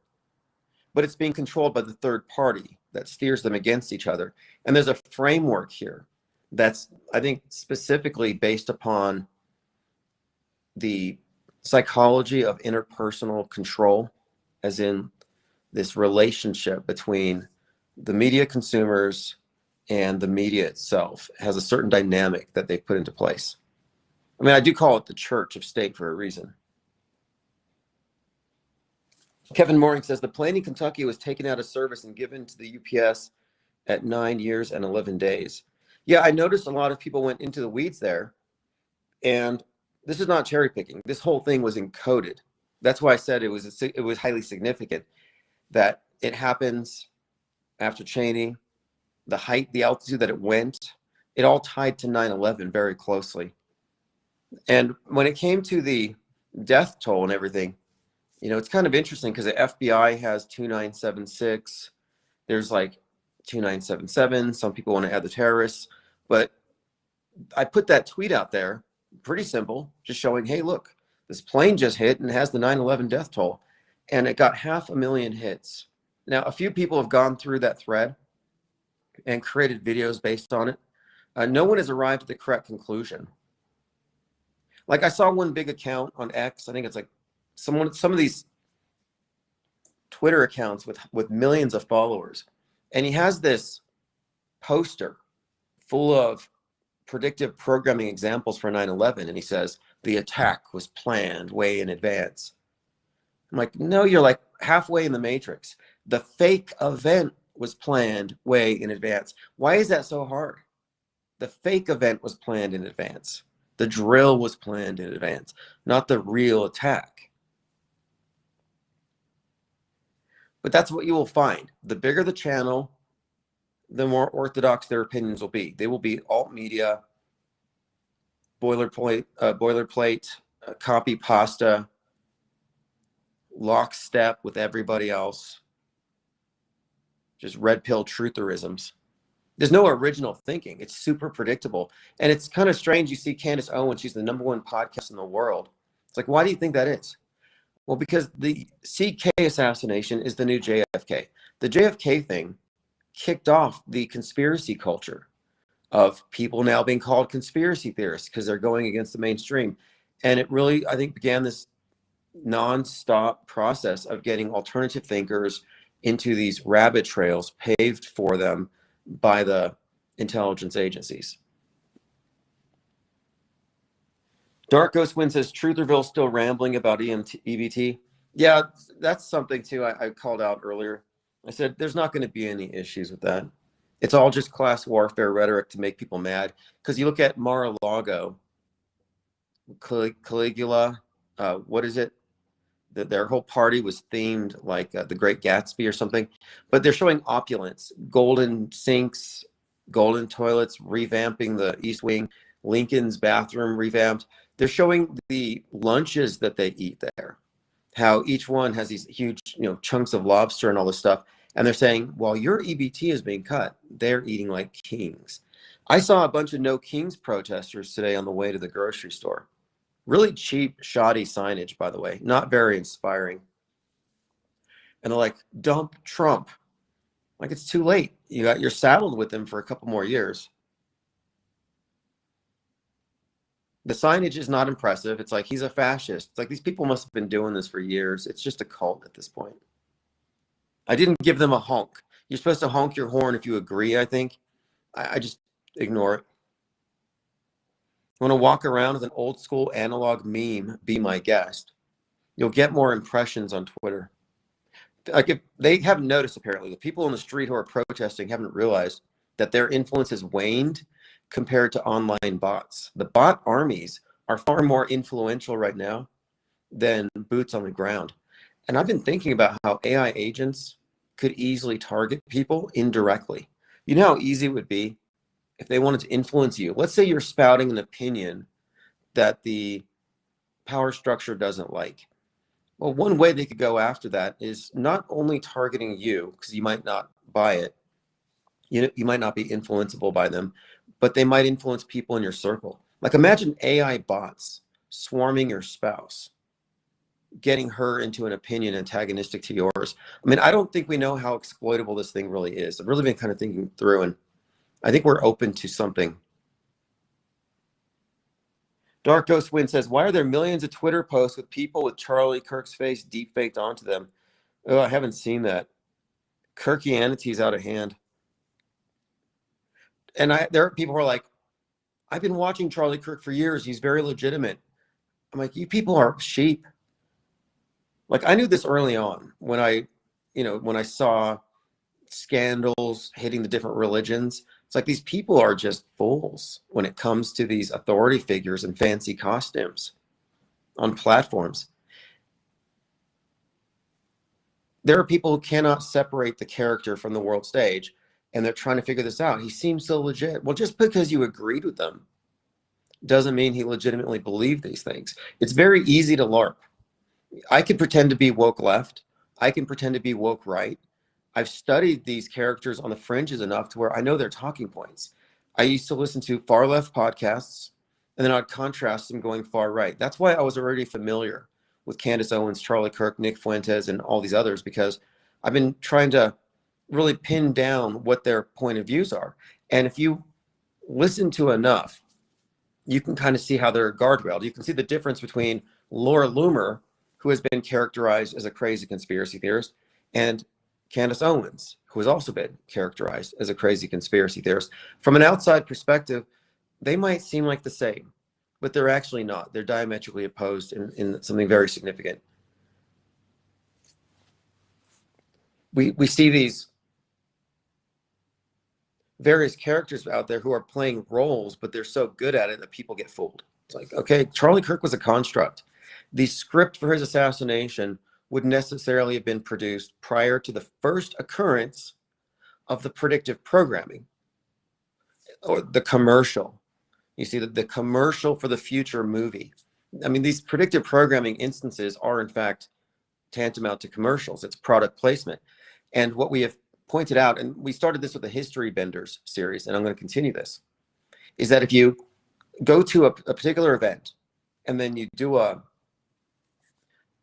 but it's being controlled by the third party that steers them against each other. And there's a framework here that's, I think, specifically based upon the psychology of interpersonal control, as in this relationship between the media consumers and the media itself has a certain dynamic that they've put into place. I mean, I do call it the church of state for a reason. Kevin Mooring says, the plane in Kentucky was taken out of service and given to the UPS at 9 years and 11 days. Yeah, I noticed a lot of people went into the weeds there, and this is not cherry picking. This whole thing was encoded. That's why I said it was highly significant that it happens after Cheney, the height, the altitude that it went, it all tied to 9/11 very closely. And when it came to the death toll and everything, you know, it's kind of interesting because the FBI has 2976. There's like 2977. Some people want to add the terrorists, but I put that tweet out there, pretty simple, just showing, hey, look, this plane just hit and it has the 9/11 death toll, and it got 500,000 hits. Now, a few people have gone through that thread and created videos based on it. No one has arrived at the correct conclusion. Like, I saw one big account on X. I think it's like some of these Twitter accounts with millions of followers, and he has this poster full of predictive programming examples for 9/11, and he says, the attack was planned way in advance. I'm like, no, you're like halfway in the Matrix. The fake event was planned way in advance. Why is that so hard? The fake event was planned in advance. The drill was planned in advance, not the real attack. But that's what you will find. The bigger the channel, the more orthodox their opinions will be. They will be alt media, boilerplate, copy pasta, lockstep with everybody else, just red pill trutherisms. There's no original thinking. It's super predictable. And it's kind of strange. You see Candace Owens, she's the #1 podcast in the world. It's like, why do you think that is? Well, because the CK assassination is the new JFK. The JFK thing kicked off the conspiracy culture of people now being called conspiracy theorists because they're going against the mainstream. And it really, I think, began this nonstop process of getting alternative thinkers into these rabbit trails paved for them by the intelligence agencies. Dark Ghost Wind says, Trutherville's still rambling about EBT. Yeah, that's something too I called out earlier. I said, there's not going to be any issues with that. It's all just class warfare rhetoric to make people mad. Because you look at Mar-a-Lago, Caligula, what is it? Their whole party was themed like the Great Gatsby or something. But they're showing opulence, golden sinks, golden toilets, revamping the East Wing, Lincoln's bathroom revamped. They're showing the lunches that they eat there, how each one has these huge, chunks of lobster and all this stuff. And they're saying, while your EBT is being cut, they're eating like kings. I saw a bunch of No Kings protesters today on the way to the grocery store. Really cheap, shoddy signage, by the way, not very inspiring. And they're like, dump Trump. Like, it's too late. You're saddled with him for a couple more years. The signage is not impressive. It's like, he's a fascist. It's like, these people must have been doing this for years. It's just a cult at this point. I didn't give them a honk. You're supposed to honk your horn if you agree, I think. I just ignore it. You want to walk around with an old school analog meme, be my guest. You'll get more impressions on Twitter. Like, if they haven't noticed, apparently, the people in the street who are protesting haven't realized that their influence has waned compared to online bots. The bot armies are far more influential right now than boots on the ground. And I've been thinking about how AI agents could easily target people indirectly. You know how easy it would be if they wanted to influence you. Let's say you're spouting an opinion that the power structure doesn't like. Well, one way they could go after that is not only targeting you, because you might not buy it, you might not be influenceable by them, but they might influence people in your circle. Like, imagine AI bots swarming your spouse, getting her into an opinion antagonistic to yours. I mean, I don't think we know how exploitable this thing really is. I've really been kind of thinking through, and I think we're open to something. Dark Ghost Wind says, why are there millions of Twitter posts with people with Charlie Kirk's face deep faked onto them? Oh, I haven't seen that. Kirkianity's out of hand. And there are people who are like, I've been watching Charlie Kirk for years. He's very legitimate. I'm like, you people are sheep. Like, I knew this early on when I saw scandals hitting the different religions. It's like, these people are just fools when it comes to these authority figures in fancy costumes on platforms. There are people who cannot separate the character from the world stage, and they're trying to figure this out. He seems so legit. Well, just because you agreed with them doesn't mean he legitimately believed these things. It's very easy to LARP. I can pretend to be woke left. I can pretend to be woke right. I've studied these characters on the fringes enough to where I know their talking points. I used to listen to far left podcasts, and then I'd contrast them going far right. That's why I was already familiar with Candace Owens, Charlie Kirk, Nick Fuentes, and all these others, because I've been trying to really pin down what their point of views are. And if you listen to enough, you can kind of see how they're guardrailed. You can see the difference between Laura Loomer, who has been characterized as a crazy conspiracy theorist, and Candace Owens, who has also been characterized as a crazy conspiracy theorist. From an outside perspective, they might seem like the same, but they're actually not. They're diametrically opposed in something very significant. We see these various characters out there who are playing roles, but they're so good at it that people get fooled. It's like, okay, Charlie Kirk was a construct. The script for his assassination would necessarily have been produced prior to the first occurrence of the predictive programming or the commercial. You see the commercial for the future movie. I mean, these predictive programming instances are in fact tantamount to commercials. It's product placement. And what we have pointed out, and we started this with the History Benders series, and I'm going to continue this, is that if you go to a particular event and then you do a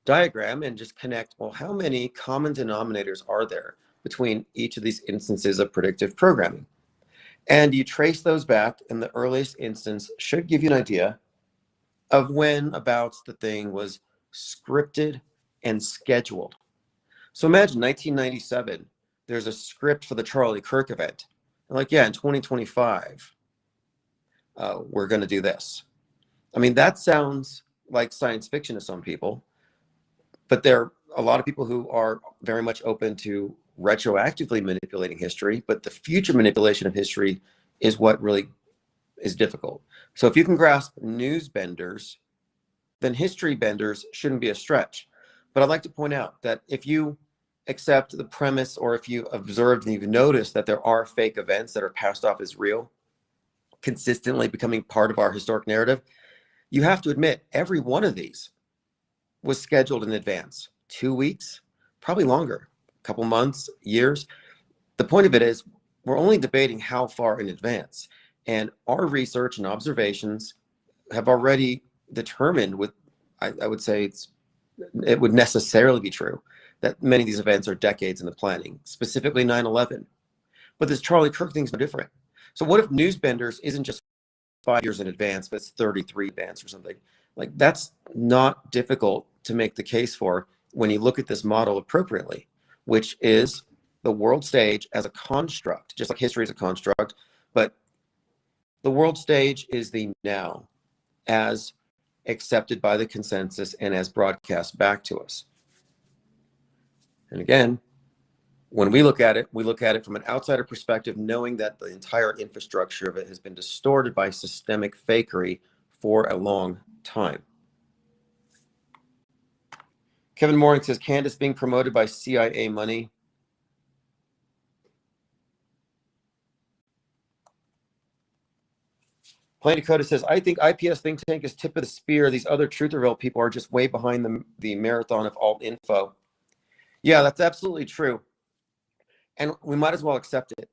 diagram and just connect, well, how many common denominators are there between each of these instances of predictive programming? And you trace those back, and the earliest instance should give you an idea of when abouts the thing was scripted and scheduled. So imagine 1997, there's a script for the Charlie Kirk event. And like, yeah, in 2025, we're going to do this. I mean, that sounds like science fiction to some people, but there are a lot of people who are very much open to retroactively manipulating history, but the future manipulation of history is what really is difficult. So if you can grasp news benders, then history benders shouldn't be a stretch. But I'd like to point out that if you accept the premise, or if you observed and you've noticed that there are fake events that are passed off as real, consistently becoming part of our historic narrative, you have to admit every one of these was scheduled in advance. 2 weeks, probably longer, a couple months, years. The point of it is we're only debating how far in advance. And our research and observations have already determined with, I would say it would necessarily be true that many of these events are decades in the planning, specifically 9/11. But this Charlie Kirk thing's no different. So what if Newsbenders isn't just 5 years in advance, but it's 33 in advance or something? Like, that's not difficult to make the case for when you look at this model appropriately, which is the world stage as a construct, just like history is a construct, but the world stage is the now as accepted by the consensus and as broadcast back to us. And again, when we look at it from an outsider perspective, knowing that the entire infrastructure of it has been distorted by systemic fakery for a long time. Kevin Mooring says, Candace being promoted by CIA money. Plain Dakota says, I think IPS think tank is tip of the spear. These other Trutherville people are just way behind the marathon of alt info. Yeah, that's absolutely true. And we might as well accept it.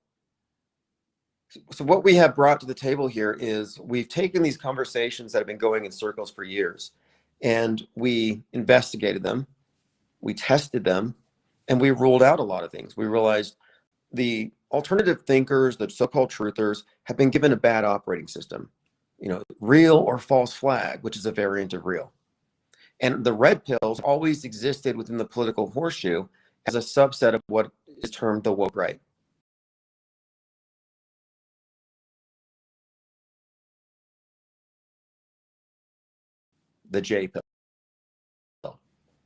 So what we have brought to the table here is we've taken these conversations that have been going in circles for years, and we investigated them, we tested them, and we ruled out a lot of things. We realized the alternative thinkers, the so-called truthers, have been given a bad operating system. You know, real or false flag, which is a variant of real. And the red pills always existed within the political horseshoe as a subset of what is termed the woke right. The J pill.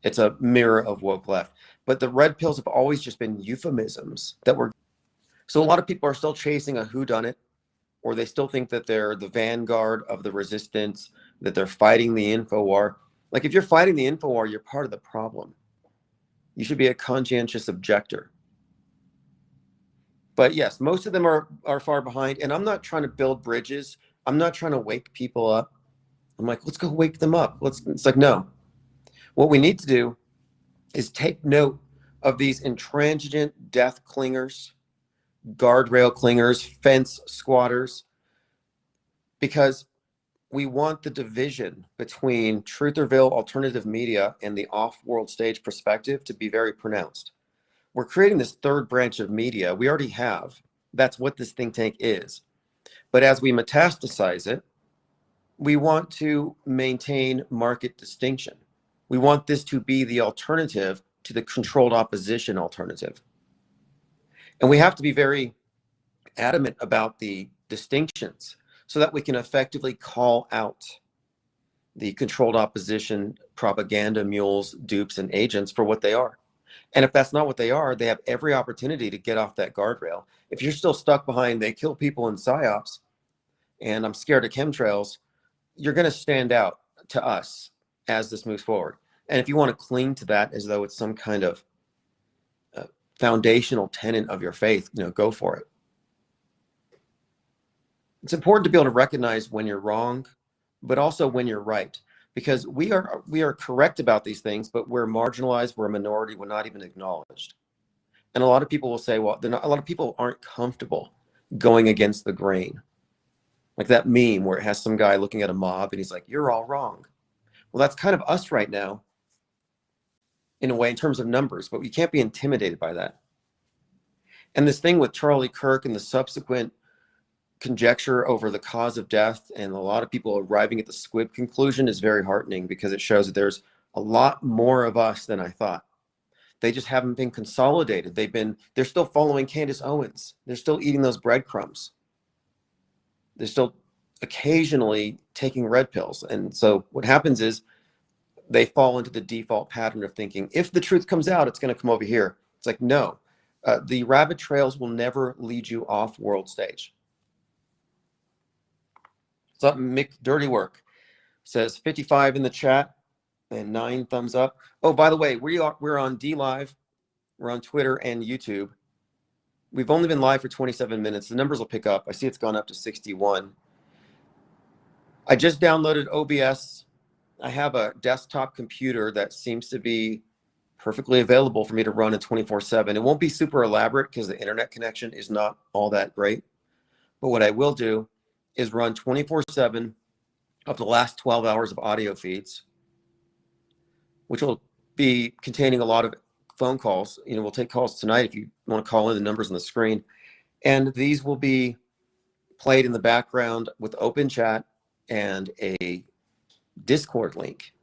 It's a mirror of woke left. But the red pills have always just been euphemisms that were. So a lot of people are still chasing a whodunit, or they still think that they're the vanguard of the resistance, that they're fighting the info war. Like, if you're fighting the info war, you're part of the problem. You should be a conscientious objector. But yes, most of them are far behind. And I'm not trying to build bridges. I'm not trying to wake people up. I'm like, let's go wake them up. It's like, no. What we need to do is take note of these intransigent death clingers, guardrail clingers, fence squatters, because we want the division between Trutherville alternative media and the off-world stage perspective to be very pronounced. We're creating this third branch of media. We already have. That's what this think tank is. But as we metastasize it, we want to maintain market distinction. We want this to be the alternative to the controlled opposition alternative. And we have to be very adamant about the distinctions so that we can effectively call out the controlled opposition propaganda mules, dupes, and agents for what they are. And if that's not what they are, they have every opportunity to get off that guardrail. If you're still stuck behind, they kill people in psyops, and I'm scared of chemtrails, you're going to stand out to us as this moves forward. And if you want to cling to that as though it's some kind of foundational tenet of your faith, go for it. It's important to be able to recognize when you're wrong, but also when you're right, because we are correct about these things, but we're marginalized, we're a minority, we're not even acknowledged. And a lot of people will say, well, a lot of people aren't comfortable going against the grain. Like that meme where it has some guy looking at a mob and he's like, you're all wrong. Well, that's kind of us right now, in a way, in terms of numbers, but we can't be intimidated by that. And this thing with Charlie Kirk and the subsequent conjecture over the cause of death and a lot of people arriving at the squib conclusion is very heartening, because it shows that there's a lot more of us than I thought. They just haven't been consolidated. They're still following Candace Owens. They're still eating those breadcrumbs. They're still occasionally taking red pills. And so what happens is they fall into the default pattern of thinking, if the truth comes out, it's going to come over here. It's like, no, the rabbit trails will never lead you off world stage. What's up, Mick Dirty Work? Says 55 in the chat and 9 thumbs up. Oh, by the way, we're on DLive. We're on Twitter and YouTube. We've only been live for 27 minutes. The numbers will pick up. I see it's gone up to 61. I just downloaded OBS. I have a desktop computer that seems to be perfectly available for me to run at 24/7. It won't be super elaborate because the internet connection is not all that great. But what I will do is run 24/7 of the last 12 hours of audio feeds, which will be containing a lot of phone calls. We'll take calls tonight if you want to call in, the numbers on the screen. And these will be played in the background with open chat and a Discord link.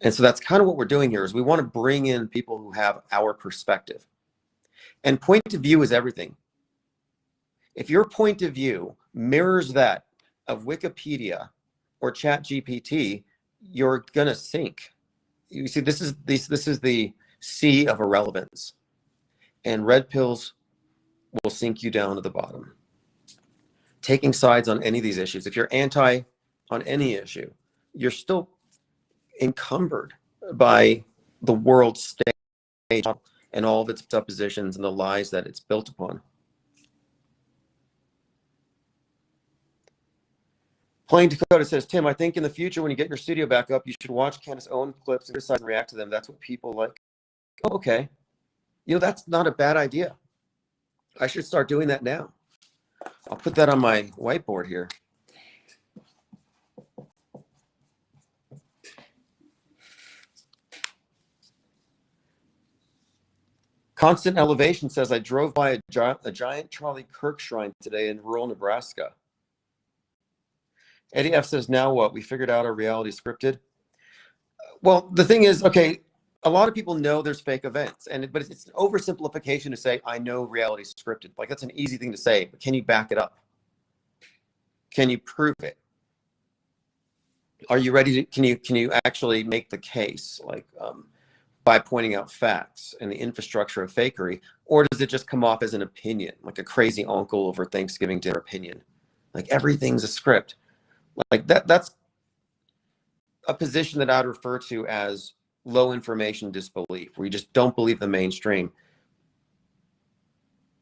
And so that's kind of what we're doing here, is we want to bring in people who have our perspective. And point of view is everything. If your point of view mirrors that of Wikipedia or ChatGPT, you're going to sink. You see, this is the sea of irrelevance. And red pills will sink you down to the bottom. Taking sides on any of these issues, if you're anti on any issue, you're still encumbered by the world stage and all of its suppositions and the lies that it's built upon. Plain Dakota says, Tim, I think in the future when you get your studio back up, you should watch Candace Owens clips and criticize and react to them. That's what people like. Oh, okay. That's not a bad idea. I should start doing that now. I'll put that on my whiteboard here. Constant Elevation says, I drove by a giant Charlie Kirk shrine today in rural Nebraska. Eddie F says, now what? We figured out our reality scripted. Well, the thing is, okay, a lot of people know there's fake events, but it's an oversimplification to say, I know reality is scripted. Like, that's an easy thing to say, but can you back it up? Can you prove it? Are you ready to, can you actually make the case, like, by pointing out facts and the infrastructure of fakery, or does it just come off as an opinion, like a crazy uncle over Thanksgiving dinner opinion? Like, everything's a script. Like that's a position that I'd refer to as low information disbelief, where you just don't believe the mainstream.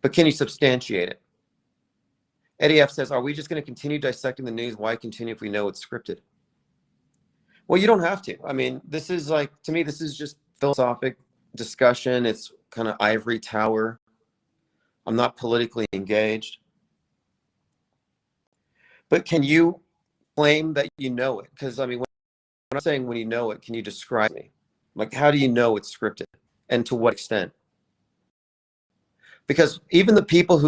But can you substantiate it? Eddie F says, are we just going to continue dissecting the news? Why continue if we know it's scripted? Well, you don't have to. I mean, this is like, to me, this is just philosophic discussion. It's kind of ivory tower. I'm not politically engaged. But can you claim that you know it? Because, I mean, when I'm saying when you know it, can you describe me? Like, how do you know it's scripted? And to what extent? Because even the people who